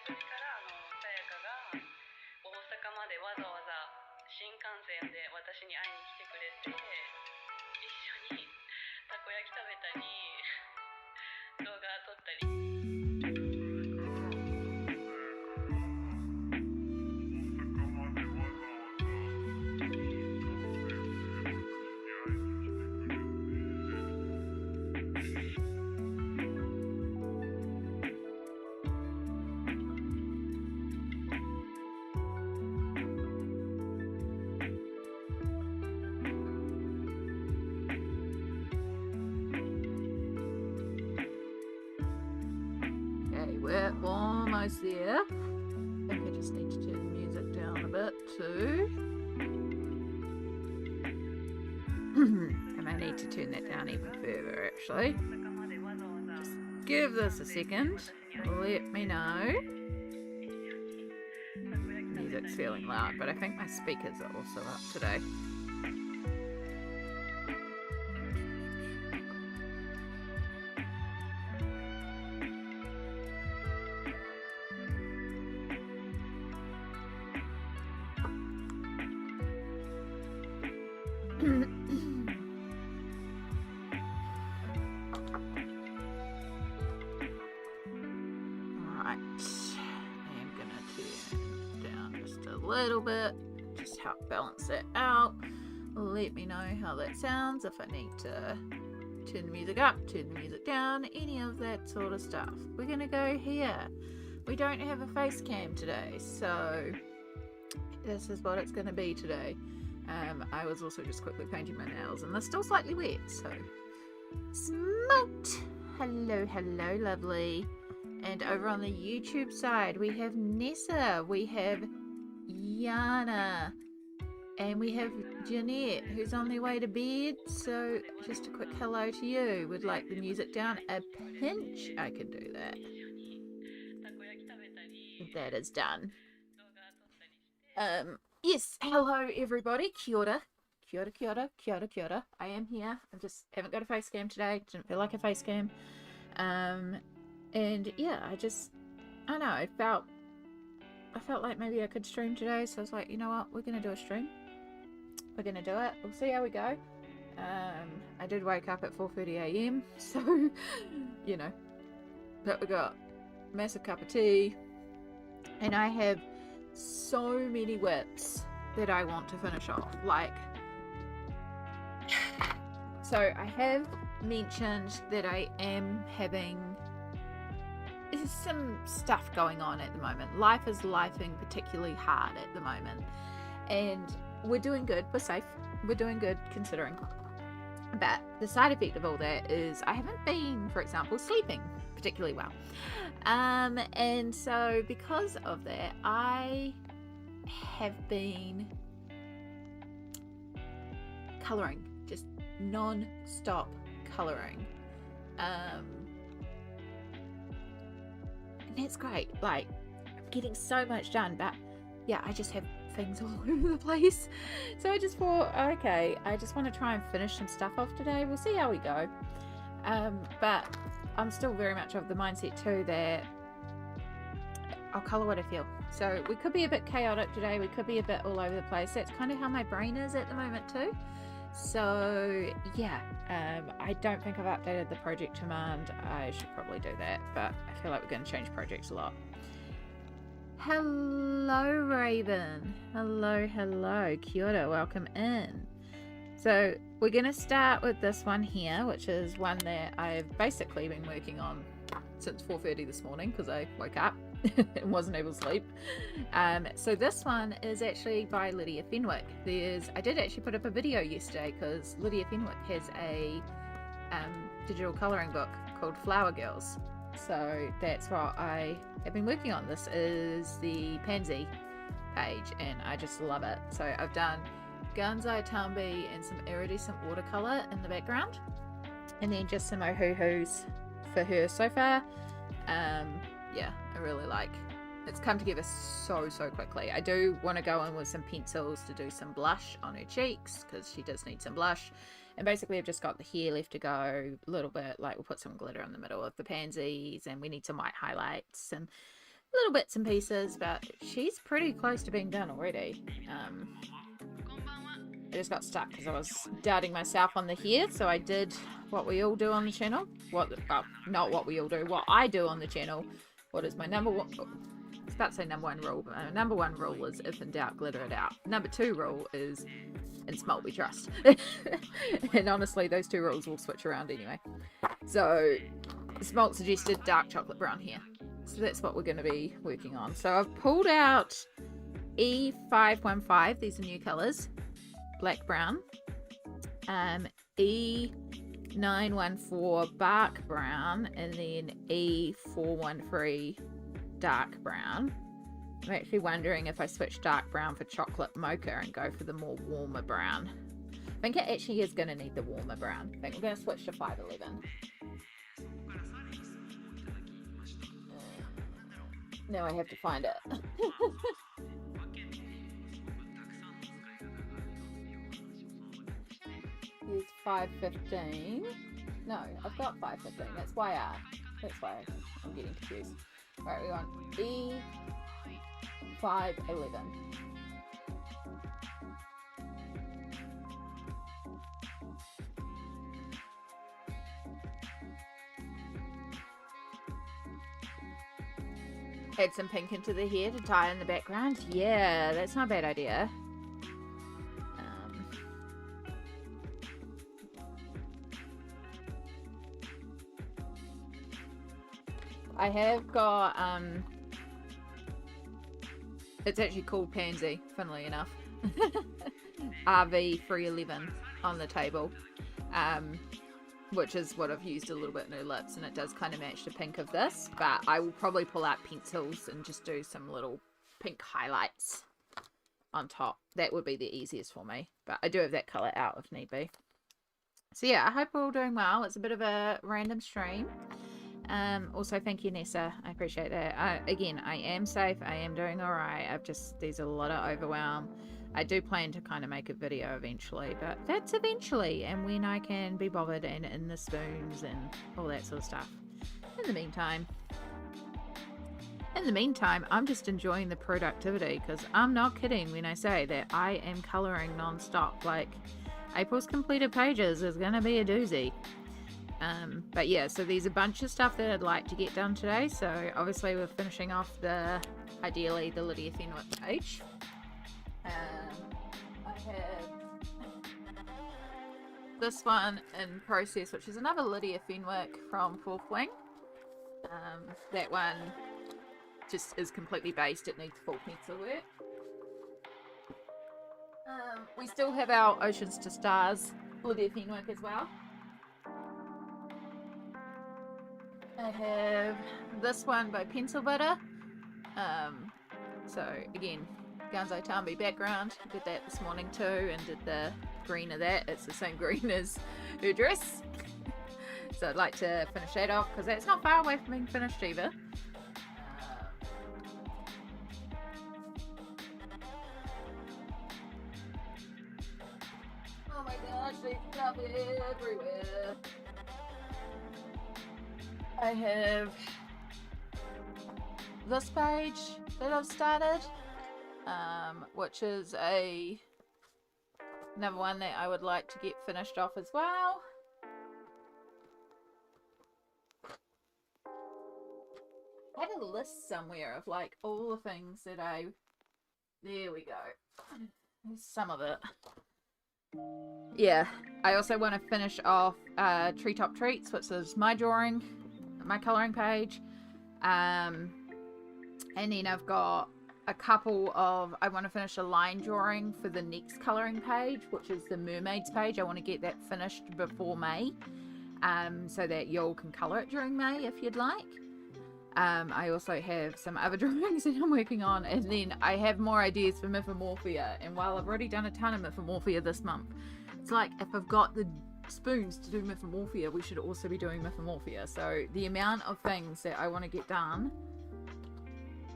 初日からさやかが大阪までわざわざ新幹線で私に会いに来てくれて、一緒にたこ焼き食べたり動画撮ったり。We're almost there. I think I just need to turn the music down a bit too. I may need to turn that down even further actually. Just give this a second. Let me know. Music's feeling loud, but I think my speakers are also up today. Little bit, just help balance it out. Let me know how that sounds, if I need to turn the music up, turn the music down, any of that sort of stuff. We're gonna go here. We don't have a face cam today, so this is what it's gonna be today. I was also just quickly painting my nails and they're still slightly wet, so smoked. Hello lovely. And over on the YouTube side we have Nessa, we have Yana, and we have Jeanette who's on their way to bed, so just a quick hello to you. Would like the music down a pinch, I can do that. That is done. Yes, hello everybody, kia ora. Kia ora, kia ora, kia ora, kia ora. I am here. I just haven't got a face cam today, didn't feel like a face cam. And yeah, I don't know, I felt like maybe I could stream today, so I was like, you know what, we're gonna do a stream. We're gonna do it. We'll see how we go. I did wake up at 4:30 AM, so you know, but we got a massive cup of tea, and I have so many whips that I want to finish off. Like, so I have mentioned that I am having some stuff going on at the moment. Life is lifing particularly hard at the moment, and we're doing good, we're safe, we're doing good considering, but the side effect of all that is I haven't been, for example, sleeping particularly well, and so because of that I have been colouring, just non-stop colouring, and that's great. Like, I'm getting so much done, but yeah, I just have things all over the place, so I just thought, okay, I just want to try and finish some stuff off today. We'll see how we go, but I'm still very much of the mindset too that I'll colour what I feel. So we could be a bit chaotic today, we could be a bit all over the place. That's kind of how my brain is at the moment too. So yeah, I don't think I've updated the project command. I should probably do that, but I feel like we're going to change projects a lot. Hello Raven, hello, kia ora, welcome in. So we're going to start with this one here, which is one that I've basically been working on since 4:30 this morning because I woke up and wasn't able to sleep. So this one is actually by Lydia Fenwick. I did actually put up a video yesterday because Lydia Fenwick has a digital colouring book called Flower Girls. So that's what I have been working on. This is the Pansy page and I just love it. So I've done Gansai Tambi and some iridescent watercolour in the background, and then just some Ohuhus for her so far. Yeah, I really like. It's come together so quickly. I do want to go in with some pencils to do some blush on her cheeks because she does need some blush. And basically I've just got the hair left to go a little bit. Like, we'll put some glitter in the middle of the pansies and we need some white highlights and little bits and pieces, but she's pretty close to being done already. I just got stuck because I was doubting myself on the hair, so I did what we all do on the channel. Not what we all do, what I do on the channel. What is my number one? I was about to say number one rule, but my number one rule is if in doubt, glitter it out. Number two rule is in Smalt we trust. And honestly, those two rules will switch around anyway. So Smalt suggested dark chocolate brown hair. So that's what we're going to be working on. So I've pulled out E515. These are new colours. Black brown. E914 bark brown. And then E413 dark brown. I'm actually wondering if I switch dark brown for chocolate mocha and go for the more warmer brown. I think it actually is going to need the warmer brown. I think we're going to switch to 511. Now I have to find it. Here's 515. No, I've got 515. That's YR. That's why I'm getting confused. Right, we want E511. Add some pink into the hair to tie in the background. Yeah, that's not a bad idea. I have got, it's actually called Pansy, funnily enough. RV311 on the table. Which is what I've used a little bit in her lips, and it does kind of match the pink of this, but I will probably pull out pencils and just do some little pink highlights on top. That would be the easiest for me, but I do have that colour out if need be. So yeah, I hope we're all doing well. It's a bit of a random stream. Also, thank you, Nessa. I appreciate that. Again, I am safe. I am doing alright. There's a lot of overwhelm. I do plan to kind of make a video eventually, but that's eventually, and when I can be bothered and in the spoons and all that sort of stuff. In the meantime, I'm just enjoying the productivity, because I'm not kidding when I say that I am colouring non-stop. Like, April's completed pages is going to be a doozy. But yeah, so there's a bunch of stuff that I'd like to get done today. So obviously we're finishing off ideally the Lydia Fenwick page. I have this one in process, which is another Lydia Fenwick from Fourth Wing. That one just is completely based. It needs full pencil work. We still have our Oceans to Stars Lydia Fenwick as well. I have this one by Pencil Butter. So again, Gunzo Tambi background. Did that this morning too, and did the green of that. It's the same green as her dress. So I'd like to finish that off, because that's not far away from being finished either. Oh my gosh, there's stuff everywhere. I have this page that I've started, which is another one that I would like to get finished off as well. I had a list somewhere of like all the things that there we go. There's some of it. Yeah, I also want to finish off Treetop Treats, which is my colouring page. And then I've got a couple of, I want to finish a line drawing for the next colouring page, which is the mermaids page. I want to get that finished before May, so that y'all can colour it during May if you'd like. I also have some other drawings that I'm working on, and then I have more ideas for Mythomorphia. And while I've already done a ton of Mythomorphia this month, it's like if I've got the spoons to do Mythomorphia, we should also be doing Mythomorphia. So the amount of things that I want to get done,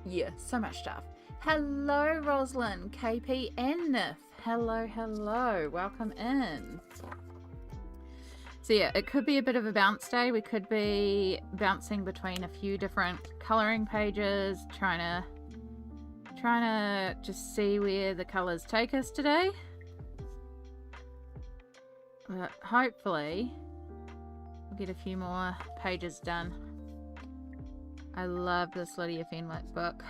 yeah, so much stuff. Hello Roslyn, KP and Nif. Hello, welcome in. So yeah, it could be a bit of a bounce day. We could be bouncing between a few different coloring pages, trying to just see where the colors take us today. But hopefully we'll get a few more pages done. I love this Lydia Fenwick book.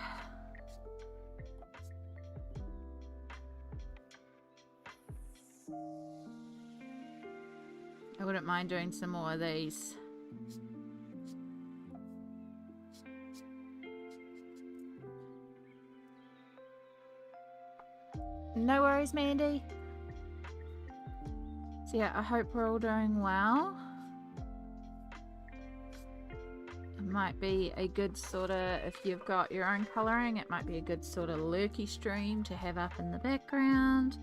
I wouldn't mind doing some more of these. No worries, Mandy. So yeah, I hope we're all doing well. It might be a good sort of, if you've got your own colouring, it might be a good sort of lurky stream to have up in the background.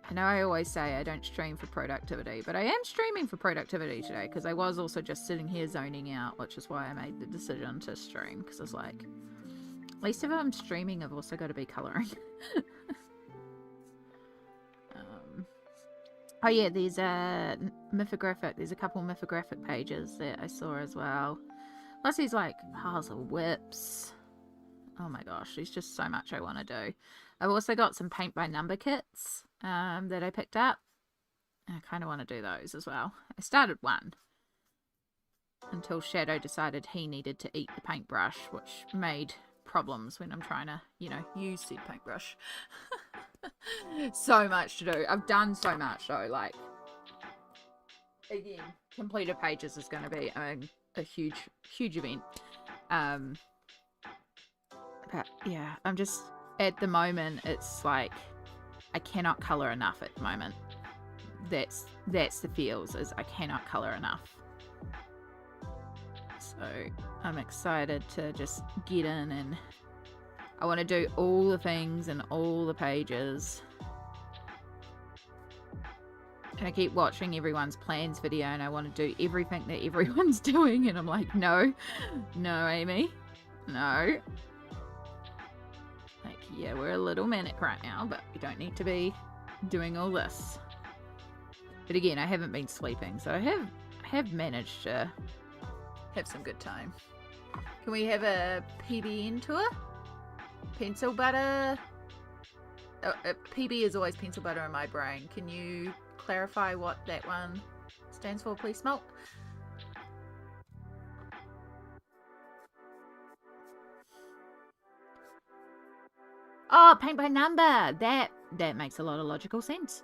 I know I always say I don't stream for productivity, but I am streaming for productivity today because I was also just sitting here zoning out, which is why I made the decision to stream, because I was like, at least if I'm streaming, I've also got to be colouring. Oh yeah, there's a mythographic, there's a couple mythographic pages that I saw as well. Plus there's like piles of whips. Oh my gosh, there's just so much I want to do. I've also got some paint by number kits that I picked up. I kind of want to do those as well. I started one until Shadow decided he needed to eat the paintbrush, which made problems when I'm trying to, you know, use said paintbrush. So much to do. I've done so much though. Like, again, completed pages is going to be a huge event. But yeah, I'm just, at the moment, it's like I cannot colour enough at the moment. That's the feels, is I cannot colour enough. So I'm excited to just get in, and I want to do all the things and all the pages. And I keep watching everyone's plans video and I want to do everything that everyone's doing, and I'm like, no, Amy, no. Like, yeah, we're a little manic right now, but we don't need to be doing all this. But again, I haven't been sleeping, so I have managed to have some good time. Can we have a PBN tour? Pencil butter? PB is always pencil butter in my brain. Can you clarify what that one stands for, please, Smoke? Oh, paint by number. That makes a lot of logical sense.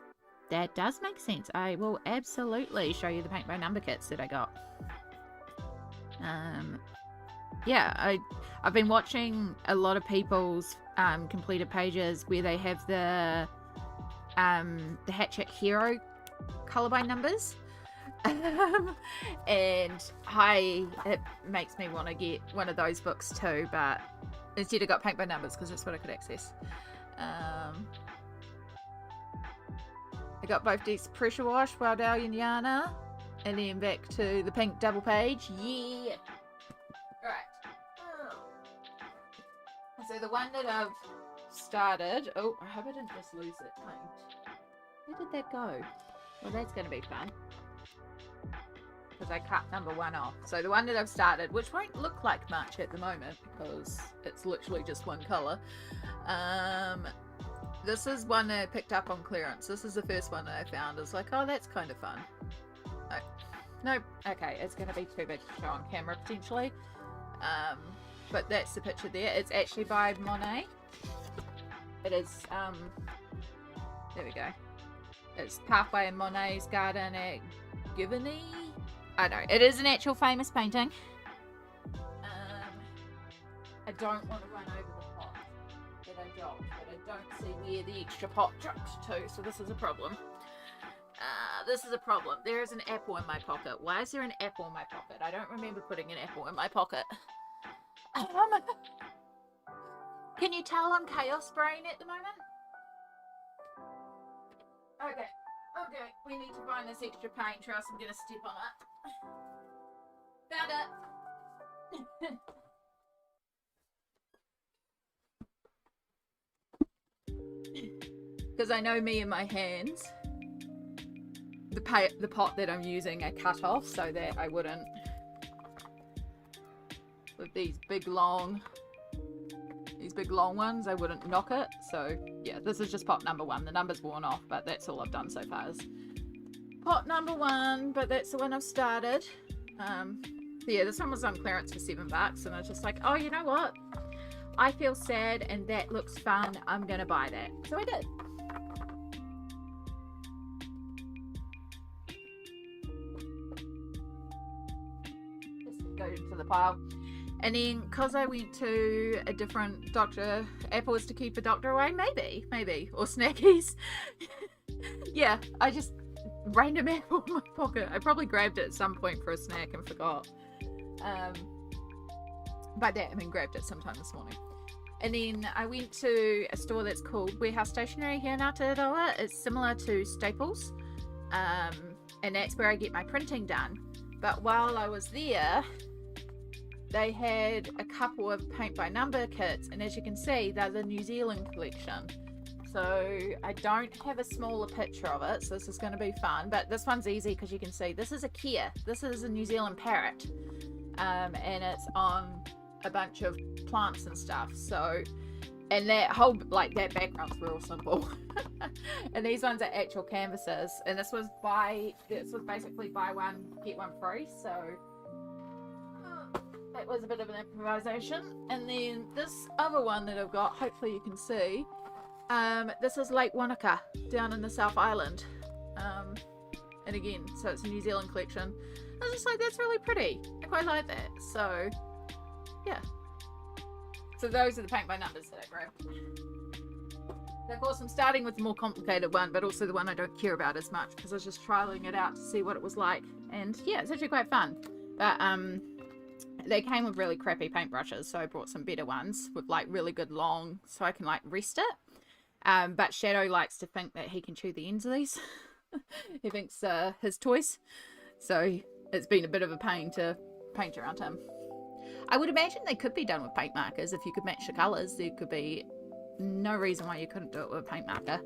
That does make sense. I will absolutely show you the paint by number kits that I got. Yeah, I've been watching a lot of people's completed pages where they have the Hatchet Hero color by numbers. And it makes me want to get one of those books too, but instead I got paint by numbers because that's what I could access. I got both decks pressure wash, Wildell and Yana, and then back to the pink double page. Yeah. Right. So the one that I've started. Oh, I hope I didn't just lose it. Where did that go? Well, that's going to be fun, because I cut number one off. So the one that I've started, which won't look like much at the moment because it's literally just one colour. This is one that I picked up on clearance. This is the first one that I found. It's like, oh, that's kind of fun. Nope. Okay, it's going to be too big to show on camera potentially. But that's the picture there. It's actually by Monet. It is, there we go. It's Pathway in Monet's Garden at Giverny. I know, it is an actual famous painting. I don't want to run over the pot that I dropped, but I don't see where the extra pot dropped to, so this is a problem. This is a problem. There is an apple in my pocket. Why is there an apple in my pocket? I don't remember putting an apple in my pocket. Can you tell I'm chaos brain at the moment? Okay, we need to find this extra paint, or else I'm gonna step on it. Found it. because I know me and my hands, the pot that I'm using are cut off so that I wouldn't, with these big long ones, I wouldn't knock it. So yeah, this is just pot number 1. The number's worn off, but that's all I've done so far is pot number 1, but that's the one I've started. Yeah, this one was on clearance for $7, and I was just like, oh, you know what? I feel sad, and that looks fun. I'm gonna buy that. So I did. Just go into the pile. And then, because I went to a different doctor, Apple was to keep a doctor away, maybe, or Snackies. Yeah, I just random apple in my pocket. I probably grabbed it at some point for a snack and forgot. By that I mean grabbed it sometime this morning. And then I went to a store that's called Warehouse Stationery here in Aotearoa. It's similar to Staples, and that's where I get my printing done. But while I was there, they had a couple of paint by number kits, and as you can see, they're the New Zealand collection. So I don't have a smaller picture of it, so this is going to be fun. But this one's easy because you can see this is a Kia. This is a New Zealand parrot, and it's on a bunch of plants and stuff. So, and that whole that background's real simple. And these ones are actual canvases, and this was basically buy one get one free. So that was a bit of an improvisation. And then this other one that I've got, hopefully you can see. This is Lake Wanaka down in the South Island, and again, so it's a New Zealand collection. I was just like, that's really pretty. I quite like that. So yeah, so those are the paint by numbers that I grabbed. And of course I'm starting with the more complicated one, but also the one I don't care about as much because I was just trialing it out to see what it was like, and yeah, it's actually quite fun. But they came with really crappy paintbrushes, so I brought some better ones with really good long, so I can rest it. But Shadow likes to think that he can chew the ends of these. He thinks his toys. So it's been a bit of a pain to paint around him. I would imagine they could be done with paint markers. If you could match the colours, there could be no reason why you couldn't do it with a paint marker.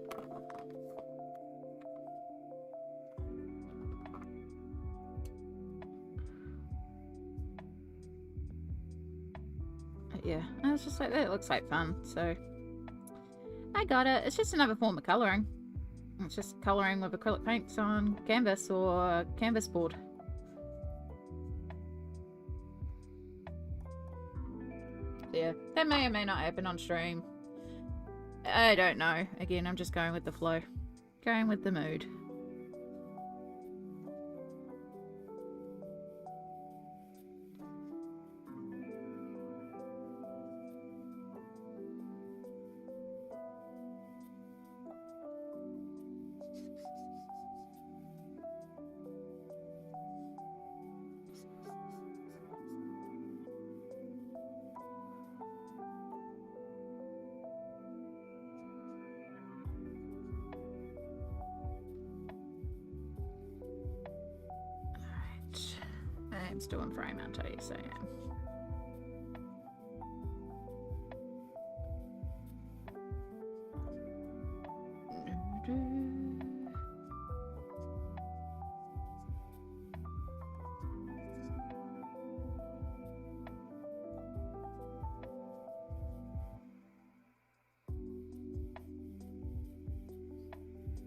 But yeah, I was just like, that looks like fun. So I got it. It's just another form of colouring. It's just colouring with acrylic paints on canvas or canvas board. Yeah, that may or may not happen on stream. I don't know. Again, I'm just going with the flow. Going with the mood. I'm still in frame, I'll tell you, so yeah.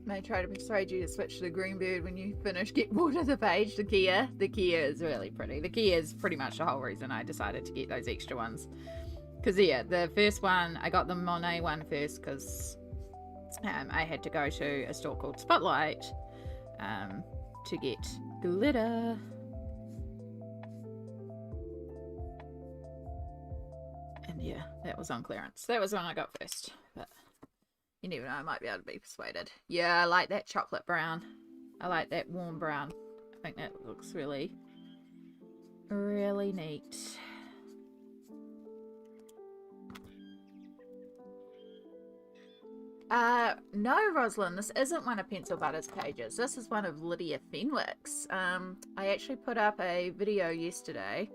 May try to persuade you to switch to the Greenbird when you finish Get Bored of the Page. The Kia is really pretty. The Kia is pretty much the whole reason I decided to get those extra ones. Because yeah, the first one, I got the Monet one first because I had to go to a store called Spotlight to get glitter. And yeah, that was on clearance. That was the one I got first. But you never know, I might be able to be persuaded. Yeah, I like that chocolate brown. I like that warm brown. I think that looks really, really neat. No, Rosalind, this isn't one of Pencil Butter's pages. This is one of Lydia Fenwick's. I actually put up a video yesterday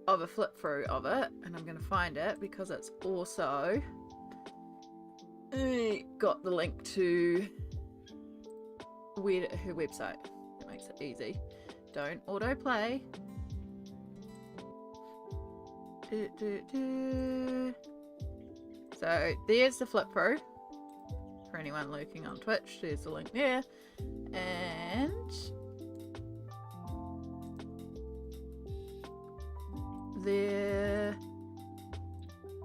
of a flip through of it, and I'm going to find it because it's also I got the link to her website. It makes it easy. Don't autoplay. So there's the flip through for anyone lurking on Twitch. There's the link there, and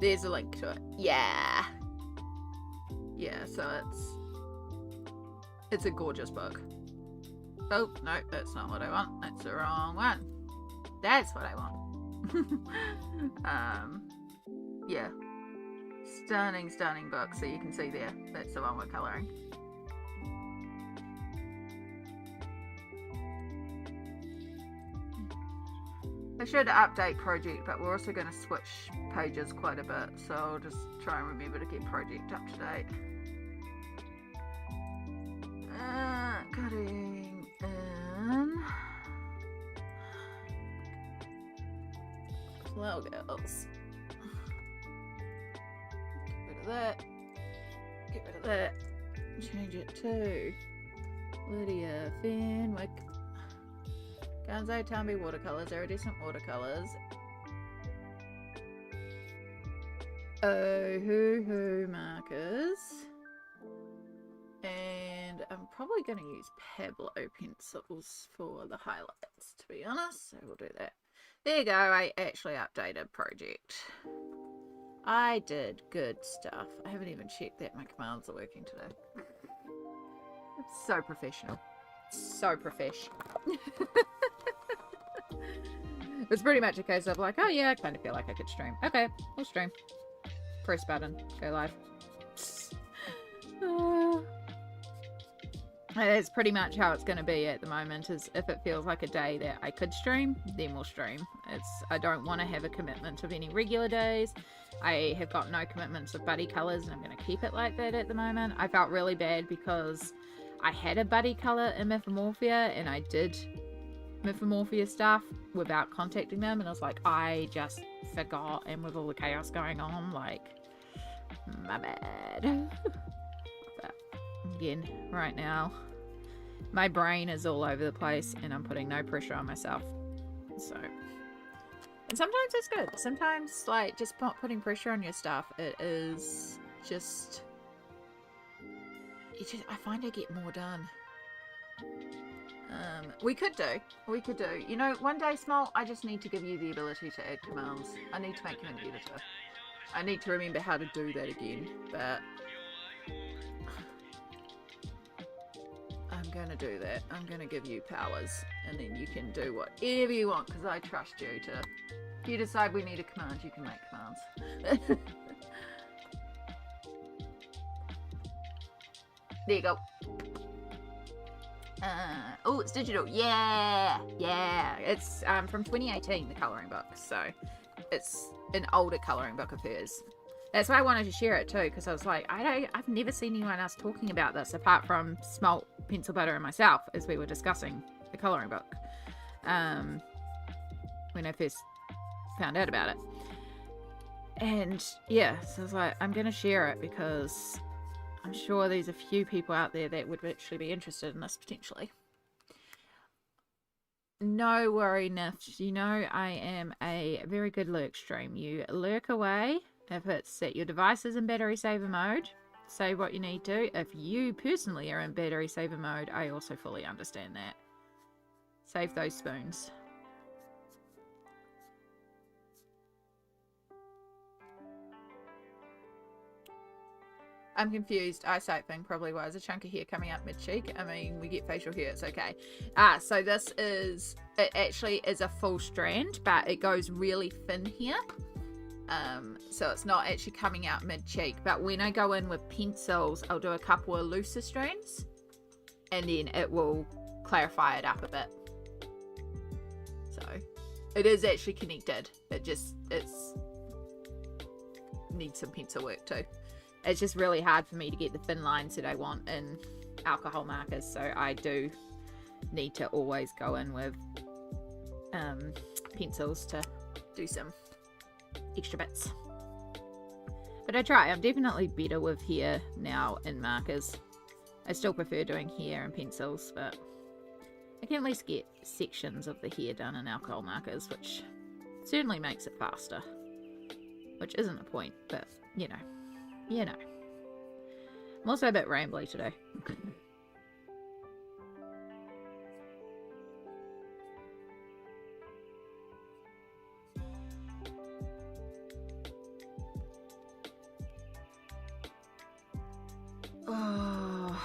there's a link to it. Yeah, so it's a gorgeous book. Oh no, that's not what I want. That's the wrong one. That's what I want. Yeah, stunning book. So you can see there, that's the one we're colouring. I should update project, but we're also going to switch pages quite a bit, so I'll just try and remember to get project up to date. Cutting in Flower Girls. Get rid of that. Get rid of that. Change it to Lydia Fenwick. Gonzo Tambi watercolours, iridescent watercolours. Ohuhu markers. And I'm probably going to use Pablo pencils for the highlights, to be honest. So we'll do that. There you go. I actually updated project. I did good stuff. I haven't even checked that my commands are working today. It's so professional. So professional. It's pretty much a case of like, oh yeah, I kind of feel like I could stream. Okay, we'll stream. Press button, go live. That's pretty much how it's going to be at the moment. Is if it feels like a day that I could stream, then we'll stream. I don't want to have a commitment of any regular days. I have got no commitments of buddy colours, and I'm going to keep it like that at the moment. I felt really bad because I had a buddy colour in Mythomorphia, and I did Mythomorphia stuff without contacting them, and I was like, I just forgot, and with all the chaos going on, like, my bad. But again, right now, my brain is all over the place, and I'm putting no pressure on myself. So, and sometimes it's good. Sometimes, like, just not putting pressure on your stuff, it is just, I find I get more done. We could do, you know, one day, Small, I just need to give you the ability to add commands. I need to make you an editor. I need to remember how to do that again, but I'm gonna do that. I'm gonna give you powers, and then you can do whatever you want, because I trust you to, if you decide we need a command, you can make commands. There you go. Oh, it's digital. Yeah. It's from 2018, the colouring book. So it's an older colouring book of hers. That's why I wanted to share it too, because I was like, I've never seen anyone else talking about this apart from Smalt, Pencil Butter, and myself as we were discussing the colouring book. When I first found out about it. And yeah, so I was like, I'm going to share it because I'm sure there's a few people out there that would actually be interested in this potentially. No worry, Nift. You know I am a very good lurk stream. You lurk away if it's that your device is in battery saver mode. Save what you need to. If you personally are in battery saver mode, I also fully understand that. Save those spoons. I'm confused. Eyesight thing, probably why. Is a chunk of hair coming up mid-cheek? I mean, we get facial hair, it's okay. So this is, it actually is a full strand, but it goes really thin here. So it's not actually coming out mid-cheek. But when I go in with pencils, I'll do a couple of looser strands, and then it will clarify it up a bit. So it is actually connected. It's needs some pencil work too. It's just really hard for me to get the thin lines that I want in alcohol markers, so I do need to always go in with pencils to do some extra bits. But I try. I'm definitely better with hair now in markers. I still prefer doing hair and pencils, but I can at least get sections of the hair done in alcohol markers, which certainly makes it faster. Which isn't the point, but you know. You know. I'm also a bit rambly today. Oh.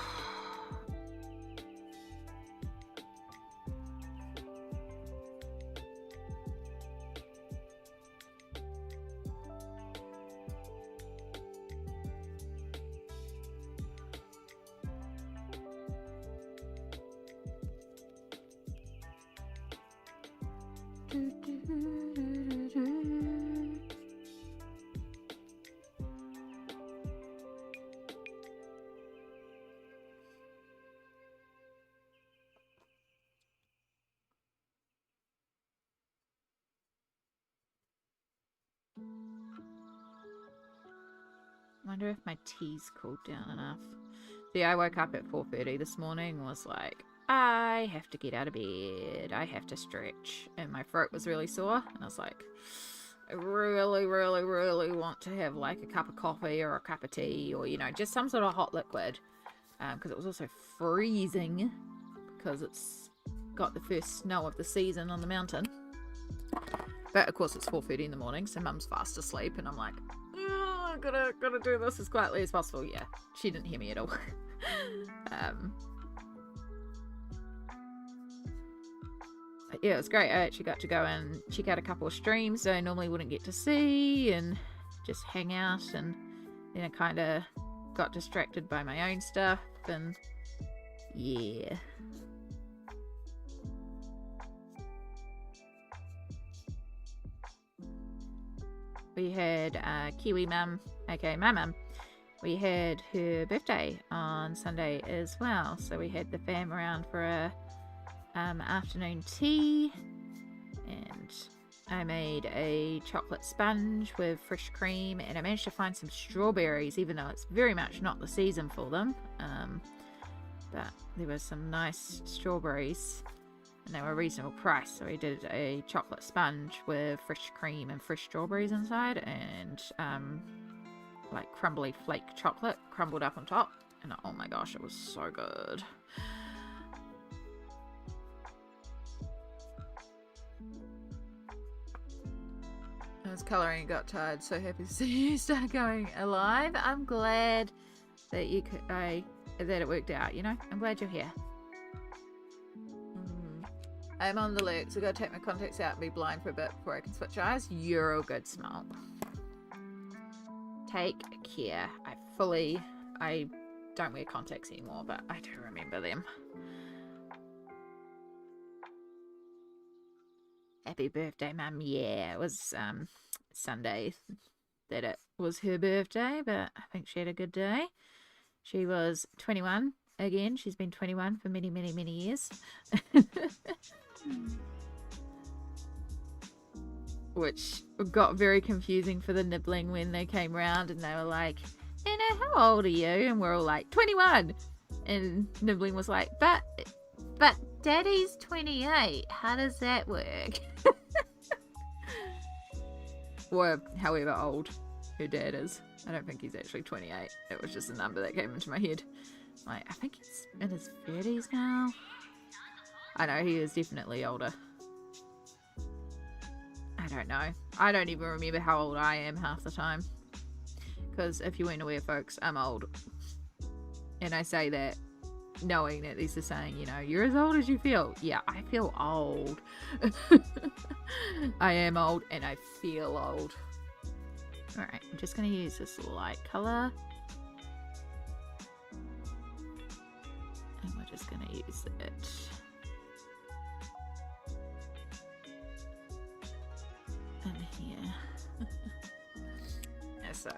Wonder if my tea's cooled down enough. See, I woke up at 4:30 this morning, was like, I have to get out of bed, I have to stretch, and my throat was really sore, and I was like, I really, really, really want to have like a cup of coffee or a cup of tea, or, you know, just some sort of hot liquid, because it was also freezing, because it's got the first snow of the season on the mountain. But of course it's 4:30 in the morning, so Mum's fast asleep, and I'm like, oh, I gotta do this as quietly as possible. Yeah, she didn't hear me at all. Yeah, it was great. I actually got to go and check out a couple of streams that I normally wouldn't get to see, and just hang out, and then I kind of got distracted by my own stuff, and yeah. We had Kiwi Mum, aka my mum. We had her birthday on Sunday as well, so we had the fam around for a afternoon tea, and I made a chocolate sponge with fresh cream, and I managed to find some strawberries, even though it's very much not the season for them. But there were some nice strawberries, and they were a reasonable price, so we did a chocolate sponge with fresh cream and fresh strawberries inside, and like crumbly flake chocolate crumbled up on top, and oh my gosh, it was so good. I was colouring and got tired, so happy to see you start going alive. I'm glad that you could, that it worked out, you know? I'm glad you're here. I'm on the lurk, so I gotta take my contacts out and be blind for a bit before I can switch eyes. You're all good, Smelt. Take care. I don't wear contacts anymore, but I do remember them. Happy birthday, Mum. Yeah, it was Sunday that it was her birthday, but I think she had a good day. She was 21 again. She's been 21 for many, many, many years. Which got very confusing for the nibbling when they came round and they were like, Anna, how old are you? And we're all like, 21. And nibbling was like, but Daddy's 28. How does that work? Or however old her dad is. I don't think he's actually 28. It was just a number that came into my head. Like, I think he's in his 30s now. I know he is definitely older. I don't know. I don't even remember how old I am half the time. Because if you weren't aware, folks, I'm old. And I say that knowing that Lisa's saying, you know, you're as old as you feel. Yeah, I feel old. I am old and I feel old. Alright, I'm just going to use this light colour. And we're just going to use it. In here. So,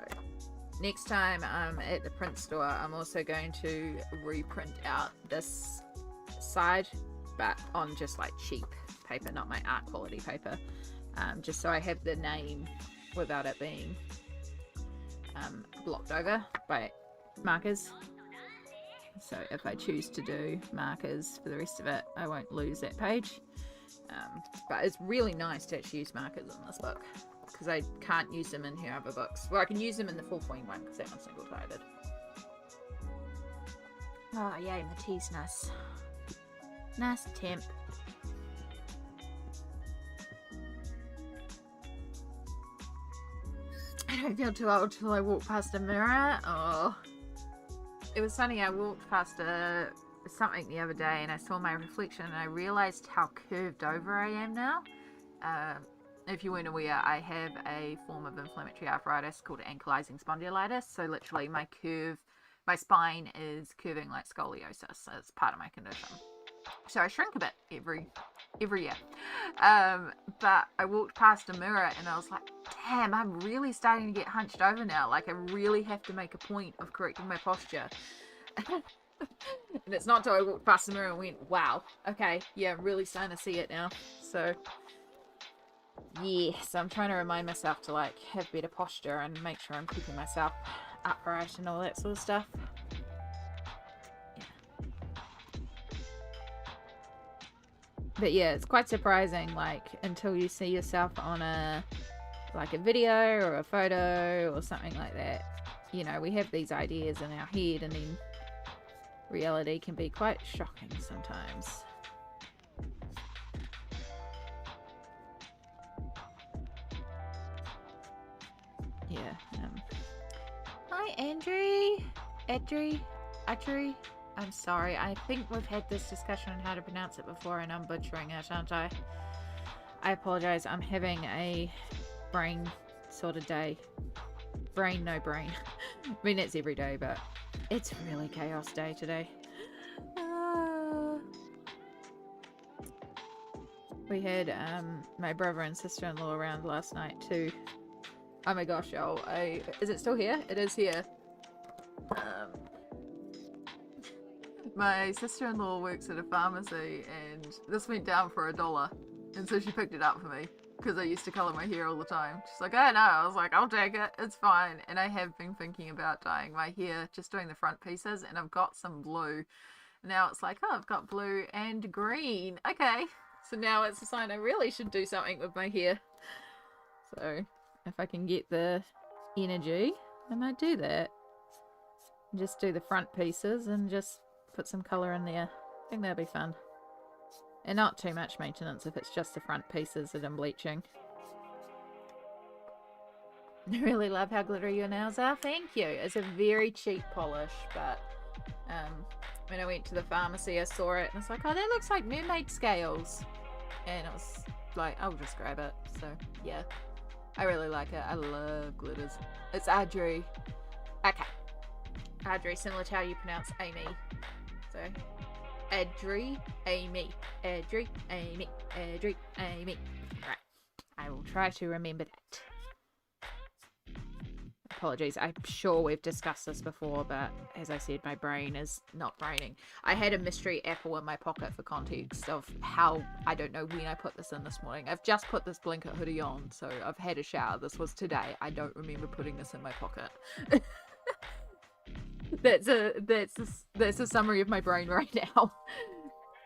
next time I'm at the print store, I'm also going to reprint out this side, but on just like cheap paper, not my art quality paper, just so I have the name without it being blocked over by markers. So if I choose to do markers for the rest of it, I won't lose that page. But it's really nice to actually use markers in this book, because I can't use them in her other books. Well, I can use them in the Full Queen one, because that one's single-sided. Oh, yay, my tea's nice. Nice temp. I don't feel too old till I walk past a mirror. Oh. It was funny, I walked past something the other day and I saw my reflection and I realised how curved over I am now. If you weren't aware, I have a form of inflammatory arthritis called ankylosing spondylitis. So literally my spine is curving like scoliosis. It's part of my condition. So I shrink a bit every year. But I walked past a mirror and I was like, damn, I'm really starting to get hunched over now. Like I really have to make a point of correcting my posture. And it's not until I walked past the mirror and went, wow, okay, yeah, I'm really starting to see it now. So yes, I'm trying to remind myself to like have better posture and make sure I'm keeping myself upright and all that sort of stuff. But yeah, it's quite surprising, like, until you see yourself on a video or a photo or something like that. You know, we have these ideas in our head and then reality can be quite shocking sometimes. Yeah. Hi, Andrew. Adri. I'm sorry. I think we've had this discussion on how to pronounce it before and I'm butchering it, aren't I? I apologize. I'm having a brain sort of day. Brain, no brain. I mean, it's every day, but it's really chaos day today. We had my brother and sister-in-law around last night too. Oh my gosh, y'all. Is it still here? It is here. My sister-in-law works at a pharmacy and this went down for $1 and so she picked it up for me because I used to colour my hair all the time. She's like, oh no, I was like, I'll take it, it's fine. And I have been thinking about dyeing my hair, just doing the front pieces, and I've got some blue. Now it's like, oh, I've got blue and green. Okay, so now it's a sign I really should do something with my hair. So if I can get the energy, I might do that. Just do the front pieces and just put some colour in there. I think that'd be fun. And not too much maintenance if it's just the front pieces that I'm bleaching. I really love how glittery your nails are. Thank you. It's a very cheap polish, but when I went to the pharmacy I saw it and I was like, oh, that looks like mermaid scales. And it was like, I'll just grab it. So yeah, I really like it. I love glitters. It's Adri. Okay. Adri, similar to how you pronounce Amy. So Adri, Amy, Adri, Amy, Adri, Amy. Right, I will try to remember that. Apologies, I'm sure we've discussed this before, but as I said, my brain is not braining. I had a mystery apple in my pocket for context of how, I don't know when I put this in this morning. I've just put this blanket hoodie on, so I've had a shower. This was today. I don't remember putting this in my pocket. That's a summary of my brain right now.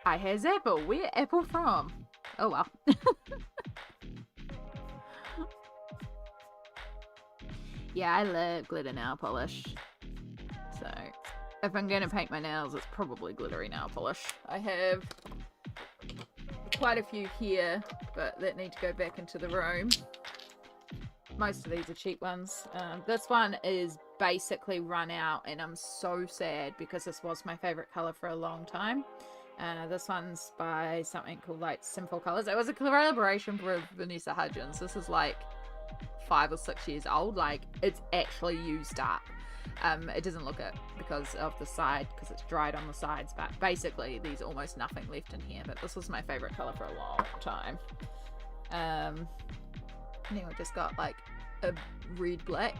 I has apple. Where apple from? Oh well. Yeah, I love glitter nail polish. So if I'm gonna paint my nails, it's probably glittery nail polish. I have quite a few here, but that need to go back into the room. Most of these are cheap ones. This one is basically run out and I'm so sad because this was my favorite color for a long time. This one's by something called like Simple Colors. It was a collaboration with Vanessa Hudgens. This is like 5 or 6 years old. Like it's actually used up. It doesn't look it because of the side, because it's dried on the sides, but basically there's almost nothing left in here. But this was my favorite color for a long time. And then we just got like a red black.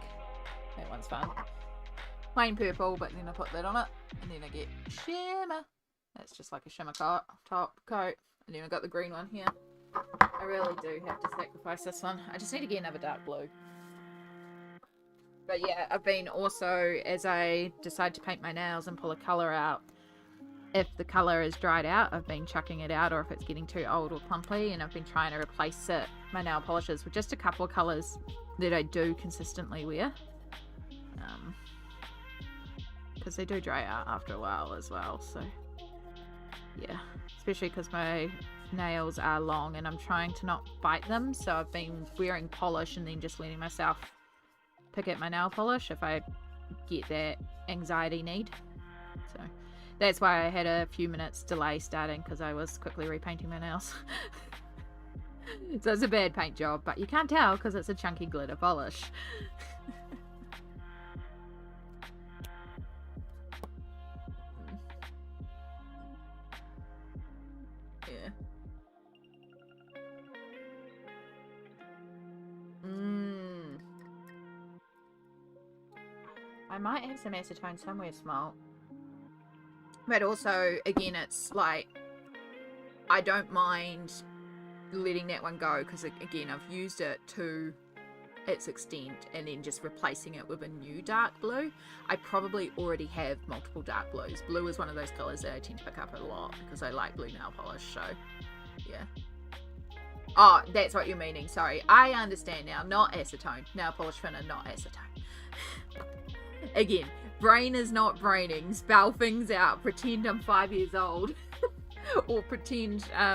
That one's fun. Plain purple, but then I put that on it, and then I get shimmer. That's just like a shimmer top coat. And then I got the green one here. I really do have to sacrifice this one. I just need to get another dark blue. But yeah, I've been also, as I decide to paint my nails and pull a colour out, if the colour is dried out, I've been chucking it out, or if it's getting too old or clumpy, and I've been trying to replace my nail polishes with just a couple of colours that I do consistently wear. Because they do dry out after a while as well, so yeah. Especially because my nails are long and I'm trying to not bite them, so I've been wearing polish and then just letting myself pick at my nail polish if I get that anxiety need. So that's why I had a few minutes delay starting, because I was quickly repainting my nails. So it's a bad paint job, but you can't tell because it's a chunky glitter polish. Yeah. I might have some acetone somewhere small. But also, again, it's like, I don't mind letting that one go, because again, I've used it to its extent and then just replacing it with a new dark blue. I probably already have multiple dark blues. Blue is one of those colours that I tend to pick up a lot because I like blue nail polish, so yeah. Oh, that's what you're meaning, sorry. I understand now, not acetone. Nail polish thinner, not acetone. Again, brain is not braining. Spell things out. Pretend I'm 5 years old. Or pretend, oh, I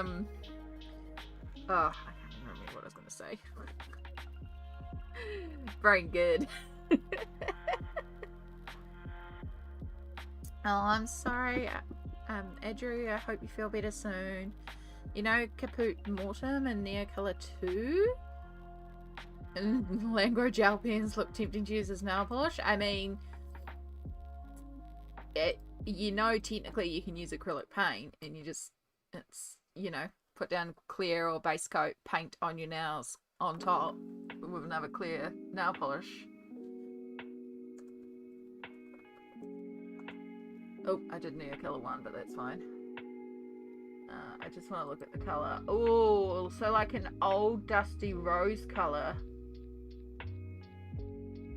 can't remember what I was going to say. Brain good. Oh, I'm sorry. Andrew, I hope you feel better soon. You know Caput Mortem and Neocolor 2? And Langro gel pens look tempting to use as nail polish. I mean, you know, technically you can use acrylic paint and you just, it's, you know, put down clear or base coat paint on your nails on top with another clear nail polish. Oh, I did Neocolor 1, but that's fine. I just want to look at the colour. Oh, so like an old dusty rose colour.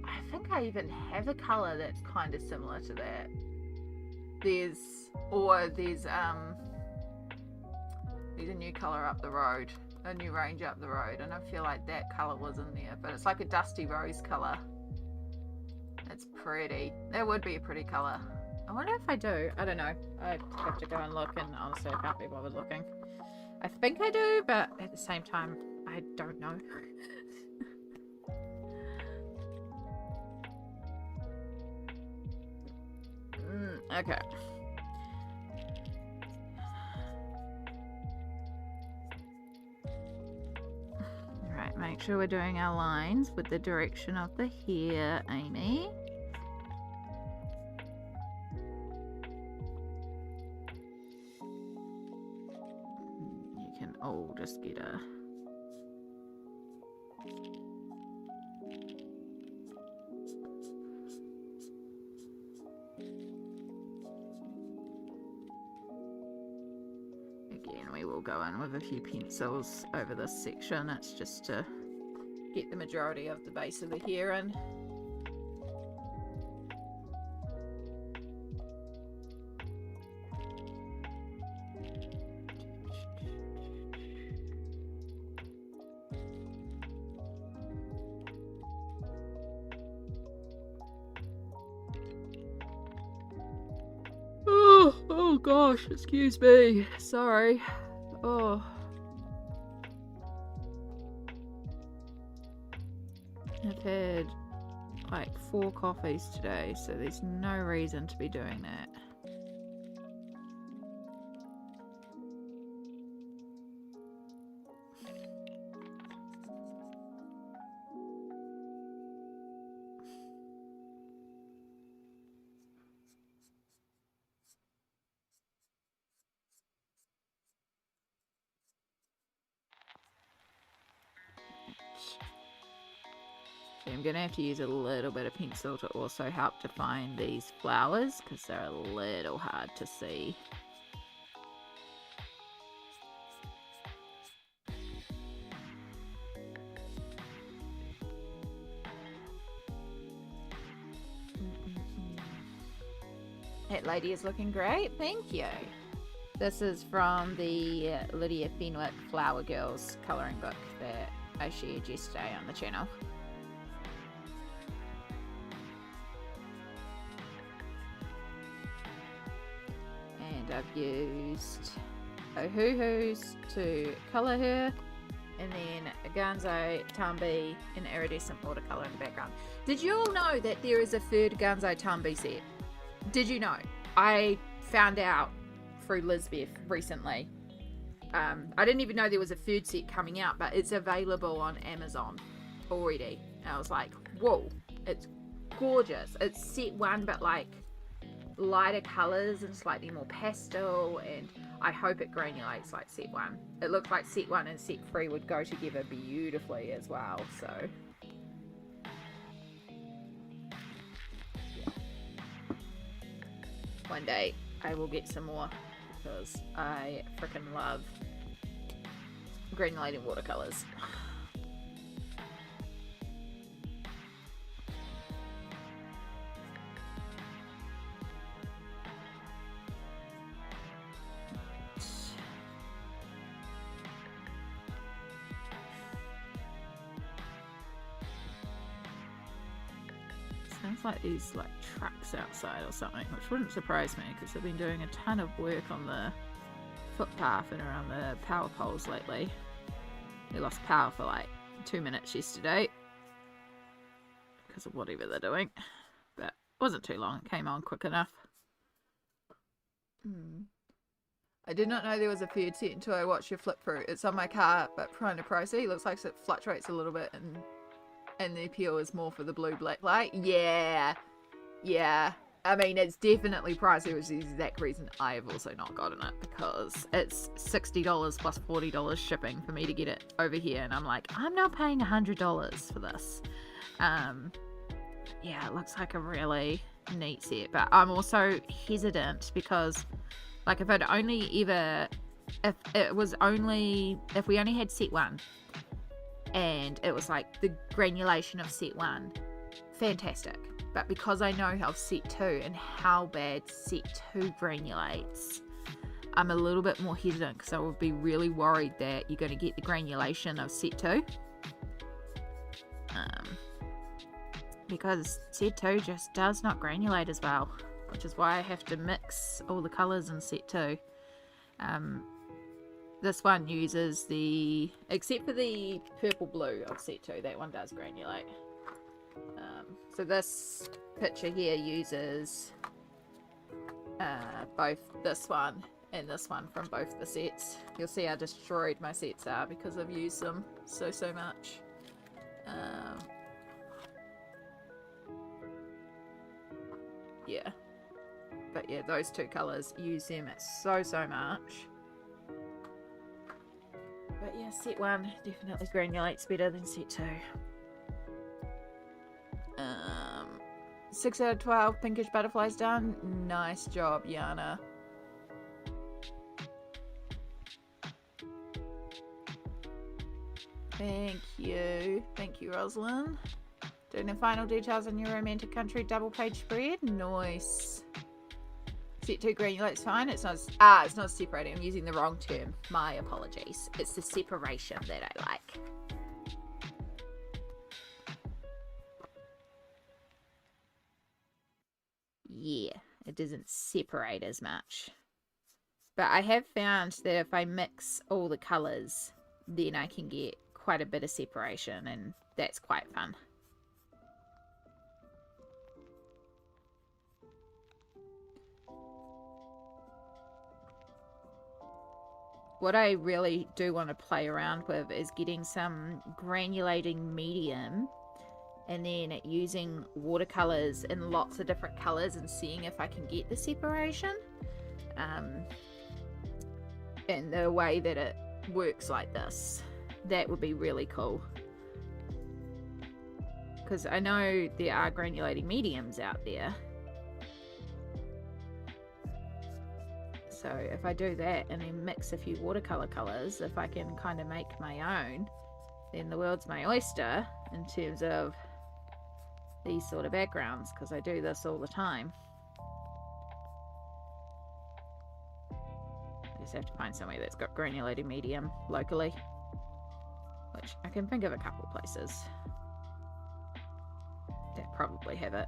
I think I even have a colour that's kind of similar to that. There's a new colour up the road, a new range up the road, and I feel like that colour was in there, but it's like a dusty rose colour. It's pretty. That would be a pretty colour. I wonder if I do. I don't know. I have to go and look, and honestly I can't be bothered looking. I think I do, but at the same time I don't know. Okay. Alright, make sure we're doing our lines with the direction of the hair, Amy. You can all just get a... Again, we will go in with a few pencils over this section. It's just to get the majority of the base of the hair in. Oh gosh, excuse me. Sorry. Oh. I've had like 4 coffees today, so there's no reason to be doing that. So I'm going to have to use a little bit of pencil to also help define these flowers because they're a little hard to see. That lady is looking great, thank you. This is from the Lydia Fenwick Flower Girls colouring book that I shared yesterday on the channel. And I've used Ohuhus to colour her, and then a Ganzo Tambi in iridescent watercolour in the background. Did you all know that there is a third Ganzo Tambi set? Did you know? I found out through Lizbeth recently. I didn't even know there was a third set coming out, but it's available on Amazon already. And I was like, whoa, it's gorgeous. It's set 1, but like lighter colours and slightly more pastel, and I hope it granulates like set 1. It looked like set 1 and set 3 would go together beautifully as well, so yeah. One day I will get some more because I freaking love granulating watercolors. Sounds like these like trucks outside or something, which wouldn't surprise me because they've been doing a ton of work on the footpath and around the power poles lately. They lost power for like 2 minutes yesterday because of whatever they're doing, but it wasn't too long. It came on quick enough. I did not know there was a third set until I watched your flip through. It's on my car, but kind of pricey. Looks like it fluctuates a little bit, and the appeal is more for the blue-black light. Yeah. I mean, it's definitely pricey, which is the exact reason I have also not gotten it, because it's $60 plus $40 shipping for me to get it over here, and I'm like, I'm not paying $100 for this. Yeah, it looks like a really neat set, but I'm also hesitant because, like, if we only had set 1, and it was like the granulation of set 1, fantastic. But because I know how set 2 and how bad set 2 granulates, I'm a little bit more hesitant because I would be really worried that you're going to get the granulation of set 2. Because set 2 just does not granulate as well, which is why I have to mix all the colours in set 2. This one uses except for the purple blue of set 2, that one does granulate. So this picture here uses both this one and this one from both the sets. You'll see how destroyed my sets are because I've used them so much. Yeah. But yeah, those two colours, use them so much. But yeah, set 1 definitely granulates better than set 2. 6 out of 12 pinkish butterflies done. Nice job, Yana. Thank you, Rosalind. Doing the final details on your romantic country double page spread. Nice. Set 2 granulate's fine. It's not separating. I'm using the wrong term. My apologies. It's the separation that I like. Yeah, it doesn't separate as much. But I have found that if I mix all the colours, then I can get quite a bit of separation, and that's quite fun. What I really do want to play around with is getting some granulating medium and then using watercolors in lots of different colors and seeing if I can get the separation. And the way that it works like this, that would be really cool. Because I know there are granulating mediums out there. So if I do that and then mix a few watercolor colors, if I can kind of make my own, then the world's my oyster in terms of these sort of backgrounds, because I do this all the time. just have to find somewhere that's got granulated medium locally, which I can think of a couple places that probably have it,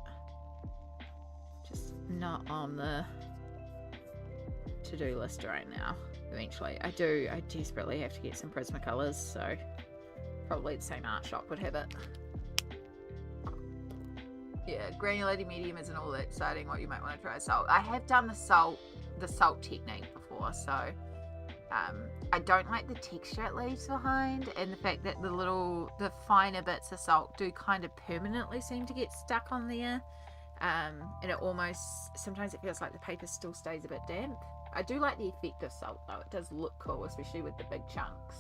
just not on the to-do list right now. Eventually, I desperately have to get some Prismacolors, so probably the same art shop would have it. Yeah, granulated medium isn't all that exciting. What you might want to try salt. I have done the salt technique before, so I don't like the texture it leaves behind, and the fact that the finer bits of salt do kind of permanently seem to get stuck on there, and it almost, sometimes it feels like the paper still stays a bit damp. I do like the effect of salt though. It does look cool, especially with the big chunks.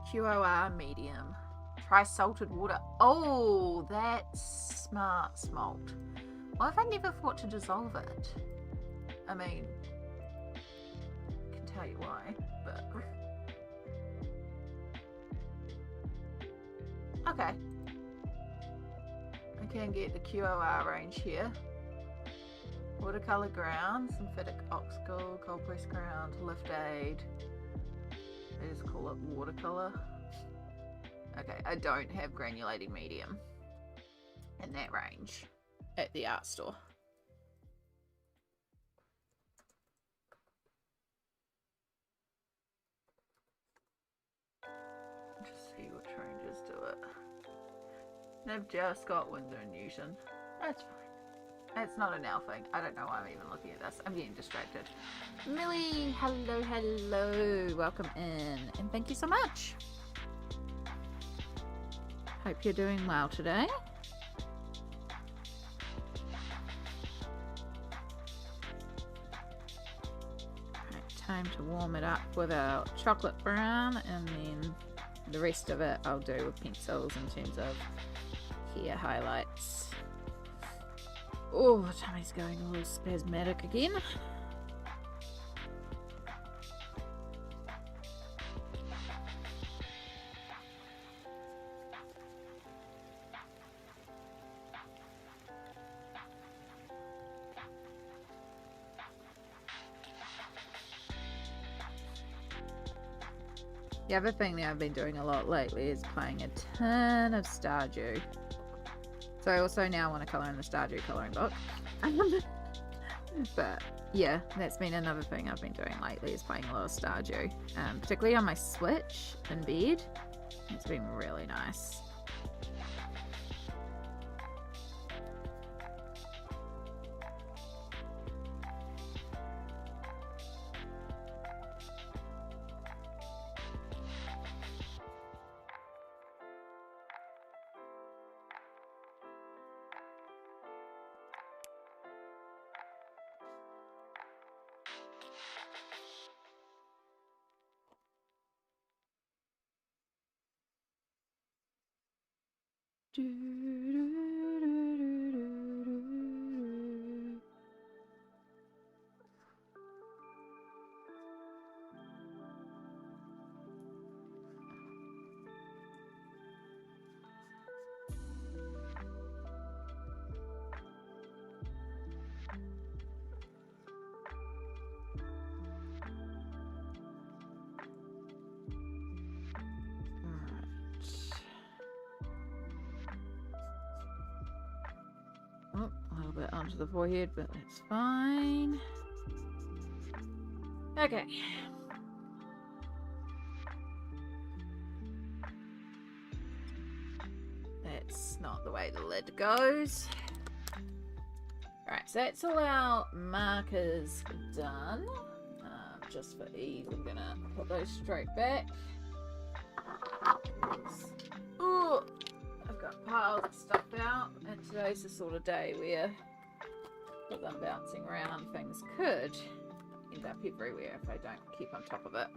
QOR medium. Try salted water. Oh, that's smart, Smolt. What if I never thought to dissolve it? I mean, I can tell you why, but... Okay. I can get the QOR range here. Watercolour ground, synthetic ox gold, cold press ground, lift aid. They just call it watercolour. Okay, I don't have granulated medium in that range at the art store. Just see which ranges do it. They've just got Winsor and Newton. That's fine. It's not a now thing. I don't know why I'm even looking at this. I'm getting distracted. Millie, hello, hello. Welcome in. And thank you so much. Hope you're doing well today. Right, time to warm it up with our chocolate brown, and then the rest of it I'll do with pencils in terms of hair highlights. Oh, my tummy's going a little spasmodic again. The other thing that I've been doing a lot lately is playing a ton of Stardew. So I also now want to colour in the Stardew colouring book. But yeah, that's been another thing I've been doing lately, is playing a lot of Stardew. Particularly on my Switch in bed. It's been really nice. Oh, a little bit onto the forehead, but that's fine. Okay. That's not the way the lid goes. Alright, so that's all our markers done. Just for ease, I'm gonna put those straight back. Ooh, I've got piles of stuff out, and today's the sort of day where, because I'm bouncing around, things could end up everywhere if I don't keep on top of it.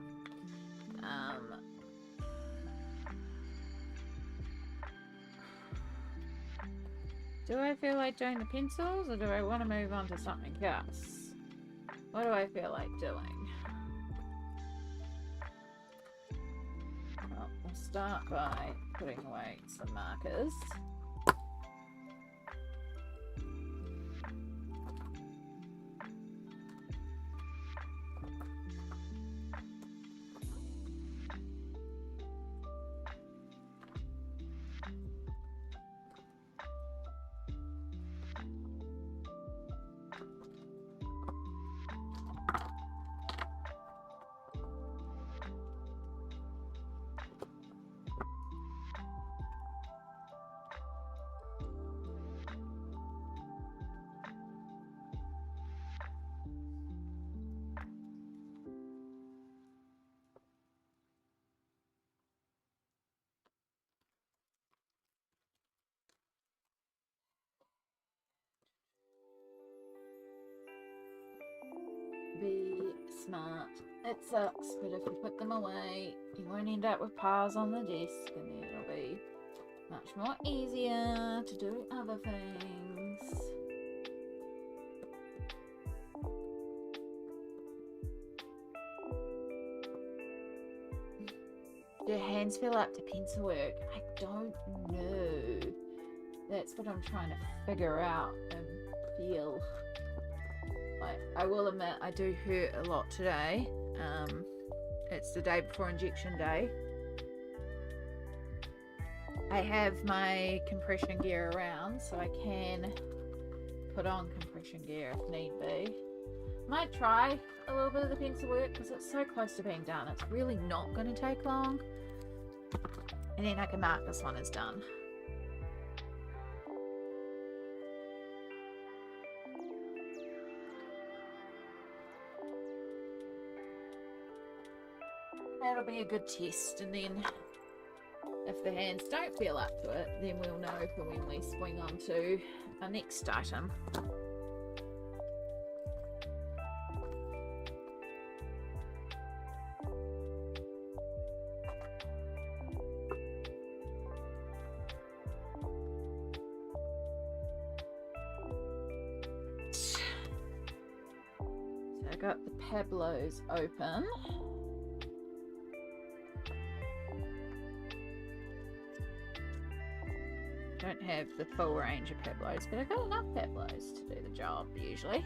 Do I feel like doing the pencils, or do I want to move on to something else? What do I feel like doing? Well, we'll start by putting away some markers. smart. It sucks, but if you put them away, you won't end up with piles on the desk, and then it'll be much more easier to do other things. Do your hands feel up to pencil work? I don't know. That's what I'm trying to figure out and feel. Like, I will admit I do hurt a lot today. It's the day before injection day. I have my compression gear around, so I can put on compression gear if need be. Might try a little bit of the pencil work because it's so close to being done. It's really not going to take long. And then I can mark this one as done. That'll be a good test, and then if the hands don't feel up to it, then we'll know for when we swing on to our next item. So I got the Pablos open. Don't have the full range of Pablos, but I've got enough Pablos to do the job usually.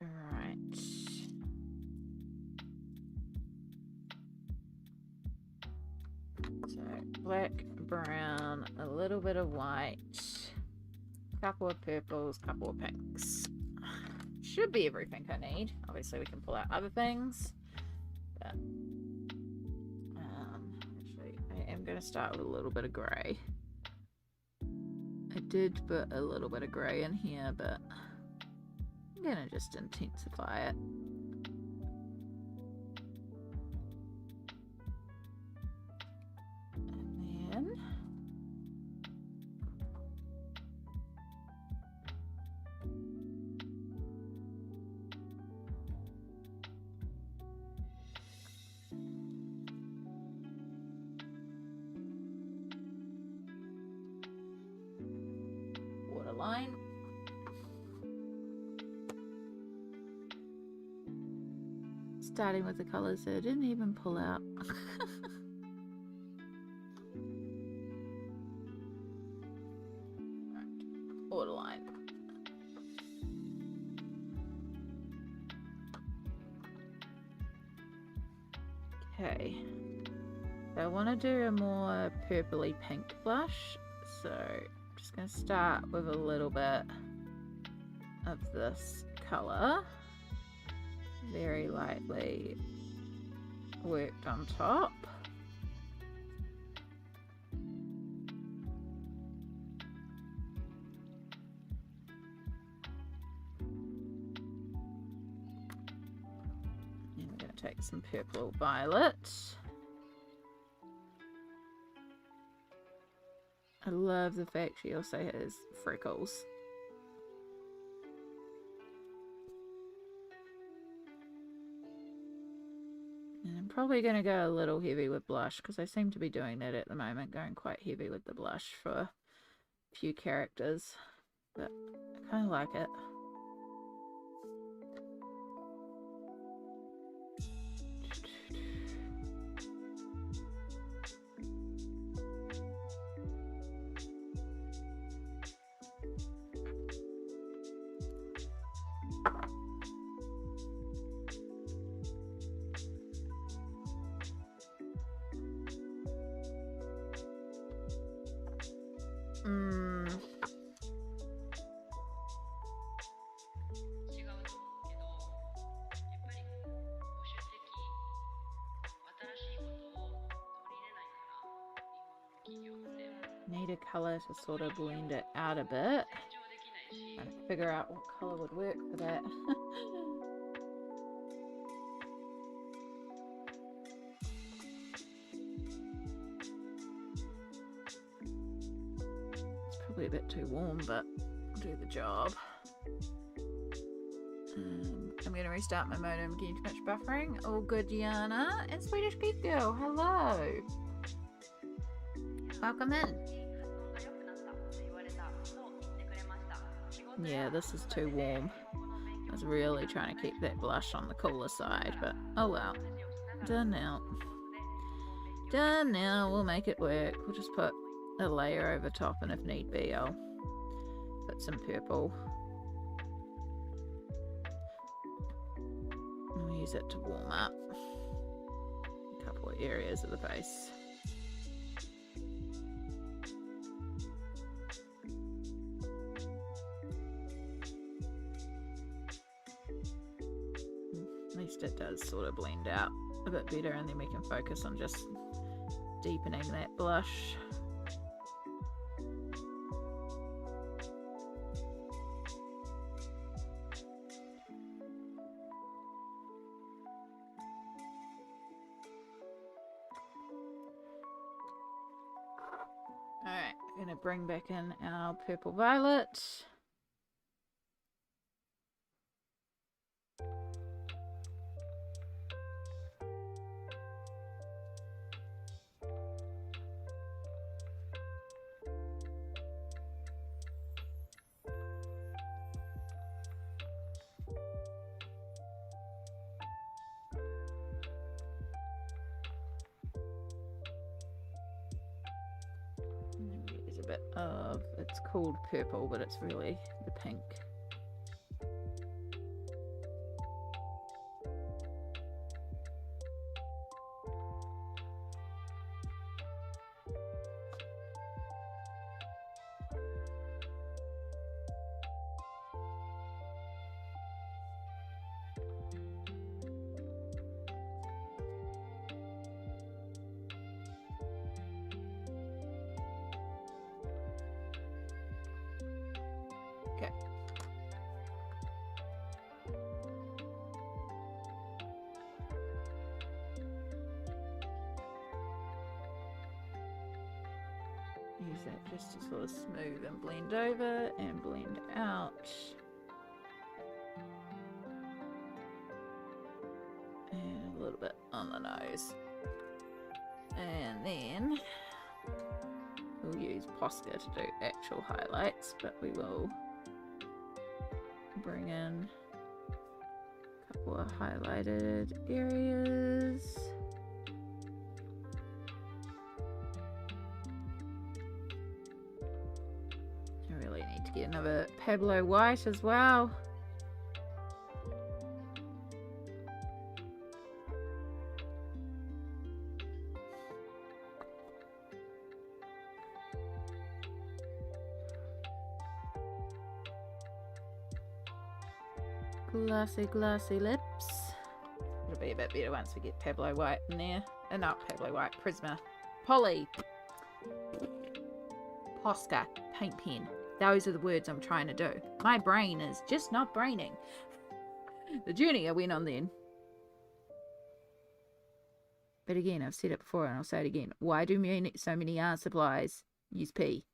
Alright. So black, brown, a little bit of white, couple of purples, couple of pinks. Should be everything I need. Obviously we can pull out other things. But actually I am going to start with a little bit of grey. I did put a little bit of grey in here, but I'm gonna just intensify it. And then waterline. Starting with the colours that I didn't even pull out. Right, waterline. Okay. So I want to do a more purpley pink blush. So I'm just going to start with a little bit of this colour. Very lightly worked on top. And I'm going to take some purple violet. I love the fact she also has freckles. And I'm probably going to go a little heavy with blush because I seem to be doing that at the moment, going quite heavy with the blush for a few characters, but I kind of like it. a colour to sort of blend it out a bit. Trying to figure out what colour would work for that. It's probably a bit too warm, but I'll do the job. I'm going to restart my modem. Getting too much buffering. All good, Yana. And Swedish Geek Girl, hello. Welcome in. Yeah, this is too warm. I was really trying to keep that blush on the cooler side, but oh well. Done now. Done now. We'll make it work. We'll just put a layer over top, and if need be, I'll put some purple. I'll use it to warm up a couple of areas of the face. At least it does sort of blend out a bit better, and then we can focus on just deepening that blush. Alright, I'm going to bring back in our purple violet. A bit of, it's called purple, but it's really the pink. Okay. Use that just to sort of smooth and blend over and blend out. And a little bit on the nose. And then we'll use Posca to do actual highlights, but we will bring in a couple of highlighted areas. I really need to get another Pablo White as well. Glossy lips. It'll be a bit better once we get Pablo White in there. Not Pablo White, Prisma. Poly. Posca. Paint pen. Those are the words I'm trying to do. My brain is just not braining. The journey I went on then. But again, I've said it before and I'll say it again. Why do so many art supplies use P?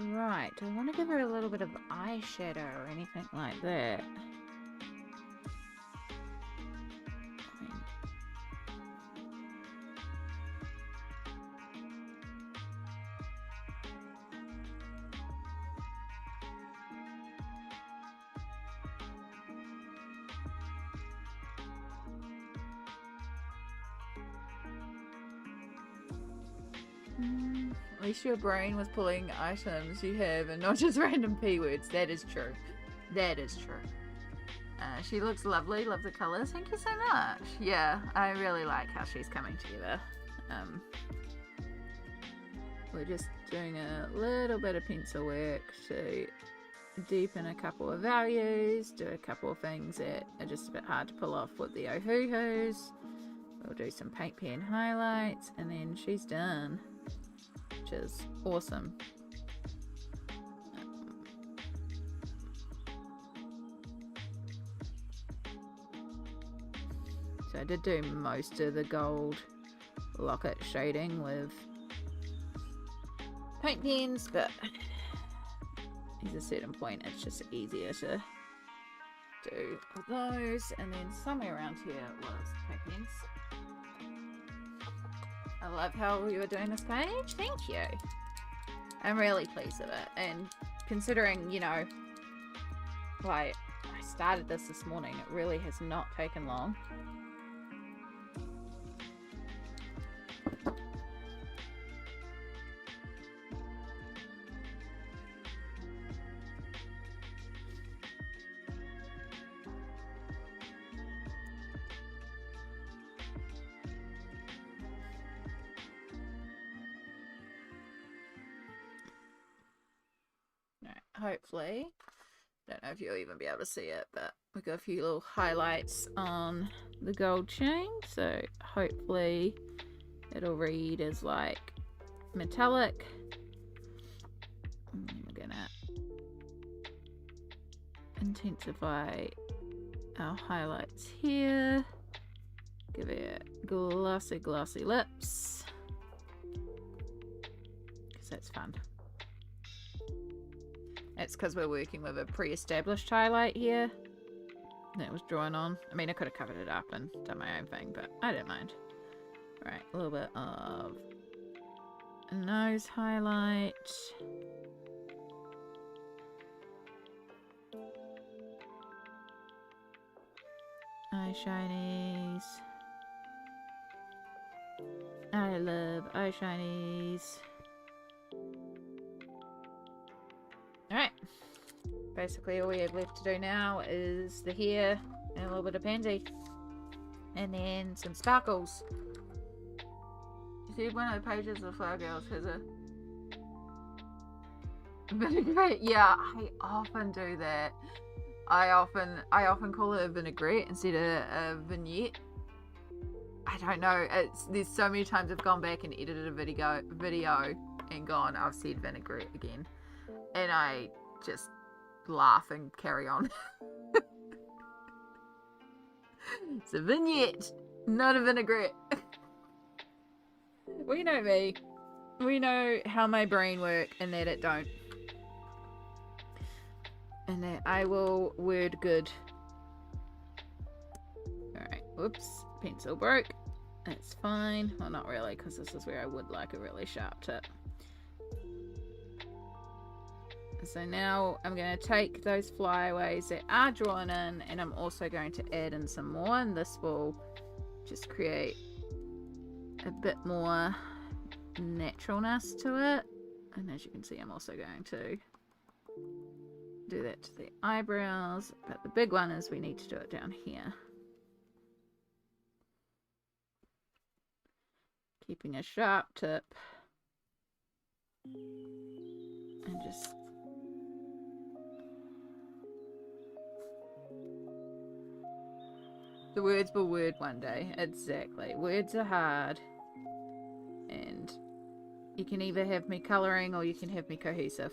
Right, do I want to give her a little bit of eyeshadow or anything like that? At least your brain was pulling items you have and not just random P words. That is true. That is true. She looks lovely. Love the colours. Thank you so much. Yeah, I really like how she's coming together. We're just doing a little bit of pencil work to deepen a couple of values, do a couple of things that are just a bit hard to pull off with the Ohuhus. We'll do some paint pen highlights, and then she's done, which is awesome. So I did do most of the gold locket shading with paint pens, but there's a certain point it's just easier to do those. And then somewhere around here was paint pens. I love how you were doing this page. Thank you. I'm really pleased with it. And considering, you know, like I started this morning, it really has not taken long. Hopefully, don't know if you'll even be able to see it, but we've got a few little highlights on the gold chain, so hopefully it'll read as like metallic. And we're gonna intensify our highlights here, give it glossy lips, because that's fun. It's because we're working with a pre-established highlight here that was drawn on. I mean, I could have covered it up and done my own thing, but I don't mind. Right, a little bit of a nose highlight. Eye shinies. I love eye shinies. Alright, basically all we have left to do now is the hair and a little bit of pansy. And then some sparkles. You see, one of the pages of Flower Girls has a vinaigrette. Yeah, I often do that. I often call it a vinaigrette instead of a vignette. I don't know. There's so many times I've gone back and edited a video and gone, I've said vinaigrette again. And I just laugh and carry on. It's a vignette, not a vinaigrette. We know me. We know how my brain works and that it don't. And that I will word good. Alright, whoops. Pencil broke. That's fine. Well, not really, because this is where I would like a really sharp tip. So now I'm going to take those flyaways that are drawn in, and I'm also going to add in some more, and this will just create a bit more naturalness to it. And as you can see, I'm also going to do that to the eyebrows, but the big one is we need to do it down here. Keeping a sharp tip and just the words will word one day. Exactly. Words are hard. And you can either have me colouring or you can have me cohesive.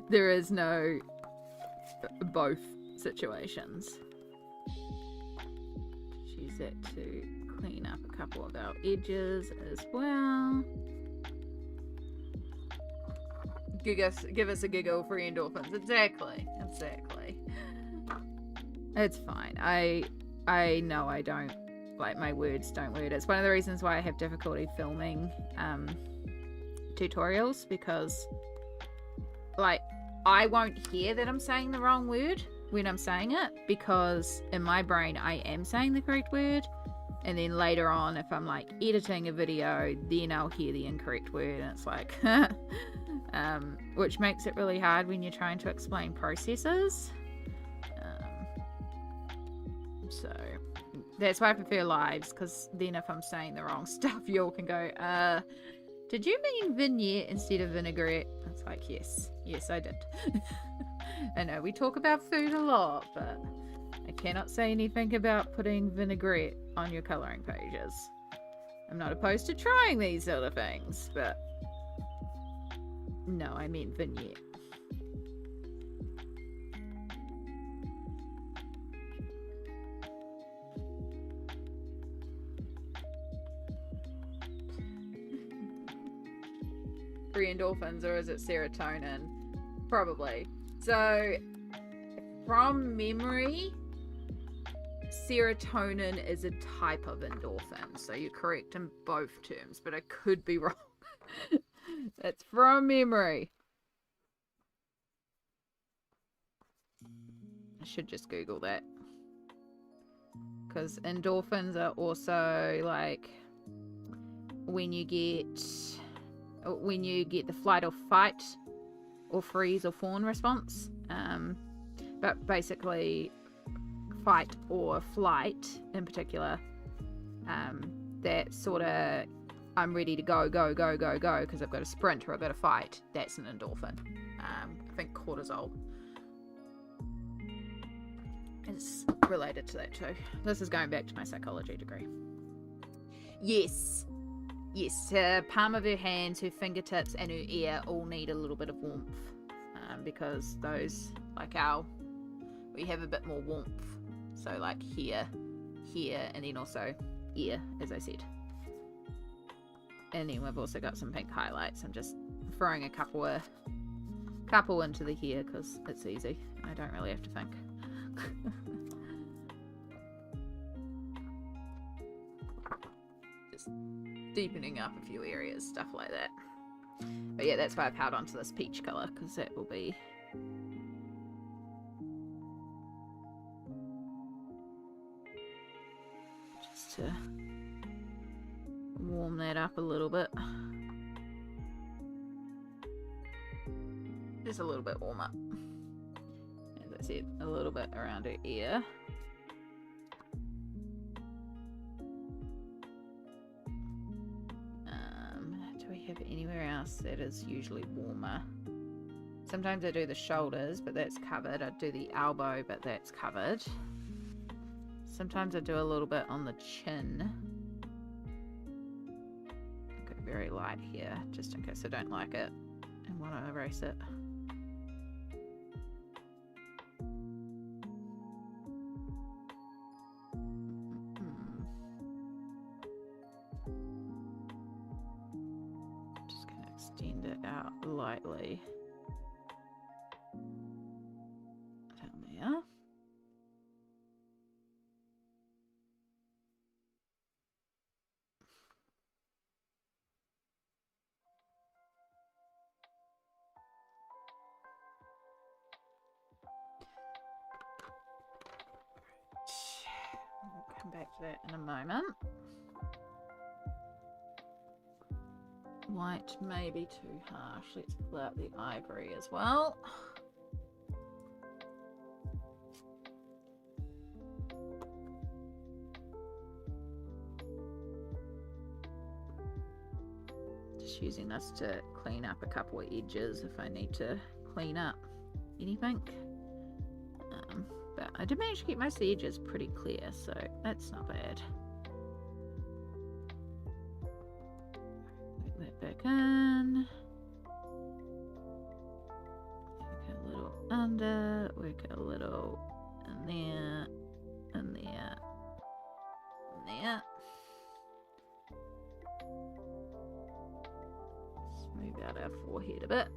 There is no both situations. Just use that to clean up a couple of our edges as well. Give us a giggle for endorphins. Exactly. It's fine. I know I don't, like, my words don't word. It's one of the reasons why I have difficulty filming tutorials, because like I won't hear that I'm saying the wrong word when I'm saying it, because in my brain I am saying the correct word, and then later on if I'm like editing a video, then I'll hear the incorrect word, and it's like which makes it really hard when you're trying to explain processes. So that's why I prefer lives, because then if I'm saying the wrong stuff, you all can go, Did you mean vignette instead of vinaigrette? It's like, yes, I did. I know we talk about food a lot, but I cannot say anything about putting vinaigrette on your colouring pages. I'm not opposed to trying these sort of things, but no, I mean vignette. Free endorphins, or is it serotonin? Probably. So, from memory, serotonin is a type of endorphin. So you're correct in both terms, but I could be wrong. That's from memory. I should just Google that. Because endorphins are also like when you get the flight or fight or freeze or fawn response. But basically fight or flight in particular, that sort of I'm ready to go because I've got a sprint or I've got a fight. That's an endorphin. I think cortisol is related to that too. This is going back to my psychology degree. Yes, palm of her hands, her fingertips and her ear all need a little bit of warmth, because those, like we have a bit more warmth. So like here, and then also ear, as I said. And then we've also got some pink highlights. I'm just throwing a couple into the hair because it's easy. I don't really have to think. Just deepening up a few areas, stuff like that. But yeah, that's why I've held on to this peach colour, because that will be just to warm that up a little bit. Just a little bit warmer. As I said, a little bit around her ear. Do we have anywhere else that is usually warmer? Sometimes I do the shoulders, but that's covered. I do the elbow, but that's covered. Sometimes I do a little bit on the chin. Go very light here, just in case I don't like it and want to erase it. Just going to extend it out lightly. Down there. We'll come back to that in a moment. White may be too harsh. Let's pull out the ivory as well. Just using this to clean up a couple of edges if I need to clean up anything. But I did manage to keep most of the edges pretty clear, so that's not bad. Put that back in. Work a little under, work a little in there, in there, in there. Smooth out our forehead a bit.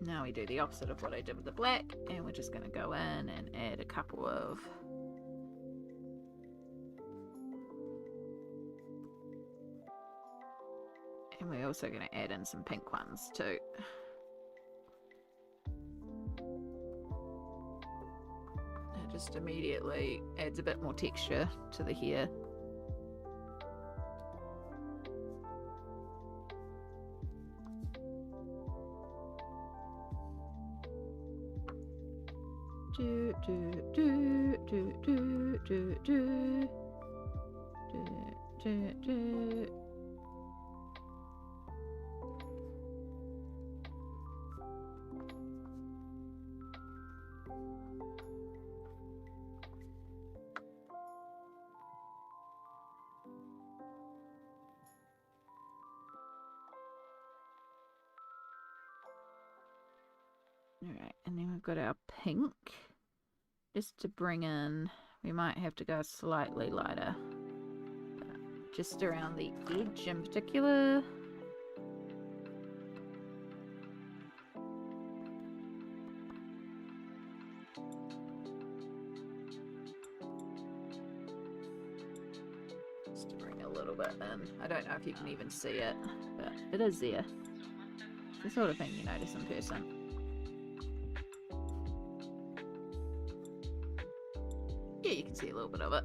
Now we do the opposite of what I did with the black, and we're just going to go in and add a couple of and we're also going to add in some pink ones too. It just immediately adds a bit more texture to the hair. Do do do do do do do do do. Alright, and then we've got our pink. Just to bring in, we might have to go slightly lighter. Just around the edge in particular. Just to bring a little bit in. I don't know if you can even see it, but it is there. It's the sort of thing you notice in person. Yeah, you can see a little bit of it.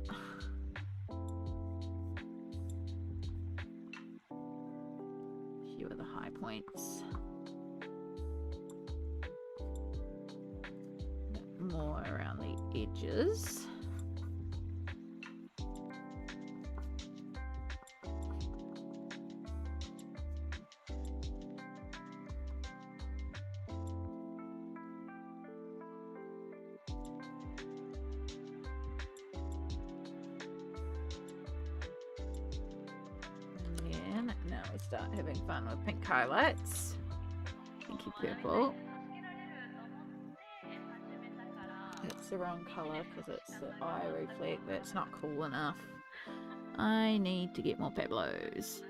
A few of the high points. More around the edges. Now we start having fun with pink highlights. Pinky purple. It's the wrong colour because it's the eye reflect. That's not cool enough. I need to get more Pablos.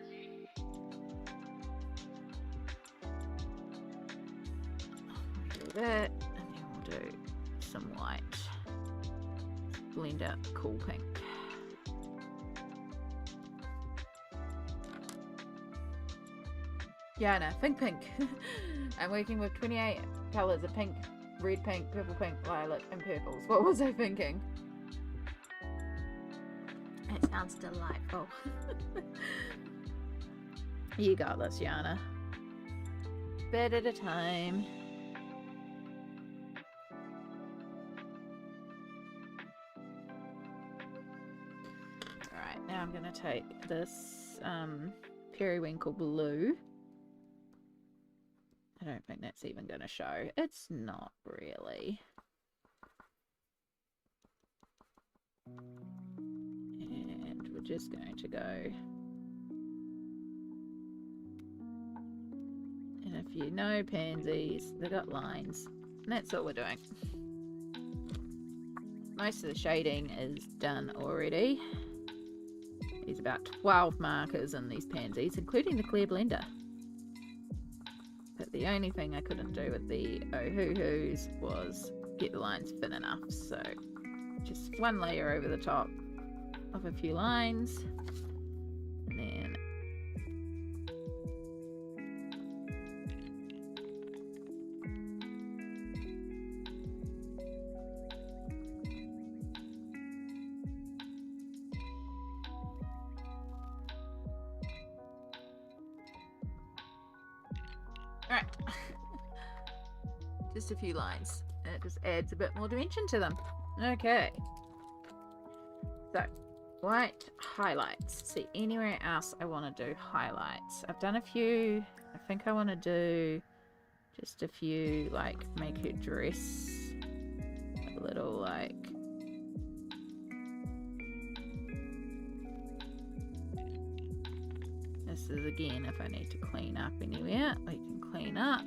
Do that, and then we'll do some white. Blend out the cool pink. Yeah, no, pink. I'm working with 28 colours of pink, red pink, purple pink, violet, and purples. What was I thinking? It sounds delightful. You got this, Yana. Bit at a time. Alright, now I'm going to take this periwinkle blue. I don't think that's even going to show. It's not really. And we're just going to go. And if you know pansies, they've got lines. And that's all we're doing. Most of the shading is done already. There's about 12 markers in these pansies, including the clear blender. But the only thing I couldn't do with the Ohuhus was get the lines thin enough. So just one layer over the top of a few lines. And then alright. Just a few lines. And it just adds a bit more dimension to them. Okay. So, white highlights. See, anywhere else I want to do highlights. I've done a few. I think I want to do just a few, like, make her dress a little, like... This is, again, if I need to clean up anywhere, we can clean up.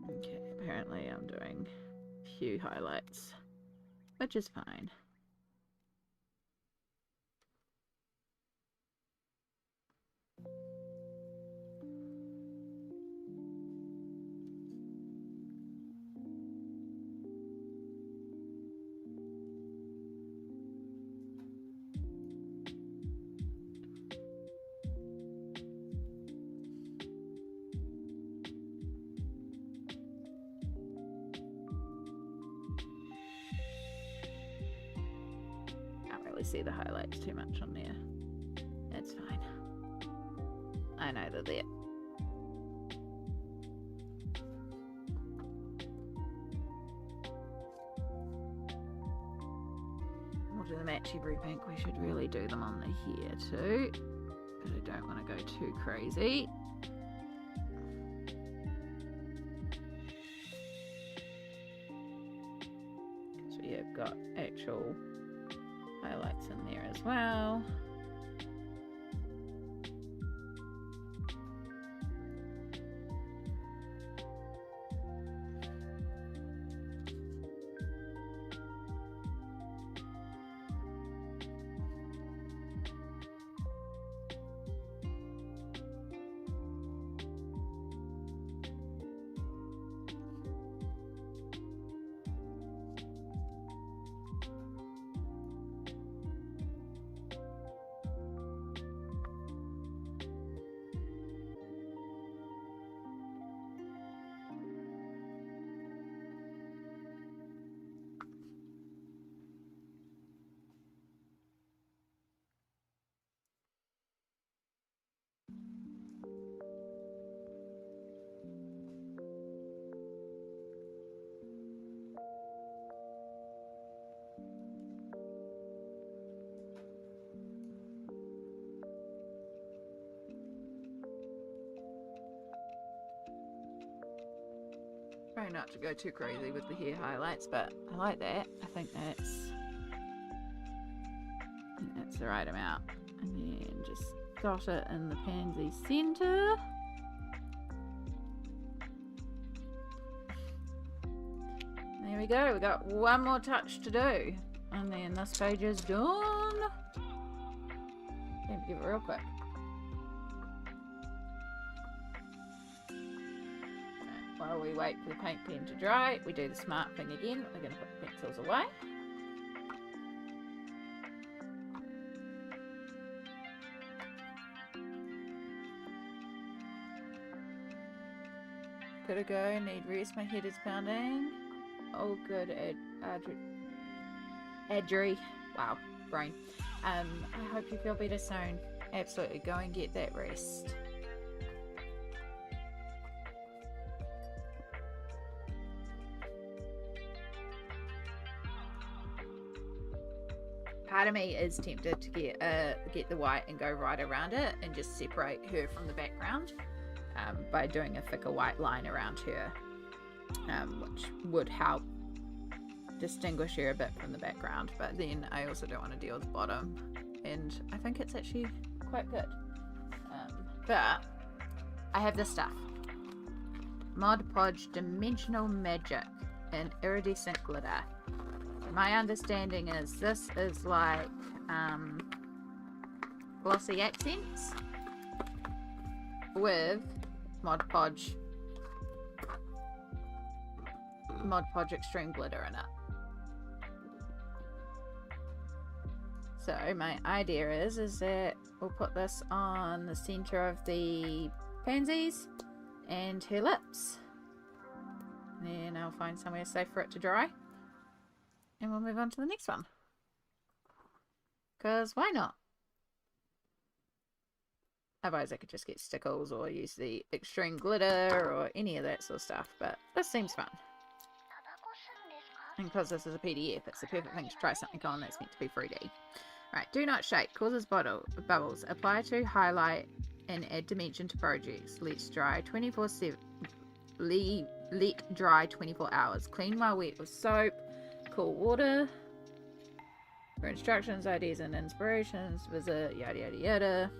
Okay, apparently I'm doing a few highlights, which is fine. see the highlights too much on there. That's fine. I know they're there. We'll do the matchy brew pink. We should really do them on the hair too. But I don't want to go too crazy. So we have got actual highlights in there as well. Try not to go too crazy with the hair highlights, but I like that. I think that's the right amount. And then just dot it in the pansy center. There we go. We got one more touch to do, and then this page is done. Let me give it real quick. While we wait for the paint pen to dry, we do the smart thing again. We're going to put the pencils away. Gotta go, need rest, my head is pounding. Oh good, Adri. Wow, brain. I hope you feel better soon. Absolutely, go and get that rest. Part of me is tempted to get the white and go right around it and just separate her from the background by doing a thicker white line around her, which would help distinguish her a bit from the background. But then I also don't want to deal with the bottom, and I think it's actually quite good. But I have this stuff. Mod Podge Dimensional Magic and Iridescent Glitter. My understanding is this is like glossy accents with Mod Podge Extreme Glitter in it. So my idea is that we'll put this on the center of the pansies and her lips. And then I'll find somewhere safe for it to dry. And we'll move on to the next one. Because why not? Otherwise I could just get stickles or use the extreme glitter or any of that sort of stuff. But this seems fun. And because this is a PDF, it's the perfect thing to try something on that's meant to be 3D. Right, do not shake. Causes bubbles. Apply to highlight and add dimension to projects. Let dry 24/7. Let dry 24 hours. Clean while wet with soap. Cool water. For instructions, ideas, and inspirations, visit yada yada yada.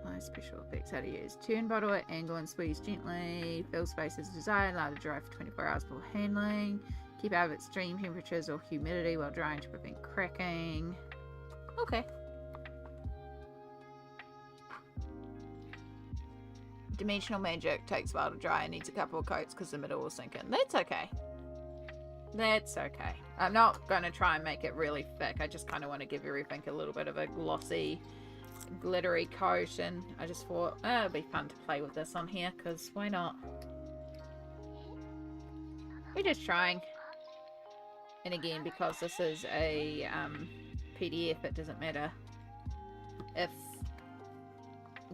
My special effects, how to use. Turn bottle at angle and squeeze gently. Fill space as desired. Allow to dry for 24 hours before handling. Keep out of extreme temperatures or humidity while drying to prevent cracking. Okay. Dimensional Magic takes a while to dry and needs a couple of coats because the middle will sink in. That's okay. That's okay. I'm not going to try and make it really thick. I just kind of want to give everything a little bit of a glossy, glittery coat, and I just thought, it'd be fun to play with this on here because why not? We're just trying. And again, because this is a PDF, it doesn't matter if,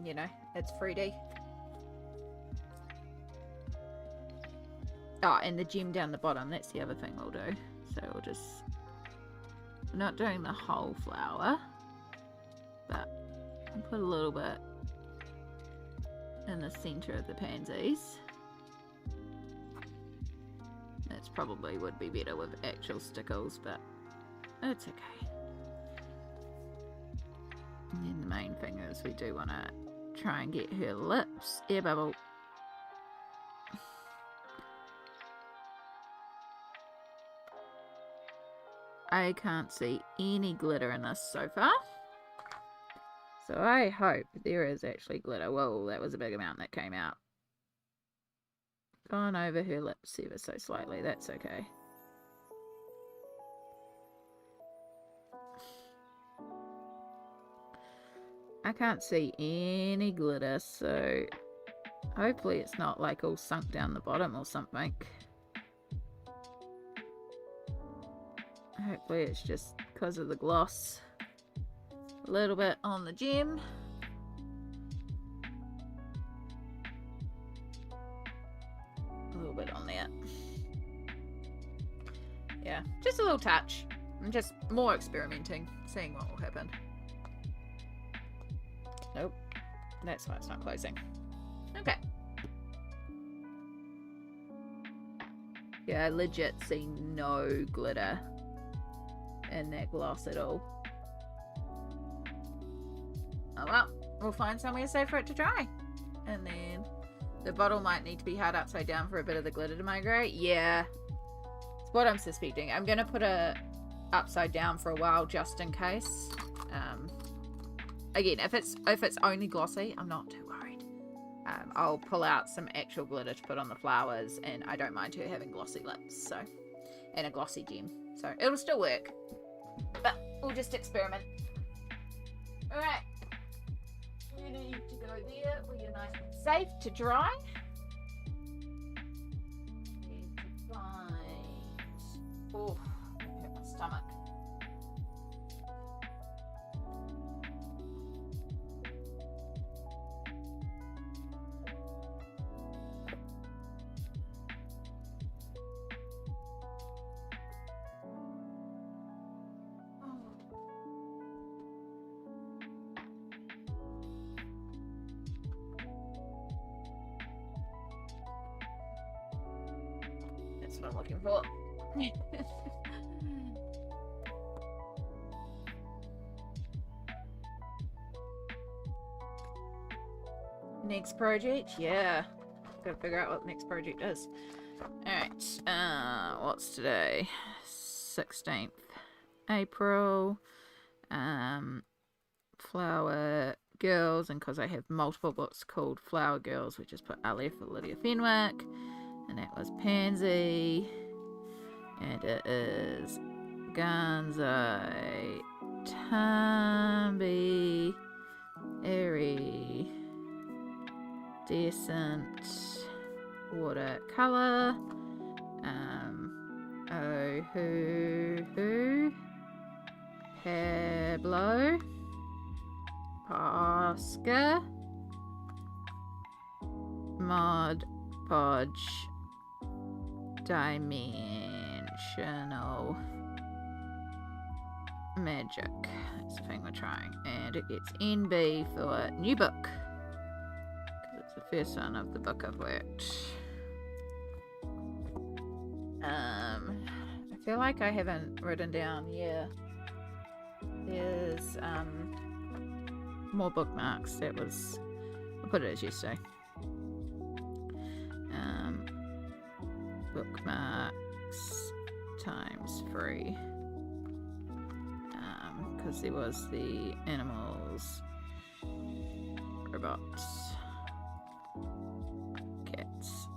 you know, it's 3D. Oh, and the gem down the bottom, that's the other thing we'll do. So we'll just, we're not doing the whole flower, but I'll put a little bit in the center of the pansies. That's probably would be better with actual stickles, but it's okay. And then the main thing is we do want to try and get her lips air bubble. I can't see any glitter in this so far. So I hope there is actually glitter. Whoa, that was a big amount that came out. Gone over her lips ever so slightly. That's okay. I can't see any glitter, so hopefully it's not like all sunk down the bottom or something. Hopefully it's just because of the gloss. A little bit on the gem. A little bit on there. Yeah, just a little touch. I'm just more experimenting, seeing what will happen. Nope. That's why it's not closing. Okay. Yeah, I legit see no glitter in that gloss at all. Oh well, we'll find somewhere safe for it to dry. And then the bottle might need to be held upside down for a bit of the glitter to migrate. Yeah, it's what I'm suspecting. I'm gonna put it upside down for a while just in case. Again, if it's only glossy, I'm not too worried. I'll pull out some actual glitter to put on the flowers, and I don't mind her having glossy lips, so, and a glossy gem, so it'll still work. But we'll just experiment. All right, you need to go there where you're nice and safe to dry. Need to find. Oh, I hurt my stomach. That's what I'm looking for. Next project? Yeah. Gotta figure out what the next project is. Alright, what's today? 16th April. Flower Girls, and because I have multiple books called Flower Girls, we just put Aleph for Lydia Fenwick. And that was Pansy. And it is Ganzai, Tambi, Airy, Decent, Watercolor, Ohuhu, Pablo, Oscar, Mod Podge, Dimensional Magic. That's the thing we're trying. And it gets NB for new book. Because it's the first one of the book I've worked. I feel like I haven't written down, yeah. There's more bookmarks. That was, I'll put it as yesterday. Bookmarks times 3, because there was the animals, robots, cats.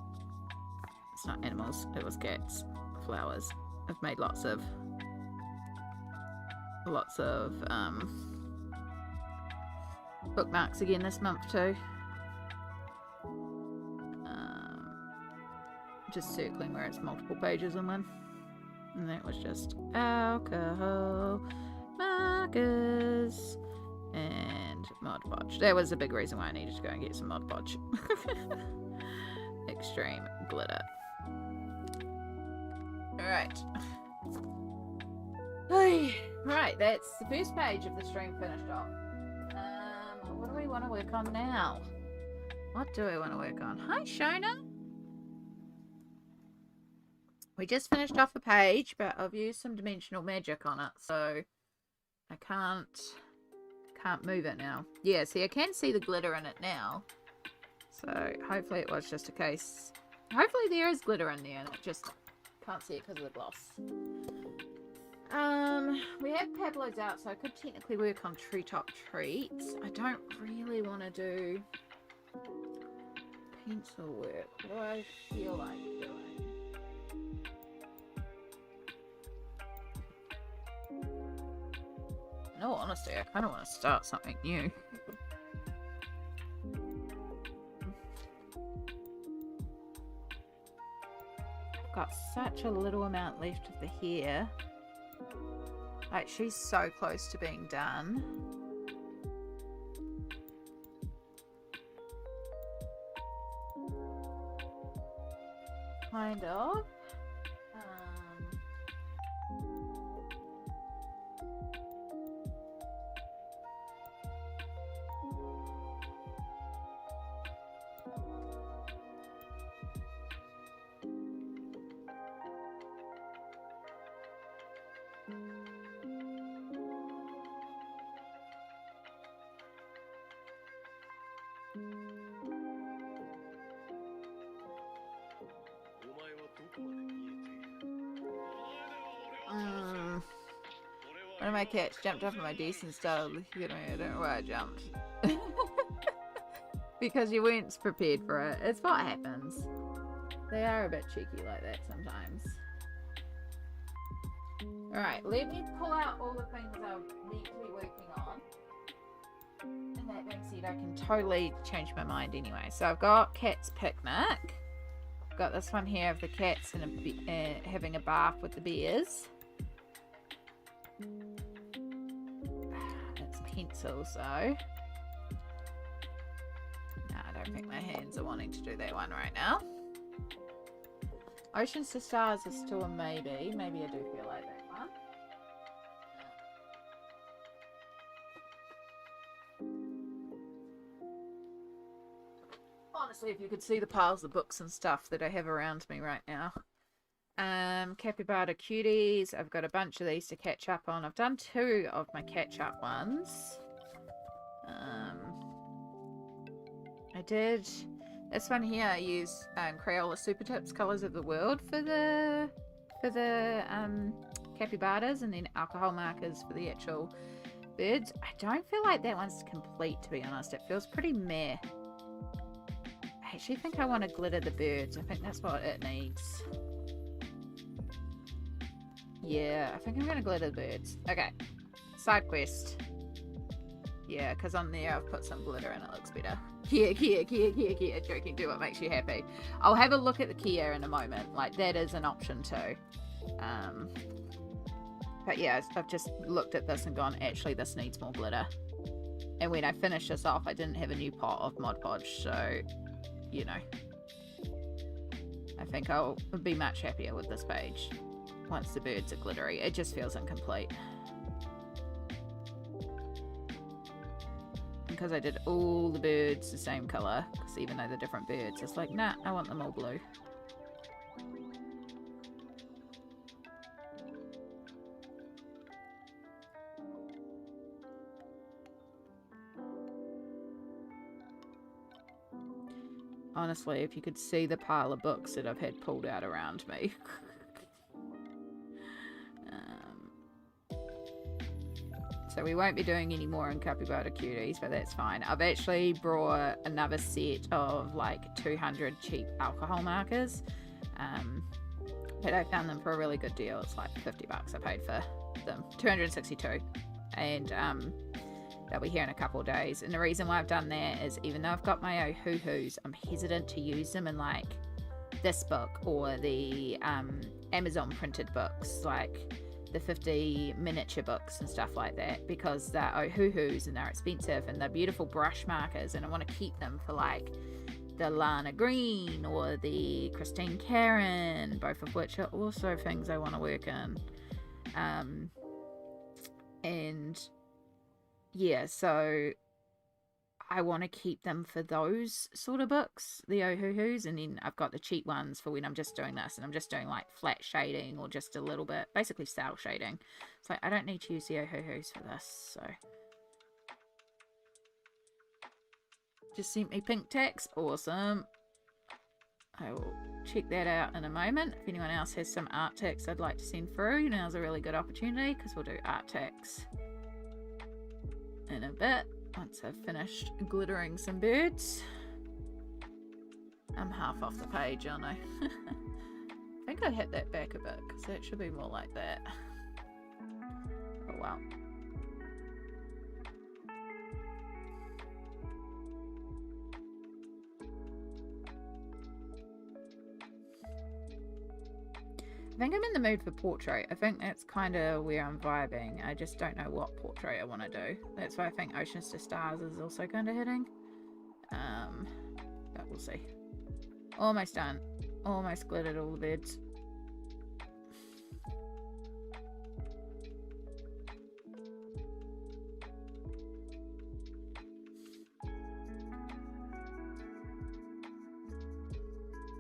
It's not animals, it was cats, flowers. I've made lots of bookmarks again this month too. just circling where it's multiple pages in one. And that was just alcohol markers and Mod Podge. That was a big reason why I needed to go and get some Mod Podge. Extreme glitter. Alright. Right, that's the first page of the stream finished off. What do we want to work on now? What do I want to work on? Hi, Shona. We just finished off a page, but I've used some dimensional magic on it, so I can't move it now. Yeah, see, I can see the glitter in it now. So hopefully it was just a case. Hopefully there is glitter in there, and I just can't see it because of the gloss. We have Pablo's out, so I could technically work on Treetop Treats. I don't really want to do pencil work. What do I feel like doing? In all honesty, I kind of want to start something new. I've got such a little amount left of the hair. Like, she's so close to being done. Kind of. One of my cats jumped off of my desk and started looking at me. I don't know why I jumped. Because you weren't prepared for it. It's what happens. They are a bit cheeky like that sometimes. Alright, let me pull out all the things I need to be working on. And that being said, I can totally change my mind anyway. So I've got Cat's Picnic. I've got this one here of the cats and having a bath with the bears. It's pencils though. No, I don't think my hands are wanting to do that one right now. Oceans to Stars is still a maybe. Maybe I do feel like that one. Honestly, if you could see the piles of books and stuff that I have around me right now. Capybara Cuties. I've got a bunch of these to catch up on. I've done 2 of my catch-up ones. I did this one here. I used Crayola Super Tips Colors of the World for the capybaras, and then alcohol markers for the actual birds. I don't feel like that one's complete, to be honest. It feels pretty meh. I actually think I want to glitter the birds. I think that's what it needs. Yeah, I think I'm going to glitter the birds. Okay. Side quest. Yeah, because on there I've put some glitter and it looks better. Kia. Joking, do what makes you happy. I'll have a look at the Kia in a moment. Like, that is an option too. But yeah, I've just looked at this and gone, actually, this needs more glitter. And when I finish this off, I didn't have a new pot of Mod Podge, so, you know. I think I'll be much happier with this page once the birds are glittery. It just feels incomplete. Because I did all the birds the same colour, because even though they're different birds, it's like, nah, I want them all blue. Honestly, if you could see the pile of books that I've had pulled out around me. So we won't be doing any more in Capybara Cuties, but that's fine. I've actually brought another set of like 200 cheap alcohol markers. But I found them for a really good deal. It's like 50 bucks I paid for them. 262. And they'll be here in a couple of days. And the reason why I've done that is even though I've got my Ohuhus, I'm hesitant to use them in like this book or the Amazon printed books, like the 50 miniature books and stuff like that, because they're Ohuhus and they're expensive and they're beautiful brush markers, and I want to keep them for like the Lana Green or the Christine Karen, both of which are also things I want to work in. And yeah, so I want to keep them for those sort of books, the Ohuhus, and then I've got the cheap ones for when I'm just doing this, and I'm just doing like flat shading or just a little bit, basically cell shading. So I don't need to use the Ohuhus for this, so. Just sent me pink text, awesome. I will check that out in a moment. If anyone else has some art text I'd like to send through, now's a really good opportunity, because we'll do art text in a bit. Once I've finished glittering some birds. I'm half off the page, aren't I? I think I hit that back a bit, because that should be more like that. Oh well. I think I'm in the mood for portrait. I think that's kind of where I'm vibing. I just don't know what portrait I want to do. That's why I think Oceans to Stars is also kind of hitting. But we'll see. Almost done. Almost glittered all the birds.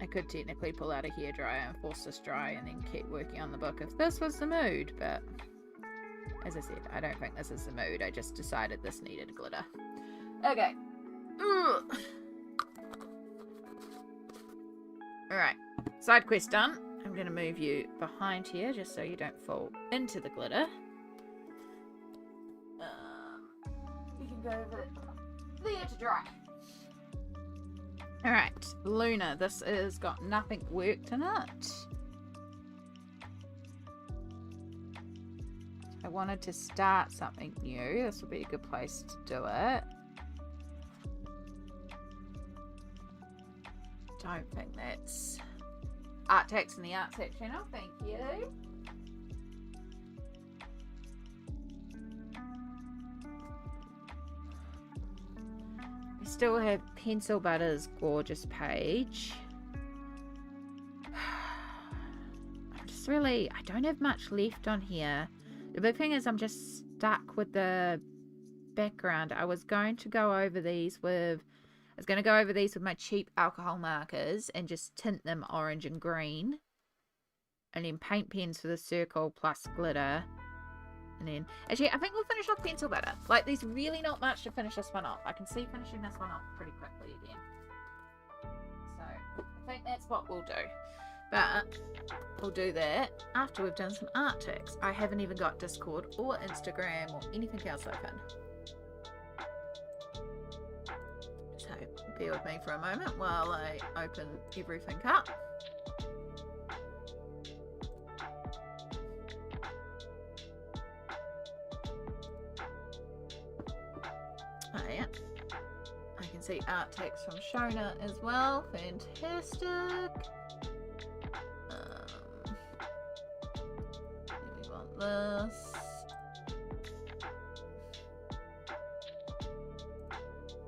I could technically pull out a hairdryer and force this dry and then keep working on the book if this was the mood, but as I said, I don't think this is the mood. I just decided this needed glitter. Okay. Alright, side quest done. I'm going to move you behind here just so you don't fall into the glitter. You can go over there to dry. Alright, Luna, this has got nothing worked in it. I wanted to start something new. This would be a good place to do it. Don't think that's art text in the art tech channel. Thank you. We still have Pencil Butter's gorgeous page. I'm just really, I don't have much left on here. The big thing is I'm just stuck with the background. I was going to go over these with my cheap alcohol markers and just tint them orange and green. And then paint pens for the circle plus glitter. And then, actually, I think we'll finish off Pencil Butter. Like, there's really not much to finish this one off. I can see finishing this one off pretty quickly again. So, I think that's what we'll do. But, we'll do that after we've done some art text. I haven't even got Discord or Instagram or anything else open. So, bear with me for a moment while I open everything up. Oh yeah, I can see art text from Shona as well. Fantastic. We want this.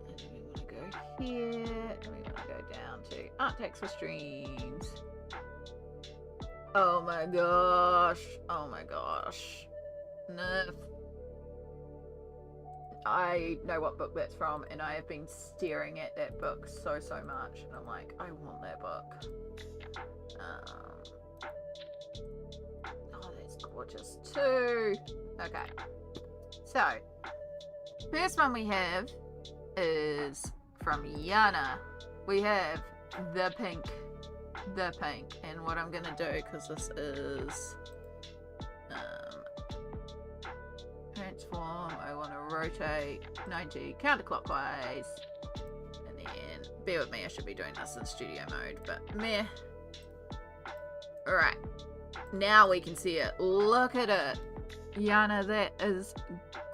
And then we want to go here. And we want to go down to art text for streams. Oh my gosh. Oh my gosh. Nerf. I know what book that's from, and I have been staring at that book so much, and I'm like, I want that book. Oh, that's gorgeous too. Okay, so first one we have is from Yana. We have the pink, and what I'm gonna do, because this is transform, I want to rotate 90 counterclockwise, and then bear with me, I should be doing this in studio mode, but meh. Alright, now we can see it. Look at it, Yana, that is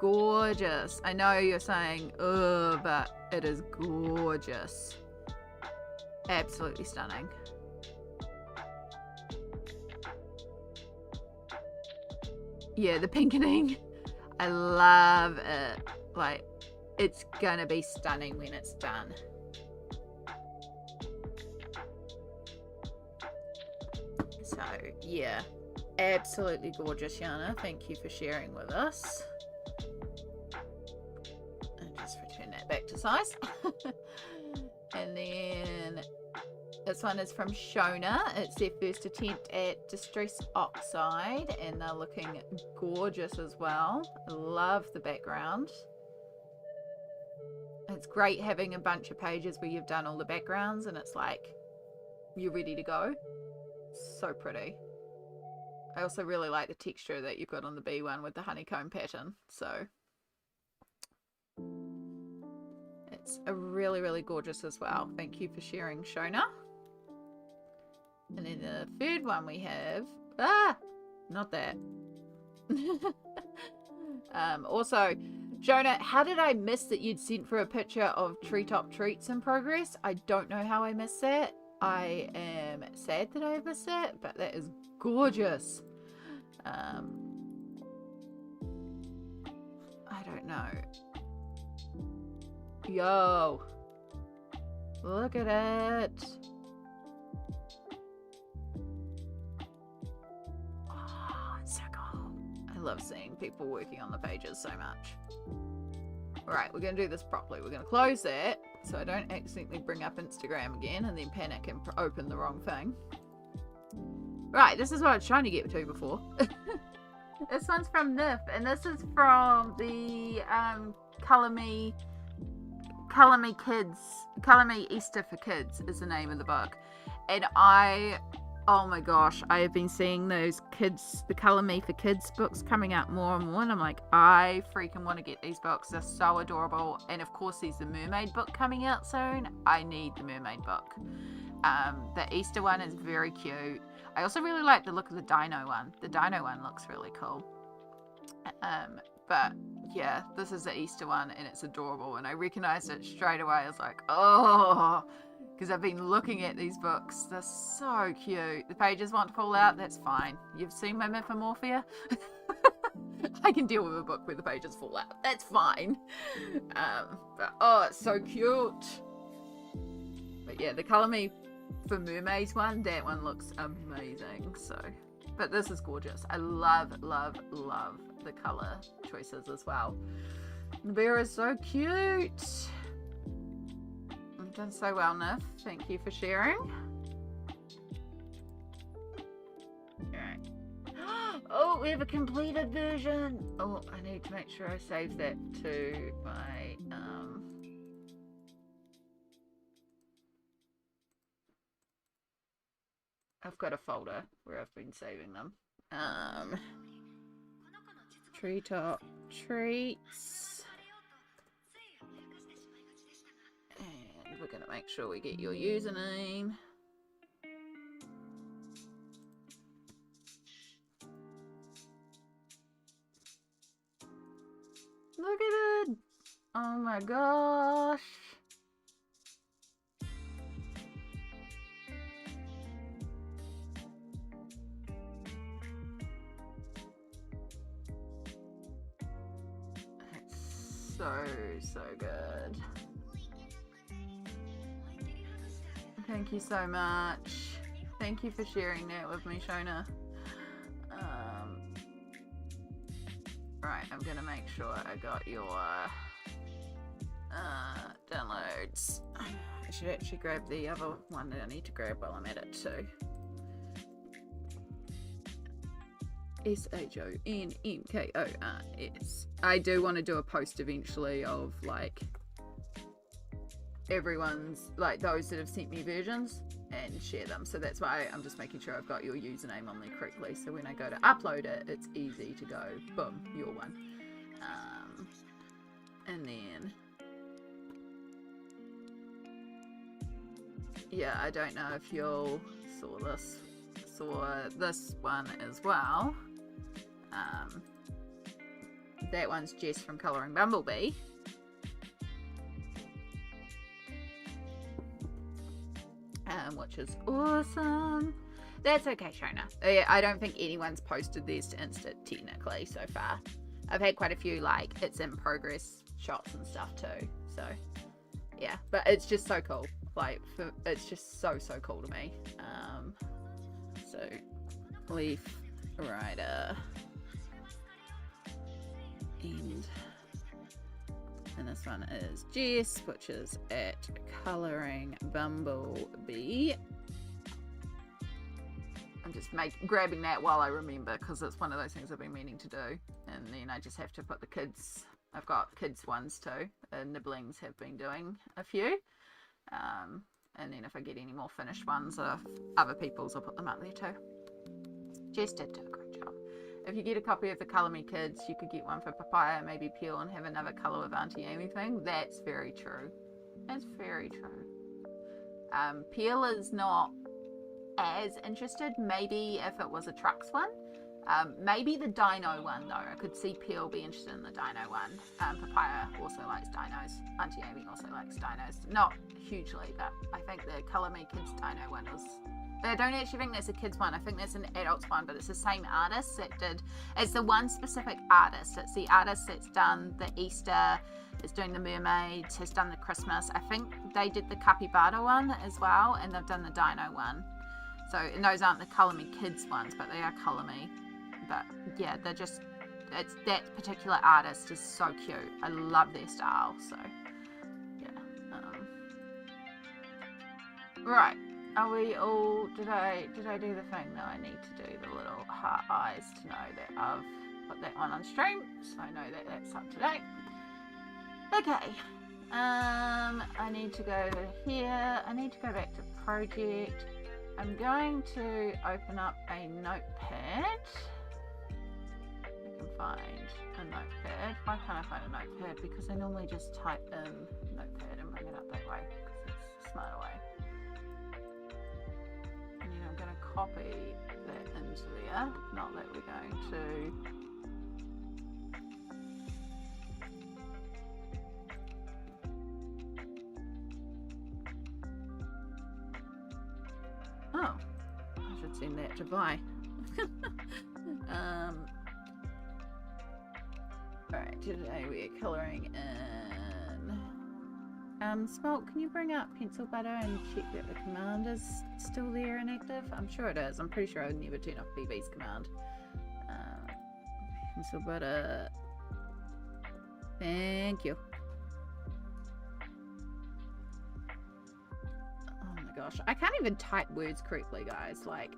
gorgeous. I know you're saying ugh, but it is gorgeous. Absolutely stunning. yeah, the pinkening. I love it. Like, it's gonna be stunning when it's done. So, yeah, absolutely gorgeous, Yana. Thank you for sharing with us. And just return that back to size. And then this one is from Shona. It's their first attempt at Distress Oxide, and they're looking gorgeous as well. I love the background. It's great having a bunch of pages where you've done all the backgrounds and it's like you're ready to go. So pretty. I also really like the texture that you've got on the B one with the honeycomb pattern. So it's a really gorgeous as well. Thank you for sharing, Shona. And then the third one we have, not that. Also, Shona, how did I miss that you'd sent for a picture of Treetop Treats in progress? I don't know how I missed that. I am sad that I missed that, but that is gorgeous. I don't know. Yo, look at it. Oh, it's so cool. I love seeing people working on the pages so much. Alright, we're going to do this properly. We're going to close that so I don't accidentally bring up Instagram again and then panic and open the wrong thing. Right, this is what I was trying to get to before. This one's from Nif, and this is from the Colour Me Easter for Kids is the name of the book. And oh my gosh, I have been seeing those the Colour Me for Kids books coming out more and more, and I'm like, I freaking want to get these books. They're so adorable. And of course there's the mermaid book coming out soon. I need the mermaid book. The Easter one is very cute. I also really like the look of the dino one. The dino one looks really cool. But yeah, this is the Easter one and it's adorable, and I recognized it straight away. I was like, oh, because I've been looking at these books. They're so cute. The pages want to fall out. That's fine. You've seen my Mythomorphia? I can deal with a book where the pages fall out. That's fine. But oh, it's so cute. But yeah, the Colour Me for Mermaids one, that one looks amazing. So, but this is gorgeous. I love the color choices as well. The bear is so cute. You've done so well, Nif. Thank you for sharing. Alright. Oh, we have a completed version. Oh, I need to make sure I save that to my I've got a folder where I've been saving them. Treetop Treats. And we're going to make sure we get your username. Look at it! Oh my gosh! So good. Thank you so much. Thank you for sharing that with me, Shona. Right, I'm gonna make sure I got your downloads. I should actually grab the other one that I need to grab while I'm at it too. SHONMKORS. I do want to do a post eventually of like everyone's, like those that have sent me versions, and share them. So that's why I'm just making sure I've got your username on there correctly. So when I go to upload it, it's easy to go, boom, your one. And then, yeah, I don't know if you saw this one as well. That one's Jess from Colouring Bumblebee. Which is awesome. That's okay, Shona. I don't think anyone's posted theirs to Insta technically so far. I've had quite a few like it's in progress shots and stuff too. So yeah, but it's just so cool. Like it's just so cool to me. So Leaf Rider and this one is Jess, which is at Colouring Bumblebee. I'm just grabbing that while I remember, because it's one of those things I've been meaning to do. And then I just have to put the kids. I've got kids ones too. Nibblings have been doing a few. And then if I get any more finished ones of other people's, I'll put them up there too. Jess did do a great job. If you get a copy of the Colour Me Kids, you could get one for Papaya, maybe Peel, and have another Colour with Auntie Amy thing. That's very true. That's very true. Peel is not as interested. Maybe if it was a trucks one. Maybe the dino one though. I could see Peel be interested in the dino one. Papaya also likes dinos. Auntie Amy also likes dinos. Not hugely, but I think the Colour Me Kids dino one was... I don't actually think that's a kids one. I think that's an adults one, but it's the same artist that did... It's the one specific artist. It's the artist that's done the Easter, is doing the mermaids, has done the Christmas. I think they did the capybara one as well, and they've done the dino one. So, and those aren't the Colour Me Kids ones, but they are Colour Me. But yeah, they're just... It's that particular artist is so cute. I love their style, so... Yeah. Right. Are we all... Did I do the thing that I need to do? The little heart eyes to know that I've put that one on stream. So I know that that's up to date. Okay. I need to go here. I need to go back to project. I'm going to open up a notepad. I can find a notepad. Why can't I find a notepad? Because I normally just type in notepad and bring it up that way. Because it's a smarter way. And then I'm going to copy that into there. Not that we're going to... Oh, I should send that to Vi. Alright, today we're colouring in... Smoke, can you bring up pencil butter and check that the command is still there and active? I'm sure it is. I'm pretty sure I would never turn off BB's command. Pencil butter. Thank you. Gosh, I can't even type words correctly, guys. Like,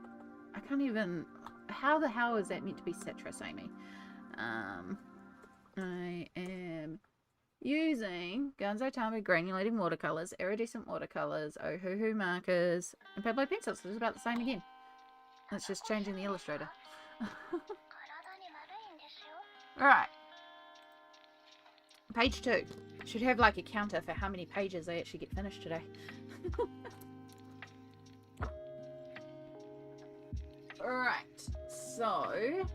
I can't even... How the hell is that meant to be citrus, Amy? I am using Gonzo Tambi granulating watercolors, iridescent watercolors, Ohuhu markers, and Pablo pencils. It's about the same again. It's just changing the illustrator. Alright. Page 2. Should have like a counter for how many pages I actually get finished today. Alright, so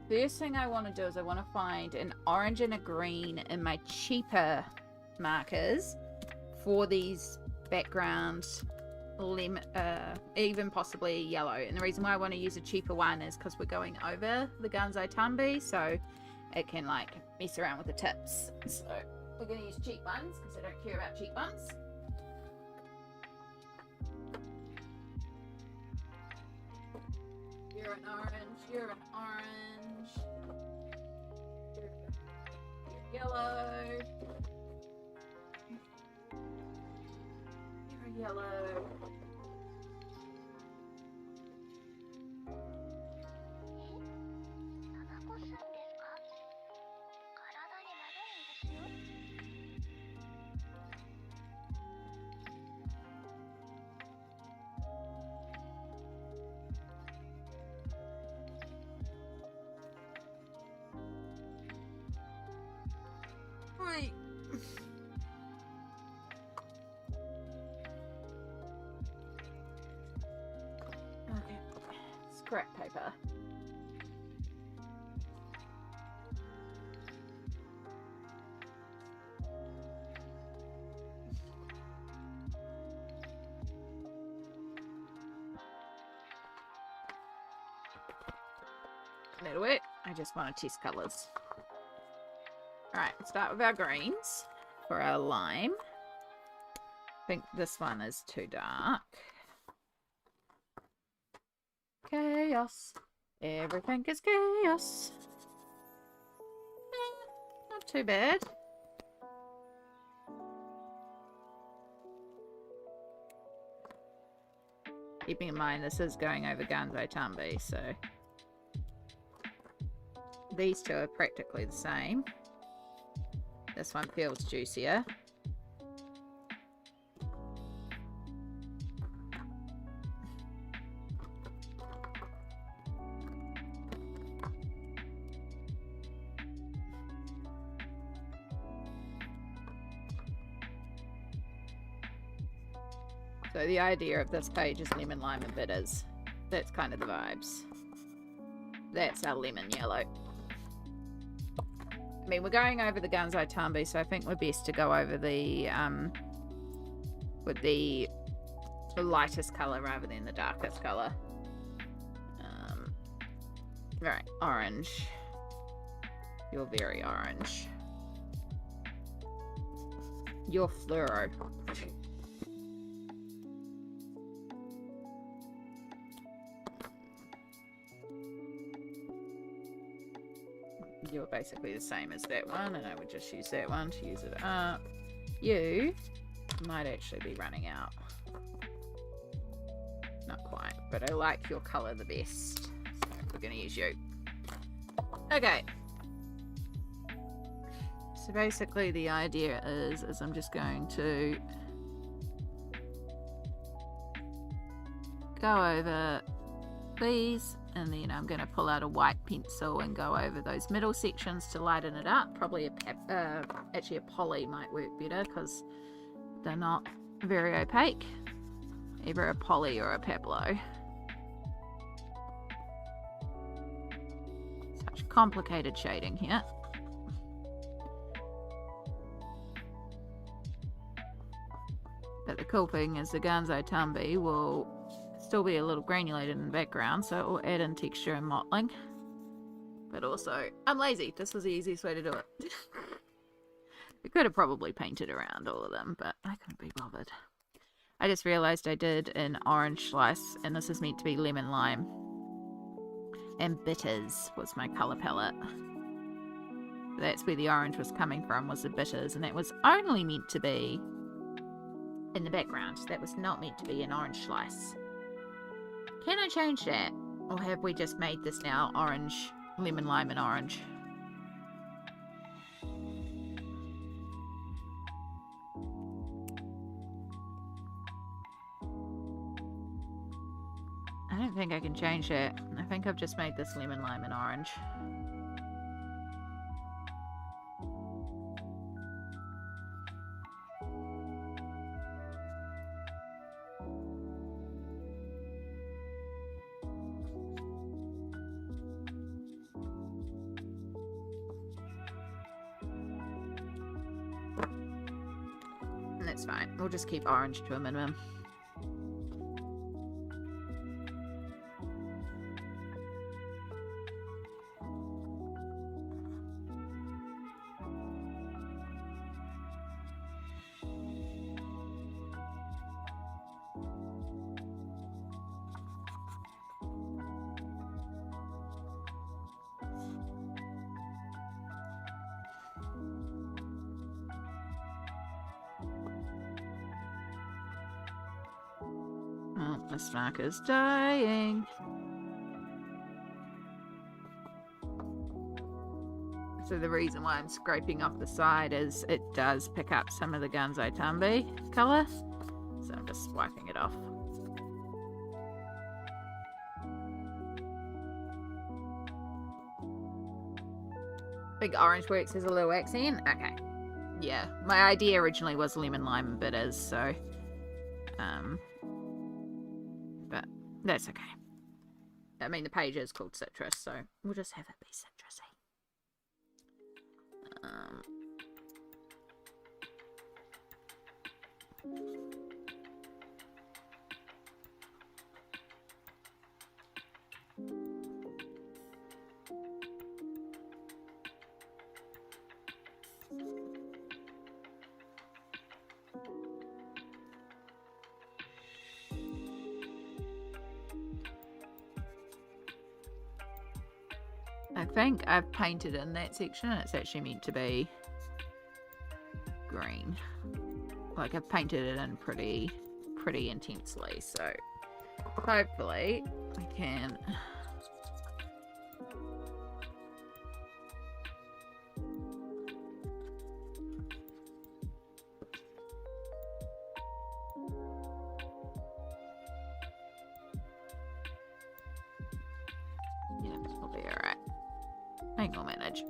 first thing I want to do is I want to find an orange and a green in my cheaper markers for these backgrounds, even possibly yellow. And the reason why I want to use a cheaper one is because we're going over the Gonzo Tambi, so it can like mess around with the tips. So we're going to use cheap ones because I don't care about cheap ones. You're an orange, you're an orange, you're yellow, you're a yellow. Right. Okay. Scrap paper. that'll work. I just want to test colours. Alright, start with our greens for our lime. I think this one is too dark. Chaos. Everything is chaos. Not too bad. Keeping in mind this is going over Ganzo Tambi, so these two are practically the same. This one feels juicier. So the idea of this page is lemon, lime and bitters. That's kind of the vibes. That's our lemon yellow. I mean, we're going over the Ganzo Tambi, so I think we're best to go over the, with the lightest colour rather than the darkest colour. Right, orange. You're very orange. You're fluoro. You're basically the same as that one, and I would just use that one to use it up. You might actually be running out. Not quite, but I like your colour the best, so we're going to use you. Okay. So basically the idea is I'm just going to go over these, and then I'm going to pull out a white pencil and go over those middle sections to lighten it up. Probably actually a poly might work better because they're not very opaque. Either a poly or a Pablo. Such complicated shading here. But the cool thing is the Ganzo Tambi will still be a little granulated in the background, so it will add in texture and mottling. But also, I'm lazy. This was the easiest way to do it. We could have probably painted around all of them, but I couldn't be bothered. I just realised I did an orange slice, and this is meant to be lemon lime. And bitters was my colour palette. That's where the orange was coming from, was the bitters, and that was only meant to be in the background. That was not meant to be an orange slice. Can I change that? Or have we just made this now orange, lemon, lime and orange? I don't think I can change that. I think I've just made this lemon, lime and orange. That's fine. We'll just keep orange to a minimum. Oh, this marker's dying. So the reason why I'm scraping off the side is it does pick up some of the Ganzo Tambi colour. So I'm just wiping it off. Big orange works as a little accent. Okay. Yeah, my idea originally was lemon, lime and bitters, so but that's okay. I mean, the page is called citrus, so we'll just have it be citrusy. think I've painted in that section. It's actually meant to be green. Like, I've painted it in pretty intensely, so hopefully I can. Yeah, we'll be alright. I think I'll manage.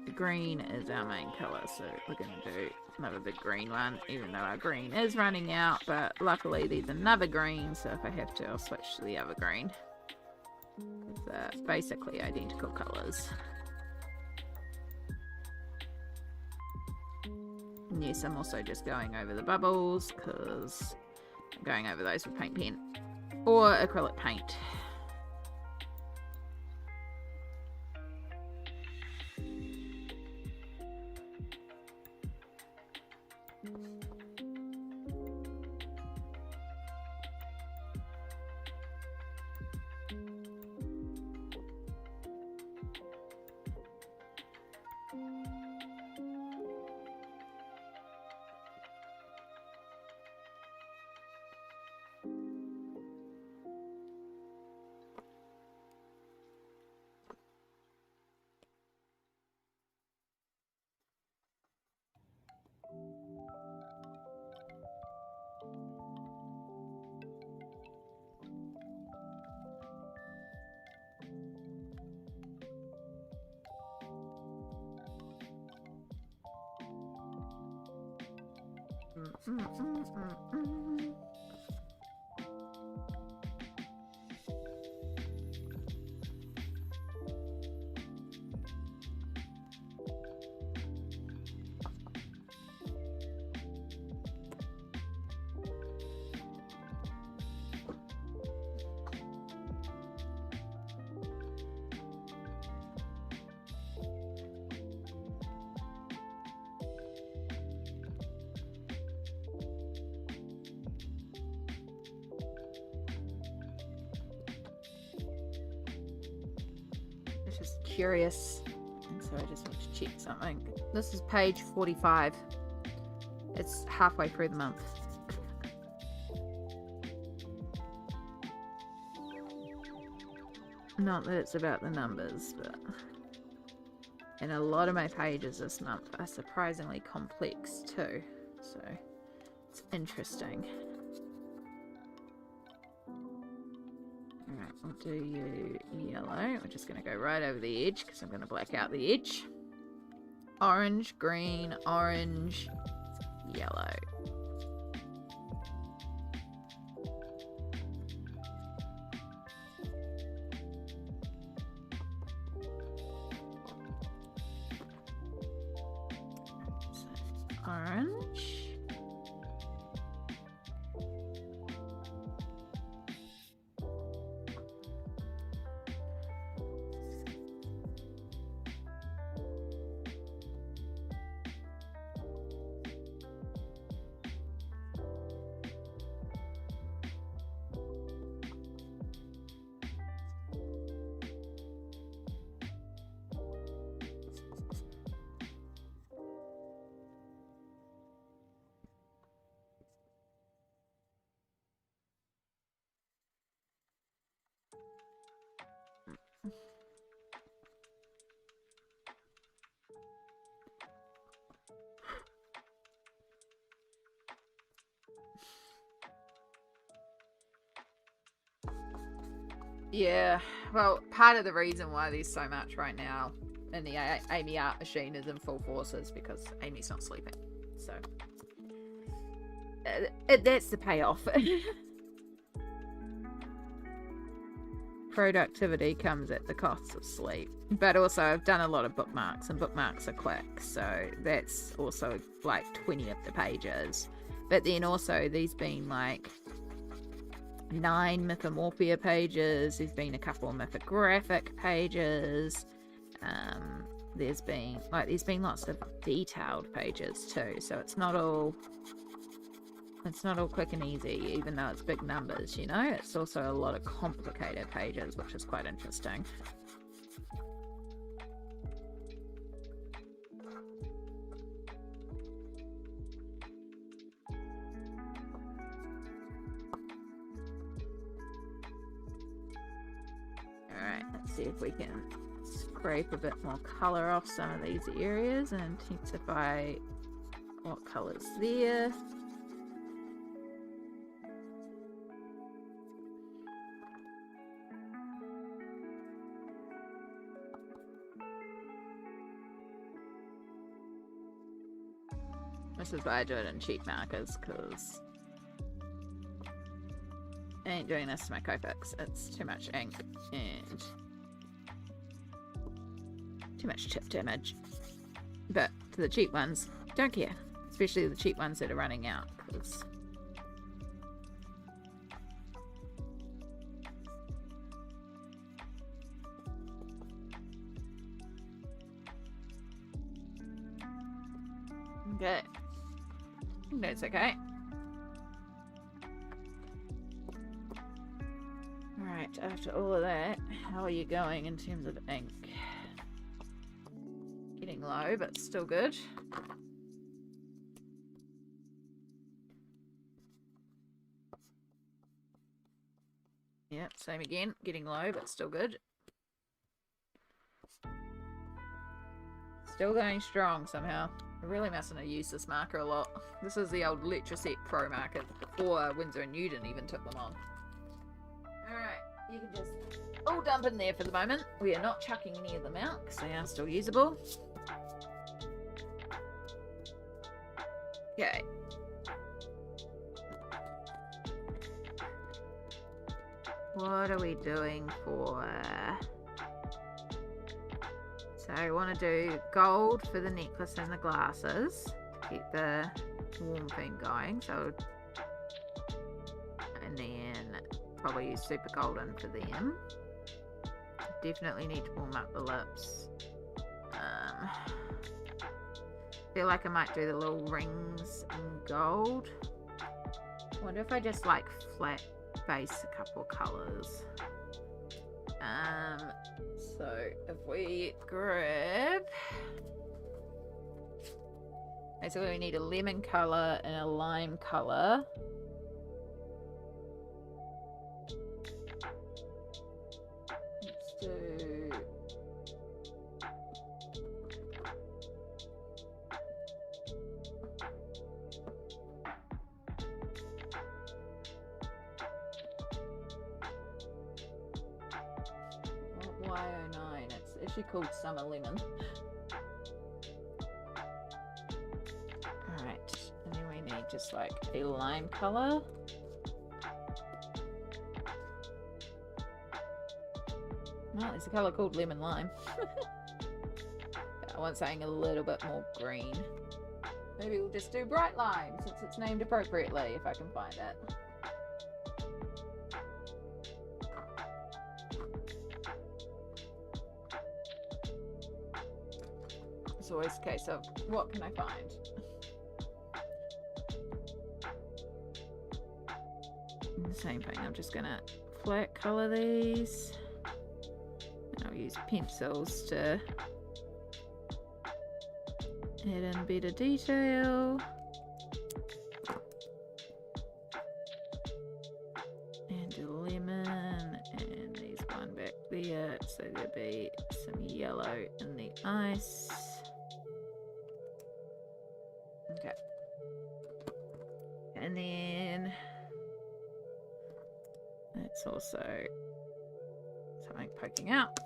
The green is our main colour, so we're going to do another big green one, even though our green is running out, but luckily there's another green, so if I have to, I'll switch to the other green. They're basically identical colours. And yes, I'm also just going over the bubbles, because I'm going over those with paint pen or acrylic paint. Just curious, and so I just want to check something. This is page 45. It's halfway through the month. Not that it's about the numbers, but and a lot of my pages this month are surprisingly complex too, so it's interesting. Alright, we'll do you yellow. We're just going to go right over the edge because I'm going to black out the edge. Orange, green, orange, yellow. So, orange. Yeah, well, part of the reason why there's so much right now in the Amy art machine is in full force is because Amy's not sleeping. So that's the payoff. productivity comes at the cost of sleep. But also, I've done a lot of bookmarks, and bookmarks are quick, so that's also like 20 of the pages. But then also, there's been like 9 Mythomorphia pages, there's been a couple of mythographic pages, there's been lots of detailed pages too, so it's not all quick and easy, even though it's big numbers, you know. It's also a lot of complicated pages, which is quite interesting. Alright, let's see if we can scrape a bit more colour off some of these areas and intensify what colour's there. This is why I do it in cheap markers, because I ain't doing this to my Copics. It's too much ink and too much chip damage. But to the cheap ones, don't care. Especially the cheap ones that are running out, because okay. That's okay. Alright, after all of that, how are you going in terms of ink? Getting low, but still good. Yep, same again. Getting low, but still good. Still going strong somehow. I really mustn't have used this marker a lot. This is the old Letraset Pro marker before Winsor & Newton even took them on. Alright, you can just all dump in there for the moment. We are not chucking any of them out because they are still usable. Okay. What are we doing for... So I want to do gold for the necklace and the glasses to keep the warm thing going. So, and then probably use super golden for them. Definitely need to warm up the lips. Feel like I might do the little rings in gold. I wonder if I just like flat base a couple of colours. So if we grab, basically we need a lemon colour and a lime colour. Let's do Y09. It's actually called Summer Lemon. Alright, and then we need just like a lime colour. Well, there's a colour called Lemon Lime. I want something a little bit more green. Maybe we'll just do Bright Lime since it's named appropriately, if I can find it. It's always a case of what can I find? And the same thing, I'm just gonna flat colour these. And I'll use pencils to add in better detail. And a lemon, and there's one back there, so there'll be some yellow in the ice. Okay. And then that's also something poking out.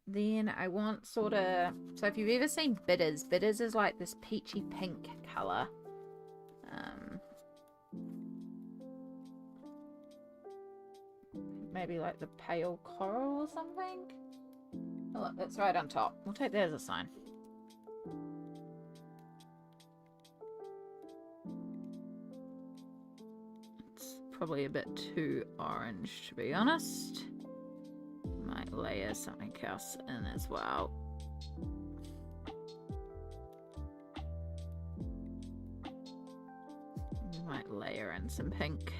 Then I want sort of, so if you've ever seen Bitters, Bitters is like this peachy pink colour. maybe like the pale coral or something. Oh, look, that's right on top. We'll take that as a sign. It's probably a bit too orange, to be honest. Might layer something else in as well. Might layer in some pink.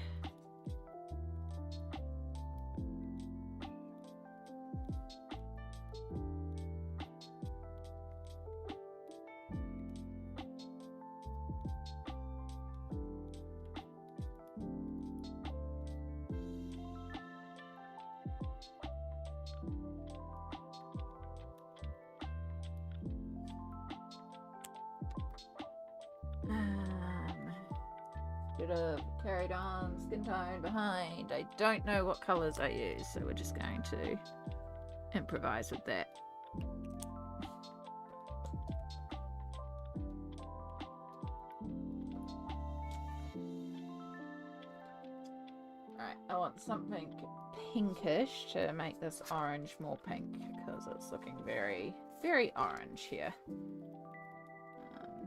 Should have carried on skin tone behind. I don't know what colours I use, so we're just going to improvise with that. Alright, I want something pinkish to make this orange more pink because it's looking very, very orange here.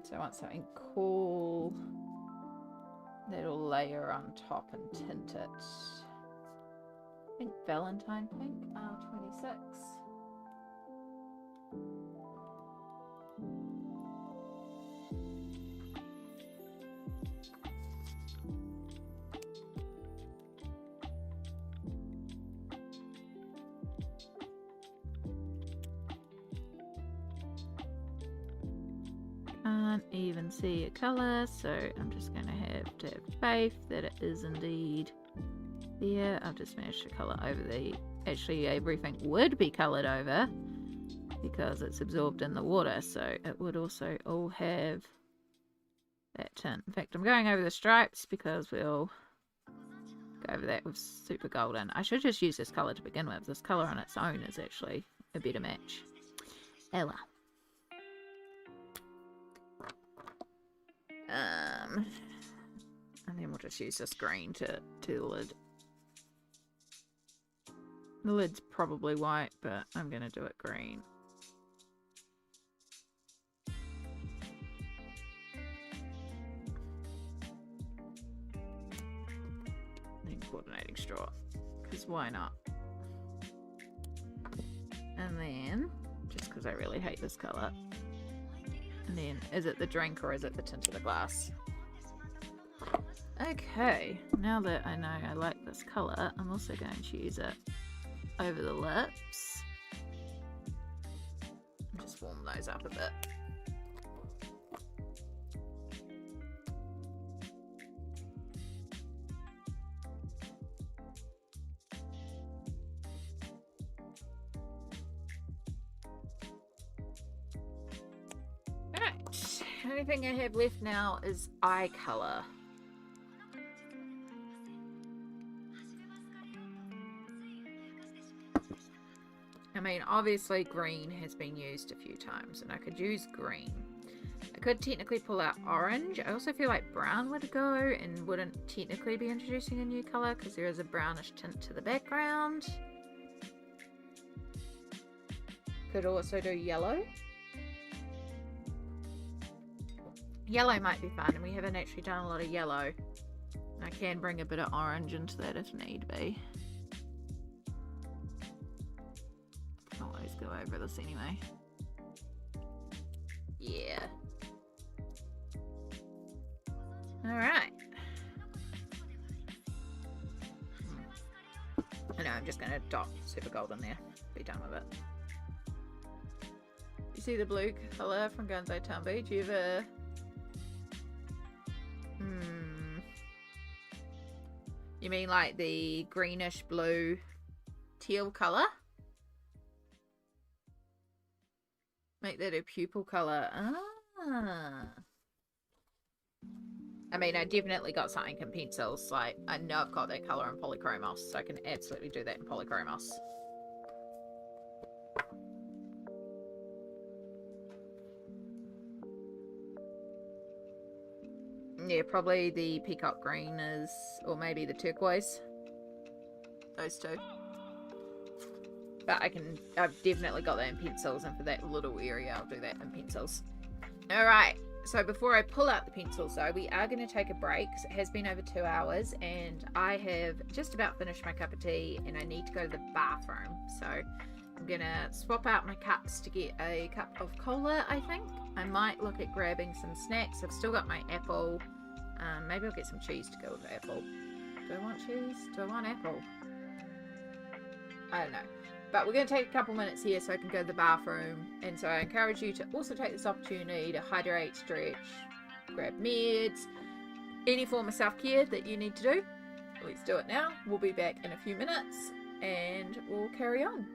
So I want something cool that'll layer on top and tint it. I think Valentine pink, R26. Can't even see a colour, so I'm just going to have faith that it is indeed there. I've just managed to colour over the... Actually, everything would be coloured over because it's absorbed in the water, so it would also all have that tint. In fact, I'm going over the stripes because we'll go over that with Super Golden. I should just use this colour to begin with. This colour on its own is actually a better match. Oh well. And then we'll just use this green to the lid. The lid's probably white, but I'm going to do it green. Then coordinating straw, because why not? And then, just because I really hate this colour. And then, is it the drink or is it the tint of the glass? Okay, now that I know I like this colour, I'm also going to use it over the lips. Just warm those up a bit. Alright, the only thing I have left now is eye colour. I mean, obviously green has been used a few times, and I could use green. I could technically pull out orange. I also feel like brown would go and wouldn't technically be introducing a new colour because there is a brownish tint to the background. Could also do yellow. Yellow might be fun, and we haven't actually done a lot of yellow. I can bring a bit of orange into that if need be. I'll always go over this anyway. Yeah. Alright. I know, I'm just going to dot Super Golden there. Be done with it. You see the blue colour from Gonzo Tumby? Do you ever... You mean like the greenish blue teal colour? Make that a pupil colour. Ah. I mean, I definitely got something in pencils. Like, I know I've got that colour in Polychromos, so I can absolutely do that in Polychromos. Yeah, probably the peacock green is, or maybe the turquoise. those two. But I've definitely got that in pencils, and for that little area, I'll do that in pencils. Alright, so before I pull out the pencils though, we are going to take a break. It has been over 2 hours, and I have just about finished my cup of tea, and I need to go to the bathroom. So I'm going to swap out my cups to get a cup of cola, I think. I might look at grabbing some snacks. I've still got my apple. Maybe I'll get some cheese to go with the apple. Do I want cheese? Do I want apple? I don't know. But we're going to take a couple minutes here so I can go to the bathroom. And so I encourage you to also take this opportunity to hydrate, stretch, grab meds, any form of self-care that you need to do. Let's do it now. We'll be back in a few minutes and we'll carry on.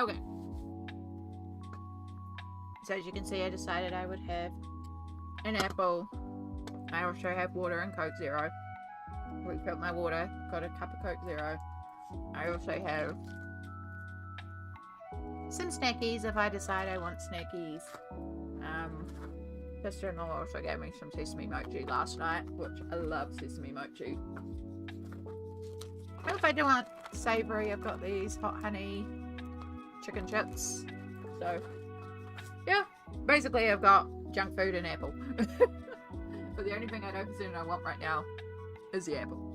Okay. So as you can see, I decided I would have an apple. I also have water and Coke Zero. Refilled my water, got a cup of Coke Zero. I also have some snackies if I decide I want snackies. Sister-in-law also gave me some sesame mochi last night, which I love sesame mochi. And if I do want savoury, I've got these hot honey chicken chips. So, yeah, basically I've got junk food and apple. But the only thing I know for certain I want right now is the apple.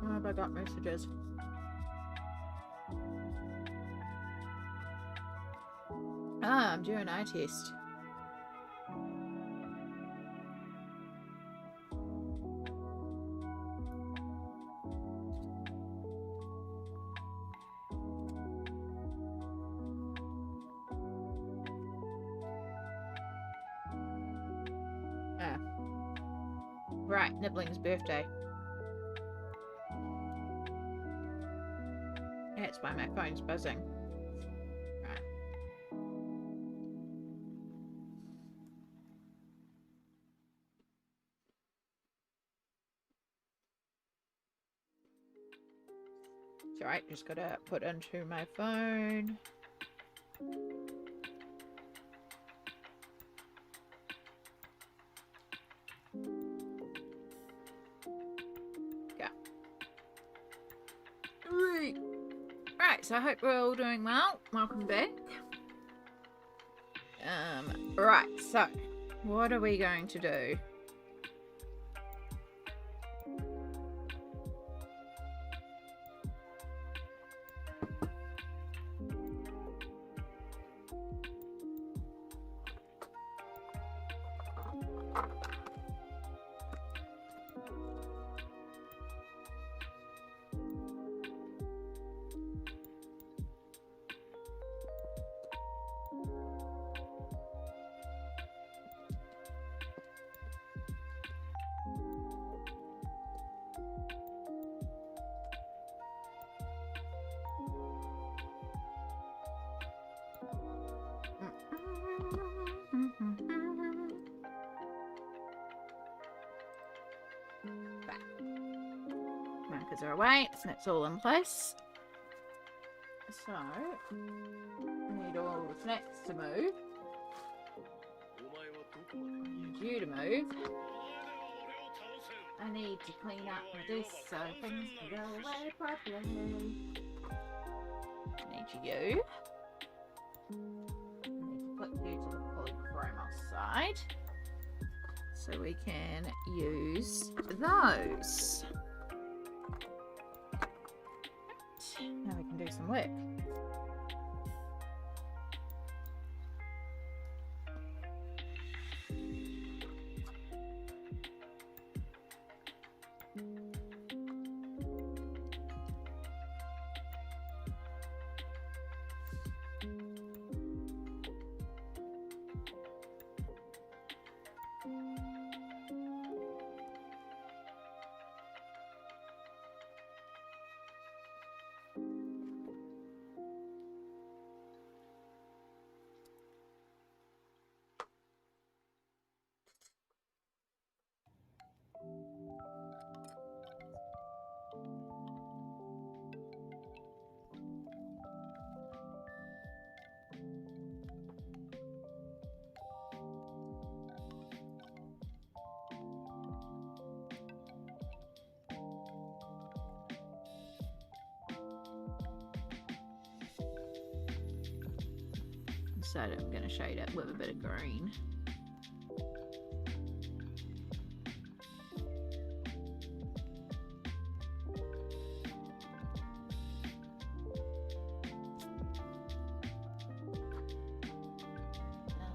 What have I got messages? Ah, I'm doing an eye test. Ah. Right, Nibbling's birthday. That's why my phone's buzzing. Right. It's alright, just gotta put into my phone. Yeah. Right, so I hope we're all doing well. Welcome back. Right, so what are we going to do? Markers are away, so that's all in place. So, I need all the snacks to move. I need you to move. I need to clean up my desk so things can go away properly. I need you. I need to put you to the polychromos side so we can use those. Now we can do some work. Decided I'm going to shade it with a bit of green.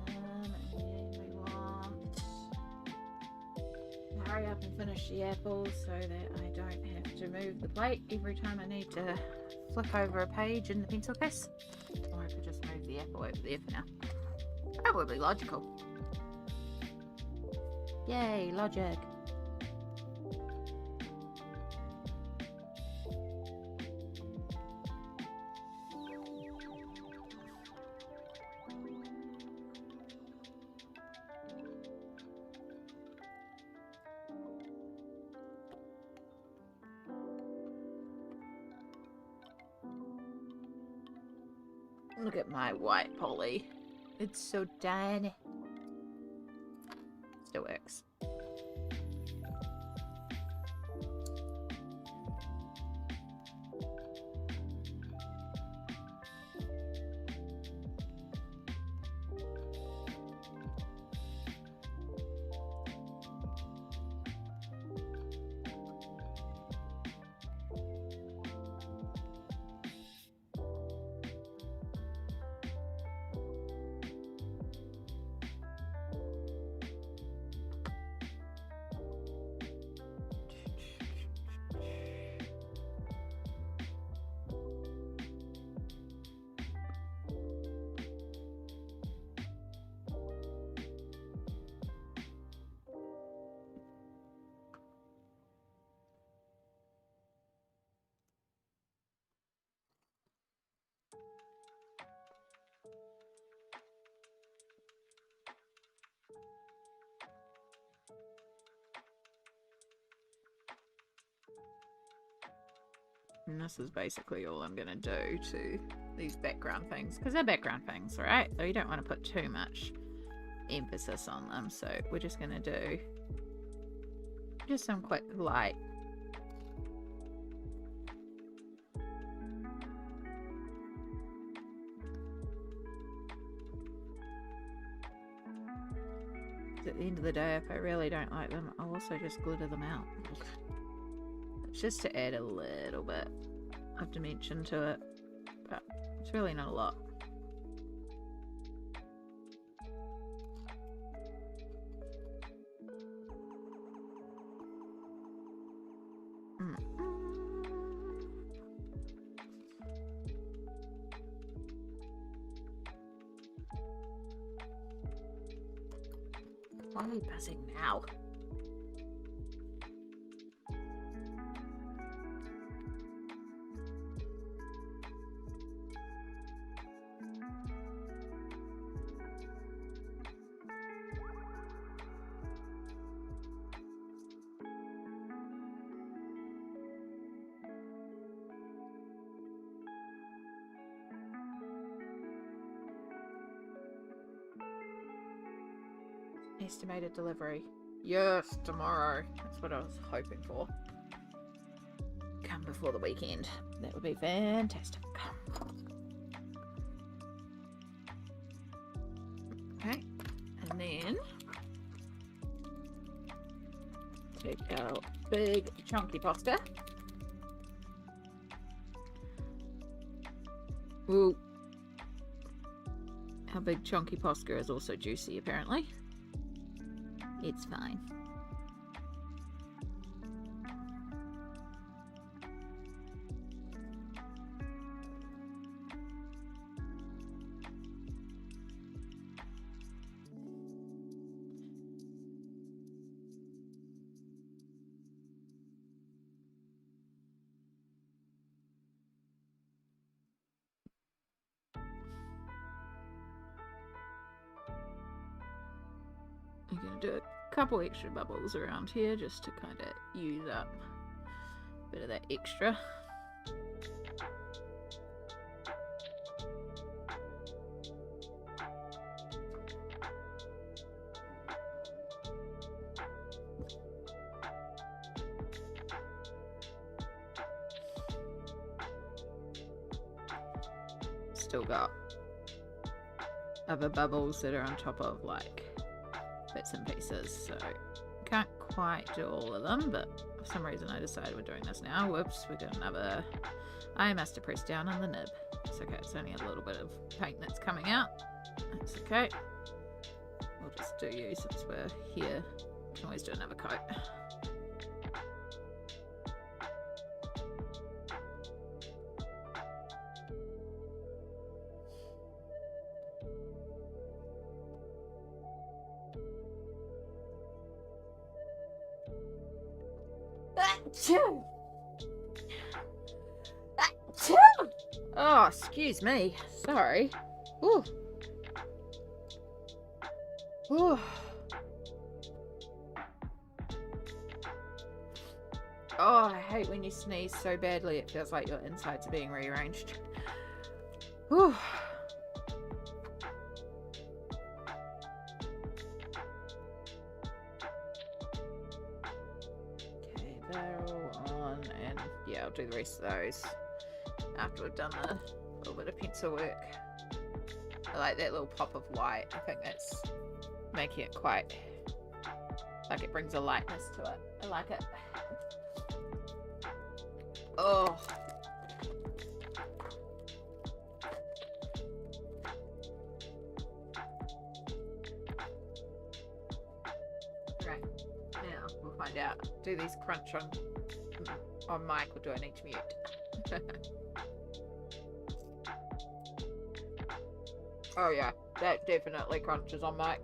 And then we want to hurry up and finish the apples so that I don't have to move the plate every time I need to flick over a page in the pencil case. Or I could just move the apple over there for now. That would be logical. Yay, logic. Look at my white poly. It's so tiny. Still works. And this is basically all I'm going to do to these background things. Because they're background things, right? So you don't want to put too much emphasis on them. So we're just going to do just some quick light. At the end of the day, if I really don't like them, I'll also just glitter them out. Just to add a little bit of dimension to it, but it's really not a lot. Why are we buzzing now? Estimated delivery. Yes, tomorrow. That's what I was hoping for. Come before the weekend. That would be fantastic. Okay. And then take our big chunky pasta. Ooh. Our big chunky pasta is also juicy apparently. It's fine. I'm going to do a couple extra bubbles around here just to kind of use up a bit of that extra. Still got other bubbles that are on top of like bits and pieces, so can't quite do all of them, but for some reason I decided we're doing this now. Whoops, we got another. I must have pressed down on the nib. It's okay, it's only a little bit of paint that's coming out. That's okay. We'll just do you since we're here. Can always do another coat. Achoo! Achoo! Oh, excuse me. Sorry. Ooh. Ooh. Oh, I hate when you sneeze so badly it feels like your insides are being rearranged. Ooh. Okay, they're all on, and yeah, I'll do the rest of those after we've done a little bit of pencil work. I like that little pop of white. I think that's making it quite, like, it brings a lightness to it. I like it. Oh. Right. Now we'll find out. Do these crunch on mic, or do I need to mute? Oh yeah, that definitely crunches on mic.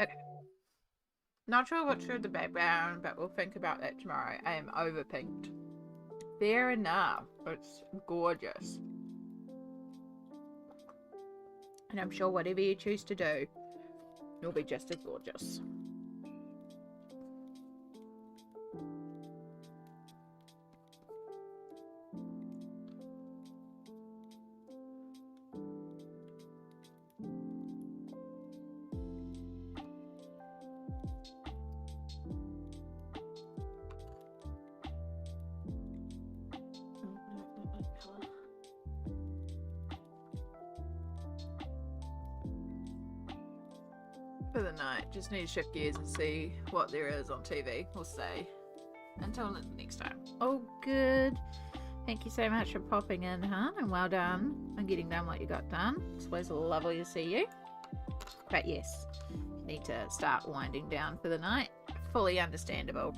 Okay. Not sure what's through the background, but we'll think about that tomorrow. I am over pinked. Fair enough. It's gorgeous. And I'm sure whatever you choose to do, you'll be just as gorgeous. For the night, just need to shift gears and see what there is on TV. We'll see. Until next time. Oh, good. Thank you so much for popping in, huh? And well done on getting done what you got done. It's always lovely to see you. But yes, you need to start winding down for the night. Fully understandable.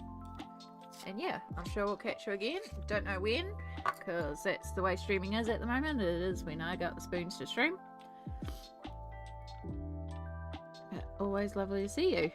And yeah, I'm sure we'll catch you again. Don't know when, because that's the way streaming is at the moment. It is when I got the spoons to stream. But always lovely to see you.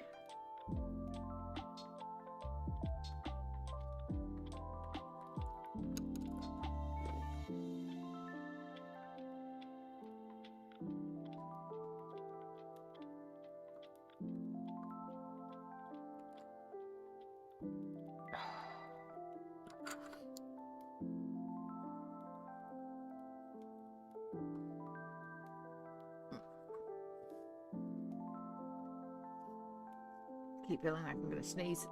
Keep feeling like I'm gonna sneeze.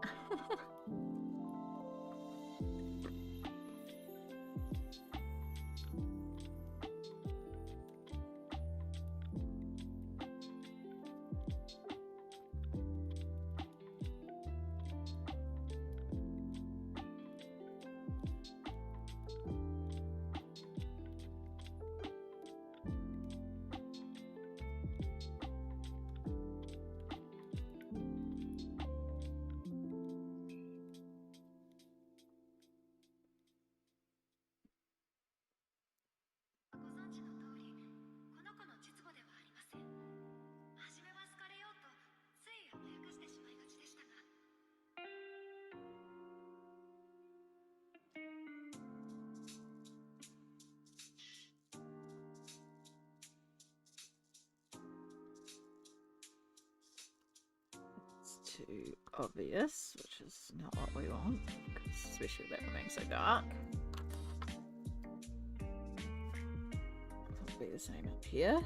Too obvious, which is not what we want, especially that one being so dark. It'll be the same up here.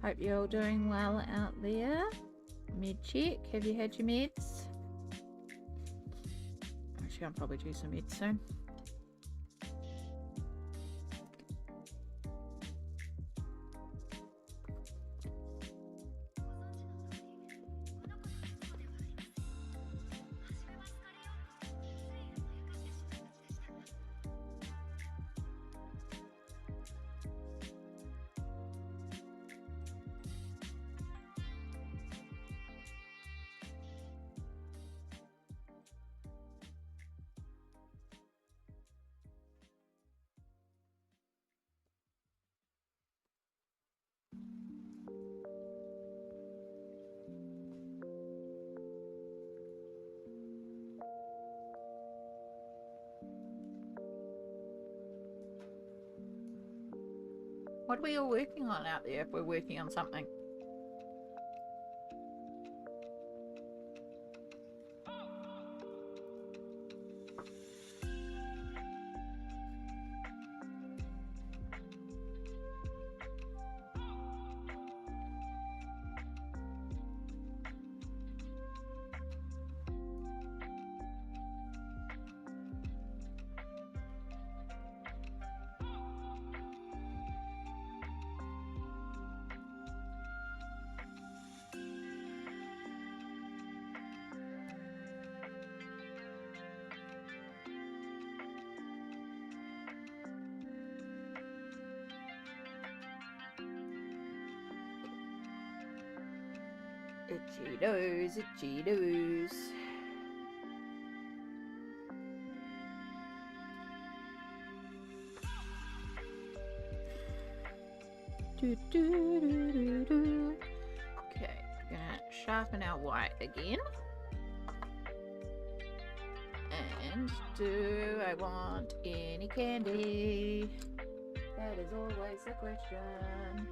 Hope you're all doing well out there. Med check. Have you had your meds? Actually, I'll probably do some meds soon. What are we all working on out there if we're working on something? Itchy nose, itchy nose. Do, do, do, do, do. Okay, we're gonna sharpen our white again. And do I want any candy? That is always the question.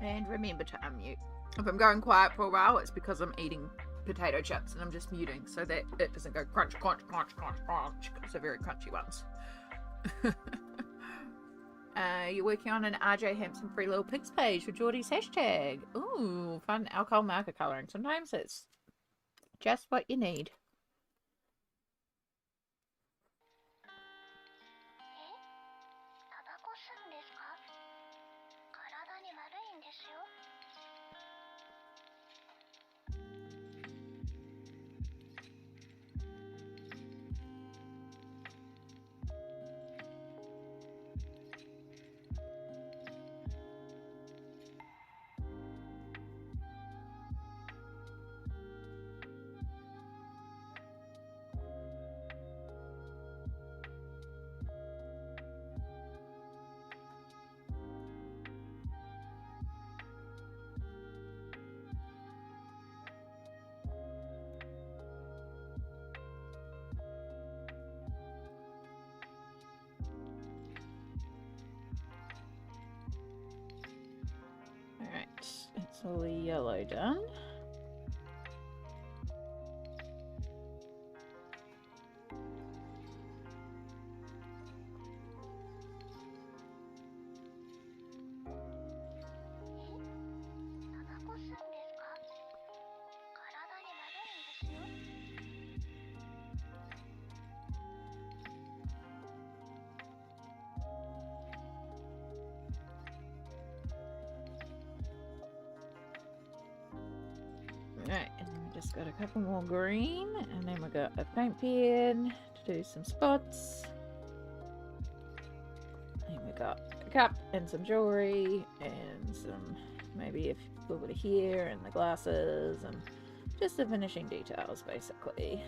And remember to unmute. If I'm going quiet for a while, it's because I'm eating potato chips and I'm just muting so that it doesn't go crunch, crunch, crunch, crunch, crunch, because they're very crunchy ones. You're working on an RJ Hampson Free Little Pigs page for Geordie's hashtag. Ooh, fun alcohol marker colouring. Sometimes it's just what you need. It's all the yellow done. Right, and then we just got a couple more green, and then we got a paint pen to do some spots. And we got a cup and some jewelry and some maybe a little bit of hair and the glasses and just the finishing details basically.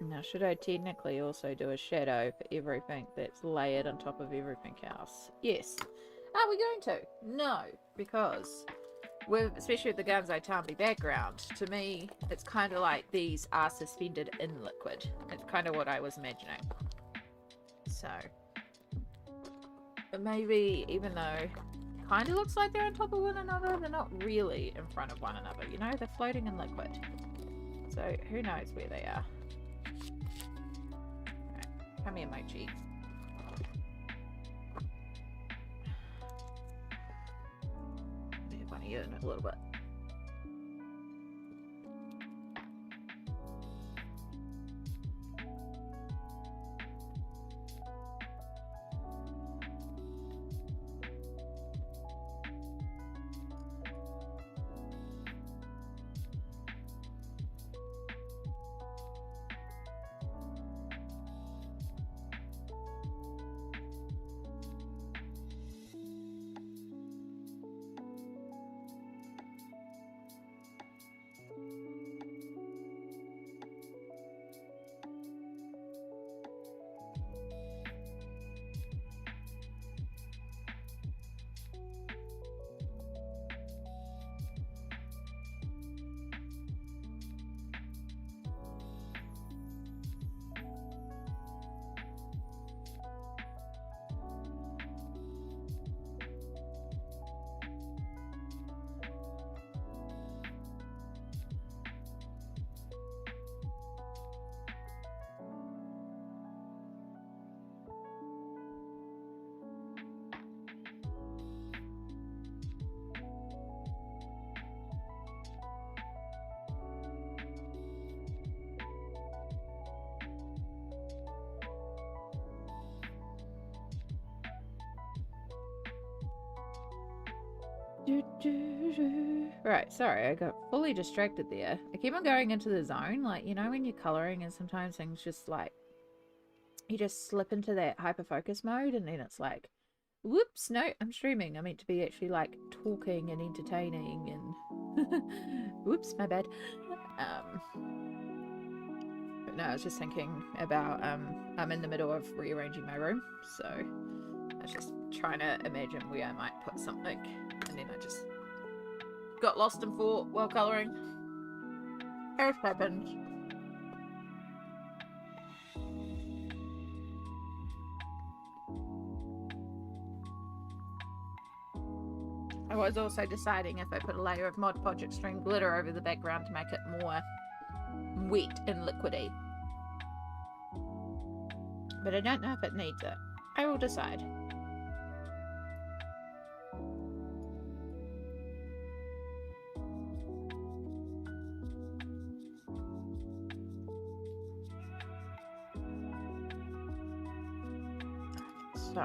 Now, should I technically also do a shadow for everything that's layered on top of everything else? Yes. Are we going to? No, because with, especially with the Gunzo Tambi background, to me, it's kind of like these are suspended in liquid. It's kind of what I was imagining. So, but maybe even though kind of looks like they're on top of one another, they're not really in front of one another, you know? They're floating in liquid. So, who knows where they are? Right, come here, Mochi. One of you in a little bit. Right, sorry, I got fully distracted there. I keep on going into the zone, like, you know when you're colouring and sometimes things just like, you just slip into that hyper-focus mode and then it's like, whoops, no, I'm streaming. I meant to be actually like talking and entertaining and whoops, my bad. But no, I was just thinking about, I'm in the middle of rearranging my room, so I was just trying to imagine where I might put something, and then I just got lost in thought while colouring. It happens. I was also deciding if I put a layer of Mod Podge Extreme glitter over the background to make it more wet and liquidy. But I don't know if it needs it. I will decide. So...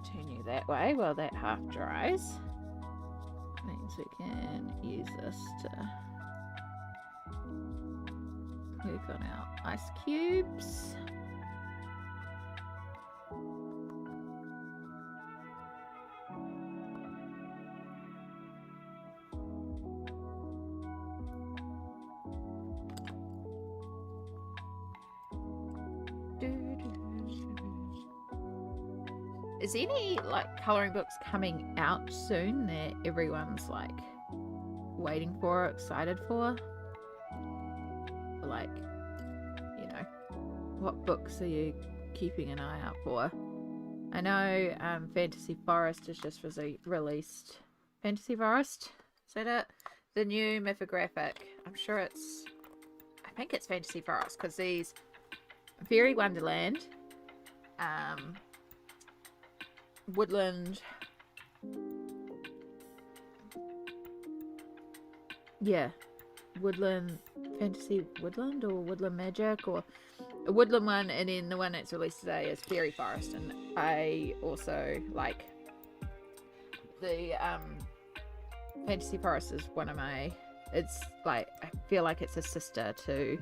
continue that way while that half dries. Means we can use this to work on our ice cubes. Is any like colouring books coming out soon that everyone's like waiting for, excited for? Like, you know, what books are you keeping an eye out for? I know Fantasy Forest has just released. Fantasy Forest? Is that it? The new mythographic. I'm sure it's... I think it's Fantasy Forest, because these... Fairy Wonderland, Woodland... Yeah. Woodland... Fantasy Woodland or Woodland Magic, or a Woodland one, and then the one that's released today is Fairy Forest. And I also like the Fantasy Forest is one of my it's like, I feel like it's a sister to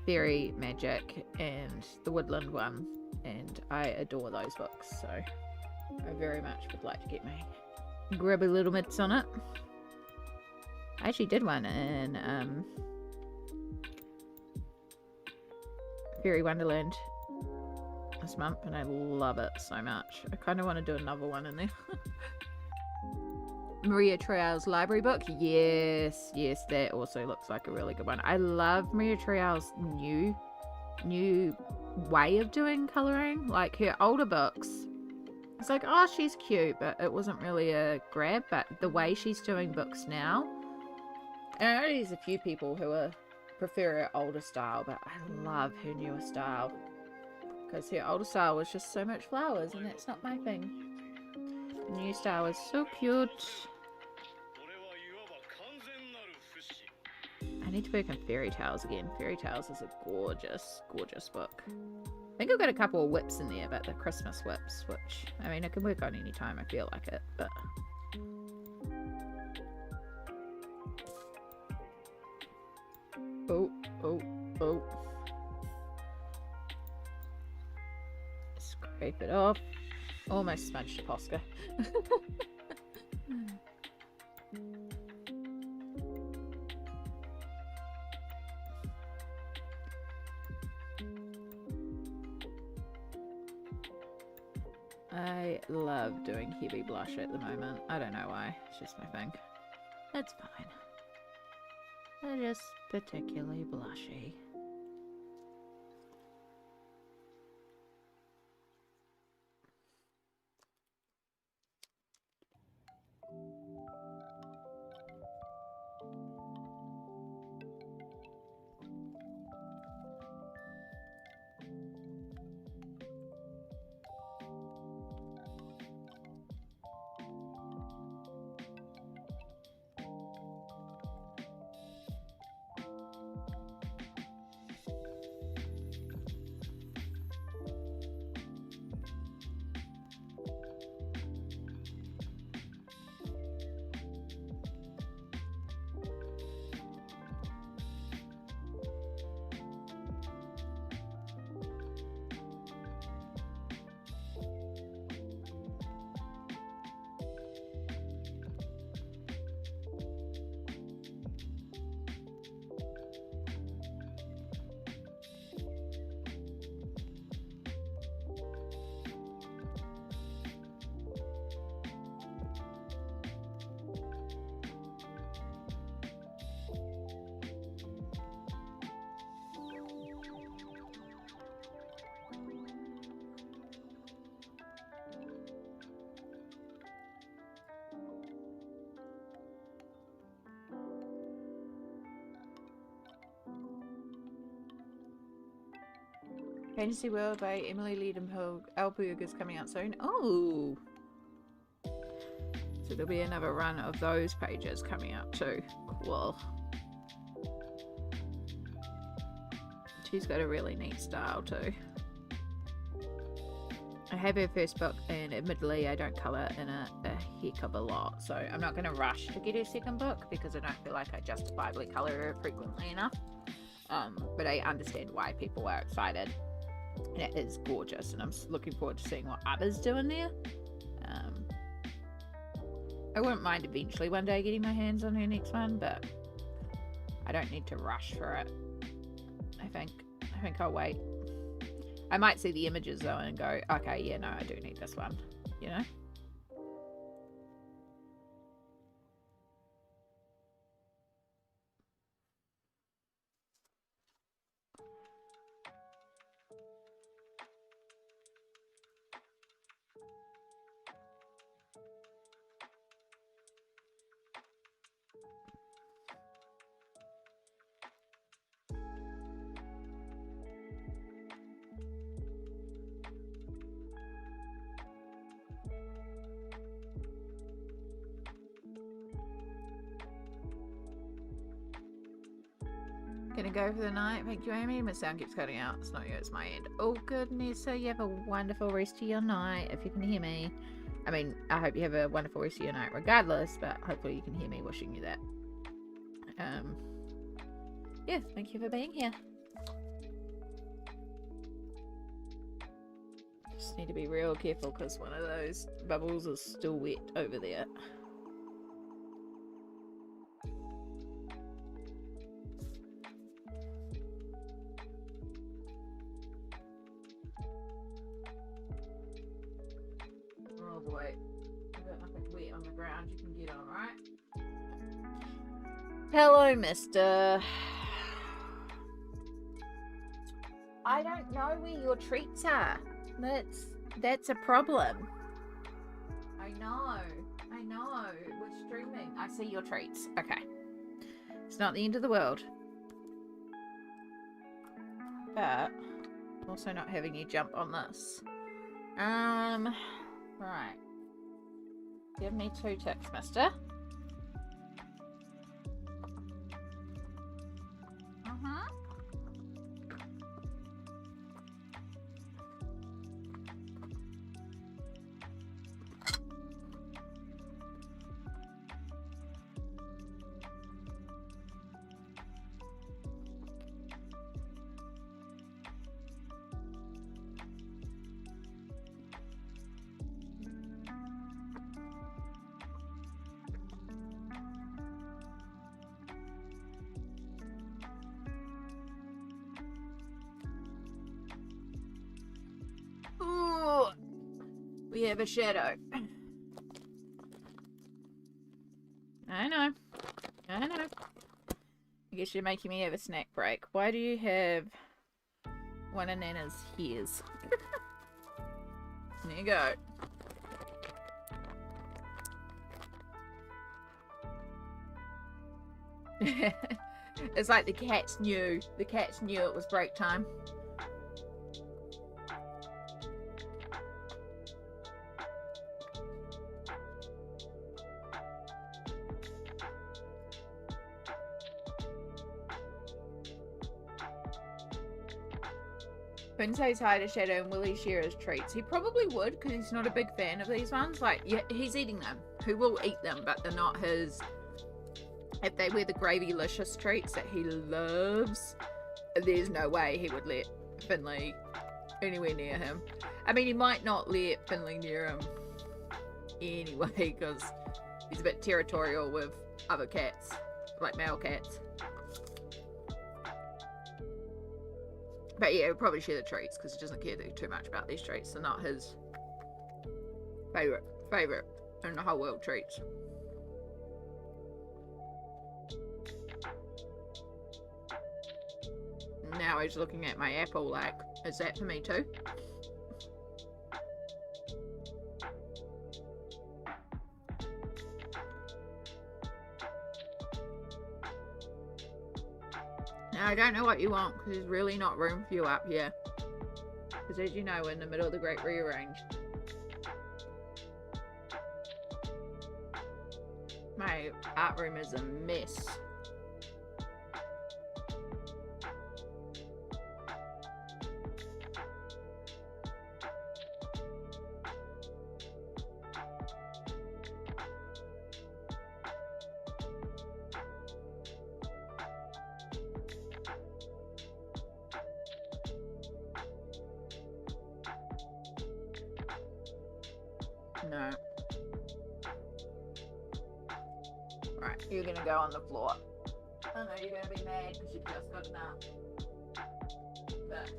Fairy Magic and the Woodland one, and I adore those books, so I very much would like to get my grubby little mitts on it. I actually did one in Fairy Wonderland this month, and I love it so much. I kind of want to do another one in there. Maria Trial's library book. Yes, that also looks like a really good one. I love Maria Trial's new way of doing colouring. Like her older books, it's like, oh, she's cute, but it wasn't really a grab. But the way she's doing books now, and I know there's a few people who prefer her older style, but I love her newer style. Because her older style was just so much flowers, and that's not my thing. The new style is so cute. I need to work on Fairy Tales again. Fairy Tales is a gorgeous, gorgeous book. I think I've got a couple of whips in there, but the Christmas whips, which, I mean, I can work on any time I feel like it, but... Oh. Scrape it off. Almost smudged a Posca. I love doing heavy blush at the moment. I don't know why. It's just my thing. It's fine. They're just particularly blushy. Fantasy World by Emily Leadenhall is coming out soon. Oh! So there'll be another run of those pages coming out too. Cool. She's got a really neat style too. I have her first book, and admittedly I don't colour in a heck of a lot, so I'm not going to rush to get her second book because I don't feel like I justifiably colour her frequently enough. But I understand why people are excited. And it is gorgeous, and I'm looking forward to seeing what others do in there. I wouldn't mind eventually one day getting my hands on her next one, but I don't need to rush for it. I think I'll wait. I might see the images though and go, okay, yeah, no, I do need this one, you know? Gonna go for the night. Thank you, Amy. My sound keeps cutting out. It's not you, it's my end. Oh, goodness. So you have a wonderful rest of your night, if you can hear me. I mean, I hope you have a wonderful rest of your night regardless, but hopefully you can hear me wishing you that. Yeah, thank you for being here. Just need to be real careful because one of those bubbles is still wet over there. Oh boy, I've got nothing wet on the ground you can get on, right? Hello, mister. I don't know where your treats are. That's a problem. I know. We're streaming. I see your treats. Okay. It's not the end of the world. But also not having you jump on this. Right. Give me 2 ticks, mister. Ooh, we have a shadow. I know. I guess you're making me have a snack break. Why do you have one of Nana's hairs? There you go. It's like the cats knew. The cats knew it was break time. Finn says hi to Shadow and will he share his treats? He probably would because he's not a big fan of these ones. Like, yeah, he's eating them. He will eat them, but they're not his. If they were the Gravy-licious treats that he loves, there's no way he would let Finley anywhere near him. I mean, he might not let Finley near him anyway because he's a bit territorial with other cats, like male cats. But yeah, he'll probably share the treats because he doesn't care too much about these treats. They're not his favourite in the whole world treats. Now he's looking at my apple like, is that for me too? Now I don't know what you want because there's really not room for you up here. Because as you know, we're in the middle of the Great Rearrange. My art room is a mess. No. Right, you're gonna go on the floor. I know you're gonna be mad because you've just gotten up. But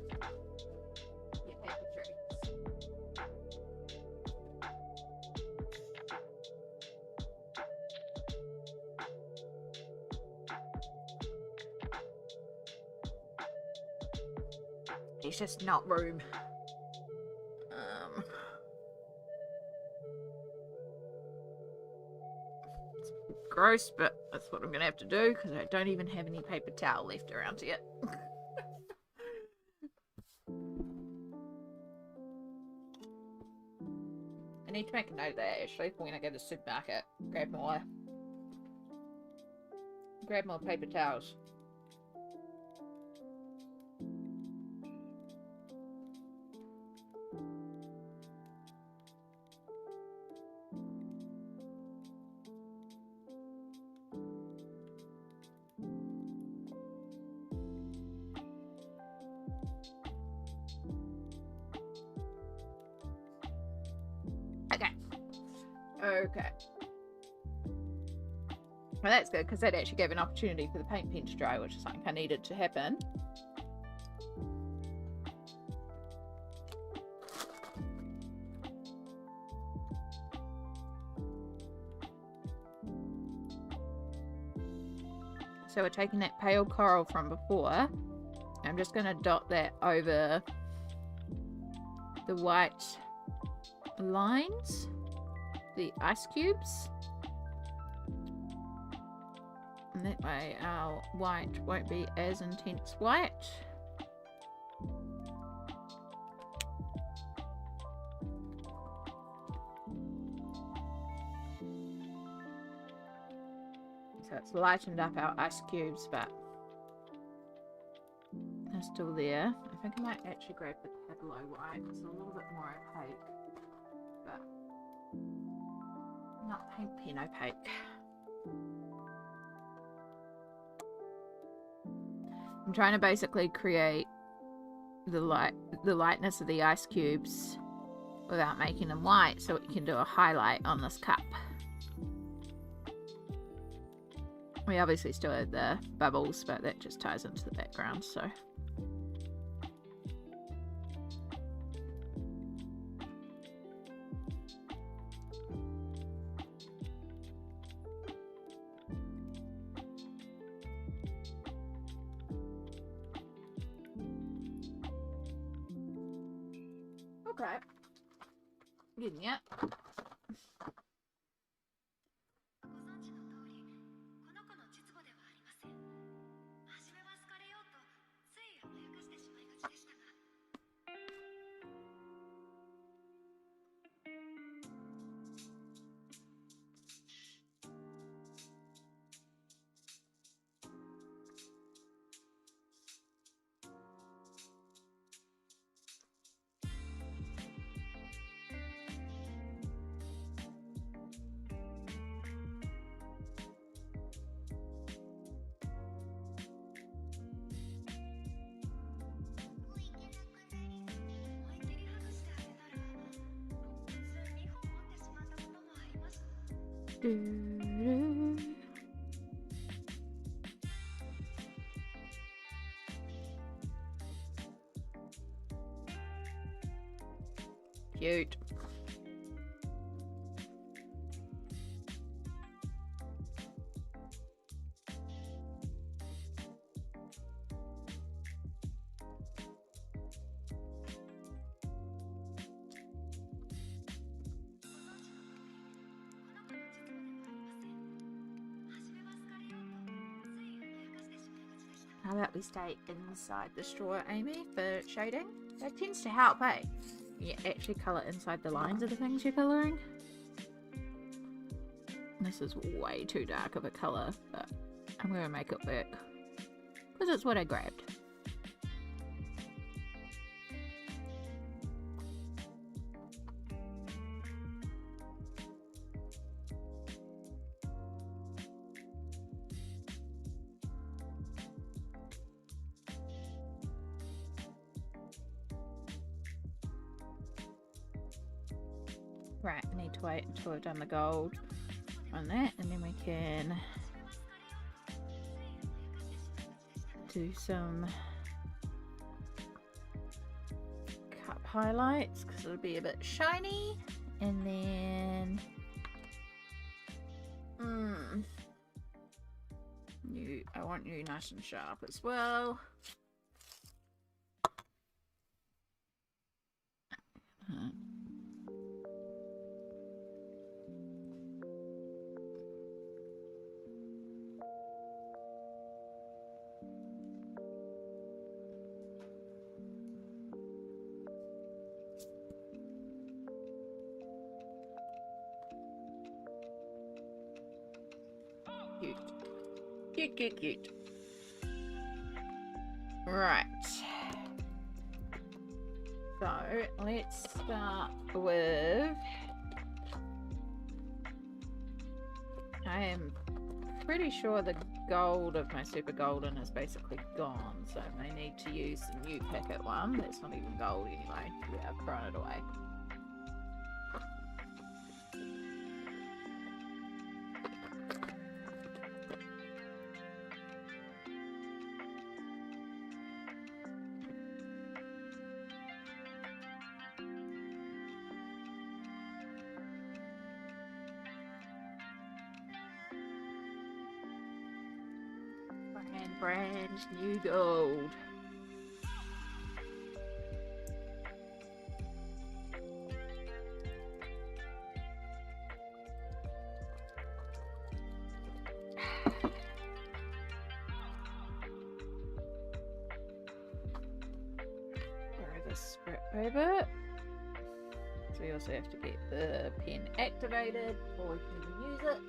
you take the treats. There's just not room. Gross, but that's what I'm gonna have to do because I don't even have any paper towel left around here. I need to make a note of that actually when I go to the supermarket. Grab more paper towels. Okay. Well, that's good, because that actually gave an opportunity for the paint pen to dry, which is something I needed to happen. So we're taking that pale coral from before. I'm just going to dot that over the white lines, the ice cubes. And that way our white won't be as intense white. So it's lightened up our ice cubes, but they're still there. I think I might actually grab the Tableau white. It's a little bit more opaque, but not paint pen opaque. I'm trying to basically create the lightness of the ice cubes without making them white, so we can do a highlight on this cup. We obviously still have the bubbles, but that just ties into the background, so. Okay. Getting it. Cute. How about we stay inside the straw, Amy, for shading? That tends to help, eh? You actually colour inside the lines of the things you're colouring. This is way too dark of a colour, but I'm going to make it work. Because it's what I grabbed. Right, I need to wait until I've done the gold on that, and then we can do some cup highlights because it'll be a bit shiny, and then I want you nice and sharp as well. Cute. Cute, cute, cute. Right. So, let's start with... I am pretty sure the gold of my super golden is basically gone, so I may need to use the new packet one. That's not even gold anyway. Yeah, I've thrown it away. brand new gold. Scrap paper. So we also have to get the pen activated before we can even use it.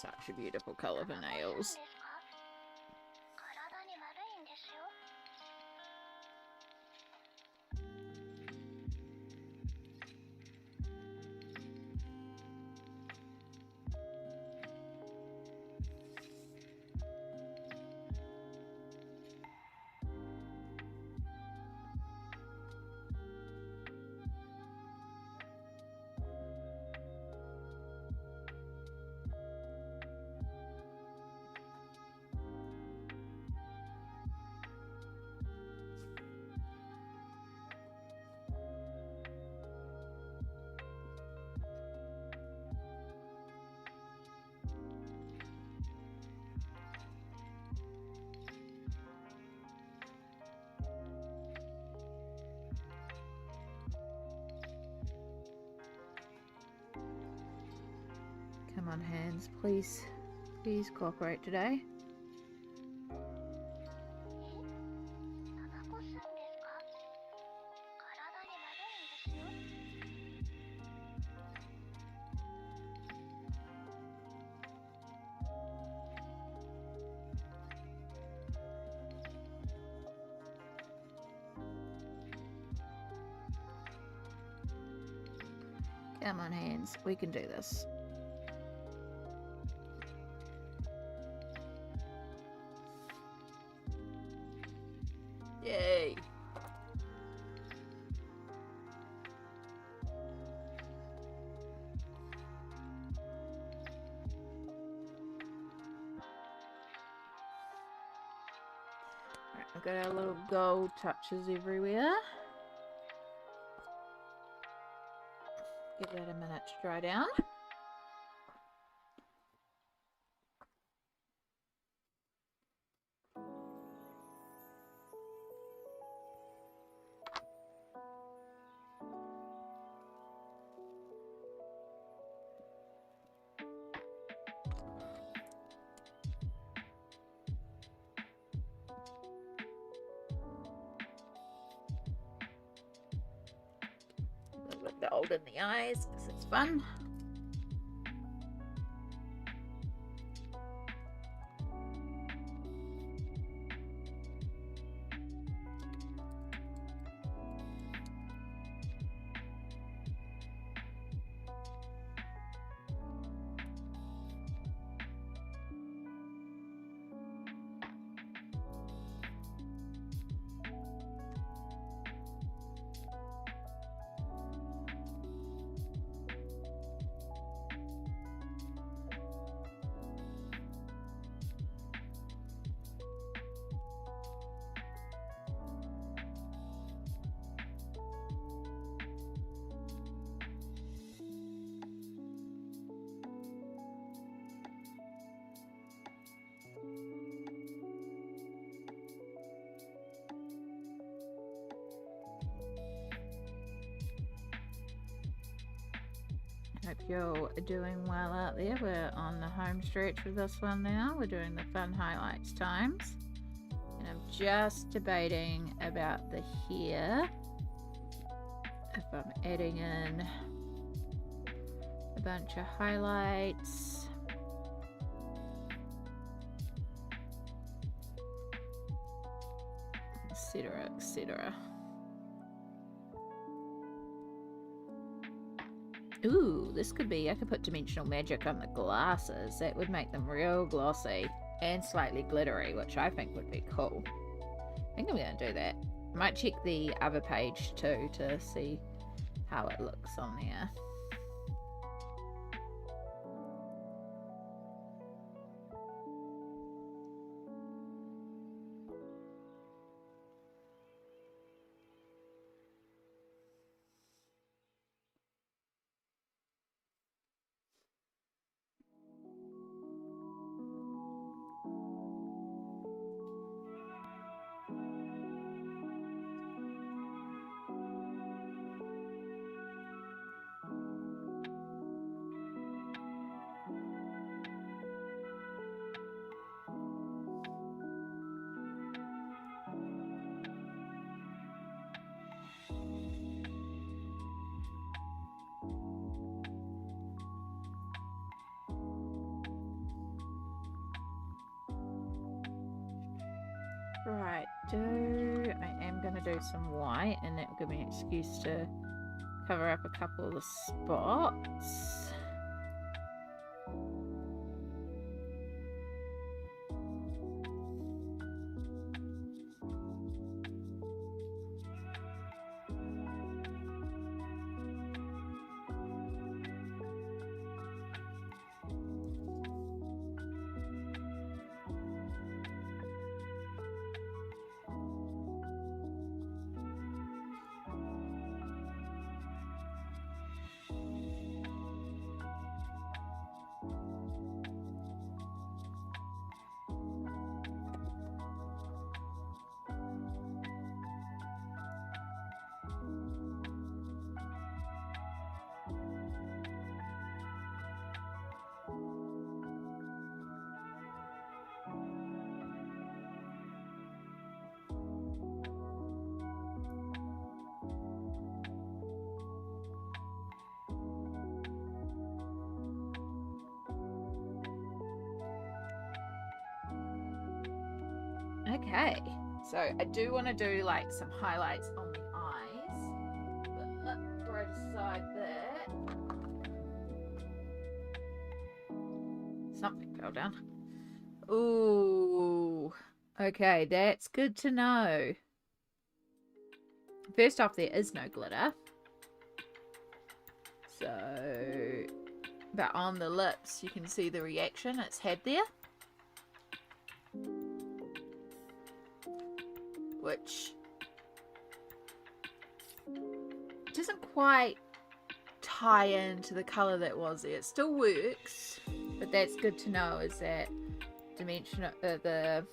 Such a beautiful colour for nails. Come on, hands, please cooperate today. Come on, hands, we can do this. Yay! Right, we've got our little gold touches everywhere. Give that a minute to dry down. A little bit gold in the eyes because it's fun. Hope you're doing well out there. We're on the home stretch with this one now. We're doing the fun highlights times. And I'm just debating about the hair. If I'm adding in a bunch of highlights. Etc, etc. Ooh, this could be, I could put dimensional magic on the glasses. That would make them real glossy and slightly glittery, which I think would be cool. I think I'm going to do that. I might check the other page too to see how it looks on there. Right, I am going to do some white, and that will give me an excuse to cover up a couple of the spots. Okay, so I do want to do like some highlights on the eyes, but before I decide that, something fell down. Ooh, okay, that's good to know. First off, there is no glitter. So, but on the lips, you can see the reaction it's had there. Which doesn't quite tie into the colour that was there. It still works, but that's good to know, is that dimension of the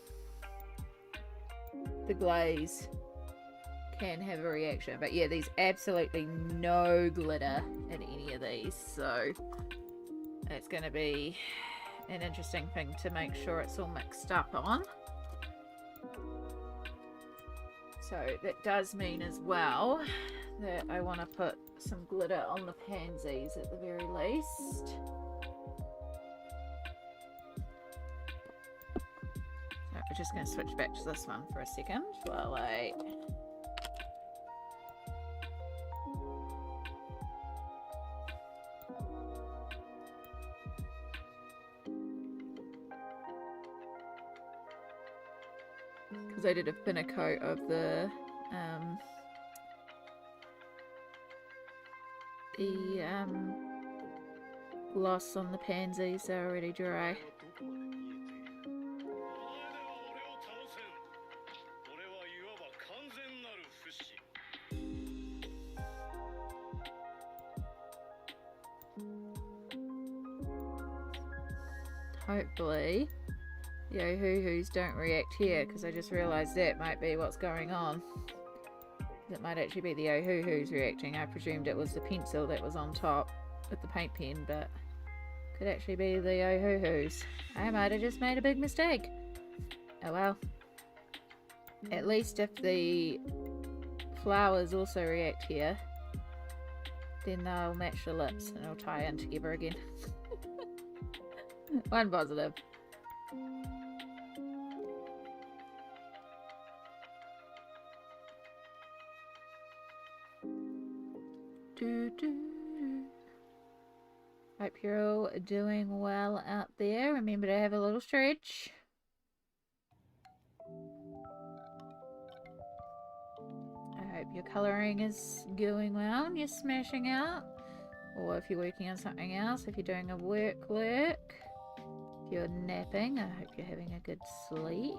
glaze can have a reaction. But yeah, there's absolutely no glitter in any of these, so it's going to be an interesting thing to make sure it's all mixed up on. So that does mean as well that I want to put some glitter on the pansies at the very least. So we're just going to switch back to this one for a second while I... because I did a thinner coat of the gloss on the pansies. They're already dry. Hopefully the Ohuhus don't react here, because I just realised that might be what's going on. It might actually be the Ohuhus reacting. I presumed it was the pencil that was on top with the paint pen, but could actually be the Ohuhus. I might have just made a big mistake. Oh well. At least if the flowers also react here, then they'll match the lips and it'll tie in together again. One positive. Hope you're all doing well out there. Remember to have a little stretch. I hope your colouring is going well and you're smashing out. Or if you're working on something else, if you're doing a work, if you're napping, I hope you're having a good sleep.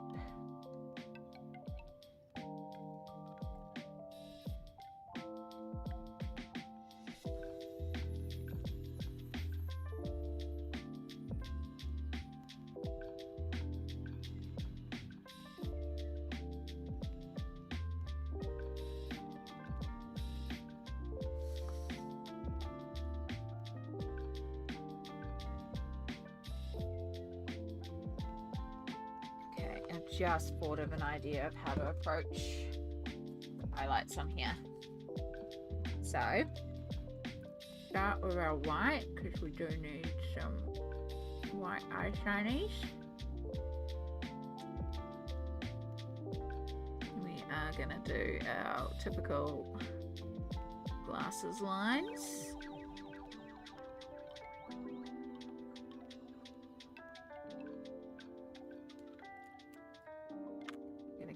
Just thought of an idea of how to approach highlights on here. So, start with our white, because we do need some white eye shinies. We are going to do our typical glasses lines.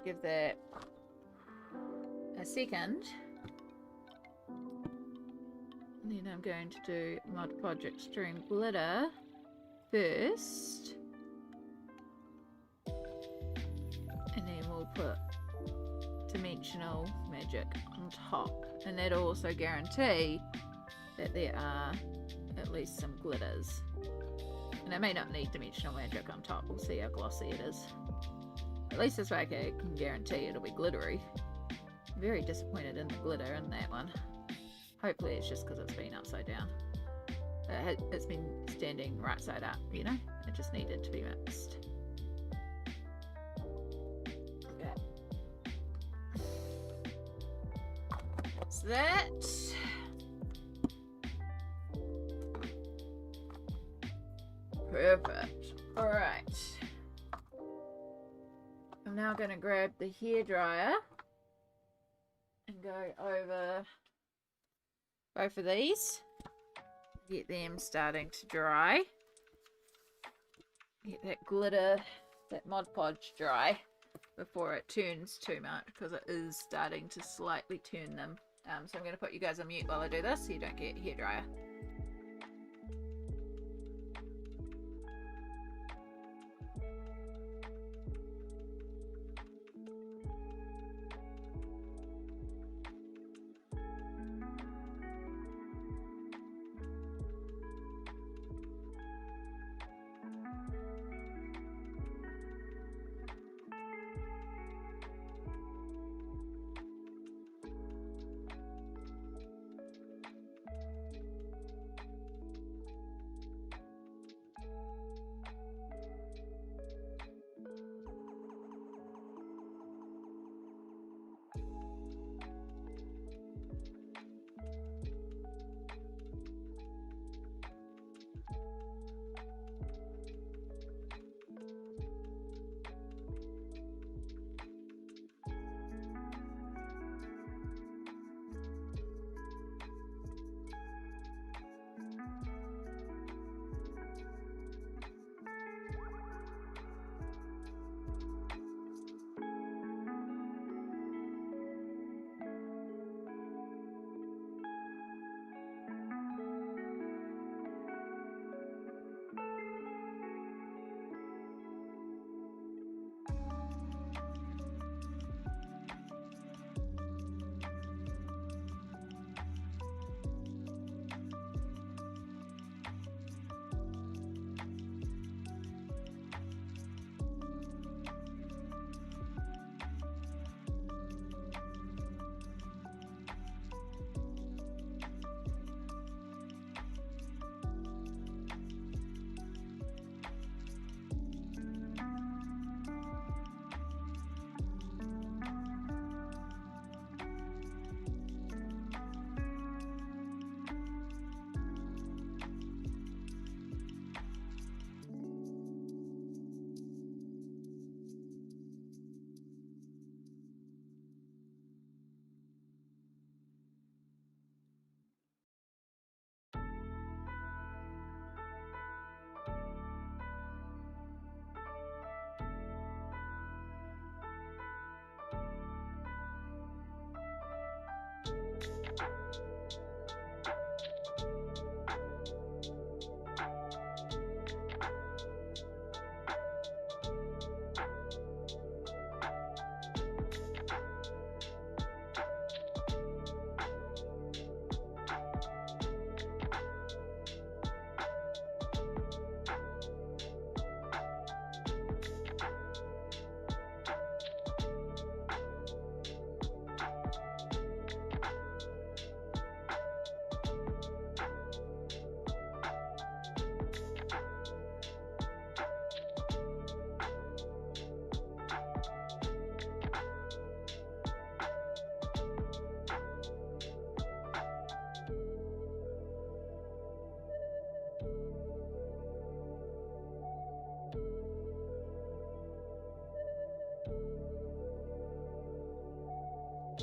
Give that a second, and then I'm going to do Mod Podge Extreme Glitter first, and then we'll put Dimensional Magic on top, and that'll also guarantee that there are at least some glitters, and I may not need Dimensional Magic on top. We'll see how glossy it is. At least this way I can guarantee it'll be glittery. I'm very disappointed in the glitter in that one. Hopefully it's just because it's been upside down. It's been standing right side up, you know? It just needed to be mixed. Okay. So that. Perfect. Alright. I'm now going to grab the hairdryer and go over both of these. Get them starting to dry. Get that glitter, that Mod Podge dry before it turns too much, because it is starting to slightly turn them. So I'm going to put you guys on mute while I do this so you don't get hairdryer.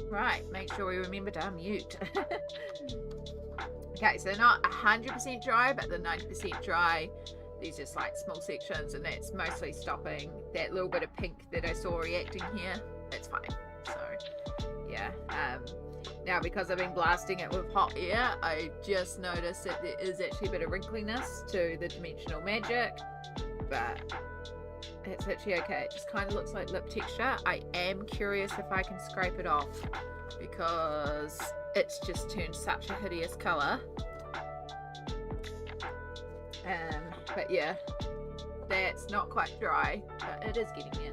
Right, make sure we remember to unmute. Okay, so they're not 100% dry, but they're 90% dry. These are like small sections, and that's mostly stopping that little bit of pink that I saw reacting here. That's fine. So, yeah. Now, because I've been blasting it with hot air, I just noticed that there is actually a bit of wrinkliness to the Dimensional Magic, but it's actually okay. It just kind of looks like lip texture. I am curious if I can scrape it off, because it's just turned such a hideous colour. But yeah, that's not quite dry, but it is getting there.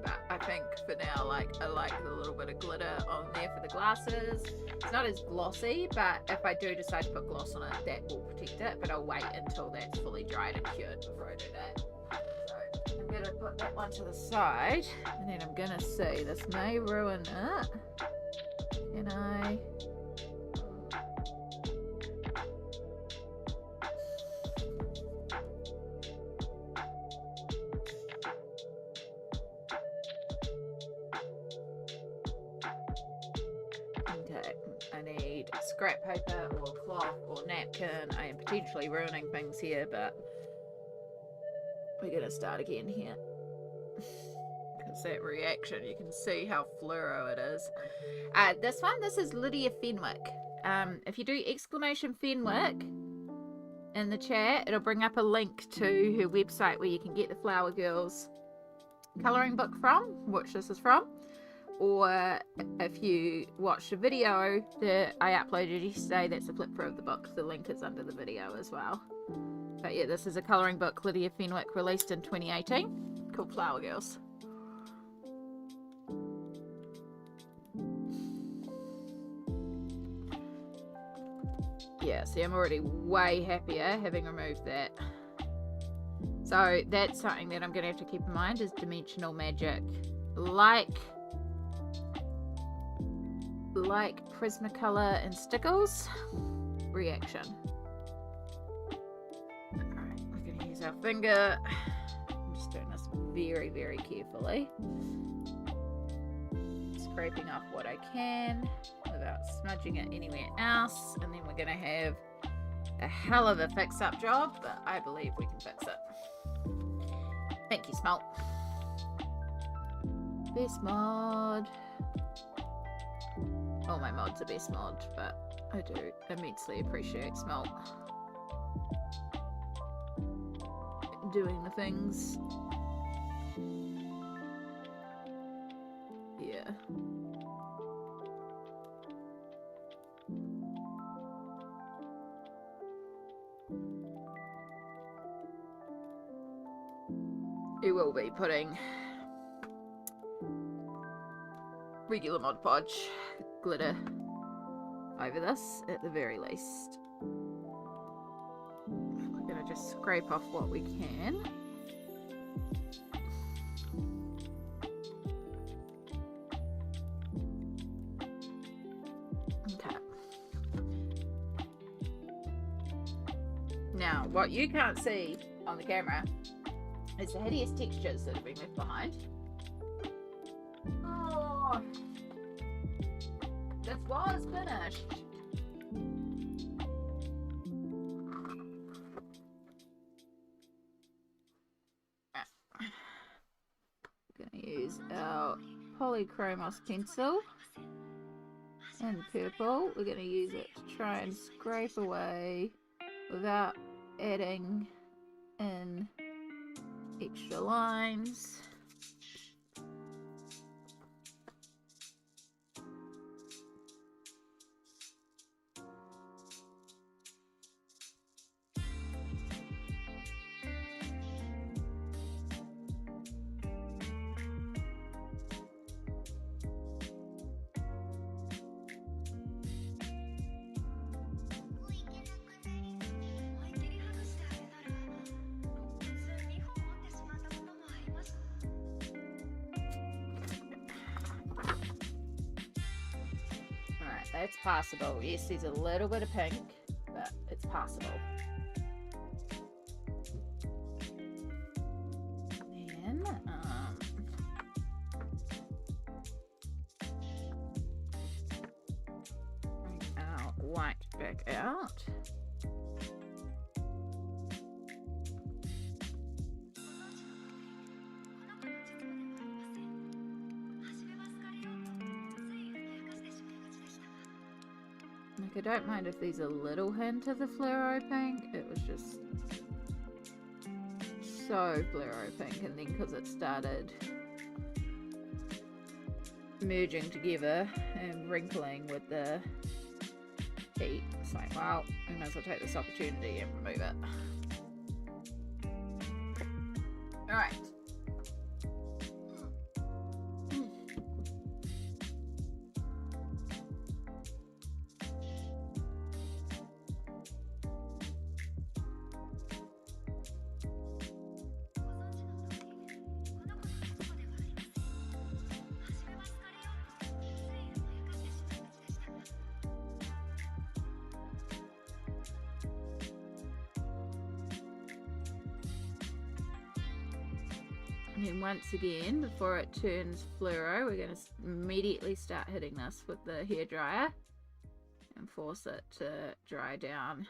But I think for now, like, I like the little bit of glitter on there for the glasses. It's not as glossy, but if I do decide to put gloss on it, that will protect it. But I'll wait until that's fully dried and cured before I do that. So I'm gonna put that one to the side, and then I'm gonna see. This may ruin it. Can I? Okay, I need scrap paper or cloth or napkin. I am potentially ruining things here, but we're gonna start again here. Because that reaction, you can see how fluoro it is. This is Lydia Fenwick. If you do exclamation Fenwick in the chat, it'll bring up a link to her website where you can get the Flower Girls colouring book from, which this is from. Or if you watch the video that I uploaded yesterday, that's a flip through of the book. The link is under the video as well. But yeah, this is a colouring book Lydia Fenwick released in 2018 called Flower Girls. Yeah, see, I'm already way happier having removed that. So that's something that I'm going to have to keep in mind is Dimensional Magic. Like Prismacolor and Stickles, reaction. Alright, we're going to use our finger. I'm just doing this very, very carefully. Scraping off what I can without smudging it anywhere else, and then we're going to have a hell of a fix-up job, but I believe we can fix it. Thank you, Smelt. Best mod. All my mods are best mod, but I do immensely appreciate Smelt doing the things. Yeah. We will be putting regular Mod Podge glitter over this at the very least. We're going to just scrape off what we can. Okay. Now, what you can't see on the camera is the hideous textures that have been left behind. Oh, this was finished. I'm gonna use our Polychromos pencil and purple. We're gonna use it to try and scrape away without adding in extra lines. It's possible. Yes, there's a little bit of pink, but it's possible. And back out. Like, I don't mind if there's a little hint of the fluoro pink. It was just so fluoro pink, and then because it started merging together and wrinkling with the heat, it's like, well, I might as well take this opportunity and remove it. Alright. And once again, before it turns fluoro, we're going to immediately start hitting this with the hairdryer and force it to dry down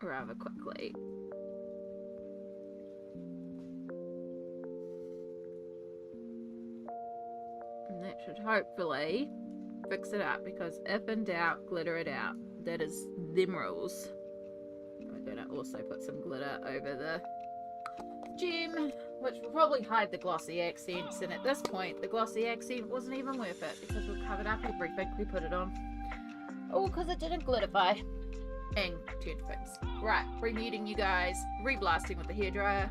rather quickly. And that should hopefully fix it up, because if in doubt, glitter it out. That is them rules. We're going to also put some glitter over the gem, which will probably hide the glossy accents, and at this point the glossy accent wasn't even worth it because we've covered up everything we put it on. Oh, because it didn't glitterify and turned pinks. Right, remuting you guys, reblasting with the hairdryer.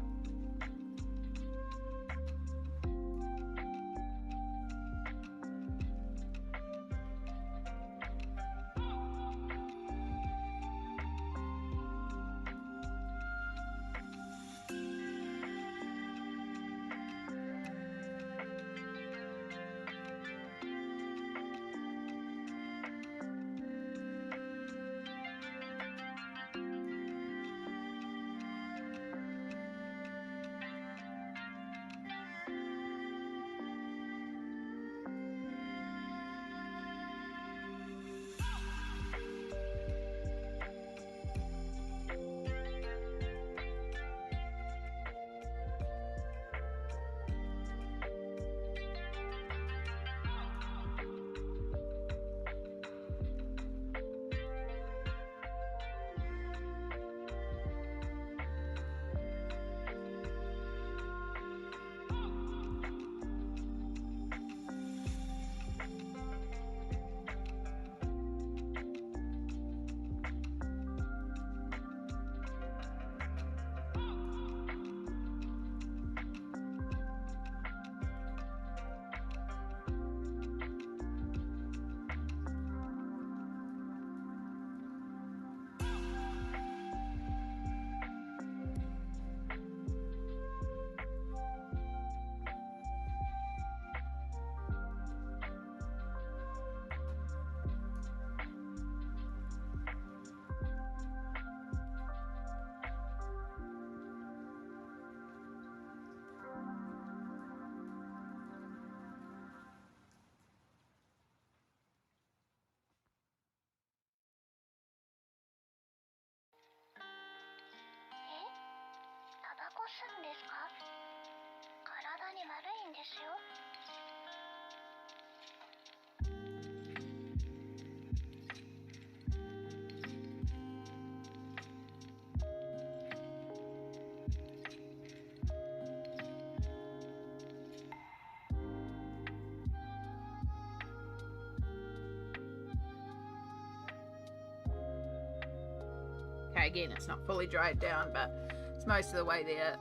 Okay, again, it's not fully dried down, but it's most of the way there,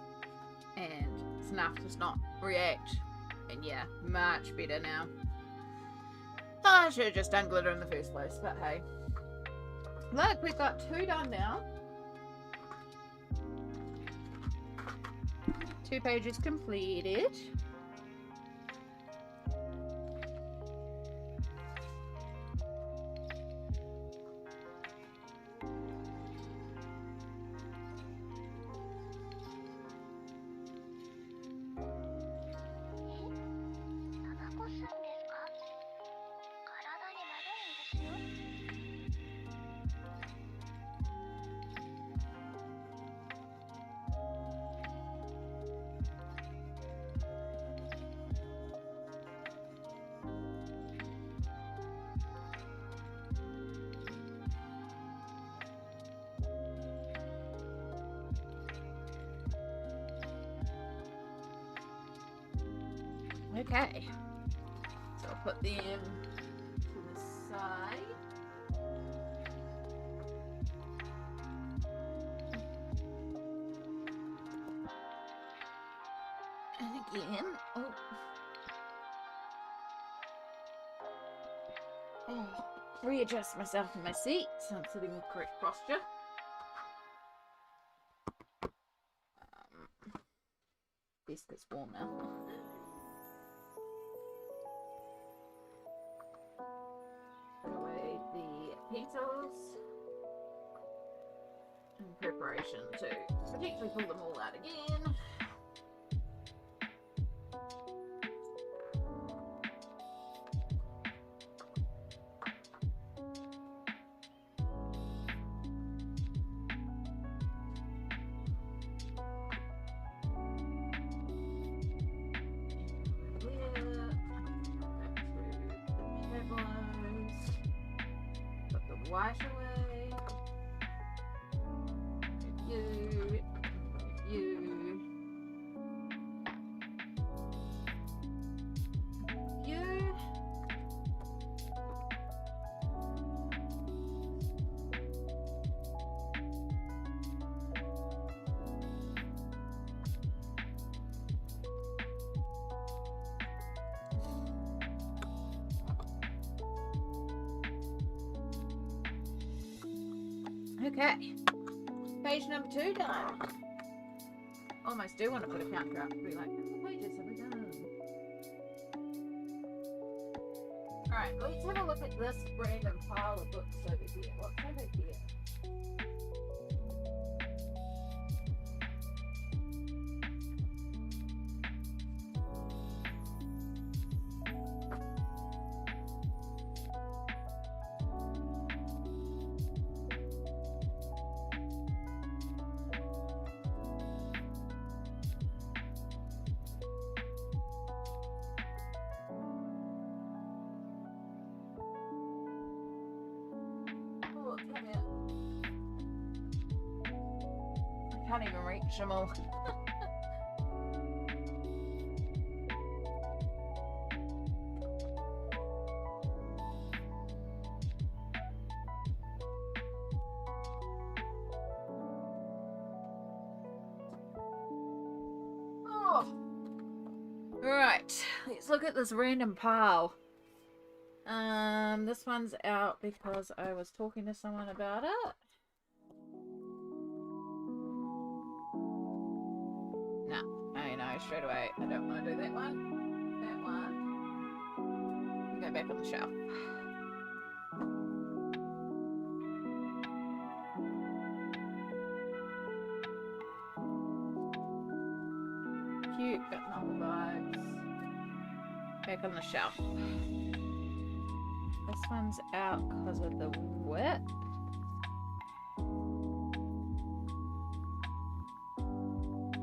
and it's enough to not react. And yeah, much better now. Oh, I should have just done glitter in the first place, but hey. Look, we've got 2 done now. 2 pages completed. Okay, so I'll put them to the side. And again, readjust myself in my seat so I'm sitting in the correct posture. Desk is warm now. Put away the pencils in preparation to potentially pull them all out again. Wash away. You. Okay, page number 2 done. Almost do want to put a counter up to be like, how many pages have we done? Alright, let's have a look at this random pile of books over here. What's over here? I can't even reach them all. Right, let's look at this random pile. This one's out because I was talking to someone about it. No, I know straight away I don't want to do that one. That one. Go back on the shelf. Cute, got novel vibes. Back on the shelf. This one's out because of the whip.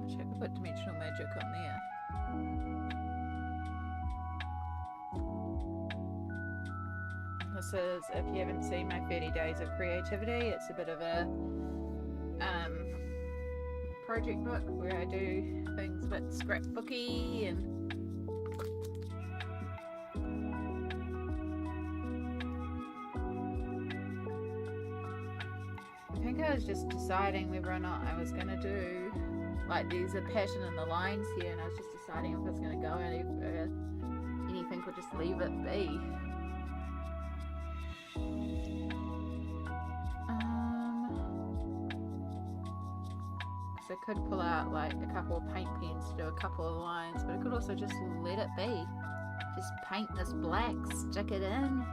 Wish I could put Dimensional Magic on there. This is, if you haven't seen my 30 Days of Creativity, it's a bit of a project book where I do things a bit scrapbooky and I think I was just deciding whether or not I was going to do, like, there's a pattern in the lines here and I was just deciding if I was going to go anything or just leave it be. So I could pull out like a couple of paint pens to do a couple of lines, but I could also just let it be. Just paint this black, stick it in.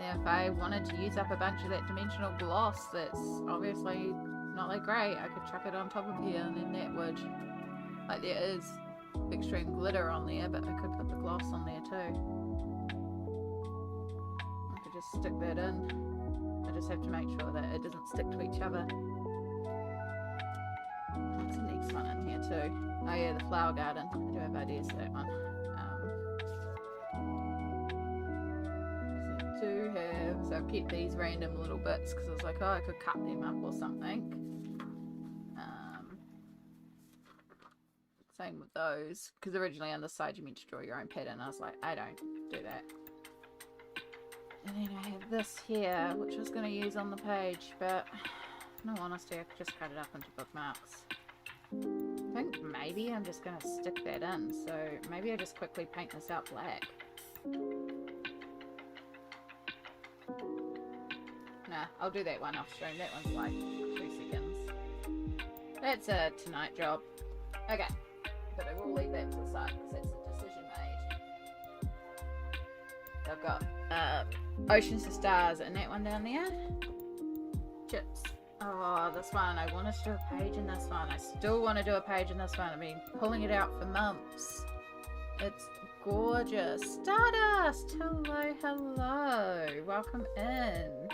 And if I wanted to use up a bunch of that dimensional gloss that's obviously not that great, I could chuck it on top of here and then that would, like, there is extreme glitter on there, but I could put the gloss on there too. I could just stick that in. I just have to make sure that it doesn't stick to each other. What's the next one in here too? Oh yeah, the flower garden. I do have ideas for that one. So I've kept these random little bits because I was like, oh, I could cut them up or something. Same with those. Because originally on the side you meant to draw your own pattern. I was like, I don't do that. And then I have this here, which I was going to use on the page, but in all honesty, I could just cut it up into bookmarks. I think maybe I'm just going to stick that in, so maybe I just quickly paint this out black. Nah, I'll do that one off stream. That one's like 2 seconds. That's a tonight job. Okay, but I will leave that to the side because that's a decision made. I've got Oceans to Stars and that one down there. Chips. Oh, this one. I wanted to do a page in this one. I still want to do a page in this one. I've been pulling it out for months. It's gorgeous. Stardust! Hello, hello. Welcome in.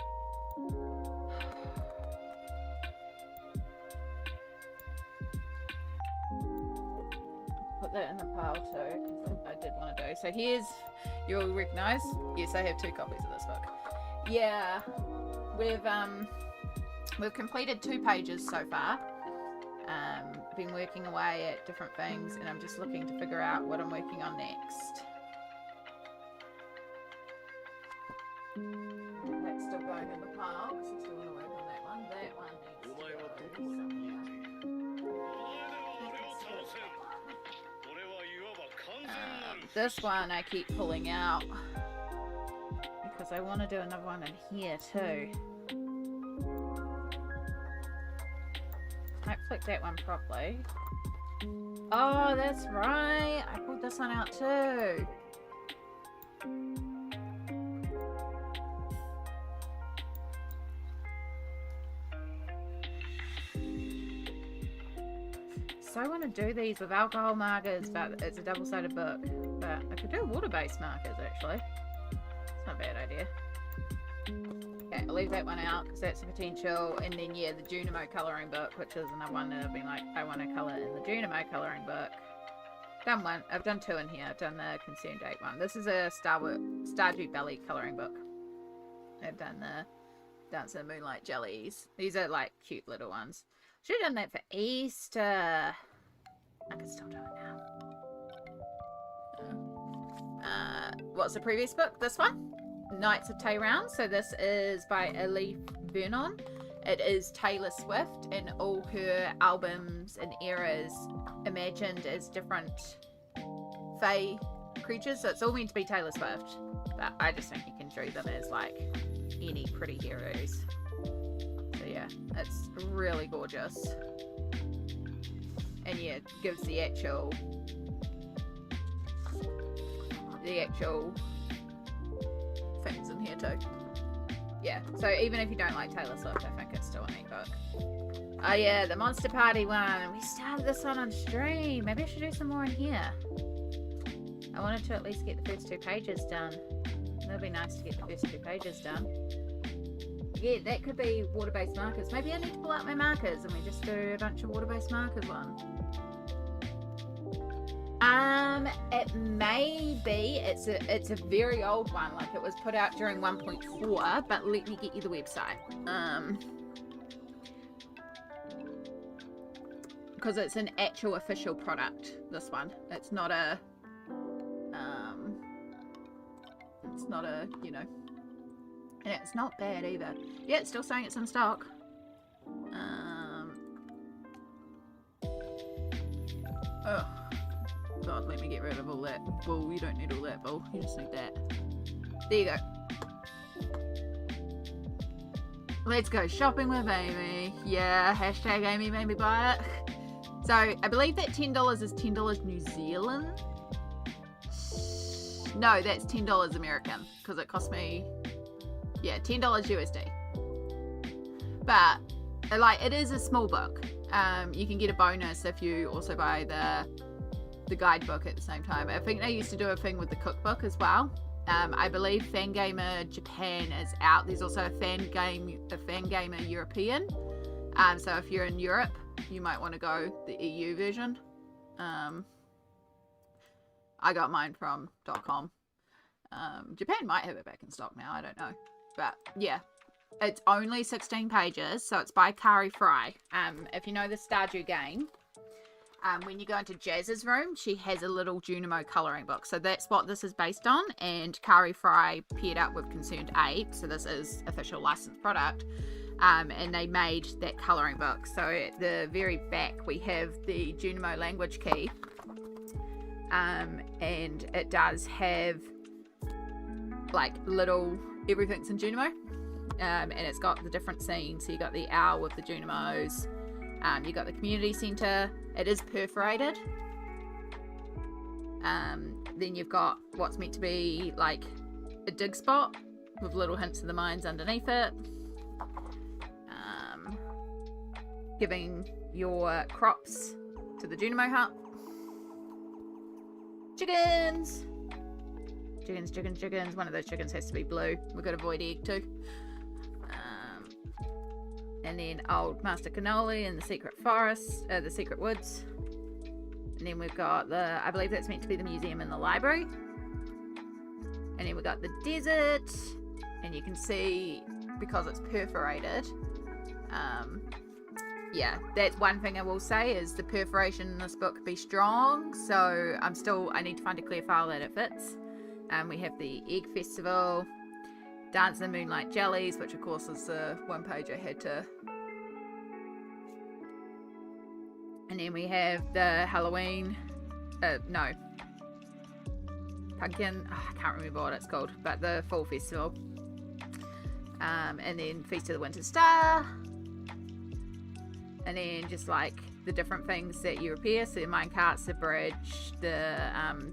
Put that in the pile too, because I did want to do. So here's, you'll recognise, yes, I have 2 copies of this book. Yeah, we've completed 2 pages so far. Been working away at different things, and I'm just looking to figure out what I'm working on next. That's still going in the pile, because I still want to work on that one. That one needs to go somewhere. This one I keep pulling out because I want to do another one in here too. Might flick that one properly. Oh, that's right. I pulled this one out too. So I want to do these with alcohol markers, but it's a double-sided book. But I could do water-based markers, actually. It's not a bad idea. Okay, I'll leave that one out, because that's a potential. And then, yeah, the Junimo colouring book, which is another one that I've been like, I want to colour in the Junimo colouring book. Done one. I've done 2 in here. I've done the Concerned Date one. This is a Stardew Valley colouring book. I've done the Dance of the Moonlight Jellies. These are, like, cute little ones. Should have done that for Easter. I could still do it now. What's the previous book? This one? Knights of Tayround. So this is by Elif Vernon. It is Taylor Swift and all her albums and eras imagined as different fae creatures. So it's all meant to be Taylor Swift. But I just think you can draw them as like any pretty heroes. So yeah, it's really gorgeous. And yeah, it gives the actual things in here too. Yeah, so even if you don't like Taylor Swift, I think it's still a neat book. Oh yeah, the Monster Party one. We started this one on stream. Maybe I should do some more in here. I wanted to at least get the first 2 pages done. It'll be nice to get the first 2 pages done. Yeah, that could be water-based markers. Maybe I need to pull out my markers and we just do a bunch of water-based markers one. It may be. It's a very old one. Like it was put out during 1.4, but let me get you the website. Because it's an actual official product. This one. It's not a. You know. And it's not bad either. Yeah, it's still saying it's in stock. Oh. God, let me get rid of all that bull. You don't need all that bull. You just need that. There you go. Let's go shopping with Amy. Yeah, hashtag Amy made me buy it. So, I believe that $10 is $10 New Zealand. No, that's $10 American. Because it cost me... Yeah, $10 USD. But, like, it is a small book. You can get a bonus if you also buy the guidebook at the same time. I think they used to do a thing with the cookbook as well. I believe Fangamer Japan is out. There's also a Fangamer European. So if you're in Europe, you might want to go the EU version. I got mine from .com. Japan might have it back in stock now. I don't know. But yeah, it's only 16 pages. So it's by Kari Fry. If you know the Stardew game, when you go into Jazz's room, she has a little Junimo colouring book. So that's what this is based on. And Kari Fry paired up with Concerned Ape. So this is official licensed product. And they made that colouring book. So at the very back, we have the Junimo language key. And it does have like little everything's in Junimo. And it's got the different scenes. So you got the owl with the Junimos. You got the community centre. It is perforated. Then you've got what's meant to be like a dig spot with little hints of the mines underneath it. Giving your crops to the Junimo hut. Chickens! Chickens. One of those chickens has to be blue. We've got a void egg too. And then old Master Cannoli in the secret forest, the secret woods. And then we've got I believe that's meant to be the museum and the library. And then we've got the desert. And you can see, because it's perforated, yeah, that's one thing I will say is the perforation in this book be strong. So I need to find a clear file that it fits. We have the Egg Festival. Dance in the Moonlight Jellies, which of course is the one page I had to. And then we have the Halloween, pumpkin, I can't remember what it's called, but the Fall Festival. And then Feast of the Winter Star. And then just like the different things that you repair, so the mine carts, the bridge, the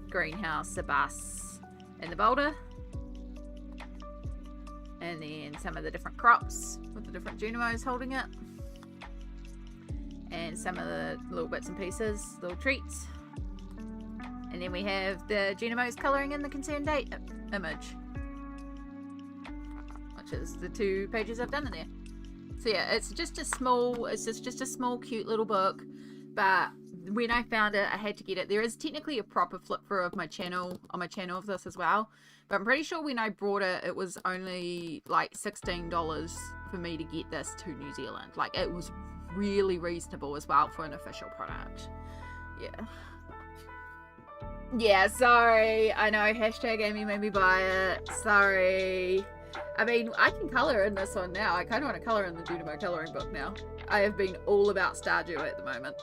greenhouse, the bus, and the boulder. And then some of the different crops with the different Junimos holding it. And some of the little bits and pieces, little treats. And then we have the Junimos colouring in the Concerned Ape image. Which is the 2 pages I've done in there. So yeah, it's just a small cute little book. But when I found it, I had to get it. There is technically a proper flip through of my channel, on my channel of this as well. But I'm pretty sure when I brought it, it was only like $16 for me to get this to New Zealand. Like, it was really reasonable as well for an official product. Yeah. Yeah, sorry. I know, hashtag Amy made me buy it. Sorry. I mean, I can colour in this one now. I kind of want to colour in the Junimo colouring book now. I have been all about Stardew at the moment.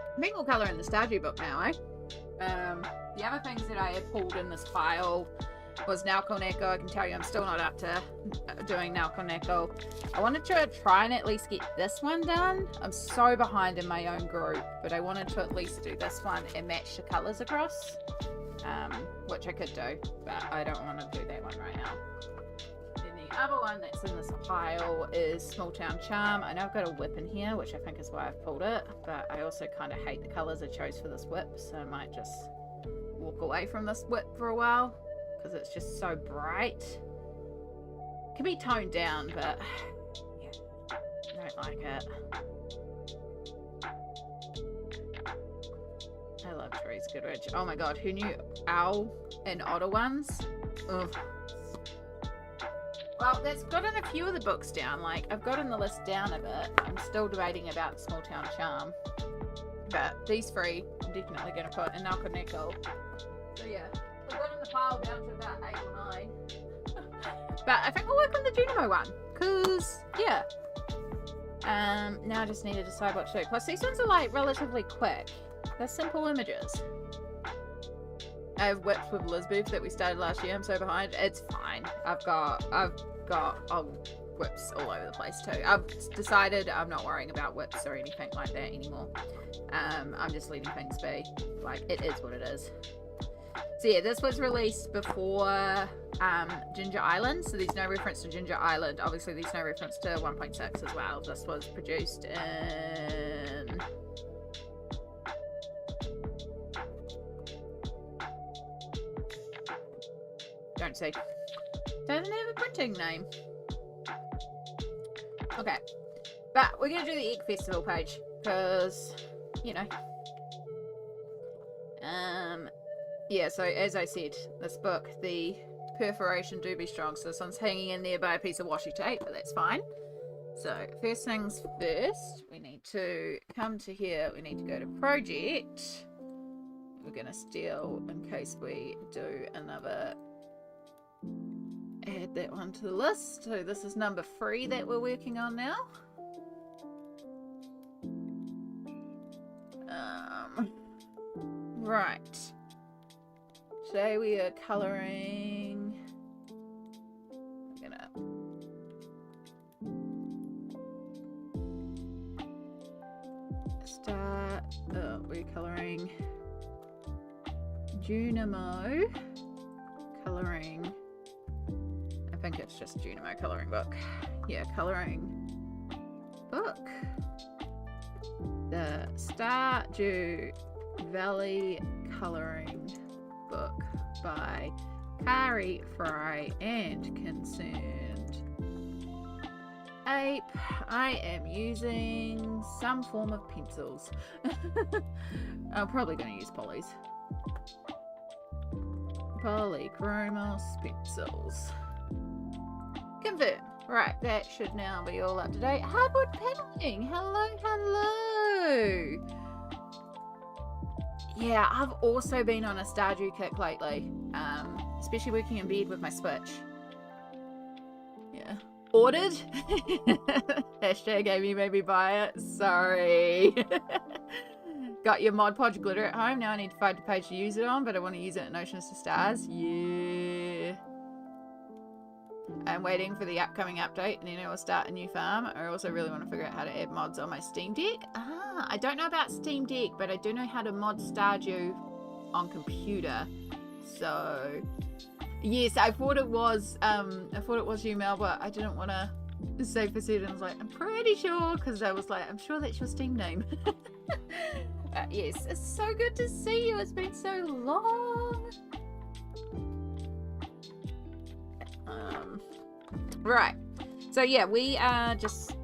I think we'll colour in the Stardew book now, eh? The other things that I had pulled in this file was Naoko Neko. I can tell you I'm still not up to doing Naoko Neko. I wanted to try and at least get this one done. I'm so behind in my own group, but I wanted to at least do this one and match the colours across, which I could do, but I don't want to do that one right now. Then the other one that's in this pile is Small Town Charm. I know I've got a whip in here, which I think is why I've pulled it, but I also kind of hate the colours I chose for this whip, so I might just walk away from this whip for a while because it's just so bright. It can be toned down, but yeah, I don't like it. I love Therese Goodrich. Oh my god, who knew Owl and Otter ones? Ugh. Well, that's gotten a few of the books down. Like, I've gotten the list down a bit. I'm still debating about Small Town Charm. But these 3, I'm definitely going to put in Naoko Neko. So yeah, we've gotten the pile down to about 8 or 9. But I think we'll work on the Junimo one. Because, yeah. Now I just need to decide what to do. Plus, these ones are, like, relatively quick. They're simple images. I have whips with Lisbeth that we started last year. I'm so behind. It's fine. I've got whips all over the place too. I've decided I'm not worrying about whips or anything like that anymore. I'm just letting things be. Like, it is what it is. So yeah, this was released before Ginger Island, so there's no reference to Ginger Island. Obviously there's no reference to 1.6 as well. This was produced in... Don't see. Doesn't have a printing name. Okay. But we're going to do the Egg Festival page. Because, you know. yeah, so as I said, this book, the perforation do be strong. So this one's hanging in there by a piece of washi tape, but that's fine. So first things first, we need to come to here. We need to go to project. We're going to steal in case we do another, add that one to the list. So this is number 3 that we're working on now. Right. Today we are colouring. I'm gonna start. We're colouring Junimo. Colouring. I think it's just Junimo colouring book. Yeah, colouring book. The Stardew Valley colouring book by Kari Fry and Concerned Ape. I am using some form of pencils. I'm probably going to use polys. Polychromos pencils. Confirm. Right, that should now be all up to date. Hardwood paneling. Hello, hello. Yeah, I've also been on a Stardew kick lately, especially working in bed with my Switch. Yeah. Ordered? Hashtag Amy made me buy it. Sorry. Got your Mod Podge glitter at home. Now I need to find a page to use it on, but I want to use it in Oceans to Stars. Yeah. I'm waiting for the upcoming update, and then I will start a new farm. I also really want to figure out how to add mods on my Steam Deck. I don't know about Steam Deck, but I do know how to mod Stardew on computer. So, yes, I thought it was you, Mel, but I didn't want to say for certain. I was like, I'm pretty sure, because I was like, I'm sure that's your Steam name. Yes, it's so good to see you. It's been so long. Right. So yeah, we are just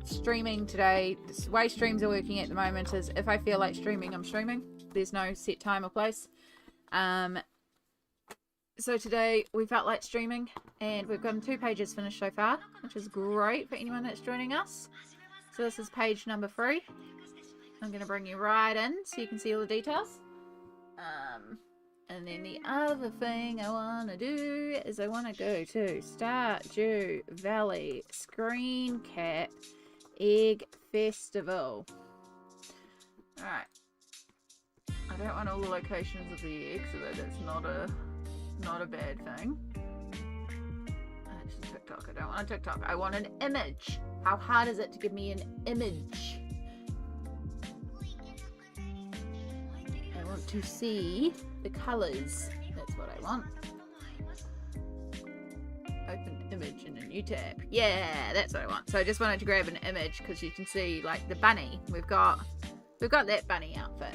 streaming today. The way streams are working at the moment is if I feel like streaming, I'm streaming. There's no set time or place. So today we felt like streaming, and we've gotten 2 pages finished so far, which is great for anyone that's joining us. So this is page number 3. I'm going to bring you right in so you can see all the details. And then the other thing I want to do is I want to go to Stardew Valley Screen Cap Egg Festival. Alright. I don't want all the locations of the eggs, so that's not a bad thing. It's TikTok. I don't want a TikTok. I want an image. How hard is it to give me an image? I want to see the colours. That's what I want. Open image in a new tab. Yeah, that's what I want. So I just wanted to grab an image because you can see like the bunny. We've got that bunny outfit.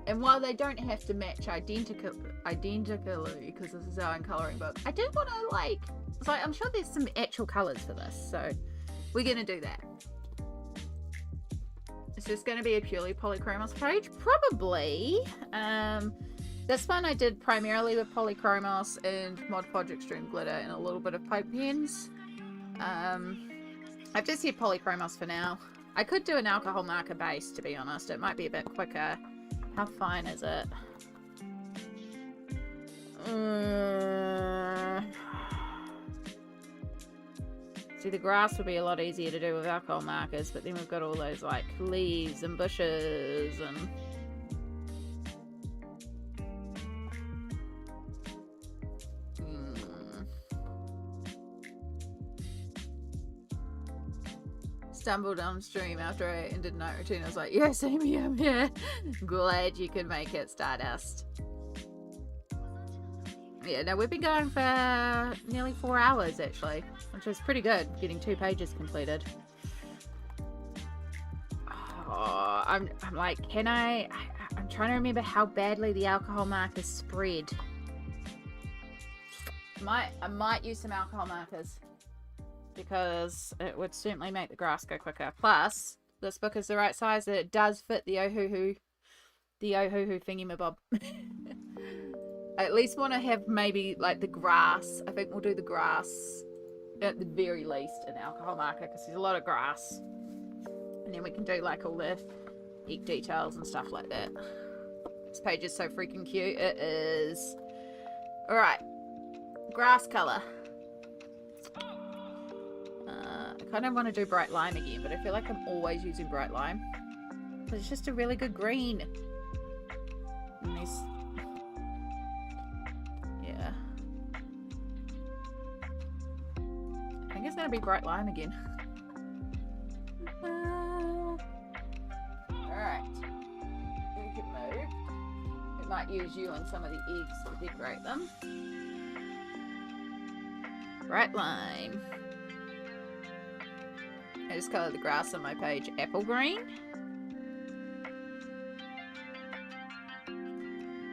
And while they don't have to match identically, because this is our colouring book, I do want to I'm sure there's some actual colours for this, so we're gonna do that. Is this going to be a purely Polychromos page? Probably. This one I did primarily with Polychromos and Mod Podge Extreme Glitter and a little bit of Pipe Pens. I've just said Polychromos for now. I could do an alcohol marker base, to be honest. It might be a bit quicker. How fine is it? See, the grass would be a lot easier to do with alcohol markers, but then we've got all those like leaves and bushes and... Stumbled on stream after I ended night routine. I was like, yes, Amy, I'm here. Glad you could make it, Stardust. Yeah, no, we've been going for nearly 4 hours actually, which was pretty good, getting 2 pages completed. Oh, I'm like, I'm trying to remember how badly the alcohol markers spread. I might use some alcohol markers because it would certainly make the grass go quicker. Plus, this book is the right size that it does fit the Ohuhu thingy-mabob. I at least want to have maybe like the grass. I think we'll do the grass at the very least in alcohol marker because there's a lot of grass. And then we can do like all the egg details and stuff like that. This page is so freaking cute. It is. Alright. Grass colour. I kind of want to do bright lime again, but I feel like I'm always using bright lime. But it's just a really good green. And these... Yeah. I think it's going to be bright lime again. Alright. We can move. We might use you on some of the eggs to decorate them. Bright lime. I just coloured the grass on my page apple green.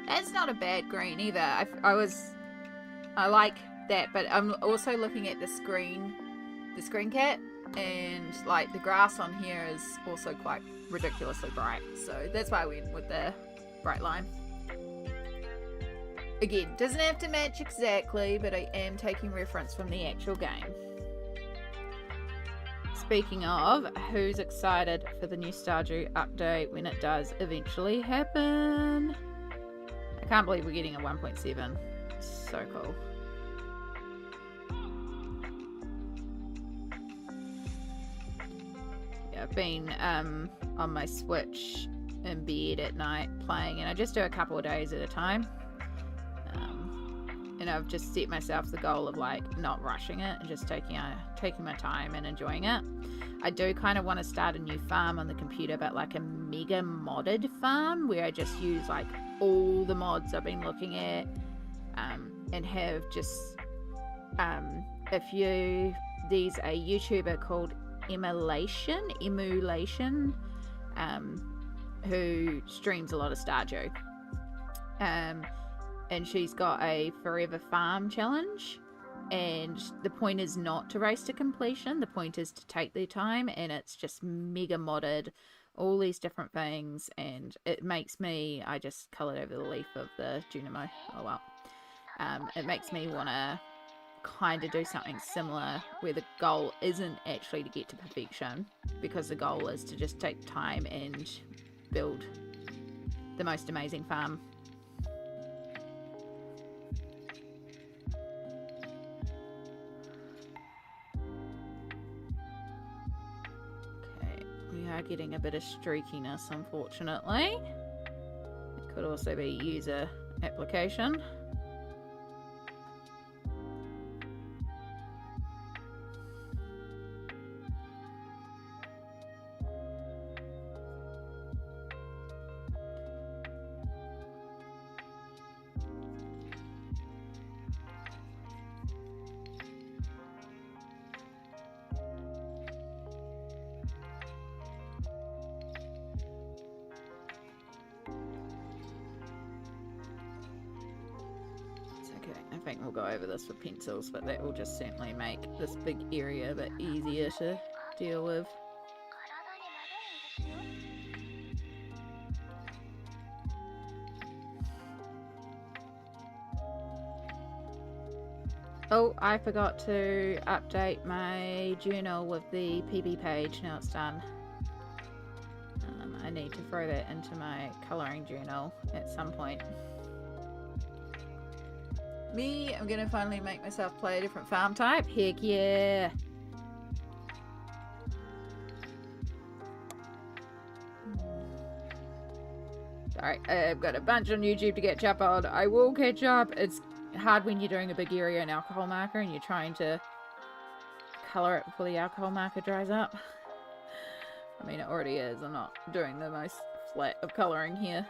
That's not a bad green either. I like that, but I'm also looking at the screen cat, and like the grass on here is also quite ridiculously bright, so that's why I went with the bright lime. Again, doesn't have to match exactly, but I am taking reference from the actual game. Speaking of, who's excited for the new Stardew update when it does eventually happen? I can't believe we're getting a 1.7. So cool. Yeah, I've been on my Switch in bed at night playing, and I just do a couple of days at a time. And I've just set myself the goal of like not rushing it and just taking my time and enjoying it. I do kind of want to start a new farm on the computer, but like a mega modded farm where I just use like all the mods I've been looking at, and have just there's a YouTuber called Emulation, who streams a lot of Stardew. And she's got a Forever Farm challenge, and the point is not to race to completion, the point is to take their time, and it's just mega modded, all these different things, and it makes me, I just coloured over the leaf of the Junimo, oh well, it makes me want to kind of do something similar where the goal isn't actually to get to perfection, because the goal is to just take time and build the most amazing farm. We are getting a bit of streakiness, unfortunately. It could also be user application. I think we'll go over this with pencils, but that will just certainly make this big area a bit easier to deal with. Oh, I forgot to update my journal with the PB page. Now it's done. I need to throw that into my colouring journal at some point. Me, I'm gonna finally make myself play a different farm type. Heck yeah! Sorry, I've got a bunch on YouTube to catch up on. I will catch up. It's hard when you're doing a big area in alcohol marker and you're trying to colour it before the alcohol marker dries up. I mean, it already is. I'm not doing the most flat of colouring here.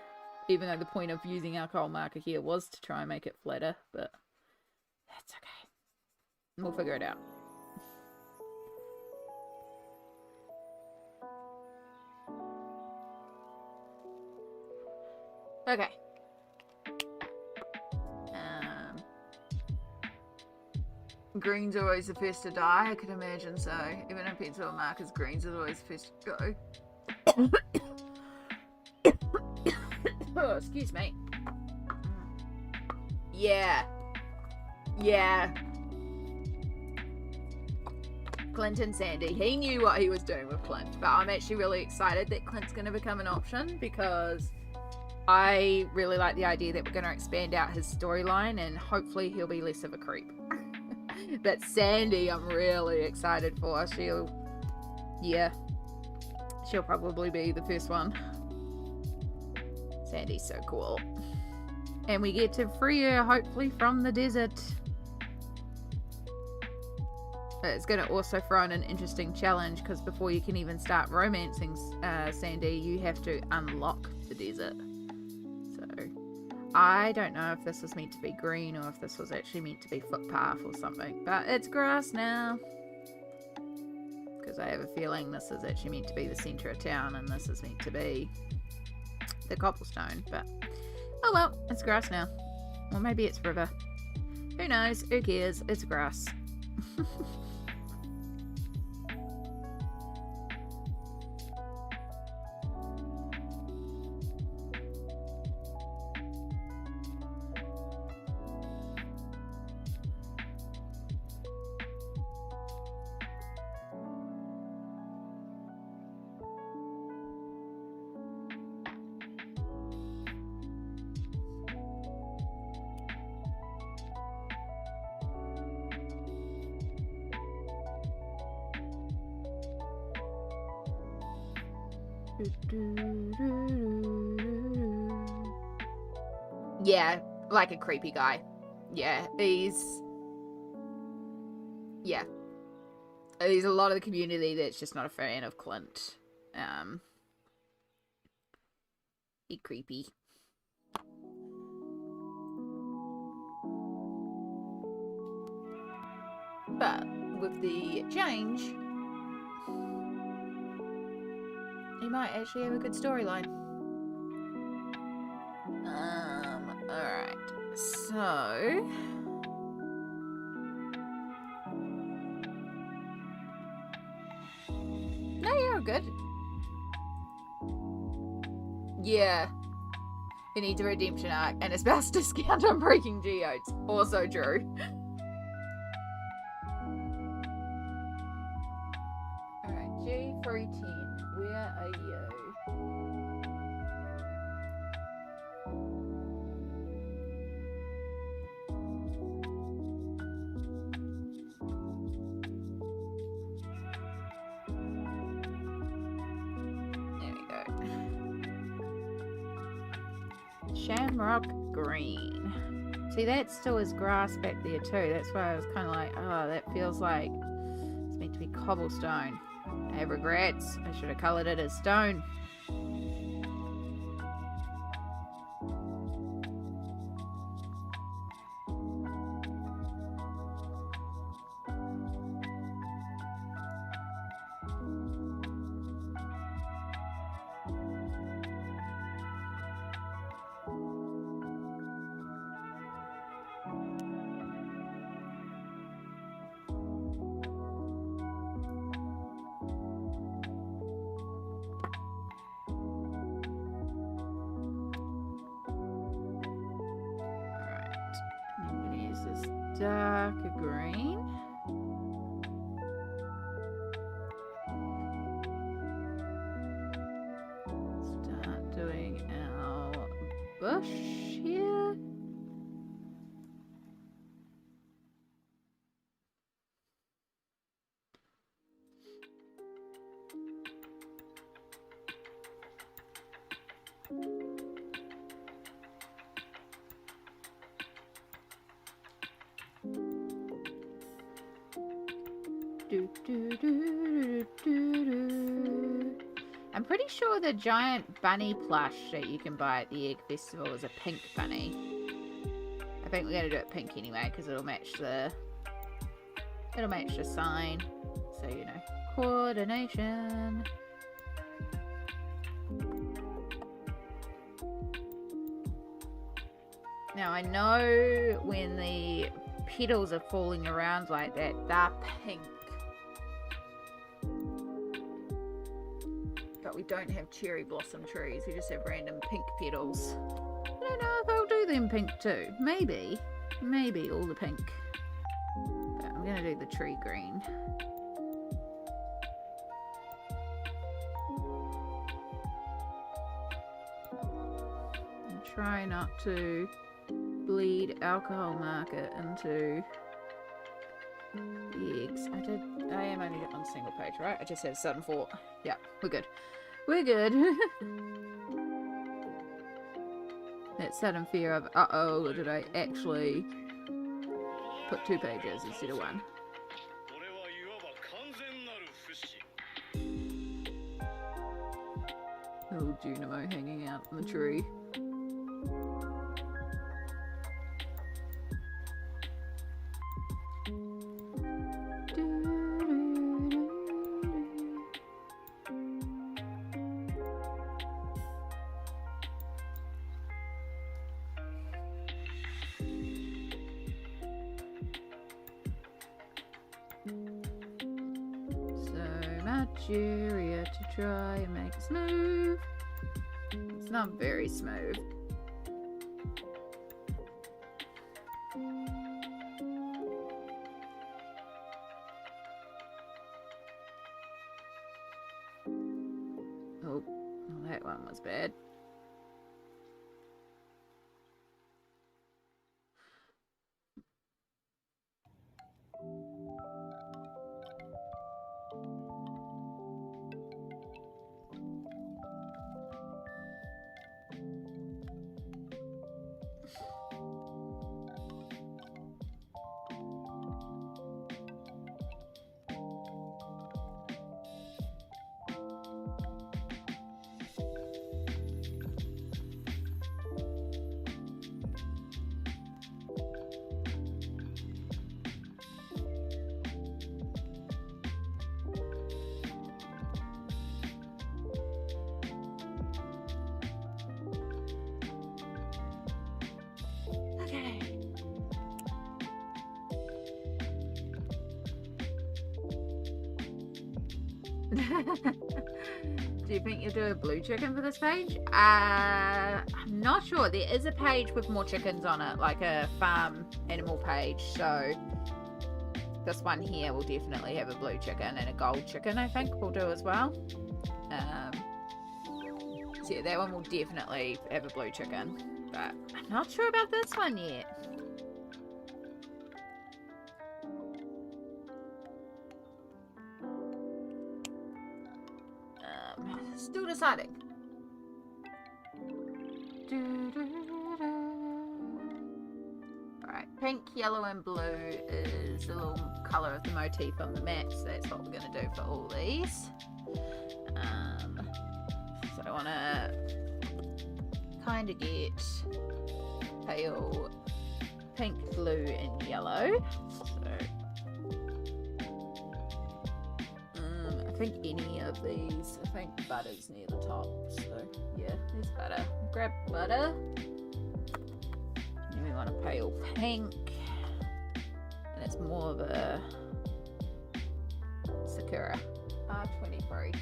Even though the point of using alcohol marker here was to try and make it flatter, but that's okay. We'll figure it out. Okay. Green's always the first to die, I can imagine so. Even in pencil markers, green's are always the first to go. Oh, excuse me. Yeah. Yeah. Clint and Sandy. He knew what he was doing with Clint, but I'm actually really excited that Clint's going to become an option because I really like the idea that we're going to expand out his storyline and hopefully he'll be less of a creep. But Sandy, I'm really excited for. She'll probably be the first one. Sandy's so cool. And we get to free her, hopefully, from the desert. It's going to also throw in an interesting challenge because before you can even start romancing Sandy, you have to unlock the desert. So, I don't know if this was meant to be green or if this was actually meant to be footpath or something. But it's grass now. Because I have a feeling this is actually meant to be the centre of town and this is meant to be the cobblestone. But, oh well, it's grass now. Or maybe it's river. Who knows? Who cares? It's grass. Yeah, like a creepy guy. Yeah, there's a lot of the community that's just not a fan of Clint. He creepy. But with the change, he might actually have a good storyline. Alright. So no, you're good. Yeah. He needs a redemption arc and a spouse discount on breaking geodes. Also true. Alright, G310. Where are you? Shamrock Green. See, that still is grass back there too. That's why I was kind of like, oh, that feels like it's meant to be cobblestone. I have regrets. I should have coloured it as stone. Darker green. Start doing our bush here. I'm pretty sure the giant bunny plush that you can buy at the Egg Festival is a pink bunny. I think we're going to do it pink anyway because it'll match the sign. So, you know, coordination. Now I know when the petals are falling around like that, they're pink. But we don't have cherry blossom trees, we just have random pink petals. I don't know if I'll do them pink too. Maybe. maybe all the pink. But I'm going to do the tree green. And try not to bleed alcohol marker into the eggs. I am only on a single page, right? I just had a sudden thought. Yeah, we're good. We're good. That sudden fear of, uh-oh, did I actually put 2 pages instead of 1? Little Junimo hanging out in the tree. Area to try and make it smooth. It's not very smooth. Oh, well, that one was bad. Do you think you'll do a blue chicken for this page? I'm not sure. There is a page with more chickens on it, like a farm animal page. So this one here will definitely have a blue chicken, and a gold chicken I think will do as well. So yeah, that one will definitely have a blue chicken, but I'm not sure about this one yet. Still deciding. Alright, pink, yellow and blue is the little colour of the motif on the map, so that's what we're going to do for all these. So I want to kind of get pale pink, blue and yellow. I think any of these, I think butter's near the top, so yeah, there's butter. Grab butter, and we want a pale pink, and it's more of a Sakura R23.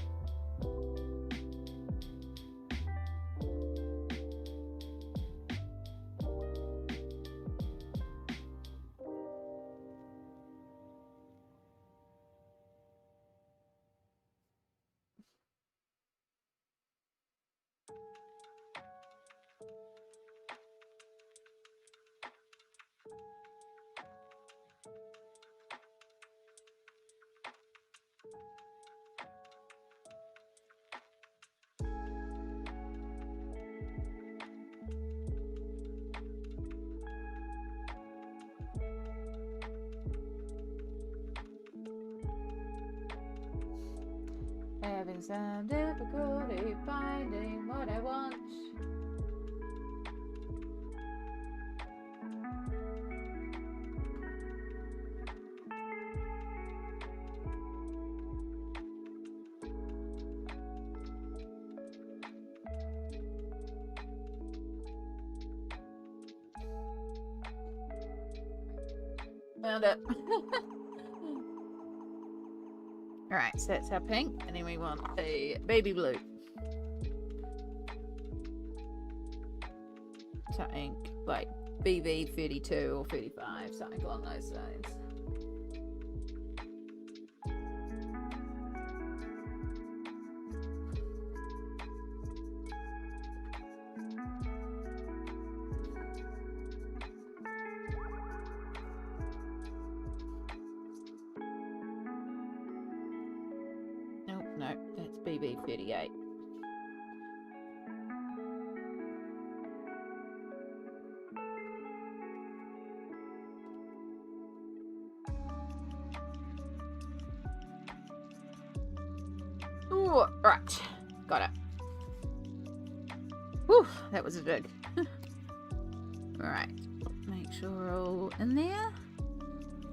Having some difficulty finding what I want. Found it. Alright, so that's our pink, and then we want a baby blue. So ink, like BB 32 or 35, something along those lines. Oh, no, that's BB 38. Ooh, right, got it. Whew, that was a dig. Right, make sure we're all in there.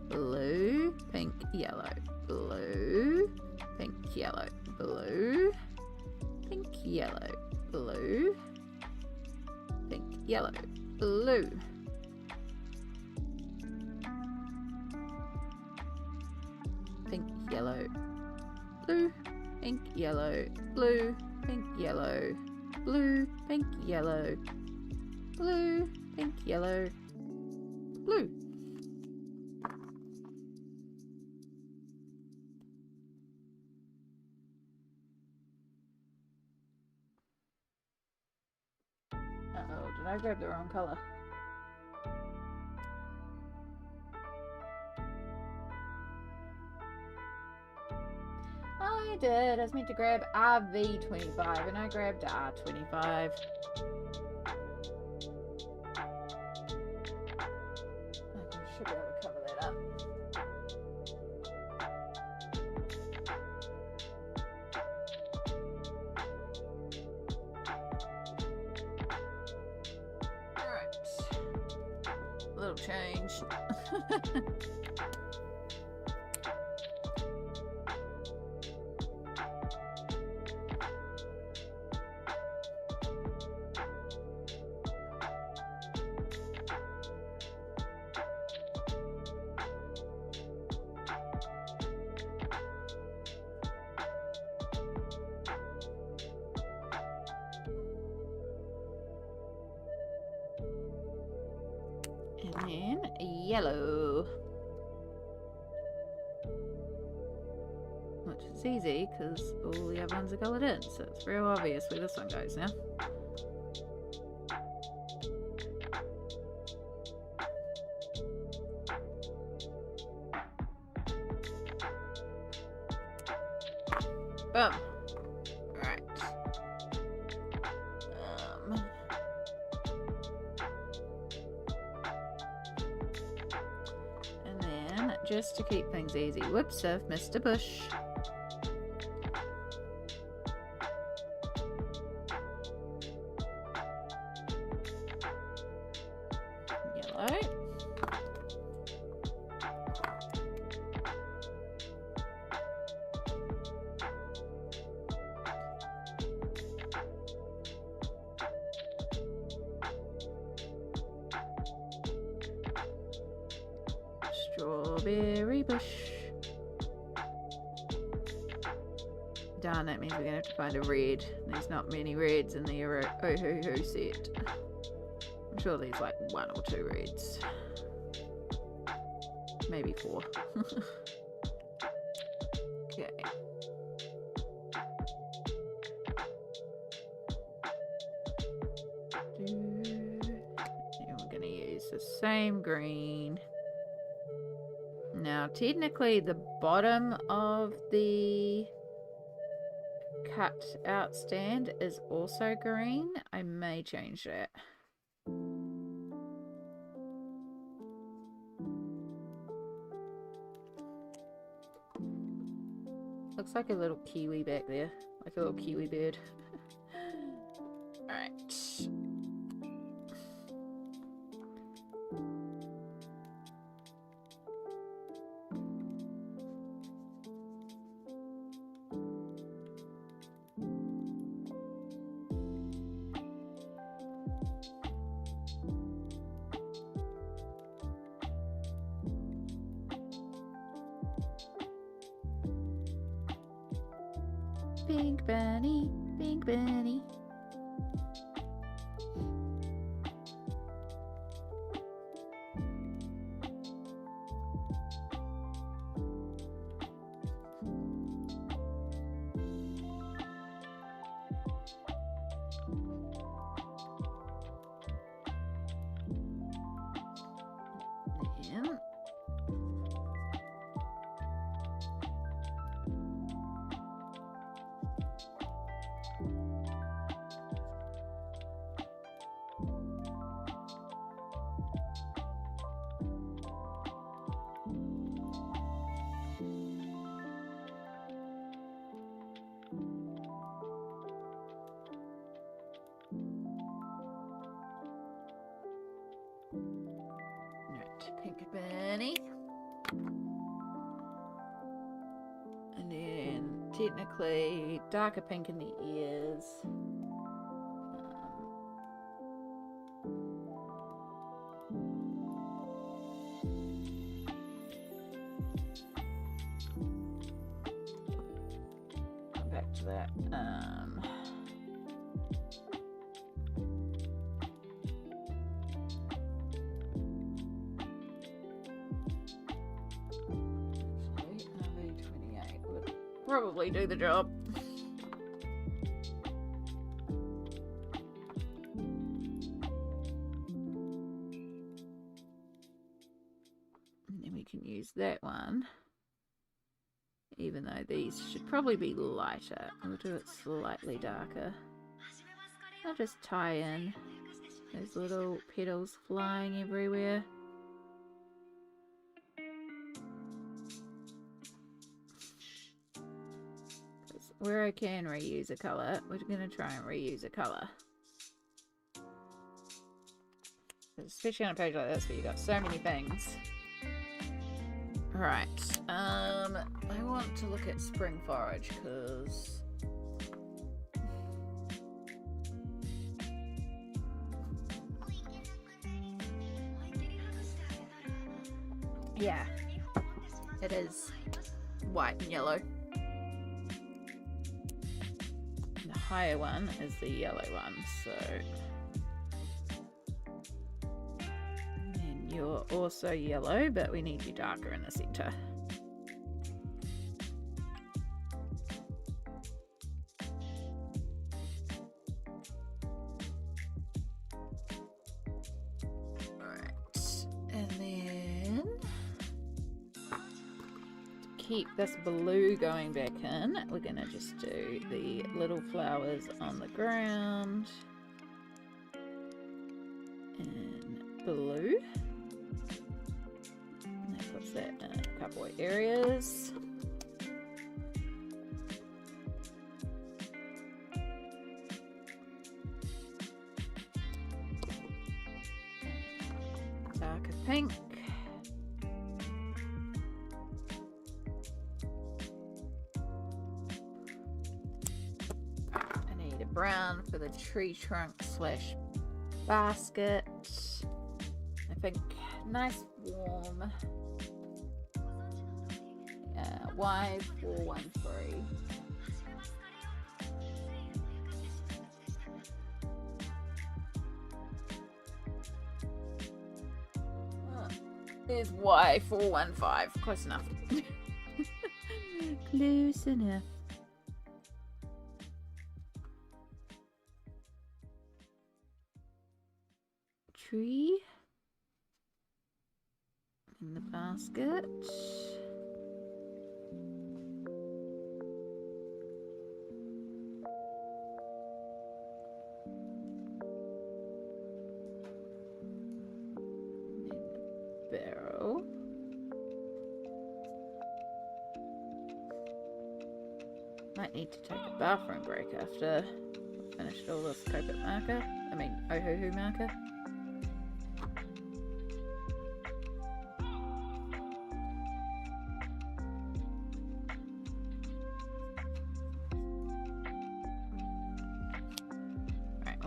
Blue, pink, yellow, blue, pink, yellow, blue, pink, yellow, blue, pink, yellow, blue. Pink, yellow, blue, pink, yellow, blue, pink, yellow, blue, pink, yellow, blue, pink, yellow, blue. Uh-oh, did I grab the wrong colour? I did. I was meant to grab RV25 and I grabbed R25. I should be able to cover that up. Alright. A little change. And then yellow, which is easy because all the other ones are coloured in, so it's real obvious where this one goes now. Boom. Right. And then, just to keep things easy, whip surf Mr. Bush. Yellow. Strawberry bush. Darn, that means we're gonna have to find a red. There's not many reds in the Ohuhu set. I'm sure there's like 1 or 2 reds. Maybe 4. Okay. And we're gonna use the same green. Now, technically, the bottom of the cut out stand is also green. I may change that. Looks like a little kiwi back there, like a little kiwi bird. Alright. Pink bunny, pink bunny. And then technically darker pink in the ears. Back to that. RV28 would probably do the job. And then we can use that one. Even though these should probably be lighter. We'll do it slightly darker. I'll just tie in those little petals flying everywhere. Where I can reuse a colour, we're going to try and reuse a colour. Especially on a page like this where you've got so many things. Right, I want to look at spring forage because yeah, it is white and yellow. The higher one is the yellow one, so and you're also yellow, but we need you darker in the center. Keep this blue going back in, we're going to just do the little flowers on the ground in blue. And that puts that in a couple of areas. Darker pink. Brown for the tree trunk slash basket. I think nice warm Y413. There's Y415. Close enough. Close enough. Tree in the basket. And the barrel. Might need to take a bathroom break after I've finished all this Copic marker. I mean, Ohuhu marker.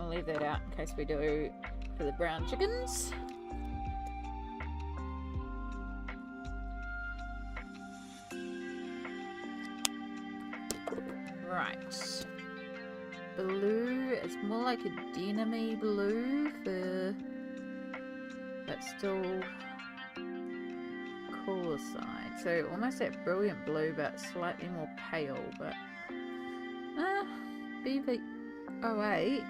Leave that out in case we do for the brown chickens. Right. Blue, it's more like a denim-y blue for but still cooler side. So almost that brilliant blue but slightly more pale, but BV08.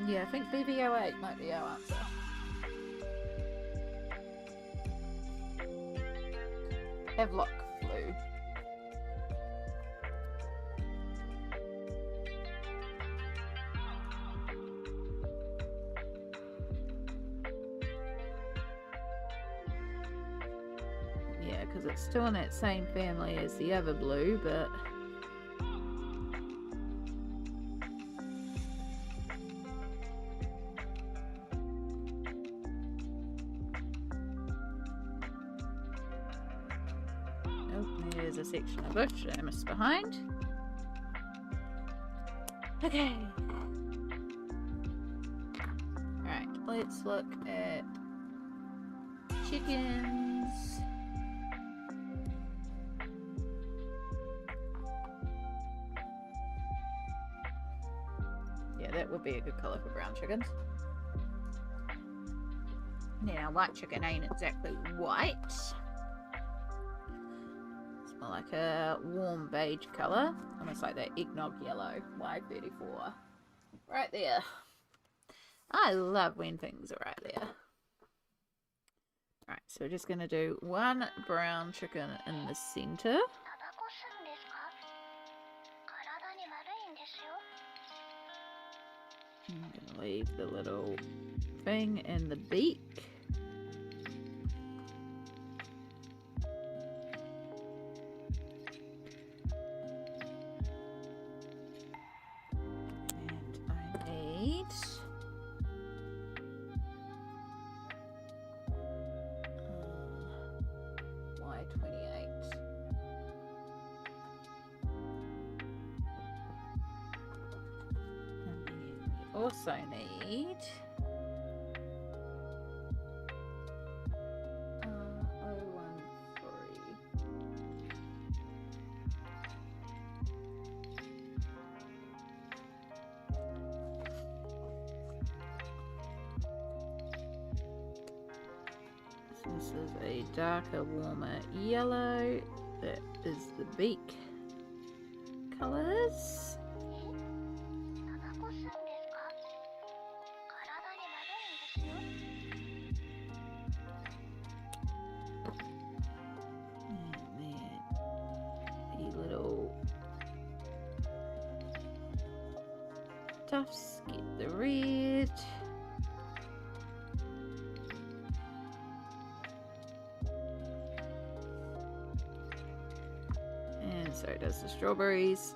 Yeah, I think BV08 might be our answer. Havelock blue. Yeah, because it's still in that same family as the other blue, but there's a section of bush that I missed behind. Okay. Alright, let's look at chickens. Yeah, that would be a good colour for brown chickens. Now, white chicken ain't exactly white. It's more like a warm beige colour. Almost like that eggnog yellow. Y34. Right there. I love when things are right there. Alright, so we're just going to do one brown chicken in the centre. I'm going to leave the little thing in the beak. And I need Y28. And then we also need 013. So this is a darker, warmer yellow. That is the beak colours. Tufts, get the red. And so does the strawberries.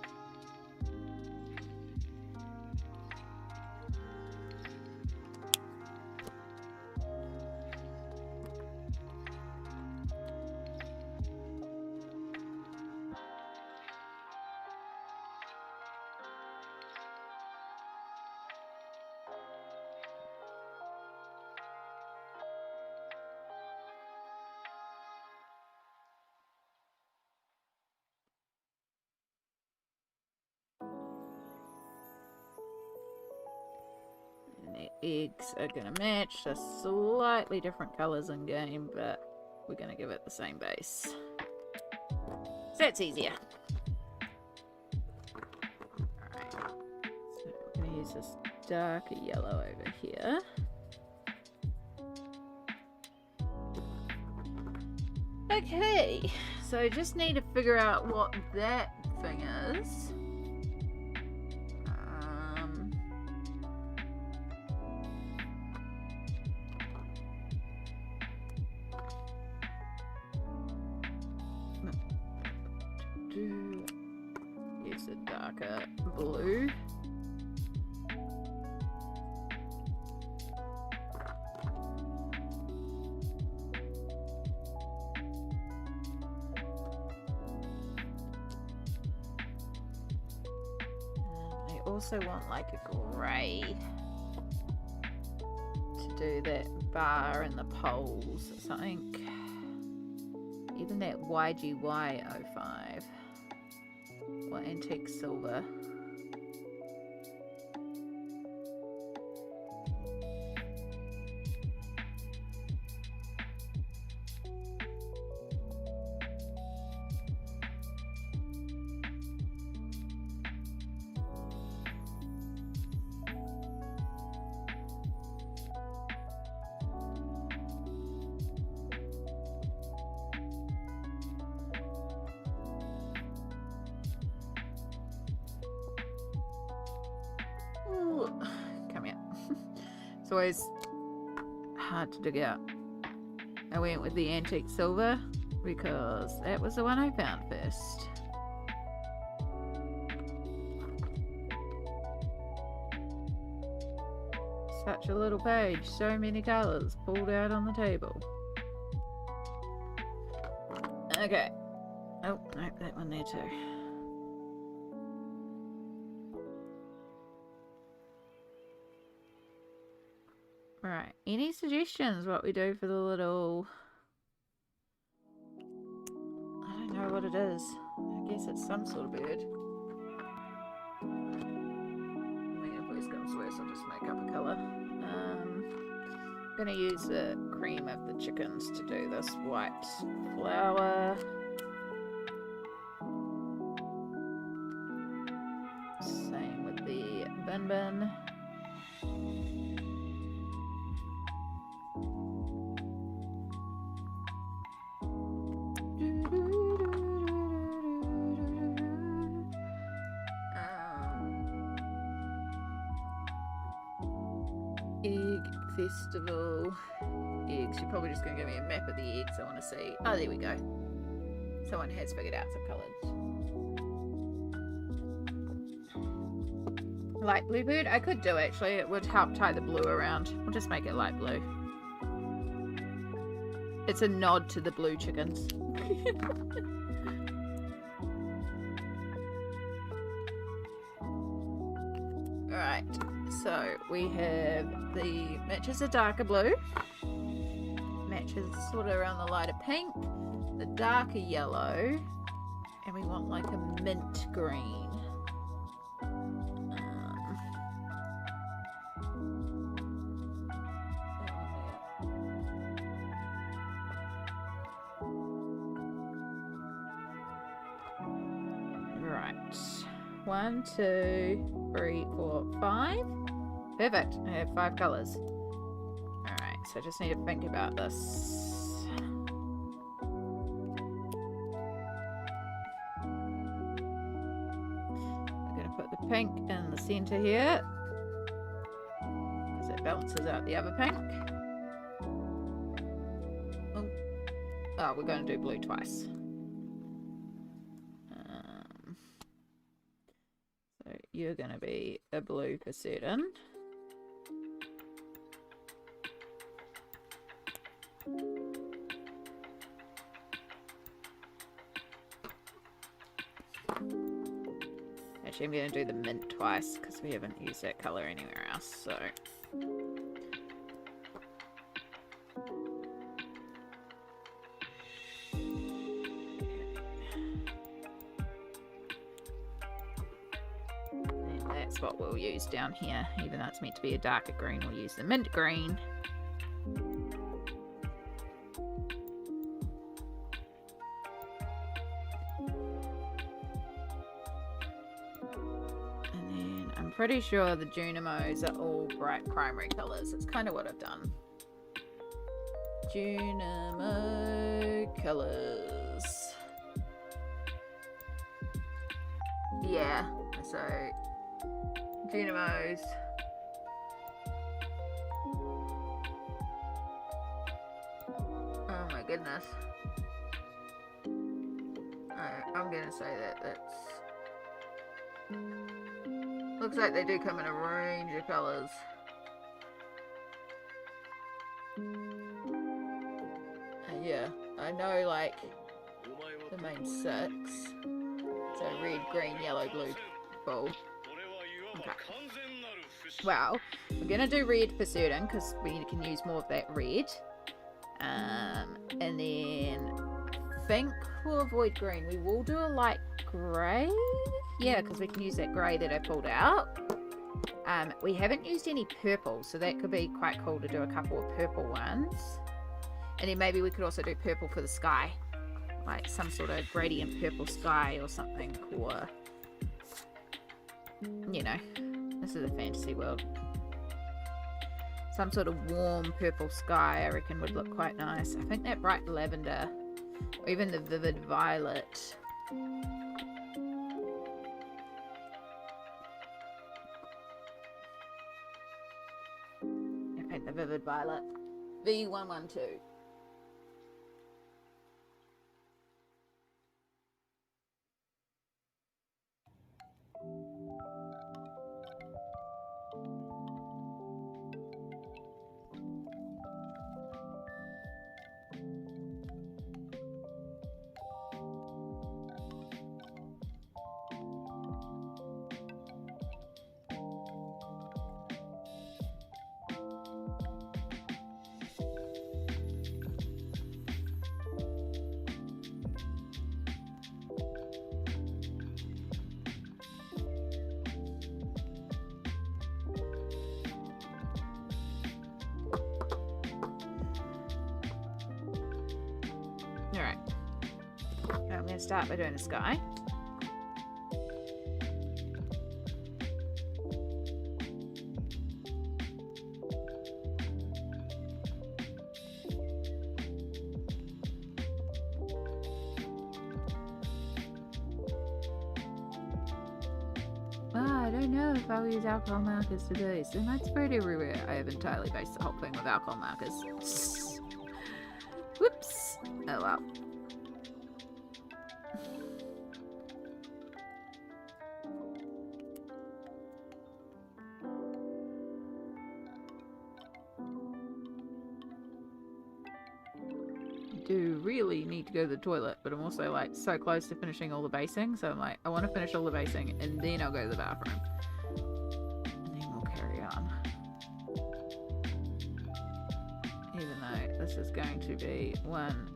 The eggs are going to match. They're slightly different colours in game, but we're going to give it the same base. So that's easier. Alright, so we're going to use this darker yellow over here. Okay, so just need to figure out what that thing is. Use a darker blue. I also want like a grey to do that bar and the poles or something. Even that YGY05 or antique silver. Come here. It's always hard to dig out. I went with the antique silver because that was the one I found first. Such a little page, so many colours pulled out on the table. Okay, Oh, no, that one there too. Right, any suggestions what we do for the little... I don't know what it is. I guess it's some sort of bird. I mean, if worse comes worse, I'll just make up a colour. I'm going to use the cream of the chickens to do this white flower. Same with the bin bin. Egg festival eggs. You're probably just going to give me a map of the eggs I want to see. Oh, there we go. Someone has figured out some colours. Light blue bird? I could do actually. It would help tie the blue around. We'll just make it light blue. It's a nod to the blue chickens. Alright, so we have the matches a darker blue, matches sort of around the lighter pink, the darker yellow, and we want like a mint green. Right, 1, 2, 3, 4, 5. Perfect. I have 5 colours. Alright, so I just need to think about this. I'm going to put the pink in the centre here, because it balances out the other pink. Oh, we're going to do blue twice. So you're going to be a blue for certain. Actually, I'm going to do the mint twice because we haven't used that colour anywhere else. So and that's what we'll use down here. Even though it's meant to be a darker green, we'll use the mint green. Pretty sure the Junimos are all bright primary colours. It's kind of what I've done. Junimo colours. Yeah, so Junimos. Oh my goodness. I'm gonna say that that's... Looks like they do come in a range of colours. Yeah, I know like the main 6. So red, green, yellow, blue, bull. Okay. Well, we're going to do red for certain because we can use more of that red. And then I think we'll avoid green. We will do a light grey. Yeah, because we can use that grey that I pulled out. We haven't used any purple, so that could be quite cool to do a couple of purple ones. And then maybe we could also do purple for the sky. Like some sort of gradient purple sky or something, or... You know, this is a fantasy world. Some sort of warm purple sky, I reckon, would look quite nice. I think that bright lavender, or even the vivid violet... The vivid violet V112. I'm going to start by doing the sky. I don't know if I'll use alcohol markers today, so they might spread everywhere. I have entirely based the whole thing with alcohol markers. Whoops. Oh well. Do really need to go to the toilet, but I'm also like so close to finishing all the basing, so I'm like, I want to finish all the basing and then I'll go to the bathroom and then we'll carry on, even though this is going to be one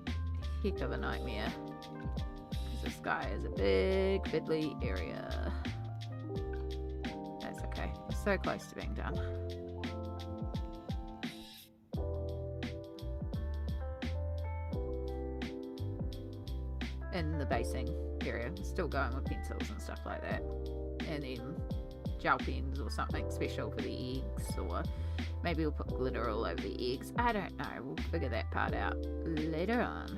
heck of a nightmare because the sky is a big fiddly area. That's okay, we're so close to being done. In the basing area, still going with pencils and stuff like that, and then gel pens or something special for the eggs, or maybe we'll put glitter all over the eggs. I don't know, we'll figure that part out later on.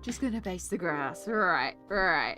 Just gonna base the grass. Right.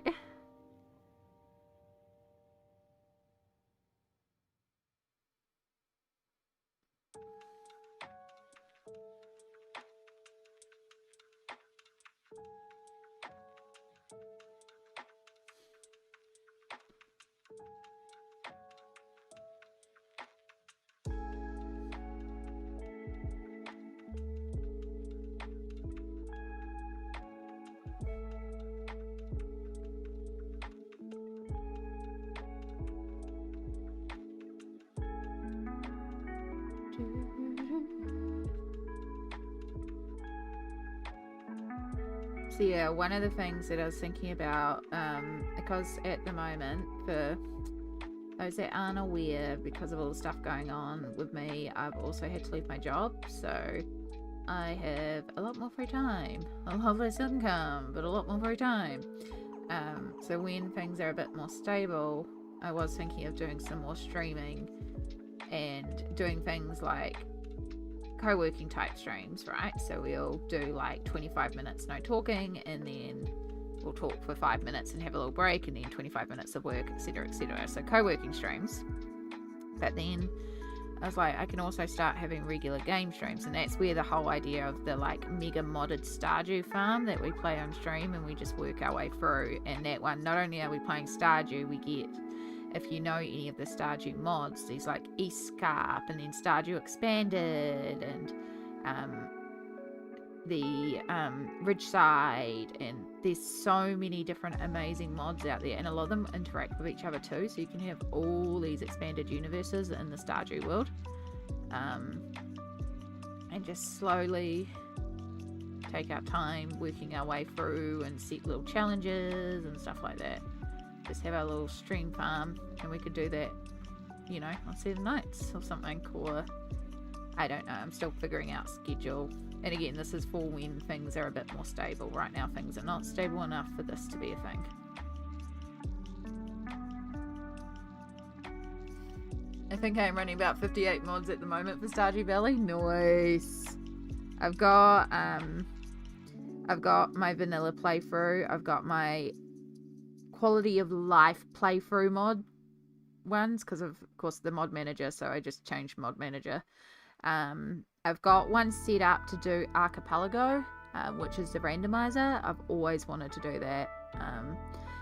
So yeah, one of the things that I was thinking about, because at the moment, for those that aren't aware, because of all the stuff going on with me, I've also had to leave my job, so I have a lot more free time. A lot less income, but a lot more free time. So when things are a bit more stable, I was thinking of doing some more streaming and doing things like co-working type streams, right? So we'll do like 25 minutes no talking, and then we'll talk for 5 minutes and have a little break, and then 25 minutes of work, etc, etc. So co-working streams. But then I was like, I can also start having regular game streams, and that's where the whole idea of the like mega modded Stardew farm that we play on stream and we just work our way through. And that one, not only are we playing Stardew, we get, if you know any of the Stardew mods, there's like Escarp, and then Stardew Expanded, and the Ridgeside, and there's so many different amazing mods out there, and a lot of them interact with each other too, so you can have all these expanded universes in the Stardew world, and just slowly take our time working our way through and set little challenges and stuff like that. Just have our little stream farm, and we could do that, you know, on 7 nights or something, or I don't know, I'm still figuring out schedule. And again, this is for when things are a bit more stable. Right now things are not stable enough for this to be a thing. I think I'm running about 58 mods at the moment for Stardew Valley. Nice. I've got my vanilla playthrough, I've got my quality of life playthrough mod ones, because of course the mod manager, so I just changed mod manager. I've got one set up to do Archipelago, which is the randomizer. I've always wanted to do that.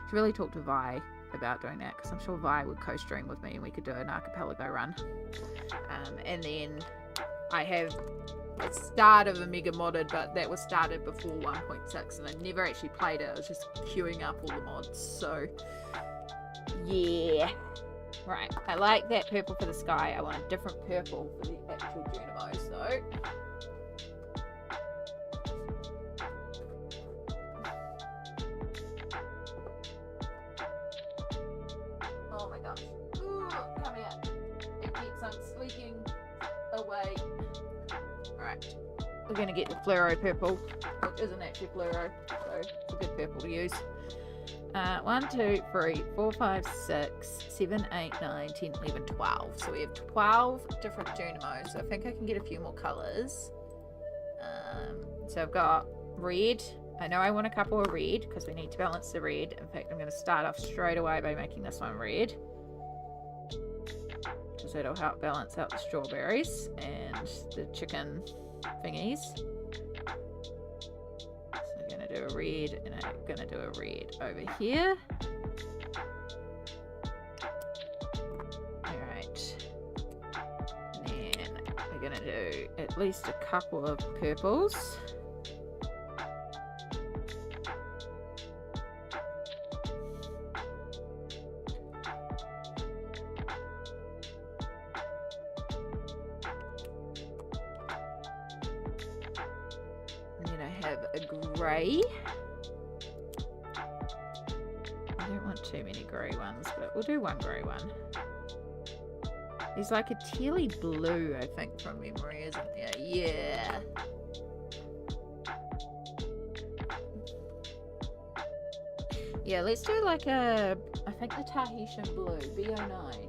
Should really talk to Vi about doing that, because I'm sure Vi would co-stream with me and we could do an Archipelago run. And then I have the start of a mega modded, but that was started before 1.6 and I never actually played it. I was just queuing up all the mods, so yeah. Right, I like that purple for the sky. I want a different purple for the actual Junimo, so oh my gosh. Ooh, come here. It keeps on sleeping away. Alright, we're gonna get the fluoro purple, which isn't actually fluoro, so it's a good purple to use. 1, 2, 3, 4, 5, 6, 7, 8, 9, 10, 11, 12. So we have 12 different Dynamos. So I think I can get a few more colours. So I've got red. I know I want a couple of red because we need to balance the red. In fact, I'm going to start off straight away by making this one red, because that'll help balance out the strawberries and the chicken thingies. So I'm going to do a red, and I'm going to do a red over here. Alright. And then we're going to do at least a couple of purples. Grey. I don't want too many grey ones, but we'll do one grey one. There's like a tealy blue, I think, from memory, isn't there? Yeah. Yeah, let's do like a, I think the Tahitian blue, B09.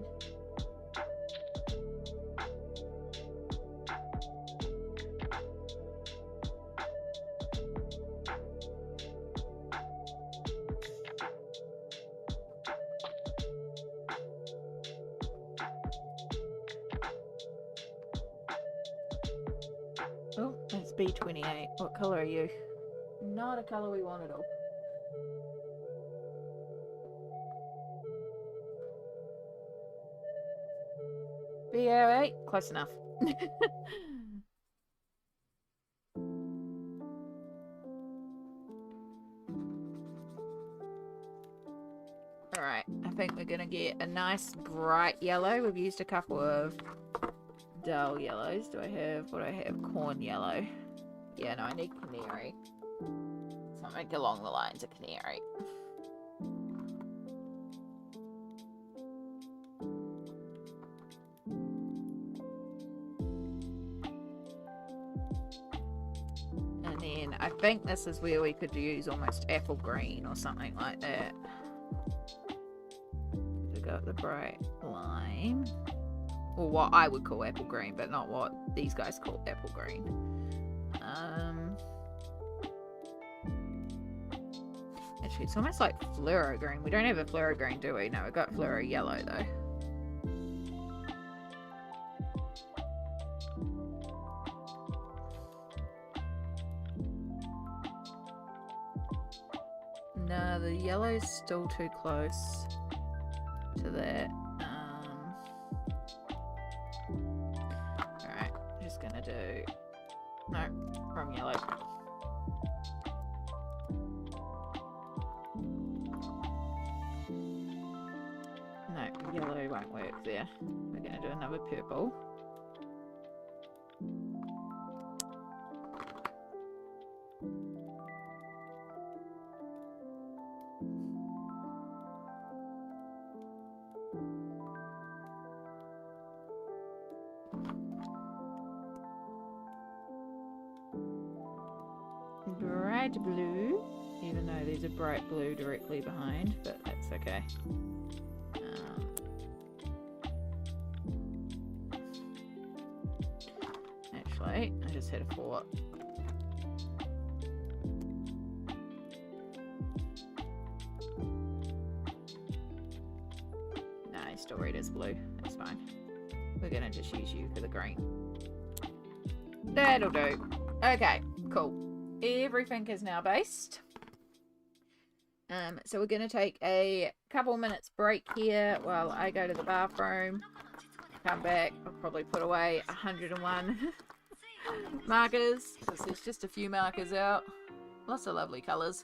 Oh, it's B28. What colour are you? Not a colour we want at all. B08? Close enough. Alright, I think we're going to get a nice bright yellow. We've used a couple of dull yellows. Do I have, what do I have? Corn yellow. Yeah, no, I need canary. Something along the lines of canary. And then I think this is where we could use almost apple green or something like that. We got the bright lime. Or what I would call apple green, but not what these guys call apple green. Actually, it's almost like fluoro green. We don't have a fluoro green, do we? No, we've got fluoro yellow, though. No, the yellow's still too close to that. Gonna do no from yellow. No, yellow won't work there. We're gonna do another purple. Bright blue, even though there's a bright blue directly behind, but that's okay. Actually, I just had a thought. No, I still read as blue. That's fine. We're gonna just use you for the green. That'll do. Okay, cool. Everything is now based. So we're going to take a couple minutes break here while I go to the bathroom. Come back. I'll probably put away 101 markers, because there's just a few markers out. Lots of lovely colours.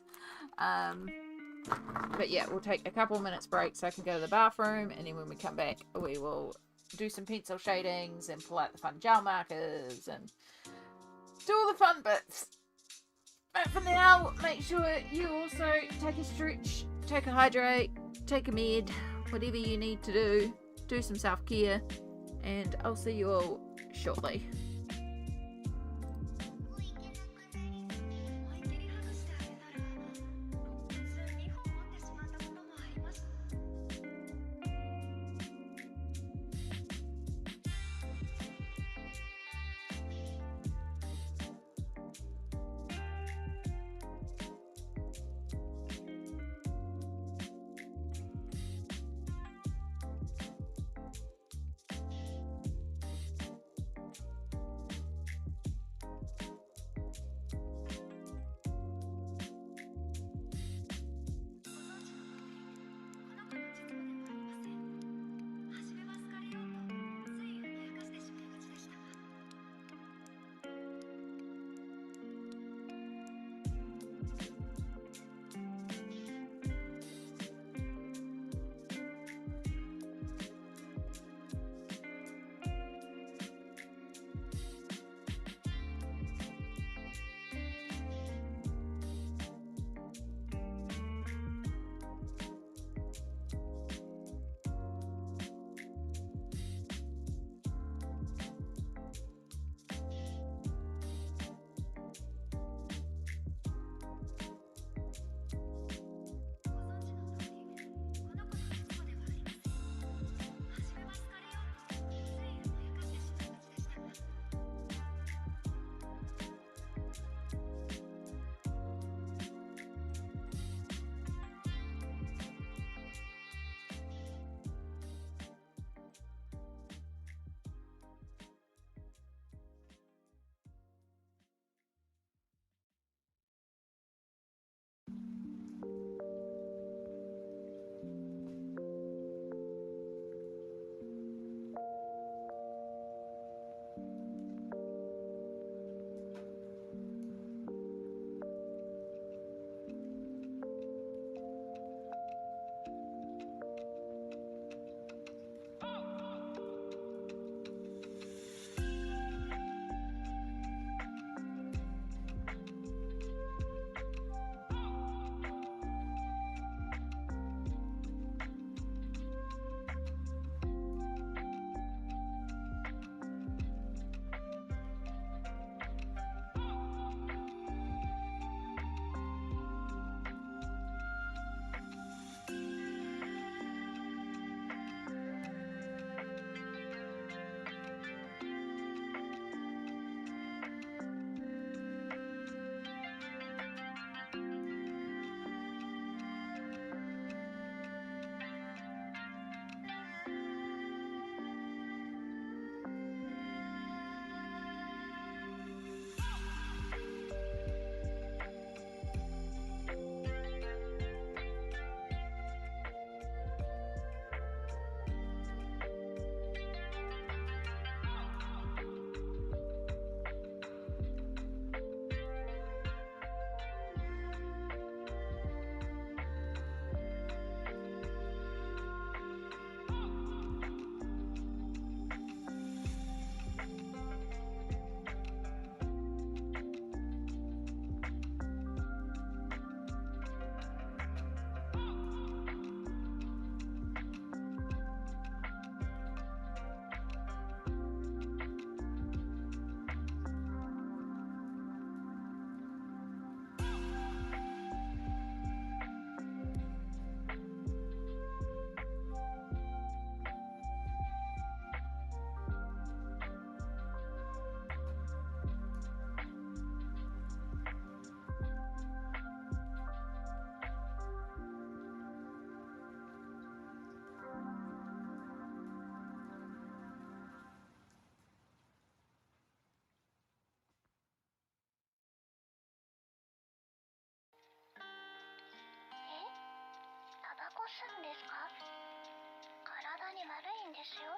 But yeah, we'll take a couple minutes break so I can go to the bathroom, and then when we come back we will do some pencil shadings and pull out the fun gel markers and do all the fun bits. But for now, make sure you also take a stretch, take a hydrate, take a med, whatever you need to do some self-care, and I'll see you all shortly. すんですか？体に悪いんですよ。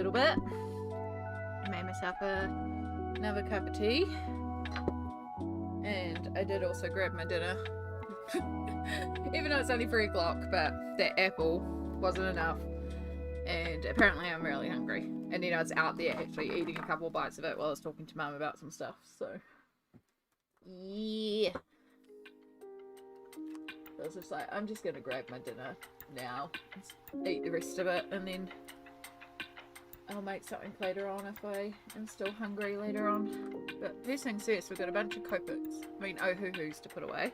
little bit. I made myself another cup of tea. And I did also grab my dinner. Even though it's only 3 o'clock, but that apple wasn't enough. And apparently I'm really hungry. And you know, it's out there actually eating a couple of bites of it while I was talking to Mum about some stuff. So, yeah. So I was just like, I'm just going to grab my dinner now. Eat the rest of it. And then I'll make something later on if I am still hungry later on. But first things first, we've got a bunch of Copics. I mean, Ohuhus to put away.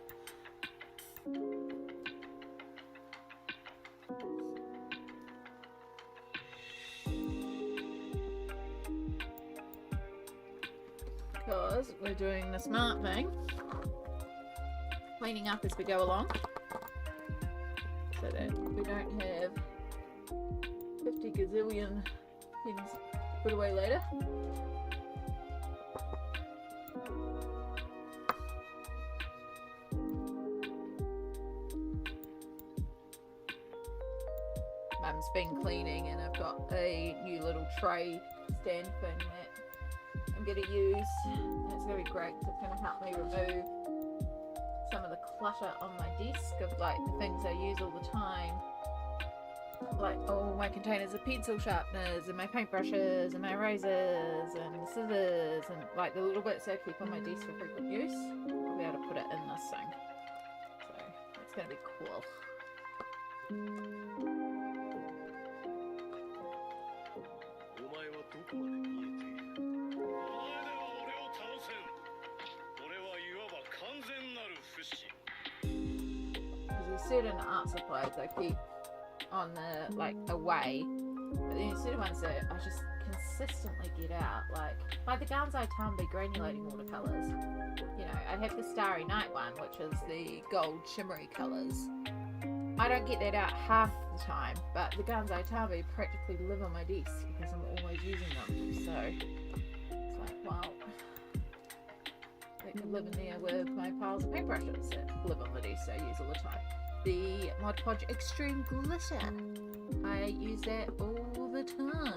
Because we're doing the smart thing. Cleaning up as we go along. So that we don't have 50 gazillion things put away later. Mum's been cleaning and I've got a new little tray stand thing that I'm going to use. And it's going to be great because it's going to help me remove some of the clutter on my desk of like the things I use all the time. Like all my containers of pencil sharpeners and my paintbrushes and my razors and scissors and like the little bits I keep on my desk for frequent use. I'll be able to put it in this thing. So it's going to be cool. 'cause there's certain art supplies I keep on the like away, but then there's certain ones that I just consistently get out, like the Gansai Tambi granulating watercolors. You know, I have the Starry Night one, which is the gold shimmery colors. I don't get that out half the time, but the Gansai Tambi practically live on my desk because I'm always using them. So it's like, wow, they could live in there with my piles of paintbrushes that live on the desk I use all the time. The Mod Podge Extreme Glitter. I use that all the time.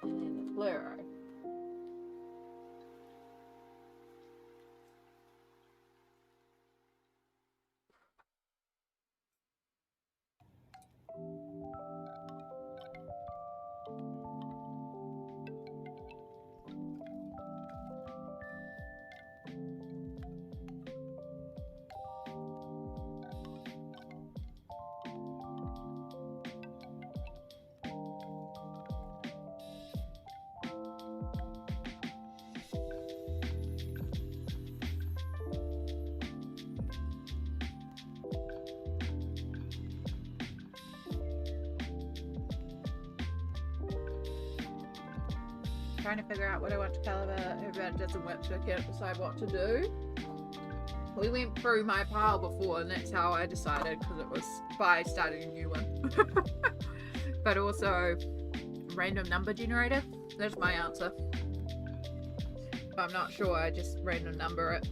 And then the Fluoro. Trying to figure out what I want to colour, but it doesn't work, so I can't decide what to do. We went through my pile before and that's how I decided, because it was by starting a new one. But also random number generator, that's my answer. But I'm not sure, I just random number it.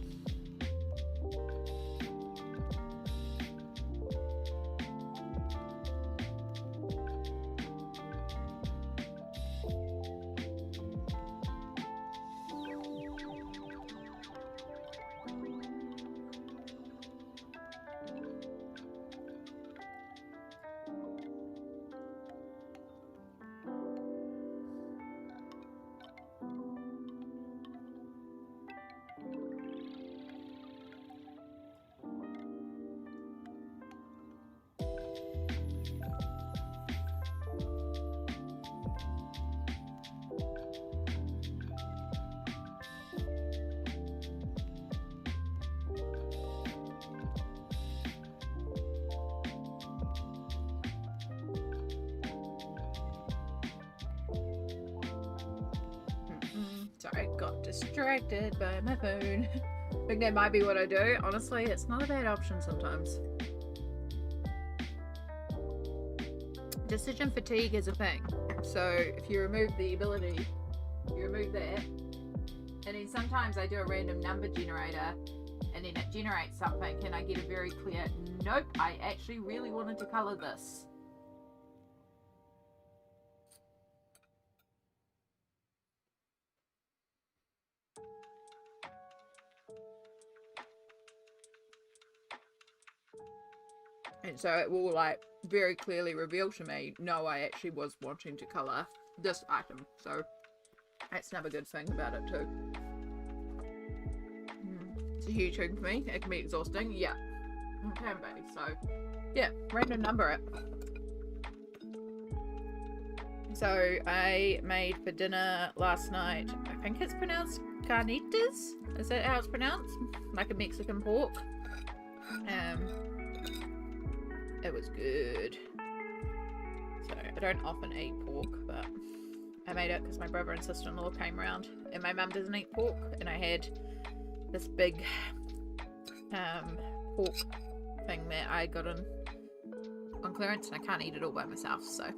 Sorry, got distracted by my phone. I think that might be what I do. Honestly, it's not a bad option sometimes. Decision fatigue is a thing. So if you remove the ability, you remove that. And then sometimes I do a random number generator and then it generates something and I get a very clear, nope, I actually really wanted to colour this. And so it will like very clearly reveal to me, no, I actually was wanting to colour this item. So that's another good thing about it too. It's a huge thing for me. It can be exhausting. Yeah, it can be. So yeah, random number it. So I made for dinner last night, I think it's pronounced carnitas. Is that how it's pronounced? Like a Mexican pork. It was good. So I don't often eat pork, but I made it because my brother and sister-in-law came around, and my mum doesn't eat pork, and I had this big pork thing that I got on clearance, and I can't eat it all by myself, so.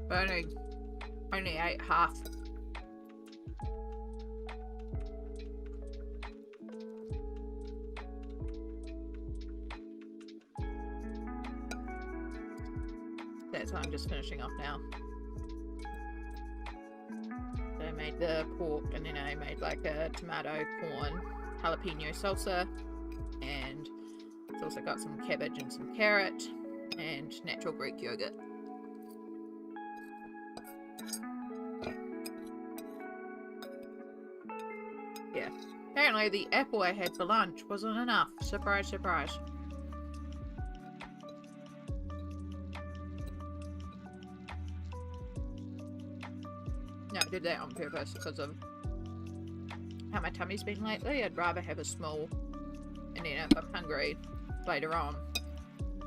But I only ate half. That's what I'm just finishing off now. So I made the pork, and then I made like a tomato, corn, jalapeno salsa, and it's also got some cabbage and some carrot and natural Greek yogurt. Yeah. Apparently the apple I had for lunch wasn't enough. Surprise, surprise. No, I did that on purpose because of how my tummy's been lately. I'd rather have a small, and then if I'm hungry later on.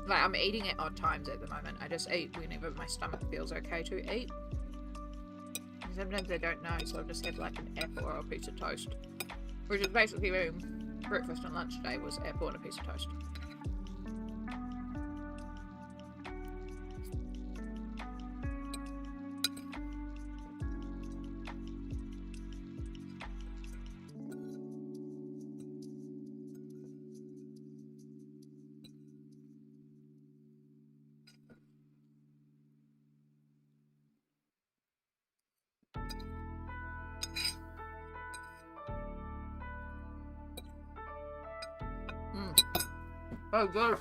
Like, I'm eating at odd times at the moment. I just eat whenever my stomach feels okay to eat. And sometimes I don't know, so I'll just have like an apple or a piece of toast. Which is basically breakfast and lunch today was apple and a piece of toast. Oh, good.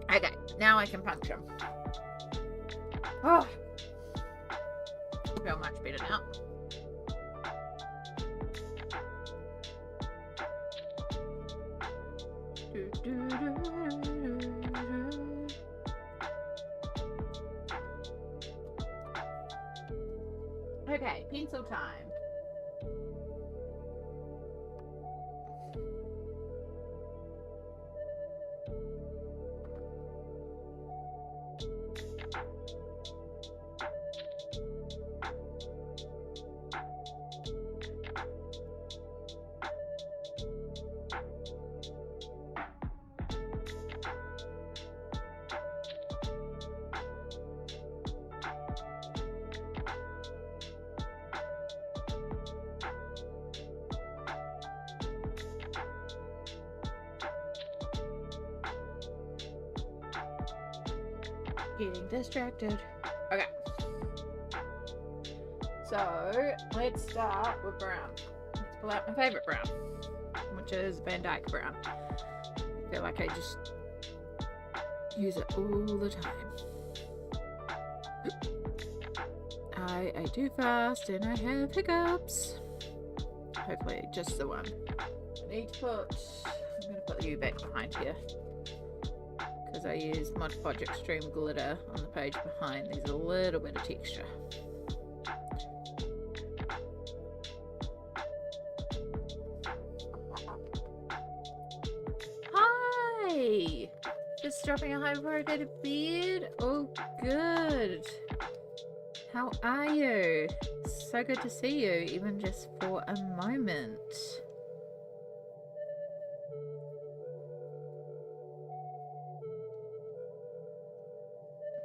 Okay, now I can punch him. Oh, I feel much better now. Okay, pencil time. Getting distracted. Okay. So, let's start with brown. Let's pull out my favorite brown, which is Van Dyke brown. I feel like I just use it all the time. I do fast and I have hiccups. Hopefully just the one. I need to put, I'm going to put you back behind here. Because I use Mod Podge Extreme Glitter on the page behind. There's a little bit of texture. Just dropping a hi before I go to bed. Oh, good. How are you? So good to see you, even just for a moment.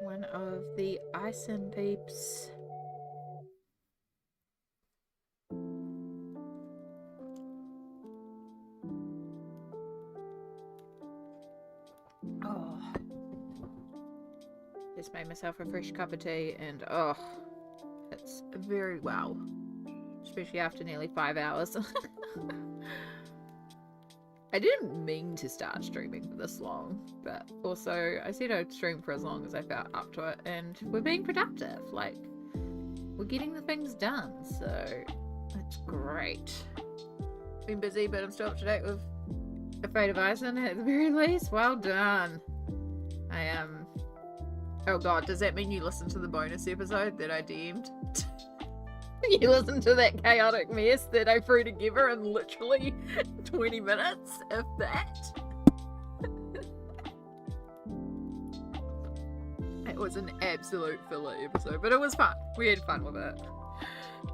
One of the Ison peeps. Oh. Just made myself a fresh cup of tea and oh, it's very well. Especially after nearly 5 hours. I didn't mean to start streaming for this long, but also I said I'd stream for as long as I felt up to it, and we're being productive. Like, we're getting the things done, so it's great. Been busy, but I'm still up to date with Afraid of Ison at the very least. Well done. I am. Oh god, does that mean you listened to the bonus episode that I DM'd? You listened to that chaotic mess that I threw together in literally 20 minutes, if that? It was an absolute filler episode, but it was fun. We had fun with it.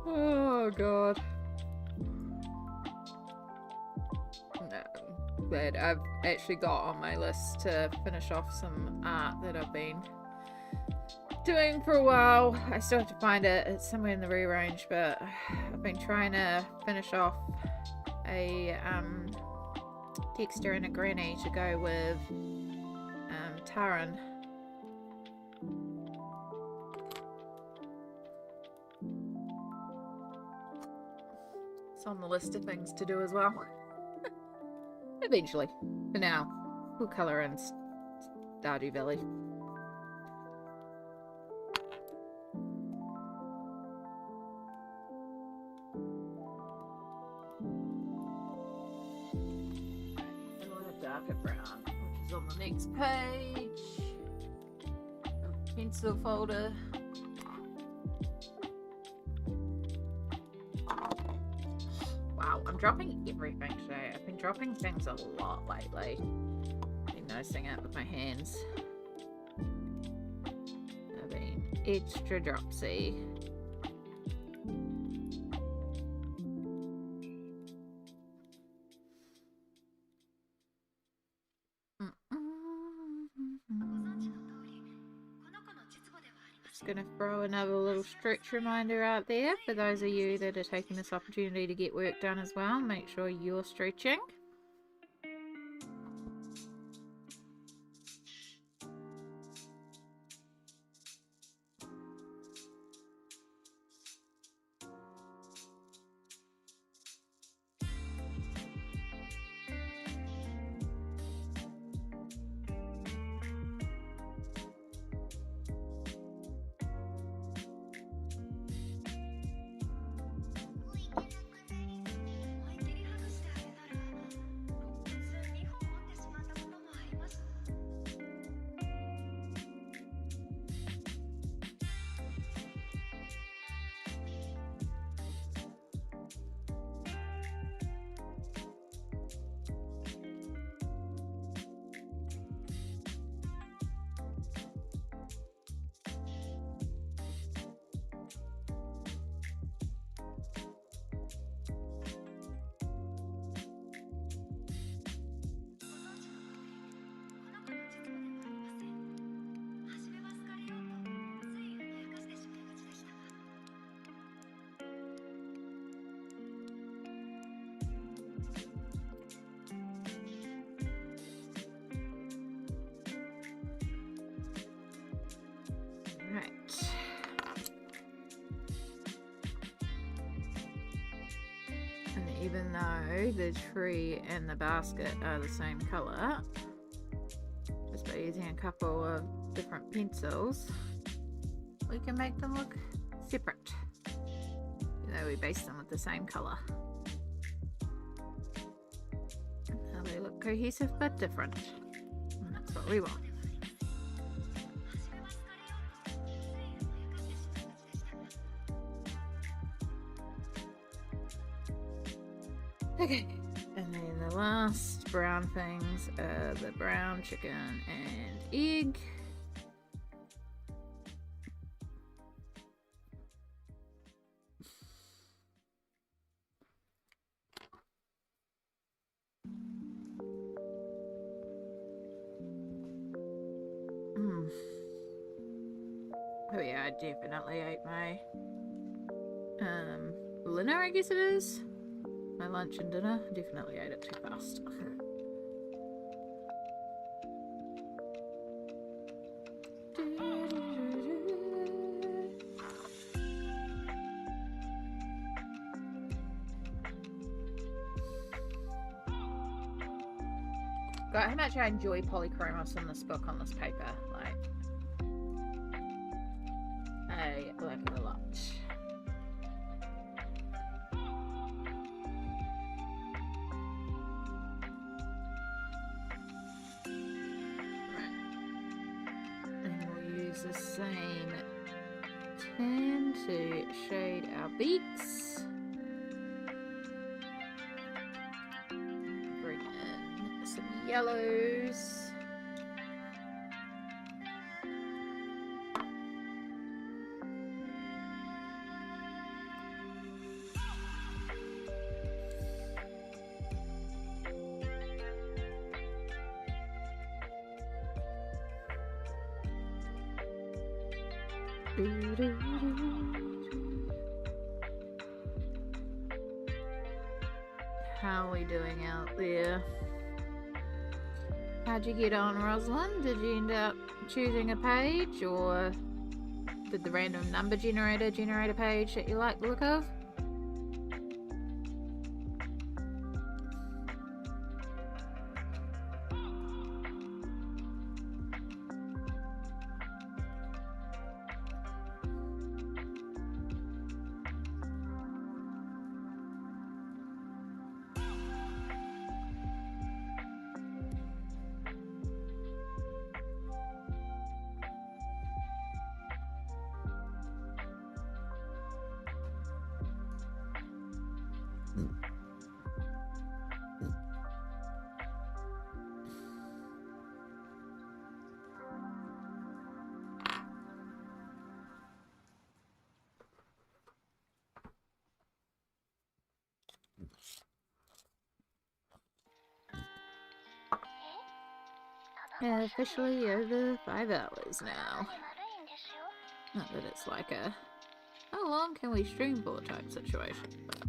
Oh god. No, but I've actually got on my list to finish off some art that I've been doing for a while. I still have to find it. It's somewhere in the rearrange, but I've been trying to finish off a Dexter and a Granny to go with Taran. It's on the list of things to do as well. Eventually. For now, we'll colour in Stardew Valley. Darker brown, which is on the next page. A pencil folder. Wow, I'm dropping everything today. I've been dropping things a lot lately. I've been noticing it with my hands. I've been extra dropsy. Gonna throw another little stretch reminder out there for those of you that are taking this opportunity to get work done as well. Make sure you're stretching. Even though the tree and the basket are the same colour, just by using a couple of different pencils, we can make them look separate, even though we base them with the same colour. Now they look cohesive but different, and that's what we want. Okay, and then the last brown things are the brown chicken and egg. Oh yeah, I definitely ate my dinner, I guess it is. My lunch and dinner. Definitely ate it too fast. God, how much I enjoy polychromos in this book on this paper. Like, I like it a lot. And we'll use the same tan to shade our beaks. Bring in some yellows. How are we doing out there? How'd you get on, Rosalind? Did you end up choosing a page, or did the random number generator generate a page that you like the look of? Officially over 5 hours now. Not that it's like a how long can we stream for type situation, but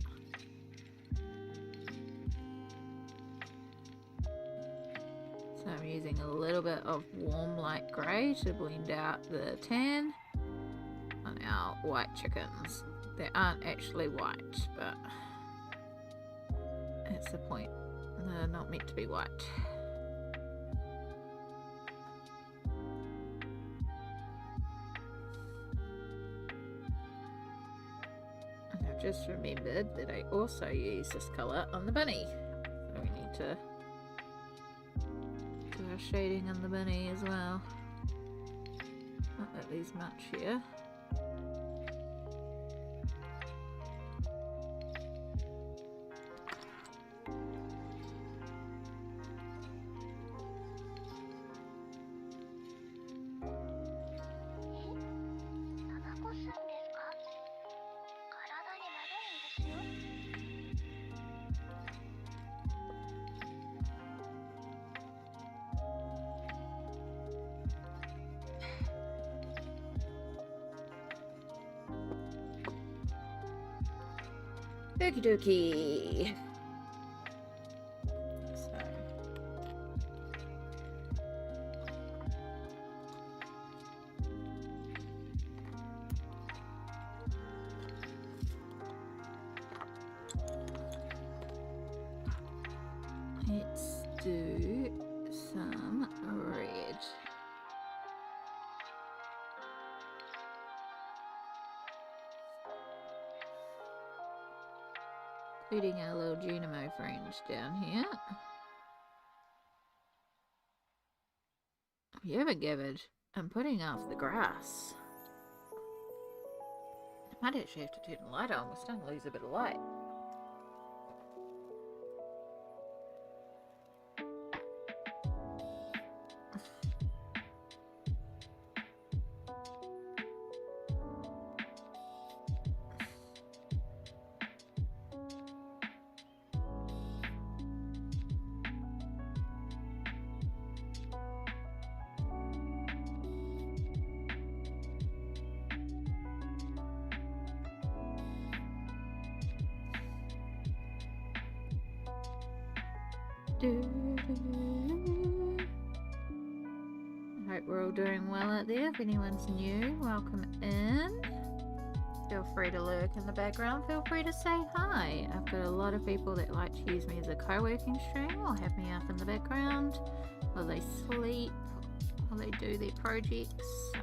so I'm using a little bit of warm light grey to blend out the tan on our white chickens. They aren't actually white, but that's the point. They're not meant to be white. Just remembered that I also use this colour on the bunny. So we need to do our shading on the bunny as well. Not that there's much here. Okie dokie. So. Let's do some red. Including our little Junimo friends down here. You haven't givered. I'm putting off the grass. I might actually have to turn the light on. We're starting to lose a bit of light. I hope we're all doing well out there. If anyone's new, welcome in. Feel free to lurk in the background. Feel free to say hi. I've got a lot of people that like to use me as a co-working stream or have me up in the background while they sleep, while they do their projects. So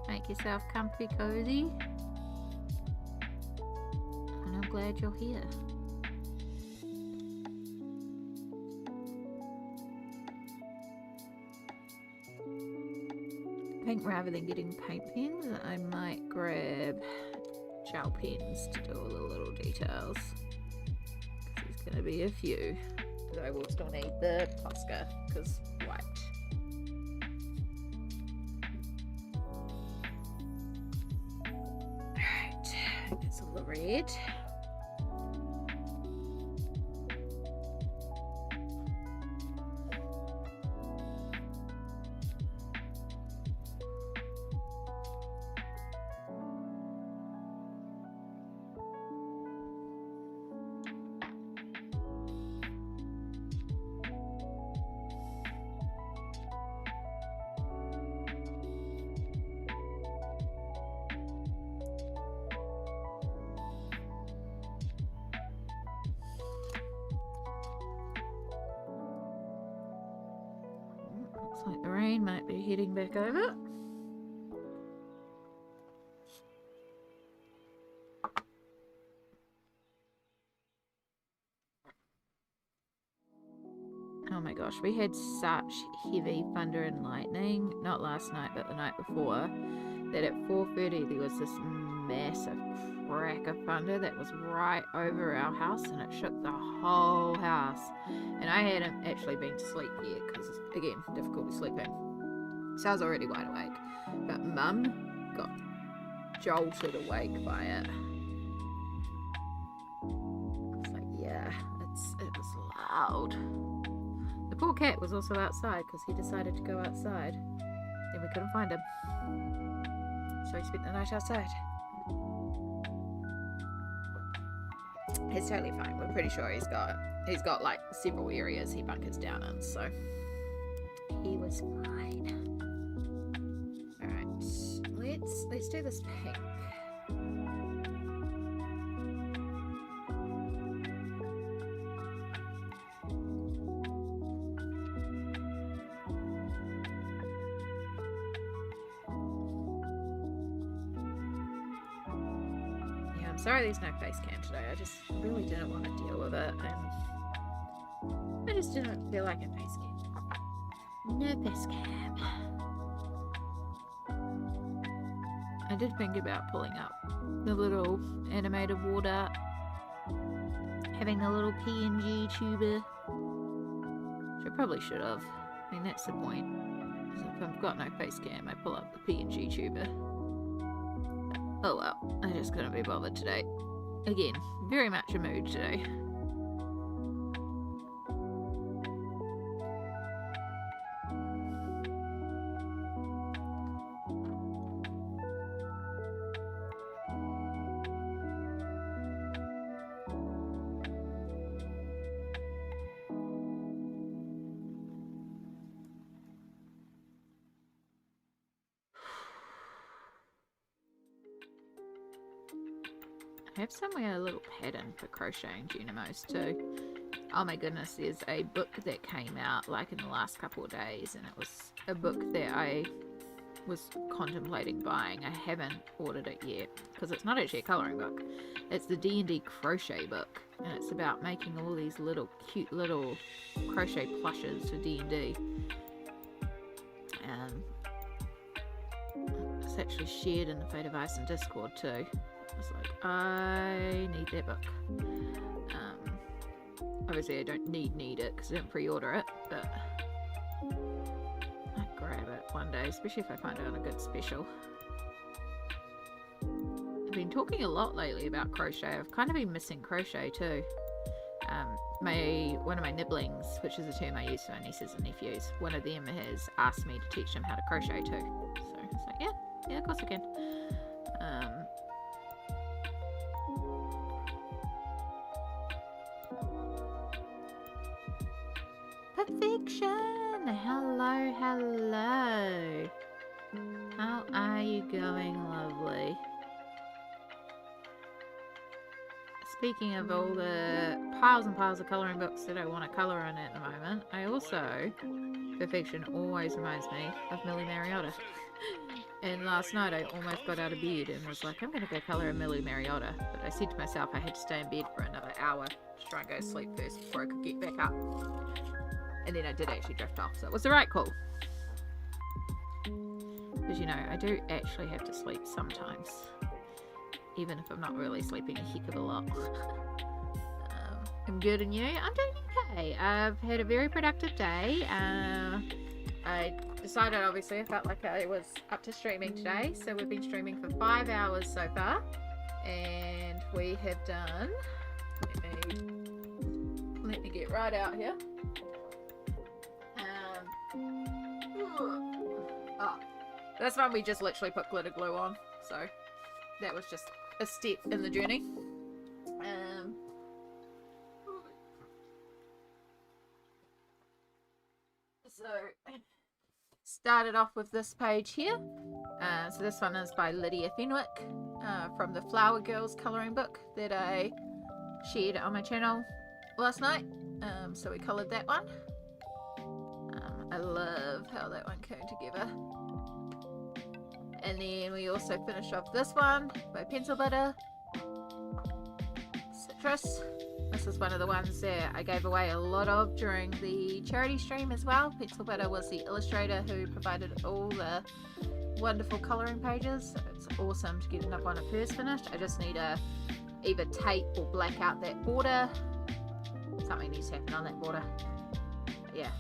make yourself comfy, cozy. And I'm glad you're here. I think rather than getting paint pens, I might grab gel pens to do all the little details. Because there's going to be a few. But I will still need the Posca, because white. Alright, that's all the red. Looks like the rain might be heading back over. Oh my gosh, we had such heavy thunder and lightning, not last night but the night before, that at 4:30 there was this massive crack of thunder that was right over our house and it shook the whole house. And I hadn't actually been to sleep yet because, again, difficulty sleeping. So I was already wide awake. But Mum got jolted awake by it. I was like, yeah, it was loud. The poor cat was also outside because he decided to go outside. Then we couldn't find him. So he spent the night outside. It's totally fine. We're pretty sure he's got like several areas he bunkers down in, so he was fine. Alright, let's do this pink. Sorry there's no face cam today. I just really didn't want to deal with it. And I just didn't feel like a face cam. No face cam. I did think about pulling up the little animated water, having the little PNG tuber, which I probably should have. I mean, that's the point. So if I've got no face cam, I pull up the PNG tuber. Oh well, I just couldn't be bothered today. Again, very much a mood today. I have somewhere a little pattern for crocheting Genimos too. Oh my goodness, there's a book that came out like in the last couple of days, and it was a book that I was contemplating buying. I haven't ordered it yet because it's not actually a colouring book. It's the D&D crochet book, and it's about making all these little cute little crochet plushes for D&D. It's actually shared in the Fate of Ice and Discord too. I was like, I need that book. Obviously I don't need it because I didn't pre-order it, but I'd grab it one day, especially if I find it on a good special. I've been talking a lot lately about crochet. I've kind of been missing crochet too. One of my nibblings, which is a term I use for my nieces and nephews, one of them has asked me to teach them how to crochet too. So I was like, yeah, of course I can. Perfection! Hello, hello. How are you going, lovely? Speaking of all the piles and piles of colouring books that I want to colour in at the moment, I also, perfection always reminds me of Millie Mariotta. And last night I almost got out of bed and was like, I'm going to go colour a Millie Mariotta. But I said to myself I had to stay in bed for another hour to try and go to sleep first before I could get back up. And then I did actually drift off, so it was the right call. Because, you know, I do actually have to sleep sometimes. Even if I'm not really sleeping a heck of a lot. I'm good, and you? I'm doing okay. I've had a very productive day. I decided, obviously, I felt like I was up to streaming today. So we've been streaming for 5 hours so far. And we have done... Let me get right out here. Oh, this one we just literally put glitter glue on. So that was just a step in the journey. So started off with this page here. So this one is by Lydia Fenwick from the Flower Girls colouring book that I shared on my channel last night. So we coloured that one. I love how that one came together. And then we also finished off this one by Pencil Butter Citrus. This is one of the ones that I gave away a lot of during the charity stream as well. Pencil Butter was the illustrator who provided all the wonderful colouring pages. So it's awesome to get another one of hers finished. I just need to either tape or black out that border. Something needs to happen on that border. But yeah,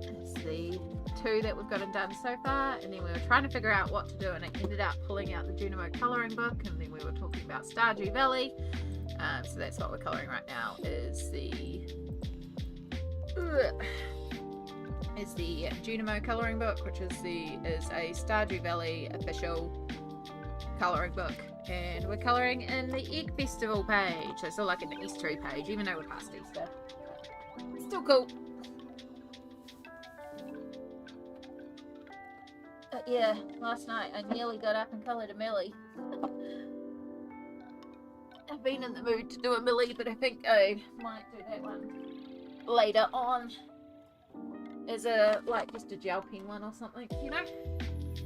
it's the two that we've got it done so far, and then we were trying to figure out what to do, and I ended up pulling out the Junimo colouring book, and then we were talking about Stardew Valley. So that's what we're colouring right now, is the Junimo colouring book, which is a Stardew Valley official colouring book, and we're colouring in the Egg Festival page. So it's still like an Eastery page, even though we're past Easter. Still cool. Yeah, last night I nearly got up and coloured a Millie. I've been in the mood to do a Millie, but I think I might do that one later on as just a gel pen one or something, you know?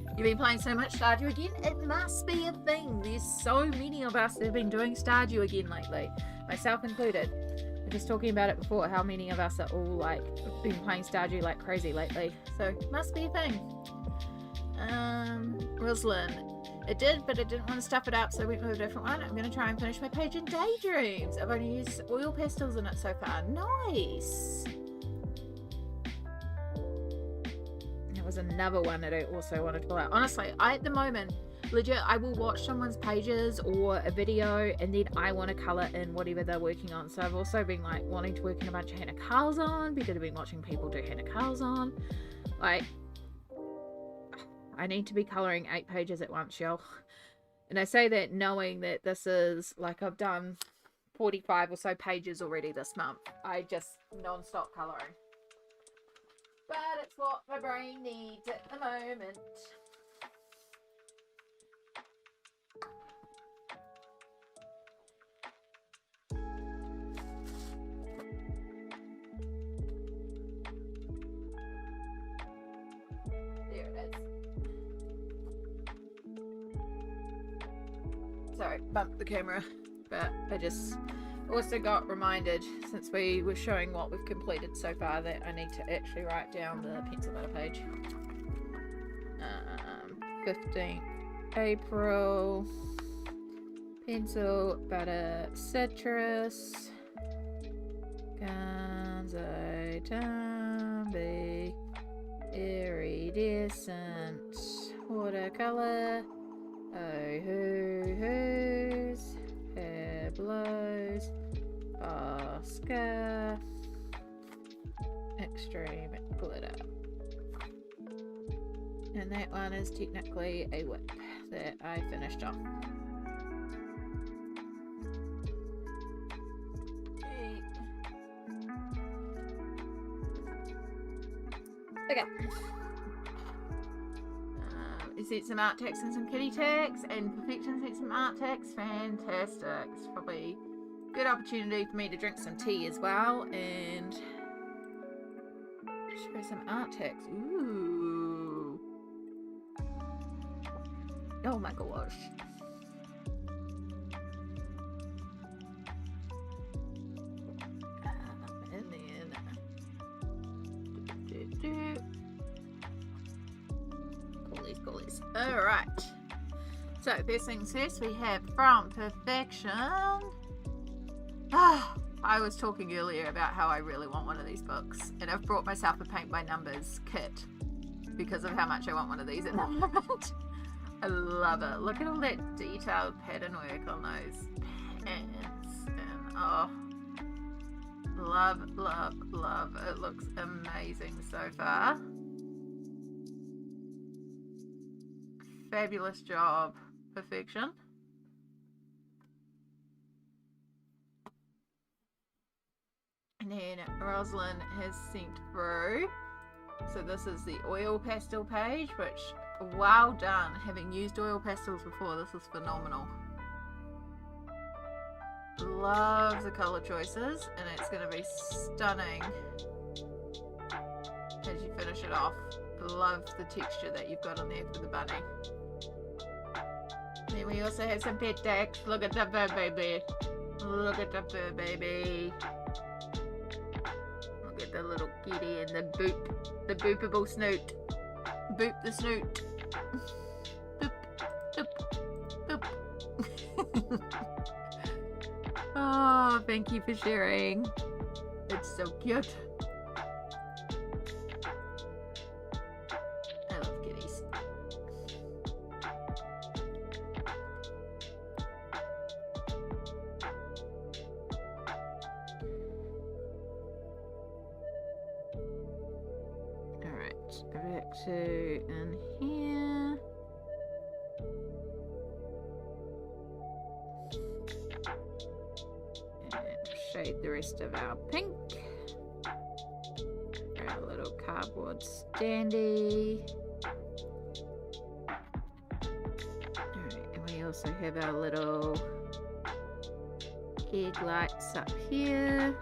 You've been playing so much Stardew again? It must be a thing. There's so many of us that have been doing Stardew again lately, myself included. We're just talking about it before, how many of us are all like been playing Stardew like crazy lately. So must be a thing. Rosalind. It did, but it didn't want to stuff it up, so I went with a different one. I'm going to try and finish my page in Daydreams. I've only used oil pastels in it so far. Nice! There was another one that I also wanted to pull out. Honestly, at the moment, legit, I will watch someone's pages or a video, and then I want to colour in whatever they're working on. So I've also been like wanting to work in a bunch of Hannah Carlzon, because I've been watching people do Hannah Carlzon. Like, I need to be colouring 8 pages at once, y'all. And I say that knowing that this is, like, I've done 45 or so pages already this month. I just non-stop colouring. But it's what my brain needs at the moment. There it is. Sorry, bumped the camera, but I just also got reminded, since we were showing what we've completed so far, that I need to actually write down the Pencil Butter page. 15th April, Pencil Butter Citrus, Ganzai Tambi, Iridescent Watercolor, Oh Hoo Hoos, Hair Blows, Oscar, Extreme Glitter. And that one is technically a whip that I finished off. Okay. We sent some art text and some kitty text, and Perfection sent some art text. Fantastic. It's probably a good opportunity for me to drink some tea as well and show some art text. Ooh. Oh my gosh. And then Coolies. Alright. So first things first, we have from Perfection. I was talking earlier about how I really want one of these books, and I've brought myself a paint by numbers kit because of how much I want one of these at the moment. I love it. Look at all that detailed pattern work on those pants, and oh, love. It looks amazing so far. Fabulous job, Perfection. And then Rosalind has sent through, so this is the oil pastel page, which, well done. Having used oil pastels before, this is phenomenal. Love the color choices, and it's going to be stunning as you finish it off. Love the texture that you've got on there for the bunny. Then we also have some pet decks. Look at the fur baby. Look at the fur baby. Look at the little kitty and the boop. The boopable snoot. Boop the snoot. Boop, boop, boop. Oh, thank you for sharing. It's so cute. I love kitties. Alright, back to in here. Shade the rest of our pink. Our little cardboard standee. Alright, and we also have our little egg lights up here.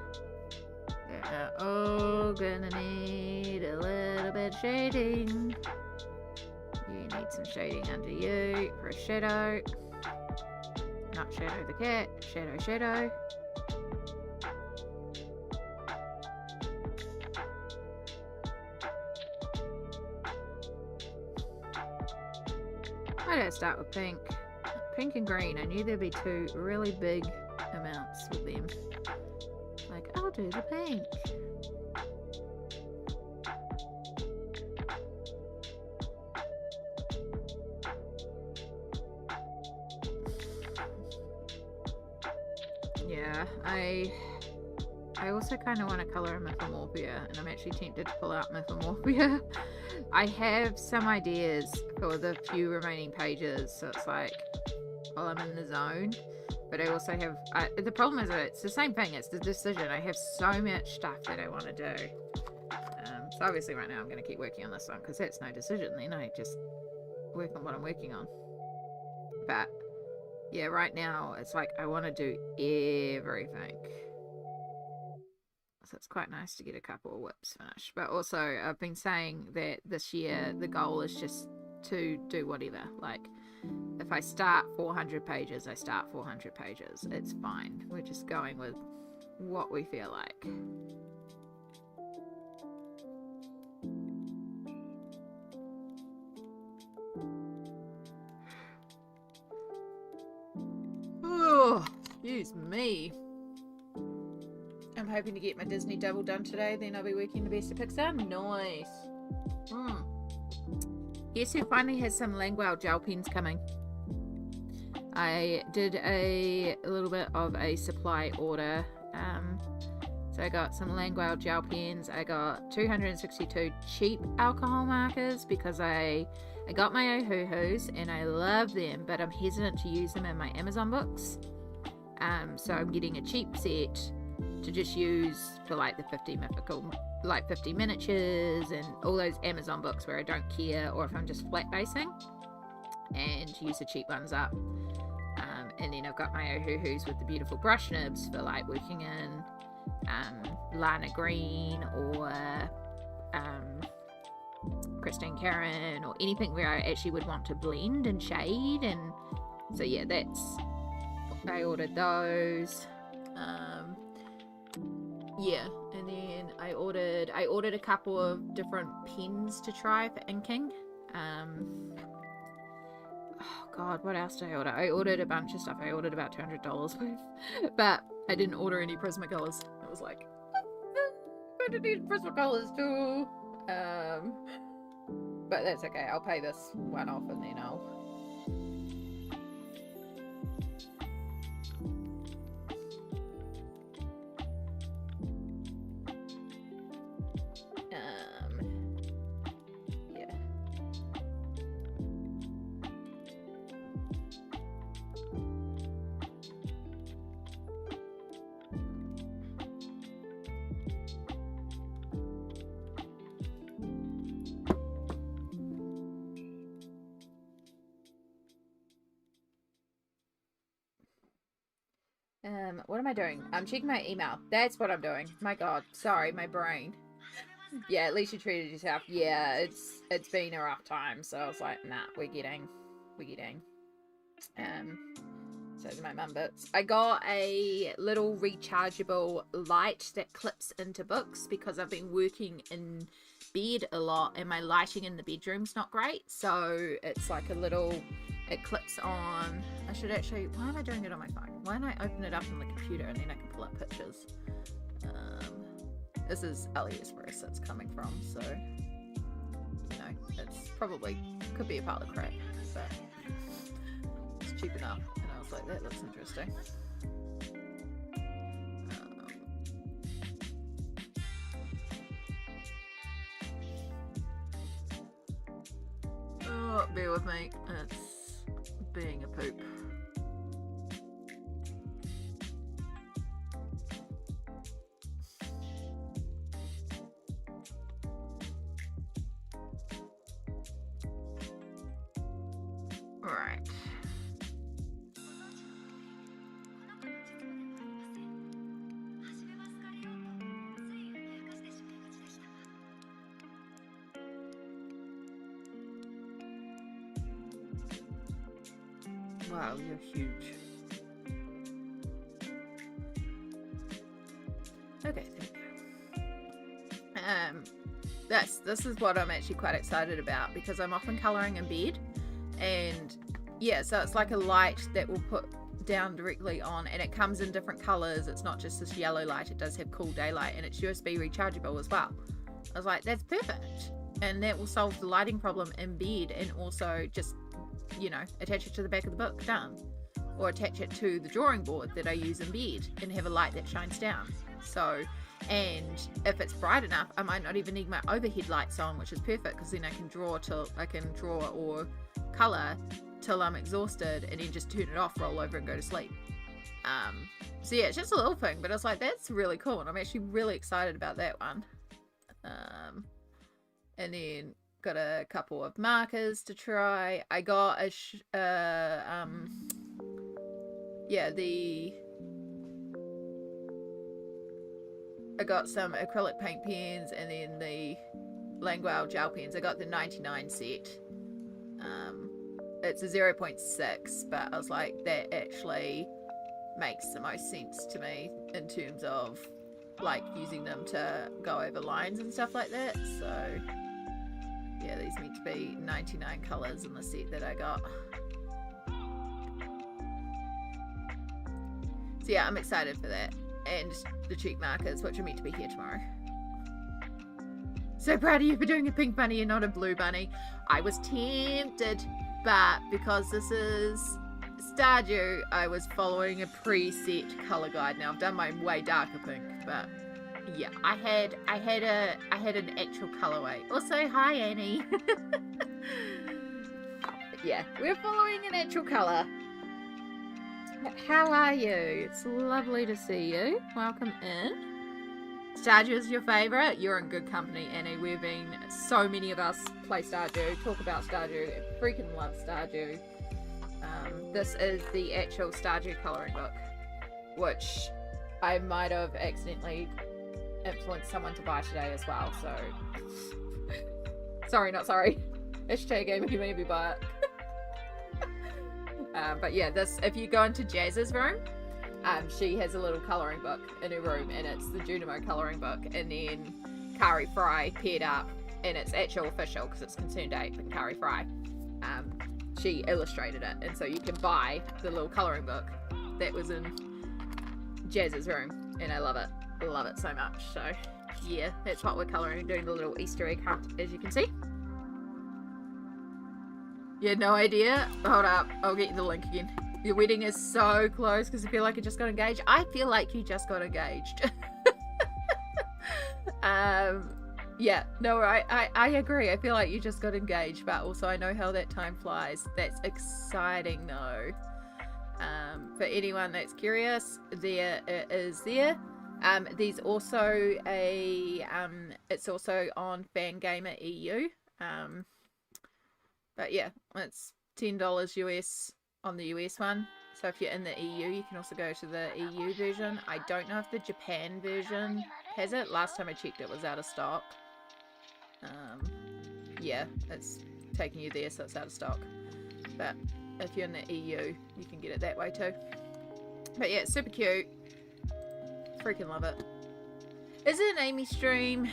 They're all gonna need a little bit of shading. You need some shading under you for a shadow. Not Shadow the cat, Shadow. I don't start with pink. Pink and green. I knew there'd be two really big amounts with them. Like, I'll do the pink. Yeah, I also kind of want to colour in Mythomorphia, and I'm actually tempted to pull out Mythomorphia. I have some ideas for the few remaining pages, so it's like, well, I'm in the zone. But I also have, the problem is that it's the same thing, it's the decision. I have so much stuff that I want to do. So obviously right now I'm going to keep working on this one, because that's no decision then. I just work on what I'm working on. But yeah, right now it's like I want to do everything. So it's quite nice to get a couple of whips finished. But also I've been saying that this year the goal is just to do whatever. Like if I start 400 pages, I start 400 pages. It's fine. We're just going with what we feel like. Oh, excuse me. I'm hoping to get my Disney double done today, then I'll be working the best of Pixar. Nice. Guess who finally has some Langwell gel pens coming? I did a little bit of a supply order. So I got some Langwell gel pens. I got 262 cheap alcohol markers because I got my Ohuhus and I love them, but I'm hesitant to use them in my Amazon books. So I'm getting a cheap set to just use for like the 50 mythical, like 50 miniatures and all those Amazon books where I don't care, or if I'm just flat basing, and use the cheap ones up. And then I've got my Ohuhus with the beautiful brush nibs for like working in Lana Green or Christine Karen, or anything where I actually would want to blend and shade. And so yeah, I ordered those. Yeah, and then I ordered a couple of different pens to try for inking. Oh god, what else did I order? I ordered a bunch of stuff. I ordered about $200 worth, but I didn't order any Prismacolors. I was like, I don't need Prismacolors too. But that's okay. I'll pay this one off and then I'll. Yeah. What am I doing? I'm checking my email. That's what I'm doing. My god. Sorry, my brain. Yeah, at least you treated yourself. Yeah, it's been a rough time, so I was like, nah, we're getting. So my mum bits. I got a little rechargeable light that clips into books because I've been working in bed a lot and my lighting in the bedroom's not great. So it's like a little, it clips on. I should actually, why am I doing it on my phone? Why don't I open it up on the computer and then I can pull up pictures? This is AliExpress it's coming from, so you know, it's probably could be a pile of crap, but it's cheap enough. And I was like, that looks interesting. Oh, bear with me. It's being a poop. Right. Wow, you're huge. Okay, there we go. This is what I'm actually quite excited about because I'm often colouring in bed, and yeah, so it's like a light that will put down directly on, and it comes in different colours. It's not just this yellow light, it does have cool daylight, and it's USB rechargeable as well. I was like, that's perfect, and that will solve the lighting problem in bed, and also just, you know, attach it to the back of the book, done. Or attach it to the drawing board that I use in bed and have a light that shines down. So, and if it's bright enough, I might not even need my overhead lights on, which is perfect because then I can draw or colour till I'm exhausted and then just turn it off, roll over and go to sleep. So yeah, it's just a little thing, but I was like, that's really cool, and I'm actually really excited about that one. And then got a couple of markers to try. I got I got some acrylic paint pens and then the Languel gel pens. I got the 99 set. It's a 0.6, but I was like, that actually makes the most sense to me in terms of like using them to go over lines and stuff like that. So yeah, these need to be 99 colours in the set that I got. So yeah, I'm excited for that. And the cheek markers, which are meant to be here tomorrow. So proud of you for doing a pink bunny and not a blue bunny. I was tempted, but because this is Stardew, I was following a preset colour guide. Now I've done my way darker pink, but yeah, I had an actual colourway. Also, hi Annie. Yeah, we're following an actual colour. How are you? It's lovely to see you. Welcome in. Stardew is your favourite? You're in good company, Annie. We've been, so many of us play Stardew, talk about Stardew, freaking love Stardew. This is the actual Stardew colouring book, which I might have accidentally influenced someone to buy today as well, so... sorry, not sorry. Hashtag Amy maybe buy it. But yeah, this, if you go into Jazz's room, she has a little colouring book in her room, and it's the Junimo colouring book, and then Kari Fry paired up, and it's actual official because it's Concerned Ape and Kari Fry. She illustrated it, and so you can buy the little colouring book that was in Jazz's room, and I love it so much. So yeah, that's what we're colouring, doing the little Easter egg hunt, as you can see. You had no idea? Hold up, I'll get you the link again. Your wedding is so close because I feel like you just got engaged. I feel like you just got engaged. Yeah, no, I agree. I feel like you just got engaged, but also I know how that time flies. That's exciting though. For anyone that's curious, there it is there. There's also a it's also on Fangamer EU. But yeah, it's $10 US on the US one. So if you're in the EU, you can also go to the EU version. I don't know if the Japan version has it. Last time I checked, it was out of stock. Yeah, it's taking you there, so it's out of stock. But if you're in the EU, you can get it that way too. But yeah, it's super cute. Freaking love it. Is it an Amy stream?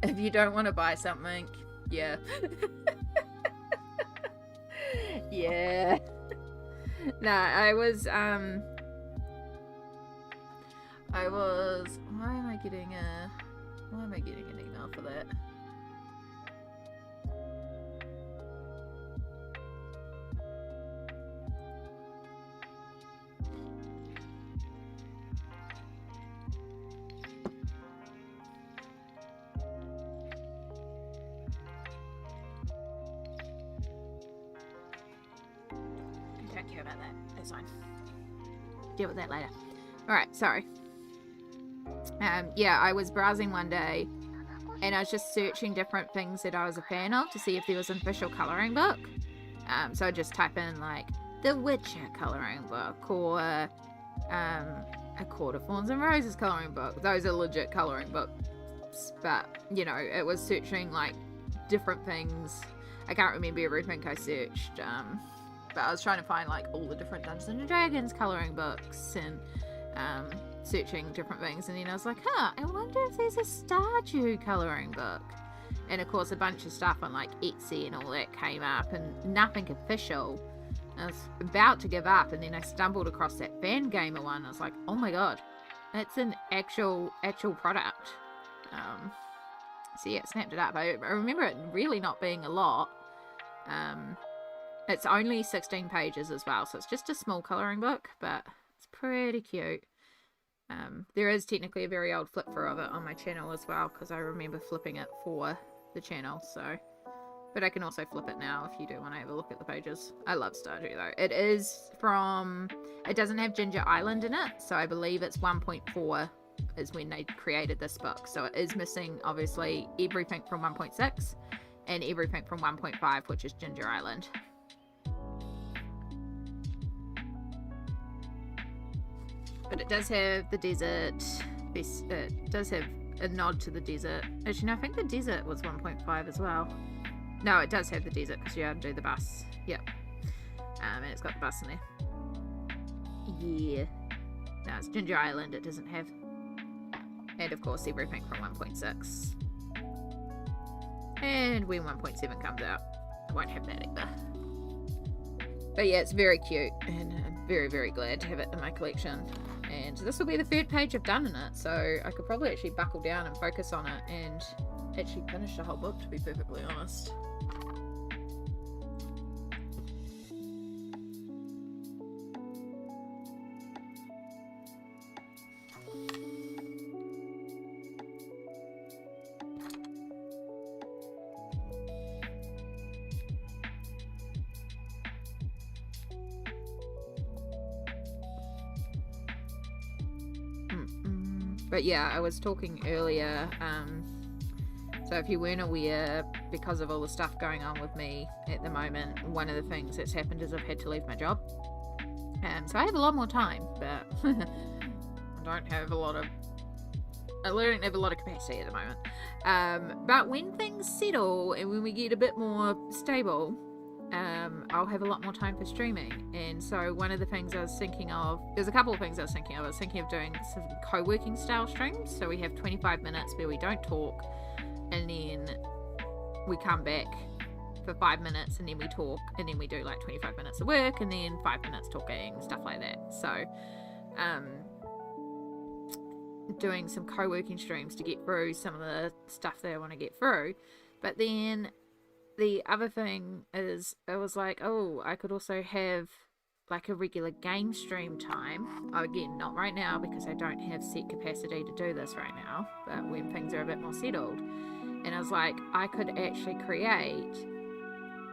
If you don't want to buy something, yeah. Yeah. No, I was, why am I getting an email for that? Don't care about that. That's fine. Deal with that later. Alright, sorry. Yeah, I was browsing one day and I was just searching different things that I was a fan of to see if there was an official colouring book. So I just type in like The Witcher colouring book or A Court of Thorns and Roses colouring book. Those are legit colouring books, but you know, it was searching like different things. I can't remember everything I searched. But I was trying to find like all the different Dungeons and Dragons colouring books and searching different things, and then I was like, huh, I wonder if there's a Stardew colouring book. And of course a bunch of stuff on like Etsy and all that came up, and nothing official. I was about to give up, and then I stumbled across that Fangamer one. I was like, oh my god, that's an actual product. So yeah, snapped it up. I remember it really not being a lot. It's only 16 pages as well, so it's just a small colouring book, but it's pretty cute. There is technically a very old flip through of it on my channel as well, because I remember flipping it for the channel, so... But I can also flip it now if you do want to have a look at the pages. I love Stardew though. It is from... It doesn't have Ginger Island in it, so I believe it's 1.4 is when they created this book. So it is missing, obviously, everything from 1.6 and everything from 1.5, which is Ginger Island. But it does have the desert. It does have a nod to the desert. Actually, no, I think the desert was 1.5 as well. No, it does have the desert because you have to do the bus. Yep. And it's got the bus in there. Yeah. No, it's Ginger Island it doesn't have. And of course, everything from 1.6. And when 1.7 comes out, it won't have that either. But yeah, it's very cute, and I'm very, very glad to have it in my collection. And this will be the third page I've done in it, so I could probably actually buckle down and focus on it and actually finish the whole book, to be perfectly honest. But yeah, I was talking earlier, so if you weren't aware, because of all the stuff going on with me at the moment, one of the things that's happened is I've had to leave my job. So I have a lot more time, but I don't have a lot of capacity at the moment. But when things settle and when we get a bit more stable, I'll have a lot more time for streaming. And so one of the things I was thinking of, there's a couple of things I was thinking of. I was thinking of doing some co-working style streams. So we have 25 minutes where we don't talk, and then we come back for 5 minutes, and then we talk, and then we do like 25 minutes of work, and then 5 minutes talking, stuff like that. So doing some co-working streams to get through some of the stuff that I want to get through. But then the other thing is, I was like, oh, I could also have like a regular game stream time. Again, not right now because I don't have set capacity to do this right now, but when things are a bit more settled. And I was like, I could actually create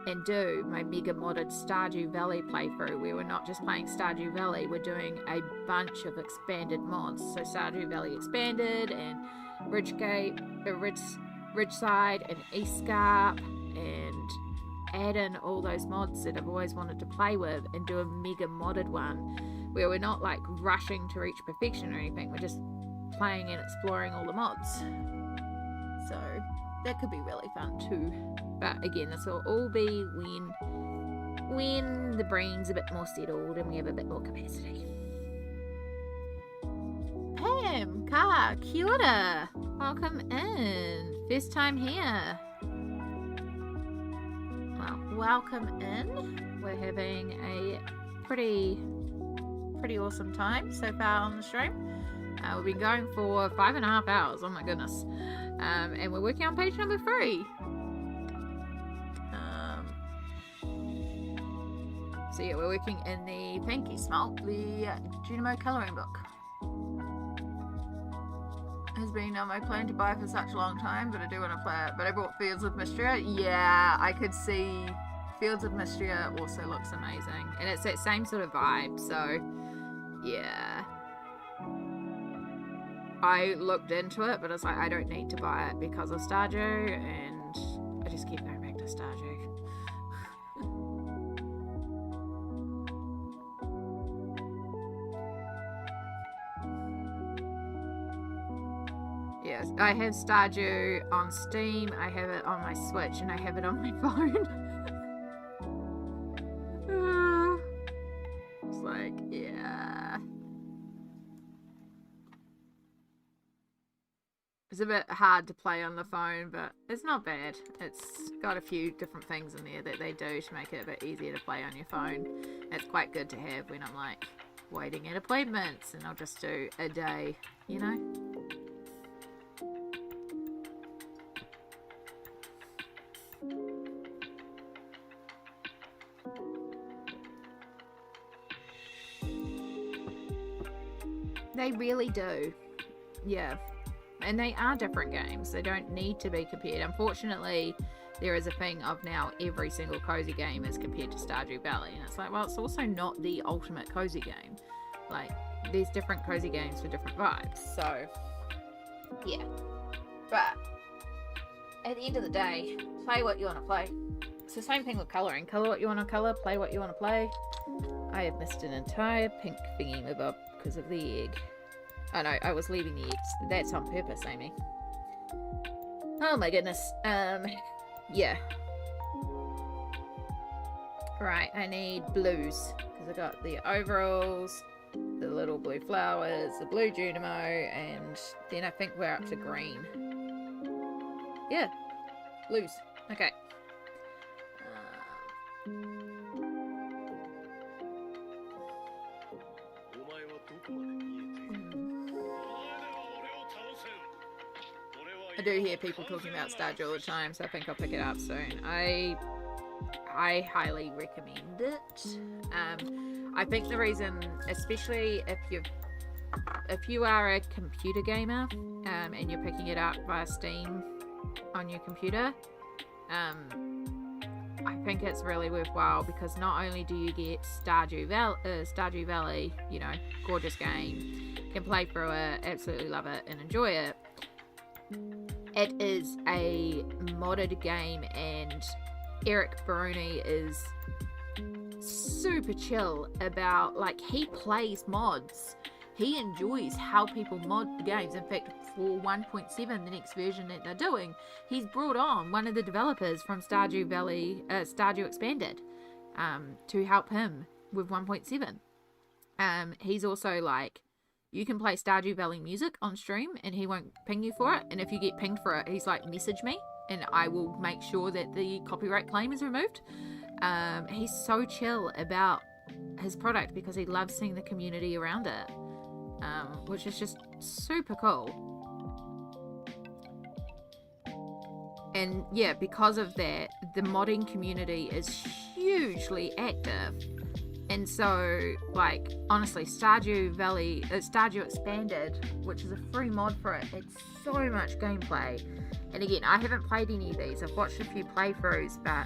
and do my mega modded Stardew Valley playthrough, where we're not just playing Stardew Valley, we're doing a bunch of expanded mods. So Stardew Valley Expanded and Ridgeside and Eastgarp, and add in all those mods that I've always wanted to play with and do a mega modded one where we're not like rushing to reach perfection or anything, we're just playing and exploring all the mods. So that could be really fun too. But again, this will all be when the brain's a bit more settled and we have a bit more capacity. Pam, Ka, kia ora. Welcome in. First time here. Well, welcome in. We're having a pretty awesome time so far on the stream. We've been going for 5.5 hours. Oh my goodness. And we're working on page number 3. So yeah, we're working in the Pinky Smalt, the Junimo colouring book. Has been on my plan to buy for such a long time, but I do want to play it. But I bought Fields of Mystria. Yeah, I could see Fields of Mystria also looks amazing. And it's that same sort of vibe, so yeah. I looked into it, but I was like, I don't need to buy it because of Stardew, and I just keep going back to Stardew. Yes, I have Stardew on Steam, I have it on my Switch, and I have it on my phone. It's like, yeah. It's a bit hard to play on the phone, but it's not bad. It's got a few different things in there that they do to make it a bit easier to play on your phone. It's quite good to have when I'm like waiting at appointments, and I'll just do a day, you know? They really do. Yeah. And they are different games. They don't need to be compared. Unfortunately, there is a thing of now every single cozy game is compared to Stardew Valley. And it's like, well, it's also not the ultimate cozy game. Like, there's different cozy games for different vibes. So, yeah. But, at the end of the day, play what you want to play. It's the same thing with colouring. Colour what you want to colour, play what you want to play. I have missed an entire pink thingy-mabobber because of the egg. Oh no, I was leaving the eggs. That's on purpose, Amy. Oh my goodness. Yeah. Right, I need blues. Because I got the overalls, the little blue flowers, the blue Junimo, and then I think we're up to green. Yeah. Blues. Okay. I do hear people talking about Stardew all the time, so I think I'll pick it up soon. I highly recommend it. I think the reason, especially if you are a computer gamer, and you're picking it up via Steam on your computer, I think it's really worthwhile because not only do you get Stardew Valley, you know, gorgeous game, can play through it, absolutely love it and enjoy it. It is a modded game, and Eric Baroni is super chill about, like, he plays mods. He enjoys how people mod the games. In fact, for 1.7, the next version that they're doing, he's brought on one of the developers from Stardew Expanded, to help him with 1.7. He's also like, you can play Stardew Valley music on stream and he won't ping you for it. And if you get pinged for it, he's like, message me and I will make sure that the copyright claim is removed. He's so chill about his product because he loves seeing the community around it, which is just super cool. And yeah, because of that, the modding community is hugely active. And so, like, honestly, Stardew Expanded, which is a free mod for it, it's so much gameplay. And again, I haven't played any of these. I've watched a few playthroughs, but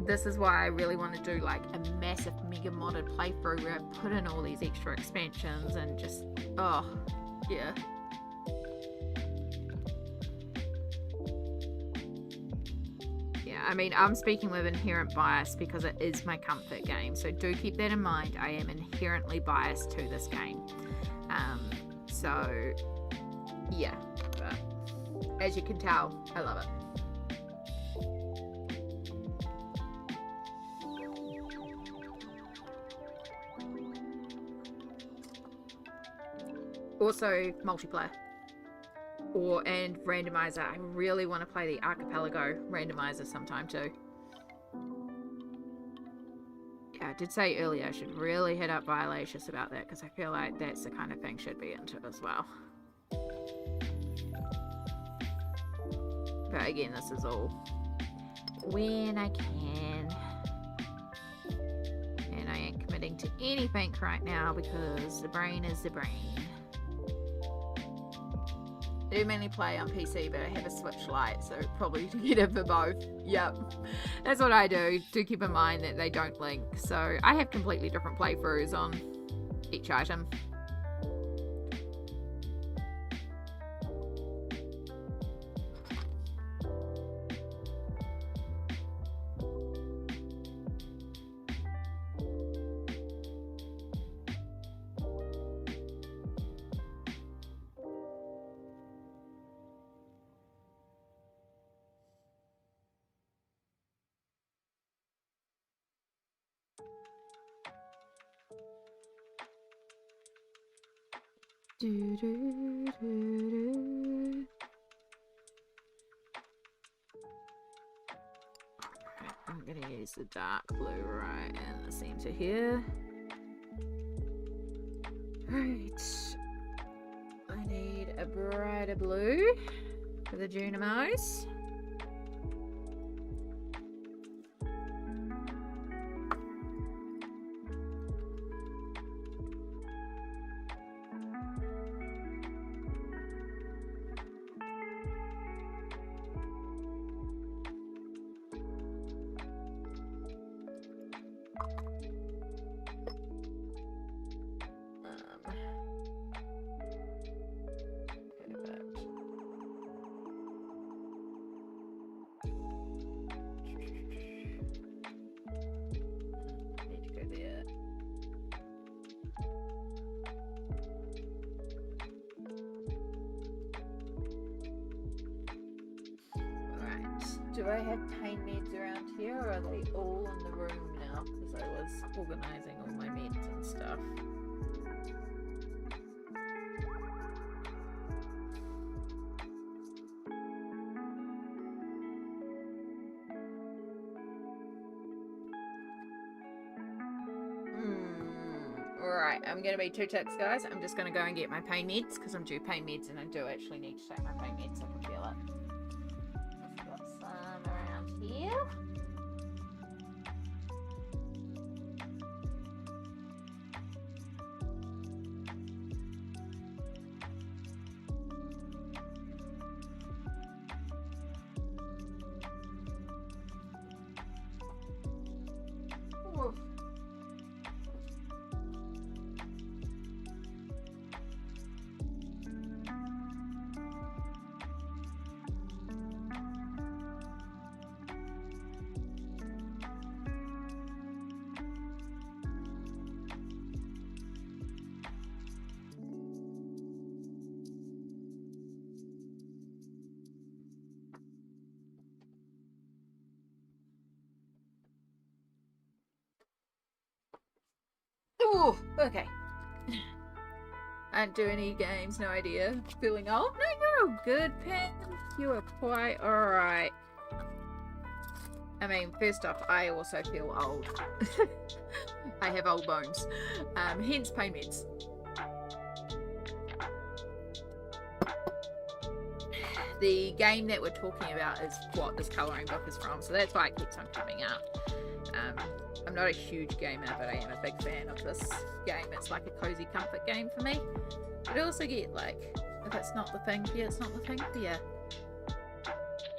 this is why I really want to do, like, a massive mega modded playthrough where I put in all these extra expansions and just, oh, yeah. I mean, I'm speaking with inherent bias because it is my comfort game, so do keep that in mind. I am inherently biased to this game. So, yeah. But as you can tell, I love it. Also, multiplayer. And randomizer. I really want to play the Archipelago randomizer sometime too. Yeah, I did say earlier I should really hit up Violacious about that because I feel like that's the kind of thing she'd be into as well. But again, this is all when I can. And I ain't committing to anything right now because the brain is the brain. I do mainly play on PC, but I have a Switch Lite, so probably to get it for both. Yep. That's what I do. Do keep in mind that they don't link. So I have completely different playthroughs on each item. I'm gonna use the dark blue right in the center here. Right. I need a brighter blue for the Junimos. Do I have pain meds around here, or are they all in the room now? Because I was organising all my meds and stuff. Alright, I'm going to be 2 ticks, guys. I'm just going to go and get my pain meds, because I'm due pain meds, and I do actually need to take my pain meds. I can feel it. Here. Ooh, okay. I don't do any games, no idea. Feeling old? No, you're all good, Pam. You are quite alright. I mean, first off, I also feel old. I have old bones. Hence pain meds. The game that we're talking about is what this colouring book is from, so that's why it keeps on coming up. I'm not a huge gamer, but I am a big fan of this game. It's like a cozy comfort game for me. But I also get, like, if it's not the thing for you, it's not the thing for you.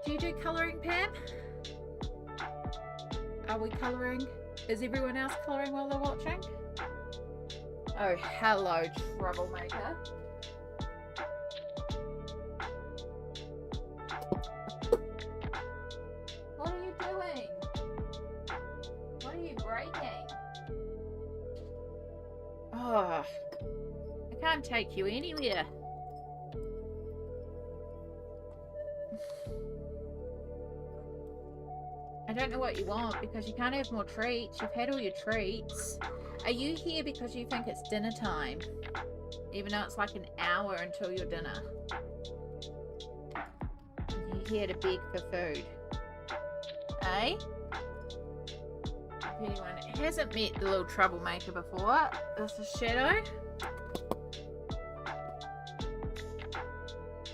Do you do colouring, Pam? Are we colouring? Is everyone else colouring while they're watching? Oh, hello, troublemaker. What are you doing? What are you breaking? Oh, I can't take you anywhere. I don't know what you want because you can't have more treats. You've had all your treats. Are you here because you think it's dinner time? Even though it's like an hour until your dinner. You're here to beg for food. Eh? If anyone hasn't met the little troublemaker before, this is Shadow.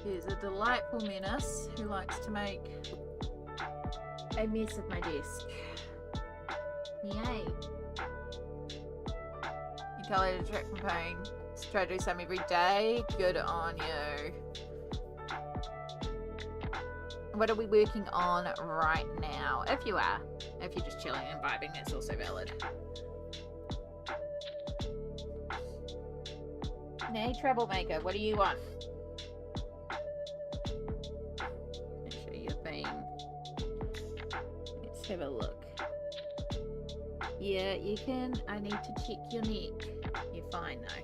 He's a delightful menace who likes to make a mess of my desk. Yay. You colour to track from pain. Try to do some every day. Good on you. What are we working on right now? If you are. If you're just chilling and vibing, that's also valid. Nay, troublemaker, what do you want? Make sure you're being... Let's have a look. Yeah, you can. I need to check your neck. You're fine though.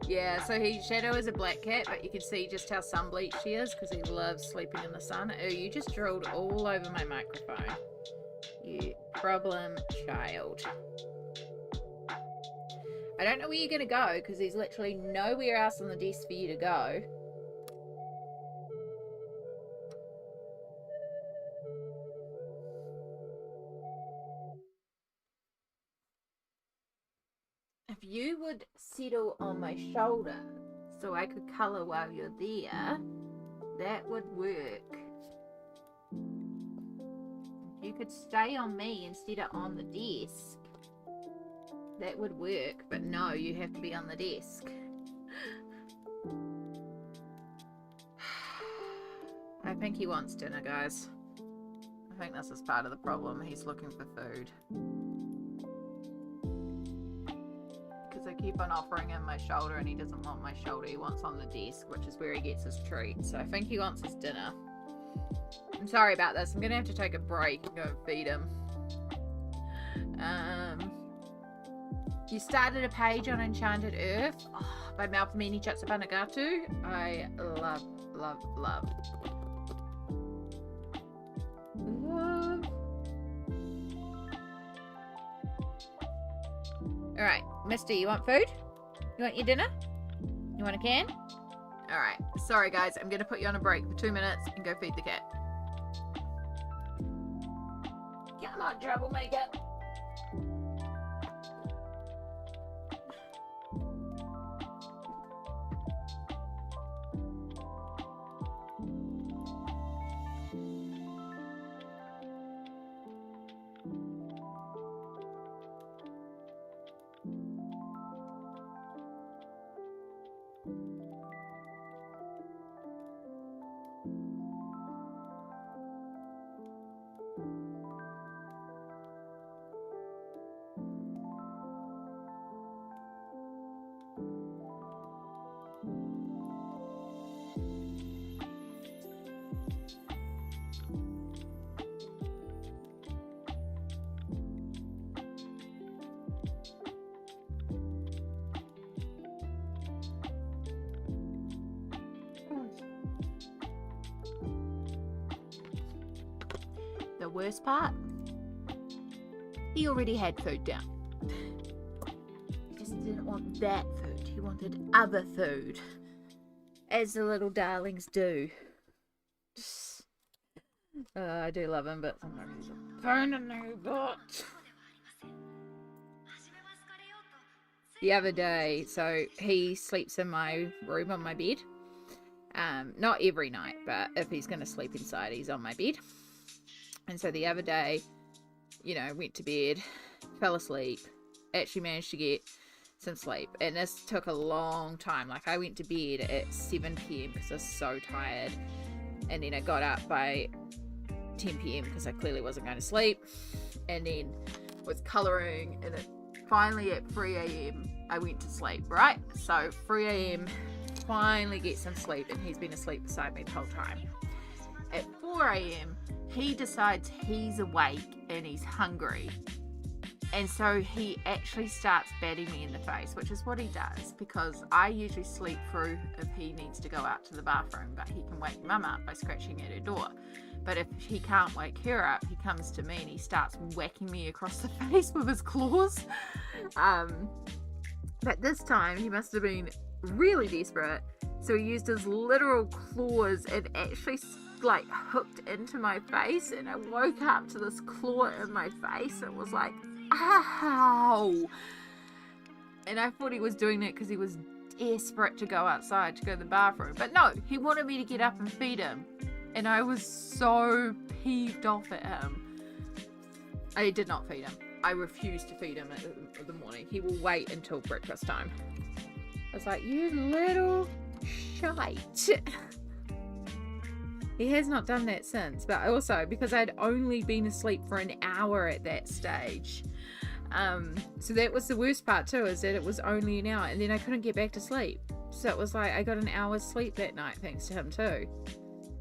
Yeah, so Shadow is a black cat, but you can see just how sun bleached he is because he loves sleeping in the sun. Oh, you just drilled all over my microphone. You problem child. I don't know where you're going to go because there's literally nowhere else on the desk for you to go. If you would settle on my shoulder so I could colour while you're there, that would work. If you could stay on me instead of on the desk, that would work. But no, you have to be on the desk. I think he wants dinner, guys. I think this is part of the problem. He's looking for food. I keep on offering him my shoulder and he doesn't want my shoulder. He wants on the desk, which is where he gets his treats. So I think he wants his dinner. I'm sorry about this. I'm gonna have to take a break and go and feed him. You started a page on Enchanted Earth by Malpamini Chatsapanagatu. I love, love, love. Alright, Misty, you want food? You want your dinner? You want a can? Alright, sorry guys, I'm going to put you on a break for 2 minutes and go feed the cat. Come on, troublemaker. The worst part He already had food down. He just didn't want that food. He wanted other food. As the little darlings do. I do love him, but sometimes he's a pain in the butt. The other day, so he sleeps in my room on my bed. Not every night, but if he's going to sleep inside, he's on my bed. And so the other day, you know, went to bed, fell asleep, actually managed to get some sleep. And this took a long time. Like, I went to bed at 7 p.m. because I was so tired. And then I got up by 10 p.m. because I clearly wasn't going to sleep. And then was colouring. And then finally at 3 a.m. I went to sleep, right? So 3 a.m. finally get some sleep. And he's been asleep beside me the whole time. At 4 a.m. he decides he's awake and he's hungry. And so he actually starts batting me in the face, which is what he does, because I usually sleep through if he needs to go out to the bathroom, but he can wake Mum up by scratching at her door. But if he can't wake her up, he comes to me and he starts whacking me across the face with his claws. But this time he must have been really desperate, so he used his literal claws and actually like hooked into my face, and I woke up to this claw in my face. It was like, ow! And I thought he was doing it because he was desperate to go outside to go to the bathroom, but no, he wanted me to get up and feed him, and I was so peeved off at him. I did not feed him. I refused to feed him in the morning. He will wait until breakfast time. I was like, you little shite. He has not done that since, but also because I'd only been asleep for an hour at that stage. So that was the worst part too, is that it was only an hour and then I couldn't get back to sleep. So it was like I got an hour's sleep that night thanks to him too.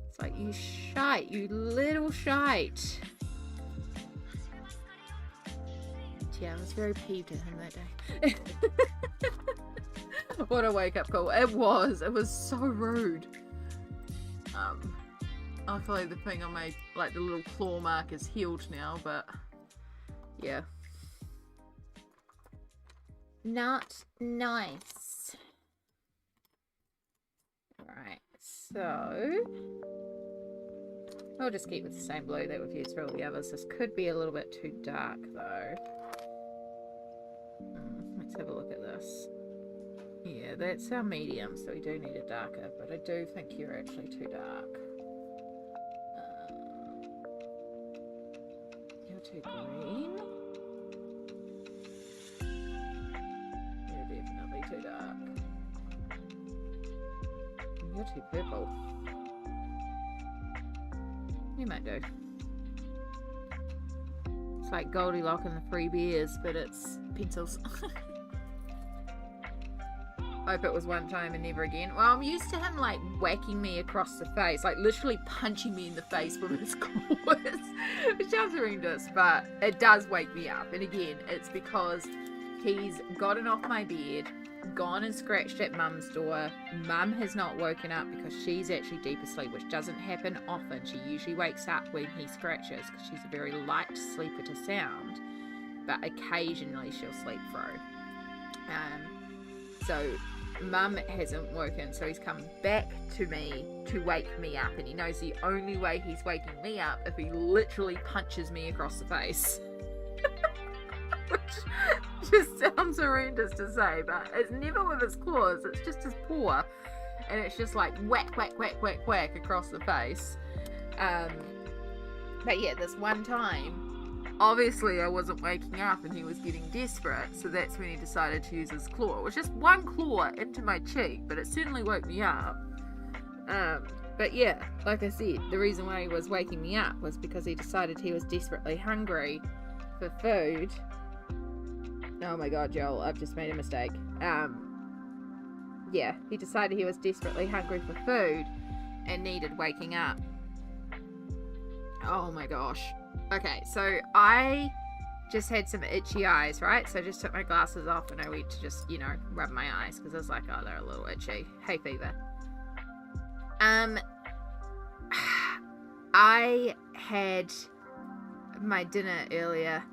It's like, you shite, you little shite. Yeah, I was very peeved at him that day. What a wake up call. It was so rude. Luckily the thing on my, like the little claw mark is healed now, but yeah. Not nice. Alright, so I'll just keep with the same blue that we've used for all the others. This could be a little bit too dark though. Let's have a look at this. Yeah, that's our medium, so we do need it darker, but I do think you're actually too dark. You're too green. You're definitely too dark. You're too purple. You might do. It's like Goldilocks and the Three Bears, but it's pencils. Hope it was one time and never again. Well, I'm used to him like whacking me across the face, like literally punching me in the face with his claws. It sounds horrendous, but it does wake me up. And again, it's because he's gotten off my bed, gone and scratched at Mum's door. Mum has not woken up because she's actually deep asleep, which doesn't happen often. She usually wakes up when he scratches because she's a very light sleeper to sound, but occasionally she'll sleep through. So Mum hasn't woken, so he's come back to me to wake me up, and he knows the only way he's waking me up if he literally punches me across the face. Which just sounds horrendous to say, but it's never with his claws, it's just his paw, and it's just like whack, whack, whack, whack, whack across the face. But yeah, this one time, obviously I wasn't waking up and he was getting desperate, so that's when he decided to use his claw. It was just one claw into my cheek, but it certainly woke me up. But yeah, like I said, the reason why he was waking me up was because he decided he was desperately hungry for food. Oh my god, Joel, I've just made a mistake. Yeah, he decided he was desperately hungry for food and needed waking up. Oh my gosh. Okay, so I just had some itchy eyes, right? So I just took my glasses off and I went to just, you know, rub my eyes because I was like, oh, they're a little itchy. Hay fever. I had my dinner earlier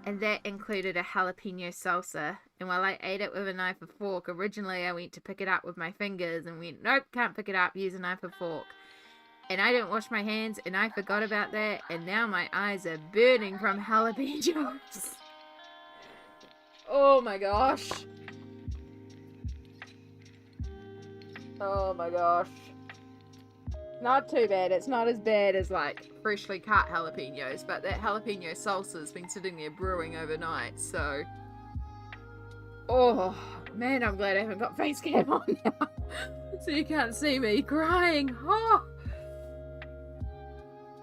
And that included a jalapeno salsa. And while I ate it with a knife and fork, originally I went to pick it up with my fingers and went, nope, can't pick it up, use a knife and fork. And I didn't wash my hands and I forgot about that. And now my eyes are burning from jalapenos. Oh my gosh. Oh my gosh. Not too bad. It's not as bad as like freshly cut jalapenos, but that jalapeno salsa has been sitting there brewing overnight, so. Oh man, I'm glad I haven't got face cam on now. So you can't see me crying.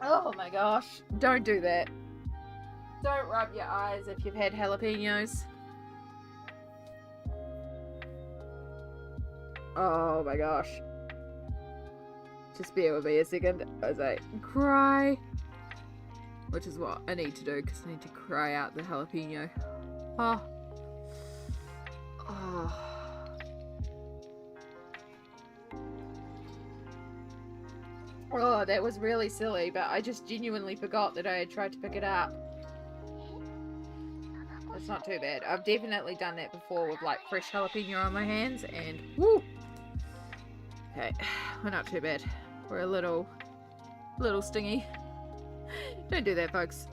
Oh my gosh. Don't do that. Don't rub your eyes if you've had jalapenos. Oh my gosh. Just bear with me a second as I cry. Which is what I need to do because I need to cry out the jalapeno. Oh. Oh. Oh, that was really silly, but I just genuinely forgot that I had tried to pick it up. It's not too bad. I've definitely done that before with like fresh jalapeno on my hands and woo! Okay, we're not too bad. We're a little stingy. Don't do that, folks.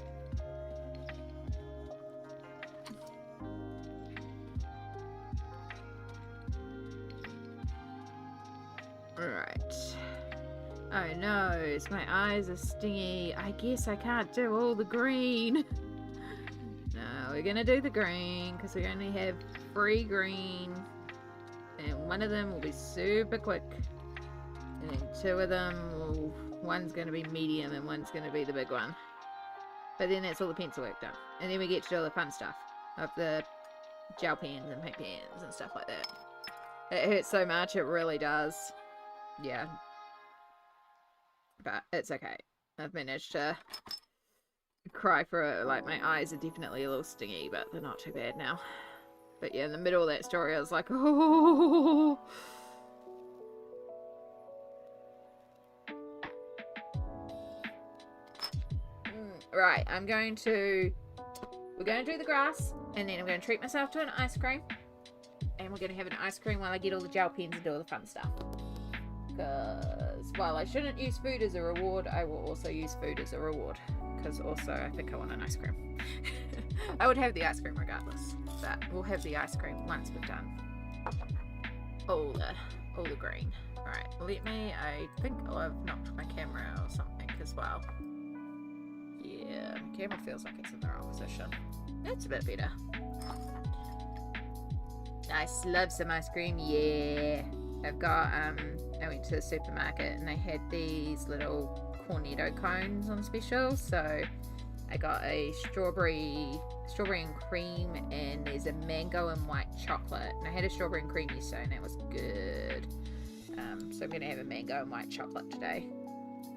Alright. Oh no, my eyes are stingy. I guess I can't do all the green. No, we're gonna do the green because we only have 3 green. And one of them will be super quick. And then 2 of them, one's going to be medium and one's going to be the big one. But then that's all the pencil work done. And then we get to do all the fun stuff of the gel pens and paint pens and stuff like that. It hurts so much, it really does. Yeah. But it's okay. I've managed to cry for it. Like, my eyes are definitely a little stingy, but they're not too bad now. But yeah, in the middle of that story, I was like, oh. Right, we're going to do the grass, and then I'm going to treat myself to an ice cream. And we're going to have an ice cream while I get all the gel pens and do all the fun stuff. Because while I shouldn't use food as a reward, I will also use food as a reward. Because also, I think I want an ice cream. I would have the ice cream regardless. But we'll have the ice cream once we've done all the green. Alright, I think I've knocked my camera or something as well. Yeah, my camera feels like it's in the wrong position. That's a bit better. Nice, love some ice cream, yeah. I've got, I went to the supermarket and they had these little cornetto cones on special, so I got a strawberry and cream, and there's a mango and white chocolate. And I had a strawberry and cream yesterday and that was good. So I'm going to have a mango and white chocolate today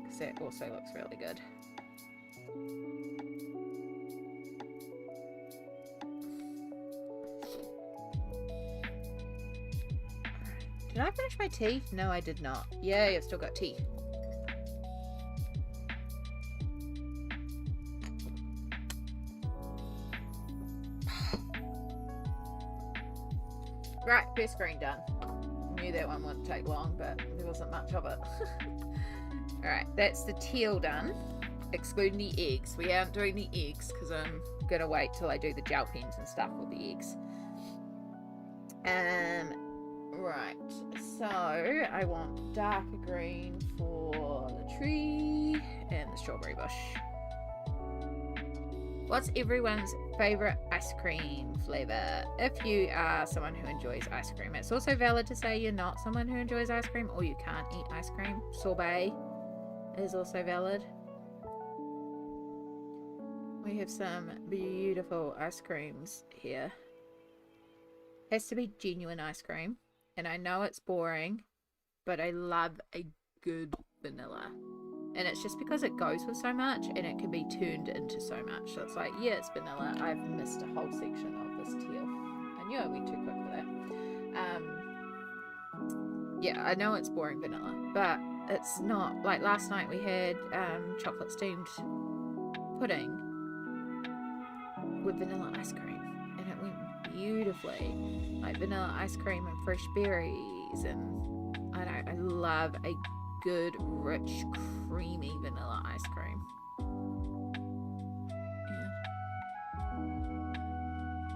because that also looks really good. Did I finish my tea? No, I did not. Yay, I've still got tea. Right, first screen done. Knew that one wouldn't take long, but there wasn't much of it. Alright, that's the teal done, excluding the eggs. We aren't doing the eggs because I'm going to wait till I do the gel pens and stuff with the eggs. Right, so I want darker green for the tree and the strawberry bush. What's everyone's favourite ice cream flavour? If you are someone who enjoys ice cream. It's also valid to say you're not someone who enjoys ice cream or you can't eat ice cream. Sorbet is also valid. We have some beautiful ice creams here. Has to be genuine ice cream. And I know it's boring, but I love a good vanilla. And it's just because it goes with so much and it can be turned into so much. So it's like, yeah, it's vanilla. I've missed a whole section of this teal. I knew I went too quick for that. Yeah, I know it's boring vanilla, but it's not. Like last night we had chocolate steamed pudding. with vanilla ice cream, and it went beautifully. Like vanilla ice cream and fresh berries, and I love a good, rich, creamy vanilla ice cream.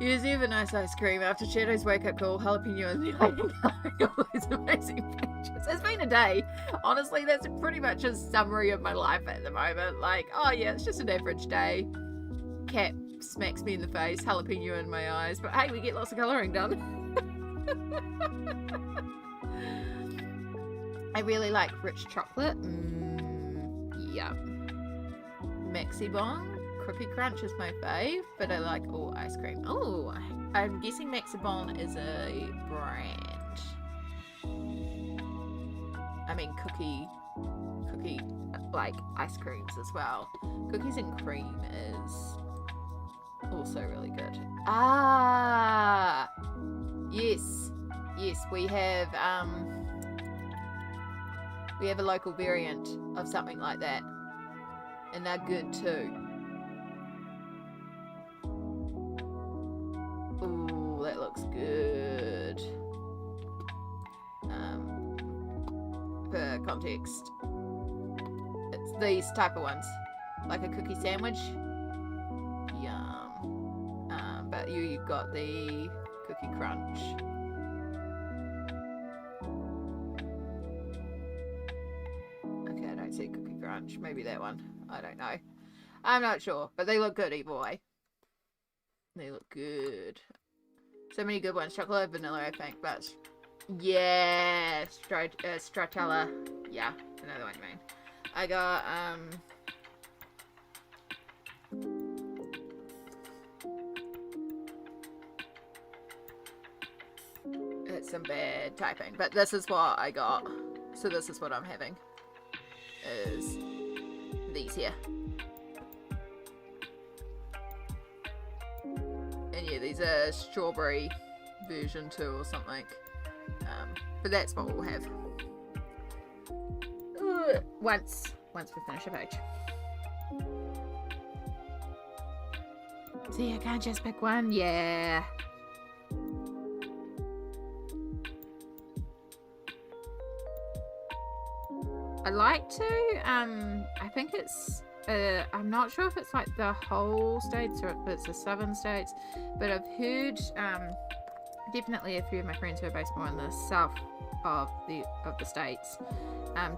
Here's even nice ice cream. After Shadow's wake-up call, jalapeno and the all these amazing pictures. It's been a day. Honestly, that's pretty much a summary of my life at the moment. Like, oh yeah, it's just an average day. Cat smacks me in the face, jalapeno in my eyes. But hey, we get lots of colouring done. I really like rich chocolate. Yeah. Maxi Bon. Crippy Crunch is my fave, but I like all ice cream. Oh, I'm guessing Maxi Bon is a brand. I mean cookie like ice creams as well. Cookies and cream is also really good. Ah, yes, we have a local variant of something like that, and they're good too. Ooh, that looks good. For context, it's these type of ones, like a cookie sandwich. Yum. But you've got the cookie crunch. Okay, I don't see cookie crunch. Maybe that one. I don't know. I'm not sure, but they look good either way. They look good. So many good ones. Chocolate, vanilla, I think, but yeah, Stracciatella. Yeah, another one you mean. I got it's some bad typing, but this is what I got. So this is what I'm having. Is these here. And yeah, these are strawberry version 2 or something. But that's what we'll have. Once we finish a page. See, I can't just pick one. Yeah. I'd like to. I think it's. I'm not sure if it's like the whole states or if it's the southern states, but I've heard definitely a few of my friends who are based more in the south of the states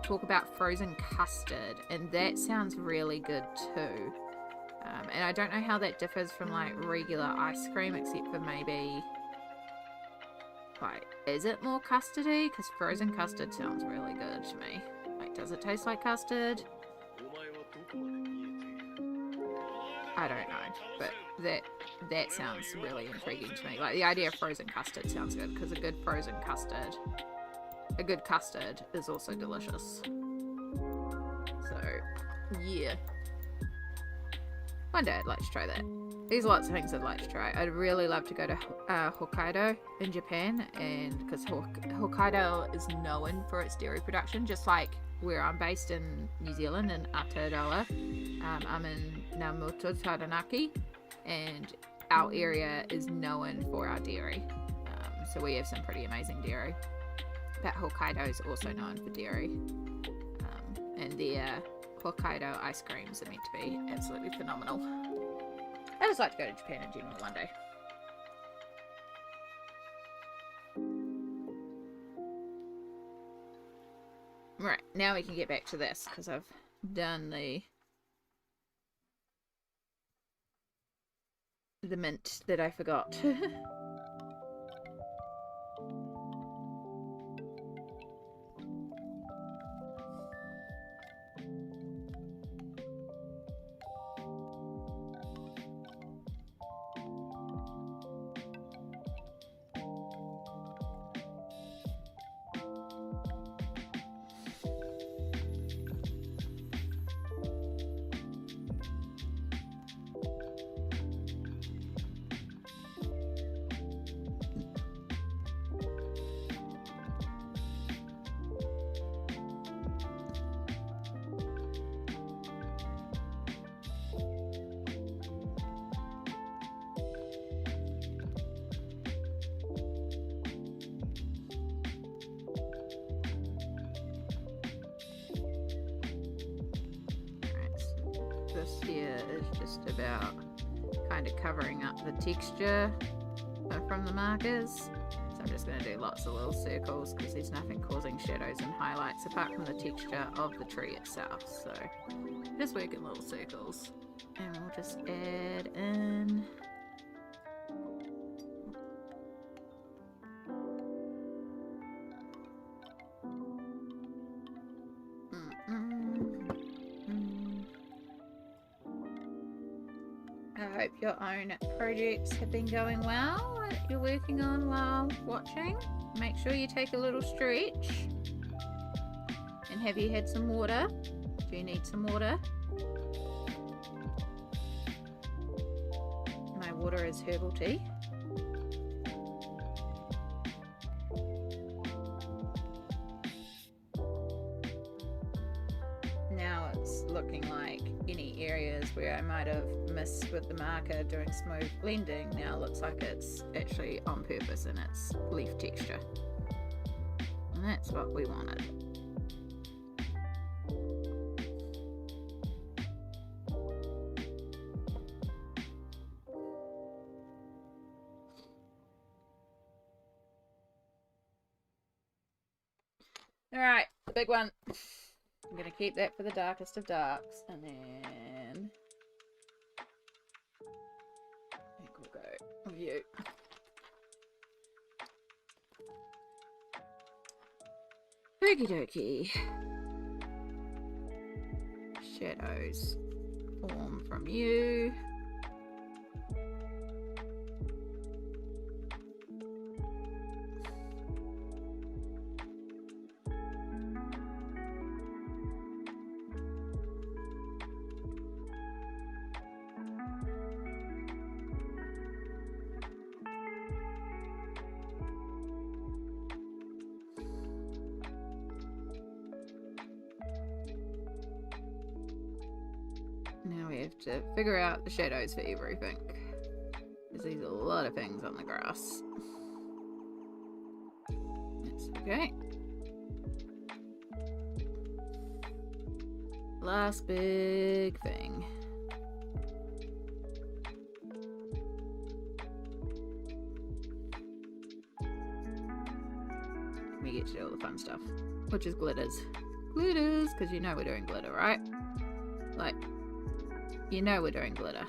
talk about frozen custard, and that sounds really good too. And I don't know how that differs from like regular ice cream, except for maybe like, is it more custardy? Because frozen custard sounds really good to me. Like, does it taste like custard? I don't know, but that sounds really intriguing to me. Like, the idea of frozen custard sounds good, because a good custard is also delicious. So, yeah. One day I'd like to try that. There's lots of things I'd like to try. I'd really love to go to Hokkaido in Japan, and because Hokkaido is known for its dairy production, just like where I'm based in New Zealand, in Aotearoa. I'm in Namuto Taranaki, and our area is known for our dairy. So we have some pretty amazing dairy. But Hokkaido is also known for dairy. And their Hokkaido ice creams are meant to be absolutely phenomenal. I just like to go to Japan in general one day. Right, now we can get back to this, because I've done the mint that I forgot. this here is just about kind of covering up the texture from the markers. So I'm just going to do lots of little circles because there's nothing causing shadows and highlights apart from the texture of the tree itself. So just work in little circles, and we'll just add in I hope your own projects have been going well that you're working on while watching. Make sure you take a little stretch. And have you had some water? Do you need some water? My water is herbal tea. Now it's looking like any areas where I might have missed with the marker doing smooth blending now looks like it's actually on purpose in its leaf texture. And that's what we wanted. Alright, the big one. I'm going to keep that for the darkest of darks, and then I think we'll go with you. Okie dokie. Shadows form from you. Now we have to figure out the shadows for everything, because there's a lot of things on the grass. That's okay. Last big thing. We get to do all the fun stuff, which is glitters. Glitters, because you know we're doing glitter, right? Like, you know we're doing glitter.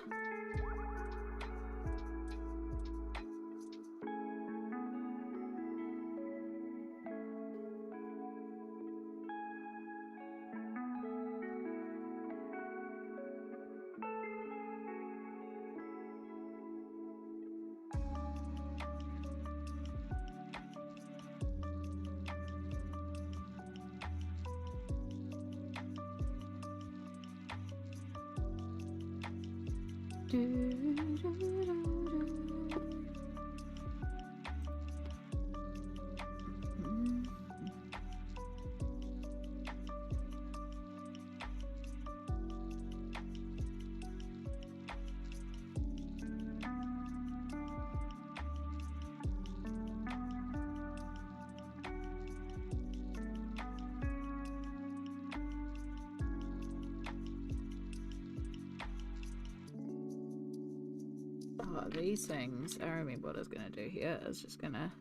Oh, these things, I remember what I was going to do here. I was just going to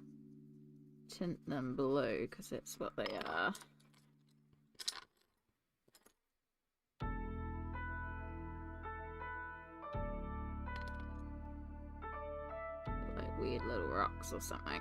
tint them blue because that's what they are. Like weird little rocks or something.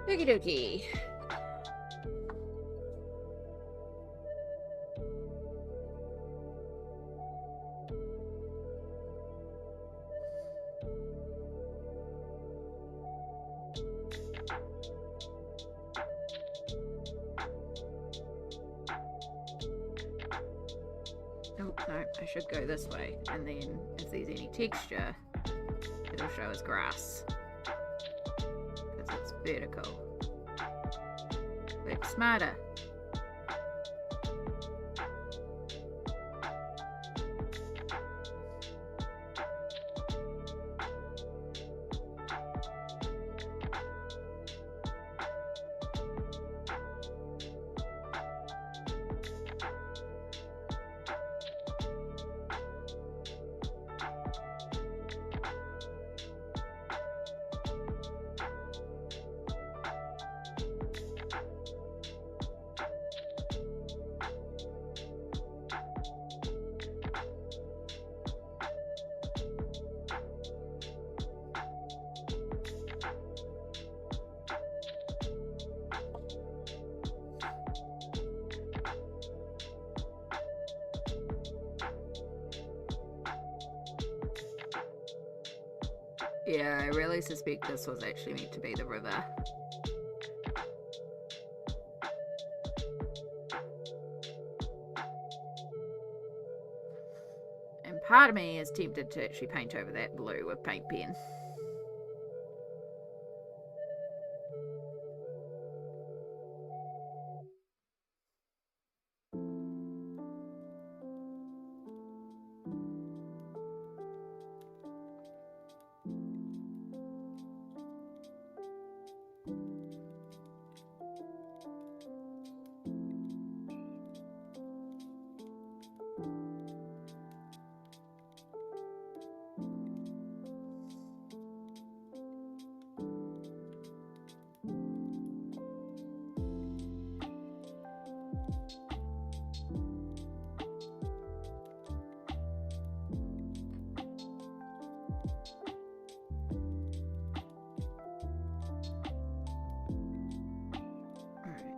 Okie dokie. No, I should go this way, and then if there's any texture, it'll show as grass. Because it's vertical. Work smarter. Yeah, I really suspect this was actually meant to be the river. And part of me is tempted to actually paint over that blue with paint pen.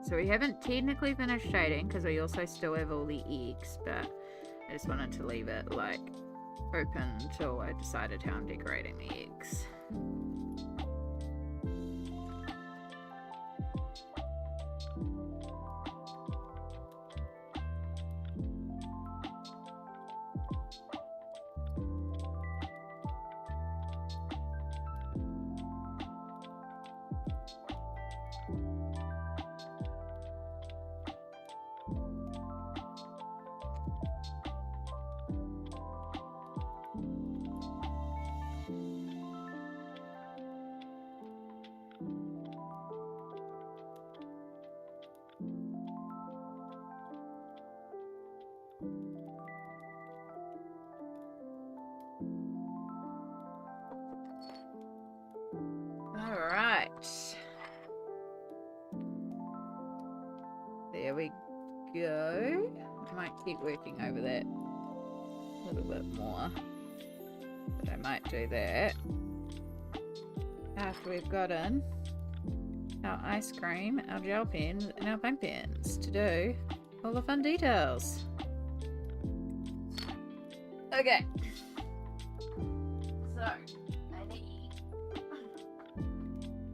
So we haven't technically finished shading because we also still have all the eggs, but I just wanted to leave it like open until I decided how I'm decorating the eggs. Alright. There we go. I might keep working over that a little bit more. But I might do that after we've got in our ice cream, our gel pens, and our paint pens to do all the fun details. Okay. So, I need...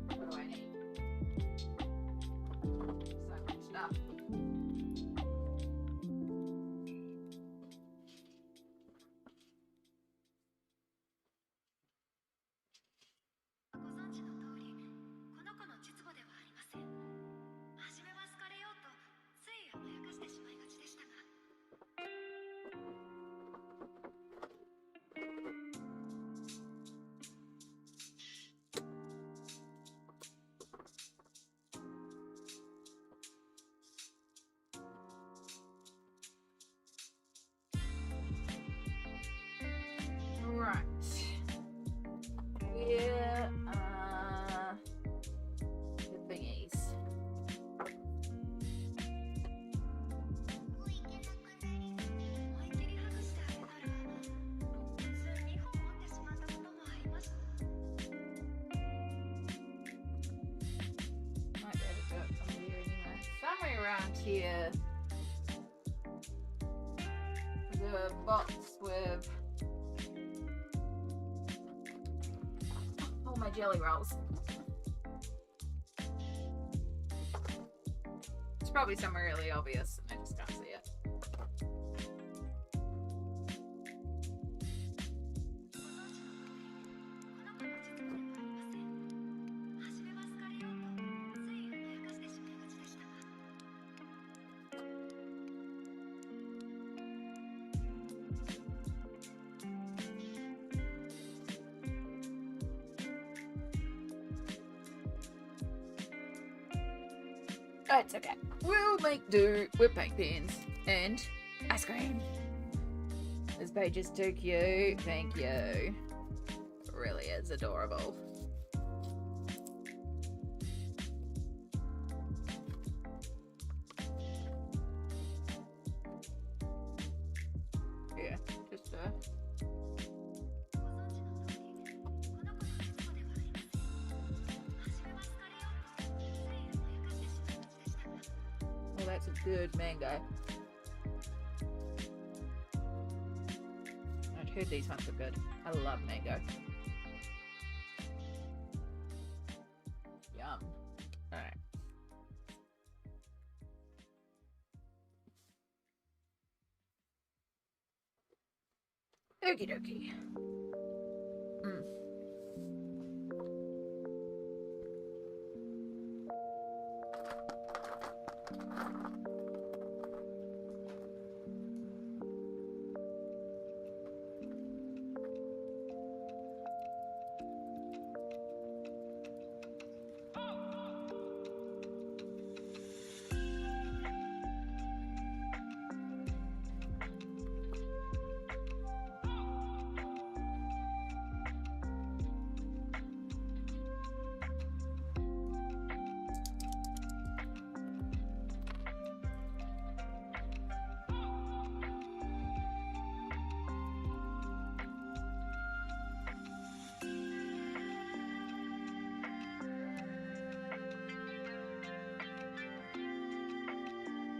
What do I need? So much stuff. Right. Here are the thingies. Might be able to do it from here anyway. Somewhere around here, the box with all my jelly rolls. It's probably somewhere really obvious and I just can't see it. It's okay. We'll make do with paint pens and ice cream. This page is too cute. Thank you. It really is adorable. Yeah, just well, that's a good mango. I've heard these ones are good. I love mango. Yum. Alright. Okie dokie.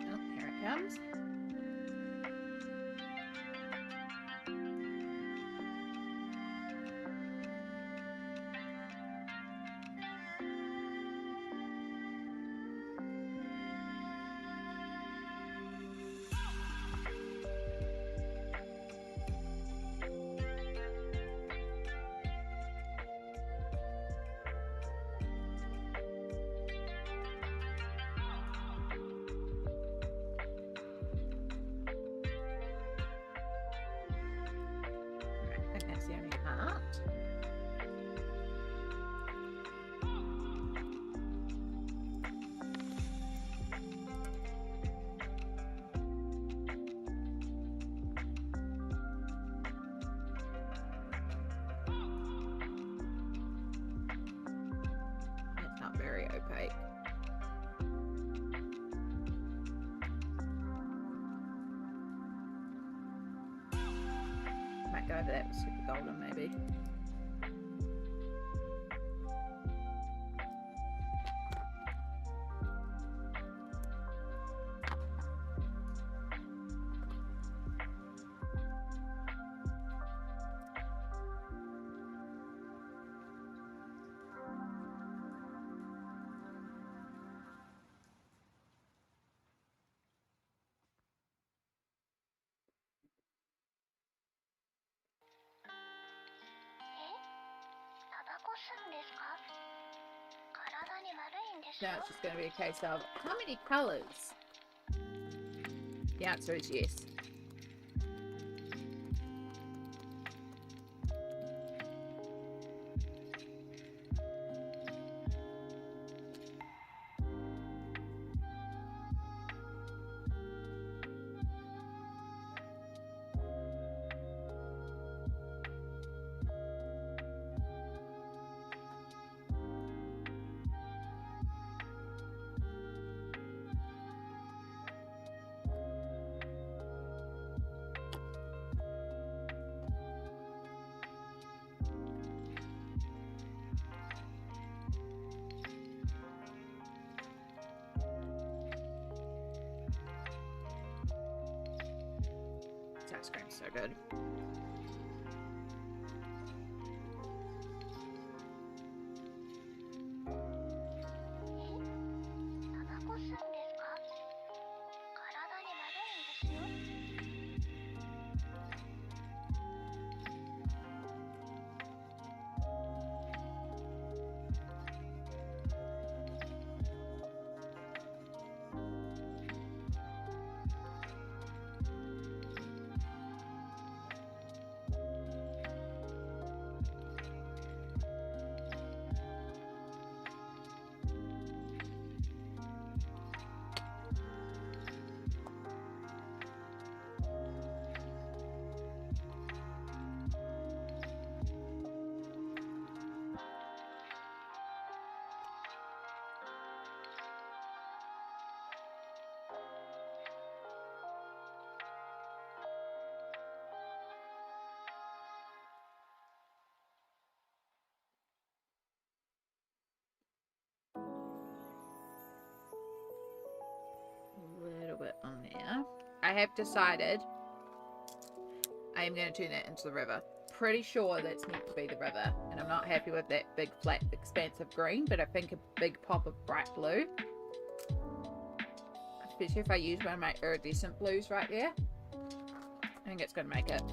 Oh, here it comes. I think that's the only part. It's not very opaque. Might go over that with super golden maybe. Now it's just going to be a case of how many colours? The answer is yes. This ice cream's so good. bit on there. I have decided I am going to turn that into the river. Pretty sure that's meant to be the river, and I'm not happy with that big flat expanse of green, but I think a big pop of bright blue, especially if I use one of my iridescent blues right there, I think it's going to make it.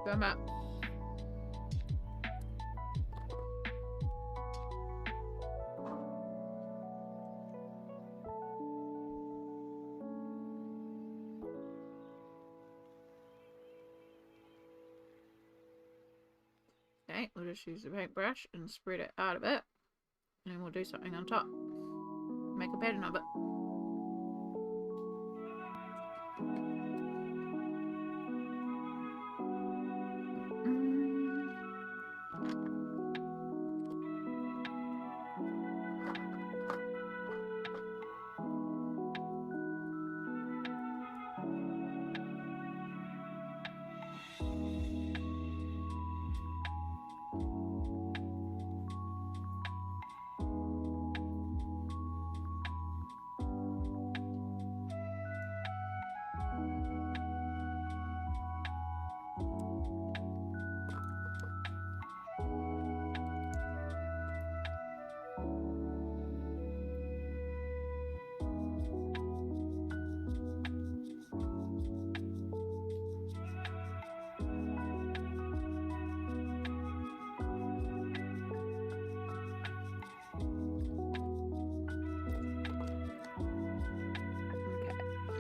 Come up. Okay, we'll just use the paintbrush and spread it out a bit, and we'll do something on top. Make a pattern of it.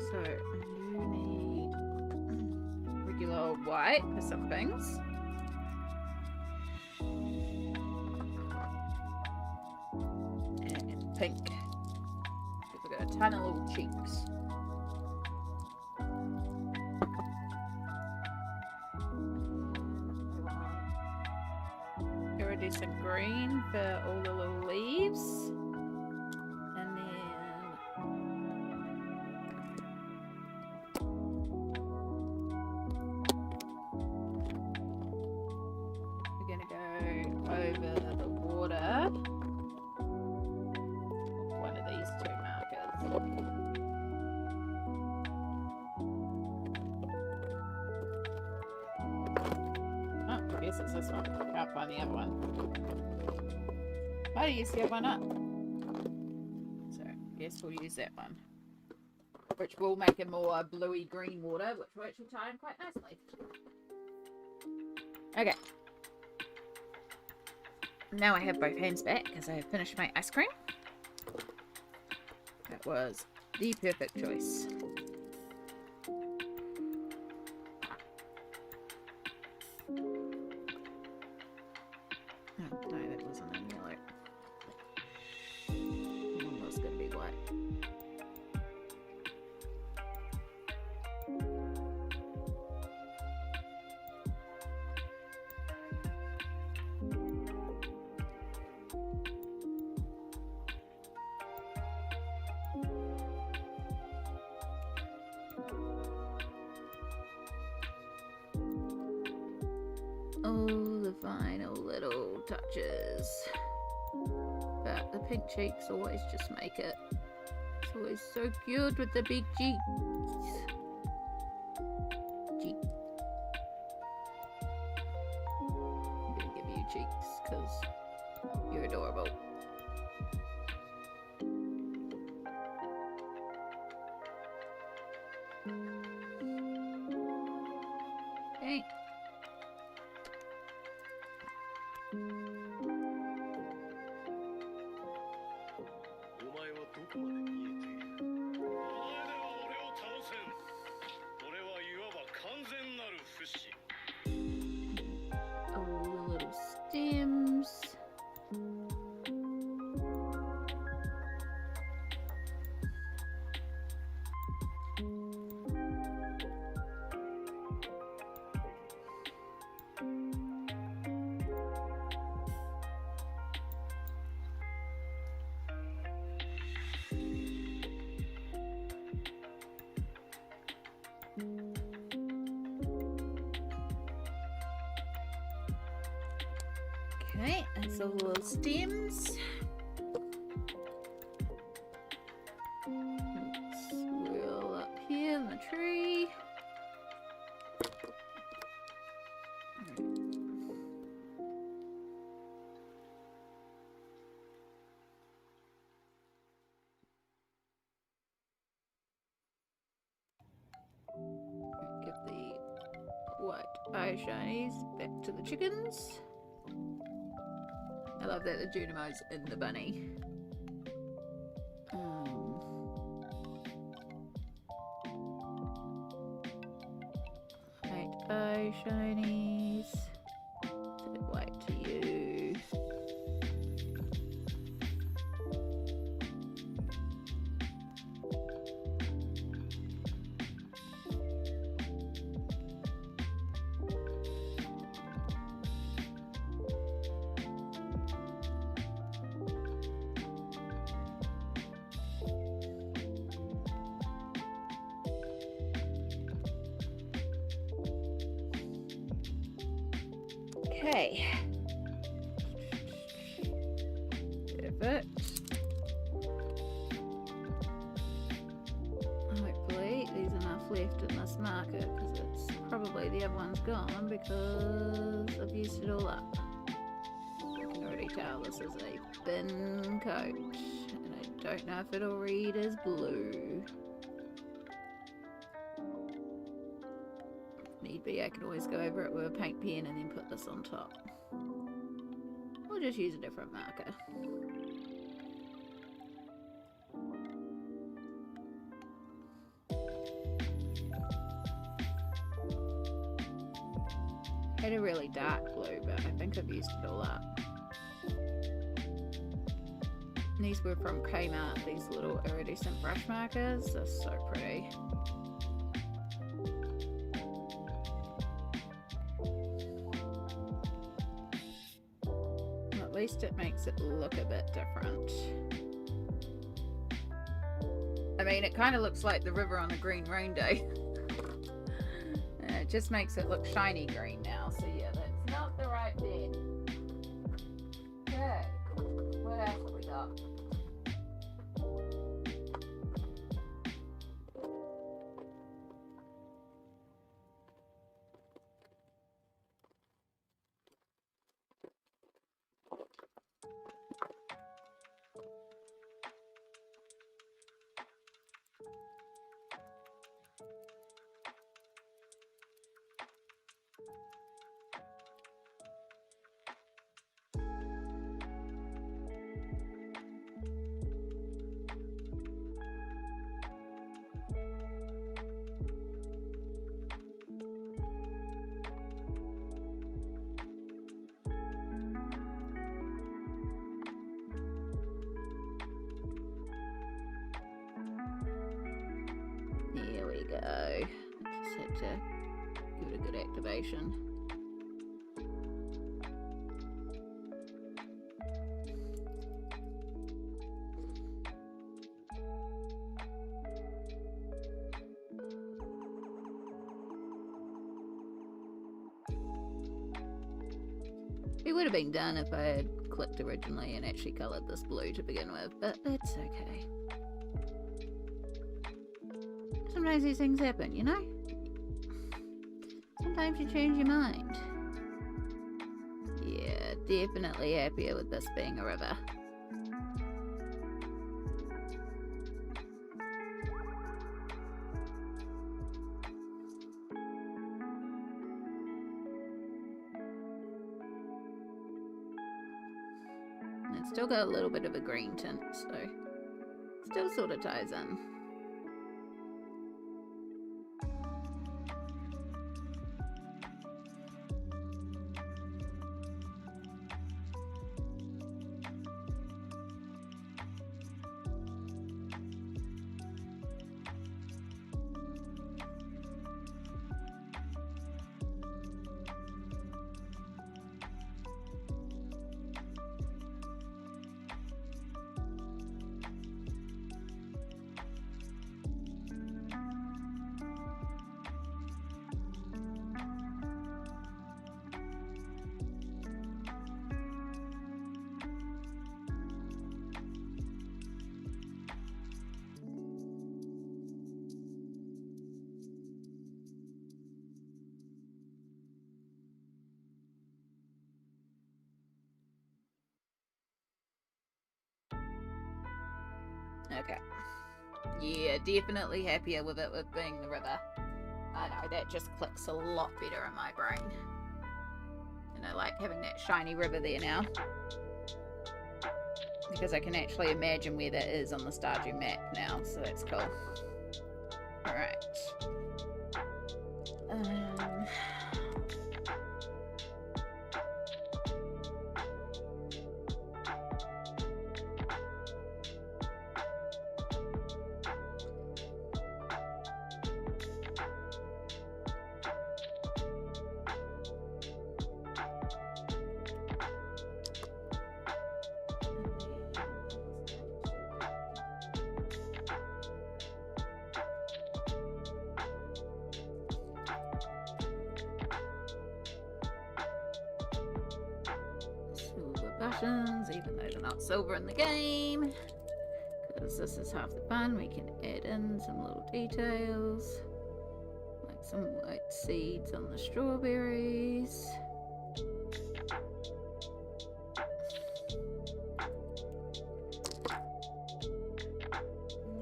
So I do need regular white for some things. And pink. We've got a ton of little cheeks. Iridescent green for all the little leaves. And then over the water one of these two markers. Oh, I guess it's this one. Can't find the other one. Oh, you see one up. So, I guess we'll use that one. Which will make a more bluey green water, which will actually tie in quite nicely. Okay. Now I have both hands back because I have finished my ice cream. That was the perfect choice. Oh, no, that wasn't in yellow. One was going to be white. all the final little touches. But the pink cheeks always just make it. It's always so cute with the big cheeks. Cheek. I'm gonna give you cheeks because you're adorable. Okay. All the little stems. Okay, that's all the little stems. Swirl up here in the tree. Give the white eye shinies back to the chickens. I love that the Junemo's in the bunny. White eye shinies. Set it white to you. Okay. Perfect. Hopefully there's enough left in this marker because it's probably the other one's gone because I've used it all up. I can already tell this is a thin coat and I don't know if it'll read as blue. Need be, I can always go over it with a paint pen and then put this on top. Or just use a different marker. I had a really dark blue, but I think I've used it all up. And these were from Kmart, these little iridescent brush markers. They're so pretty. At least it makes it look a bit different. I mean, it kind of looks like the river on a green rain day. It just makes it look shiny green now, so yeah, that's not the right bed. Okay, what else have we got? Here we go. Just had to give it a good activation. It would have been done if I had clicked originally and actually coloured this blue to begin with, but that's okay. Sometimes these things happen, you know? Sometimes you change your mind. Yeah, definitely happier with this being a river. It's still got a little bit of a green tint, so still sort of ties in. Okay. Yeah, definitely happier with it with being the river. I know, that just clicks a lot better in my brain. And I like having that shiny river there now. Because I can actually imagine where that is on the Stardew map now, so that's cool. Alright. Silver buttons, even though they're not silver in the game. Because this is half the fun, we can add in some little details. Like some white seeds on the strawberries.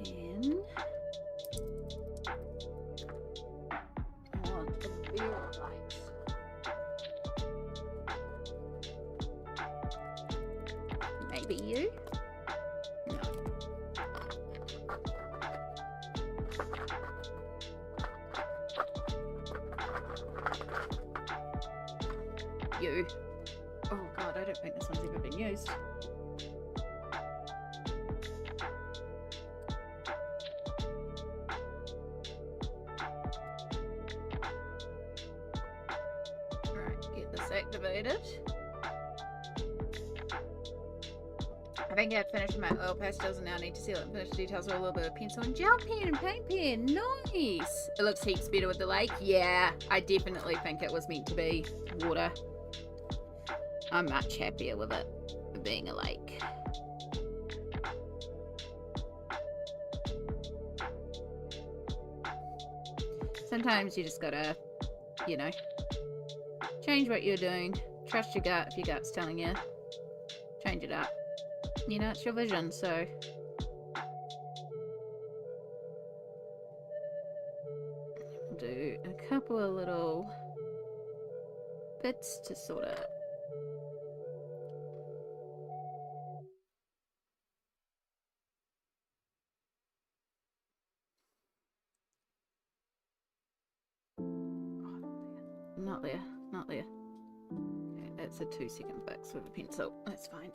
Then I want the beer lights. Maybe you? No. You. Oh god, I don't think this one's ever been used. Alright, get this activated. I think I've finished my oil pastels and now I need to seal it and finish the details with a little bit of pencil and gel pen and paint pen. Nice! It looks heaps better with the lake. Yeah, I definitely think it was meant to be water. I'm much happier with it being a lake. Sometimes you just gotta, you know, change what you're doing. Trust your gut if your gut's telling you. Change it up. You know, it's your vision, so. Do a couple of little bits to sort of. Not there, not there. Okay, that's a 2-second fix with a pencil. That's fine.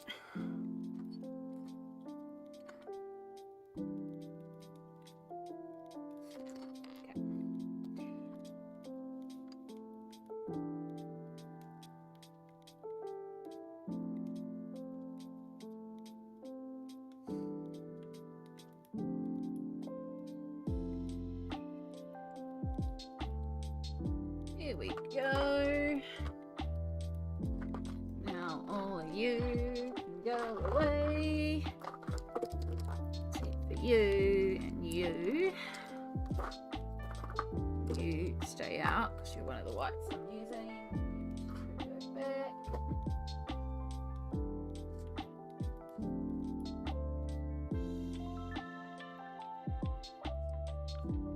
Here we go. Now lights I'm using. Go back.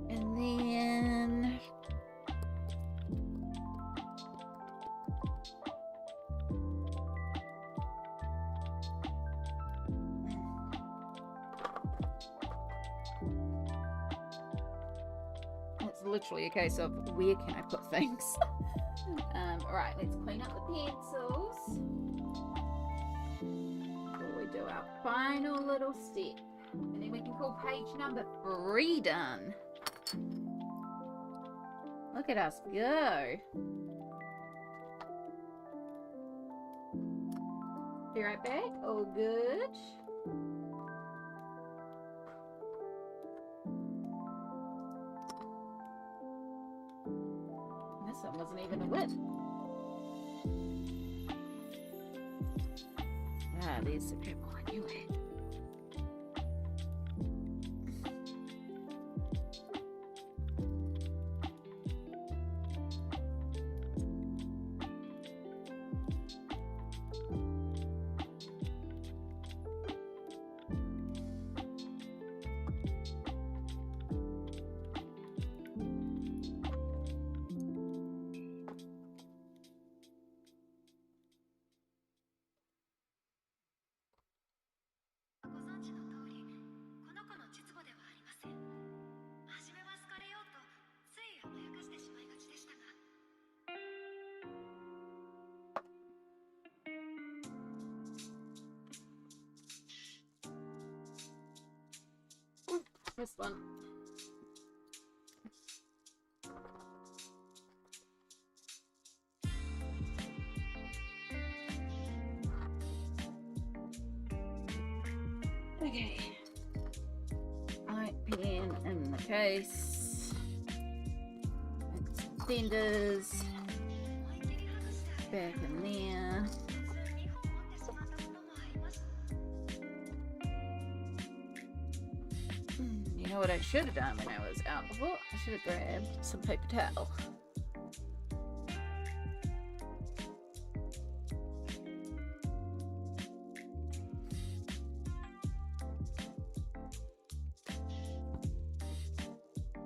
And then it's literally a case of where can I put things. Right, let's clean up the pencils before we do our final little step. And then we can call page number 3 done. Look at us go. Be right back. All good. This one wasn't even a whip. Ah, there's the purple. I knew it. This one. Okay. Light pen in the case. Extenders. Back in there. You know what I should have done when I was out before? I should have grabbed some paper towel.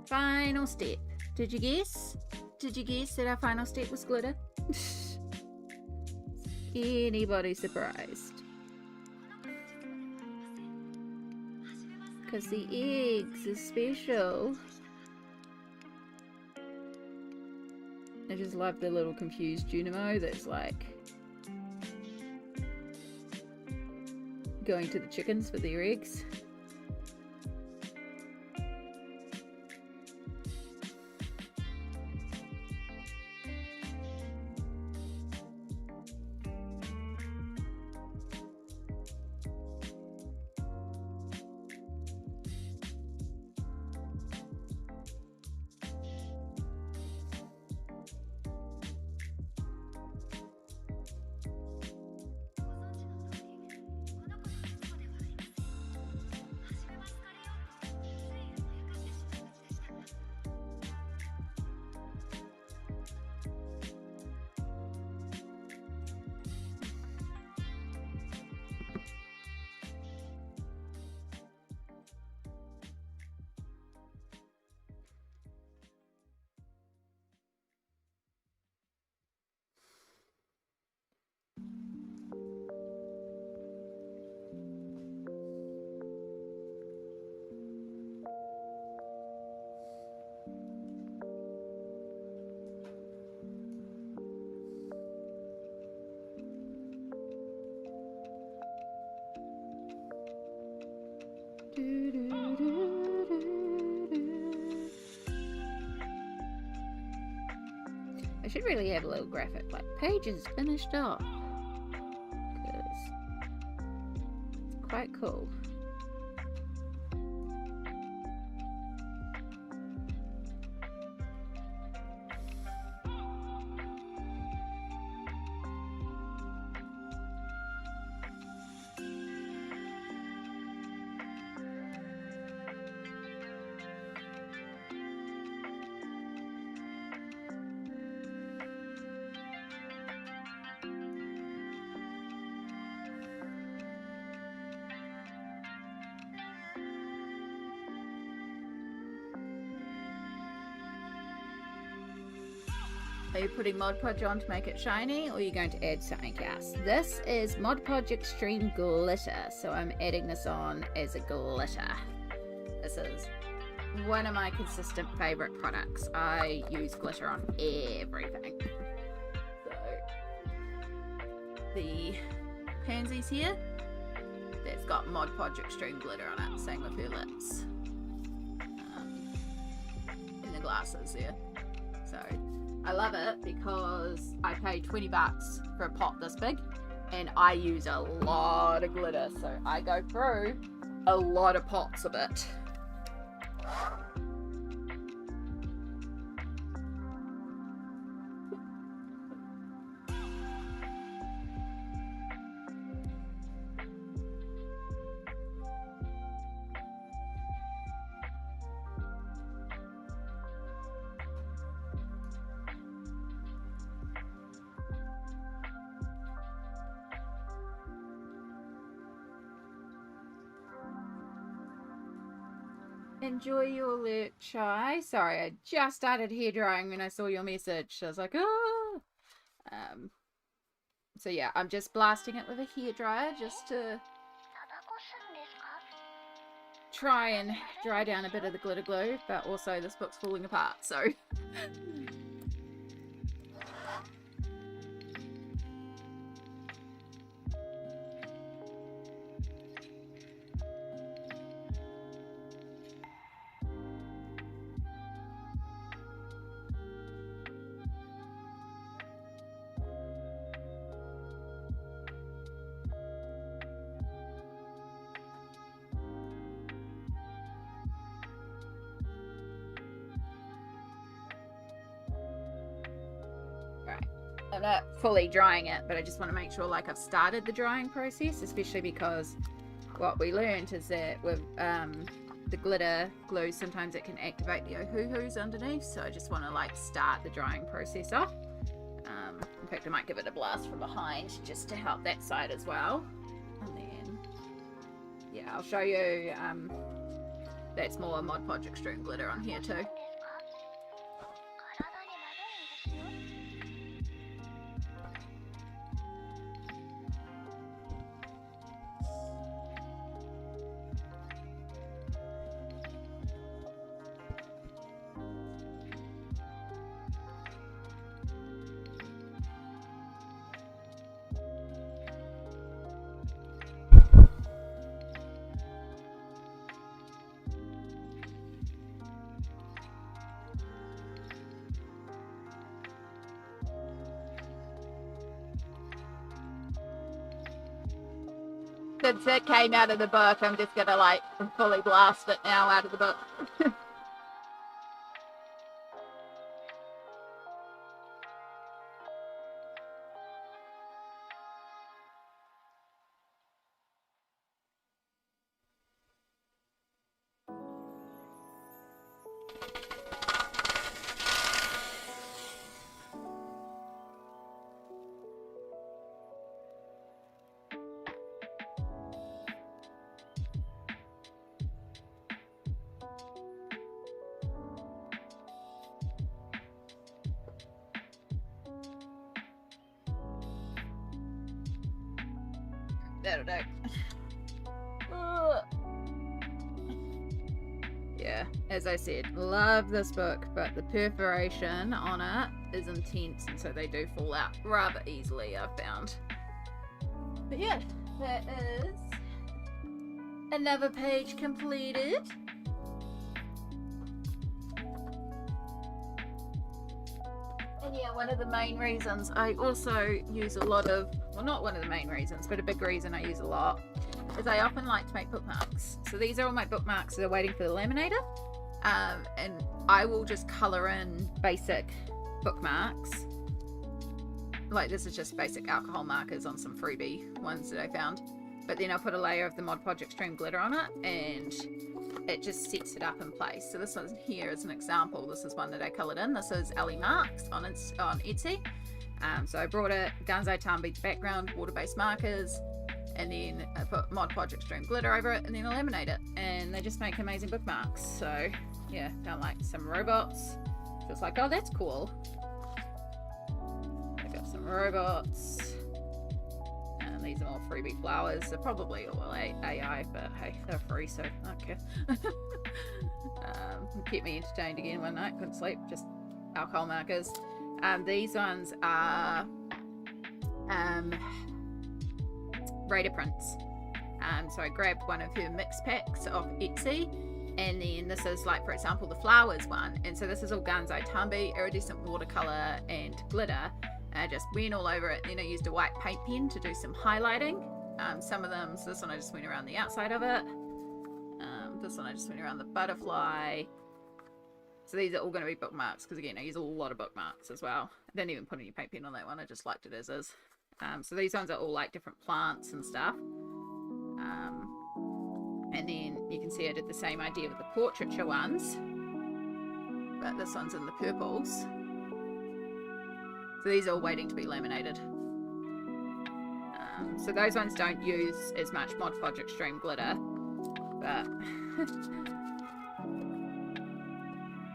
Final step. Did you guess? Did you guess that our final step was glitter? Anybody surprised? Because the eggs is special. I just love the little confused Junimo that's like going to the chickens for their eggs. I should really have a little graphic like pages finished off, because it's quite cool. Are you putting Mod Podge on to make it shiny, or are you going to add something else? This is Mod Podge Extreme Glitter, so I'm adding this on as a glitter. This is one of my consistent favourite products. I use glitter on everything. So, the pansies here, that's got Mod Podge Extreme Glitter on it, same with her lips. And the glasses there. So, I love it because I paid $20 for a pot this big, and I use a lot of glitter, so I go through a lot of pots of it. Enjoy your alert, Chai. Sorry, I just started hair drying when I saw your message. I was like, oh. So yeah, I'm just blasting it with a hairdryer just to try and dry down a bit of the glitter glue, but also this book's falling apart, so. I'm not fully drying it, but I just want to make sure like I've started the drying process, especially because what we learned is that with the glitter glue, sometimes it can activate the ohuhus underneath, so I just want to like start the drying process off. In fact, I might give it a blast from behind just to help that side as well. And then yeah, I'll show you that's more Mod Podge Extreme Glitter on here too. Since it came out of the book, I'm just gonna like fully blast it now out of the book. That'll do. Yeah, as I said, love this book, but the perforation on it is intense, and so they do fall out rather easily, I've found. But yeah, that is another page completed. And yeah, one of the main reasons I also use a lot of, well, not one of the main reasons, but a big reason I use a lot, is I often like to make bookmarks. So these are all my bookmarks that are waiting for the laminator. And I will just colour in basic bookmarks. Like this is just basic alcohol markers on some freebie ones that I found. But then I'll put a layer of the Mod Podge Extreme Glitter on it, and it just sets it up in place. So this one here is an example. This is one that I coloured in. This is Ellie Marks on Etsy. So I brought it, Ganzai Town Beach background, water-based markers, and then I put Mod Podge Extreme Glitter over it, and then I laminate it. And they just make amazing bookmarks. So yeah, found like some robots. Just like, oh, that's cool. robots. And these are more freebie flowers. They're probably all AI, but hey, they're free, so I don't care. Kept me entertained again one night. Couldn't sleep. Just alcohol markers. These ones are Raider prints. So I grabbed one of her mix packs off Etsy, and then this is like, for example, the flowers one, and so this is all Gansai Tambi, iridescent watercolor and glitter. I just went all over it, and then I used a white paint pen to do some highlighting. Some of them, so this one I just went around the outside of it. This one I just went around the butterfly. So these are all going to be bookmarks, because again I use a lot of bookmarks as well. I didn't even put any paint pen on that one, I just liked it as is. So these ones are all like different plants and stuff. And then you can see I did the same idea with the portraiture ones, but this one's in the purples. So these are all waiting to be laminated. So those ones don't use as much Mod Podge Extreme glitter, but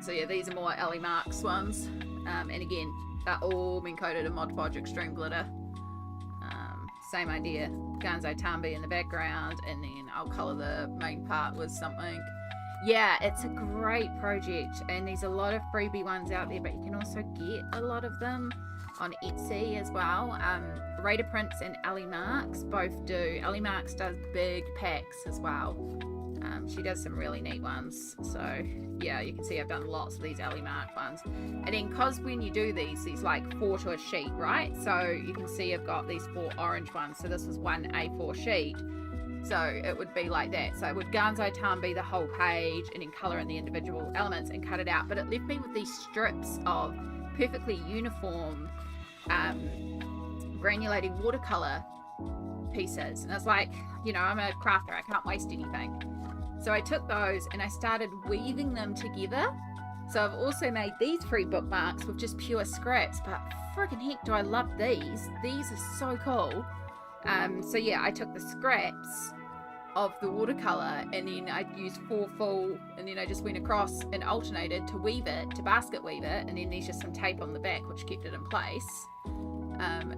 so yeah, these are more Ellie Marks ones, and again they're all been coated in Mod Podge Extreme glitter. Same idea, Gansai Tambi in the background, and then I'll colour the main part with something. Yeah, it's a great project, and there's a lot of freebie ones out there, but you can also get a lot of them on Etsy as well. Raider Prints and Ellie Marks both do. Ellie Marks does big packs as well. She does some really neat ones. So yeah, you can see I've done lots of these Ellie Mark ones. And then cause when you do these like 4 to a sheet, right? So you can see I've got these 4 orange ones. So this was one A4 sheet. So it would be like that. So it would Gansai Tambi the whole page and then colour in the individual elements and cut it out. But it left me with these strips of perfectly uniform granulated watercolour pieces. And it's like, you know, I'm a crafter, I can't waste anything. So I took those and I started weaving them together. So I've also made these 3 bookmarks with just pure scraps, but friggin' heck do I love these. These are so cool. So yeah, I took the scraps of the watercolor and then I used 4 full, and then I just went across and alternated to weave it, to basket weave it, and then there's just some tape on the back which kept it in place.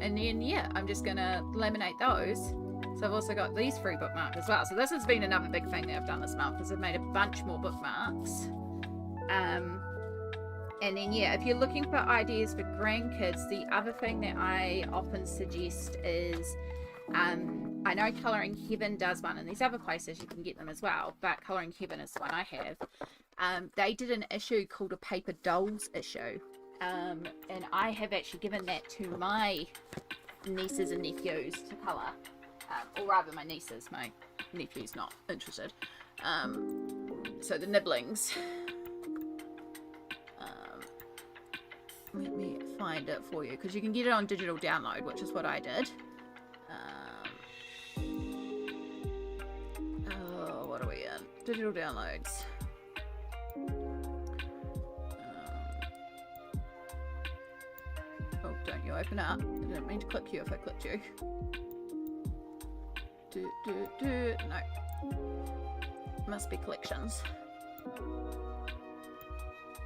And then yeah, I'm just gonna laminate those. So I've also got these 3 bookmarks as well. So this has been another big thing that I've done this month, is I've made a bunch more bookmarks. And then yeah, if you're looking for ideas for grandkids, the other thing that I often suggest is, I know Colouring Heaven does one, and these other places you can get them as well, but Colouring Heaven is the one I have. They did an issue called a Paper Dolls issue, and I have actually given that to my nieces and nephews to colour, or rather my nieces, my nephew's not interested. So the nibblings. Let me find it for you, because you can get it on digital download, which is what I did. Oh, what are we in? Digital downloads. Oh, don't you open up. I didn't mean to click you if I clicked you. No. Must be collections.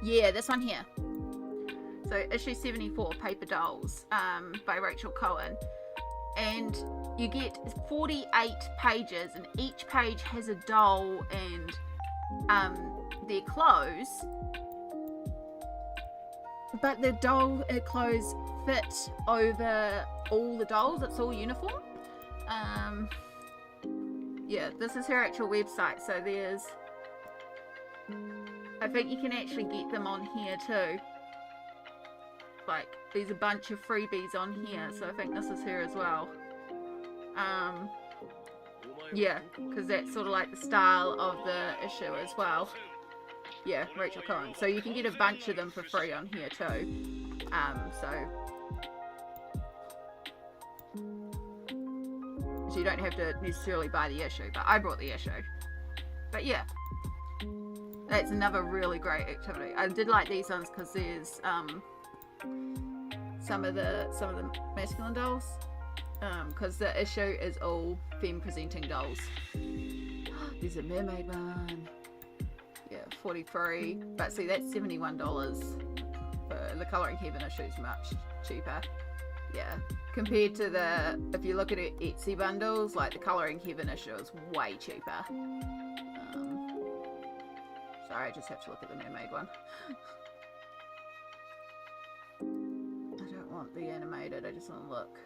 Yeah, this one here. So issue 74, Paper Dolls, by Rachel Cohen. And you get 48 pages, and each page has a doll and their clothes. But the doll clothes fit over all the dolls. It's all uniform. Yeah, this is her actual website. So there's, I think you can actually get them on here too. Like, there's a bunch of freebies on here, so I think this is her as well. Yeah, because that's sort of like the style of the issue as well. Yeah, Rachel Cohen. So you can get a bunch of them for free on here too. So you don't have to necessarily buy the issue, but I brought the issue. But yeah, that's another really great activity. I did like these ones because there's some of the masculine dolls, because the issue is all femme presenting dolls. There's a mermaid one. Yeah, 43, but see, that's $71. The Colouring Heaven issue is much cheaper. Yeah. Compared to the, if you look at it, Etsy bundles, like the Colouring Heaven issue is way cheaper. Sorry, I just have to look at the mermaid one. I don't want the animated, I just want to look.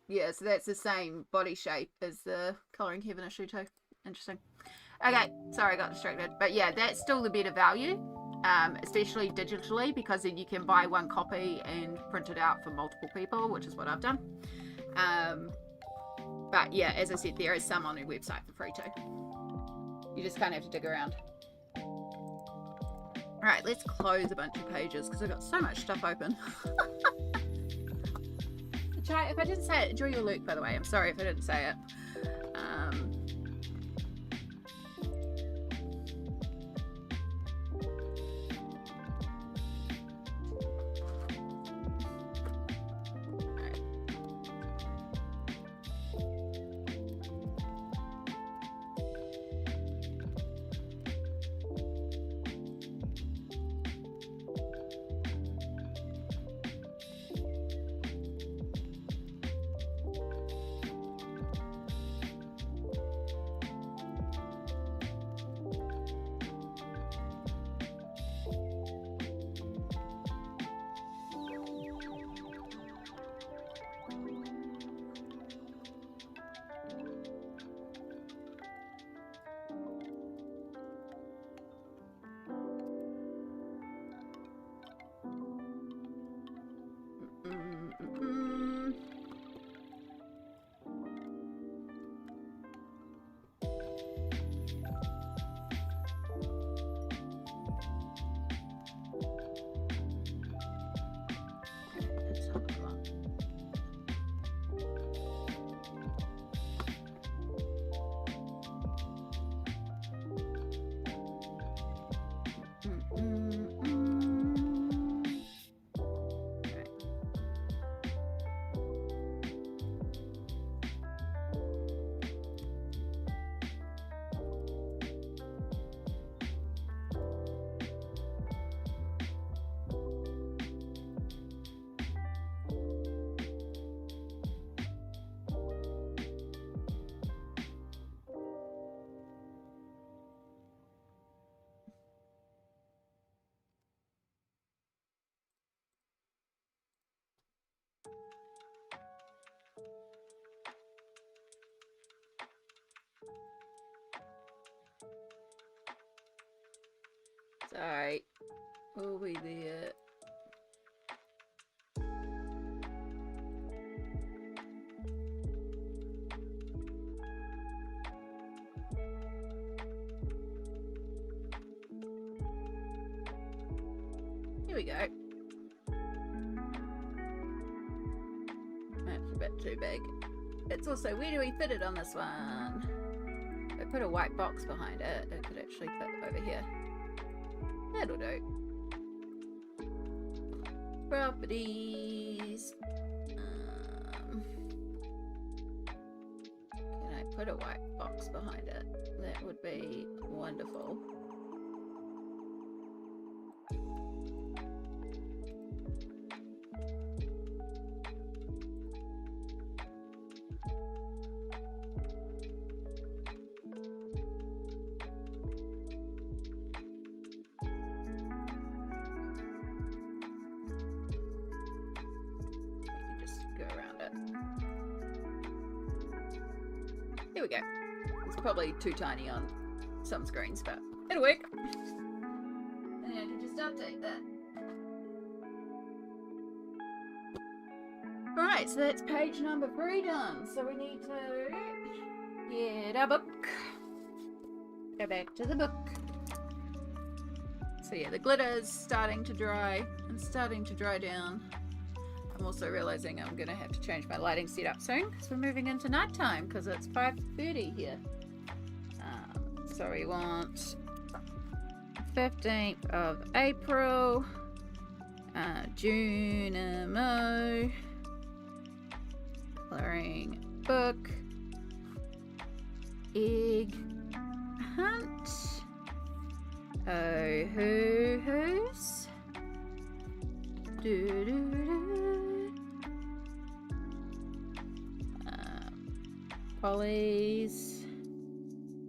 Yeah, so that's the same body shape as the Colouring Heaven issue too. Interesting. Okay, sorry I got distracted. But yeah, that's still the better value. Especially digitally, because then you can buy one copy and print it out for multiple people, which is what I've done. But yeah, as I said, there is some on their website for free too. You just kind of have to dig around. Alright, let's close a bunch of pages because I've got so much stuff open. If I didn't say it, enjoy your Luke, by the way. I'm sorry if I didn't say it. Sorry, we'll be there. Here we go. That's a bit too big. It's also, where do we fit it on this one? If I put a white box behind it, it could actually fit over here. That'll do. Properties. Can I put a white box behind it? That would be wonderful. Here we go. It's probably too tiny on some screens, but it'll work. And I can just update that. Alright, so that's page number 3 done. So we need to get our book. Go back to the book. So yeah, the glitter's starting to dry and starting to dry down. I'm also realizing I'm going to have to change my lighting setup soon because we're moving into nighttime because it's 5:30 here. So we want 15th of April, Junimo, coloring book, egg hunt, oh hoo hoos, Polys,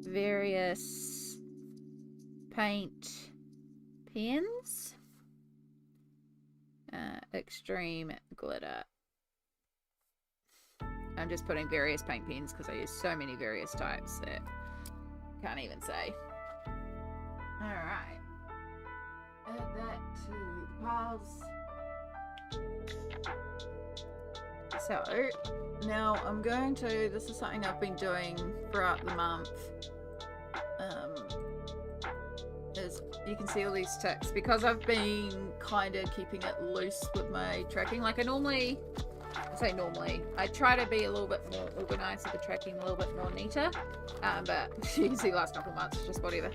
various paint pens, extreme glitter. I'm just putting various paint pens because I use so many various types that I can't even say. Alright. Add that to the piles. So, now I'm going to, this is something I've been doing throughout the month, is you can see all these ticks, because I've been kind of keeping it loose with my tracking. Like I try to be a little bit more organised with the tracking, a little bit more neater, but you can see the last couple of months, just whatever,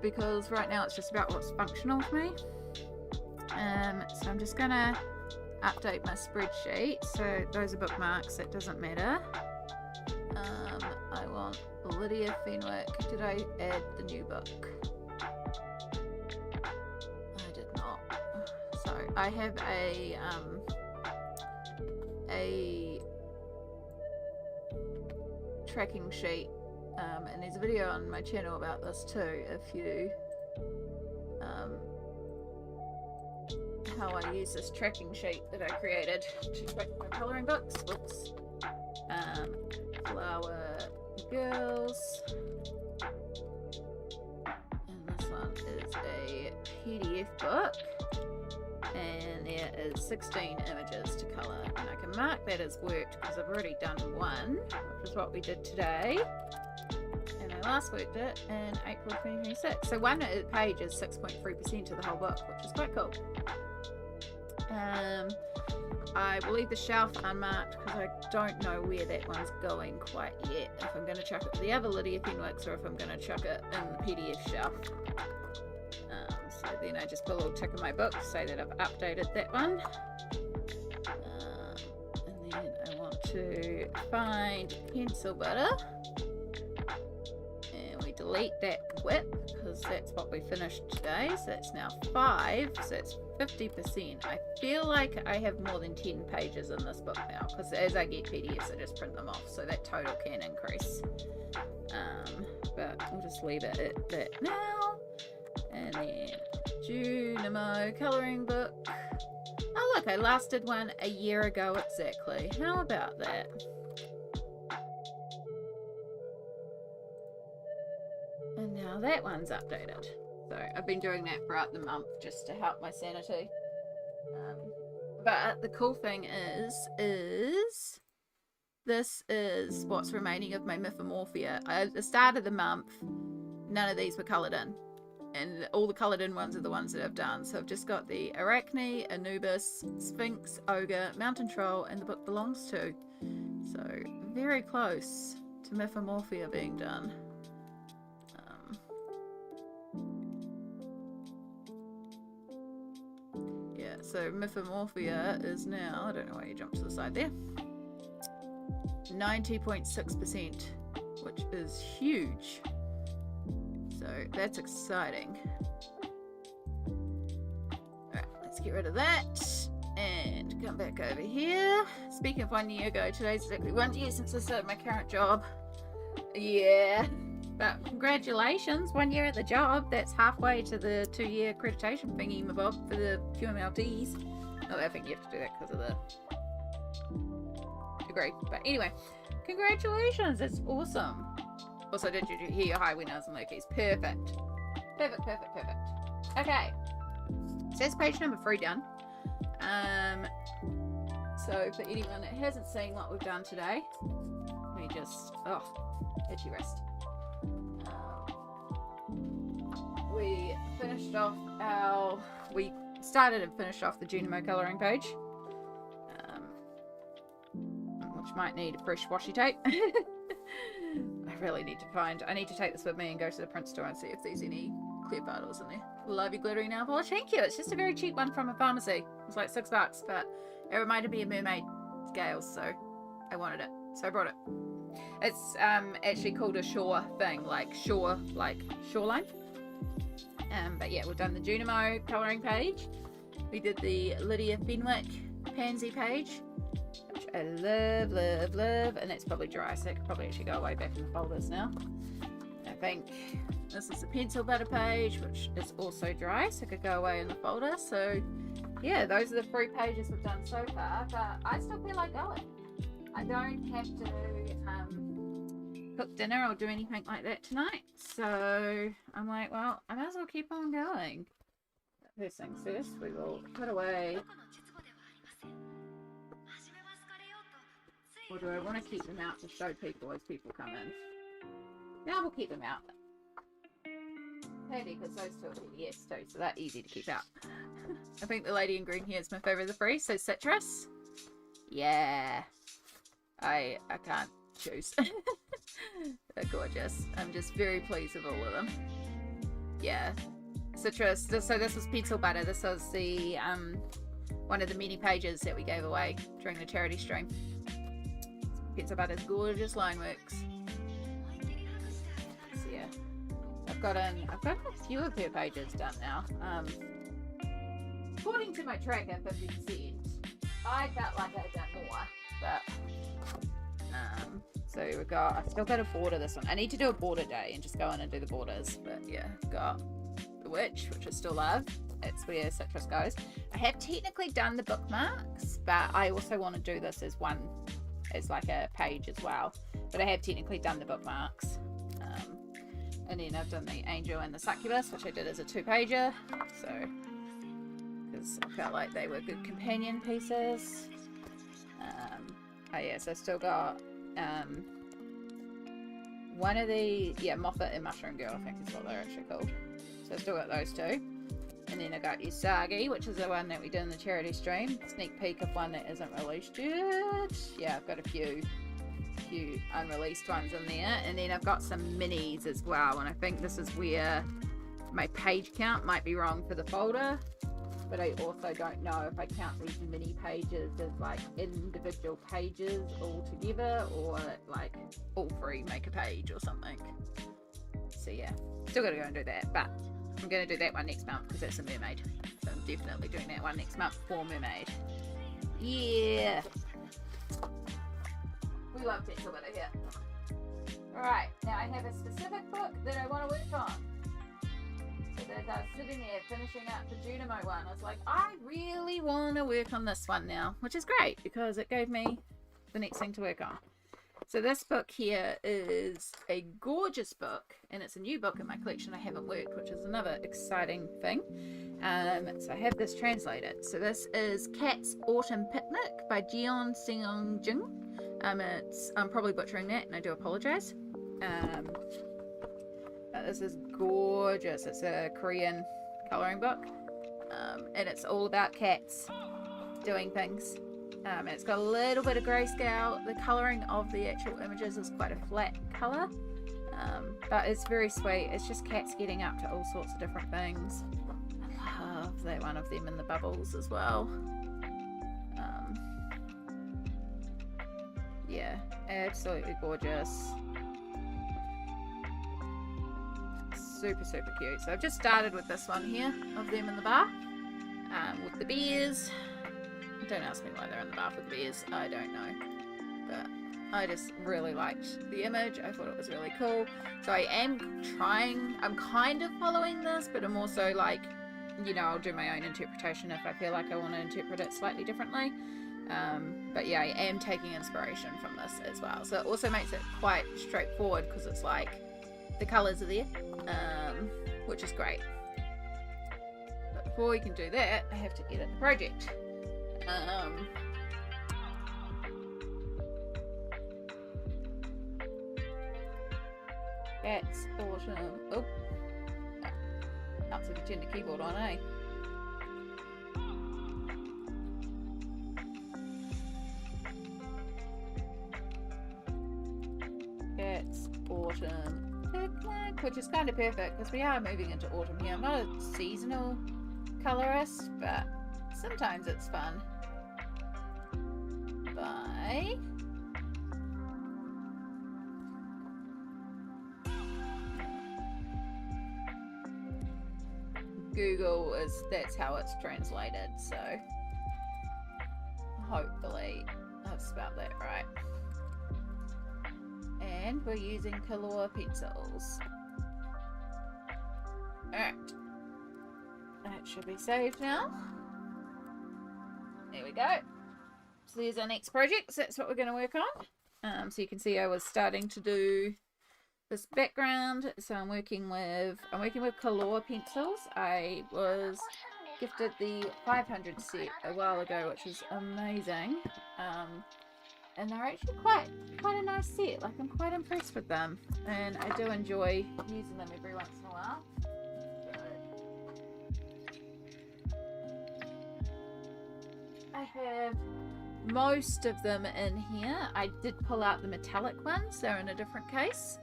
because right now it's just about what's functional for me. So I'm just going to update my spreadsheet. So those are bookmarks, that doesn't matter. I want Lydia Fenwick. Did I add the new book? I did not. So I have a tracking sheet, and there's a video on my channel about this too, if you how I use this tracking sheet that I created to track my colouring books. Whoops. Flower Girls. And this one is a PDF book. And there is 16 images to colour. And I can mark that as worked because I've already done one, which is what we did today. And I last worked it in April 2026. So one page is 6.3% of the whole book, which is quite cool. I will leave the shelf unmarked because I don't know where that one's going quite yet. If I'm going to chuck it with the other Lydia Fenwicks or if I'm going to chuck it in the PDF shelf. So then I just put a little tick in my book to say that I've updated that one. And then I want to find pencil butter. And we delete that whip because that's what we finished today. So that's now 5. So it's 50%. I feel like I have more than 10 pages in this book now because as I get PDFs I just print them off, so that total can increase. But we'll just leave it at that now. And then Junimo colouring book. Oh look, I last did one a year ago exactly. How about that? And now that one's updated. So I've been doing that throughout the month just to help my sanity. But the cool thing is this is what's remaining of my Mythomorphia. At the start of the month, none of these were coloured in. And all the coloured in ones are the ones that I've done. So I've just got the Arachne, Anubis, Sphinx, Ogre, Mountain Troll, and the book belongs to. So very close to Mythomorphia being done. Yeah, so Mythomorphia is now, I don't know why you jumped to the side there, 90.6%, which is huge. So that's exciting. Alright, let's get rid of that and come back over here. Speaking of 1 year ago, today's exactly 1 year since I started my current job. Yeah, but congratulations, 1 year at the job. That's halfway to the 2-year accreditation thingy mabob for the QMLTs. Oh, I think you have to do that because of the degree. But anyway, congratulations, it's awesome. Also, did you hear your high winners and Loki's? Perfect. Perfect. Okay. So that's page number 3 done. So for anyone that hasn't seen what we've done today, let me just, itchy wrist. We finished off we started and finished off the Junimo colouring page. Which might need a fresh washi tape. I really need to I need to take this with me and go to the print store and see if there's any clear bottles in there. Love your glittery nail polish. Thank you. It's just a very cheap one from a pharmacy. It was like $6, but it reminded me of mermaid scales, so I wanted it. So I brought it. It's actually called a shore thing, like shoreline. But yeah, we've done the Junimo colouring page. we did the Lydia Fenwick pansy page, which I love, love, love, and it's probably dry, so it could probably actually go away back in the folders now. I think this is the pencil butter page, which is also dry, so it could go away in the folder. So yeah, those are the 3 pages we've done so far, but I still feel like going. I don't have to cook dinner or do anything like that tonight, so I'm like, well, I might as well keep on going. First things first, we will put away, or do I want to keep them out to show people as people come in? Now we'll keep them out. Handy, because those 2 are PDFs too, so that's easy to keep out. I think the lady in green here is my favourite of the 3, so citrus. Yeah. I can't choose. They're gorgeous. I'm just very pleased with all of them. Yeah. Citrus. So this was pencil butter. This was the one of the many pages that we gave away during the charity stream. Pencil butter's gorgeous line works. So yeah. I've got a few of her pages done now. According to my tracker, 50%. I felt like I'd done more, but so we've got, I've still got to border this one. I need to do a border day and just go in and do the borders, but yeah, got the witch, which I still love. It's where citrus goes. I have technically done the bookmarks, but I also want to do this as one, as like a page as well, but I have technically done the bookmarks. And then I've done the angel and the succubus, which I did as a 2-pager, so because I felt like they were good companion pieces. Oh yeah, so I've still got one of the, yeah, Moffat and Mushroom Girl, I think is what they're actually called. So I've still got those 2. And then I got Usagi, which is the one that we did in the charity stream. Sneak peek of one that isn't released yet. Yeah, I've got a few unreleased ones in there. And then I've got some minis as well. And I think this is where my page count might be wrong for the folder. But I also don't know if I count these mini pages as like individual pages all together, or like all 3 make a page or something. So yeah, still gotta go and do that, but I'm gonna do that one next month because that's a mermaid. So I'm definitely doing that one next month for mermaid. Yeah, we love pencil butter here. Alright, now I have a specific book that I want to work on. So that I was sitting there finishing up the Junimo one, I was like, I really want to work on this one now, which is great because it gave me the next thing to work on. So this book here is a gorgeous book, and it's a new book in my collection I haven't worked, which is another exciting thing. So I have this translated. So this is Cat's Autumn Picnic by Jeon Seong-jung. I'm probably butchering that, and I do apologize. But this is gorgeous. It's a Korean colouring book, and it's all about cats doing things. It's got a little bit of grayscale. The colouring of the actual images is quite a flat colour, but it's very sweet. It's just cats getting up to all sorts of different things. I love that one of them in the bubbles as well. Yeah, absolutely gorgeous. Super, super cute. So I've just started with this one here of them in the bath with the bears. Don't ask me why they're in the bath with the bears. I don't know. But I just really liked the image. I thought it was really cool. So I am trying, I'm kind of following this, but I'm also like, you know, I'll do my own interpretation if I feel like I want to interpret it slightly differently. But yeah, I am taking inspiration from this as well. So it also makes it quite straightforward because it's like the colours are there, which is great. But before we can do that, I have to edit the project. That's awesome. Oh, helps if you turn the keyboard on, eh? It's autumn picnic, which is kind of perfect because we are moving into autumn here. I'm not a seasonal colorist, but sometimes it's fun. Bye. Google that's how it's translated, so hopefully I've spelled that right. And we're using Color pencils. Alright. That should be saved now. There we go. So there's our next project. So that's what we're going to work on. So you can see I was starting to do this background. So I'm working with Color pencils. I was gifted the 500 set a while ago, which was amazing. And they're actually quite a nice set. Like, I'm quite impressed with them, and I do enjoy using them every once in a while. I have most of them in here. I did pull out the metallic ones, they're in a different case.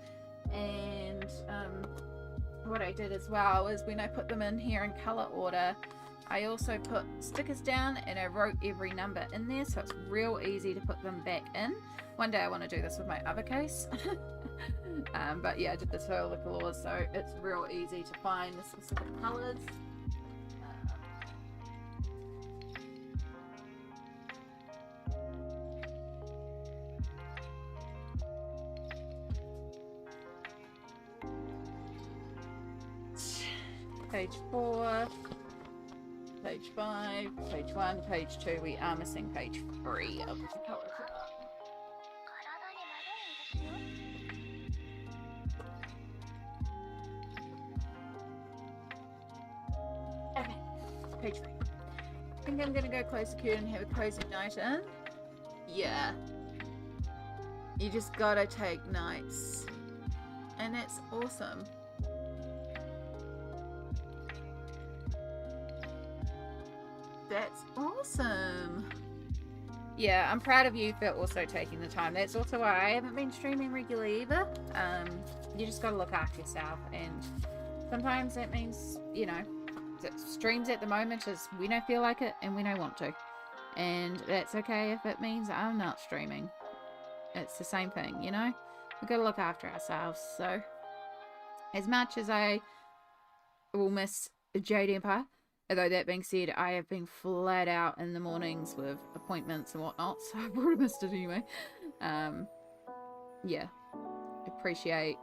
And what I did as well is when I put them in here in color order, I also put stickers down and I wrote every number in there, so it's real easy to put them back in. One day I want to do this with my other case. But yeah, I did this for all the colors, so it's real easy to find the specific colors. Page 4, page 5, page 1, page 2. We are missing page 3 of the color chart. Okay, page 3. I think I'm going to go close the curtain and have a cozy night in. Yeah. You just gotta take nights. And that's awesome. That's awesome. Yeah, I'm proud of you for also taking the time. That's also why I haven't been streaming regularly either. You just gotta look after yourself, and sometimes that means, you know, streams at the moment is when I feel like it and when I want to. And that's okay if it means I'm not streaming. It's the same thing, you know? We've got to look after ourselves. So, as much as I will miss Jade Empire, although that being said, I have been flat out in the mornings with appointments and whatnot, so I would have missed it anyway. Yeah, appreciate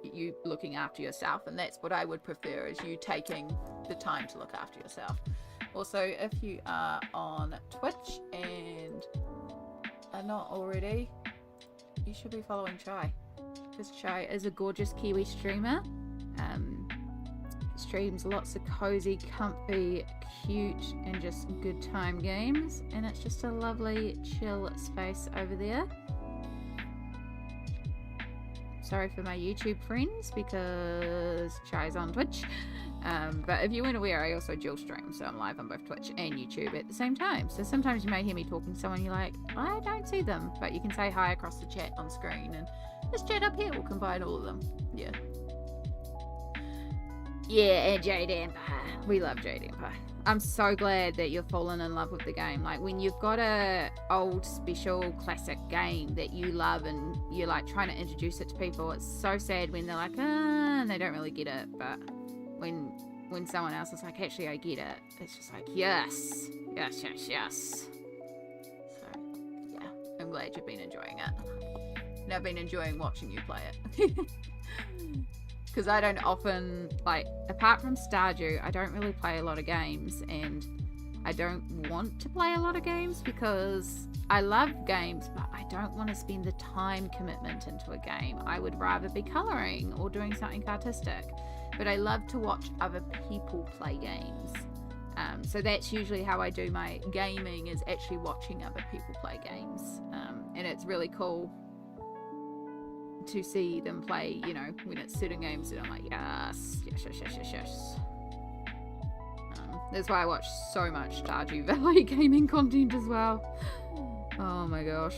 you looking after yourself, and that's what I would prefer, is you taking the time to look after yourself. Also, if you are on Twitch and are not already, you should be following Chai, because Chai is a gorgeous Kiwi streamer. Streams lots of cozy, comfy, cute, and just good time games, and it's just a lovely chill space over there. Sorry for my YouTube friends, because Chai's on Twitch. But if you weren't aware, I also dual stream, so I'm live on both Twitch and YouTube at the same time. So sometimes you may hear me talking to someone, you're like, I don't see them, but you can say hi across the chat on screen, and this chat up here will combine all of them. Yeah. Yeah, and Jade Empire. We love Jade Empire. I'm so glad that you've fallen in love with the game. Like, when you've got a old special classic game that you love and you're like trying to introduce it to people, it's so sad when they're like, and they don't really get it. But when someone else is like, actually I get it, it's just like, yes. Yes, yes, yes. So yeah, I'm glad you've been enjoying it. And I've been enjoying watching you play it. Because I don't often, like, apart from Stardew, I don't really play a lot of games, and I don't want to play a lot of games because I love games, but I don't want to spend the time commitment into a game. I would rather be colouring or doing something artistic, but I love to watch other people play games. So that's usually how I do my gaming, is actually watching other people play games. And it's really cool to see them play, you know, when it's certain games that I'm like, yes, yes, yes, yes, yes, yes. That's why I watch so much Stardew Valley gaming content as well. Oh my gosh.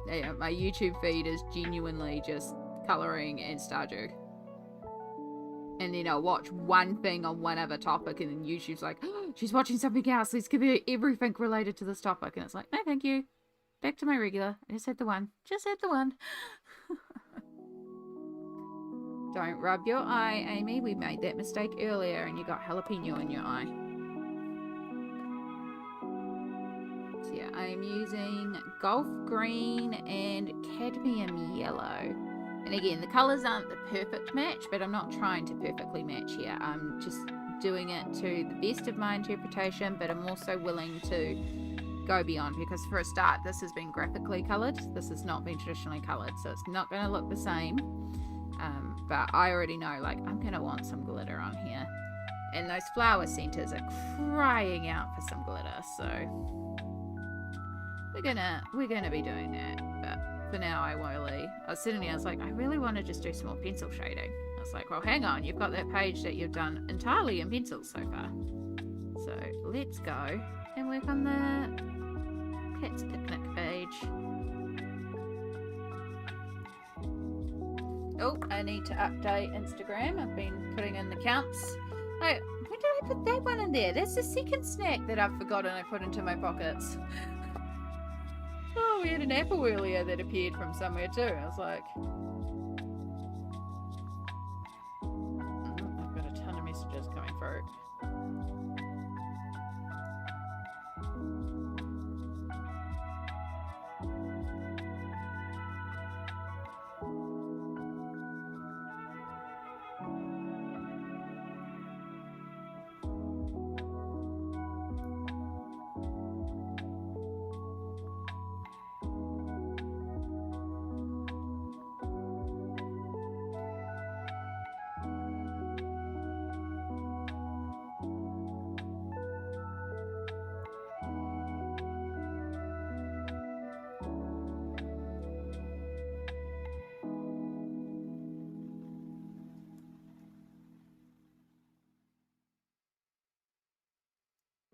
Yeah, my YouTube feed is genuinely just colouring and Stardew. And then I'll watch one thing on one other topic, and then YouTube's like, oh, she's watching something else, let's give her everything related to this topic. And it's like, no, thank you. Back to my regular. I just had the one. Just had the one. Don't rub your eye, Amy. We made that mistake earlier and you got jalapeno in your eye. So yeah, I'm using golf green and cadmium yellow. And again, the colours aren't the perfect match, but I'm not trying to perfectly match here. I'm just doing it to the best of my interpretation, but I'm also willing to go beyond, because for a start, this has been graphically coloured. This has not been traditionally coloured, so it's not going to look the same. But I already know, like, I'm going to want some glitter on here. And those flower centres are crying out for some glitter, so we're gonna be doing that. But for now, I was sitting here, I was like, I really want to just do some more pencil shading. I was like, well, hang on, you've got that page that you've done entirely in pencil so far. So let's go and work on the Cat's Picnic page. Oh, I need to update Instagram. I've been putting in the counts. Oh, when did I put that one in there? That's the second snack that I've forgotten I put into my pockets. Oh, we had an apple earlier that appeared from somewhere too. I was like... I've got a ton of messages coming through.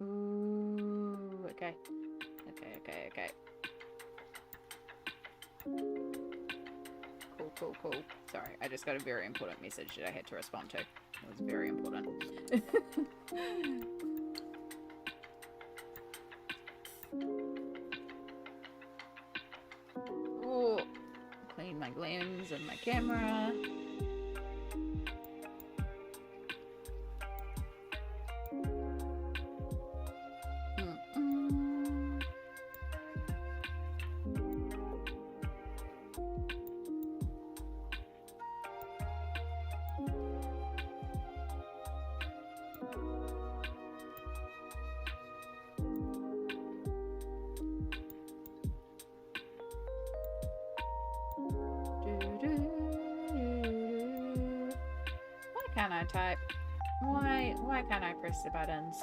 Ooh, okay. Okay. Cool. Sorry, I just got a very important message that I had to respond to. It was very important. Oh, clean my lens and my camera. Why can't I type? Why can't I press the buttons?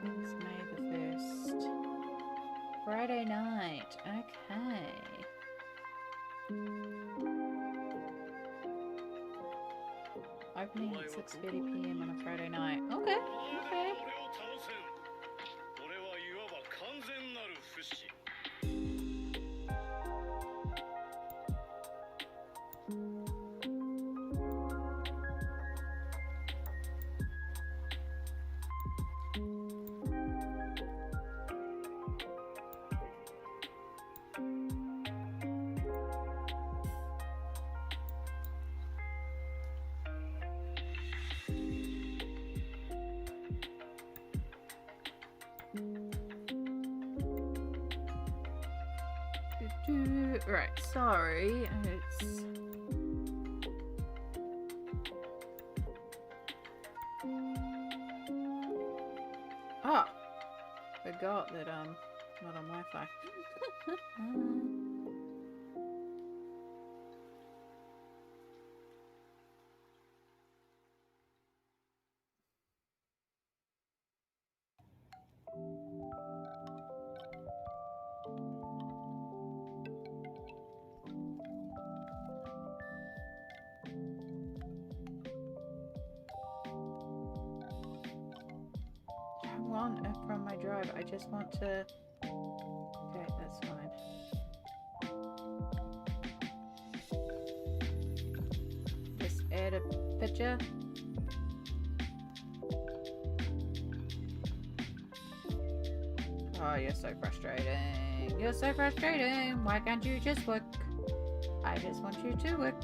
It's May the 1st. Friday night. Okay. Opening at 6:30 p.m. on a Friday night. Okay. Right, sorry. It's... Oh! Forgot that not on Wi-Fi. From my drive, I just want to... Okay, that's fine. Just add a picture. Oh, you're so frustrating. You're so frustrating. Why can't you just work? I just want you to work.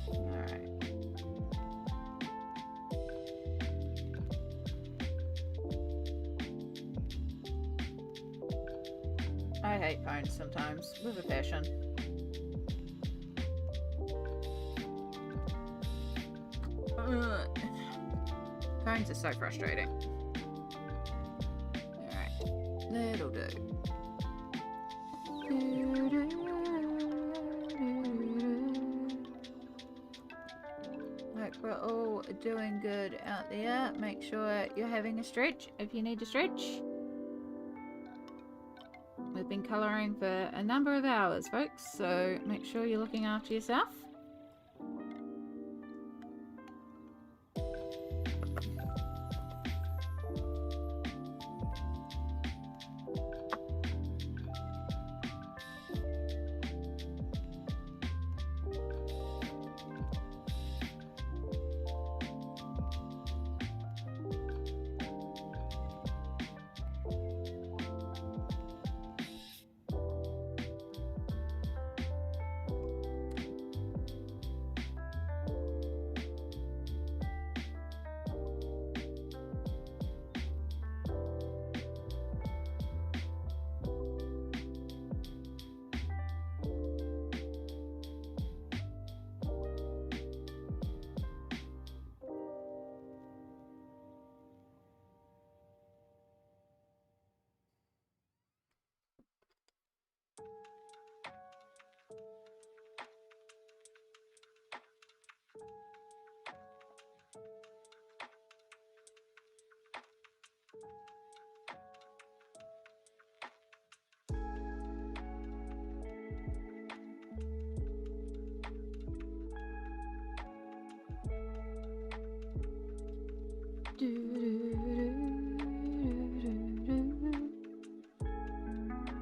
Alright. I hate phones sometimes, with a passion. Phones are so frustrating. Alright, that'll do. Like, we're all doing good out there. Make sure you're having a stretch if you need to stretch. We've been colouring for a number of hours, folks, so make sure you're looking after yourself.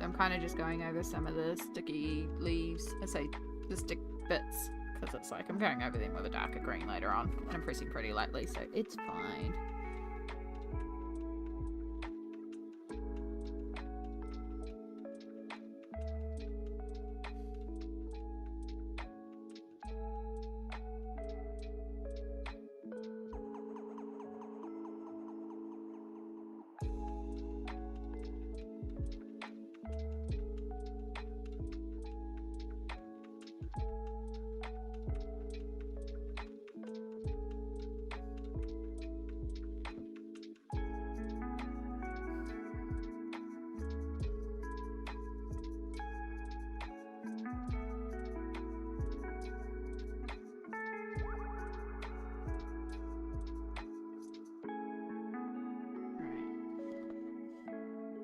I'm kind of just going over some of the sticky leaves. I say the stick bits because it's like I'm going over them with a darker green later on, and I'm pressing pretty lightly, so it's fine.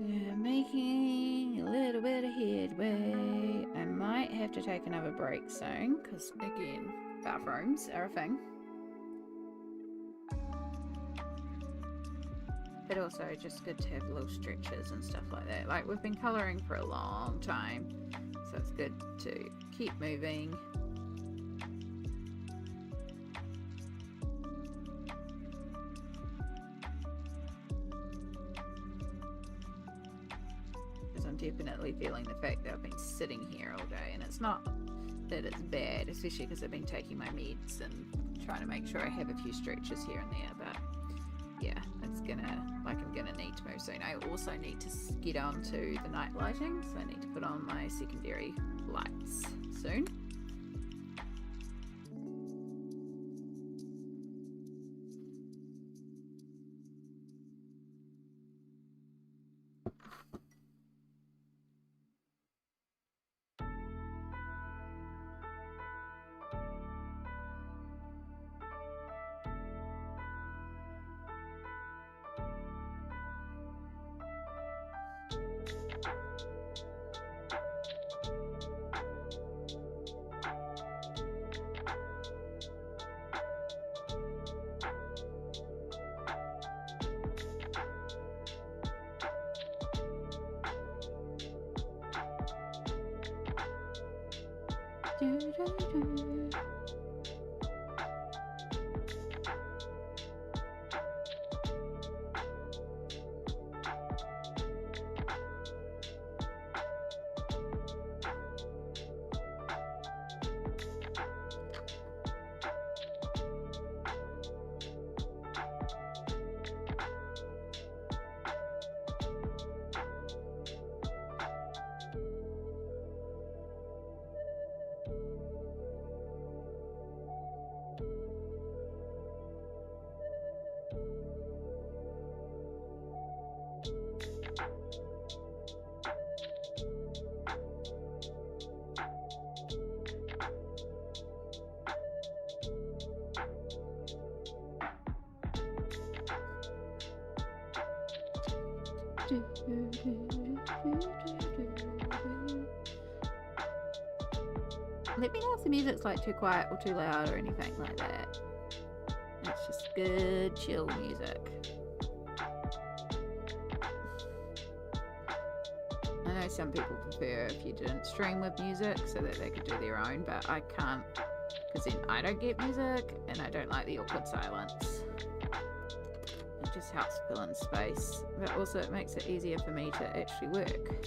Yeah, making a little bit of headway. I might have to take another break soon, because again, bathrooms are a thing. But also just good to have little stretches and stuff like that. Like, we've been colouring for a long time, so it's good to keep moving. Definitely feeling the fact that I've been sitting here all day, and it's not that it's bad, especially because I've been taking my meds and trying to make sure I have a few stretches here and there, but yeah, it's gonna, like, I'm gonna need to move soon. I also need to get on to the night lighting, so I need to put on my secondary lights soon. Let me know if the music's like too quiet or too loud or anything like that. It's just good chill music. I know some people prefer if you didn't stream with music so that they could do their own, but I can't, because then I don't get music and I don't like the awkward silence. It just helps fill in space, but also it makes it easier for me to actually work.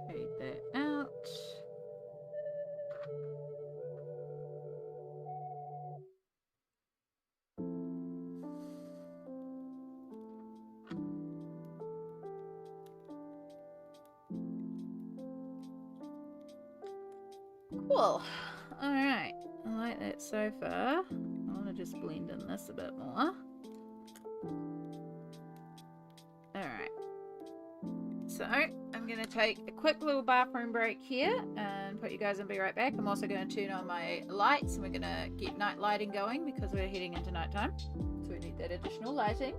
Fade that out. Cool. Alright. I like that so far. I want to just blend in this a bit more. Alright. So, I'm going to take a quick little bathroom break here and put you guys and be right back. I'm also going to turn on my lights and we're going to get night lighting going because we're heading into nighttime. So we need that additional lighting.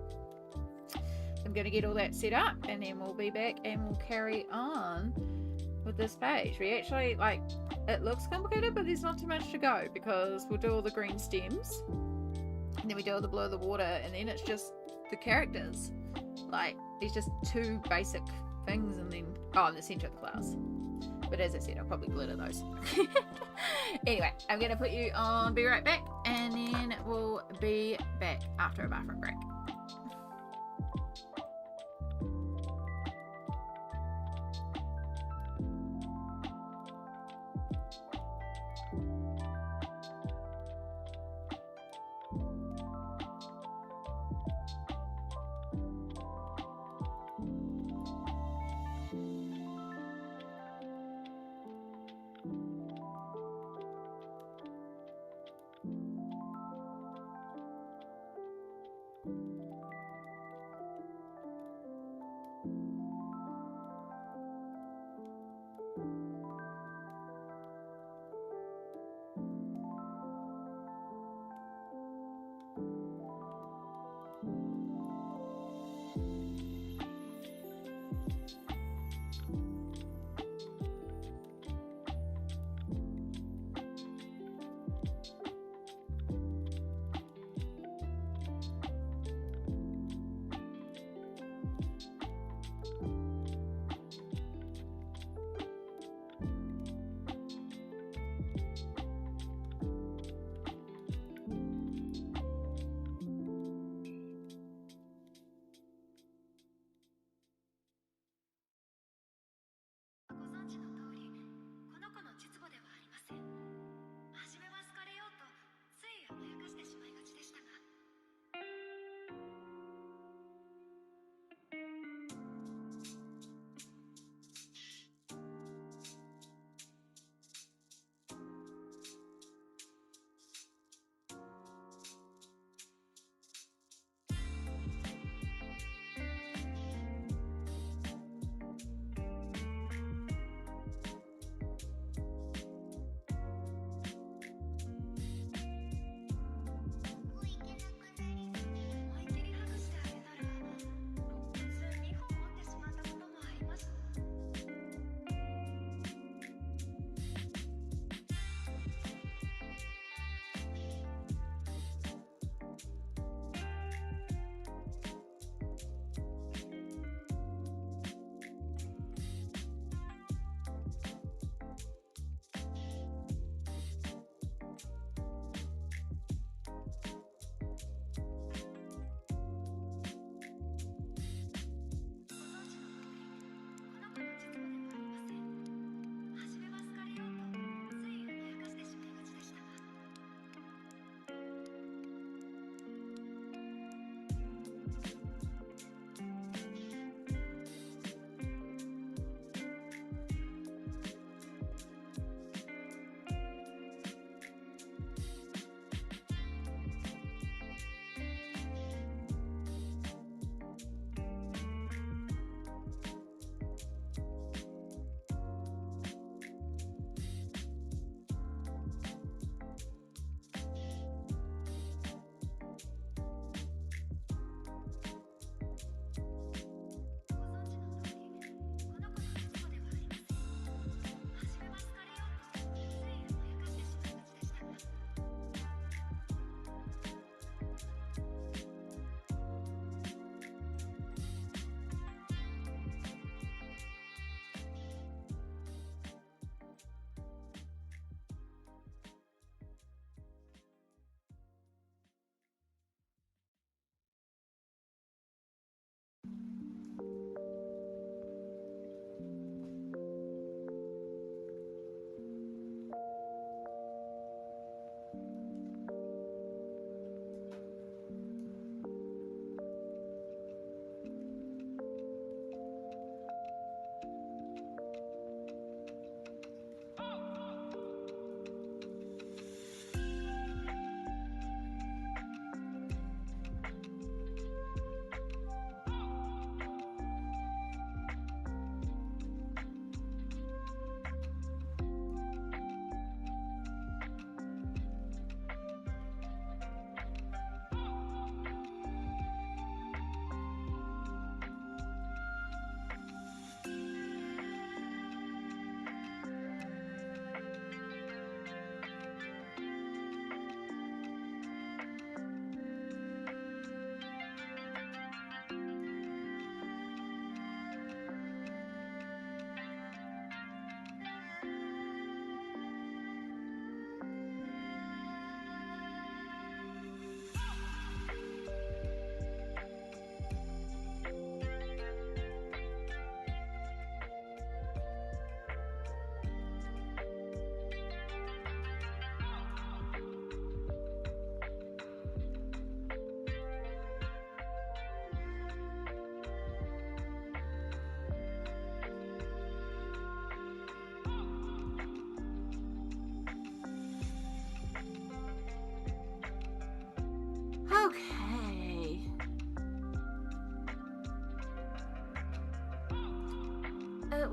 I'm going to get all that set up and then we'll be back and we'll carry on with this page. We actually, like, it looks complicated, but there's not too much to go because we'll do all the green stems and then we do all the blue of the water and then it's just the characters. Like, there's just two basic things and then, oh, in the center of the flowers. But as I said, I'll probably glitter those. Anyway, I'm going to put you on Be Right Back and then we'll be back after a bathroom break.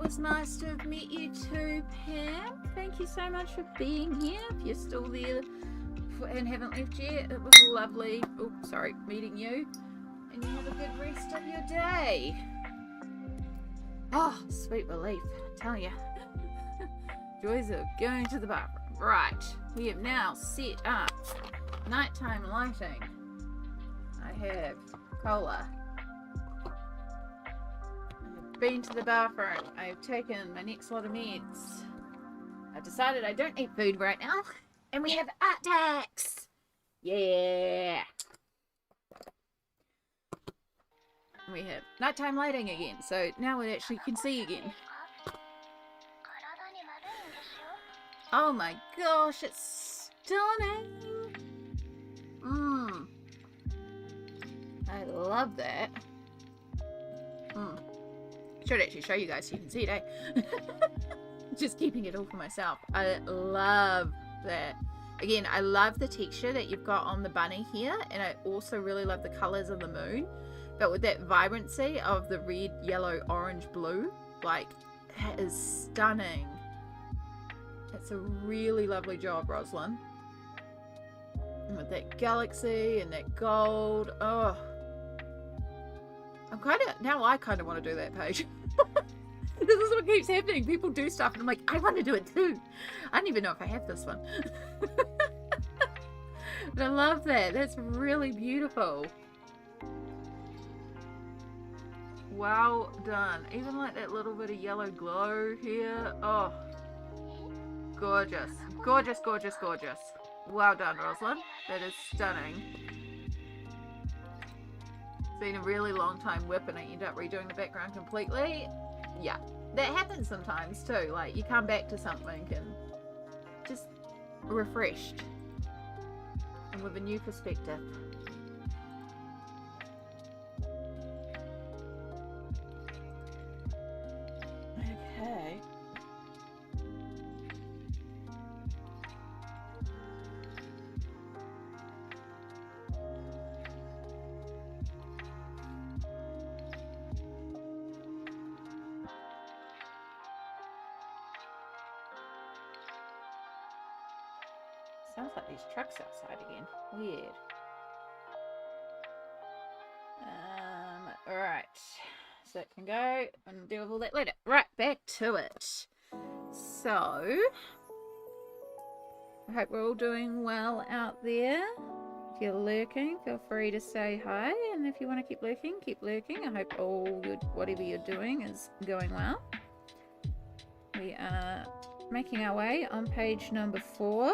was nice to have met you too, Pam. Thank you so much for being here. If you're still there and haven't left yet, it was lovely. Oh, sorry, meeting you. And you have a good rest of your day. Oh, sweet relief, I tell ya. Joys of going to the bathroom. Right, we have now set up nighttime lighting. I have cola. I've been to the bathroom. I've taken my next lot of meds. I've decided I don't eat food right now. And we have art decks. Yeah. We have nighttime lighting again, so now we actually can see again. Oh my gosh, it's stunning. I love that. Should actually show you guys so you can see it, eh? Just keeping it all for myself. I love that. Again, I love the texture that you've got on the bunny here, and I also really love the colors of the moon. But with that vibrancy of the red, yellow, orange, blue, like, that is stunning. It's a really lovely job, Rosalind. And with that galaxy and that gold, oh. I kind of want to do that page. This is what keeps happening. People do stuff and I'm like, I want to do it too. I don't even know if I have this one. But I love that. That's really beautiful. Well done. Even like that little bit of yellow glow here. Oh, gorgeous. Gorgeous, gorgeous, gorgeous. Well done, Rosalind. That is stunning. It's been a really long time whip and I end up redoing the background completely. Yeah, that happens sometimes too. Like, you come back to something and just refreshed and with a new perspective. Okay. Sounds like these trucks outside again. Weird. Alright. So it can go and deal with all that later. Right, back to it. So, I hope we're all doing well out there. If you're lurking, feel free to say hi. And if you want to keep lurking, keep lurking. I hope whatever you're doing is going well. We are making our way on page number 4.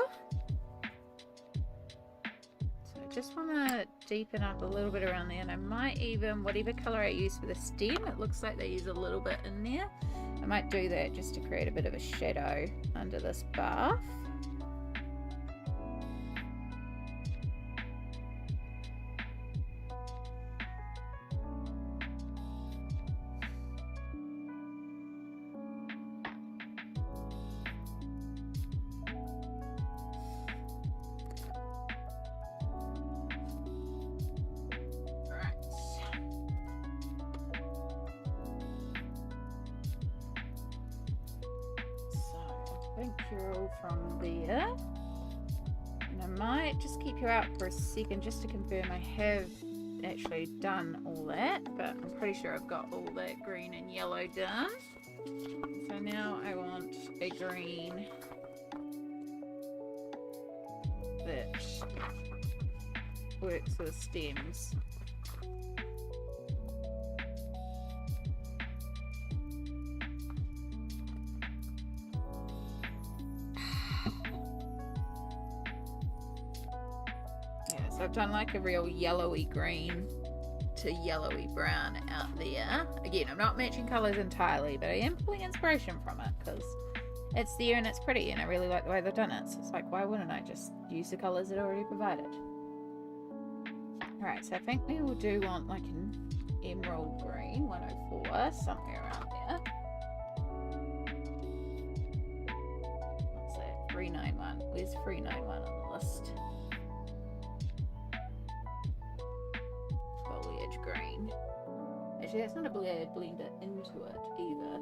Just want to deepen up a little bit around there, and I might even, whatever color I use for the stem, it looks like they use a little bit in there. I might do that just to create a bit of a shadow under this bath. You're all from there, and I might just keep you out for a second just to confirm I have actually done all that, but I'm pretty sure I've got all that green and yellow done. So now I want a green that works with stems. I've done like a real yellowy green to yellowy brown out there. Again, I'm not matching colours entirely, but I am pulling inspiration from it because it's there and it's pretty and I really like the way they've done it. So it's like, why wouldn't I just use the colours that are already provided? Alright, so I think we will do want like an emerald green, 104, somewhere around there. What's that? 391. Where's 391 on the list? Foliage green. Actually, that's not a blend, blend it into it either.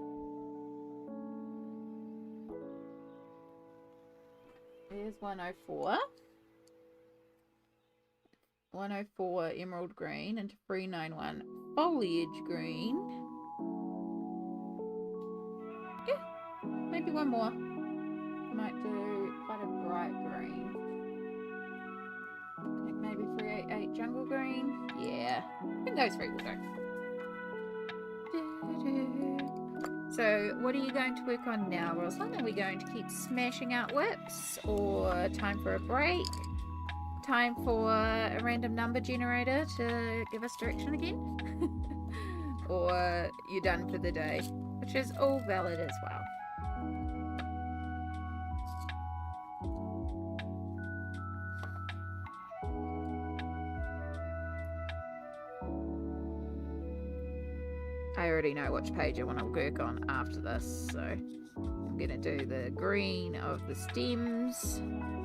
there's 104. 104 emerald green into 391 foliage green. Yeah, maybe one more. Might do quite a bright green. I think maybe 388 jungle green. Yeah, I think those three will go. So, what are you going to work on now, Rosalind? Are we going to keep smashing out whips, or time for a break? Time for a random number generator to give us direction again? Or you're done for the day, which is all valid as well. I already know which page I want to work on after this, so I'm going to do the green of the stems,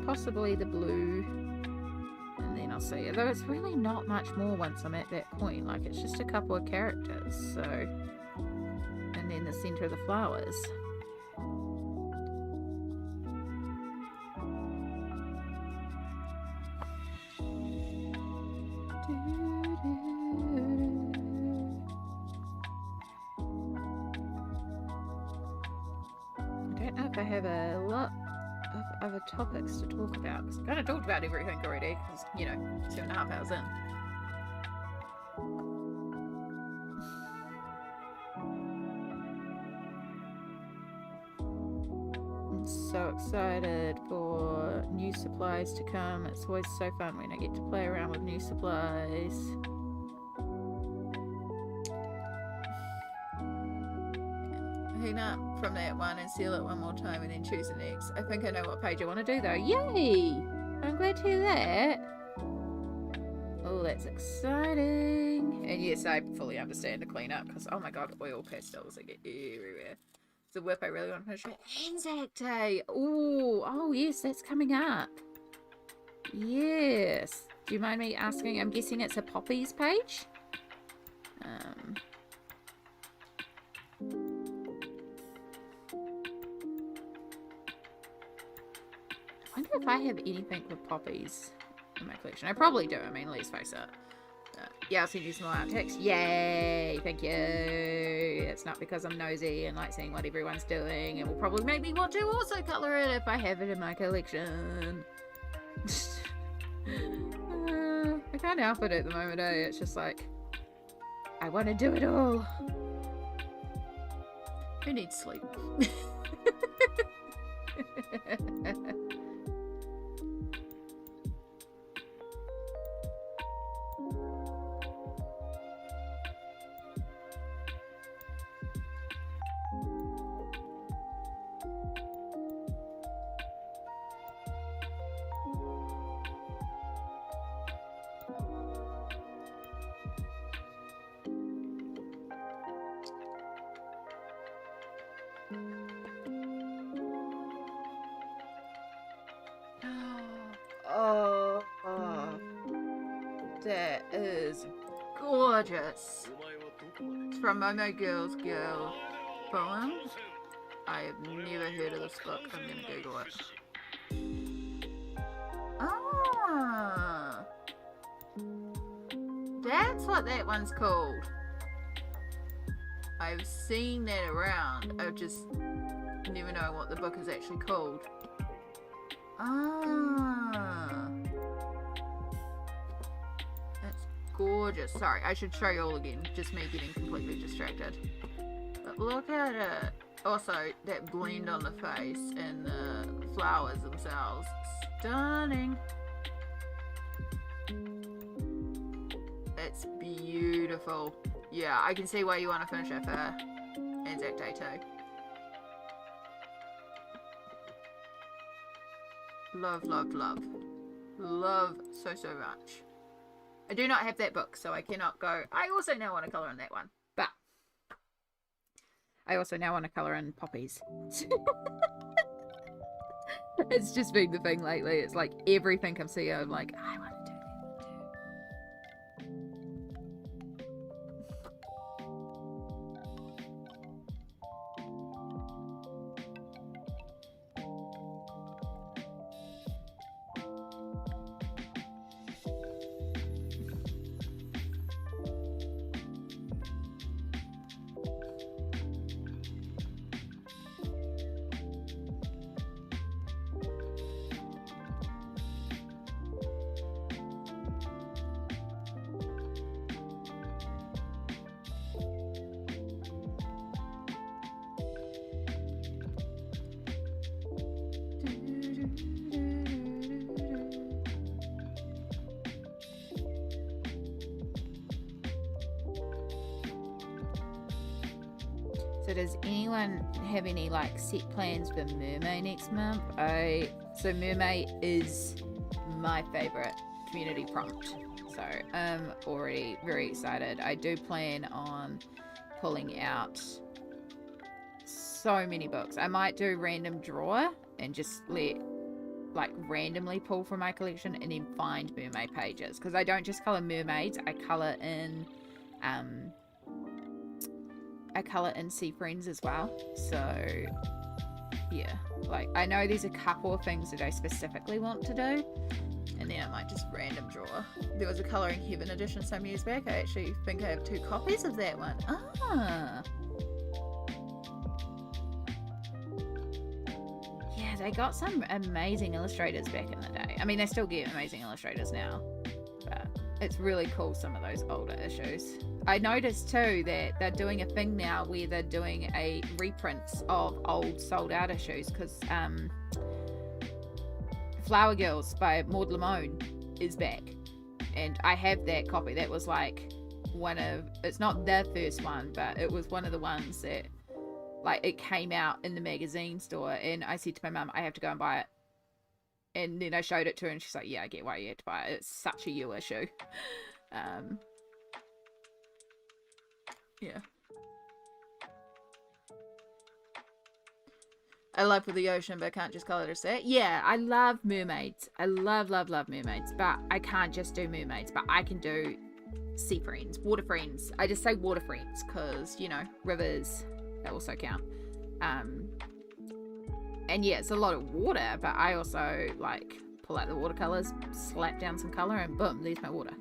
possibly the blue, and then I'll see. Although it's really not much more once I'm at that point, like it's just a couple of characters, so, and then the center of the flowers. I have a lot of other topics to talk about, because I've kind of talked about everything already, because, you know, 2.5 hours in. I'm so excited for new supplies to come. It's always so fun when I get to play around with new supplies. Hang up from that one and seal it one more time and then choose the next. I think I know what page I want to do though. Yay! I'm glad to hear that. Oh, that's exciting. And yes, I fully understand the cleanup, because oh my god, oil pastels, they get everywhere. It's a whip I really want to finish. Anzac Day! Ooh, oh yes, that's coming up. Yes. Do you mind me asking? I'm guessing it's a poppies page? I wonder if I have anything with poppies in my collection. I probably do. I mean, let's face it. Yeah, I'll send you some more outtakes. Yay! Thank you. It's not because I'm nosy and like seeing what everyone's doing. It will probably make me want to also colour it if I have it in my collection. I can't help it at the moment, eh? It's just like, I want to do it all. Who needs sleep? That is gorgeous. It's from Momo Girls Girl Poems. I have never heard of this book. I'm gonna Google it. Ah, that's what that one's called. I've seen that around. I just never know what the book is actually called. Ah, that's gorgeous. Sorry, I should show you all again. Just me getting completely distracted. But look at it. Also, that blend on the face and the flowers themselves. Stunning. It's beautiful. Yeah, I can see why you want to finish it for Anzac Day too. Love, love, love. Love so, so much. I do not have that book, so I cannot go. I also now want to colour in that one. But I also now want to colour in poppies. It's just been the thing lately. It's like everything I'm seeing, I'm like, I want to do that too. So does anyone have any like set plans for Mermay next month? So Mermay is my favorite community prompt. So I'm already very excited. I do plan on pulling out so many books. I might do random draw and just randomly pull from my collection and then find mermaid pages, because I don't just color mermaids, I color in Sea Friends as well. So yeah, like I know there's a couple of things that I specifically want to do, and then I might just random draw. There was a Colouring Heaven edition some years back. I actually think I have 2 copies of that one. Yeah, they got some amazing illustrators back in the day. I mean, they still get amazing illustrators now, but it's really cool, some of those older issues. I noticed too that they're doing a thing now where they're doing a reprints of old sold out issues, because Flower Girls by Maud Lamone is back, and I have that copy. That was like it's not the first one, but it was one of the ones that like it came out in the magazine store, and I said to my mum, I have to go and buy it. And then I showed it to her and she's like, yeah, I get why you had to buy it. It's such a you issue. Yeah. I love For the Ocean, but I can't just call it a set. Yeah, I love mermaids. I love mermaids, but I can't just do mermaids, but I can do sea friends, water friends. I just say water friends because, you know, rivers, they also count. And yeah, it's a lot of water, but I also like pull out the watercolors, slap down some color, and boom, there's my water.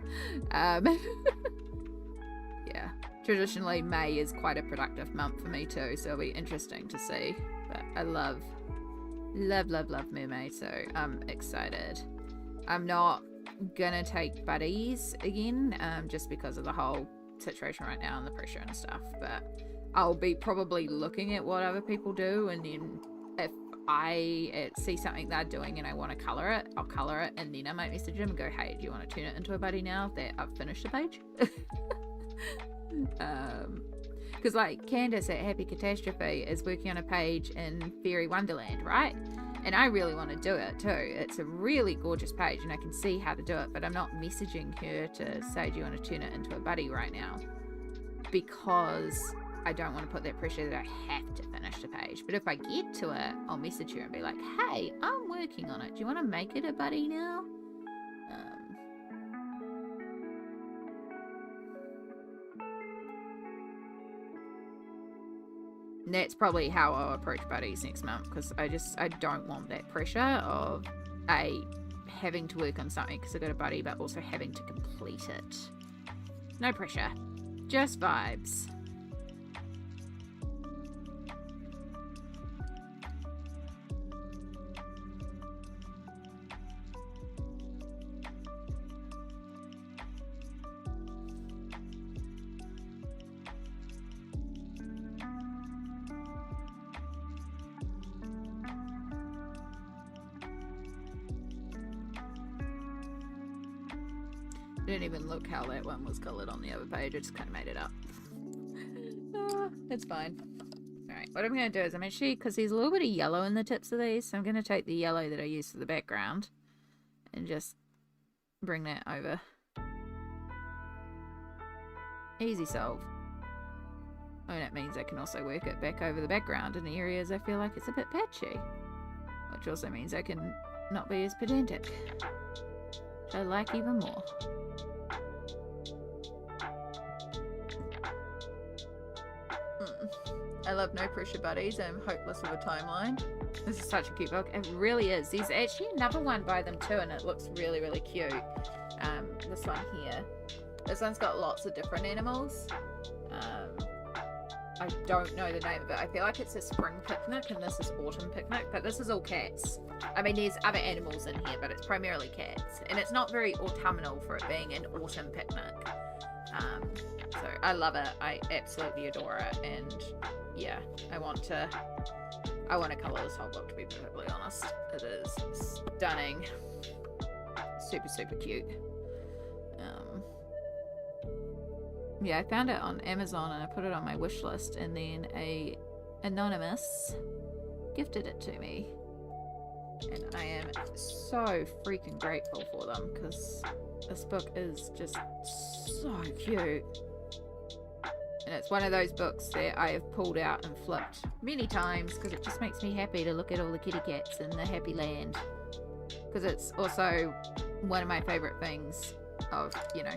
Yeah, traditionally May is quite a productive month for me too, so it'll be interesting to see. But I love mermaid, so I'm excited. I'm not gonna take buddies again, just because of the whole situation right now and the pressure and stuff, but I'll be probably looking at what other people do, and then if I see something they're doing and I want to colour it, I'll colour it, and then I might message them and go, hey, do you want to turn it into a buddy now that I've finished the page? Because like Candace at Happy Catastrophe is working on a page in Fairy Wonderland, right? And I really want to do it too. It's a really gorgeous page and I can see how to do it, but I'm not messaging her to say, do you want to turn it into a buddy right now? Because I don't want to put that pressure that I have to finish the page. But if I get to it, I'll message her and be like, hey, I'm working on it. Do you want to make it a buddy now? That's probably how I'll approach buddies next month, because I don't want that pressure of having to work on something because I got a buddy, but also having to complete it. No pressure, just vibes. I didn't even look how that one was coloured on the other page. I just kind of made it up. It's fine. Alright, what I'm going to do is I'm actually, because there's a little bit of yellow in the tips of these, so I'm going to take the yellow that I used for the background and just bring that over. Easy solve. Oh, that means I can also work it back over the background in the areas I feel like it's a bit patchy. Which also means I can not be as pedantic. Which I like even more. I love No Pressure Buddies. I'm hopeless with a timeline. This is such a cute book. It really is. There's actually another one by them too, and it looks really, really cute. This one here. This one's got lots of different animals. I don't know the name of it. I feel like it's a spring picnic and this is autumn picnic, but this is all cats. I mean, there's other animals in here, but it's primarily cats. And it's not very autumnal for it being an autumn picnic. So I love it. I absolutely adore it. And yeah, I want to colour this whole book, to be perfectly honest. It is stunning. Super, super cute. yeah, I found it on Amazon and I put it on my wish list, and then a anonymous gifted it to me. And I am so freaking grateful for them, because this book is just so cute. And it's one of those books that I have pulled out and flipped many times, because it just makes me happy to look at all the kitty cats in the happy land. Because it's also one of my favourite things of, you know,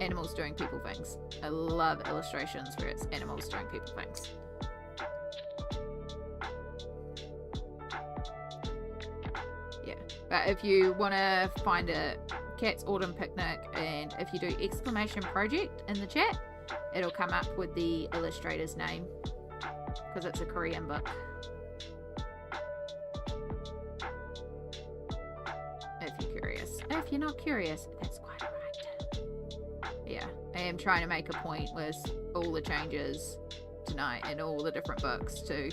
animals doing people things. I love illustrations where it's animals doing people things. Yeah, but if you want to find a Cat's Autumn Picnic, and if you do exclamation project in the chat, it'll come up with the illustrator's name, because it's a Korean book. If you're curious. If you're not curious, that's quite alright. Yeah, I am trying to make a point with all the changes tonight in all the different books to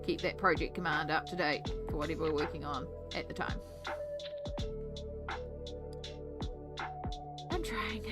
keep that project command up to date for whatever we're working on at the time. I'm trying.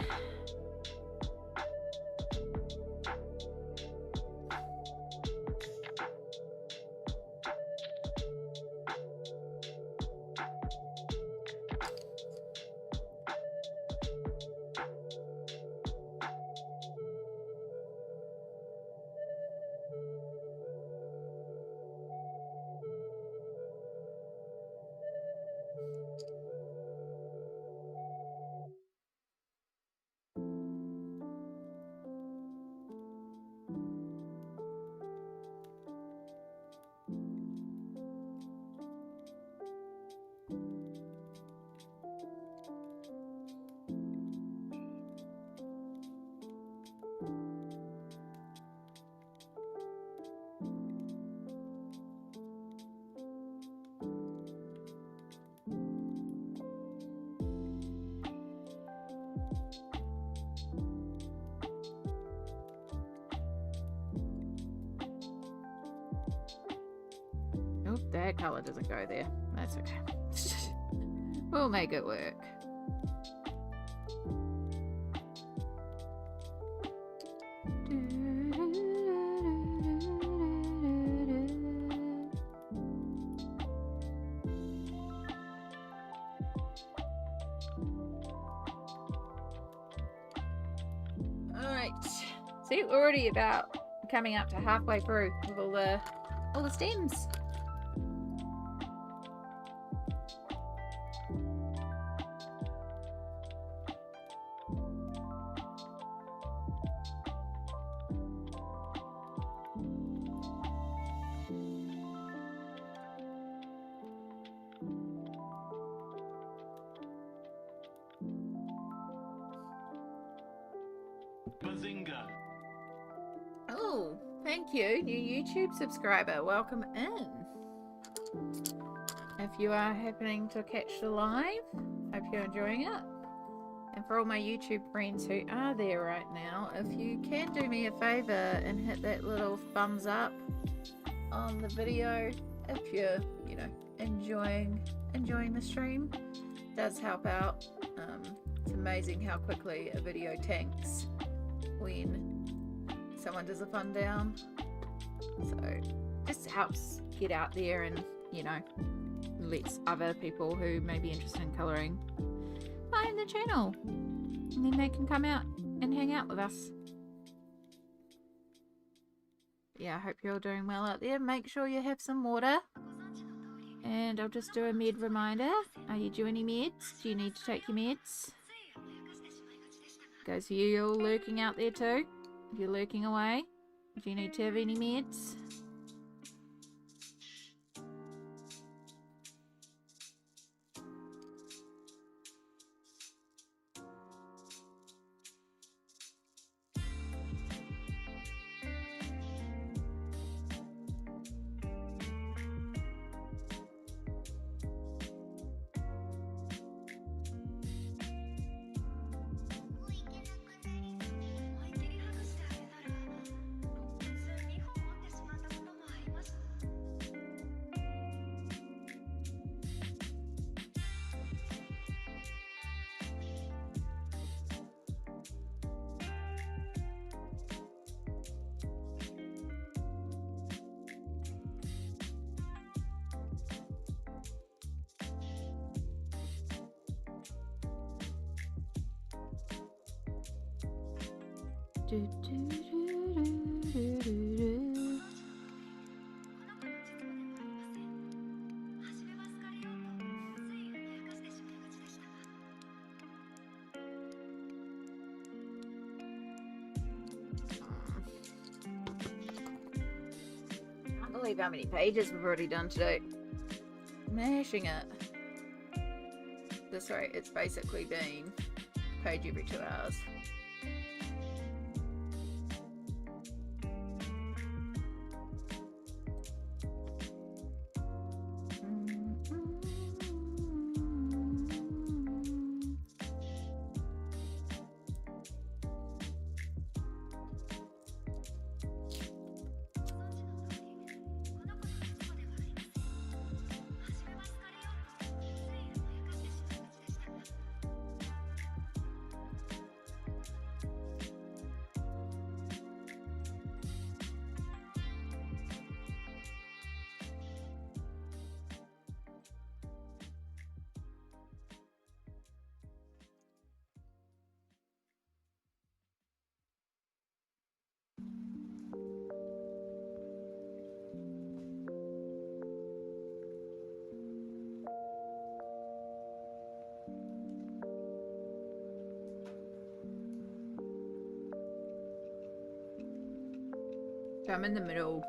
Oh, that colour doesn't go there. That's okay. We'll make it work. Alright. See, we're already about coming up to halfway through with all the stems. Bazinga! Oh, thank you, new YouTube subscriber. Welcome in. If you are happening to catch the live, hope you're enjoying it. And for all my YouTube friends who are there right now, if you can do me a favor and hit that little thumbs up on the video, if you're, you know, enjoying the stream, it does help out. It's amazing how quickly a video tanks when someone does a fun down. So just helps get out there and, you know, lets other people who may be interested in colouring find the channel, and then they can come out and hang out with us. Yeah, I hope you're all doing well out there. Make sure you have some water. And I'll just do a med reminder. Are you due any meds? Do you need to take your meds? Goes for you all lurking out there too. If you're lurking away, do you need to have any meds? Can't believe how many pages we've already done today. Mashing it. This rate, it's basically been a page every 2 hours. So I'm in the middle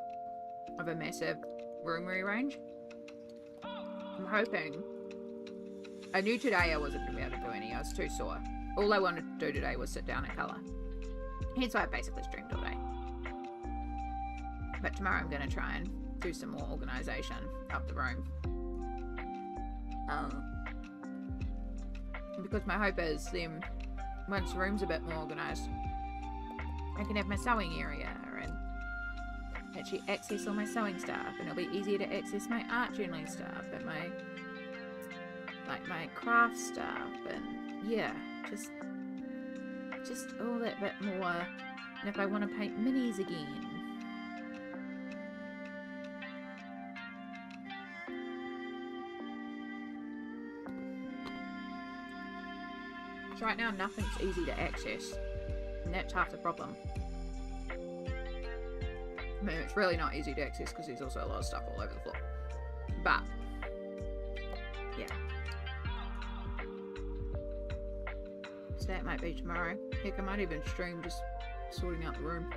of a massive room rearrange. I'm hoping. I knew today I wasn't going to be able to do any. I was too sore. All I wanted to do today was sit down and colour. Hence why I basically streamed all day. But tomorrow I'm going to try and do some more organisation up the room. Because my hope is then once the room's a bit more organised, I can have my sewing area and actually access all my sewing stuff, and it'll be easier to access my art journaling stuff and my craft stuff, and yeah, just all that bit more. And if I want to paint minis again, so right now nothing's easy to access, and that's half the problem. I mean, it's really not easy to access because there's also a lot of stuff all over the floor. But, yeah. So that might be tomorrow. Heck, I might even stream just sorting out the room.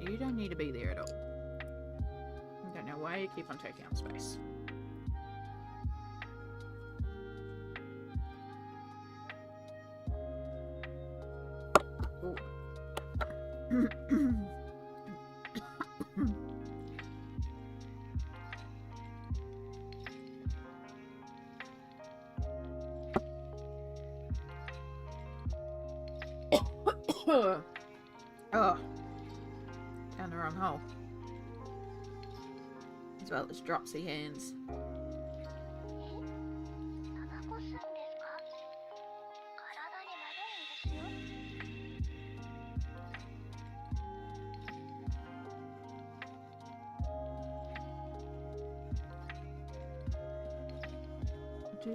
You don't need to be there at all. I don't know why you keep on taking up space. Oh, down the wrong hole. As well as dropsy hands. So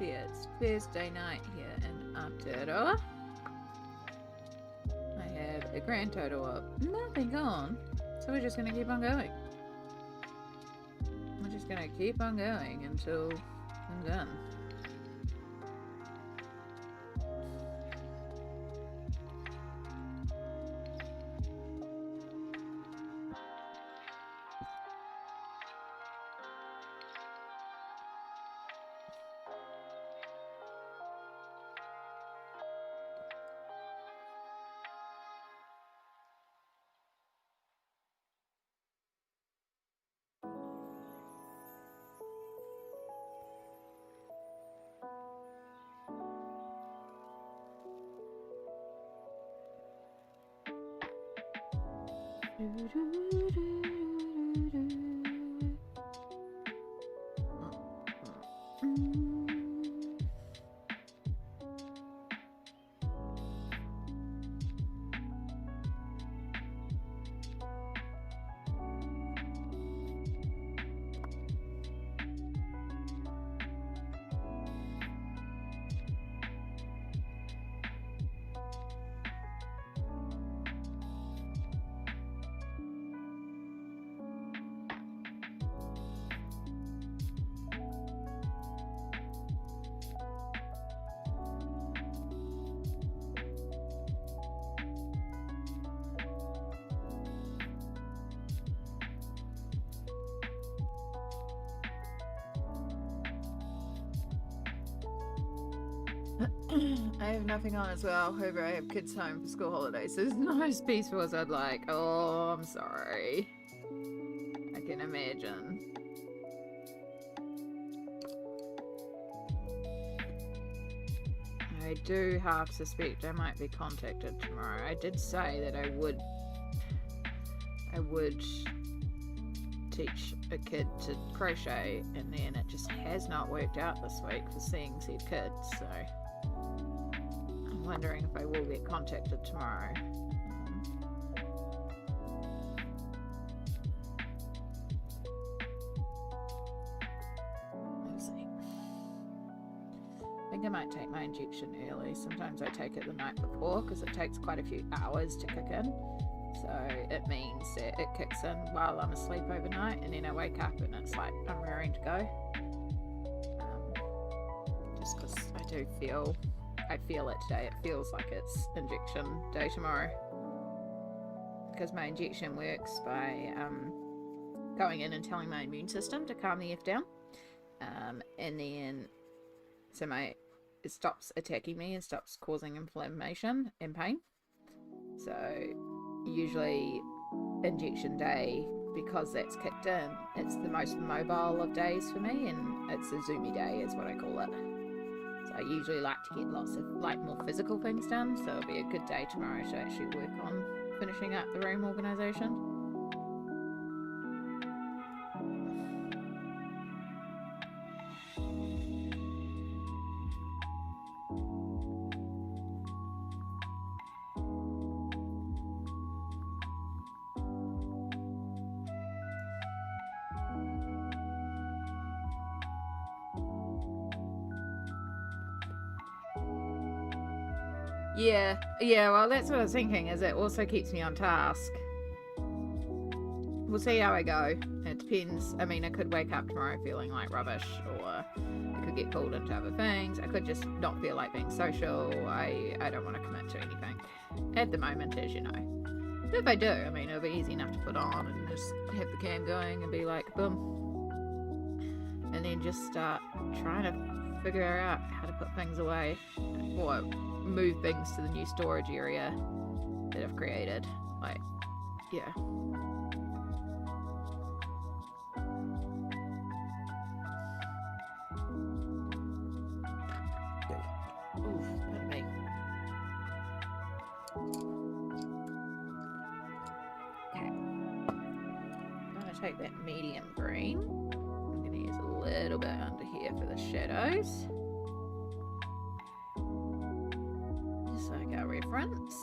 yeah, it's Thursday night here in Aotearoa. I have a grand total of nothing on, so we're just gonna keep on going. We're just gonna keep on going until I'm done. I have nothing on as well. However, I have kids home for school holidays, so it's not as peaceful as I'd like. Oh, I'm sorry. I can imagine. I do half suspect I might be contacted tomorrow. I did say that I would teach a kid to crochet, and then it just has not worked out this week for seeing said kids, so I'm wondering if I will get contacted tomorrow. We'll see. I think I might take my injection early. Sometimes I take it the night before because it takes quite a few hours to kick in. So it means that it kicks in while I'm asleep overnight, and then I wake up and it's like I'm raring to go. Just because I feel it today. It feels like it's injection day tomorrow. Because my injection works by going in and telling my immune system to calm the F down. And then so it stops attacking me and stops causing inflammation and pain. So usually injection day, because that's kicked in, it's the most mobile of days for me, and it's a zoomy day is what I call it. So I usually like to get lots of more physical things done, so it'll be a good day tomorrow to actually work on finishing up the room organisation. Yeah, well, that's what I was thinking, is it also keeps me on task. We'll see how I go. It depends. I mean, I could wake up tomorrow feeling like rubbish, or I could get pulled into other things. I could just not feel like being social. I don't want to commit to anything at the moment, as you know. But if I do, I mean, it'll be easy enough to put on and just have the cam going and be like, boom. And then just start trying to figure out how to put things away, or move things to the new storage area that I've created. Like, yeah. Oof, pardon me. Okay. I'm gonna take that medium green. I'm gonna use a little bit under here for the shadows. Just like our reference.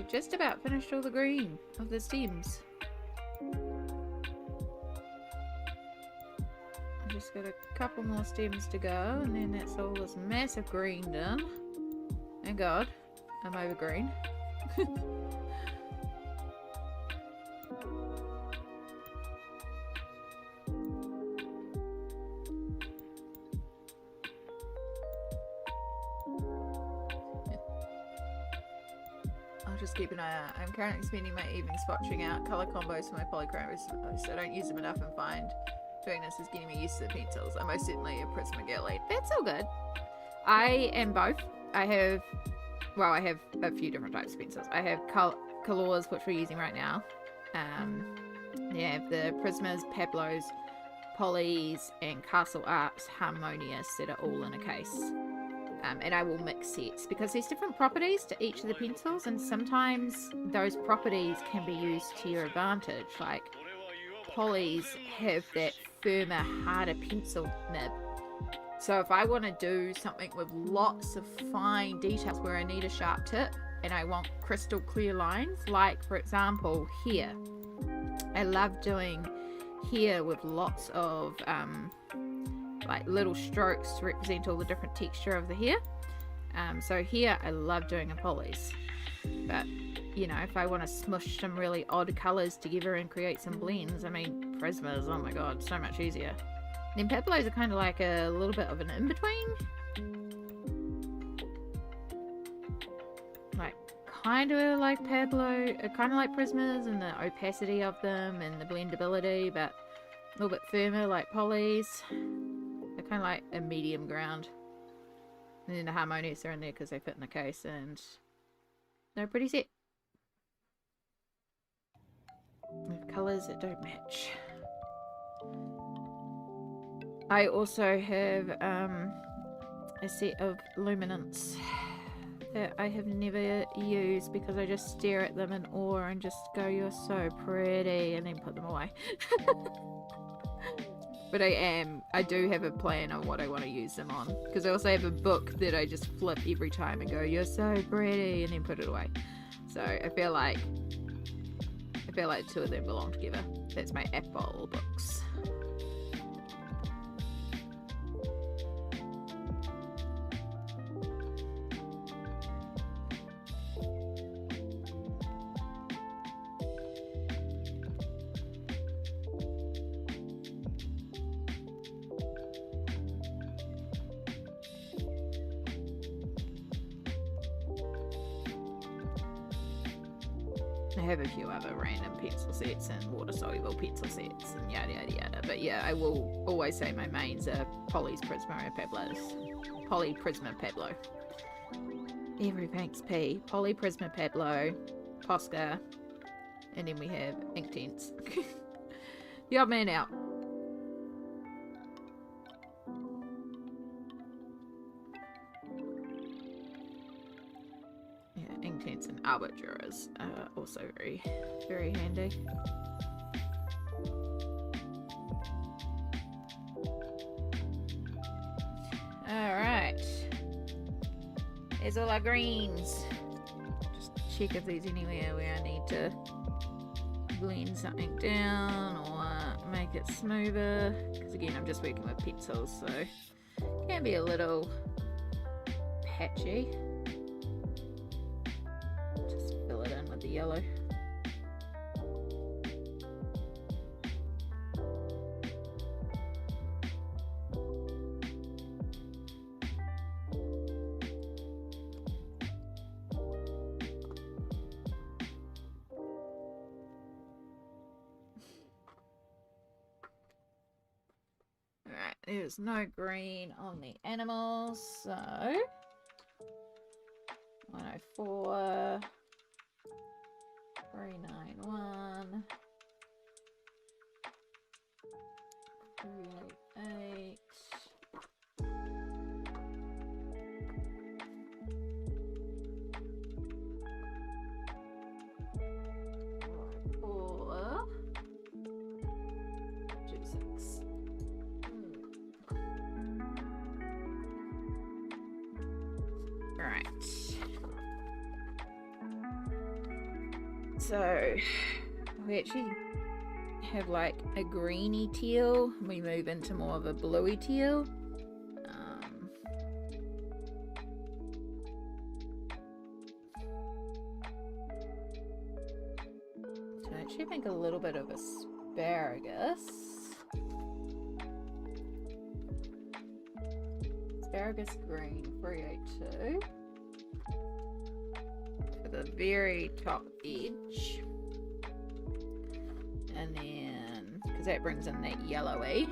just about finished all the green of the stems. I've just got a couple more stems to go, and then that's all this massive green done. Thank God, I'm over green. I'll just keep an eye out. I'm currently spending my evenings swatching out colour combos for my polychromos, so I don't use them enough and find doing this is getting me used to the pencils. I'm most certainly a Prisma girly. That's all good. I am both. I have a few different types of pencils. I have Colors, which we're using right now. You have the Prismas, Pablos, Polys, and Castle Arts Harmonious that are all in a case. And I will mix sets because there's different properties to each of the pencils, and sometimes those properties can be used to your advantage. Like Polys have that firmer, harder pencil nib. So if I want to do something with lots of fine details where I need a sharp tip and I want crystal clear lines, like for example here, I love doing here with lots of like little strokes to represent all the different texture of the hair. So here I love doing a Polys, but you know, if I want to smush some really odd colours together and create some blends, I mean, Prismas, oh my god, so much easier. Then Pablos are kind of like a little bit of an in-between. Like, kind of like Pablo, kind of like Prismas and the opacity of them and the blendability, but a little bit firmer like Polys. They're kind of like a medium ground. And then the Harmonious are in there because they fit in the case and they're pretty set. With colours that don't match. I also have a set of luminants that I have never used because I just stare at them in awe and just go, you're so pretty, and then put them away. But I do have a plan on what I want to use them on, because I also have a book that I just flip every time and go, you're so pretty, and then put it away. So I feel like two of them belong together. That's my Apple books. I have a few other random pencil sets and water-soluble pencil sets and yada yada yada. But yeah, I will always say my mains are Polys, Prisma, and Pablos. Poly, Prisma, Pablo. Everything's P. Poly, Prisma, Pablo, Posca, and then we have Inktense. The odd man out. Inktense and Arbitrars are also very, very handy. Alright. There's all our greens. Just check if there's anywhere where I need to blend something down or make it smoother. Because again, I'm just working with pencils, so it can be a little patchy. The yellow. Alright, there's no green on the animals, so 104 391 388 4 26. All right. So we actually have like a greeny teal. We move into more of a bluey teal. So I actually think a little bit of asparagus. Asparagus green 302 for the very top edge, and then because that brings in that yellowy,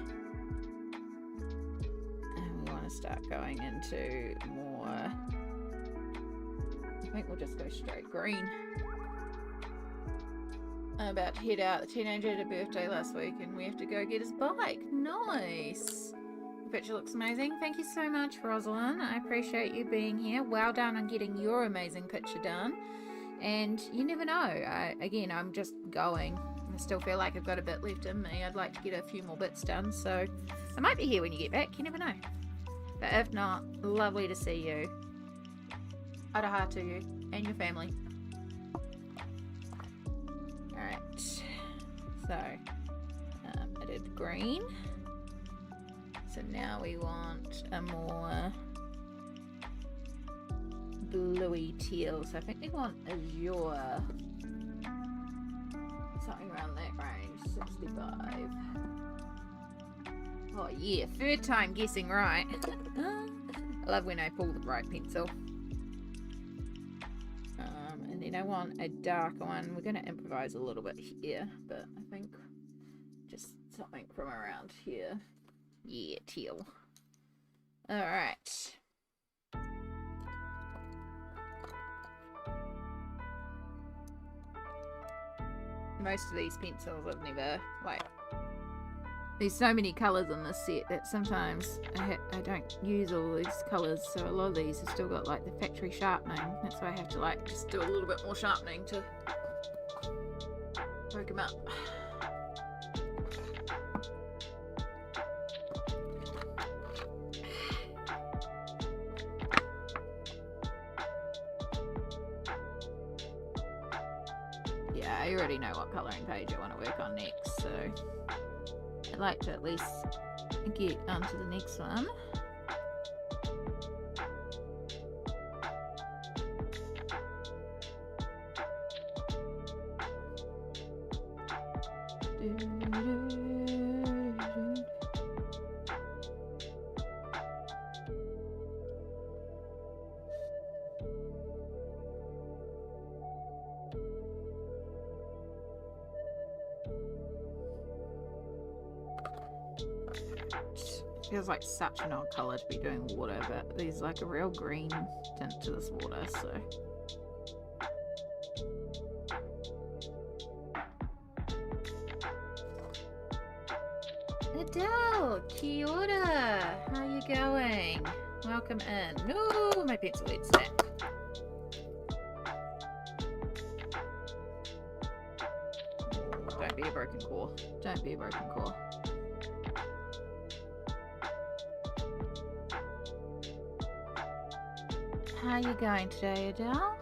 and we want to start going into more, I think we'll just go straight green. I'm about to head out. The teenager had a birthday last week and we have to go get his bike. Nice. The picture looks amazing. Thank you so much, Rosalind. I appreciate you being here. Well done on getting your amazing picture done. And you never know. I'm just going. I still feel like I've got a bit left in me. I'd like to get a few more bits done. So I might be here when you get back. You never know. But if not, lovely to see you. Aroha to you and your family. Alright. So I did green. So now we want a more bluey teal. So I think we want azure. Something around that range. 65. Oh yeah, third time guessing right. I love when I pull the right pencil. And then I want a darker one. We're going to improvise a little bit here, but I think just something from around here. Yeah, teal. Alright. Most of these pencils I've never, like, there's so many colours in this set that sometimes I don't use all these colours, so a lot of these have still got like the factory sharpening. That's why I have to like just do a little bit more sharpening to break them up. Yeah, I already know what colouring page I want to work on next, so I'd like to at least get onto the next one. Feels like such an odd colour to be doing water, but there's like a real green tint to this water, so. Adele, kia ora. How are you going? Welcome in. No, my pencil head snapped. Don't be a broken core. Don't be a broken core. How are you going today, Adele?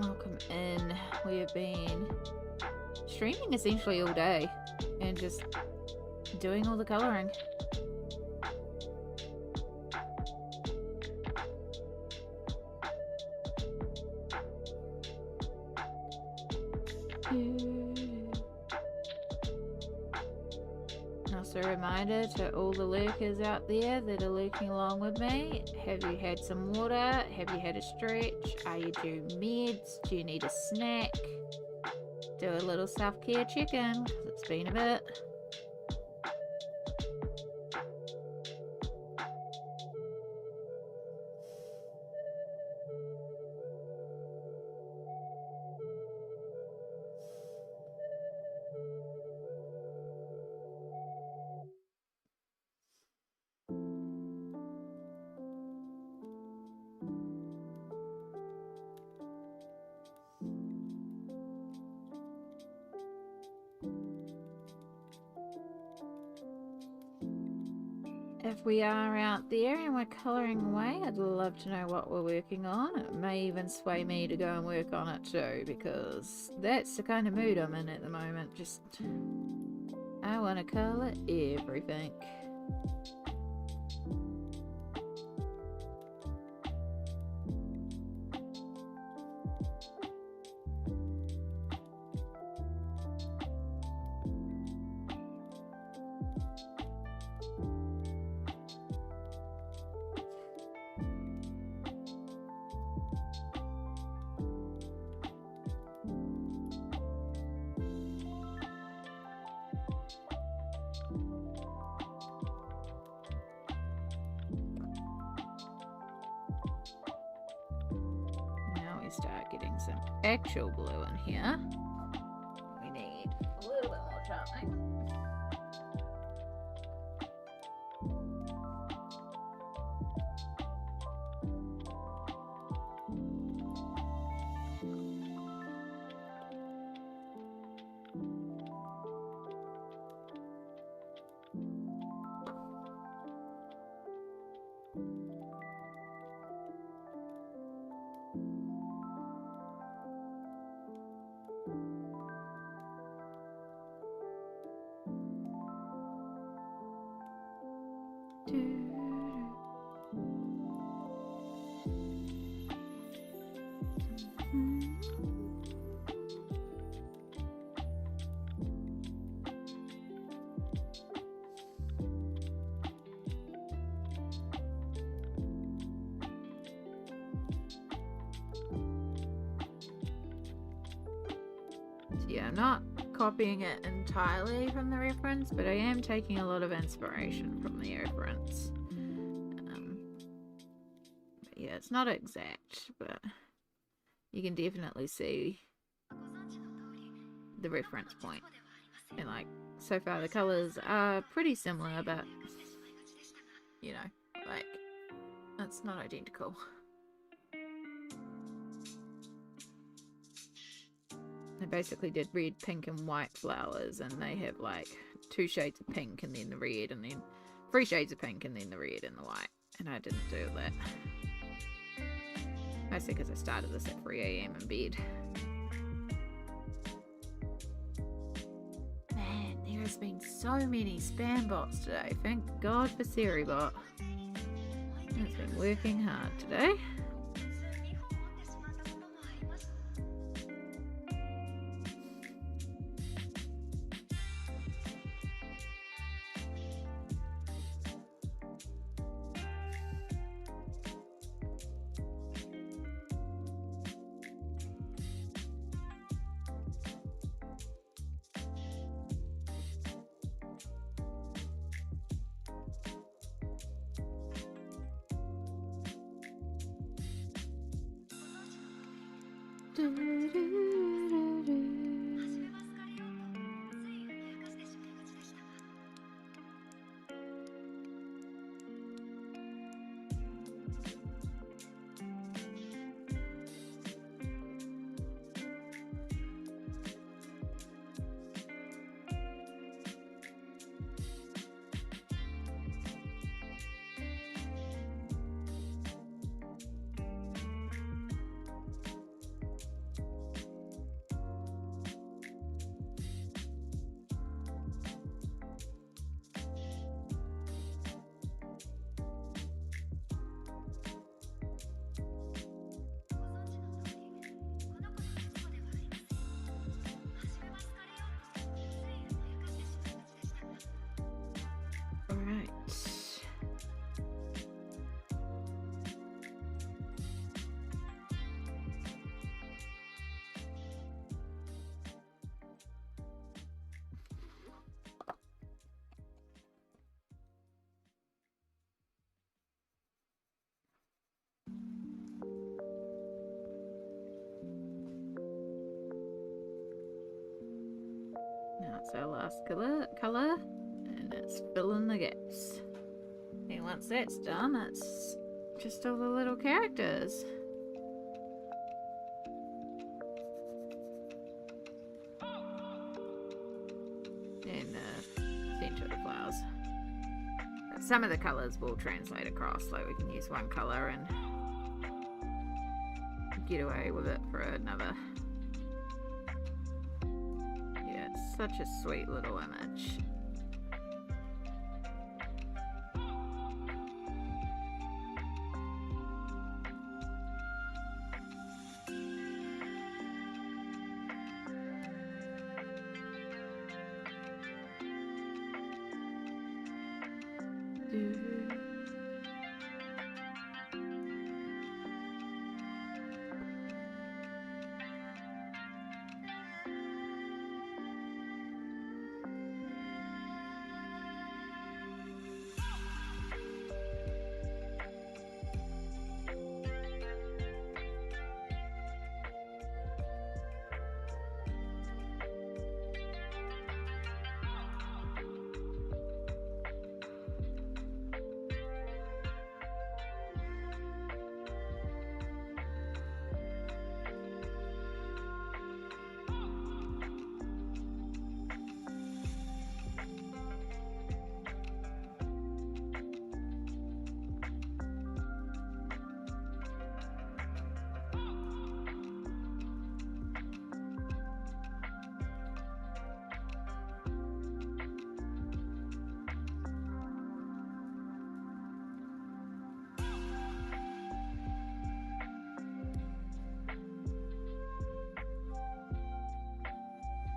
Welcome in. We have been streaming essentially all day and just doing all the colouring. Also a reminder to all the lurkers out there that are lurking along with me. Have you had some water? Have you had a stretch? Are you due meds? Do you need a snack? Do a little self-care check-in because it's been a bit. if we are out there and we're colouring away, I'd love to know what we're working on. It may even sway me to go and work on it too, because that's the kind of mood I'm in at the moment. Just, I want to colour everything. Start getting some actual blue in here. We need a little bit more sharpening. Yeah, I'm not copying it entirely from the reference, but I am taking a lot of inspiration from the reference. But yeah, it's not exact, but you can definitely see the reference point. And like, so far the colours are pretty similar, but you know, like, it's not identical. I basically did red, pink and white flowers, and they have like 2 shades of pink and then the red, and then 3 shades of pink and then the red and the white, and I didn't do that. Mostly because I started this at 3 AM in bed. Man, there has been so many spam bots today. Thank God for Seribot. It's been working hard today. Now it's our last colour, and it's filling the gaps. And once that's done, it's just all the little characters. And the centre of the flowers. some of the colours will translate across, like we can use one colour and get away with it for another. Yeah, it's such a sweet little image.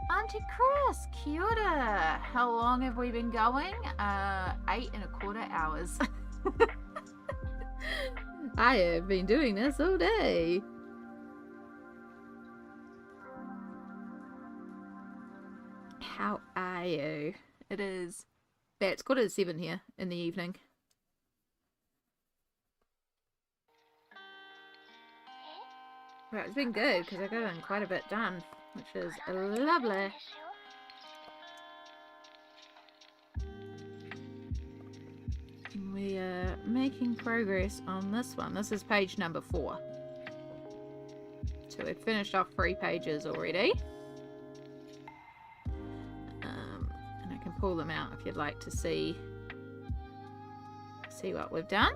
Auntie Chris, kia ora. How long have we been going? 8.25 hours. I have been doing this all day. How are you? It is... Yeah, it's 7:15 here in the evening. Right, it's been good because I got quite a bit done, which is lovely. We are making progress on this one. This is page number 4. So we've finished off 3 pages already. And I can pull them out if you'd like to see what we've done.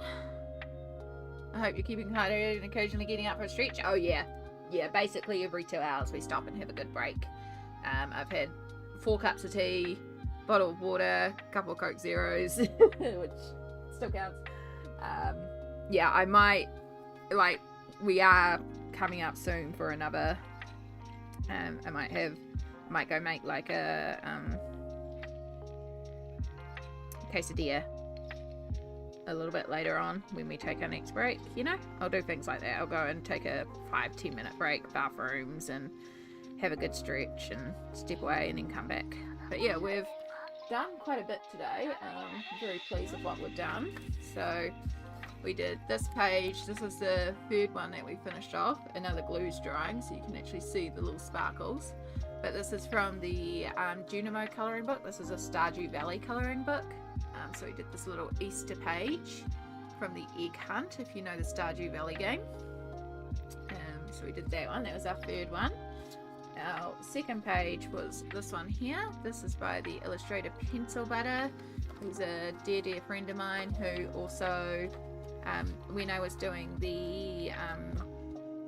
I hope you're keeping hydrated and occasionally getting up for a stretch. Oh yeah. Yeah, basically every 2 hours we stop and have a good break. I've had 4 cups of tea, bottle of water, a couple of Coke Zeros, which still counts. Yeah, I might, like, we are coming up soon for another, I might go make like a quesadilla a little bit later on when we take our next break, you know. I'll do things like that. I'll go and take a 5-10 minute break, bathrooms, and have a good stretch and step away and then come back. But yeah, we've done quite a bit today. I'm very pleased with what we've done. So we did this page. This is the 3rd one that we finished off. Another glue's drying, so you can actually see the little sparkles. But this is from the Junimo colouring book. This is a Stardew Valley colouring book. So we did this little Easter page from the Egg Hunt, if you know the Stardew Valley game. So we did that one. That was our 3rd one. Our 2nd page was this one here. This is by the illustrator Pencil Butter, who's a dear friend of mine who also, when I was doing the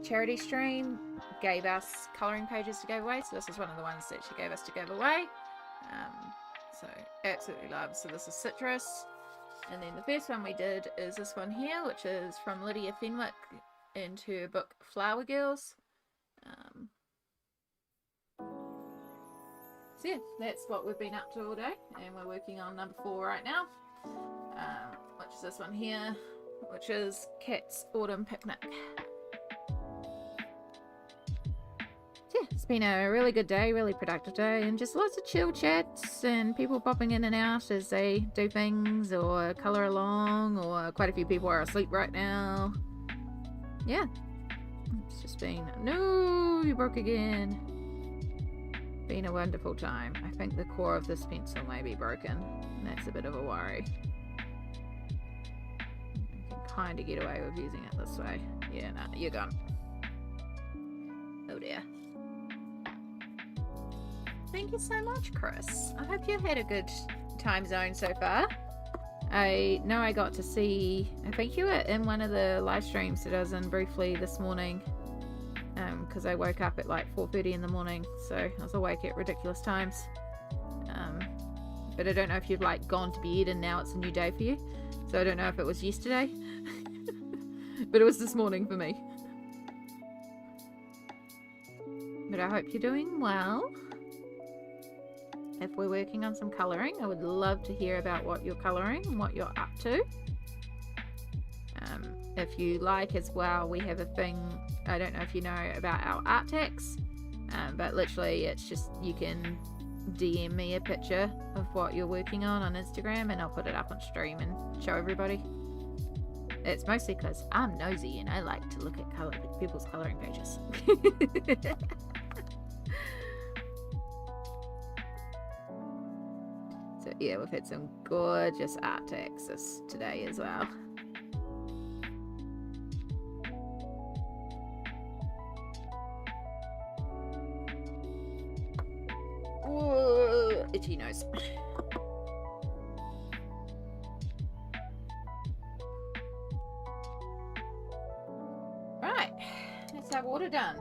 charity stream, gave us colouring pages to give away. So this is one of the ones that she gave us to give away. So absolutely love. So this is Citrus. And then the first one we did is this one here, which is from Lydia Fenwick into her book Flower Girls. So yeah, that's what we've been up to all day, and we're working on number 4 right now, which is this one here, which is Cat's Autumn Picnic. Yeah, it's been a really good day, really productive day, and just lots of chill chats and people popping in and out as they do things or colour along, or quite a few people are asleep right now. Yeah, it's just been, no, you broke again. Been a wonderful time. I think the core of this pencil may be broken, and that's a bit of a worry. I can kind of get away with using it this way. Yeah, no, you're gone. Oh dear. Thank you so much, Chris. I hope you've had a good time zone so far. I know I got to see, I think you were in one of the live streams that I was in briefly this morning, because I woke up at like 4:30 in the morning, so I was awake at ridiculous times. But I don't know if you've like gone to bed and now it's a new day for you, so I don't know if it was yesterday, but it was this morning for me. But I hope you're doing well. If we're working on some colouring, I would love to hear about what you're colouring and what you're up to. If you like as well, we have a thing, I don't know if you know about our art text, but literally it's just, you can DM me a picture of what you're working on Instagram and I'll put it up on stream and show everybody. It's mostly because I'm nosy and I like to look at people's colouring pages. So yeah, we've had some gorgeous art texts today as well. Whoa, itchy nose. Right, that's our water done.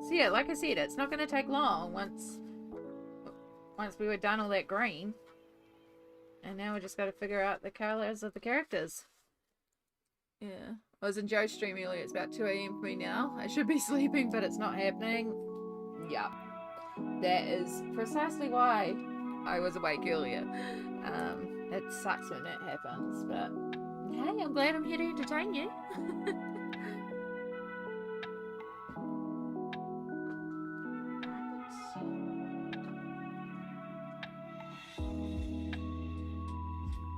So yeah, like I said, it's not going to take long once we were done all that green. And now we just got to figure out the colours of the characters. Yeah. I was in Joe's stream earlier. It's about 2 AM for me now. I should be sleeping, but it's not happening. Yeah. That is precisely why I was awake earlier. It sucks when that happens, but hey, I'm glad I'm here to entertain you.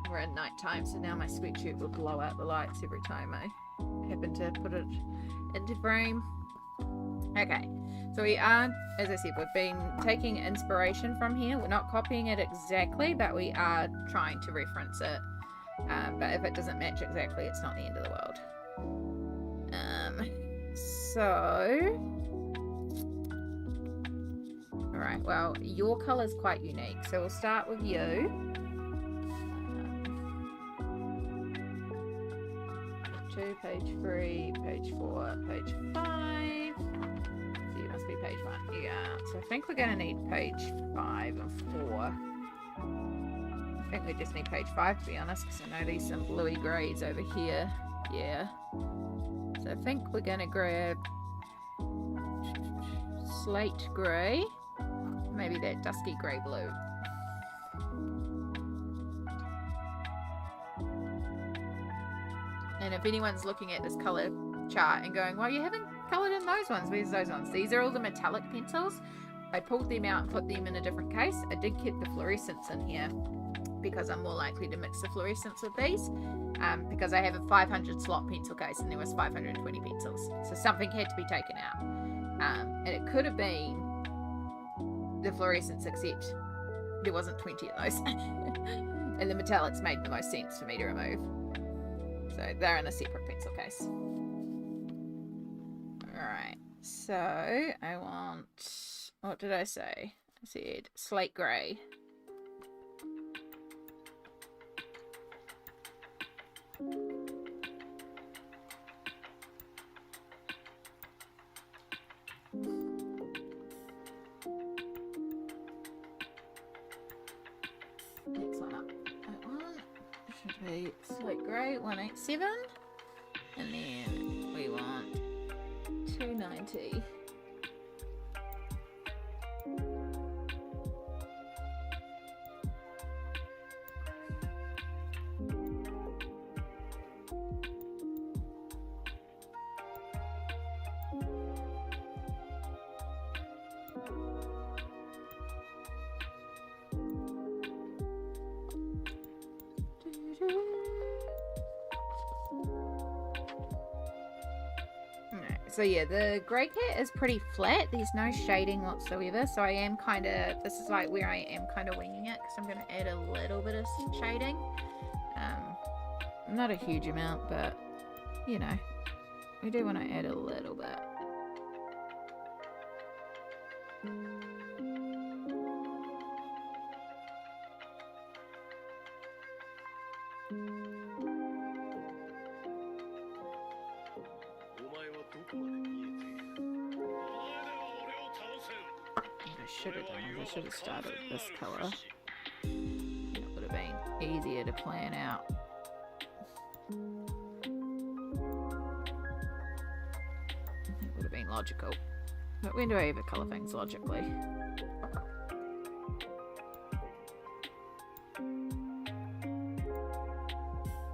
We're at night time, so now my sweatshirt will blow out the lights every time I happen to put it into frame. Okay, so we are, as I said, we've been taking inspiration from here. We're not copying it exactly, but we are trying to reference it. But if it doesn't match exactly, it's not the end of the world. Alright, well, your colour's quite unique, so we'll start with you. Page 3, page 4, page 5. So you must be page 1. Yeah. So I think we're going to need page 5 and 4. I think we just need page 5 to be honest, because I know there's some bluey greys over here. Yeah. So I think we're going to grab slate grey. Maybe that dusky grey blue. And if anyone's looking at this colour chart and going, well, you haven't coloured in those ones, where's those ones? These are all the metallic pencils. I pulled them out and put them in a different case. I did keep the fluorescence in here because I'm more likely to mix the fluorescence with these, because I have a 500 slot pencil case and there was 520 pencils. So something had to be taken out. And it could have been the fluorescence, except there wasn't 20 of those. And the metallics made the most sense for me to remove. So they're in a separate pencil case. Alright, so I want, what did I say? I said slate grey. Next one up. That one should be slate grey 187. And then we want 290. So yeah, the grey cat is pretty flat. There's no shading whatsoever. So I am kind of, this is like where I am kind of winging it, because I'm going to add a little bit of shading. Not a huge amount, but you know, we do want to add a little bit. I should have done is I should have started with this colour. It would have been easier to plan out. It would have been logical. But when do I ever colour things logically?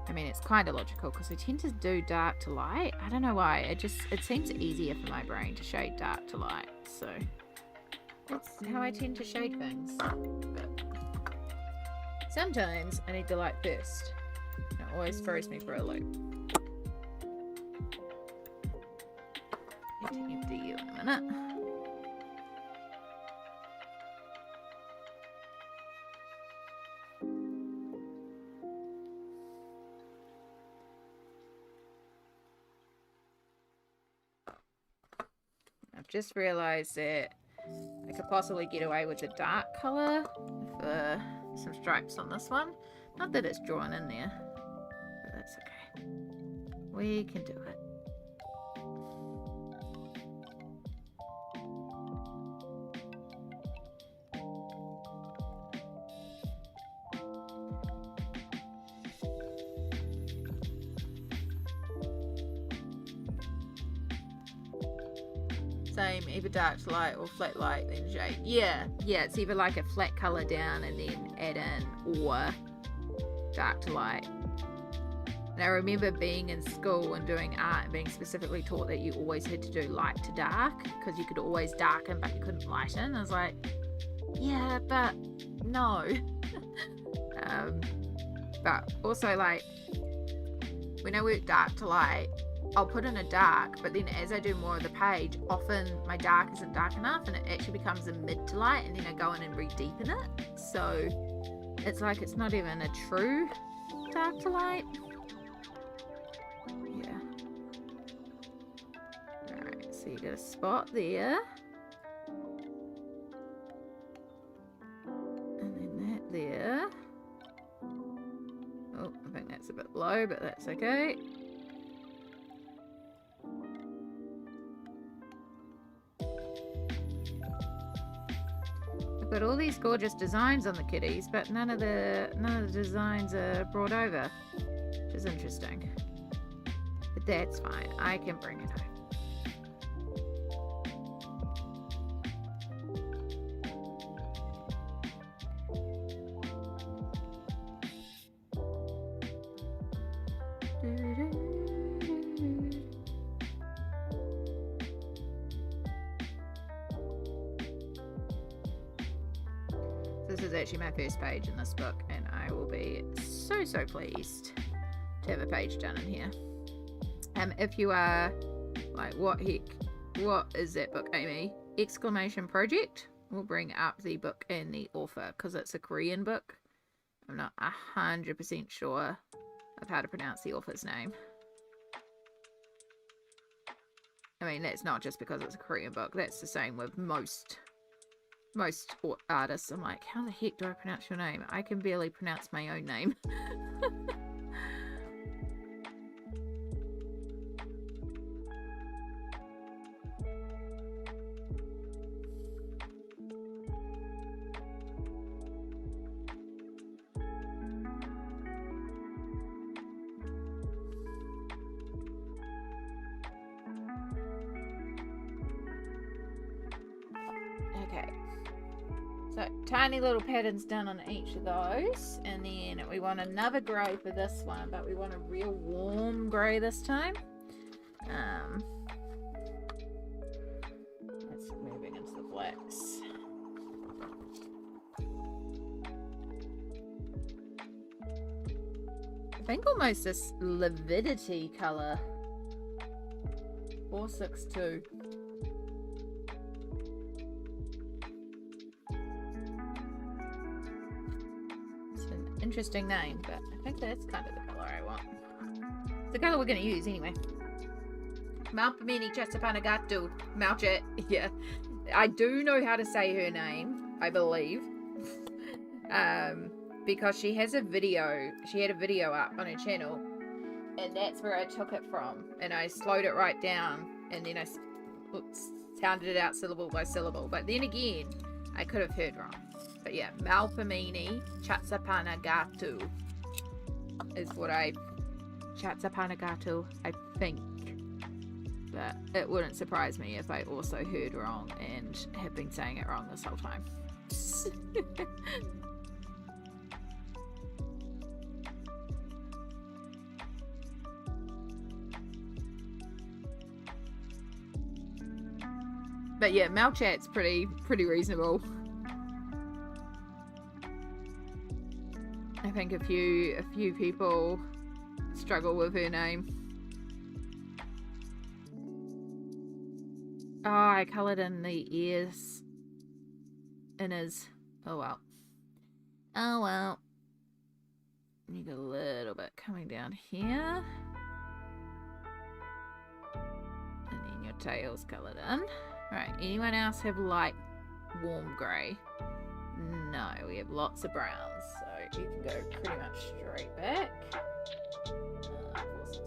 I mean, it's kind of logical because I tend to do dark to light. I don't know why. It seems easier for my brain to shade dark to light. So that's how I tend to shade things. But sometimes I need the light first. It always throws me for a loop. Need to empty you in a minute. I've just realised that I could possibly get away with the dark colour for some stripes on this one. Not that it's drawn in there, but that's okay. We can do it. Same, either dark to light or flat light then shade. Yeah, it's either like a flat colour down and then add in, or dark to light. And I remember being in school and doing art and being specifically taught that you always had to do light to dark because you could always darken but you couldn't lighten. I was like, yeah, but no. But also, like, when I work dark to light, I'll put in a dark, but then as I do more of the page, often my dark isn't dark enough and it actually becomes a mid to light, and then I go in and re-deepen it. So it's like it's not even a true dark to light. Yeah. Alright, so you got a spot there. And then that there. Oh, I think that's a bit low, but that's okay. Got all these gorgeous designs on the kitties, but none of the designs are brought over, which is interesting. But that's fine. I can bring it home. This is actually my first page in this book, and I will be so pleased to have a page done in here. If you are like, what is that book, Amy? Exclamation Project will bring up the book and the author because it's a Korean book. I'm not 100% sure of how to pronounce the author's name. I mean, that's not just because it's a Korean book. That's the same with most artists. I'm like, how the heck do I pronounce your name? I can barely pronounce my own name. Okay, so tiny little patterns done on each of those, and then we want another grey for this one, but we want a real warm grey this time. That's moving into the blacks. I think almost this lividity colour. 462. Interesting name, but I think that's kind of the colour I want. It's the colour we're going to use anyway. Malpamini Chasapanagatu. Malchet. Yeah. I do know how to say her name, I believe. Because she has a video. She had a video up on her channel. And that's where I took it from. And I slowed it right down. And then I sounded it out syllable by syllable. But then again, I could have heard wrong. But yeah, Malpamini Chatsapanagatu is what Chatsapanagatu, I think. But it wouldn't surprise me if I also heard wrong and have been saying it wrong this whole time. But yeah, Malchat's pretty reasonable. I think a few people struggle with her name. Oh, I coloured in the ears. Inners. Oh well. Oh well. You got a little bit coming down here. And then your tail's coloured in. Right, anyone else have light warm grey? No, we have lots of browns, so you can go pretty much straight back.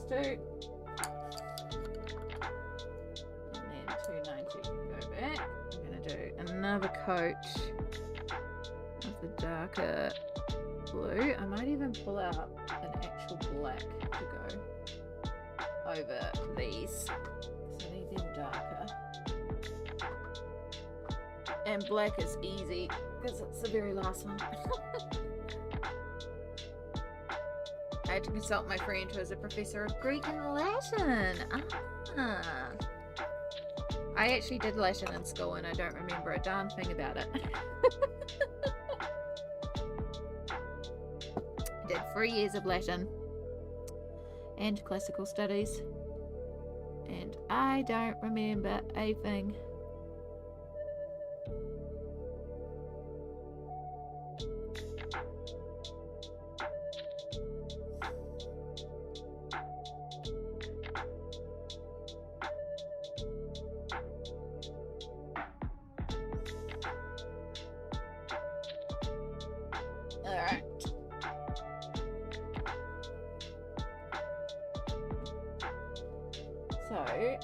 462. And then 290 can go back. I'm going to do another coat of the darker blue. I might even pull out an actual black to go over these, because I need them darker. And black is easy because it's the very last one. I had to consult my friend who is a professor of Greek and Latin. I actually did Latin in school and I don't remember a darn thing about it. I did 3 years of Latin and classical studies and I don't remember a thing.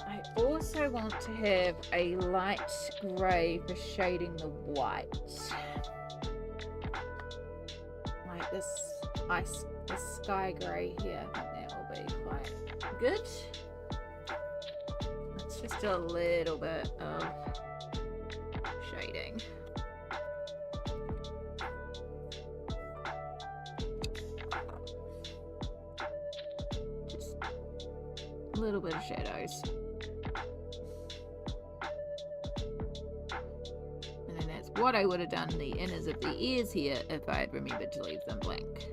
I also want to have a light grey for shading the white. Like this sky grey here. I think that will be quite good. It's just a little bit of shading. Just a little bit of shadows. What I would have done in the inners of the ears here if I had remembered to leave them blank.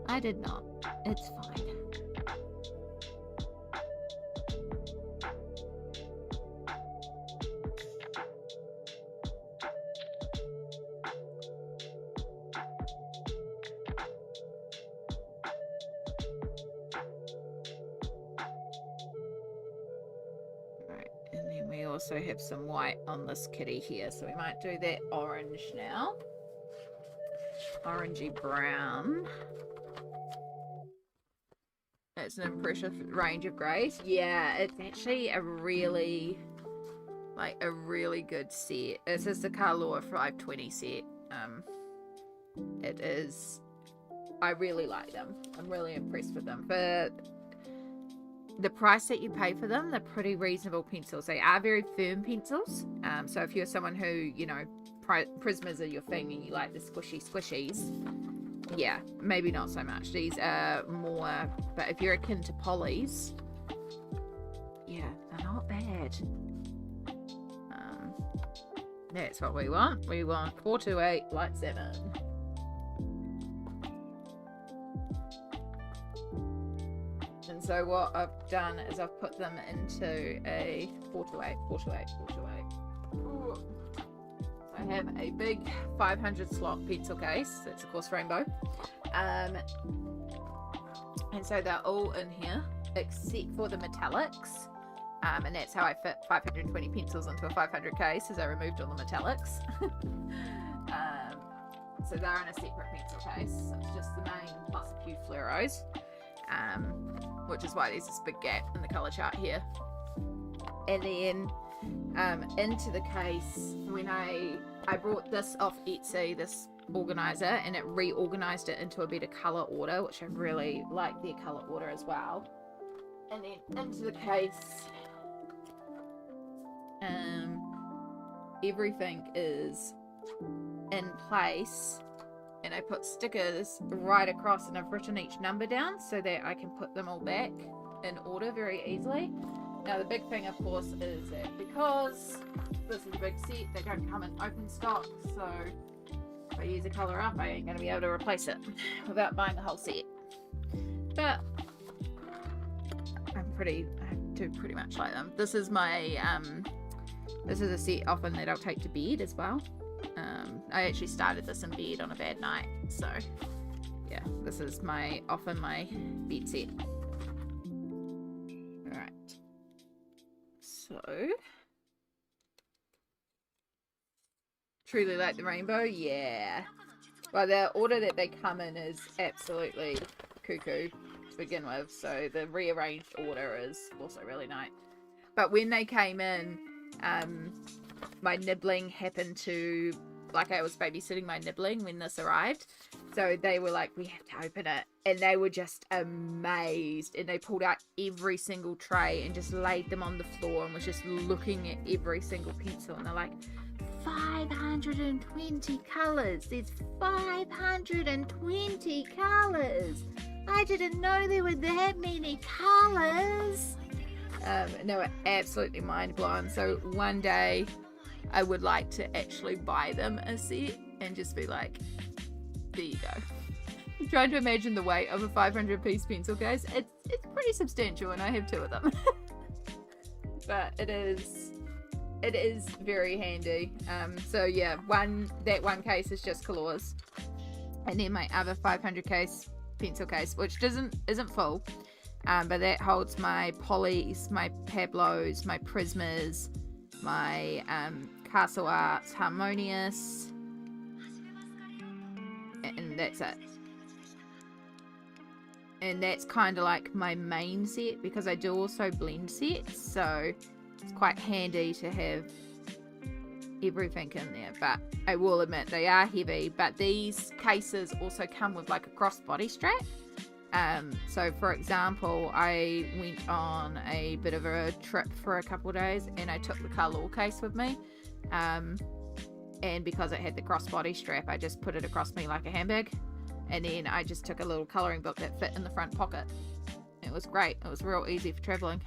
I did not. It's fine. Also have some white on this kitty here, so we might do that orange now. Orangey brown. It's an impressive range of greys. Yeah, it's actually a really good set. This is the Kalua 520 set. It is. I really like them. I'm really impressed with them. But the price that you pay for them, they're pretty reasonable pencils. They are very firm pencils. So if you're someone who, you know, Prismas are your thing and you like the squishies, yeah, maybe not so much. These are more, but if you're akin to polys, yeah, they're not bad. That's what we want. We want 428 light 7. And so what I've done is I've put them into a 428. Ooh. I have a big 500 slot pencil case. That's of course rainbow. And so they're all in here except for the metallics. And that's how I fit 520 pencils into a 500 case, as I removed all the metallics. So they're in a separate pencil case. So it's just the main plus a few fluoros. Which is why there's this big gap in the colour chart here. And then into the case when I brought this off Etsy, this organizer, and it reorganized it into a better color order, which I really like their color order as well. And then into the case, everything is in place, and I put stickers right across, and I've written each number down so that I can put them all back in order very easily. Now the big thing, of course, is that because this is a big set, they don't come in open stock, so if I use a colour up, I ain't going to be able to replace it without buying the whole set. But I do pretty much like them. This is my this is a set often that I'll take to bed as well. I actually started this in bed on a bad night, so yeah, this is often my bed set. Alright, so truly like the rainbow, yeah. Well, the order that they come in is absolutely cuckoo to begin with, so the rearranged order is also really nice. But when they came in, my nibbling happened to, like, I was babysitting my nibbling when this arrived, so they were like, we have to open it, and they were just amazed, and they pulled out every single tray and just laid them on the floor and was just looking at every single pencil, and they're like, 520 colours, there's 520 colours, I didn't know there were that many colours. And they were absolutely mind blown. So one day I would like to actually buy them a set and just be like, there you go. I'm trying to imagine the weight of a 500-piece pencil case. It's pretty substantial, and I have 2 of them. But it is very handy. So yeah, that one case is just Colors, and then my other 500 case pencil case, which isn't full, but that holds my Polys, my Pablos, my Prismas, my Castle Arts Harmonious, and that's it. And that's kind of like my main set, because I do also blend sets, so it's quite handy to have everything in there. But I will admit, they are heavy, but these cases also come with like a crossbody strap. So for example, I went on a bit of a trip for a couple of days, and I took the Carlore case with me, and because it had the crossbody strap, I just put it across me like a handbag, and then I just took a little colouring book that fit in the front pocket. It was great. It was real easy for travelling.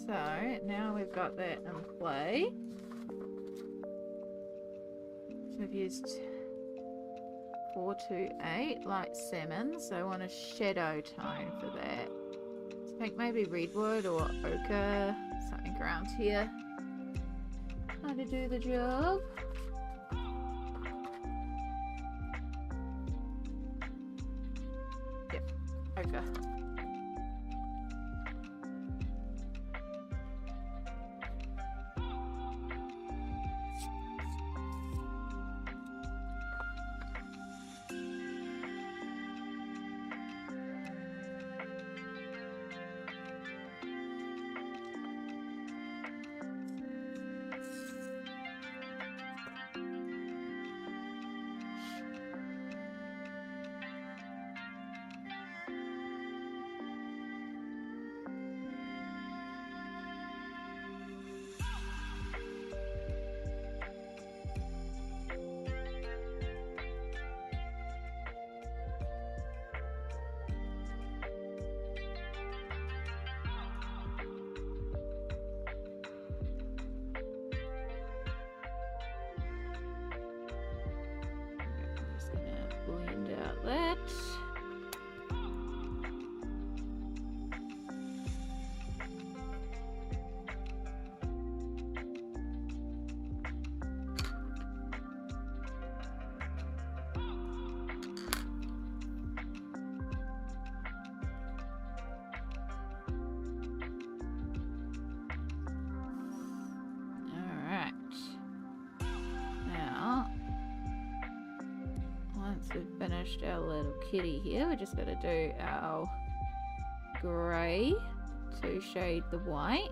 So now we've got that in play. So I've used 428 light salmon, so I want a shadow tone for that. So I think maybe redwood or ochre, something around here. Trying to do the job. Yep, ochre. we've finished our little kitty here. We just got to do our grey to shade the white.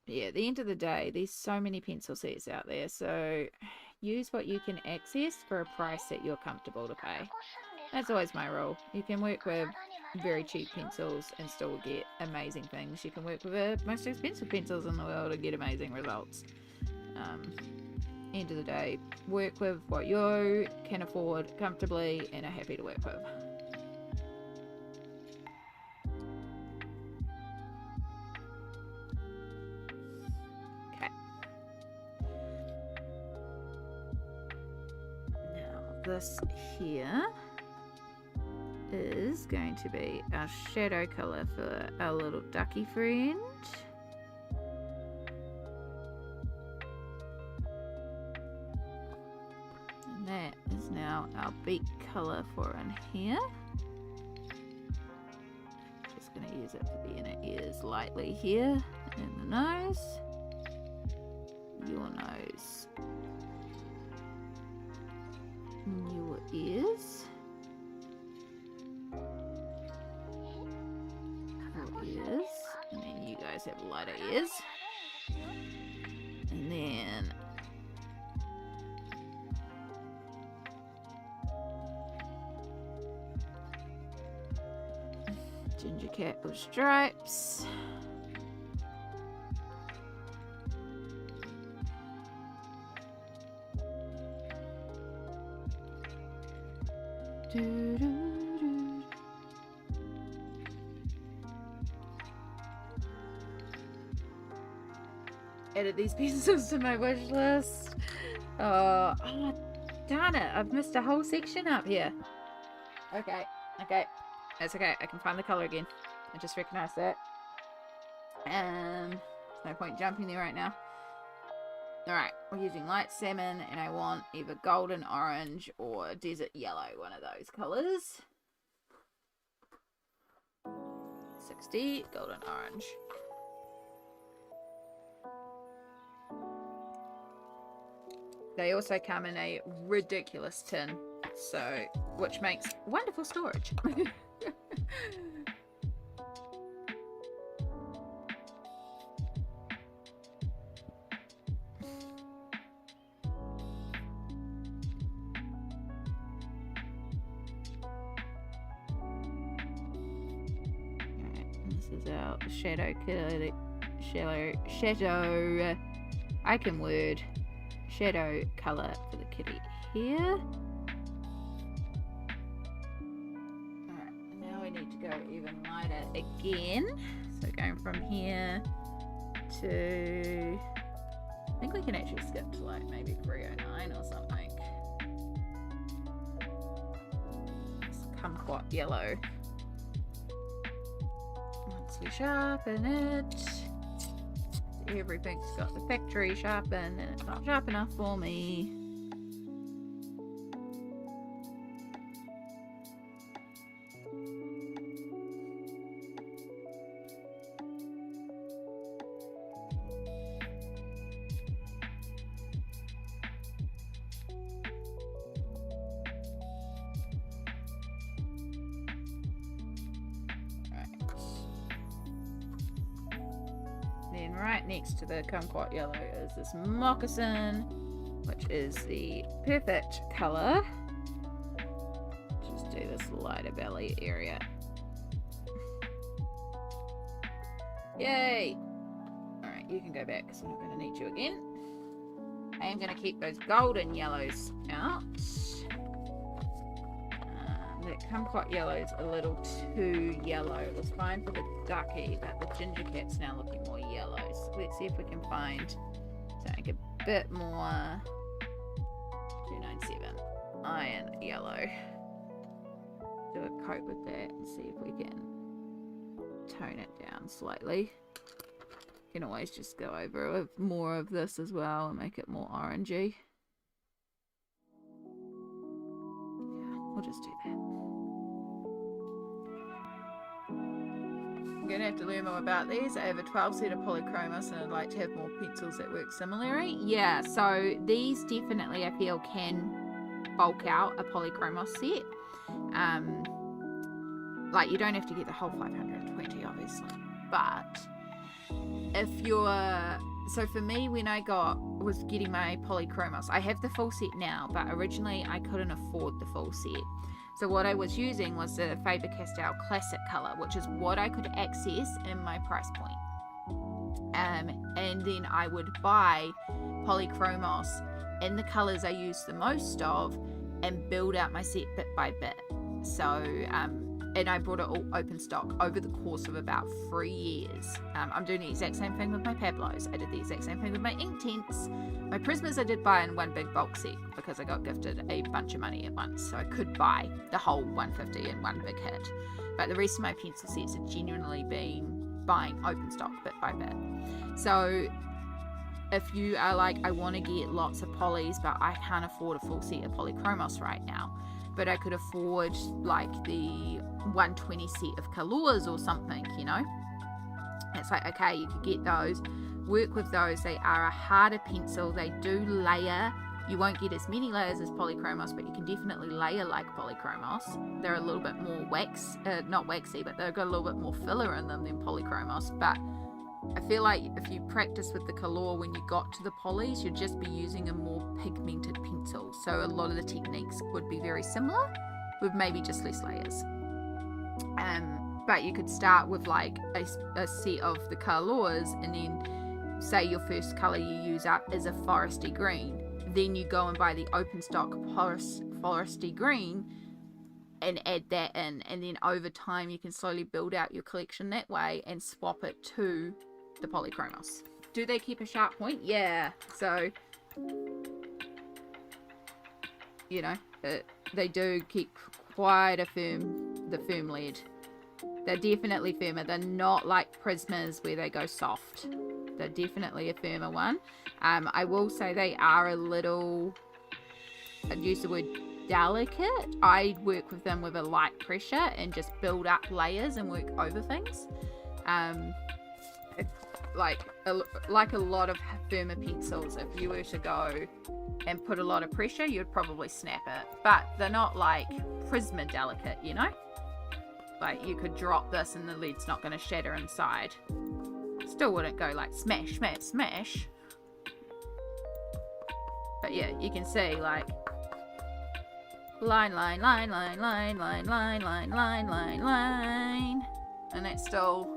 Yeah, at the end of the day, there's so many pencil sets out there, so use what you can access for a price that you're comfortable to pay. That's always my rule. You can work with very cheap pencils and still get amazing things. You can work with the most expensive pencils in the world and get amazing results. End of the day, work with what you can afford comfortably and are happy to work with. Okay. Now this here is going to be our shadow colour for our little ducky friend. And that is now our beak colour for in here. Just going to use it for the inner ears lightly here, and the nose, your nose, your ears. Ears, and then you guys have lighter ears, and then ginger cat with stripes. Added these pieces to my wish list. Oh, darn it. I've missed a whole section up here. Okay. That's okay. I can find the color again. I just recognized that. There's no point jumping there right now. Alright, we're using light salmon, and I want either golden orange or desert yellow, one of those colors. 60, golden orange. They also come in a ridiculous tin, so which makes wonderful storage. This is our shadow I can word shadow color for the kitty here. Alright, now we need to go even lighter again. So going from here to, I think we can actually skip to like maybe 309 or something. It's kumquat yellow. Once we sharpen it, everything's got the factory sharpen, and it's not sharp enough for me. Right next to the kumquat yellow is this moccasin, which is the perfect color. Just do this lighter belly area. Yay! Alright, you can go back because I'm not going to need you again. I am going to keep those golden yellows out. The kumquat yellow is a little too yellow. It was fine for the ducky, but the ginger cat's now looking more yellow. So let's see if we can find something a bit more. 297 iron yellow. Do a coat with that and see if we can tone it down slightly. You can always just go over with more of this as well and make it more orangey. we'll just do that. I'm going to have to learn more about these. I have a 12 set of Polychromos and I'd like to have more pencils that work similarly. Yeah, so these definitely I feel can bulk out a Polychromos set. Like you don't have to get the whole 520 obviously, but if you're, so for me when I was getting my Polychromos, I have the full set now, but originally I couldn't afford the full set. So what I was using was the Faber-Castell Classic color, which is what I could access in my price point. And then I would buy Polychromos in the colors I use the most of and build out my set bit by bit. So, and I brought it all open stock over the course of about 3 years. I'm doing the exact same thing with my Pablos. I did the exact same thing with my Inktense. My Prismas I did buy in one big bulk set because I got gifted a bunch of money at once. So I could buy the whole 150 in one big hit. But the rest of my pencil sets have genuinely been buying open stock bit by bit. So if you are like, I want to get lots of polys, but I can't afford a full set of Polychromos right now, but I could afford like the 120 set of Colors or something, you know, it's like, okay, you could get those, work with those. They are a harder pencil, they do layer. You won't get as many layers as Polychromos, but you can definitely layer like Polychromos. They're a little bit more not waxy, but they've got a little bit more filler in them than Polychromos. But I feel like if you practice with the Color when you got to the polys, you'd just be using a more pigmented pencil. So a lot of the techniques would be very similar with maybe just less layers. But you could start with like a set of the Colors, and then say your first color you use up is a foresty green. Then you go and buy the open stock foresty green and add that in, and then over time you can slowly build out your collection that way and swap it to the Polychromos. Do they keep a sharp point? Yeah. So, you know, they do keep quite a firm lead. They're definitely firmer. They're not like Prismas where they go soft. They're definitely a firmer one. I will say they are a little, I'd use the word delicate. I work with them with a light pressure and just build up layers and work over things. Like a lot of firmer pencils, if you were to go and put a lot of pressure, you'd probably snap it. But they're not like Prisma delicate, you know? Like you could drop this and the lead's not going to shatter inside. Still wouldn't go like smash, smash, smash. But yeah, you can see like line, line, line, line, line, line, line, line, line, line, line. And it's still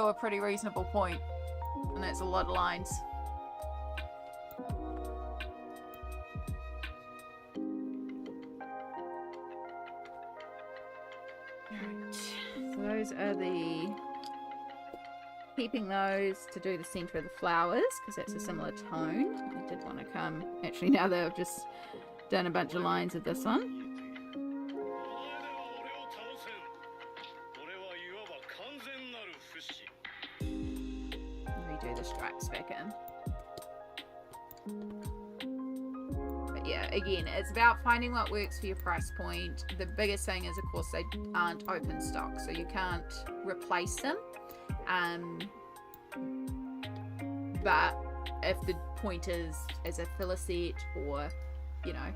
a pretty reasonable point. And that's a lot of lines. Right. So those are the, keeping those to do the center of the flowers because that's a similar tone. I did want to come, actually now that I've just done a bunch of lines of this one. Redo the stripes back in. But yeah, again, it's about finding what works for your price point. The biggest thing is, of course, they aren't open stock, so you can't replace them. But if the point is as a filler set or, you know,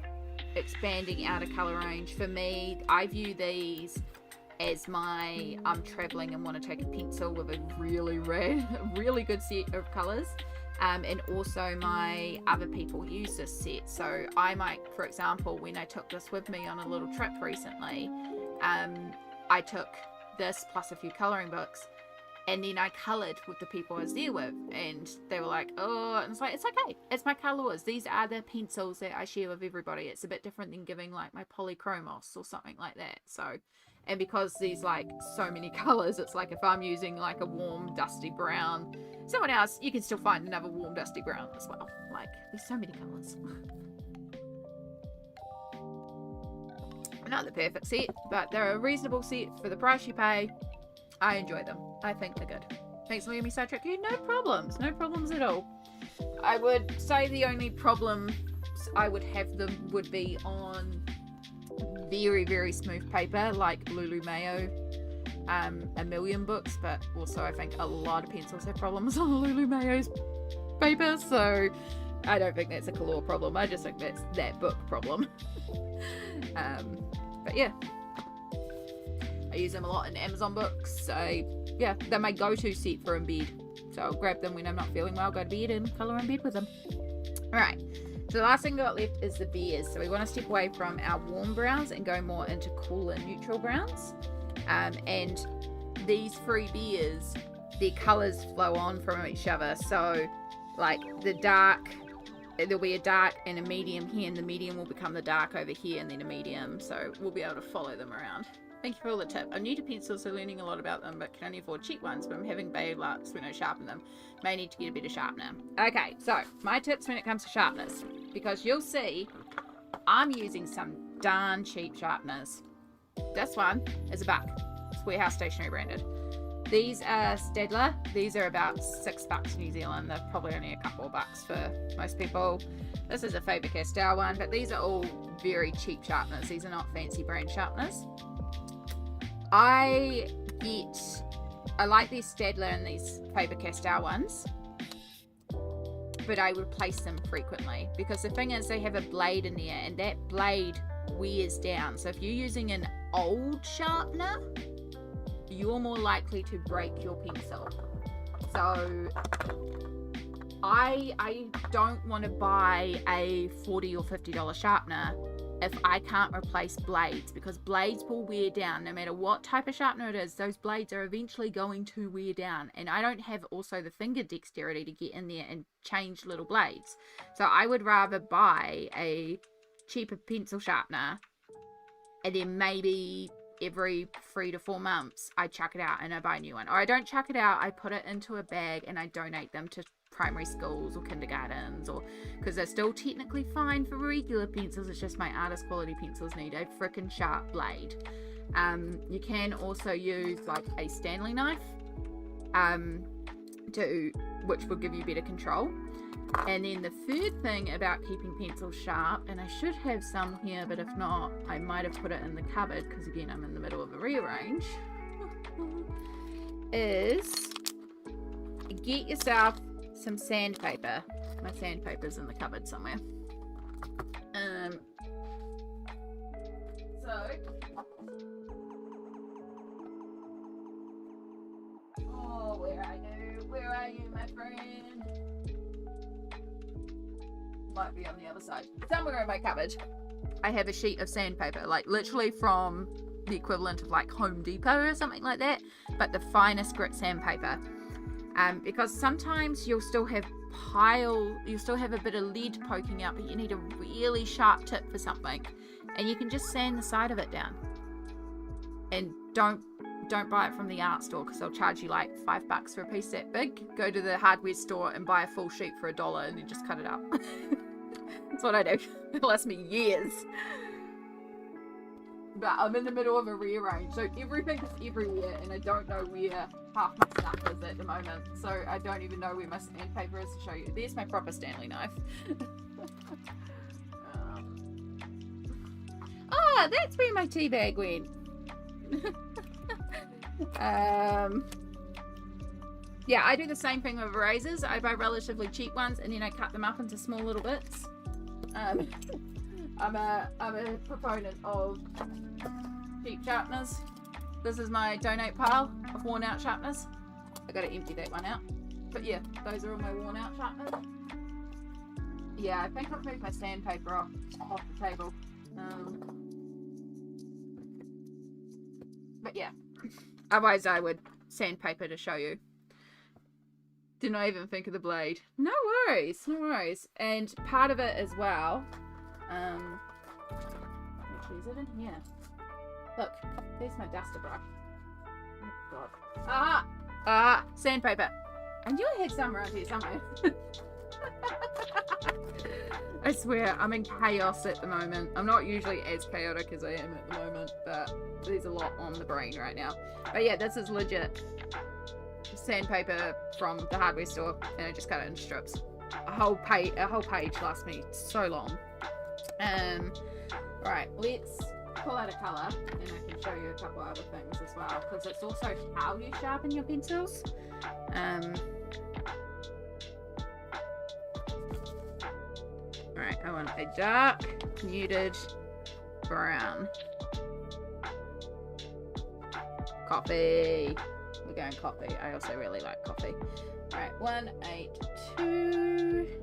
expanding out a color range, for me, I view these as my I'm traveling and want to take a pencil with a really good set of colors, and also my other people use this set. So I might, for example, when I took this with me on a little trip recently, I took this plus a few coloring books, and then I coloured with the people I was there with, and they were like, oh, and it's like, it's okay, it's my Colors, these are the pencils that I share with everybody. It's a bit different than giving like my Polychromos or something like that. So, and because there's like so many colours, it's like if I'm using like a warm dusty brown, someone else, you can still find another warm dusty brown as well. Like, there's so many colours. Not the perfect set, but they're a reasonable set for the price you pay. I enjoy them. I think they're good. Thanks for letting me sidetrack you. No problems. No problems at all. I would say the only problems I would have them would be on very, very smooth paper like Lulu Mayo, a million books, but also I think a lot of pencils have problems on Lulu Mayo's paper, so I don't think that's a Kalor problem. I just think that's that book problem. But yeah, I use them a lot in Amazon books. So yeah, they're my go-to set for in bed. So I'll grab them when I'm not feeling well, go to bed and colour in bed with them. Alright, so the last thing I got left is the beers. So we want to step away from our warm browns and go more into cooler neutral browns. And these three beers, their colours flow on from each other. So like the dark, there'll be a dark and a medium here, and the medium will become the dark over here, and then a medium. So we'll be able to follow them around. Thank you for all the tip. I'm new to pencils, so learning a lot about them, but can only afford cheap ones, but I'm having bad luck when I sharpen them. May need to get a better sharpener. Okay, so my tips when it comes to sharpeners, because you'll see I'm using some darn cheap sharpeners. This one is a buck. It's Warehouse Stationery branded. These are Staedtler. These are about $6 New Zealand. They're probably only a couple of bucks for most people. This is a Faber-Castell one, but these are all very cheap sharpeners. These are not fancy brand sharpeners. I like these Staedtler and these Faber-Castell ones, but I replace them frequently because the thing is they have a blade in there and that blade wears down. So if you're using an old sharpener, you're more likely to break your pencil. So I don't want to buy a $40 or $50 sharpener if I can't replace blades, because blades will wear down no matter what type of sharpener it is. Those blades are eventually going to wear down, and I don't have also the finger dexterity to get in there and change little blades. So I would rather buy a cheaper pencil sharpener and then maybe every 3 to 4 months I chuck it out and I buy a new one. Or I don't chuck it out, I put it into a bag and I donate them to primary schools or kindergartens, or because they're still technically fine for regular pencils. It's just my artist quality pencils need a freaking sharp blade. You can also use like a Stanley knife which will give you better control. And then the third thing about keeping pencils sharp, and I should have some here, but if not I might have put it in the cupboard because again I'm in the middle of a rearrange, is get yourself some sandpaper. My sandpaper's in the cupboard somewhere. Where are you, my friend? Might be on the other side. Somewhere in my cupboard, I have a sheet of sandpaper, like literally from the equivalent of like Home Depot or something like that, but the finest grit sandpaper. Because sometimes you'll still have a bit of lead poking out, but you need a really sharp tip for something, and you can just sand the side of it down. And don't buy it from the art store because they'll charge you like $5 for a piece that big. Go to the hardware store and buy a full sheet for $1 and then just cut it up. That's what I do. It lasts me years. But I'm in the middle of a rearrange, so everything is everywhere and I don't know where half my stuff is at the moment. So I don't even know where my sandpaper is to show you. There's my proper Stanley knife. That's where my tea bag went. Yeah, I do the same thing with erasers. I buy relatively cheap ones and then I cut them up into small little bits. I'm a proponent of cheap sharpeners. This is my donate pile of worn out sharpeners. I gotta empty that one out. But yeah, those are all my worn out sharpeners. Yeah, I think I've moved my sandpaper off the table. But yeah, otherwise I would sandpaper to show you. Didn't I even think of the blade? No worries, no worries. And part of it as well, actually is it in here? Look, there's my duster brush. Oh god. Sandpaper. I knew I had some around here somewhere. I swear, I'm in chaos at the moment. I'm not usually as chaotic as I am at the moment, but there's a lot on the brain right now. But yeah, this is legit sandpaper from the hardware store, and I just cut it in strips. A whole page lasts me so long. Right, let's pull out a colour and I can show you a couple other things as well, because it's also how you sharpen your pencils. Alright, I want a dark, muted brown. Coffee. We're going coffee. I also really like coffee. Alright, 182.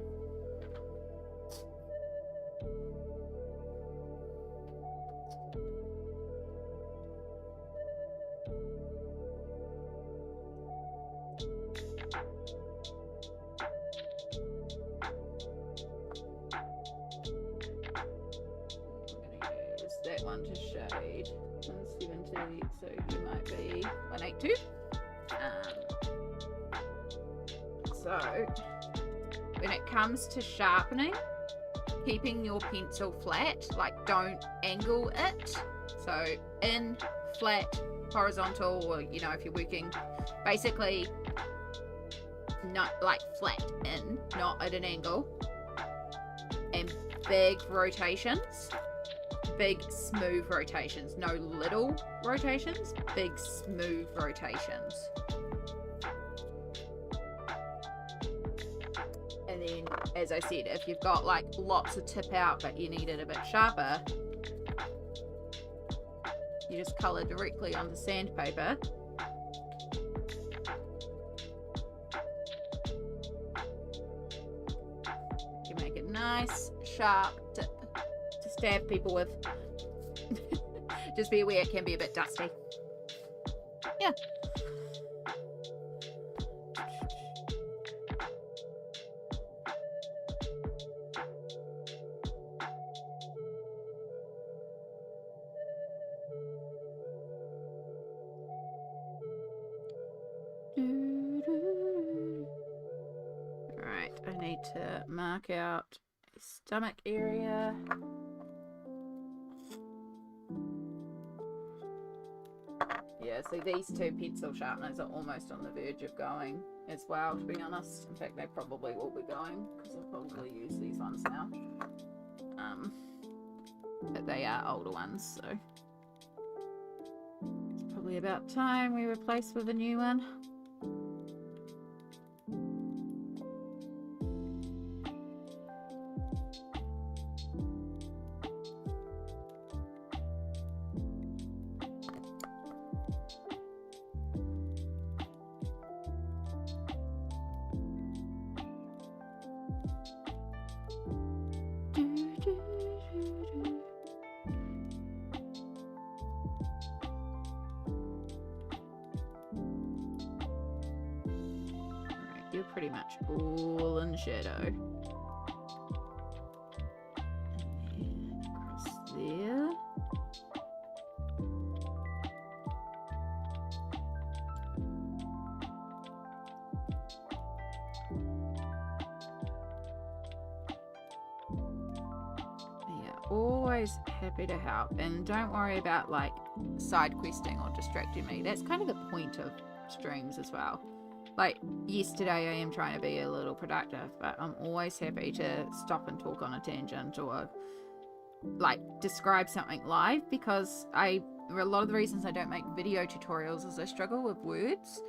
That one to shade 170, so you might be 182. So when it comes to sharpening, keeping your pencil flat, like don't angle it. So in, flat, horizontal, or you know, if you're working basically not like flat in, not at an angle, and big rotations. Big smooth rotations, no little rotations, big smooth rotations. And then, as I said, if you've got like lots of tip out but you need it a bit sharper, you just colour directly onto sandpaper. You make it nice, sharp tip to stab people with. Just be aware it can be a bit dusty. Yeah. Alright, I need to mark out stomach area. Yeah, so these two pencil sharpeners are almost on the verge of going as well, to be honest. In fact, they probably will be going, because I'll probably use these ones now. But they are older ones, so it's probably about time we replace with a new one. You're pretty much all in shadow. And then across there. Yeah, always happy to help. And don't worry about like side questing or distracting me. That's kind of the point of streams as well. Like yesterday I am trying to be a little productive, but I'm always happy to stop and talk on a tangent or like describe something live, because a lot of the reasons I don't make video tutorials is I struggle with words,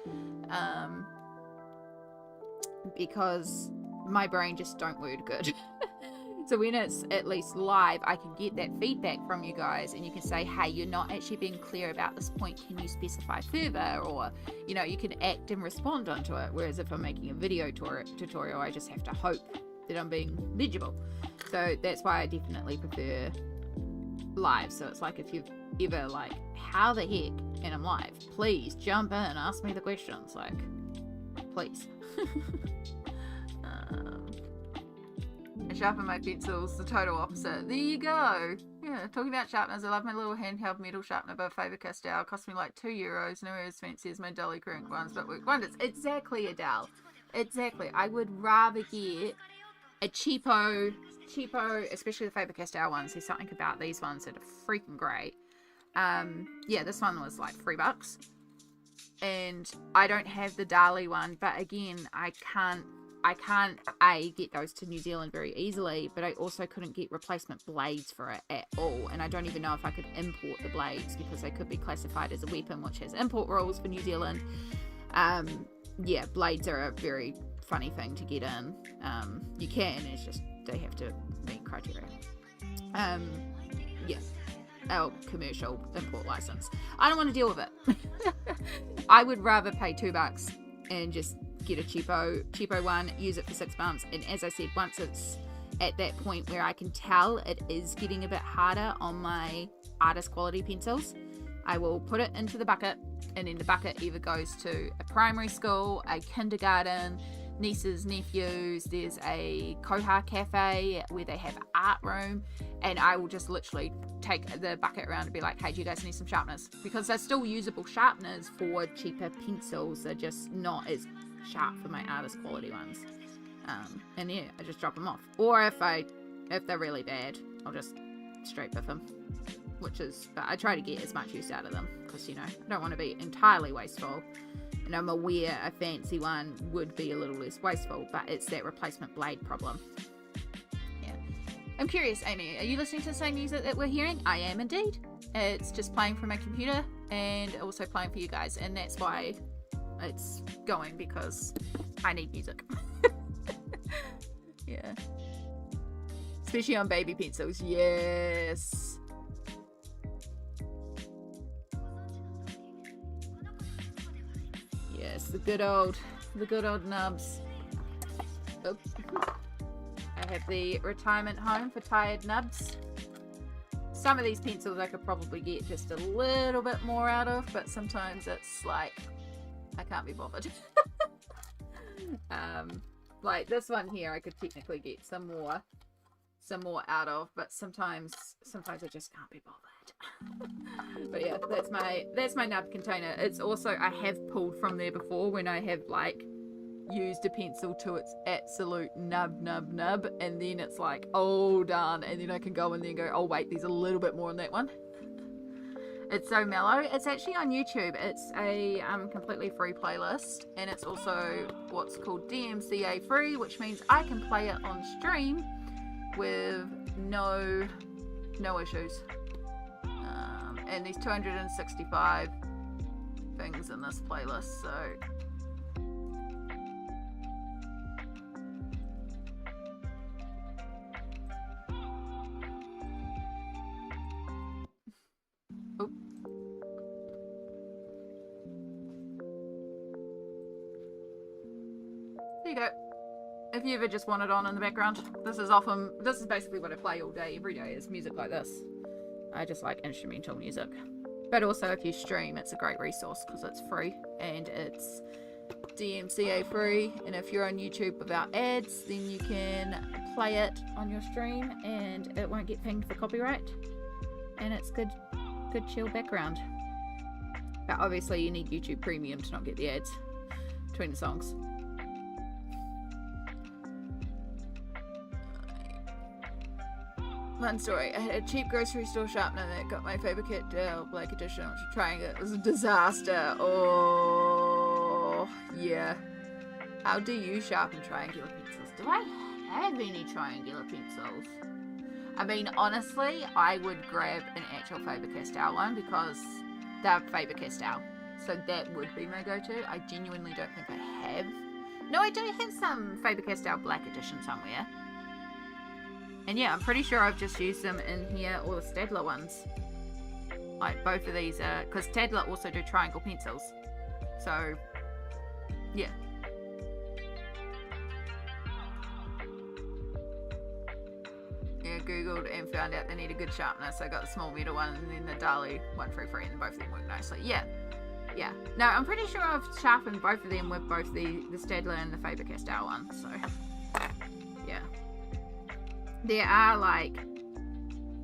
because my brain just don't word good. So when it's at least live, I can get that feedback from you guys and you can say, hey, you're not actually being clear about this point. Can you specify further? Or, you know, you can act and respond onto it. Whereas if I'm making a video tutorial, I just have to hope that I'm being legible. So that's why I definitely prefer live. So it's like if you've ever like, how the heck, and I'm live, please jump in, ask me the questions. Like, please. I sharpen my pencils, the total opposite. There you go. Yeah, talking about sharpeners, I love my little handheld metal sharpener by Faber-Castell. Cost me like €2. Nowhere as fancy as my Dolly Current ones, but work wonders. Exactly, Adele. Exactly. I would rather get a cheapo, especially the Faber-Castell ones. There's something about these ones that are freaking great. Yeah, this one was like $3. And I don't have the Dali one, but again, I can't I can't A, get those to New Zealand very easily, but I also couldn't get replacement blades for it at all, and I don't even know if I could import the blades because they could be classified as a weapon, which has import rules for New Zealand. Yeah, blades are a very funny thing to get in. You can, it's just they have to meet criteria. Yeah, our commercial import license. I don't want to deal with it. I would rather pay $2 and just get a cheapo one, use it for 6 months, and as I said, once it's at that point where I can tell it is getting a bit harder on my artist quality pencils, I will put it into the bucket, and then the bucket either goes to a primary school, a kindergarten, nieces, nephews, there's a Koha cafe where they have art room, and I will just literally take the bucket around and be like, hey, do you guys need some sharpeners? Because they're still usable sharpeners for cheaper pencils, they're just not as sharp for my artist quality ones. And yeah, I just drop them off. Or if they're really bad, I'll just straight biff them. But I try to get as much use out of them because, you know, I don't want to be entirely wasteful. And I'm aware a fancy one would be a little less wasteful, but it's that replacement blade problem. Yeah. I'm curious, Amy, are you listening to the same music that we're hearing? I am indeed. It's just playing from my computer and also playing for you guys, and that's why it's going, because I need music. Yeah. Especially on baby pencils. Yes. Yes, the good old nubs. Oh. I have the retirement home for tired nubs. Some of these pencils I could probably get just a little bit more out of, but sometimes it's like I can't be bothered. Like this one here I could technically get some more out of, but sometimes I just can't be bothered. But yeah, that's my nub container. It's also, I have pulled from there before when I have like used a pencil to its absolute nub, and then it's like, oh darn, and then I can go in there and go, oh wait, there's a little bit more on that one. It's so mellow. It's actually on YouTube. It's a completely free playlist, and it's also what's called DMCA free, which means I can play it on stream with no issues. And there's 265 things in this playlist, so there you go. If you ever just want it on in the background, this is basically what I play all day, every day, is music like this. I just like instrumental music. But also if you stream, it's a great resource because it's free and it's DMCA free, and if you're on YouTube without ads, then you can play it on your stream and it won't get pinged for copyright, and it's good chill background. But obviously you need YouTube Premium to not get the ads between the songs. One story. I had a cheap grocery store sharpener that got my Faber-Castell Black Edition, which I'm trying it. It was a disaster. Oh, yeah. How do you sharpen triangular pencils? Do I have any triangular pencils? I mean, honestly, I would grab an actual Faber-Castell one because they're Faber-Castell. So that would be my go-to. I genuinely don't think I have. No, I do have some Faber-Castell Black Edition somewhere. And yeah, I'm pretty sure I've just used them in here, or the Staedtler ones. Like both of these are, because Staedtler also do triangle pencils. So, yeah. Yeah, Googled and found out they need a good sharpener, so I got the small metal one and then the Dali one for free, and both of them work nicely. Yeah. Yeah. No, I'm pretty sure I've sharpened both of them with both the Staedtler and the Faber-Castell one, so yeah. There are, like,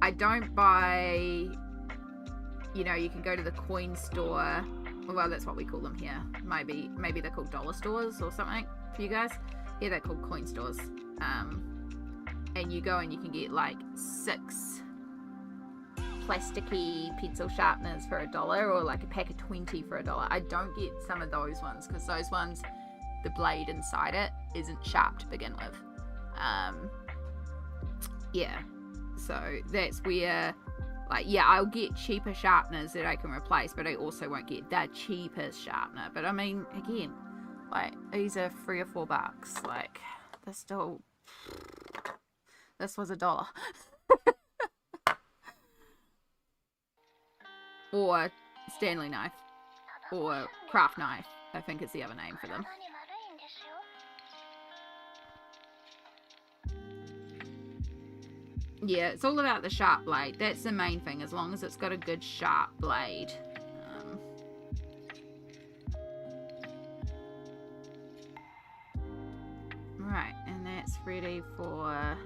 I don't buy, you know, you can go to the coin store, well, that's what we call them here. Maybe they're called dollar stores or something for you guys. Yeah, they're called coin stores. And you go and you can get like 6 plasticky pencil sharpeners for $1, or like a pack of 20 for $1. I don't get some of those ones because those ones, the blade inside it isn't sharp to begin with. Yeah, so that's where, like, yeah, I'll get cheaper sharpeners that I can replace, but I also won't get the cheapest sharpener. But I mean, again, like, these are $3 or $4. Like, they're still, this was $1. Or Stanley knife, or craft knife, I think is the other name for them. 体に悪いんですよ。 Yeah, it's all about the sharp blade. That's the main thing, as long as it's got a good sharp blade. Right, and that's ready for a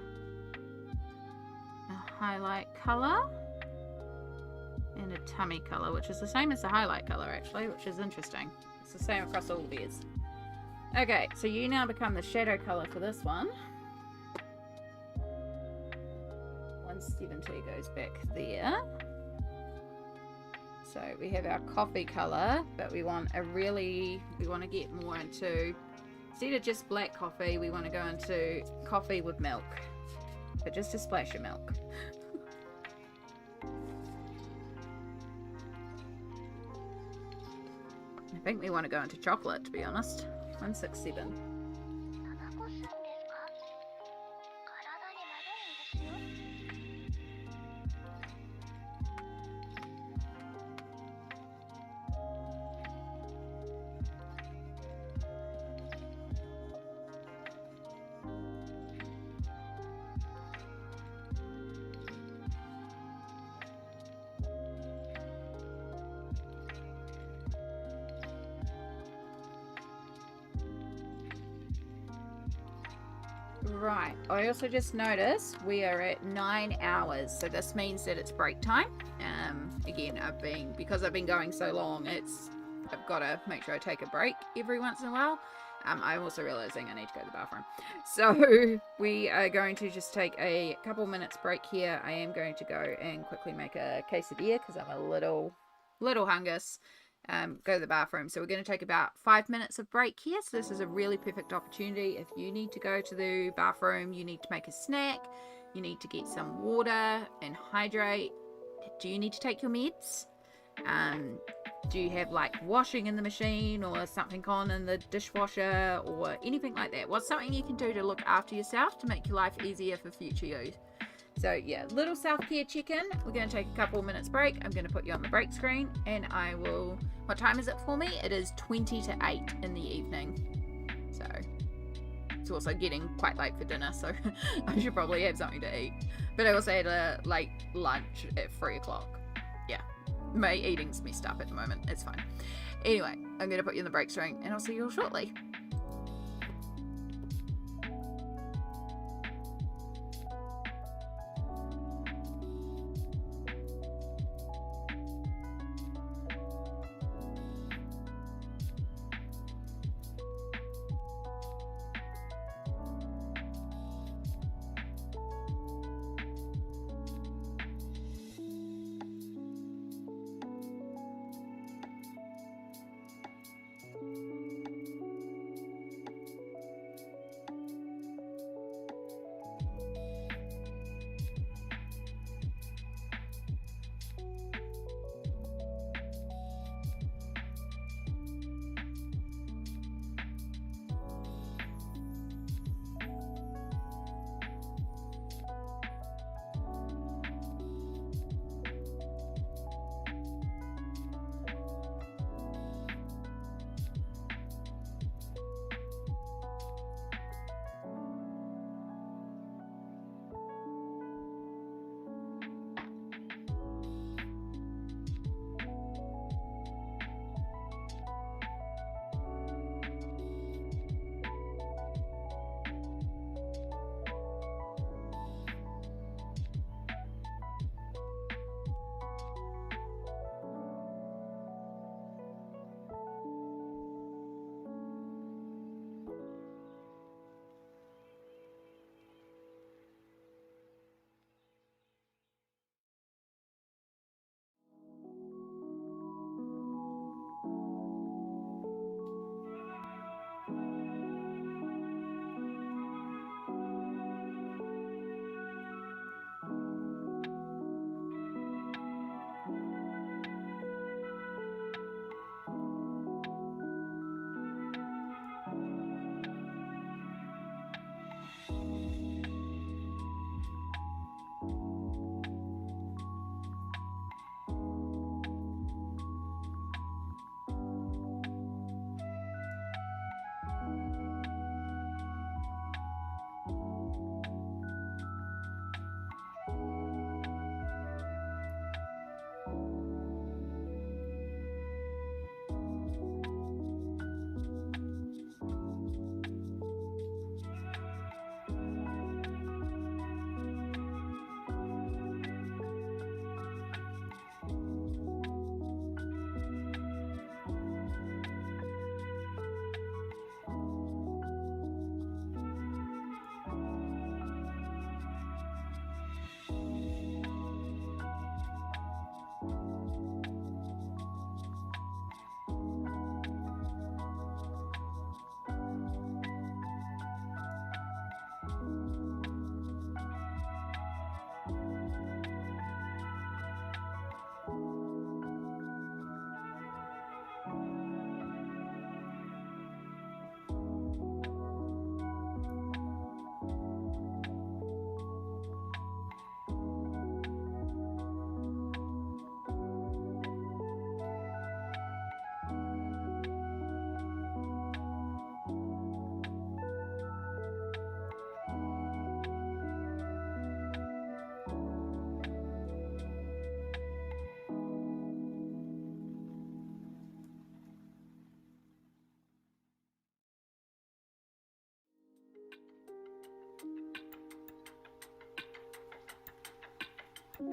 highlight color and a tummy color, which is the same as the highlight color actually, which is interesting. It's the same across all of these. Okay, so you now become the shadow color for this one. 170 goes back there. So we have our coffee color, but we want to get more into, instead of just black coffee, we want to go into coffee with milk, but just a splash of milk. I think we want to go into chocolate, to be honest. 167. タバコ吸うんですか？体に悪いんですよ。 Right, I also just noticed we are at 9 hours, so this means that it's break time. Again, because I've been going so long, I've got to make sure I take a break every once in a while. I'm also realizing I need to go to the bathroom. So we are going to just take a couple minutes break here. I am going to go and quickly make a quesadilla because I'm a little hungry. Go to the bathroom. So we're going to take about 5 minutes of break here. So this is a really perfect opportunity. If you need to go to the bathroom, you need to make a snack, you need to get some water and hydrate. Do you need to take your meds? Do you have like washing in the machine or something on in the dishwasher or anything like that? What's something you can do to look after yourself to make your life easier for future you? So yeah, little self-care check-in. We're going to take a couple of minutes break. I'm going to put you on the break screen and I will... What time is it for me? It is 20 to 8 in the evening. So it's also getting quite late for dinner, so I should probably have something to eat. But I also had a late lunch at 3 o'clock. Yeah, my eating's messed up at the moment. It's fine. Anyway, I'm going to put you in the break screen and I'll see you all shortly. お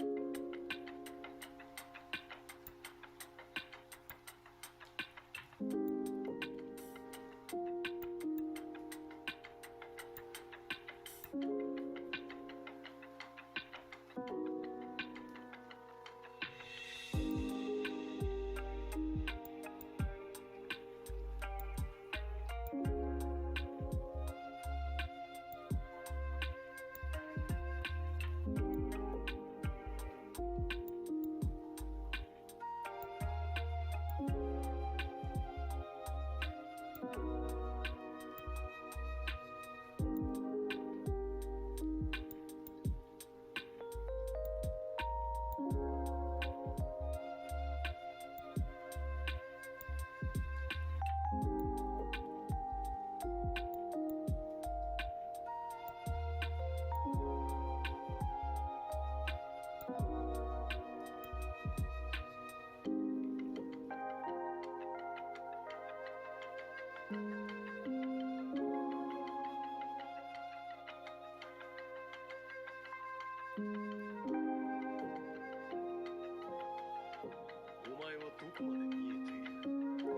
前はどこまで見えている。お前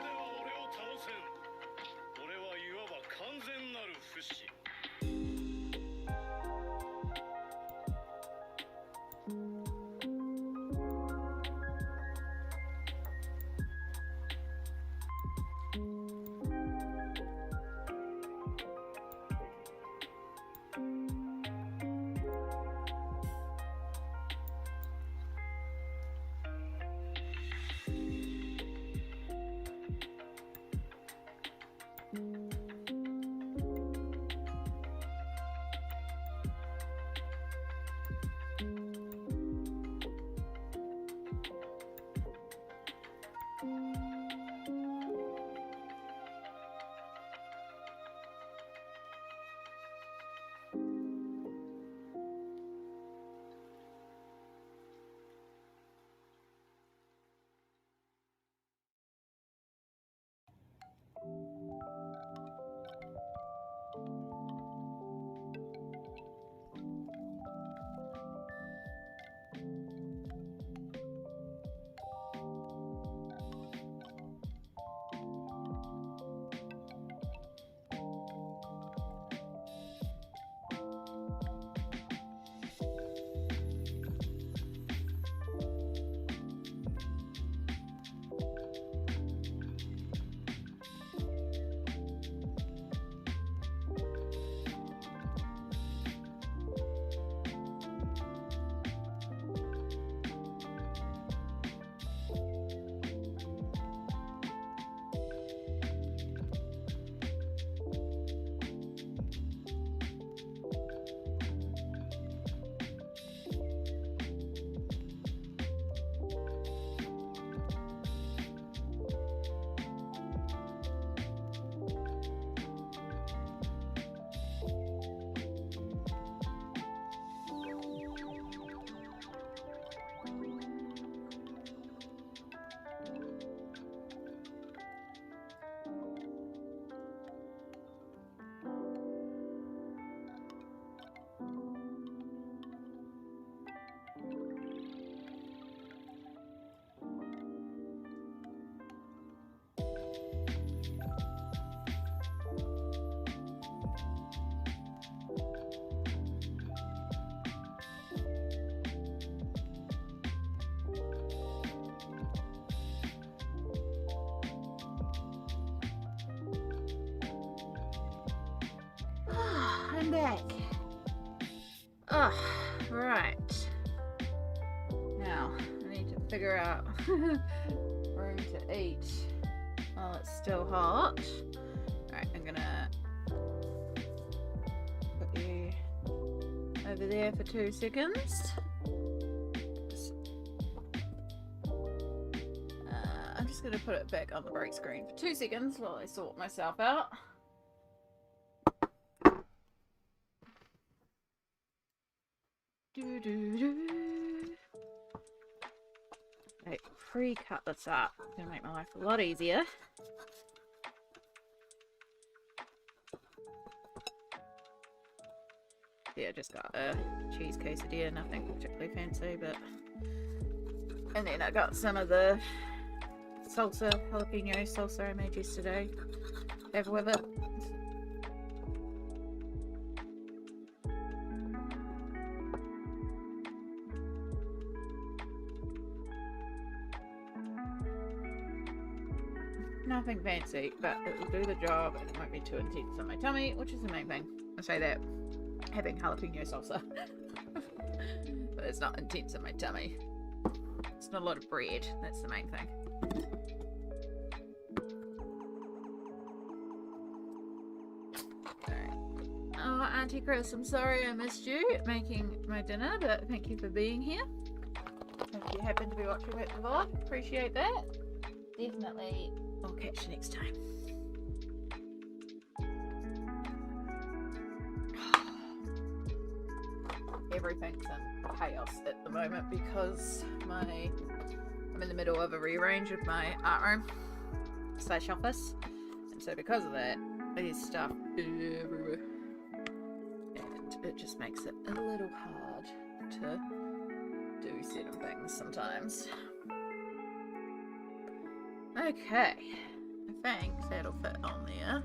では俺を倒せん。俺はいわば完全なる不死。I'm back. Oh, right. Now, I need to figure out room to eat while it's still hot. Alright, I'm gonna put you over there for 2 seconds. I'm just gonna put it back on the break screen for 2 seconds while I sort myself out. Right, pre-cut this up. It's gonna make my life a lot easier. Yeah, just got a cheese quesadilla, nothing particularly fancy, but... And then I got some of the salsa, jalapeno salsa I made yesterday. Have with it. Nothing fancy, but it will do the job and it won't be too intense on my tummy, which is the main thing. I say that having jalapeno salsa. But it's not intense on my tummy. It's not a lot of bread, that's the main thing. Alright. Oh, Auntie Chris, I'm sorry I missed you making my dinner, but thank you for being here. If you happen to be watching it the vlog, appreciate that. Definitely, I'll catch you next time. Everything's in chaos at the moment because I'm in the middle of a rearrange of my art room / office, and so because of that, there's stuff everywhere, and it just makes it a little hard to do certain things sometimes. Okay, I think that'll fit on there.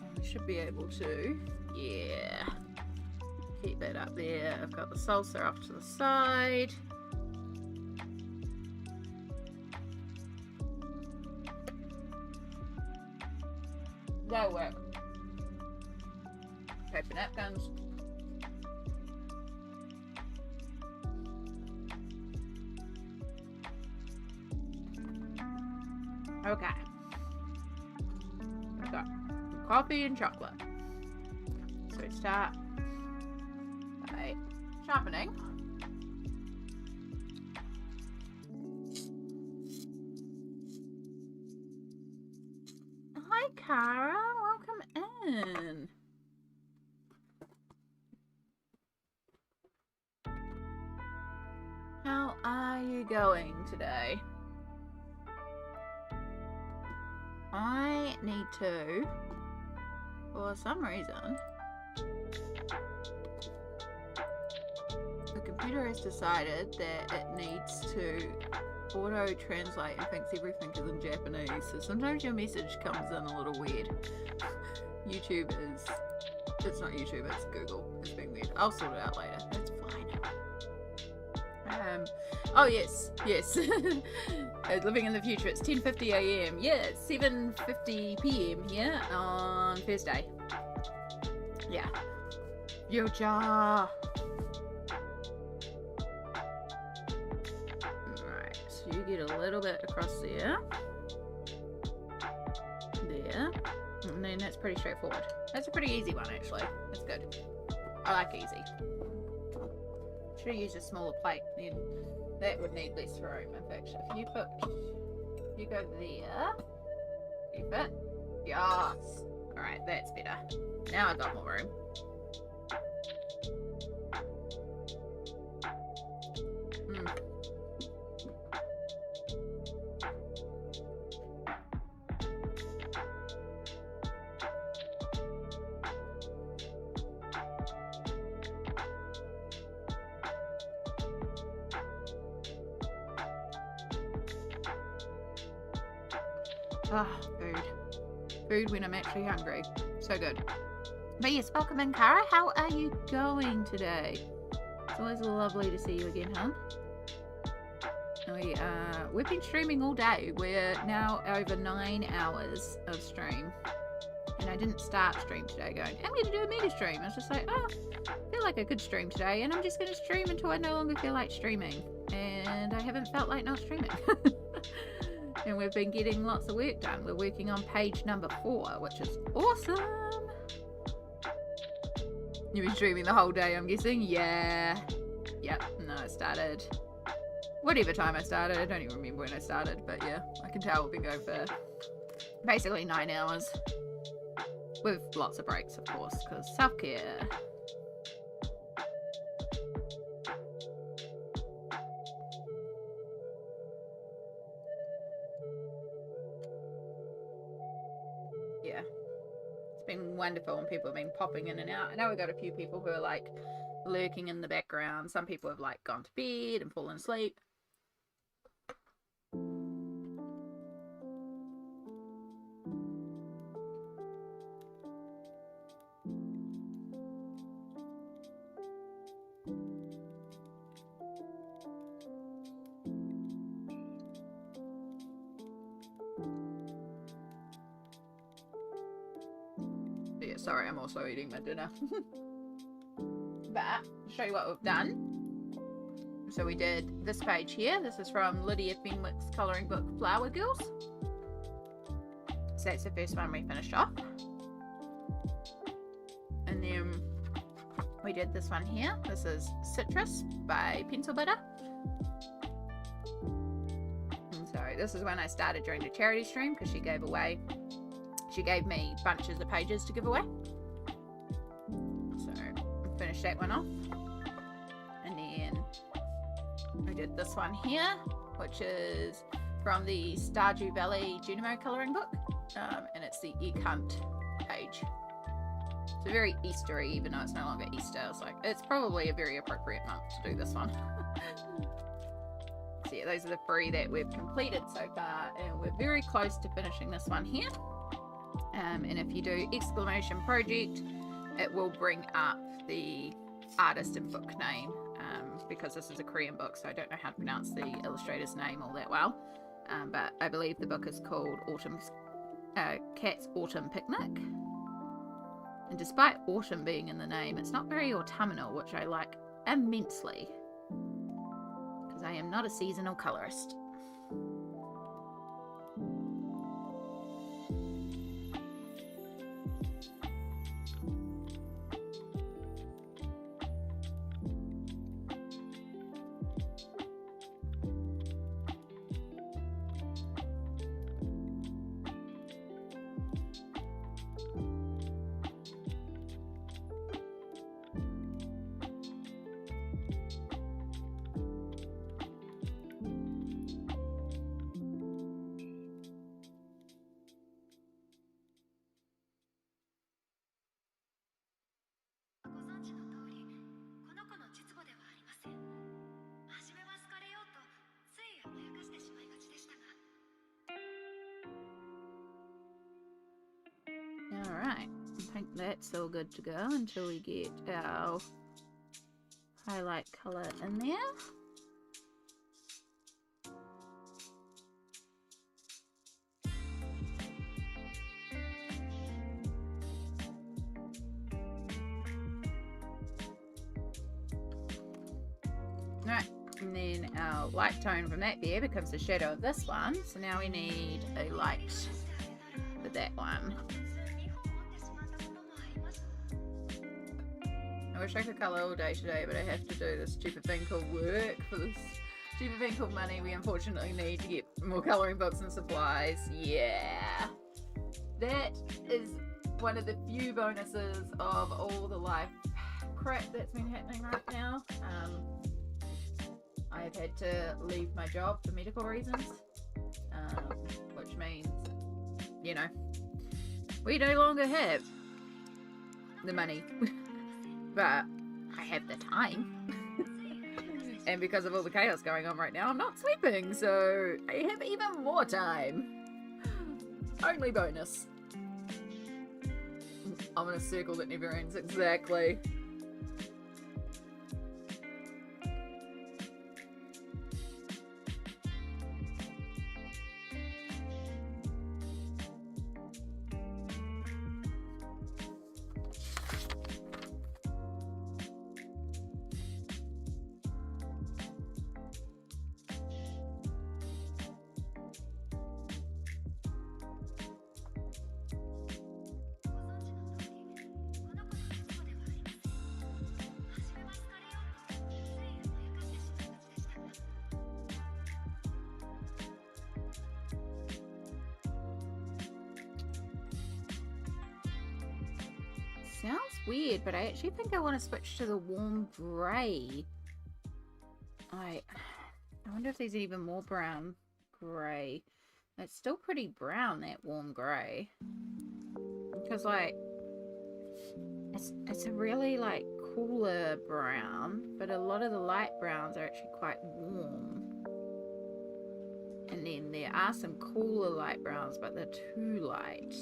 I should be able to, yeah. Keep that up there. I've got the salsa off to the side. That'll work. Paper napkins. Okay. I've got coffee and chocolate. So we start by sharpening. Hi, Cara. Welcome in. How are you going today? I need to, for some reason, the computer has decided that it needs to auto translate and thinks everything is in Japanese, so sometimes your message comes in a little weird. YouTube is, it's not YouTube, it's Google. It's being weird. I'll sort it out later. That's fine. Oh yes. Living in the future. It's 10:50 a.m. Yeah, it's 7:50 p.m. here on Thursday. Yeah. Future. Alright, so you get a little bit across there. There. And then that's pretty straightforward. That's a pretty easy one, actually. That's good. I like easy. Should have used a smaller plate, then that would need less room. In fact, if you go there, you fit. Yes. Alright, that's better. Now I've got more room. Ah, food. Food when I'm actually hungry. So good. But yes, welcome in, Cara. How are you going today? It's always lovely to see you again, hon. We've been streaming all day. We're now over 9 hours of stream. And I didn't start stream today going, I'm going to do a mega stream. I was just like, oh, I feel like I could stream today. And I'm just going to stream until I no longer feel like streaming. And I haven't felt like not streaming. And we've been getting lots of work done. We're working on page number 4, which is awesome. You've been streaming the whole day, I'm guessing? Yeah. Yep. No, I started whatever time I started. I don't even remember when I started, but yeah, I can tell we've been going for basically 9 hours. With lots of breaks, of course, because self-care. been wonderful, and people have been popping in and out. I know we got a few people who are like lurking in the background. Some people have like gone to bed and fallen asleep. Yeah, sorry, I'm also eating my dinner. But I'll show you what we've done. So we did this page here. This is from Lydia Fenwick's colouring book Flower Girls. So that's the first one we finished off. And then we did this one here. This is Citrus by Pencil Bitter. And so this is when I started during the charity stream, because she gave me bunches of pages to give away. So I finished that one off. And then we did this one here, which is from the Stardew Valley Junimo colouring book. And it's the Egg Hunt page. It's very Eastery, even though it's no longer Easter. It's like, it's probably a very appropriate month to do this one. So yeah, those are the 3 that we've completed so far, and we're very close to finishing this one here. And if you do exclamation project, it will bring up the artist and book name, because this is a Korean book, so I don't know how to pronounce the illustrator's name all that well. But I believe the book is called Cat's Autumn Picnic. And despite autumn being in the name, it's not very autumnal, which I like immensely, because I am not a seasonal colorist. Alright, I think that's all good to go until we get our highlight colour in there. Alright, and then our light tone from that there becomes the shadow of this one. So now we need a light for that one. I wish I could colour all day today, but I have to do this stupid thing called work. For this stupid thing called money, we unfortunately need to get more colouring books and supplies. Yeah. That is one of the few bonuses of all the life crap that's been happening right now. I've had to leave my job for medical reasons, which means, you know, we no longer have the money. But I have the time. And because of all the chaos going on right now, I'm not sleeping, so I have even more time. Only bonus. I'm in a circle that never ends, exactly. Sounds weird, but I actually think I want to switch to the warm grey. I wonder if there's even more brown grey. It's still pretty brown, that warm grey. Because, like, it's a really like cooler brown, but a lot of the light browns are actually quite warm. And then there are some cooler light browns, but they're too light.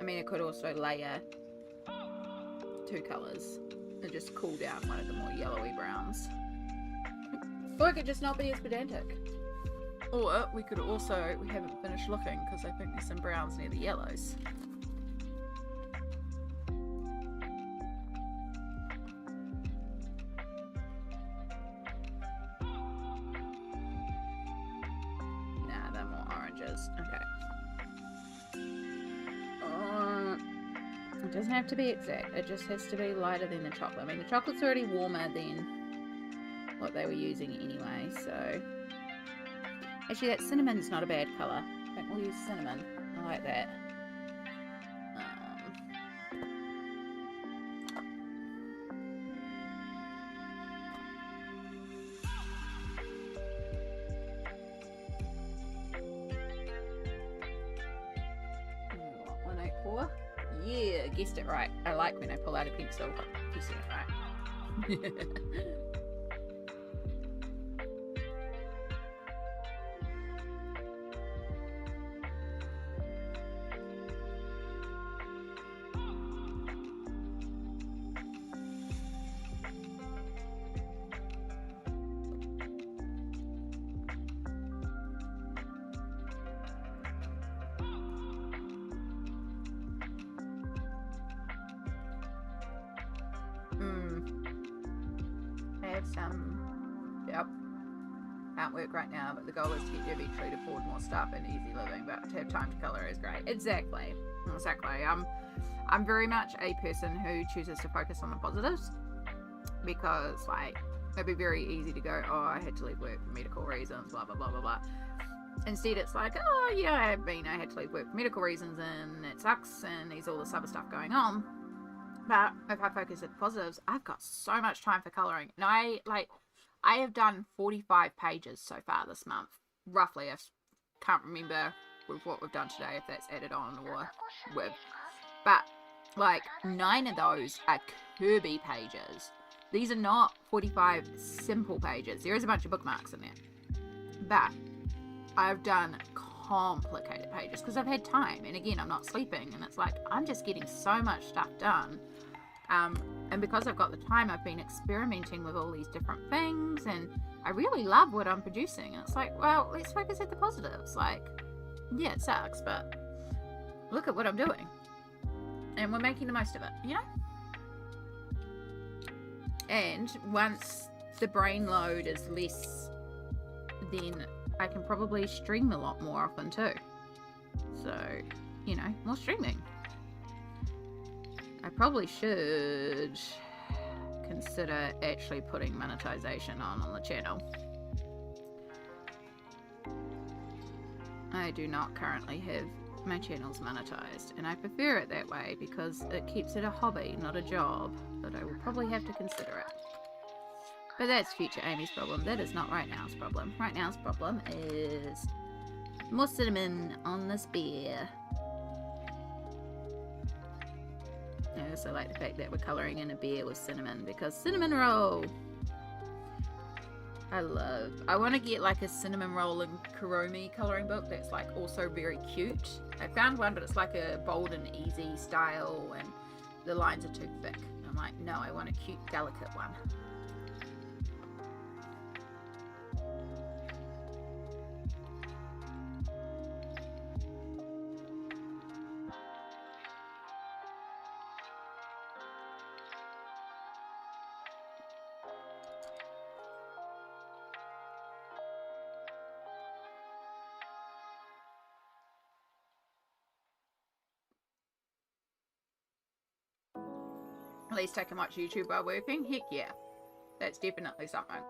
I mean, it could also layer 2 colours and just cool down one of the more yellowy browns. Or it could just not be as pedantic. Or we could also, we haven't finished looking because I think there's some browns near the yellows. Nah, they're more oranges. Okay. It doesn't have to be exact. It just has to be lighter than the chocolate. I mean, the chocolate's already warmer than what they were using anyway, so... Actually, that cinnamon's not a bad colour. I think we'll use cinnamon. I like that. What, 184? Yeah, guessed it right. I like when I pull out a pencil. Guessing it right. Yep. Can't work right now, but the goal is to get you eventually to afford more stuff and easy living, but to have time to colour is great. Exactly. I'm very much a person who chooses to focus on the positives, because like it'd be very easy to go, oh, I had to leave work for medical reasons, blah blah blah blah blah. Instead it's like, oh yeah, I had to leave work for medical reasons and it sucks and there's all this other stuff going on. But if I focus at the positives, I've got so much time for colouring. And I have done 45 pages so far this month. Roughly. I can't remember with what we've done today, if that's added on or with. But, like, 9 of those are Kirby pages. These are not 45 simple pages. There is a bunch of bookmarks in there. But I've done complicated pages because I've had time. And again, I'm not sleeping. And it's like, I'm just getting so much stuff done. And because I've got the time, I've been experimenting with all these different things, and I really love what I'm producing. And it's like, well, let's focus at the positives. Like, yeah, it sucks, but look at what I'm doing. And we're making the most of it, you know? And once the brain load is less, then I can probably stream a lot more often too. So, you know, more streaming. I probably should consider actually putting monetization on the channel. I do not currently have my channels monetized, and I prefer it that way because it keeps it a hobby, not a job, but I will probably have to consider it. But that's future Amy's problem. That is not right now's problem. Right now's problem is more cinnamon on this beer. I also like the fact that we're colouring in a beer with cinnamon, because cinnamon roll! I want to get like a cinnamon roll and Kuromi colouring book that's like also very cute. I found one, but it's like a bold and easy style and the lines are too thick. I'm like, no, I want a cute, delicate one. At least I can watch YouTube while working. Heck yeah. That's definitely something.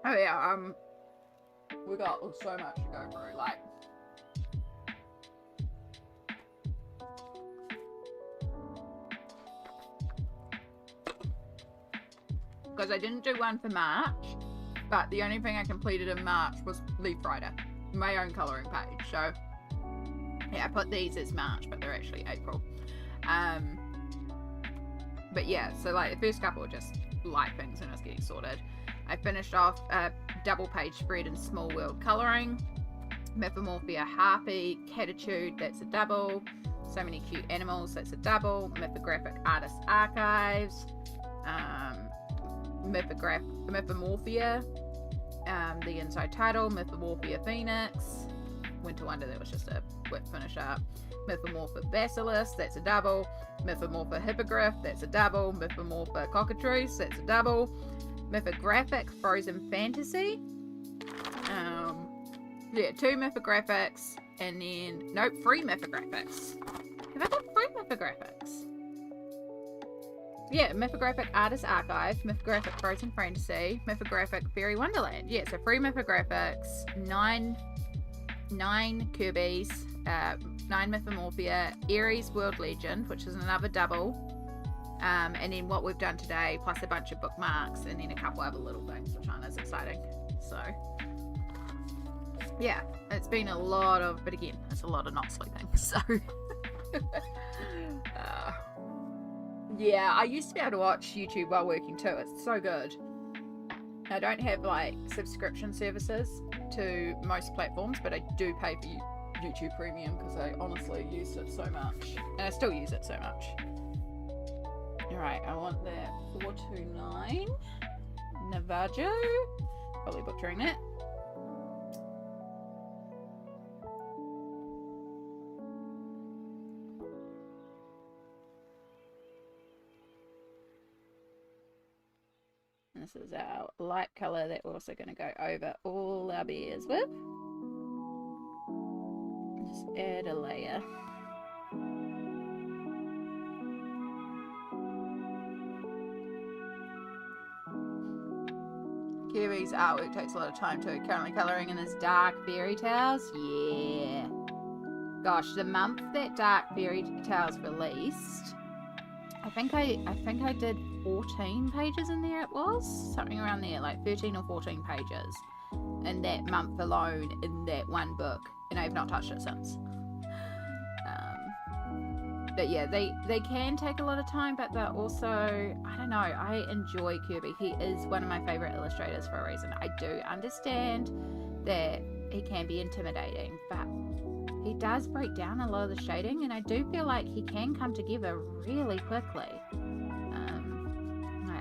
Oh yeah, we got so much to go through, like. Because I didn't do one for March, but the only thing I completed in March was Leaf Rider. my own colouring page. So yeah, I put these as March, but they're actually April. But yeah, so like the first couple were just light things and I was getting sorted. I finished off a double page spread in Small World colouring. Mythomorphia Harpy, Catitude, that's a double. So Many Cute Animals, that's a double. Mythographic Artist Archives, Mythomorphia, the inside title, Mythomorphia Phoenix, Winter Wonder, that was just a quick finish up. Mythomorpha Basilisk, that's a double. Mythomorpha Hippogriff, that's a double. Mythomorpha Cockatrice, that's a double. Mythographic Frozen Fantasy, yeah, 2 mythographics, and then, nope, 3 mythographics. Have I got 3 mythographics? Yeah, Mythographic Artist Archive, Mythographic Frozen Fantasy, Mythographic Fairy Wonderland. Yeah, so 3 mythographics, 9 Kirby's, 9 Mythomorphia, Aries World Legend, which is another double, and then what we've done today, plus a bunch of bookmarks, and then a couple other little things, which aren't as exciting. So yeah, it's been a lot of, but again, it's a lot of not sleeping, so yeah, I used to be able to watch YouTube while working too. It's so good. I don't have like subscription services to most platforms, but I do pay for YouTube Premium because I honestly used it so much, and I still use it so much. Alright, I want that 429 Navajo, probably butchering it. This is our light colour that we're also going to go over all our bears with. Just add a layer. Kirby's artwork takes a lot of time too. Currently colouring in his Dark Fairy Tales. Yeah. Gosh, the month that Dark Fairy Tales released, I think I did 14 pages in there. It was something around there, like 13 or 14 pages in that month alone in that one book, and I've not touched it since. But yeah, they can take a lot of time, but they're also, I don't know, I enjoy Kirby. He is one of my favourite illustrators for a reason. I do understand that he can be intimidating, but he does break down a lot of the shading, and I do feel like he can come together really quickly.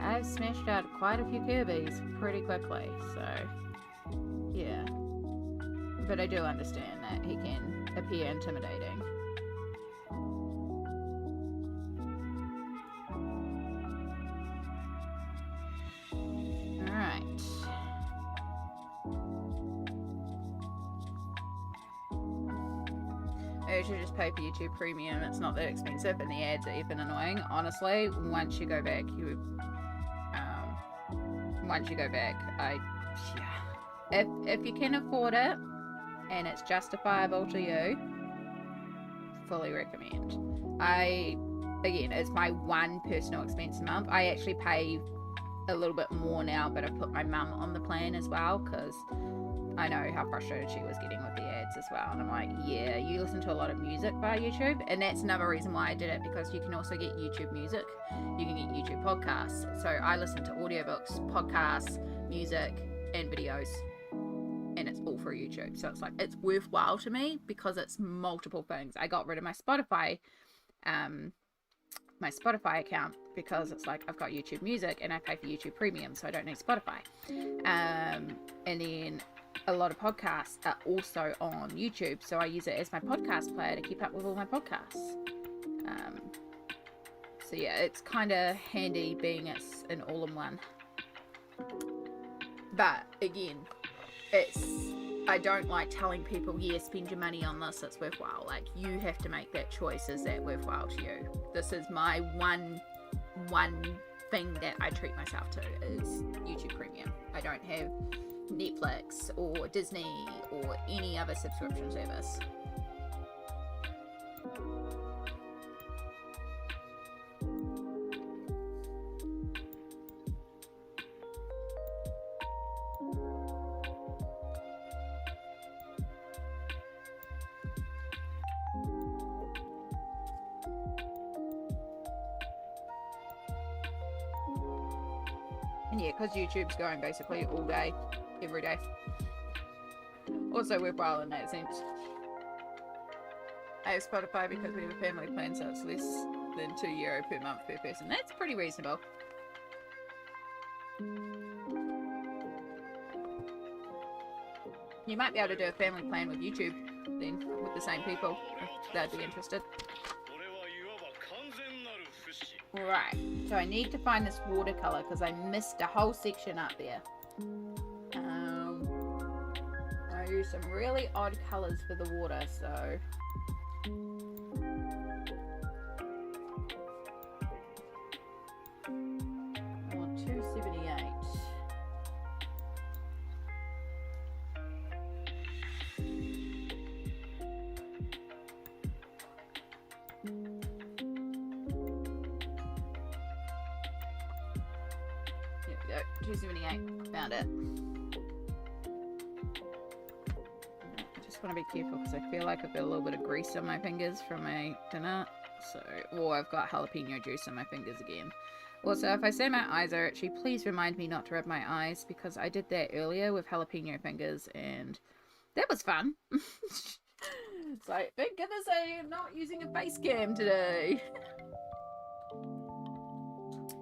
I've smashed out quite a few Kirby's pretty quickly, so yeah. But I do understand that he can appear intimidating. Alright. You should just pay for YouTube Premium. It's not that expensive, and the ads are even annoying. Honestly, once you go back, if you can afford it and it's justifiable to you, fully recommend. Again, it's my one personal expense a month. I actually pay a little bit more now, but I've put my mum on the plan as well because I know how frustrated she was getting with the ads as well, and I'm like, yeah, you listen to a lot of music via YouTube, and that's another reason why I did it, because you can also get YouTube music, you can get YouTube podcasts. So I listen to audiobooks, podcasts, music, and videos, and it's all through YouTube. So it's like, it's worthwhile to me because it's multiple things. I got rid of my Spotify account because it's like, I've got YouTube music and I pay for YouTube Premium, so I don't need Spotify. And then a lot of podcasts are also on YouTube, so I use it as my podcast player to keep up with all my podcasts. So yeah, it's kind of handy being it's an all-in-one. But again, I don't like telling people, yeah, spend your money on this, it's worthwhile. Like, you have to make that choice. Is that worthwhile to you? This is my one thing that I treat myself to is YouTube Premium. I don't have Netflix or Disney or any other subscription service. And yeah, because YouTube's going basically all day, every day. Also worthwhile in that sense. I have Spotify because we have a family plan, so it's less than €2 per month per person. That's pretty reasonable. You might be able to do a family plan with YouTube then, with the same people, if they'd be interested. 俺はいわば完全なる不死 Right, so I need to find this watercolor because I missed a whole section up there. I use some really odd colors for the water, so... I want 278. Here we go, 278, found it. I just want to be careful because I feel like I've got a little bit of grease on my fingers from my dinner. So, or I've got jalapeno juice on my fingers again. Also, if I say my eyes are itchy, please remind me not to rub my eyes because I did that earlier with jalapeno fingers and that was fun. It's like, thank goodness I am not using a face cam today.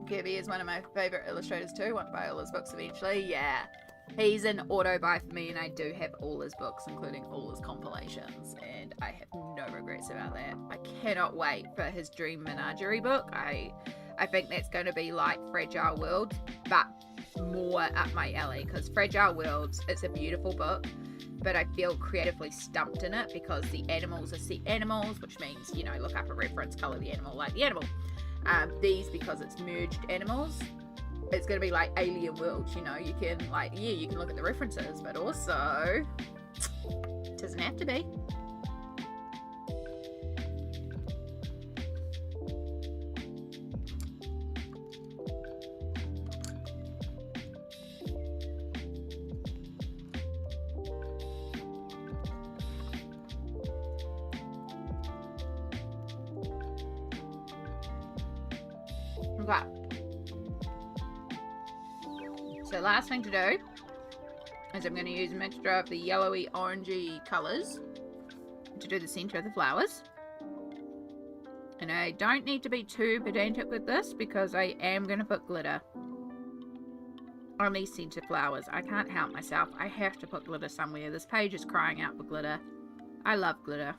Kirby is one of my favourite illustrators too. Want to buy all his books eventually. Yeah. He's an auto buy for me and I do have all his books, including all his compilations. And I have no regrets about that. I cannot wait for his Dream Menagerie book. I think that's going to be like Fragile Worlds, but more up my alley. Because Fragile Worlds, it's a beautiful book, but I feel creatively stumped in it because the animals are set animals, which means, you know, look up a reference, colour the animal like the animal. These, because it's merged animals, it's going to be like Alien Worlds, you know, you can like, yeah, you can look at the references, but also it doesn't have to be. Okay. So last thing to do is I'm going to use a mixture of the yellowy orangey colours to do the centre of the flowers. And I don't need to be too pedantic with this because I am going to put glitter on these centre flowers. I can't help myself. I have to put glitter somewhere. This page is crying out for glitter. I love glitter.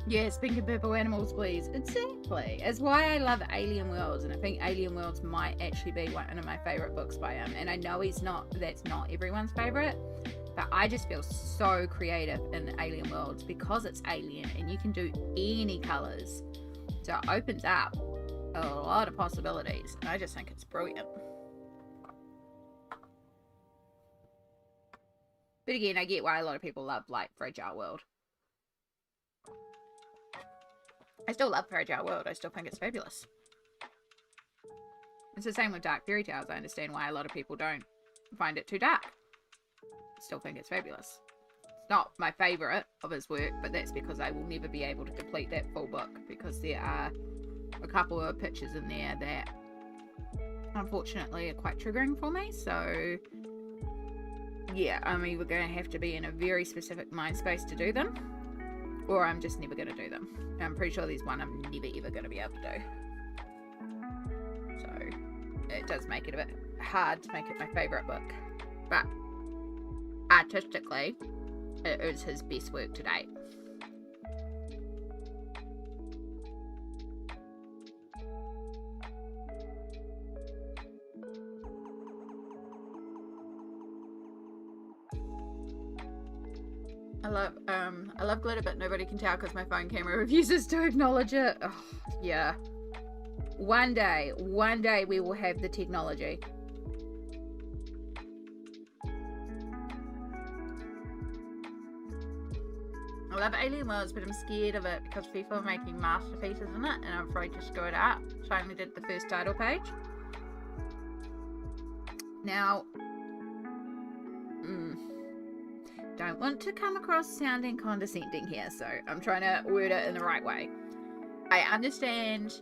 Yes, pink and purple animals, please. Exactly. It's why I love Alien Worlds, and I think Alien Worlds might actually be one of my favourite books by him. And I know that's not everyone's favourite, but I just feel so creative in Alien Worlds because it's alien and you can do any colours. So it opens up a lot of possibilities. I just think it's brilliant. But again, I get why a lot of people love, like, Fragile World. I still love Fragile World. I still think it's fabulous. It's the same with Dark Fairy Tales. I understand why a lot of people don't find it too dark. I still think it's fabulous. It's not my favourite of his work, but that's because I will never be able to complete that full book because there are a couple of pictures in there that unfortunately are quite triggering for me. So yeah, I'm either going to have to be in a very specific mind space to do them, or I'm just never going to do them. And I'm pretty sure there's one I'm never ever going to be able to do. So it does make it a bit hard to make it my favourite book. But artistically, it is his best work to date. I love glitter, but nobody can tell because my phone camera refuses to acknowledge it. Oh, yeah. One day we will have the technology. I love Alien Worlds, but I'm scared of it because people are making masterpieces in it and I'm afraid to screw it up. So I only did the first title page. Now, don't want to come across sounding condescending here, so I'm trying to word it in the right way. I understand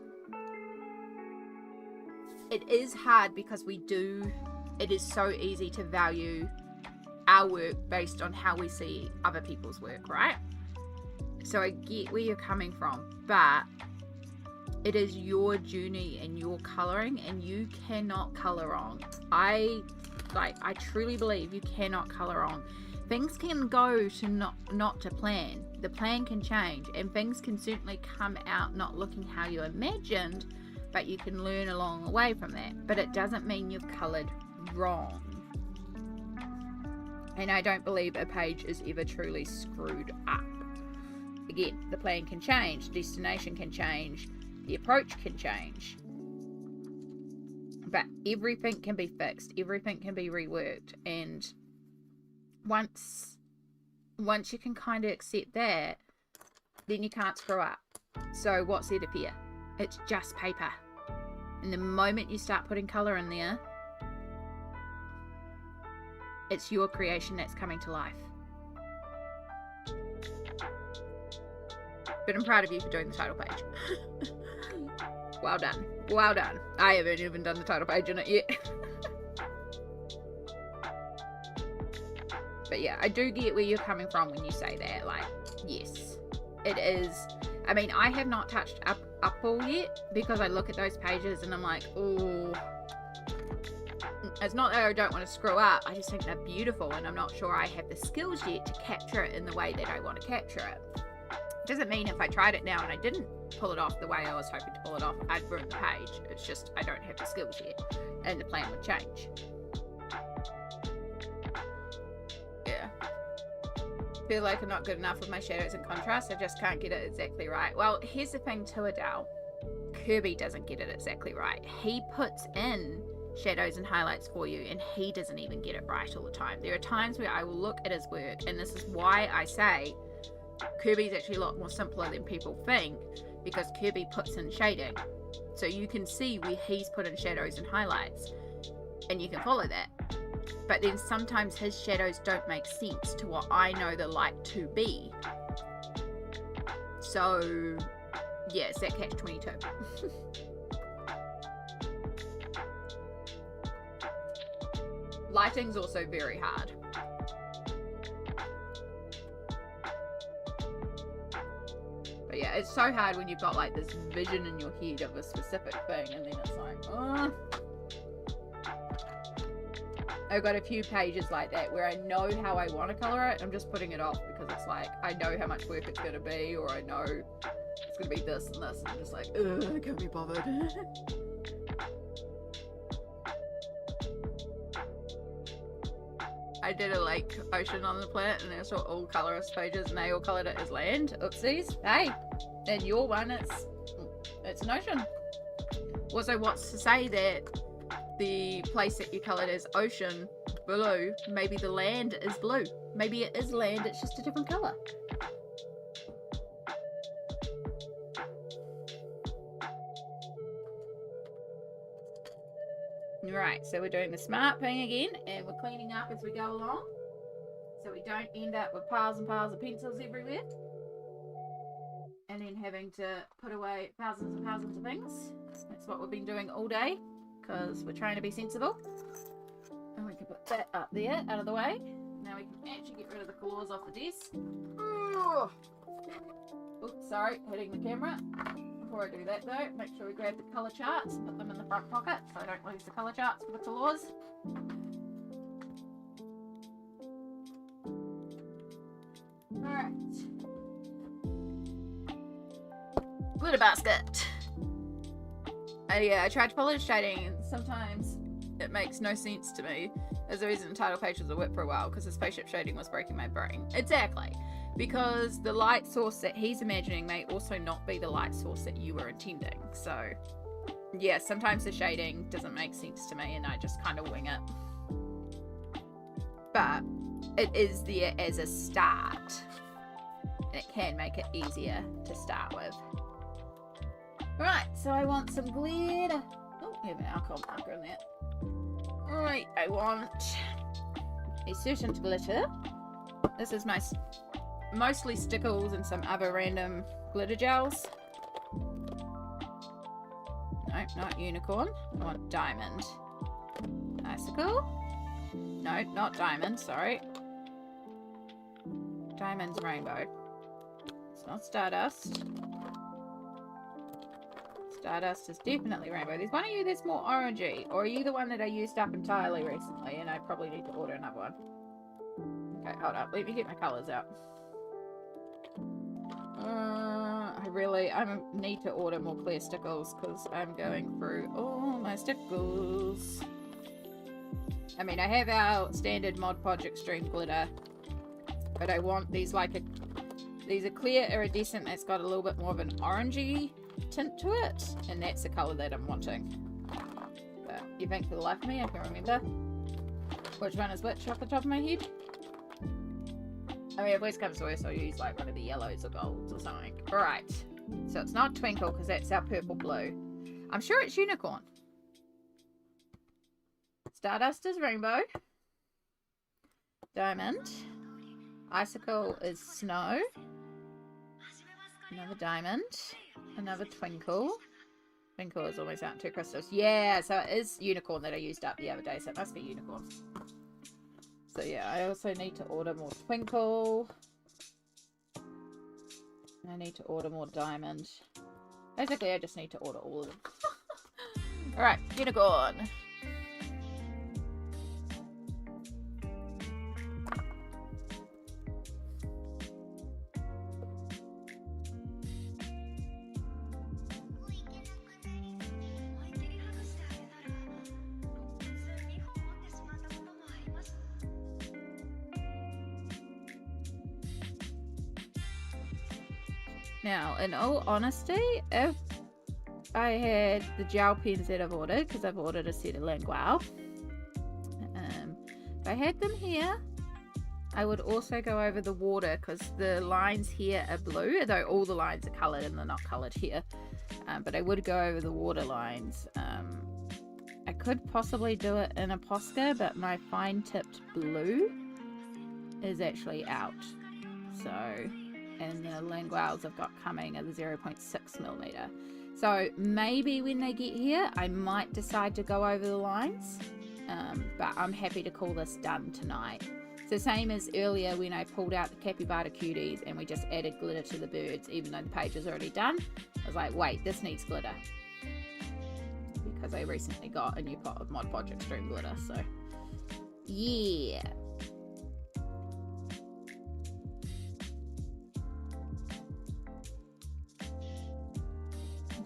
it is hard because it is so easy to value our work based on how we see other people's work, right? So I get where you're coming from, but it is your journey and your coloring, and you cannot color wrong. I truly believe you cannot color wrong. Things can go to not to plan. The plan can change, and things can certainly come out not looking how you imagined, but you can learn along the way from that. But it doesn't mean you've colored wrong. And I don't believe a page is ever truly screwed up. Again, the plan can change, the destination can change, the approach can change. But everything can be fixed, everything can be reworked, and once you can kind of accept that, then you can't screw up. So what's there to fear? It's just paper. And the moment you start putting colour in there, it's your creation that's coming to life. But I'm proud of you for doing the title page. Well done. Well done. I haven't even done the title page in it yet. But yeah, I do get where you're coming from when you say that. Like, yes, it is. I mean, I have not touched Upall yet because I look at those pages and I'm like, oh, it's not that I don't want to screw up. I just think they're beautiful, and I'm not sure I have the skills yet to capture it in the way that I want to capture it. Doesn't mean if I tried it now and I didn't pull it off the way I was hoping to pull it off, I'd ruin the page. It's just I don't have the skills yet, and the plan would change. Yeah. Feel like I'm not good enough with my shadows and contrast. I just can't get it exactly right. Well, here's the thing too, Adele. Kirby doesn't get it exactly right. He puts in shadows and highlights for you, and he doesn't even get it right all the time. There are times where I will look at his work, and this is why I say Kirby's actually a lot more simpler than people think, because Kirby puts in shading, so you can see where he's put in shadows and highlights, and you can follow that. But then sometimes his shadows don't make sense to what I know the light to be. So yeah, it's that catch-22. Lighting's also very hard. But yeah, it's so hard when you've got like this vision in your head of a specific thing, and then it's like, oh. I've got a few pages like that where I know how I want to colour it. I'm just putting it off because it's like, I know how much work it's going to be, or I know it's going to be this and this, and I'm just like, ugh, I can't be bothered. I did a lake ocean on the planet, and I saw all colourist pages and they all coloured it as land. Oopsies. Hey, and your one, it's an ocean. Also, what's to say that the place that you coloured as ocean blue, maybe the land is blue. Maybe it is land, it's just a different colour. Right, so we're doing the smart thing again, and we're cleaning up as we go along, so we don't end up with piles and piles of pencils everywhere, and then having to put away thousands and thousands of things. That's what we've been doing all day, because we're trying to be sensible. And we can put that up there, out of the way. Now we can actually get rid of the claws off the desk. Oops, sorry, hitting the camera. Before I do that though, make sure we grab the colour charts and put them in the front pocket so I don't lose the colour charts for the claws. Alright. Glitter basket. I tried to follow the shading, and sometimes it makes no sense to me. There's a reason the title page was a whip for a while, because the spaceship shading was breaking my brain. Exactly. Because the light source that he's imagining may also not be the light source that you were intending. So, yeah, sometimes the shading doesn't make sense to me and I just kind of wing it. But it is there as a start. And it can make it easier to start with. Right, so I want some glitter. Oh, we have an alcohol marker in there. Right, I want a certain glitter. This is my mostly stickles and some other random glitter gels. No, not unicorn. I want diamond. Icicle. No, not diamond, sorry. Diamond's rainbow. It's not stardust. Stardust is definitely rainbow. There's one of you that's more orangey. Or are you the one that I used up entirely recently and I probably need to order another one? Okay, hold up. Let me get my colours out. I need to order more clear stickles because I'm going through all my stickles. I mean, I have our standard Mod Podge Extreme glitter, but I want these these are clear iridescent that's got a little bit more of an orangey tint to it, and that's the colour that I'm wanting. But you think for the life of me I can remember which one is which off the top of my head. I mean, if worst comes to worst, I'll use like one of the yellows or golds or something. Alright, so it's not Twinkle because that's our purple blue. I'm sure it's Unicorn. Stardust is rainbow. Diamond. Icicle is snow. Another diamond. Another twinkle. Twinkle is almost out in 2 crystals. Yeah, so it is Unicorn that I used up the other day, so it must be Unicorn. So yeah, I also need to order more twinkle. I need to order more diamond. Basically, I just need to order all of them. Alright, Unicorn. Now, in all honesty, if I had the gel pens that I've ordered, because I've ordered a set of Languelle, if I had them here, I would also go over the water, because the lines here are blue, although all the lines are coloured and they're not coloured here. But I would go over the water lines. I could possibly do it in a Posca, but my fine-tipped blue is actually out. So... and the Languelles I've got coming are the 0.6mm. So maybe when they get here, I might decide to go over the lines. But I'm happy to call this done tonight. So same as earlier when I pulled out the Capybara Cuties and we just added glitter to the birds, even though the page was already done. I was like, wait, this needs glitter. Because I recently got a new pot of Mod Podge Extreme glitter, so yeah.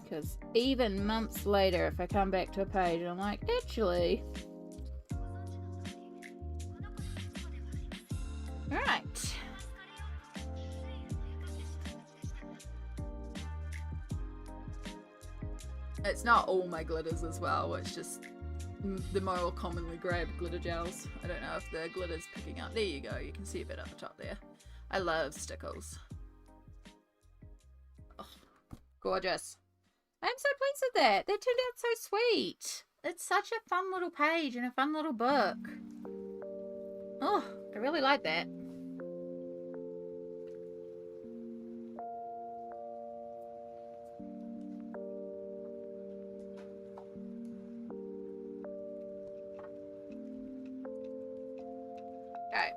Because even months later, if I come back to a page and I'm like, actually... Alright. It's not all my glitters as well, it's just the more commonly grabbed glitter gels. I don't know if the glitter's picking up. There you go, you can see a bit at the top there. I love stickles. Oh, gorgeous. I'm so pleased with that. That turned out so sweet. It's such a fun little page and a fun little book. Oh, I really like that. Okay.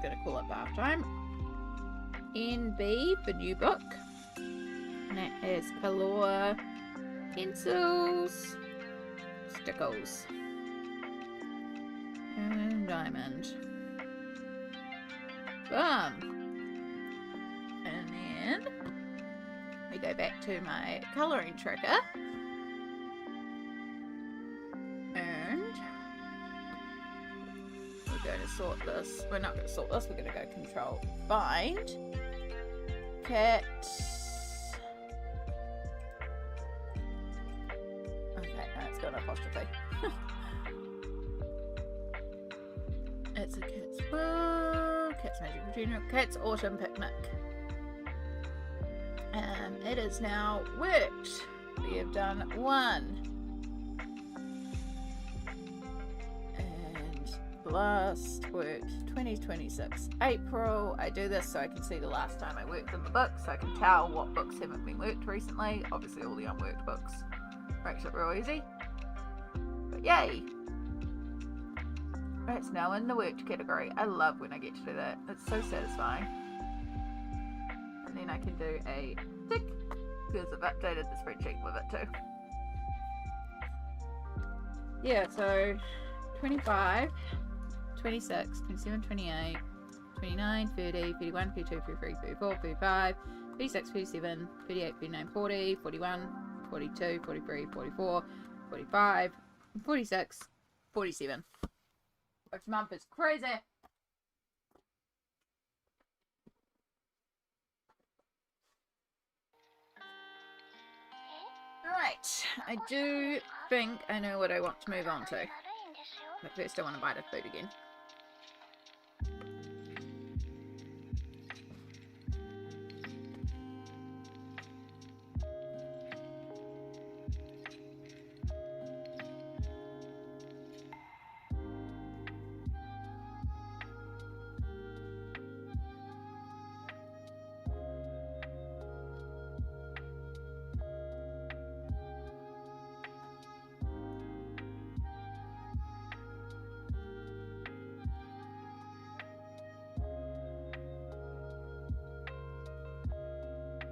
Going to call it bath time. NB for new book, and that has Color pencils, stickles, and diamond. Boom. And then we go back to my colouring tracker, sort this. We're not going to sort this. We're going to go control find. Cat. Okay, no, it's got an apostrophe. It's a cat's book. Cat's Magical General. Cat's Autumn Picnic. It is now worked. We have done 1. And last worked 2026 April. I do this so I can see the last time I worked in the book, so I can tell what books haven't been worked recently. Obviously all the unworked books. Makes it real easy. But yay! It's now in the worked category. I love when I get to do that. It's so satisfying. And then I can do a tick because I've updated the spreadsheet with it too. Yeah, so 25, 26, 27, 28, 29, 30, 31, 32, 33, 34, 35, 36, 37, 38, 39, 40, 41, 42, 43, 44, 45, 46, 47. Which month is crazy. Alright, I do think I know what I want to move on to. But first I want to bite of food again.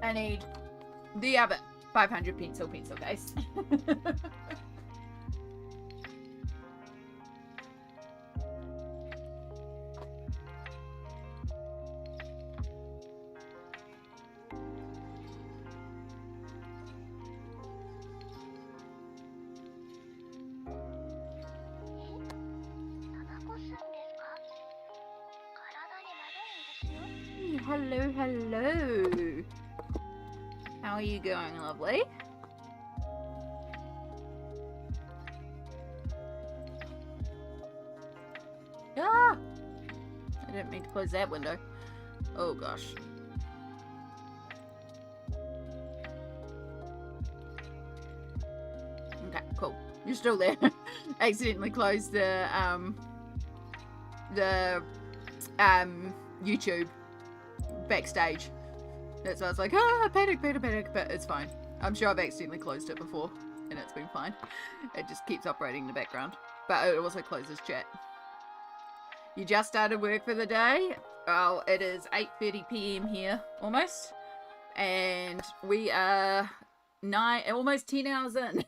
I need the other 500 pencil case. Hello, hello. How are you going, lovely? Ah! I didn't mean to close that window. Oh gosh. Okay, cool. You're still there. Accidentally closed the YouTube backstage. That's why I was like, panic, but it's fine. I'm sure I've accidentally closed it before, and it's been fine. It just keeps operating in the background. But it also closes chat. You just started work for the day? Well, it is 8:30 PM here, almost. And we are almost 10 hours in.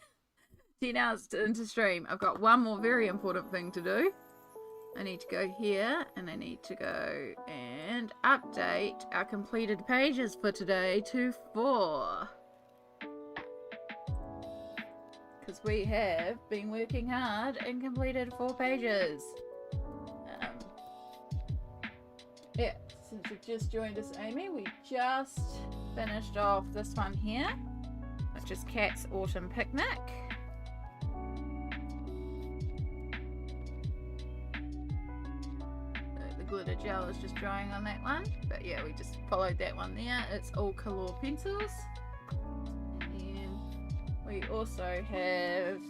10 hours into stream. I've got one more very important thing to do. I need to go here, and I need to go and update our completed pages for today to 4. Because we have been working hard and completed 4 pages. Yeah, since you've just joined us, Amy, we just finished off this one here, which is Cat's Autumn Picnic. Glitter gel is just drying on that one, but yeah, we just followed that one there. It's all Color pencils. And then we also have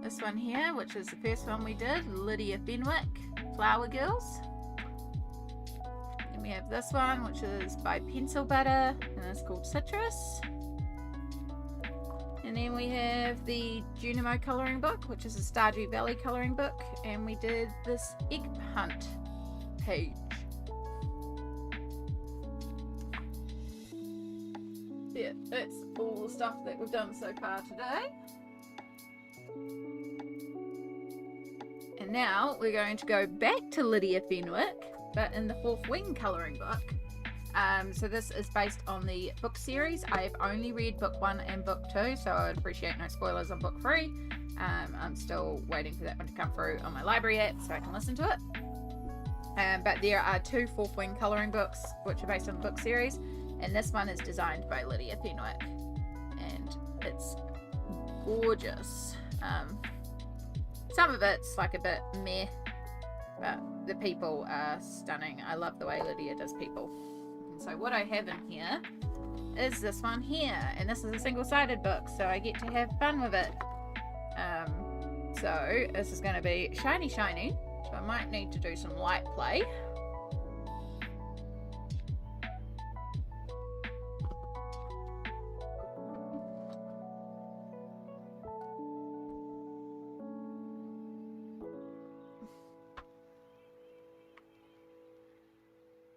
this one here, which is the first one we did, Lydia Fenwick, Flower Girls. Then we have this one, which is by Pencil Butter, and it's called Citrus. And then we have the Junimo colouring book, which is a Stardew Valley colouring book, and we did this Egg Hunt page. Yeah, that's all the stuff that we've done so far today. And now we're going to go back to Lydia Fenwick, but in the Fourth Wing colouring book. So this is based on the book series. I've only read book 1 and book 2, so I'd appreciate no spoilers on book 3. I'm still waiting for that one to come through on my library app so I can listen to it. But there are 2 Fourth Wing colouring books which are based on the book series, and this one is designed by Lydia Fenwick, and it's gorgeous. Some of it's like a bit meh, but the people are stunning. I love the way Lydia does people. And so what I have in here is this one here, and this is a single-sided book, so I get to have fun with it. So this is going to be shiny, shiny, so I might need to do some light play.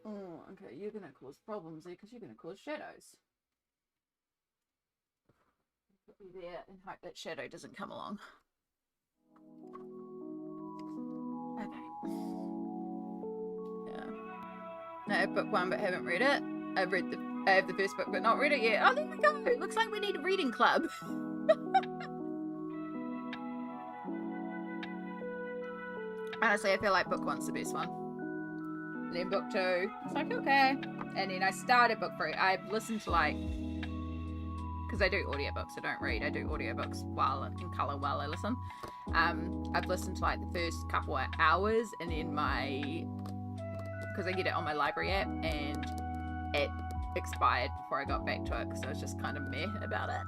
Oh, okay, you're going to cause problems there because you're going to cause shadows. Put me there and hope that shadow doesn't come along. Okay. Yeah. I have book 1 but haven't read it. I have the first book but not read it yet. Oh, there we go. Looks like we need a reading club. Honestly, I feel like book 1's the best one. And then book 2, it's like, okay. And then I started book 3. I've listened to like, because I do audiobooks, I don't read. I do audiobooks in colour while I listen. I've listened to like the first couple of hours, and then because I get it on my library app, and it expired before I got back to it, because I was just kind of meh about it.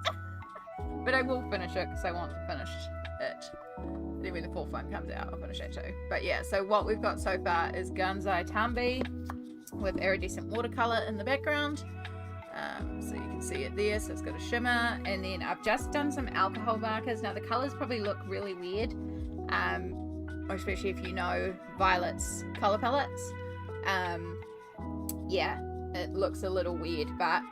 But I will finish it because I want to finish it. Then when the 4th one comes out, I'll finish that too. But yeah, so what we've got so far is Gunzai Tambi with iridescent watercolour in the background. So you can see it there, so it's got a shimmer. And then I've just done some alcohol markers. Now the colours probably look really weird, especially if you know Violet's colour palettes. Yeah, it looks a little weird, but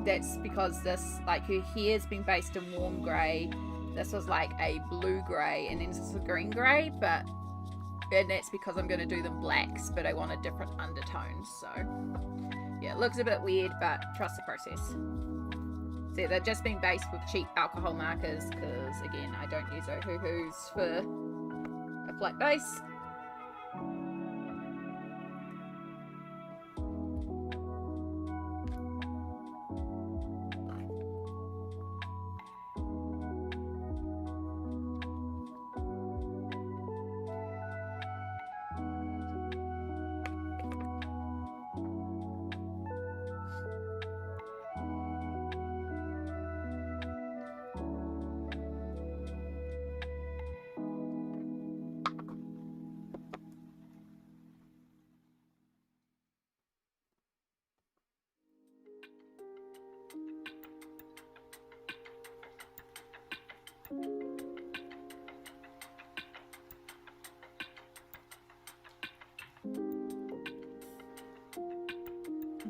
that's because this, like, her hair's been based in warm grey. This was like a blue grey, and then this is a green grey, and that's because I'm going to do them blacks, but I want a different undertone. So yeah, it looks a bit weird, but trust the process. So they've just been based with cheap alcohol markers, because again, I don't use Ohuhu's for a flat base.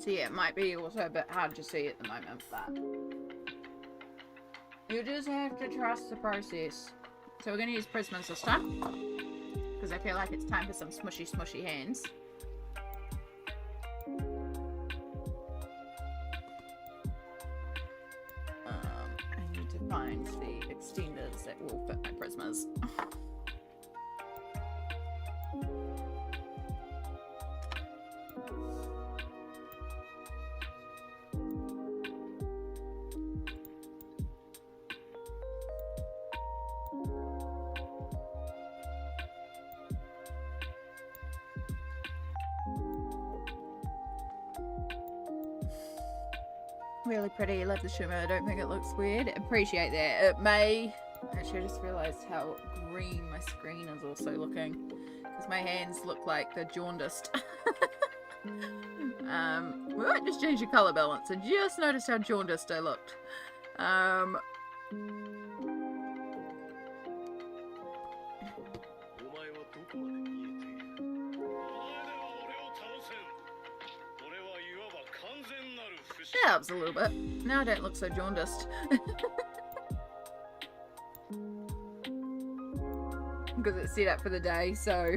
So yeah, it might be also a bit hard to see at the moment, but you just have to trust the process. So we're going to use Prismas this time, because I feel like it's time for some smushy hands. I need to find the extenders that will fit my Prismas. Really pretty. Love the shimmer. I don't think it looks weird. Appreciate that. It may... Actually, I just realised how green my screen is also looking, because my hands look like they're jaundiced. We might just change the colour balance. I just noticed how jaundiced I looked. That helps a little bit. Now I don't look so jaundiced. Because it's set up for the day, so...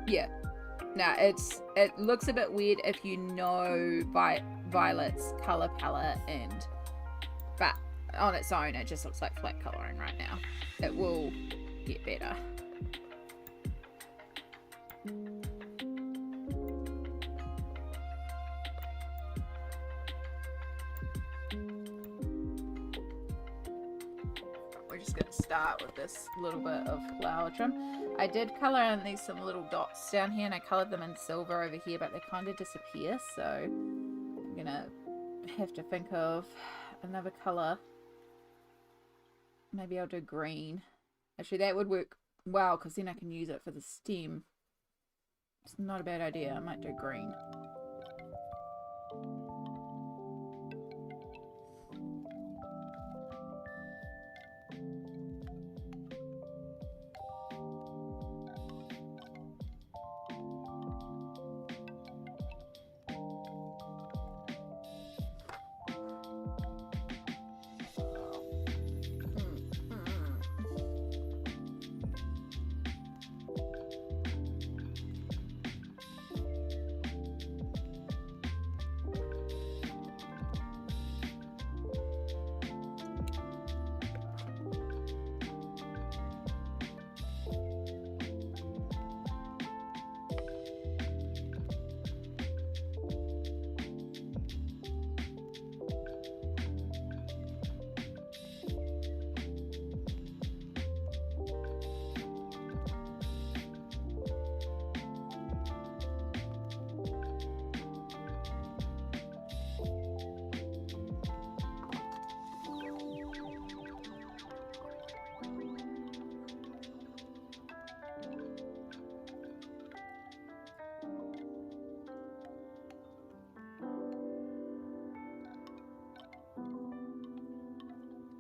yeah. Now, it looks a bit weird if you know Violet's colour palette, but on its own, it just looks like flat colouring right now. It will get better. We're just going to start with this little bit of flower trim. I did colour in these some little dots down here, and I coloured them in silver over here, but they kind of disappear, so I'm going to have to think of another colour. Maybe I'll do green. Actually, that would work well, because then I can use it for the stem. It's not a bad idea. I might do green.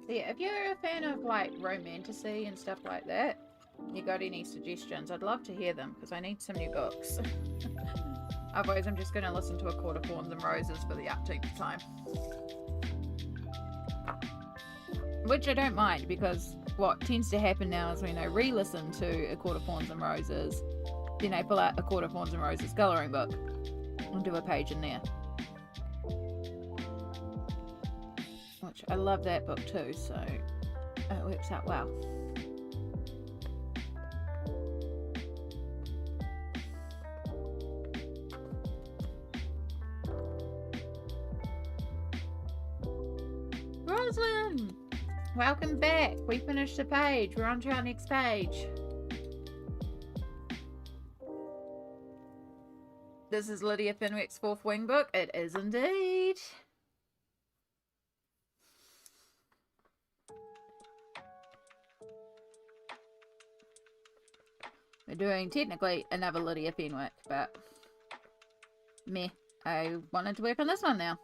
Yeah, if you're a fan of like romantasy and stuff like that, you got any suggestions, I'd love to hear them, because I need some new books. Otherwise I'm just going to listen to A Court of Thorns and Roses for the 18th time. Which I don't mind, because what tends to happen now is when I re-listen to A Court of Thorns and Roses, then I pull out A Court of Thorns and Roses colouring book and do a page in there. Which I love that book too, so it works out well. Rosalind! Welcome back. We finished the page. We're on to our next page. This is Lydia Fenwick's Fourth Wing book. It is indeed. We're doing technically another Lydia Fenwick, but meh. I wanted to work on this one now.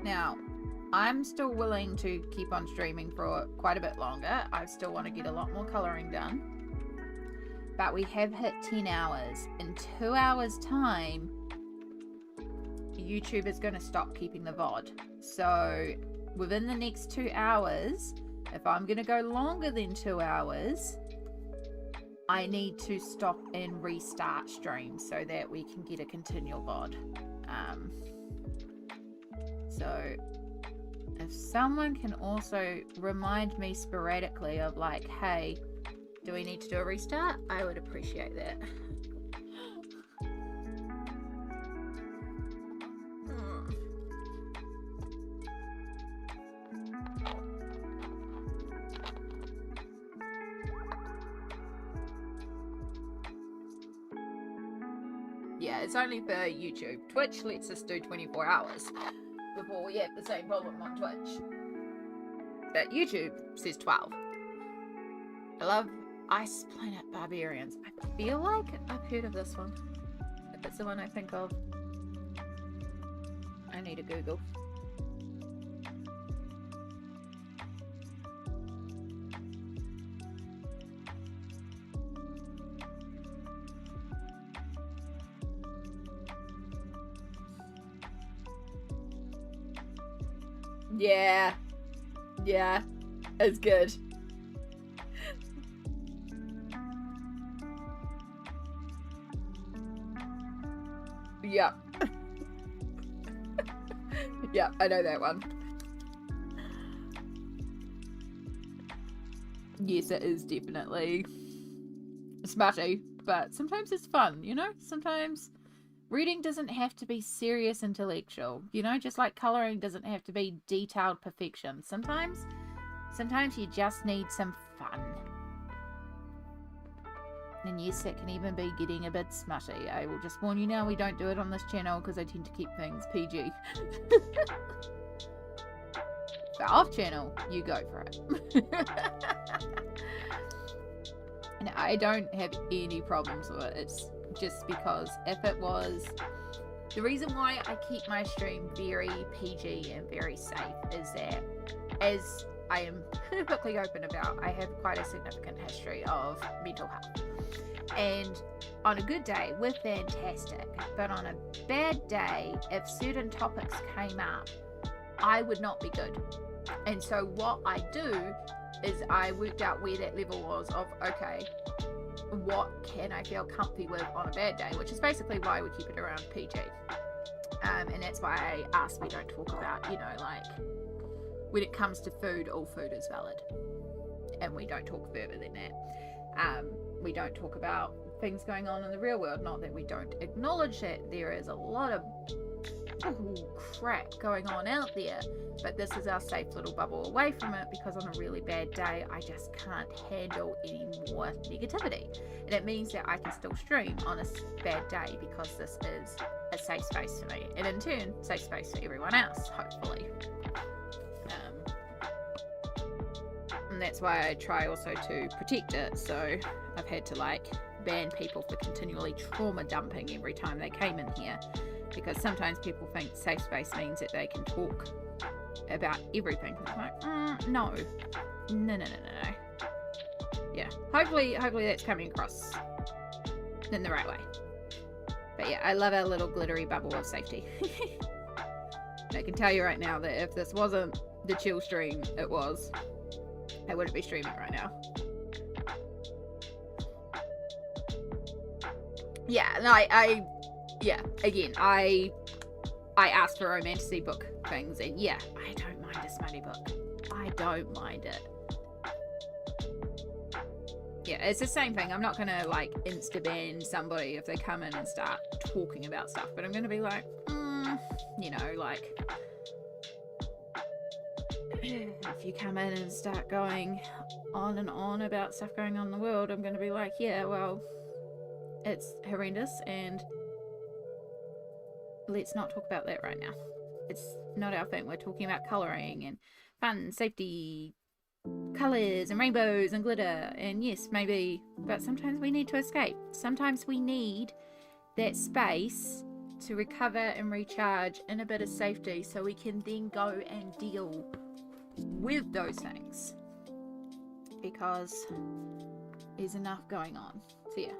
Now, I'm still willing to keep on streaming for quite a bit longer. I still want to get a lot more colouring done. But we have hit 10 hours. In 2 hours time, YouTube is going to stop keeping the VOD. So within the next 2 hours, if I'm going to go longer than 2 hours, I need to stop and restart stream so that we can get a continual VOD. So if someone can also remind me sporadically of like, hey, do we need to do a restart? I would appreciate that. Yeah, it's only for YouTube. Twitch lets us do 24 hours before we have the same problem on Twitch. But YouTube says 12. I love Ice Planet Barbarians. I feel like I've heard of this one. If it's the one I think of, I need to Google. Yeah. Yeah. It's good. Yep. Yep, I know that one. Yes, it is definitely smutty, but sometimes it's fun, you know? Sometimes reading doesn't have to be serious intellectual, you know? Just like colouring doesn't have to be detailed perfection. Sometimes you just need some fun. And yes, it can even be getting a bit smutty. I will just warn you now, we don't do it on this channel because I tend to keep things PG. But off channel, you go for it. And I don't have any problems with it. It's just because if it was... The reason why I keep my stream very PG and very safe is that, as I am perfectly open about, I have quite a significant history of mental health. And on a good day, we're fantastic. But on a bad day, if certain topics came up, I would not be good. And so what I do is I worked out where that level was of, okay, what can I feel comfy with on a bad day, which is basically why we keep it around PG. And that's why I ask we don't talk about, you know, like, when it comes to food, all food is valid. And we don't talk further than that. We don't talk about things going on in the real world. Not that we don't acknowledge that there is a lot of crap going on out there, but this is our safe little bubble away from it, because on a really bad day I just can't handle any more negativity, and it means that I can still stream on a bad day because this is a safe space for me, and in turn safe space for everyone else, hopefully. And that's why I try also to protect it. So I've had to like ban people for continually trauma dumping every time they came in here, because sometimes people think safe space means that they can talk about everything. It's like, no. Yeah, hopefully that's coming across in the right way. But yeah, I love our little glittery bubble of safety. I can tell you right now that if this wasn't the chill stream it was, I wouldn't be streaming right now. Yeah, no, yeah, again, I asked for romantasy book things, and yeah, I don't mind a smutty book. I don't mind it. Yeah, it's the same thing. I'm not gonna like insta-ban somebody if they come in and start talking about stuff, but I'm gonna be like, you know, like, if you come in and start going on and on about stuff going on in the world, I'm gonna be like, yeah, well, it's horrendous, and let's not talk about that right now. It's not our thing. We're talking about colouring and fun, safety, colours and rainbows and glitter, and yes, maybe, but sometimes we need to escape. Sometimes we need that space to recover and recharge in a bit of safety, so we can then go and deal with those things, because there's enough going on. So yeah.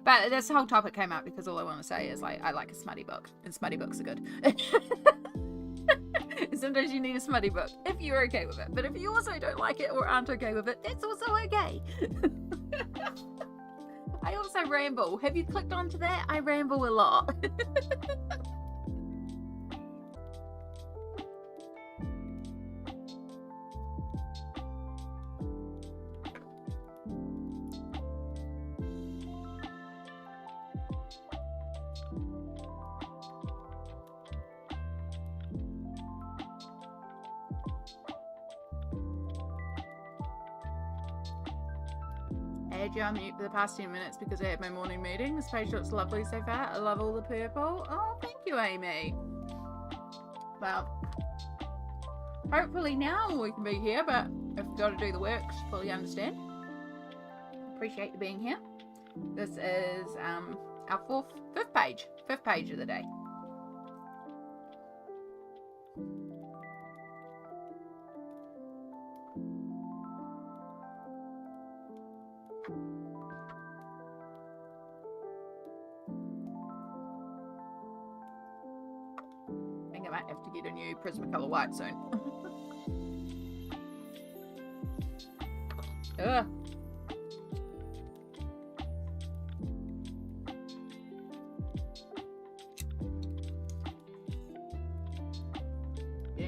But this whole topic came up because all I want to say is, like, I like a smutty book, and smutty books are good. Sometimes you need a smutty book if you're okay with it, but if you also don't like it or aren't okay with it, that's also okay. I also ramble. Have you clicked onto that? I ramble a lot. I had you on mute for the past 10 minutes because I had my morning meeting. This page looks lovely so far. I love all the purple. Oh, thank you, Amy. Well, hopefully now we can be here, but if we've got to do the work, fully understand. Appreciate you being here. This is our fifth page of the day. I think I might have to get a new Prismacolor white soon. Ugh.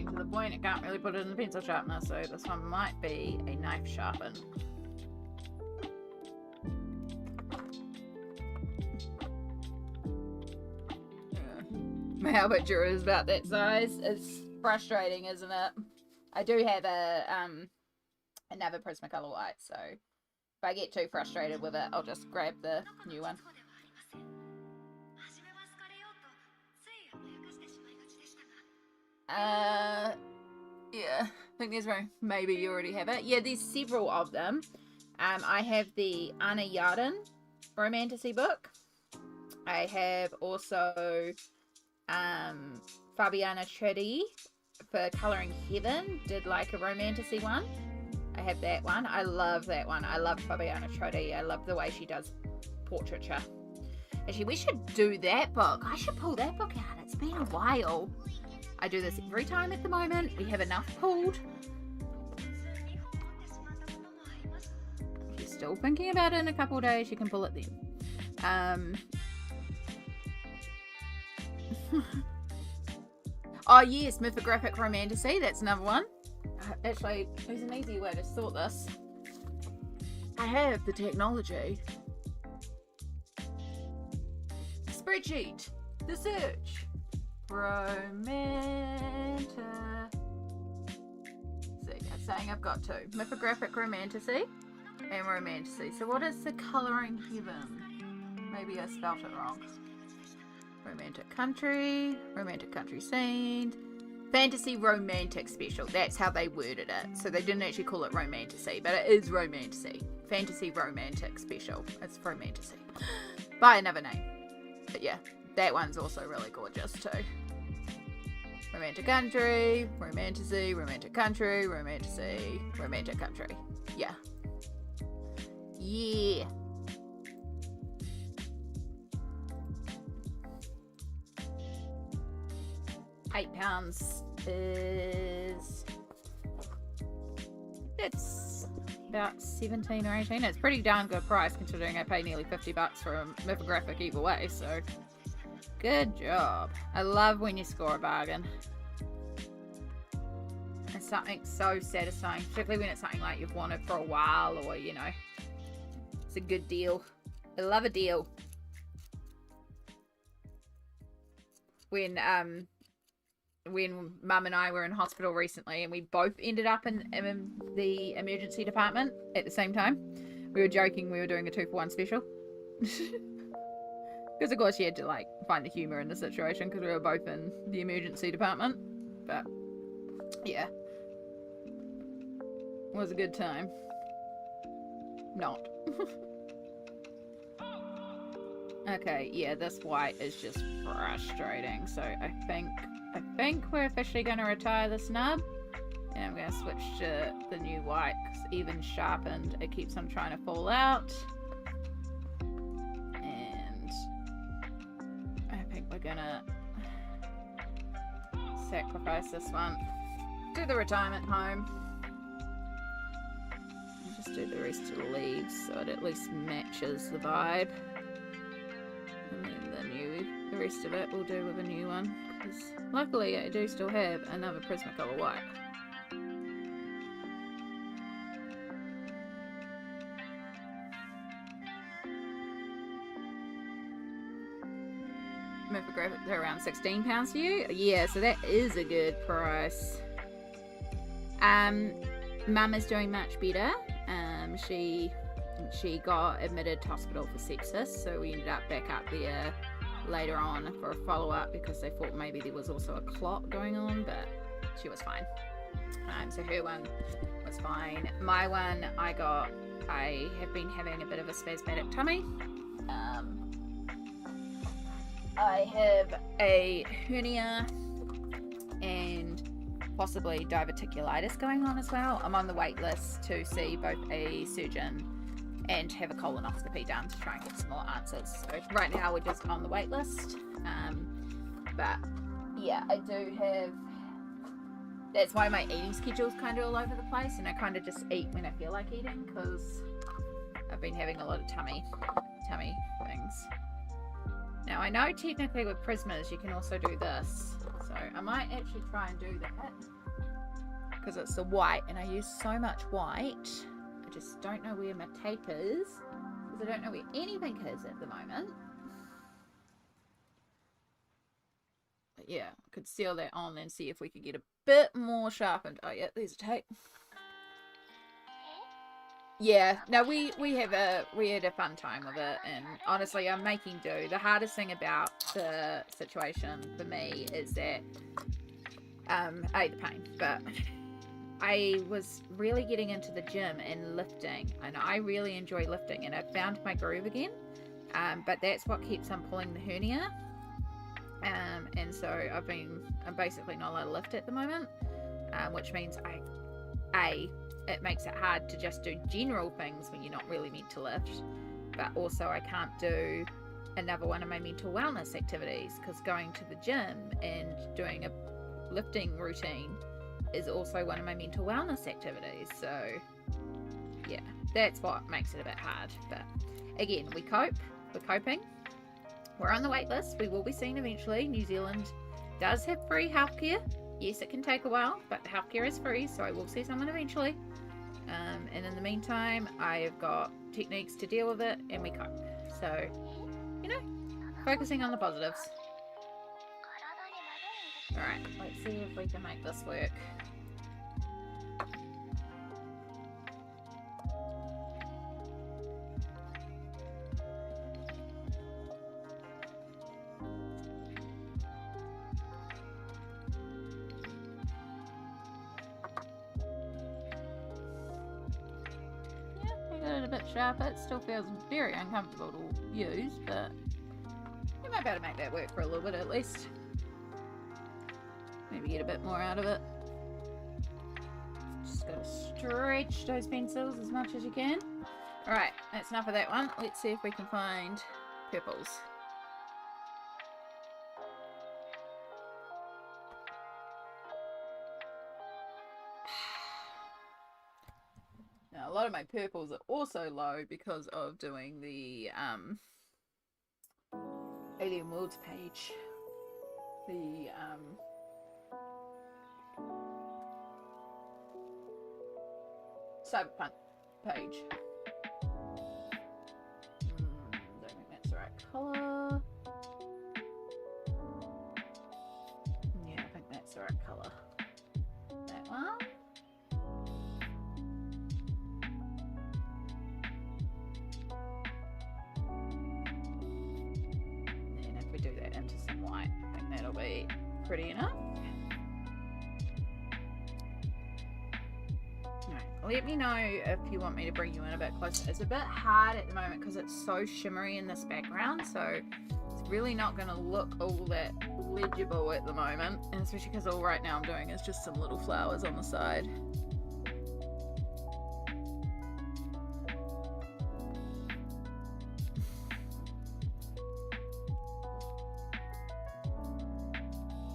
getting to the point, I can't really put it in the pencil sharpener, so this one might be a knife sharpen. My How picture is about that size. It's frustrating, isn't it? I do have another Prismacolor white, so if I get too frustrated with it, I'll just grab the new one. Yeah, I think there's one. Maybe you already have it. Yeah, there's several of them. I have the Anna Yarden Romantasy book. I have also Fabiana Tredi for Colouring Heaven did like a Romantasy one. I have that one. I love that one. I love Fabiana Tredi. I love the way she does portraiture. Actually, we should do that book. I should pull that book out. It's been a while. I do this every time at the moment. We have enough pulled. If you're still thinking about it in a couple of days, you can pull it then. Oh yes, Mythographic Romantasy. That's another one. Actually, there's an easy way to sort this. I have the technology. Spreadsheet. The search. Romanta. See, I'm saying I've got two. Mythographic Romantasy and Romantasy. So what is the Colouring Heaven? Maybe I spelt it wrong. Romantic Country Scene, Fantasy Romantic Special. That's how they worded it. So they didn't actually call it Romantasy, but it is Romantasy. Fantasy Romantic Special. It's Romantasy. By another name. But yeah, that one's also really gorgeous too. Romantic Country, Romantasy, Romantic Country, Romantasy, Romantic Country. Yeah. Yeah. £8 is, it's about 17 or 18. It's pretty darn good price considering I pay nearly $50 for a Mythographic either way, so good job. I love when you score a bargain. It's something so satisfying, particularly when it's something like you've wanted for a while, or you know, it's a good deal. I love a deal. When Mum and I were in hospital recently and we both ended up in the emergency department at the same time, we were joking we were doing a 2-for-1 special. Because of course you had to like find the humour in the situation because we were both in the emergency department. But yeah, it was a good time. Not. Okay, yeah, this white is just frustrating, so I think we're officially going to retire the snub, and I'm going to switch to the new white, because even sharpened, it keeps on trying to fall out, and I think we're going to sacrifice this one to the retirement home, and just do the rest of the leaves, so it at least matches the vibe. And then the rest of it we'll do with a new one, because luckily I do still have another Prismacolor white. Mythographic, they're around £16 for you. Yeah, so that is a good price. Mum is doing much better. She got admitted to hospital for sepsis, so we ended up back up there later on for a follow-up because they thought maybe there was also a clot going on, but she was fine. So her one was fine. My one, I have been having a bit of a spasmodic tummy. I have a hernia and possibly diverticulitis going on as well. I'm on the wait list to see both a surgeon and have a colonoscopy done to try and get some more answers. So right now we're just on the wait list. But yeah, I do have, that's why my eating schedule's kind of all over the place, and I kind of just eat when I feel like eating because I've been having a lot of tummy things. Now I know technically with Prismas you can also do this, so I might actually try and do that. because it's the white, and I use so much white. I just don't know where my tape is, because I don't know where anything is at the moment. But yeah, I could seal that on and see if we could get a bit more sharpened. Oh yeah, there's a tape. Yeah, no, we had a fun time with it, and honestly, I'm making do. The hardest thing about the situation for me is that, the pain, but I was really getting into the gym and lifting, and I really enjoy lifting, and I found my groove again, but that's what keeps on pulling the hernia, and so I'm basically not allowed to lift at the moment, which means it makes it hard to just do general things when you're not really meant to lift, but also I can't do another one of my mental wellness activities, because going to the gym and doing a lifting routine is also one of my mental wellness activities. So yeah, that's what makes it a bit hard, but again, we're coping, we're on the wait list, we will be seen eventually. New Zealand does have free healthcare. Yes, it can take a while, but the healthcare is free, so I will see someone eventually. And in the meantime, I have got techniques to deal with it, and we cope. So, you know, focusing on the positives. Alright, let's see if we can make this work. A bit sharper. It still feels very uncomfortable to use, but you might be able to make that work for a little bit at least. Maybe get a bit more out of it. Just gotta stretch those pencils as much as you can. Alright, that's enough of that one. Let's see if we can find purples. Now, a lot of my purples are also low because of doing the Alien Worlds page. The Cyberpunk page. Don't think that's the right colour. Yeah, I think that's the right colour. That one. And if we do that into some white, I think that'll be pretty enough. Let me know if you want me to bring you in a bit closer. It's a bit hard at the moment because it's so shimmery in this background, so it's really not going to look all that legible at the moment, and especially because all right now I'm doing is just some little flowers on the side.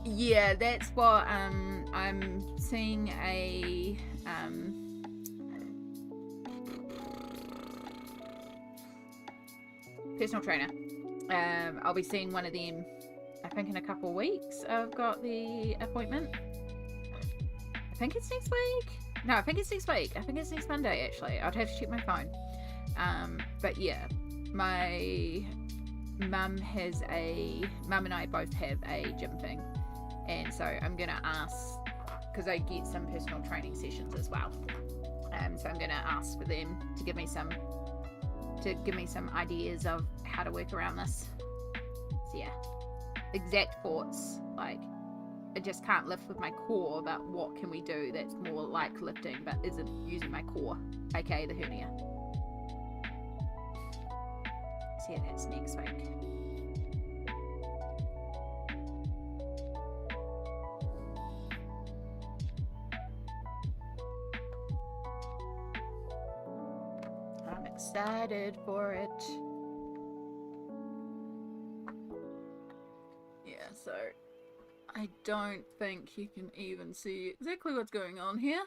Yeah, that's what I'm seeing a personal trainer. I'll be seeing one of them I think in a couple of weeks. I've got the appointment. I think it's next week. No, I think it's next week. I think it's next Monday actually. I'd have to check my phone. But yeah, my mum and I both have a gym thing, and so I'm gonna ask, because I get some personal training sessions as well, so I'm gonna ask for them to give me some ideas of how to work around this. So yeah, exact thoughts, like I just can't lift with my core, but what can we do that's more like lifting but isn't using my core, aka the hernia. So yeah, that's next week. I'm excited for it. Yeah, so I don't think you can even see exactly what's going on here.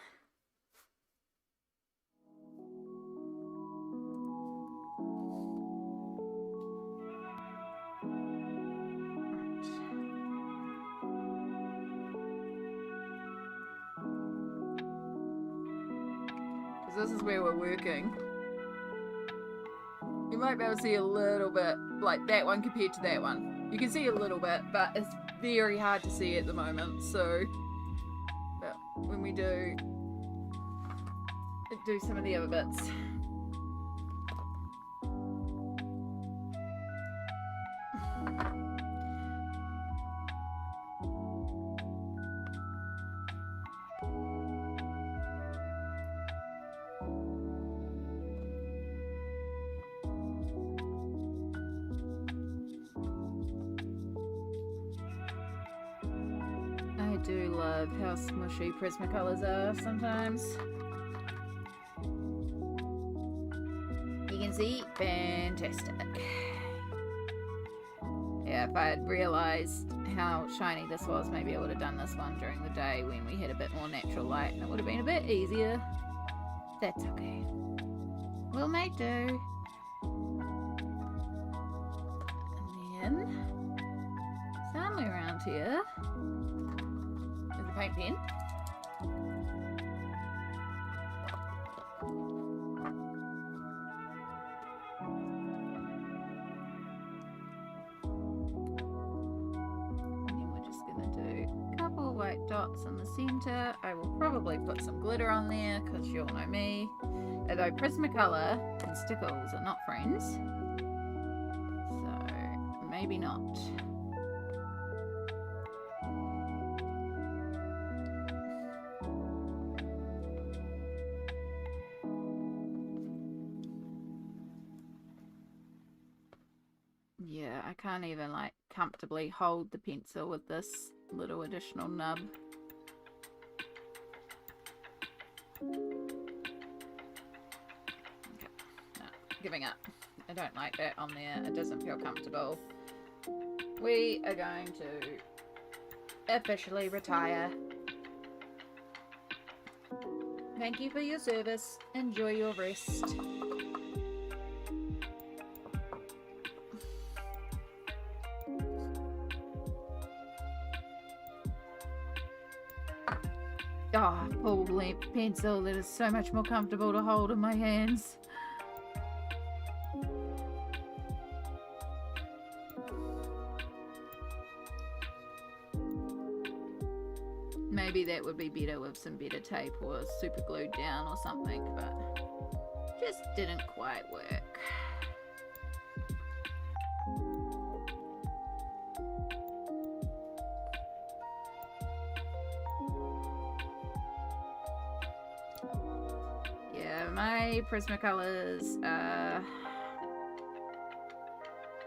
because this is where we're working. You might be able to see a little bit, like that one compared to that one. You can see a little bit, but it's very hard to see at the moment, so... But when we do some of the other bits. I do love how smushy Prismacolors are sometimes. You can see, fantastic. Yeah, if I had realised how shiny this was, maybe I would have done this one during the day when we had a bit more natural light and it would have been a bit easier. That's okay. We'll make do. And then, somewhere around here, there's a paint pen. Dots in the center. I will probably put some glitter on there because you all know me. Although Prismacolor and Stickles are not friends, so maybe not. Yeah, I can't even like comfortably hold the pencil with this little additional nub. Okay. No, giving up. I don't like that on there. It doesn't feel comfortable. We are going to officially retire. Thank you for your service. Enjoy your rest. Oh, full length pencil that is so much more comfortable to hold in my hands. Maybe that would be better with some better tape or super glued down or something, but just didn't quite work. My Prismacolors,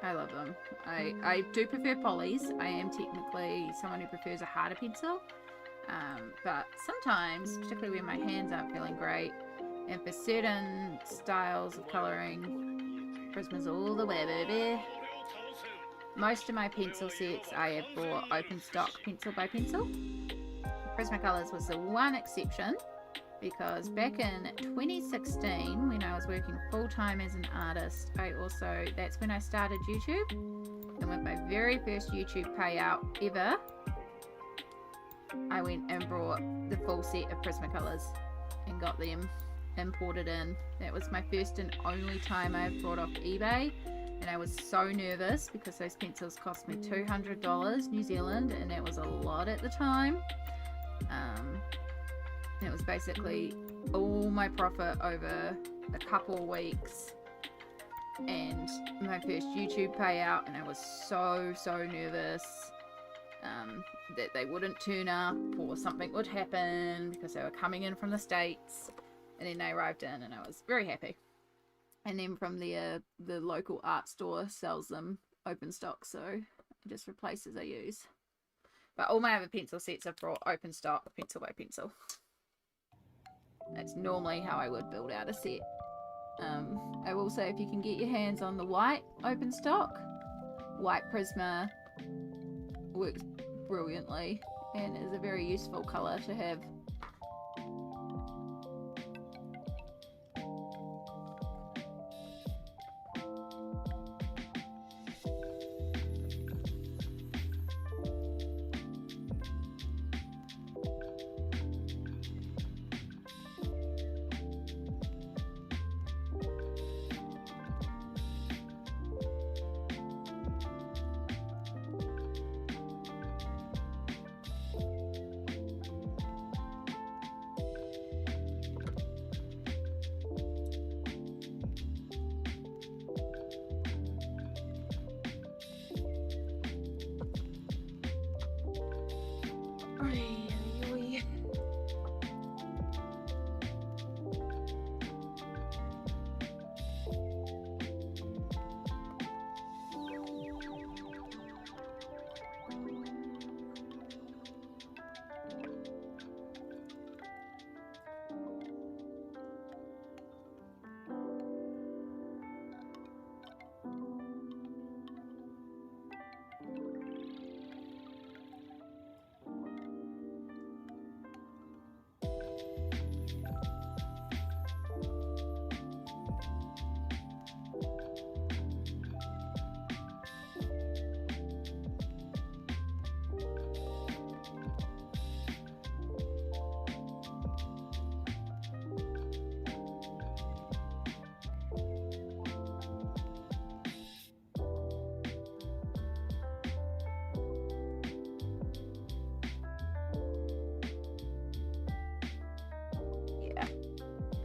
I love them. I do prefer polys. I am technically someone who prefers a harder pencil, but sometimes, particularly when my hands aren't feeling great, and for certain styles of colouring, Prisma's all the way, baby. Most of my pencil sets I have bought open stock pencil by pencil. Prismacolors was the one exception, because back in 2016 when I was working full-time as an artist, that's when I started YouTube, and with my very first YouTube payout ever, I went and brought the full set of Prismacolors and got them imported in. That was my first and only time I've brought off eBay, and I was so nervous because those pencils cost me $200 New Zealand, and that was a lot at the time. It was basically all my profit over a couple of weeks and my first YouTube payout, and I was so nervous that they wouldn't turn up or something would happen because they were coming in from the States, and then they arrived in and I was very happy. And then from there, the local art store sells them open stock, so I just replace as I use. But all my other pencil sets I've brought open stock, pencil by pencil. That's normally how I would build out a set. I will say, if you can get your hands on the white open stock, white Prisma works brilliantly and is a very useful colour to have.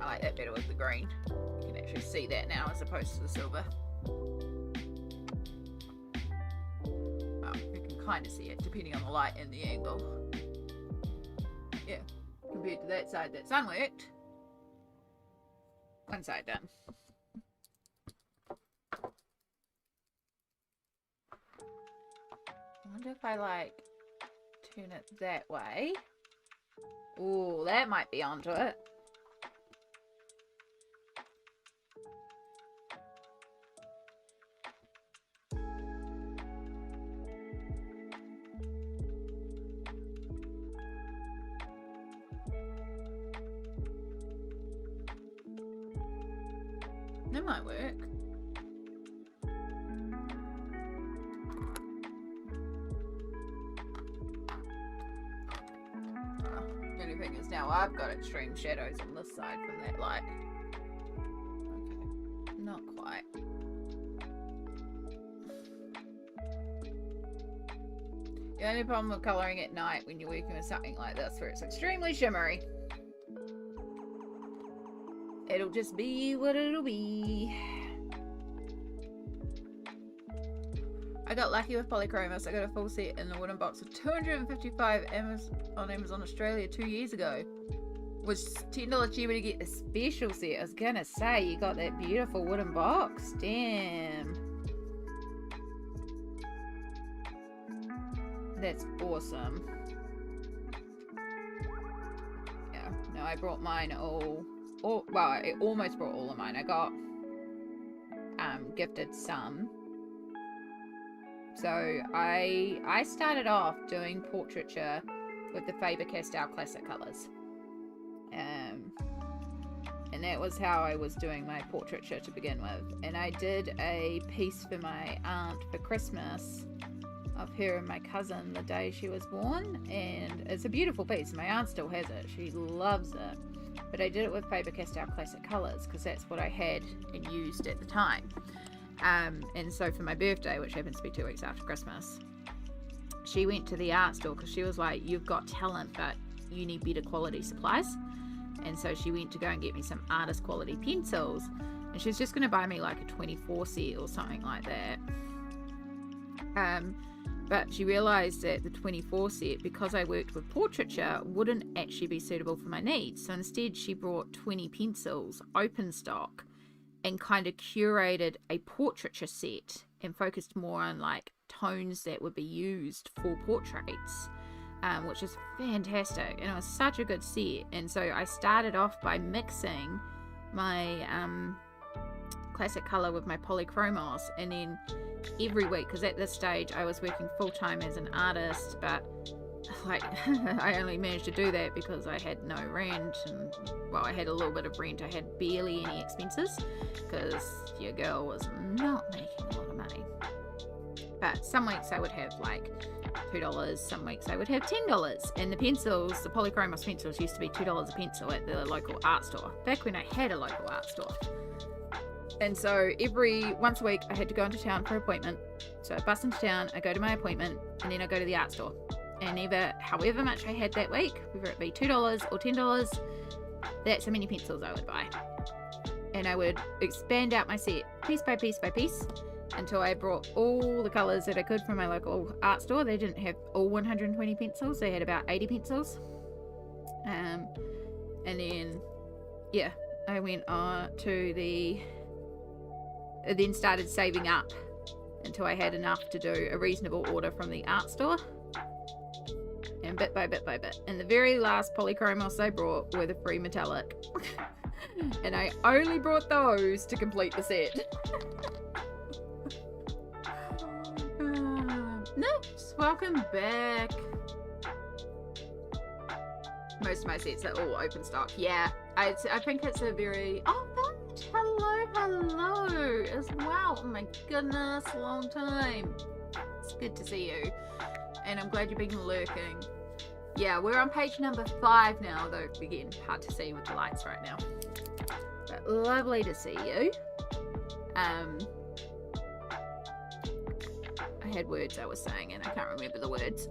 I like that better with the green. You can actually see that now as opposed to the silver. Well, you can kind of see it depending on the light and the angle. Yeah, compared to that side that's unworked. One side done. I wonder if I like turn it that way. Ooh, that might be onto it. That might work. The only thing is now I've got extreme shadows on this side from that light. Okay, not quite. The only problem with colouring at night when you're working with something like this where it's extremely shimmery, it'll just be what it'll be. I got lucky with Polychromos. I got a full set in the wooden box of 255 on Amazon Australia 2 years ago. Was $10 cheaper to get the special set. I was gonna say, you got that beautiful wooden box. Damn. That's awesome. Yeah, no, I brought mine all. Well, I almost brought all of mine. I got gifted some. So I started off doing portraiture with the Faber-Castell Classic Colors. And that was how I was doing my portraiture to begin with. And I did a piece for my aunt for Christmas of her and my cousin the day she was born. And it's a beautiful piece. My aunt still has it. She loves it. But I did it with Faber-Castell Classic Colors because that's what I had and used at the time. And so for my birthday, which happens to be 2 weeks after Christmas, she went to the art store because she was like, you've got talent, but you need better quality supplies. And so she went to go and get me some artist quality pencils. And she was just going to buy me like a 24 set or something like that. But she realised that the 24 set, because I worked with portraiture, wouldn't actually be suitable for my needs. So instead she brought 20 pencils, open stock, and kind of curated a portraiture set and focused more on like tones that would be used for portraits, which is fantastic. And it was such a good set. And so I started off by mixing my classic color with my Polychromos, and then every week, because at this stage I was working full-time as an artist, but like I only managed to do that because I had no rent, and well, I had a little bit of rent. I had barely any expenses because your girl was not making a lot of money. But some weeks I would have like $2, some weeks I would have $10, and the pencils, the Polychromos pencils, used to be $2 a pencil at the local art store back when I had a local art store. And so once a week I had to go into town for an appointment. So I bus into town, I go to my appointment, and then I go to the art store. And however much I had that week, whether it be $2 or $10, that's how many pencils I would buy. And I would expand out my set piece by piece by piece. until I brought all the colours that I could from my local art store. They didn't have all 120 pencils. They had about 80 pencils. And then, yeah, I went on to then started saving up until I had enough to do a reasonable order from the art store. And bit by bit by bit. And the very last polychromos I brought were the free metallic. And I only brought those to complete the set. Nips, welcome back. Most of my sets are all open stock. Yeah, I think it's a very... Oh, Vant, hello as well. Oh my goodness, long time. It's good to see you. And I'm glad you've been lurking. Yeah, we're on page number 5 now, though again, hard to see with the lights right now. But lovely to see you. I had words I was saying and I can't remember the words.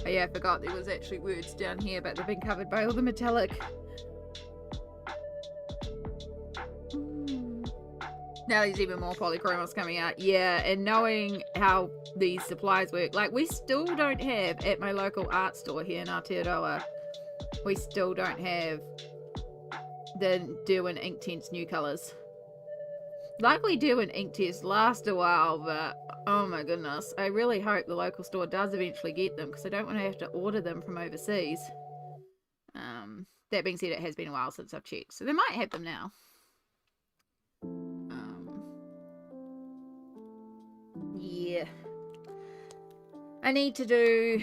Oh yeah, I forgot there was actually words down here, but they've been covered by all the metallic. Now there's even more polychromos coming out. Yeah, and knowing how these supplies work, like we still don't have at my local art store here in Aotearoa, we still don't have the Derwent Inktense new colours. Like we do in Inktense last a while, but oh my goodness, I really hope the local store does eventually get them because I don't want to have to order them from overseas. That being said, it has been a while since I've checked, so they might have them now. Yeah. I need to do...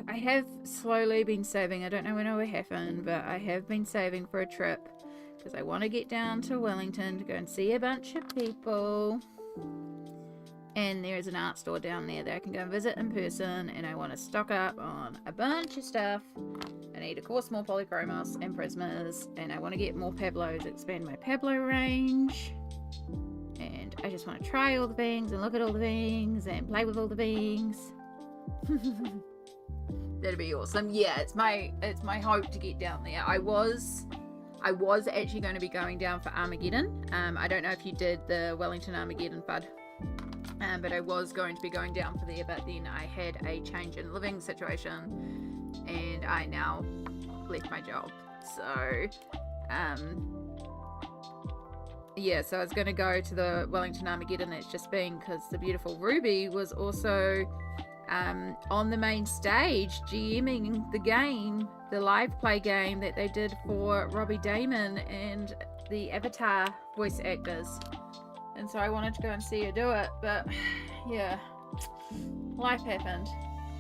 I have slowly been saving. I don't know when it will happen, but I have been saving for a trip because I want to get down to Wellington to go and see a bunch of people. And there is an art store down there that I can go and visit in person, and I want to stock up on a bunch of stuff. I need, of course, more polychromos and prismas, and I want to get more Pablos, expand my Pablo range. And I just want to try all the things and look at all the things and play with all the things. That'd be awesome. Yeah, it's my hope to get down there. I was actually going to be going down for Armageddon. I don't know if you did the Wellington Armageddon FUD. But I was going to be going down for there, but then I had a change in living situation and I now left my job. So yeah, so I was going to go to the Wellington Armageddon. It's just been because the beautiful Ruby was also on the main stage GMing the game, the live play game that they did for Robbie Damon and the Avatar voice actors. And so I wanted to go and see her do it, but yeah, life happened.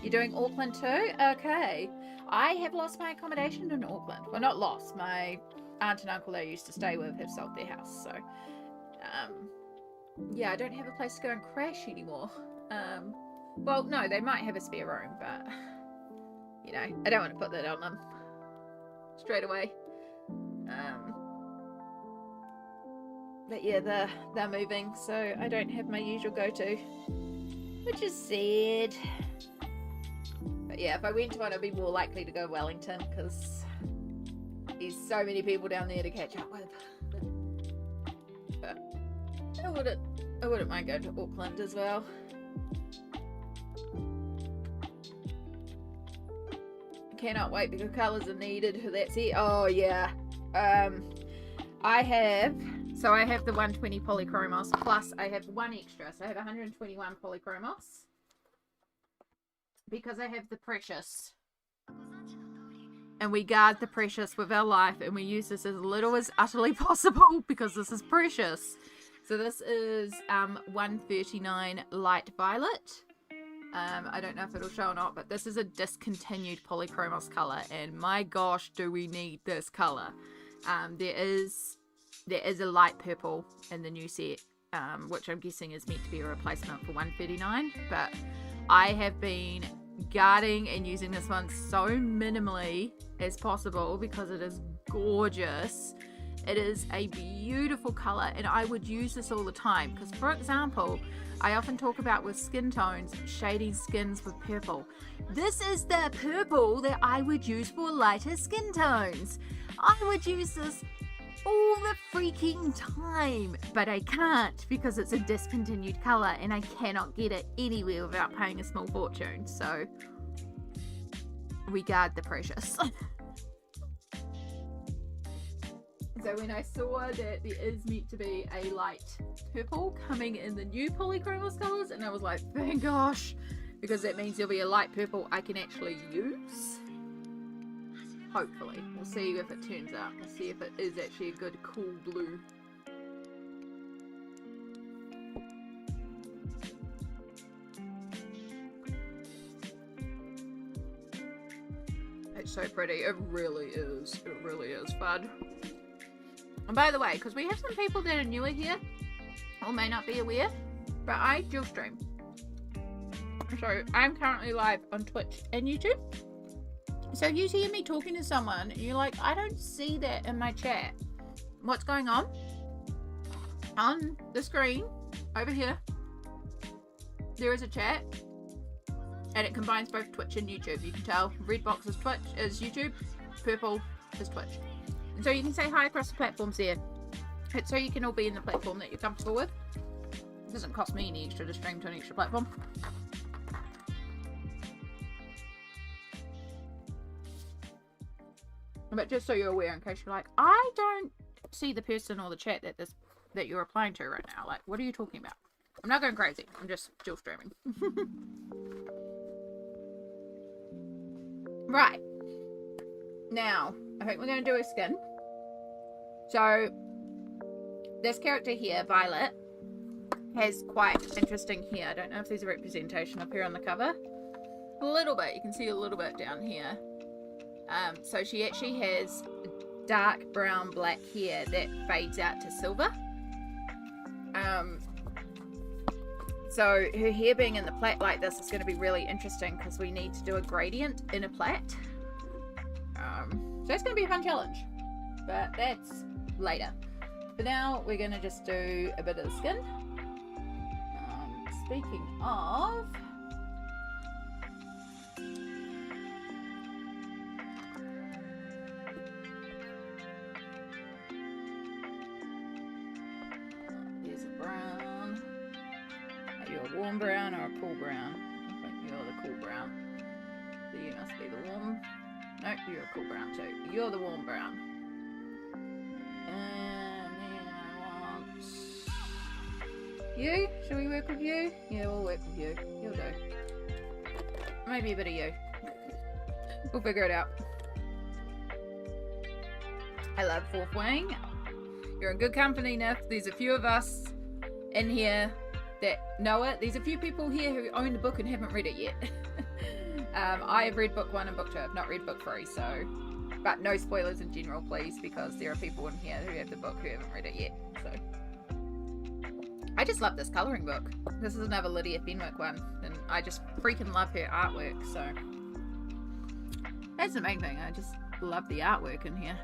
You're doing Auckland too? Okay. I have lost my accommodation in Auckland. Well, not lost. My aunt and uncle I used to stay with have sold their house, so yeah, I don't have a place to go and crash anymore. Well, no, they might have a spare room, but you know, I don't want to put that on them straight away. But yeah, they're moving, so I don't have my usual go-to, which is sad. But yeah, if I went to one, I'd be more likely to go Wellington because there's so many people down there to catch up with. But I wouldn't mind going to Auckland as well. I cannot wait because colours are needed. That's it. Oh yeah. I have the 120 polychromos plus I have one extra, so I have 121 polychromos because I have the precious, and we guard the precious with our life and we use this as little as utterly possible because this is precious. So this is 139 light violet. I don't know if it'll show or not, but this is a discontinued polychromos color, and my gosh, do we need this color. There is a light purple in the new set, which I'm guessing is meant to be a replacement for 139, but I have been guarding and using this one so minimally as possible because it is gorgeous It is a beautiful color, and I would use this all the time because, for example, I often talk about with skin tones shading skins with purple. This is the purple that I would use for lighter skin tones. I would use this all the freaking time, but I can't because it's a discontinued color and I cannot get it anywhere without paying a small fortune. So we guard the precious. So when I saw that there is meant to be a light purple coming in the new Polychromos colors, and I was like, thank gosh, because that means there'll be a light purple I can actually use. Hopefully. We'll see if it turns out. We'll see if it is actually a good cool blue. It's so pretty. It really is. It really is fun. And by the way, because we have some people that are newer here, or may not be aware, but I dual stream. So I'm currently live on Twitch and YouTube. So if you hear me talking to someone and you're like, I don't see that in my chat, what's going on? On the screen over here, there is a chat, and it combines both Twitch and YouTube. You can tell red box is Twitch, is YouTube, purple is Twitch. And so you can say hi across the platforms there. It's so you can all be in the platform that you're comfortable with. It doesn't cost me any extra to stream to an extra platform. But just so you're aware, in case you're like, I don't see the person or the chat that you're replying to right now. Like, what are you talking about? I'm not going crazy. I'm just dual streaming. Right. Now, I think we're going to do a skin. So, this character here, Violet, has quite interesting hair. I don't know if there's a representation of her on the cover. A little bit. You can see a little bit down here. So she actually has dark brown black hair that fades out to silver. So her hair being in the plait like this is going to be really interesting because we need to do a gradient in a plait. So it's going to be a fun challenge, but that's later. For now, we're going to just do a bit of the skin. Speaking of... There's a brown. Are you a warm brown or a cool brown? I think you're the cool brown. So you must be the warm. No, you're a cool brown too. You're the warm brown. And then I want you. Shall we work with you? Yeah, we'll work with you. You'll do. Maybe a bit of you. We'll figure it out. I love Fourth Wing. You're in good company, Nif. There's a few of us in here that know it. There's a few people here who own the book and haven't read it yet. I have read book 1 and book 2. I've not read book 3, so... But no spoilers in general, please, because there are people in here who have the book who haven't read it yet, so... I just love this colouring book. This is another Lydia Fenwick one, and I just freaking love her artwork, so... That's the main thing, I just love the artwork in here.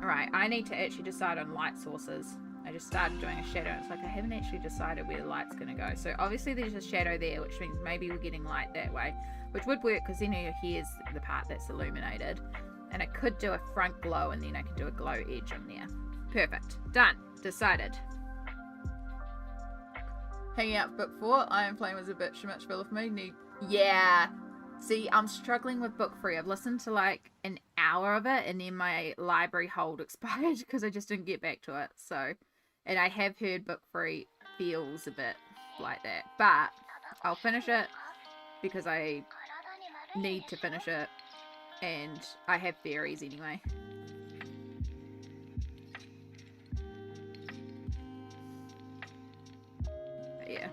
Alright, I need to actually decide on light sources. I just started doing a shadow. It's like I haven't actually decided where the light's going to go. So obviously there's a shadow there, which means maybe we're getting light that way, which would work because then your hair's the part that's illuminated. And I could do a front glow and then I could do a glow edge on there. Perfect. Done. Decided. Hanging out for book 4. Iron Flame was a bit too much filler for me. Yeah. See, I'm struggling with book 3. I've listened to like an hour of it and then my library hold expired because I just didn't get back to it. So... And I have heard book 3 feels a bit like that. But I'll finish it because I need to finish it. And I have theories anyway. But yeah.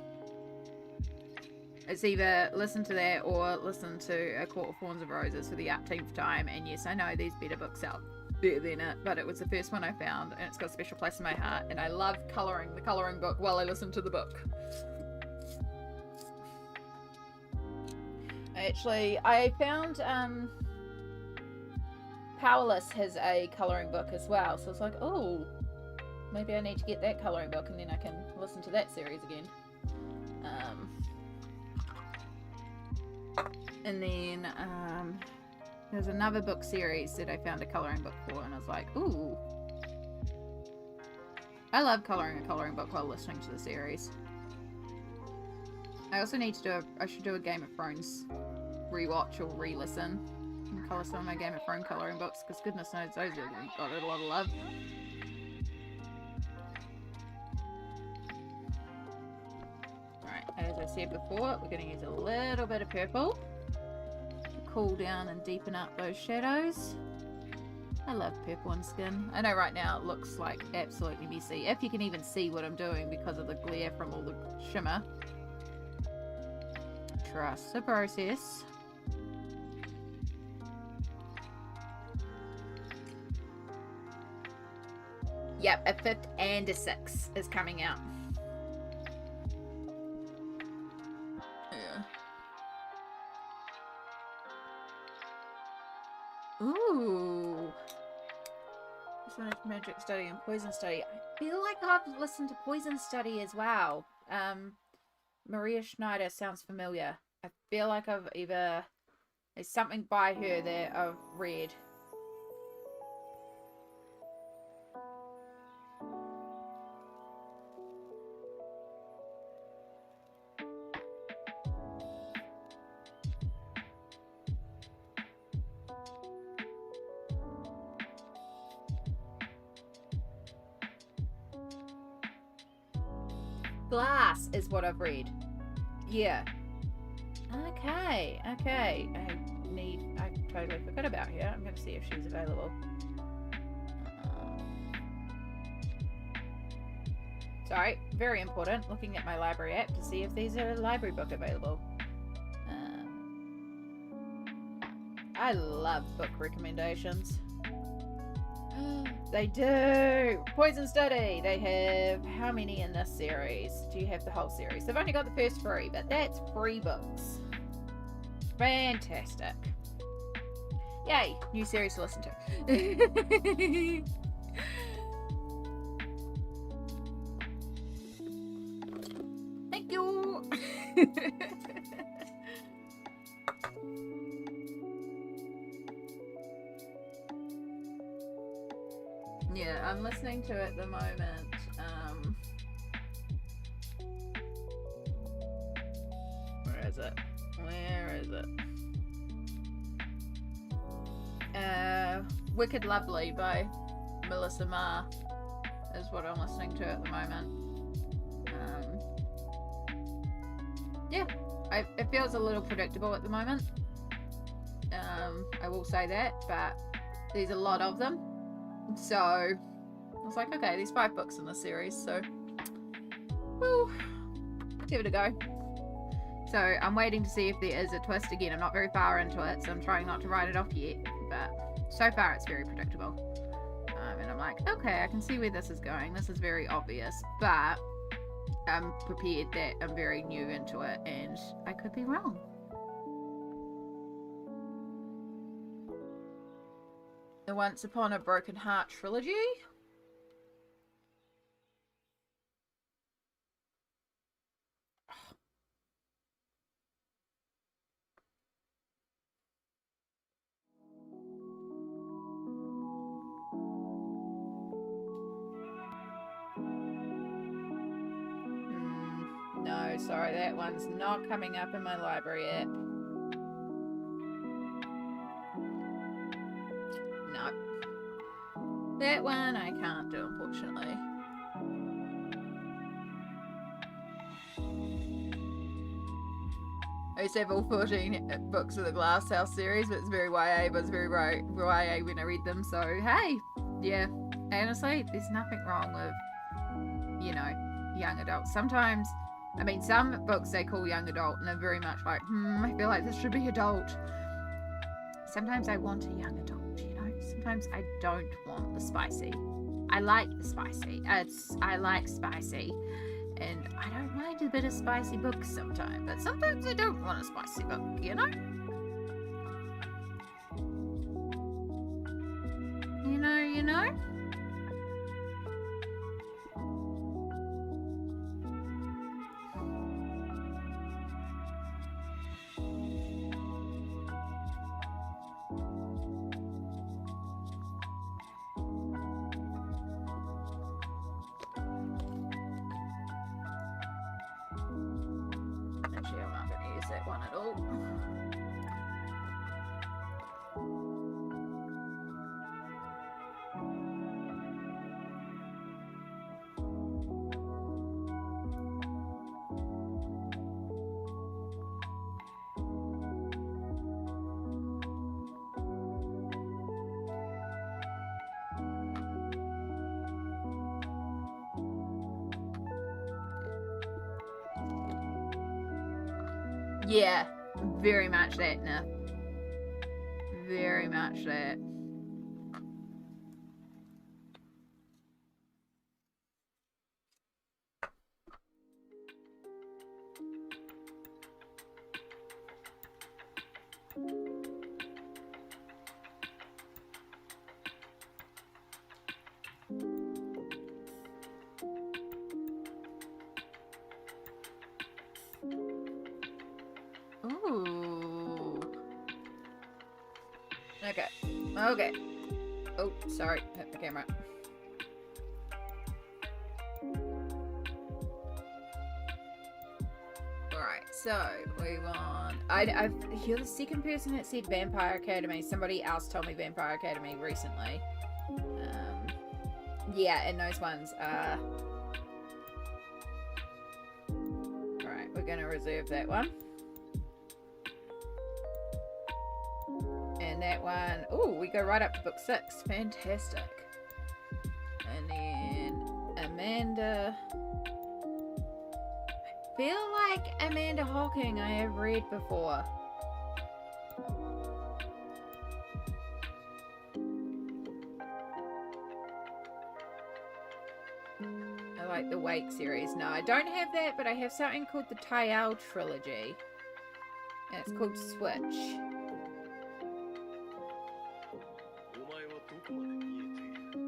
It's either listen to that or listen to A Court of Thorns and Roses for the 18th time. And yes, I know there's better books out there than it, but it was the first one I found and it's got a special place in my heart, and I love colouring the colouring book while I listen to the book. Actually, I found Powerless has a colouring book as well, so it's like, oh, maybe I need to get that colouring book and then I can listen to that series again. And then there's another book series that I found a colouring book for, and I was like, ooh. I love colouring a colouring book while listening to the series. I also need to do I should do a Game of Thrones rewatch or re-listen and colour some of my Game of Thrones colouring books, because goodness knows those have got a lot of love. Right, as I said before, we're going to use a little bit of purple to cool down and deepen up those shadows. I love purple on skin. I know right now it looks like absolutely messy, if you can even see what I'm doing because of the glare from all the shimmer. Trust the process. Yep, a 5th and a 6th is coming out. Yeah. Ooh. Magic Study and Poison Study. I feel like I've listened to Poison Study as well. Maria Schneider sounds familiar. I feel like I've either... There's something by her that I've read. Glass is what I've read. Yeah. Okay. I totally forgot about her. I'm going to see if she's available. Sorry, very important. Looking at my library app to see if there's a library book available. I love book recommendations. They do! Poison Study! They have how many in this series? Do you have the whole series? They've only got the first 3, but that's 3 books. Fantastic. Yay! New series to listen to. Thank you! Yeah, I'm listening to it at the moment. Where is it? Wicked Lovely by Melissa Ma is what I'm listening to at the moment. Yeah, it feels a little predictable at the moment. I will say that, but there's a lot of them. So I was like, okay, there's 5 books in this series, so we'll give it a go. So I'm waiting to see if there is a twist again. I'm not very far into it, so I'm trying not to write it off yet, but so far it's very predictable. And I'm like, okay, I can see where this is going. This is very obvious, but I'm prepared that I'm very new into it and I could be wrong. The Once Upon a Broken Heart trilogy. No, sorry, that one's not coming up in my library app. No. That one I can't do, unfortunately. I used to have all 14 books of the Glass House series, but it's very YA, but it's very YA when I read them, so hey, yeah. Honestly, there's nothing wrong with, you know, young adults. Sometimes, I mean, some books they call young adult, and they're very much like, I feel like this should be adult. Sometimes I want a young adult, you know? Sometimes I don't want the spicy. I like the spicy. I like spicy. And I don't mind a bit of spicy books sometimes, but sometimes I don't want a spicy book, you know? you know. Actually, I'm not going to use that one at all. Yeah, very much that, Nif. Very much that. Ooh. Okay. Okay. Oh, sorry. Hit the camera. Alright, so we want... You're the second person that said Vampire Academy. Somebody else told me Vampire Academy recently. Yeah, and those ones are... Alright, we're going to reserve that one. And that one... Oh, we go right up to book 6. Fantastic. And then Amanda... I feel like Amanda Hawking I have read before. I like the Wake series. No, I don't have that, but I have something called the Tayal trilogy. And it's called Switch. お前はどこまで見えている。お前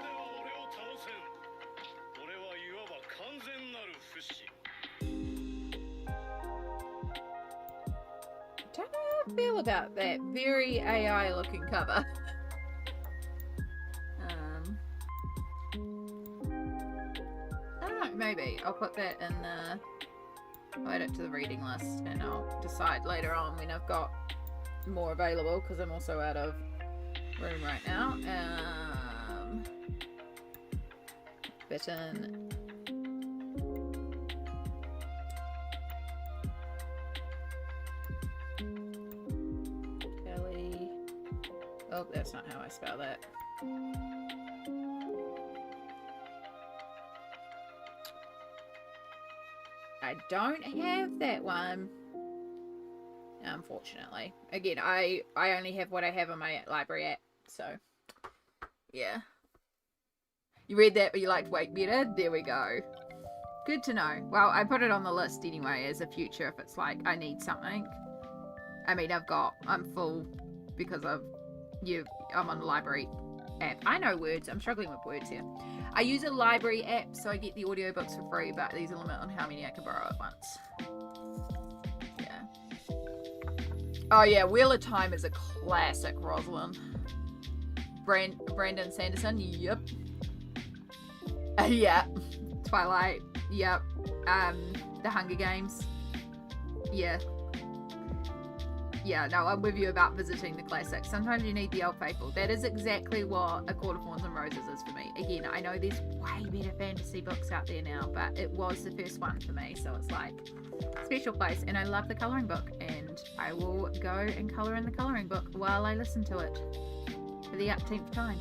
では俺を倒せん。俺はいわば完全なる不死。 Don't know how I feel about that very AI looking cover. I don't know, maybe I'll put that in the... add it to the reading list and I'll decide later on when I've got more available because I'm also out of room right now. Bitten. Kelly. Oh, that's not how I spell that. I don't have that one. Unfortunately. Again, I only have what I have on my library app, so yeah. You read that but you liked Wake better? There we go. Good to know. Well, I put it on the list anyway as a future if it's like I need something. I mean, I'm full because I'm on the library app. I know words. I'm struggling with words here. I use a library app so I get the audiobooks for free, but there's a limit on how many I can borrow at once. Yeah. Oh yeah, Wheel of Time is a classic, Rosalind. Brandon Sanderson, yep. Yeah. Twilight, yep. The Hunger Games. Yeah. Yeah, no, I'm with you about visiting the classics. Sometimes you need the old faithful. That is exactly what A Court of Thorns and Roses is for me. Again, I know there's way better fantasy books out there now, but it was the first one for me, so it's like special place. And I love the colouring book, and I will go and colour in the colouring book while I listen to it for the umpteenth time.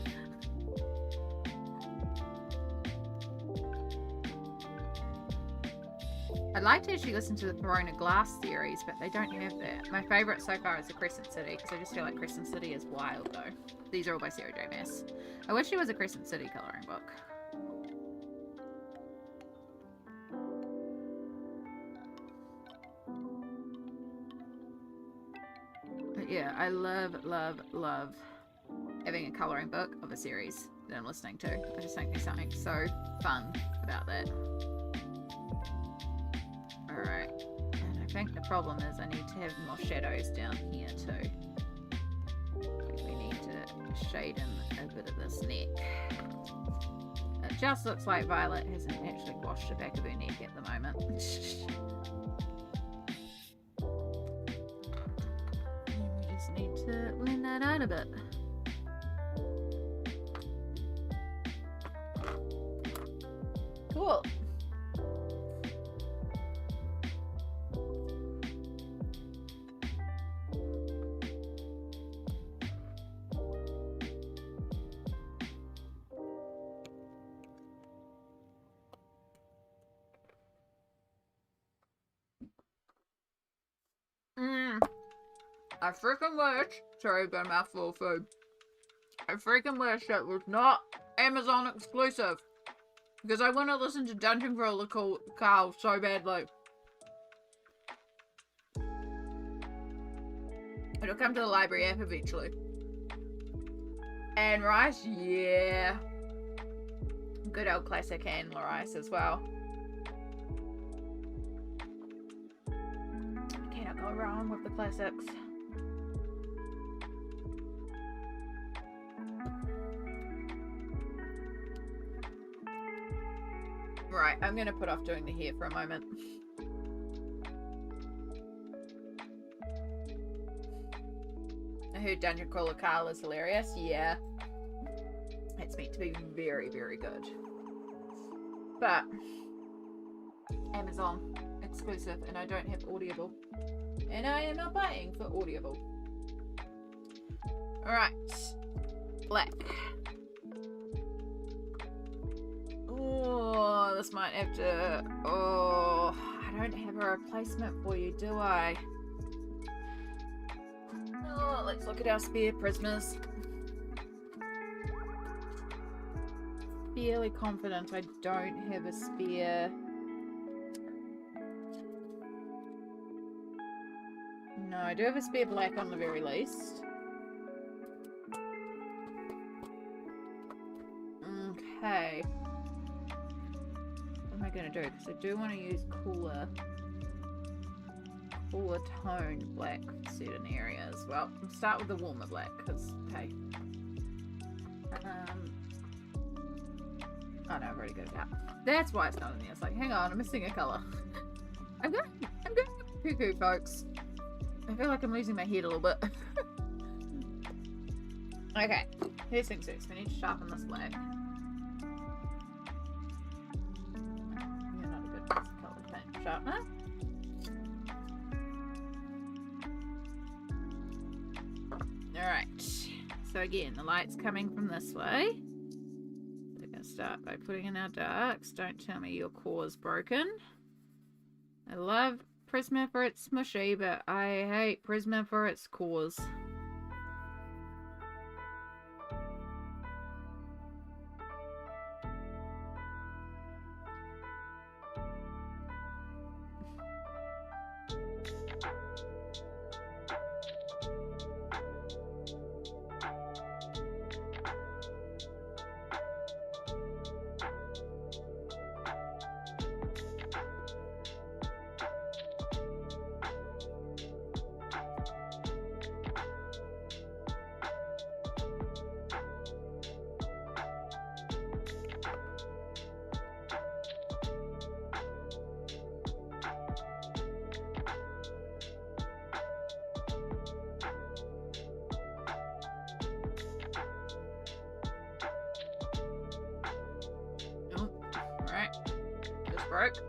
I'd like to actually listen to the Throne of Glass series, but they don't have that. My favourite so far is the Crescent City, because I just feel like Crescent City is wild, though. These are all by Sarah J. Maas. I wish there was a Crescent City colouring book. But yeah, I love, love, love having a colouring book of a series that I'm listening to. I just think there's something so fun about that. Alright, and I think the problem is I need to have more shadows down here too. We need to shade in a bit of this neck. It just looks like Violet hasn't actually washed the back of her neck at the moment. We just need to blend that out a bit. Cool. I freaking wish, sorry, I've got a mouthful of food. I freaking wish that was not Amazon exclusive. Because I want to listen to Dungeon Crawler Carl so badly. It'll come to the library app eventually. Anne Rice, yeah. Good old classic Anne Rice as well. Cannot go wrong with the classics. Right, I'm gonna put off doing the hair for a moment. I heard Dungeon Crawler Carl is hilarious. Yeah. It's meant to be very, very good. But Amazon exclusive, and I don't have Audible. And I am not buying for Audible. Alright. Black. Oh, this might have to... Oh, I don't have a replacement for you, do I? Oh, let's look at our spare prisoners. Fairly confident I don't have a spare... No, I do have a spare black on the very least. Okay. What am I going to do? Because I do want to use cooler toned black for certain areas. Well, we'll start with the warmer black because, hey. Oh no, I've already got it out. That's why it's not in there. It's like, hang on, I'm missing a colour. I'm going cuckoo, folks. I feel like I'm losing my head a little bit. Okay, first things first, we need to sharpen this black. You're not a good colour paint sharpener. Alright, so again, the light's coming from this way. We're going to start by putting in our darks. Don't tell me your core's broken. I love Prisma for its smushy, but I hate Prisma for its cores. Broke.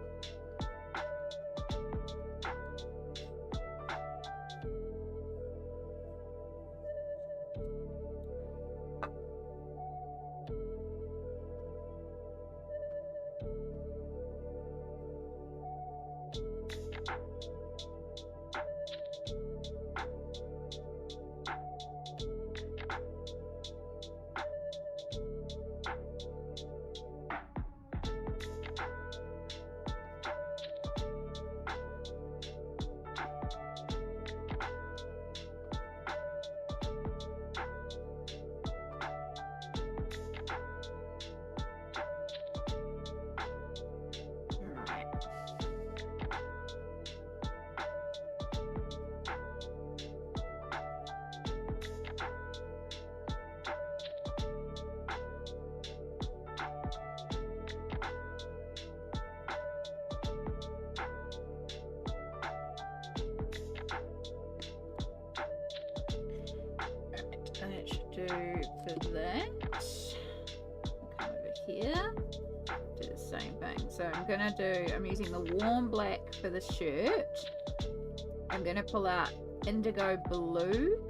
to that. Come over here. Do the same thing. So I'm using the warm black for the shirt. I'm gonna pull out indigo blue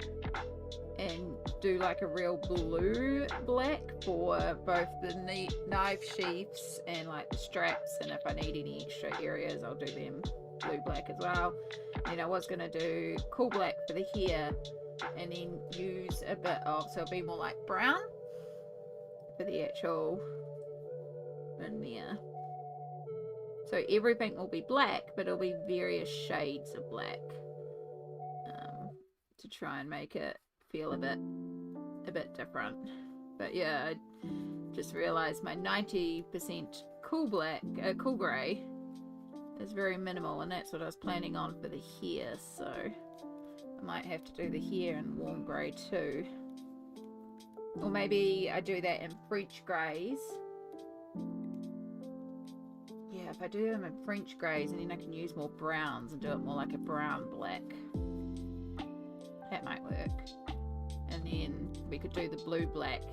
and do like a real blue black for both the knife sheaths and like the straps, and if I need any extra areas I'll do them blue black as well. And I was gonna do cool black for the hair and then use a bit of, so it'll be more like brown for the actual in there. So everything will be black, but it'll be various shades of black to try and make it feel a bit different. But yeah, I just realized my 90% cool grey is very minimal, and that's what I was planning on for the hair, so I might have to do the hair in warm grey too. Or maybe I do that in French greys. Yeah, if I do them in French greys, and then I can use more browns and do it more like a brown black. That might work. And then we could do the blue black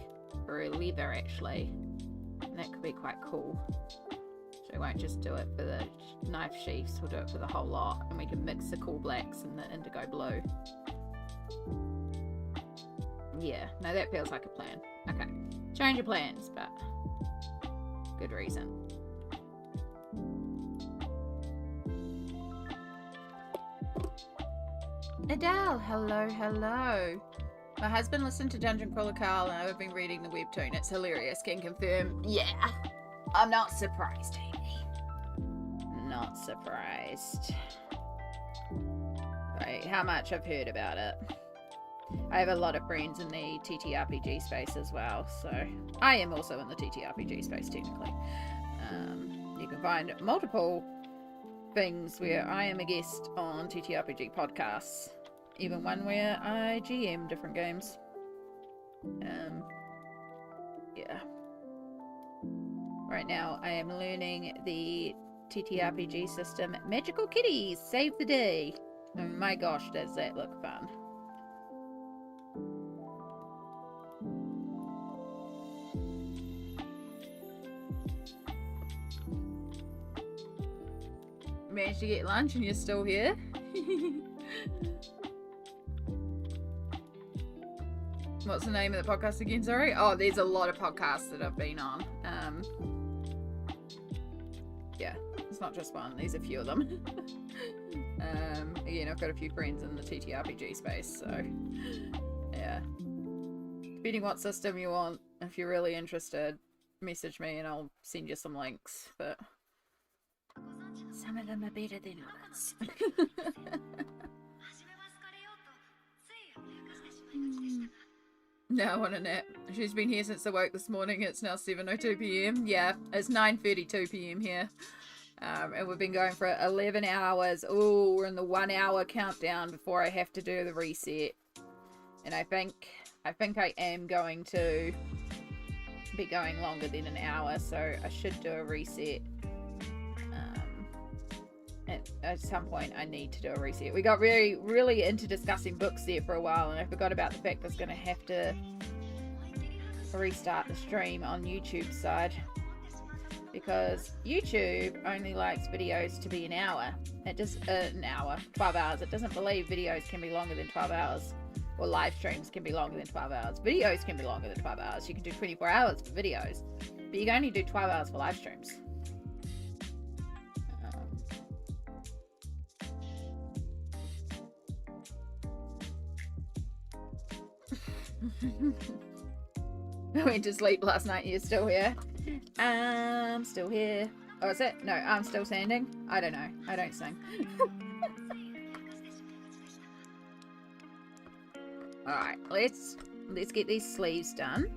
for a leather actually, and that could be quite cool. So we won't just do it for the knife sheaths, we'll do it for the whole lot, and we can mix the cool blacks and the indigo blue. Yeah, no, that feels like a plan. Okay, change your plans, but good reason. Adele, hello. My husband listened to Dungeon Crawler Carl and I've been reading the webtoon. It's hilarious, can confirm. Yeah, I'm not surprised, Amy. Not surprised. Right, how much I've heard about it. I have a lot of friends in the TTRPG space as well, so I am also in the TTRPG space technically. You can find multiple things where I am a guest on TTRPG podcasts, even one where I GM different games. Yeah. Right now I am learning the TTRPG system Magical Kitties Save the Day. Oh my gosh, does that look fun. Managed to get lunch and you're still here. What's the name of the podcast again? Sorry. Oh, there's a lot of podcasts that I've been on. Yeah, it's not just one. There's a few of them. Again, I've got a few friends in the TTRPG space, so yeah. Depending what system you want, if you're really interested, message me and I'll send you some links. But some of them are better than others. Now I want a nap. She's been here since I woke this morning. It's now 7:02 p.m. Yeah, it's 9:32 p.m. here. And we've been going for 11 hours. Oh, we're in the 1 hour countdown before I have to do the reset. And I think I am going to be going longer than an hour, so I should do a reset. At some point I need to do a reset. We got really into discussing books there for a while, and I forgot about the fact I was going to have to restart the stream on YouTube's side, because YouTube only likes videos to be an hour. It just an hour, 12 hours. It doesn't believe videos can be longer than 12 hours, or live streams can be longer than 12 hours. Videos can be longer than 12 hours. You can do 24 hours for videos, but you can only do 12 hours for live streams. I went to sleep last night. You're still here? I'm still here. Oh, is it? No, I'm still standing. I don't know. I don't sing. Alright, let's get these sleeves done.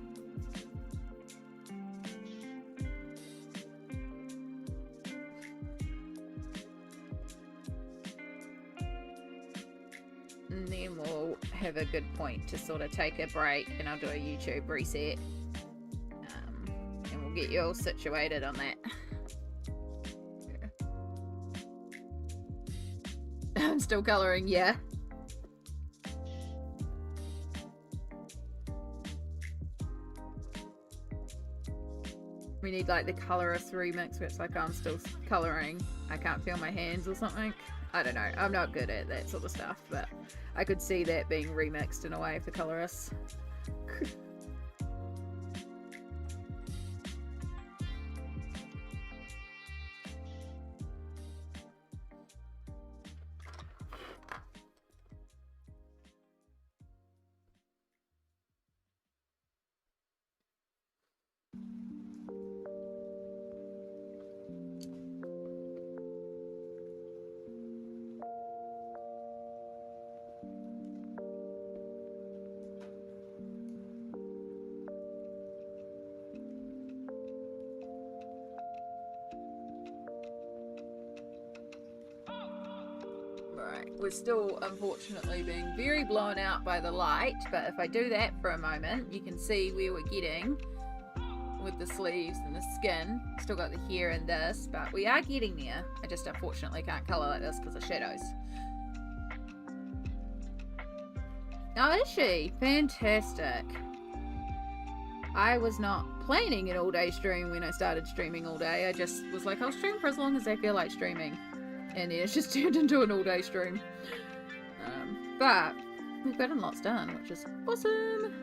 And then we'll have a good point to sort of take a break, and I'll do a YouTube reset. And we'll get you all situated on that. I'm still colouring, yeah. We need like the Colorist remix where it's like I'm still colouring, I can't feel my hands or something. I don't know, I'm not good at that sort of stuff, but I could see that being remixed in a way for Colorists. Right, we're still unfortunately being very blown out by the light, but if I do that for a moment, you can see where we're getting with the sleeves and the skin. Still got the hair and this, but we are getting there. I just unfortunately can't colour like this because of shadows. Oh, is she? Fantastic. I was not planning an all-day stream when I started streaming all day. I just was like, I'll stream for as long as I feel like streaming. And yeah, it's just turned into an all-day stream. But we've gotten lots done, which is awesome.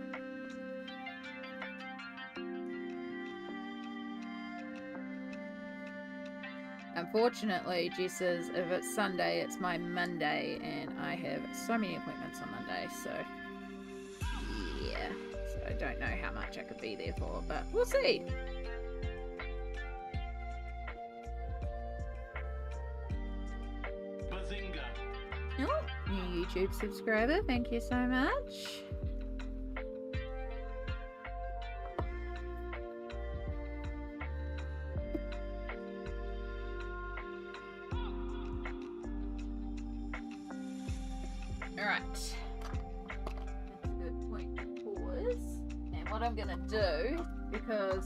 Unfortunately, Jess says if it's Sunday, it's my Monday, and I have so many appointments on Monday, so yeah. So I don't know how much I could be there for, but we'll see. Oh, new YouTube subscriber, thank you so much. Alright. That's a good point to pause. And what I'm gonna do, because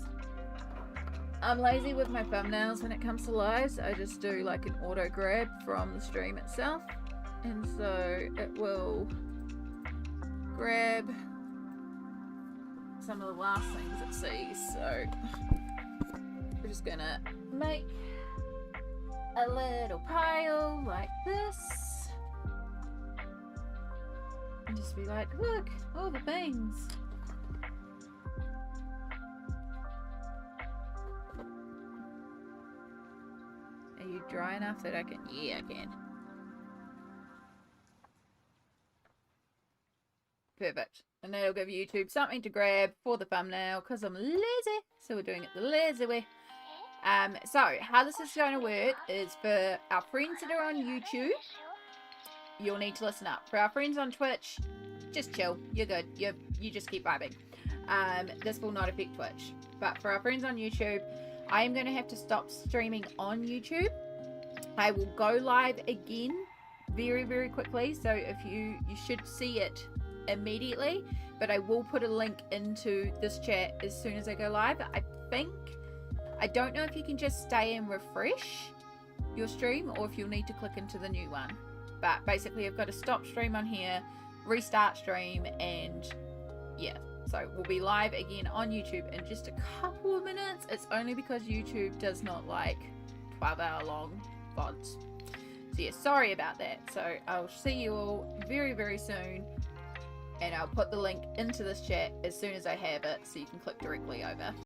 I'm lazy with my thumbnails when it comes to lives, I just do like an auto grab from the stream itself. And so it will grab some of the last things it sees. So we're just gonna make a little pile like this. And just be like, look, all the things. Are you dry enough that I can? Yeah, I can. Perfect. And that'll give YouTube something to grab for the thumbnail because I'm lazy. So we're doing it the lazy way. So how this is going to work is for our friends that are on YouTube, you'll need to listen up. For our friends on Twitch, just chill. You're good. You just keep vibing. This will not affect Twitch. But for our friends on YouTube, I am going to have to stop streaming on YouTube. I will go live again very, very quickly. So if you should see it immediately, but I will put a link into this chat as soon as I go live. I don't know if you can just stay and refresh your stream or if you'll need to click into the new one, but basically I've got to stop stream on here, restart stream, and yeah, so we'll be live again on YouTube in just a couple of minutes. It's only because YouTube does not like 12-hour long VODs, so yeah, sorry about that. So I'll see you all very, very soon. And I'll put the link into this chat as soon as I have it so you can click directly over.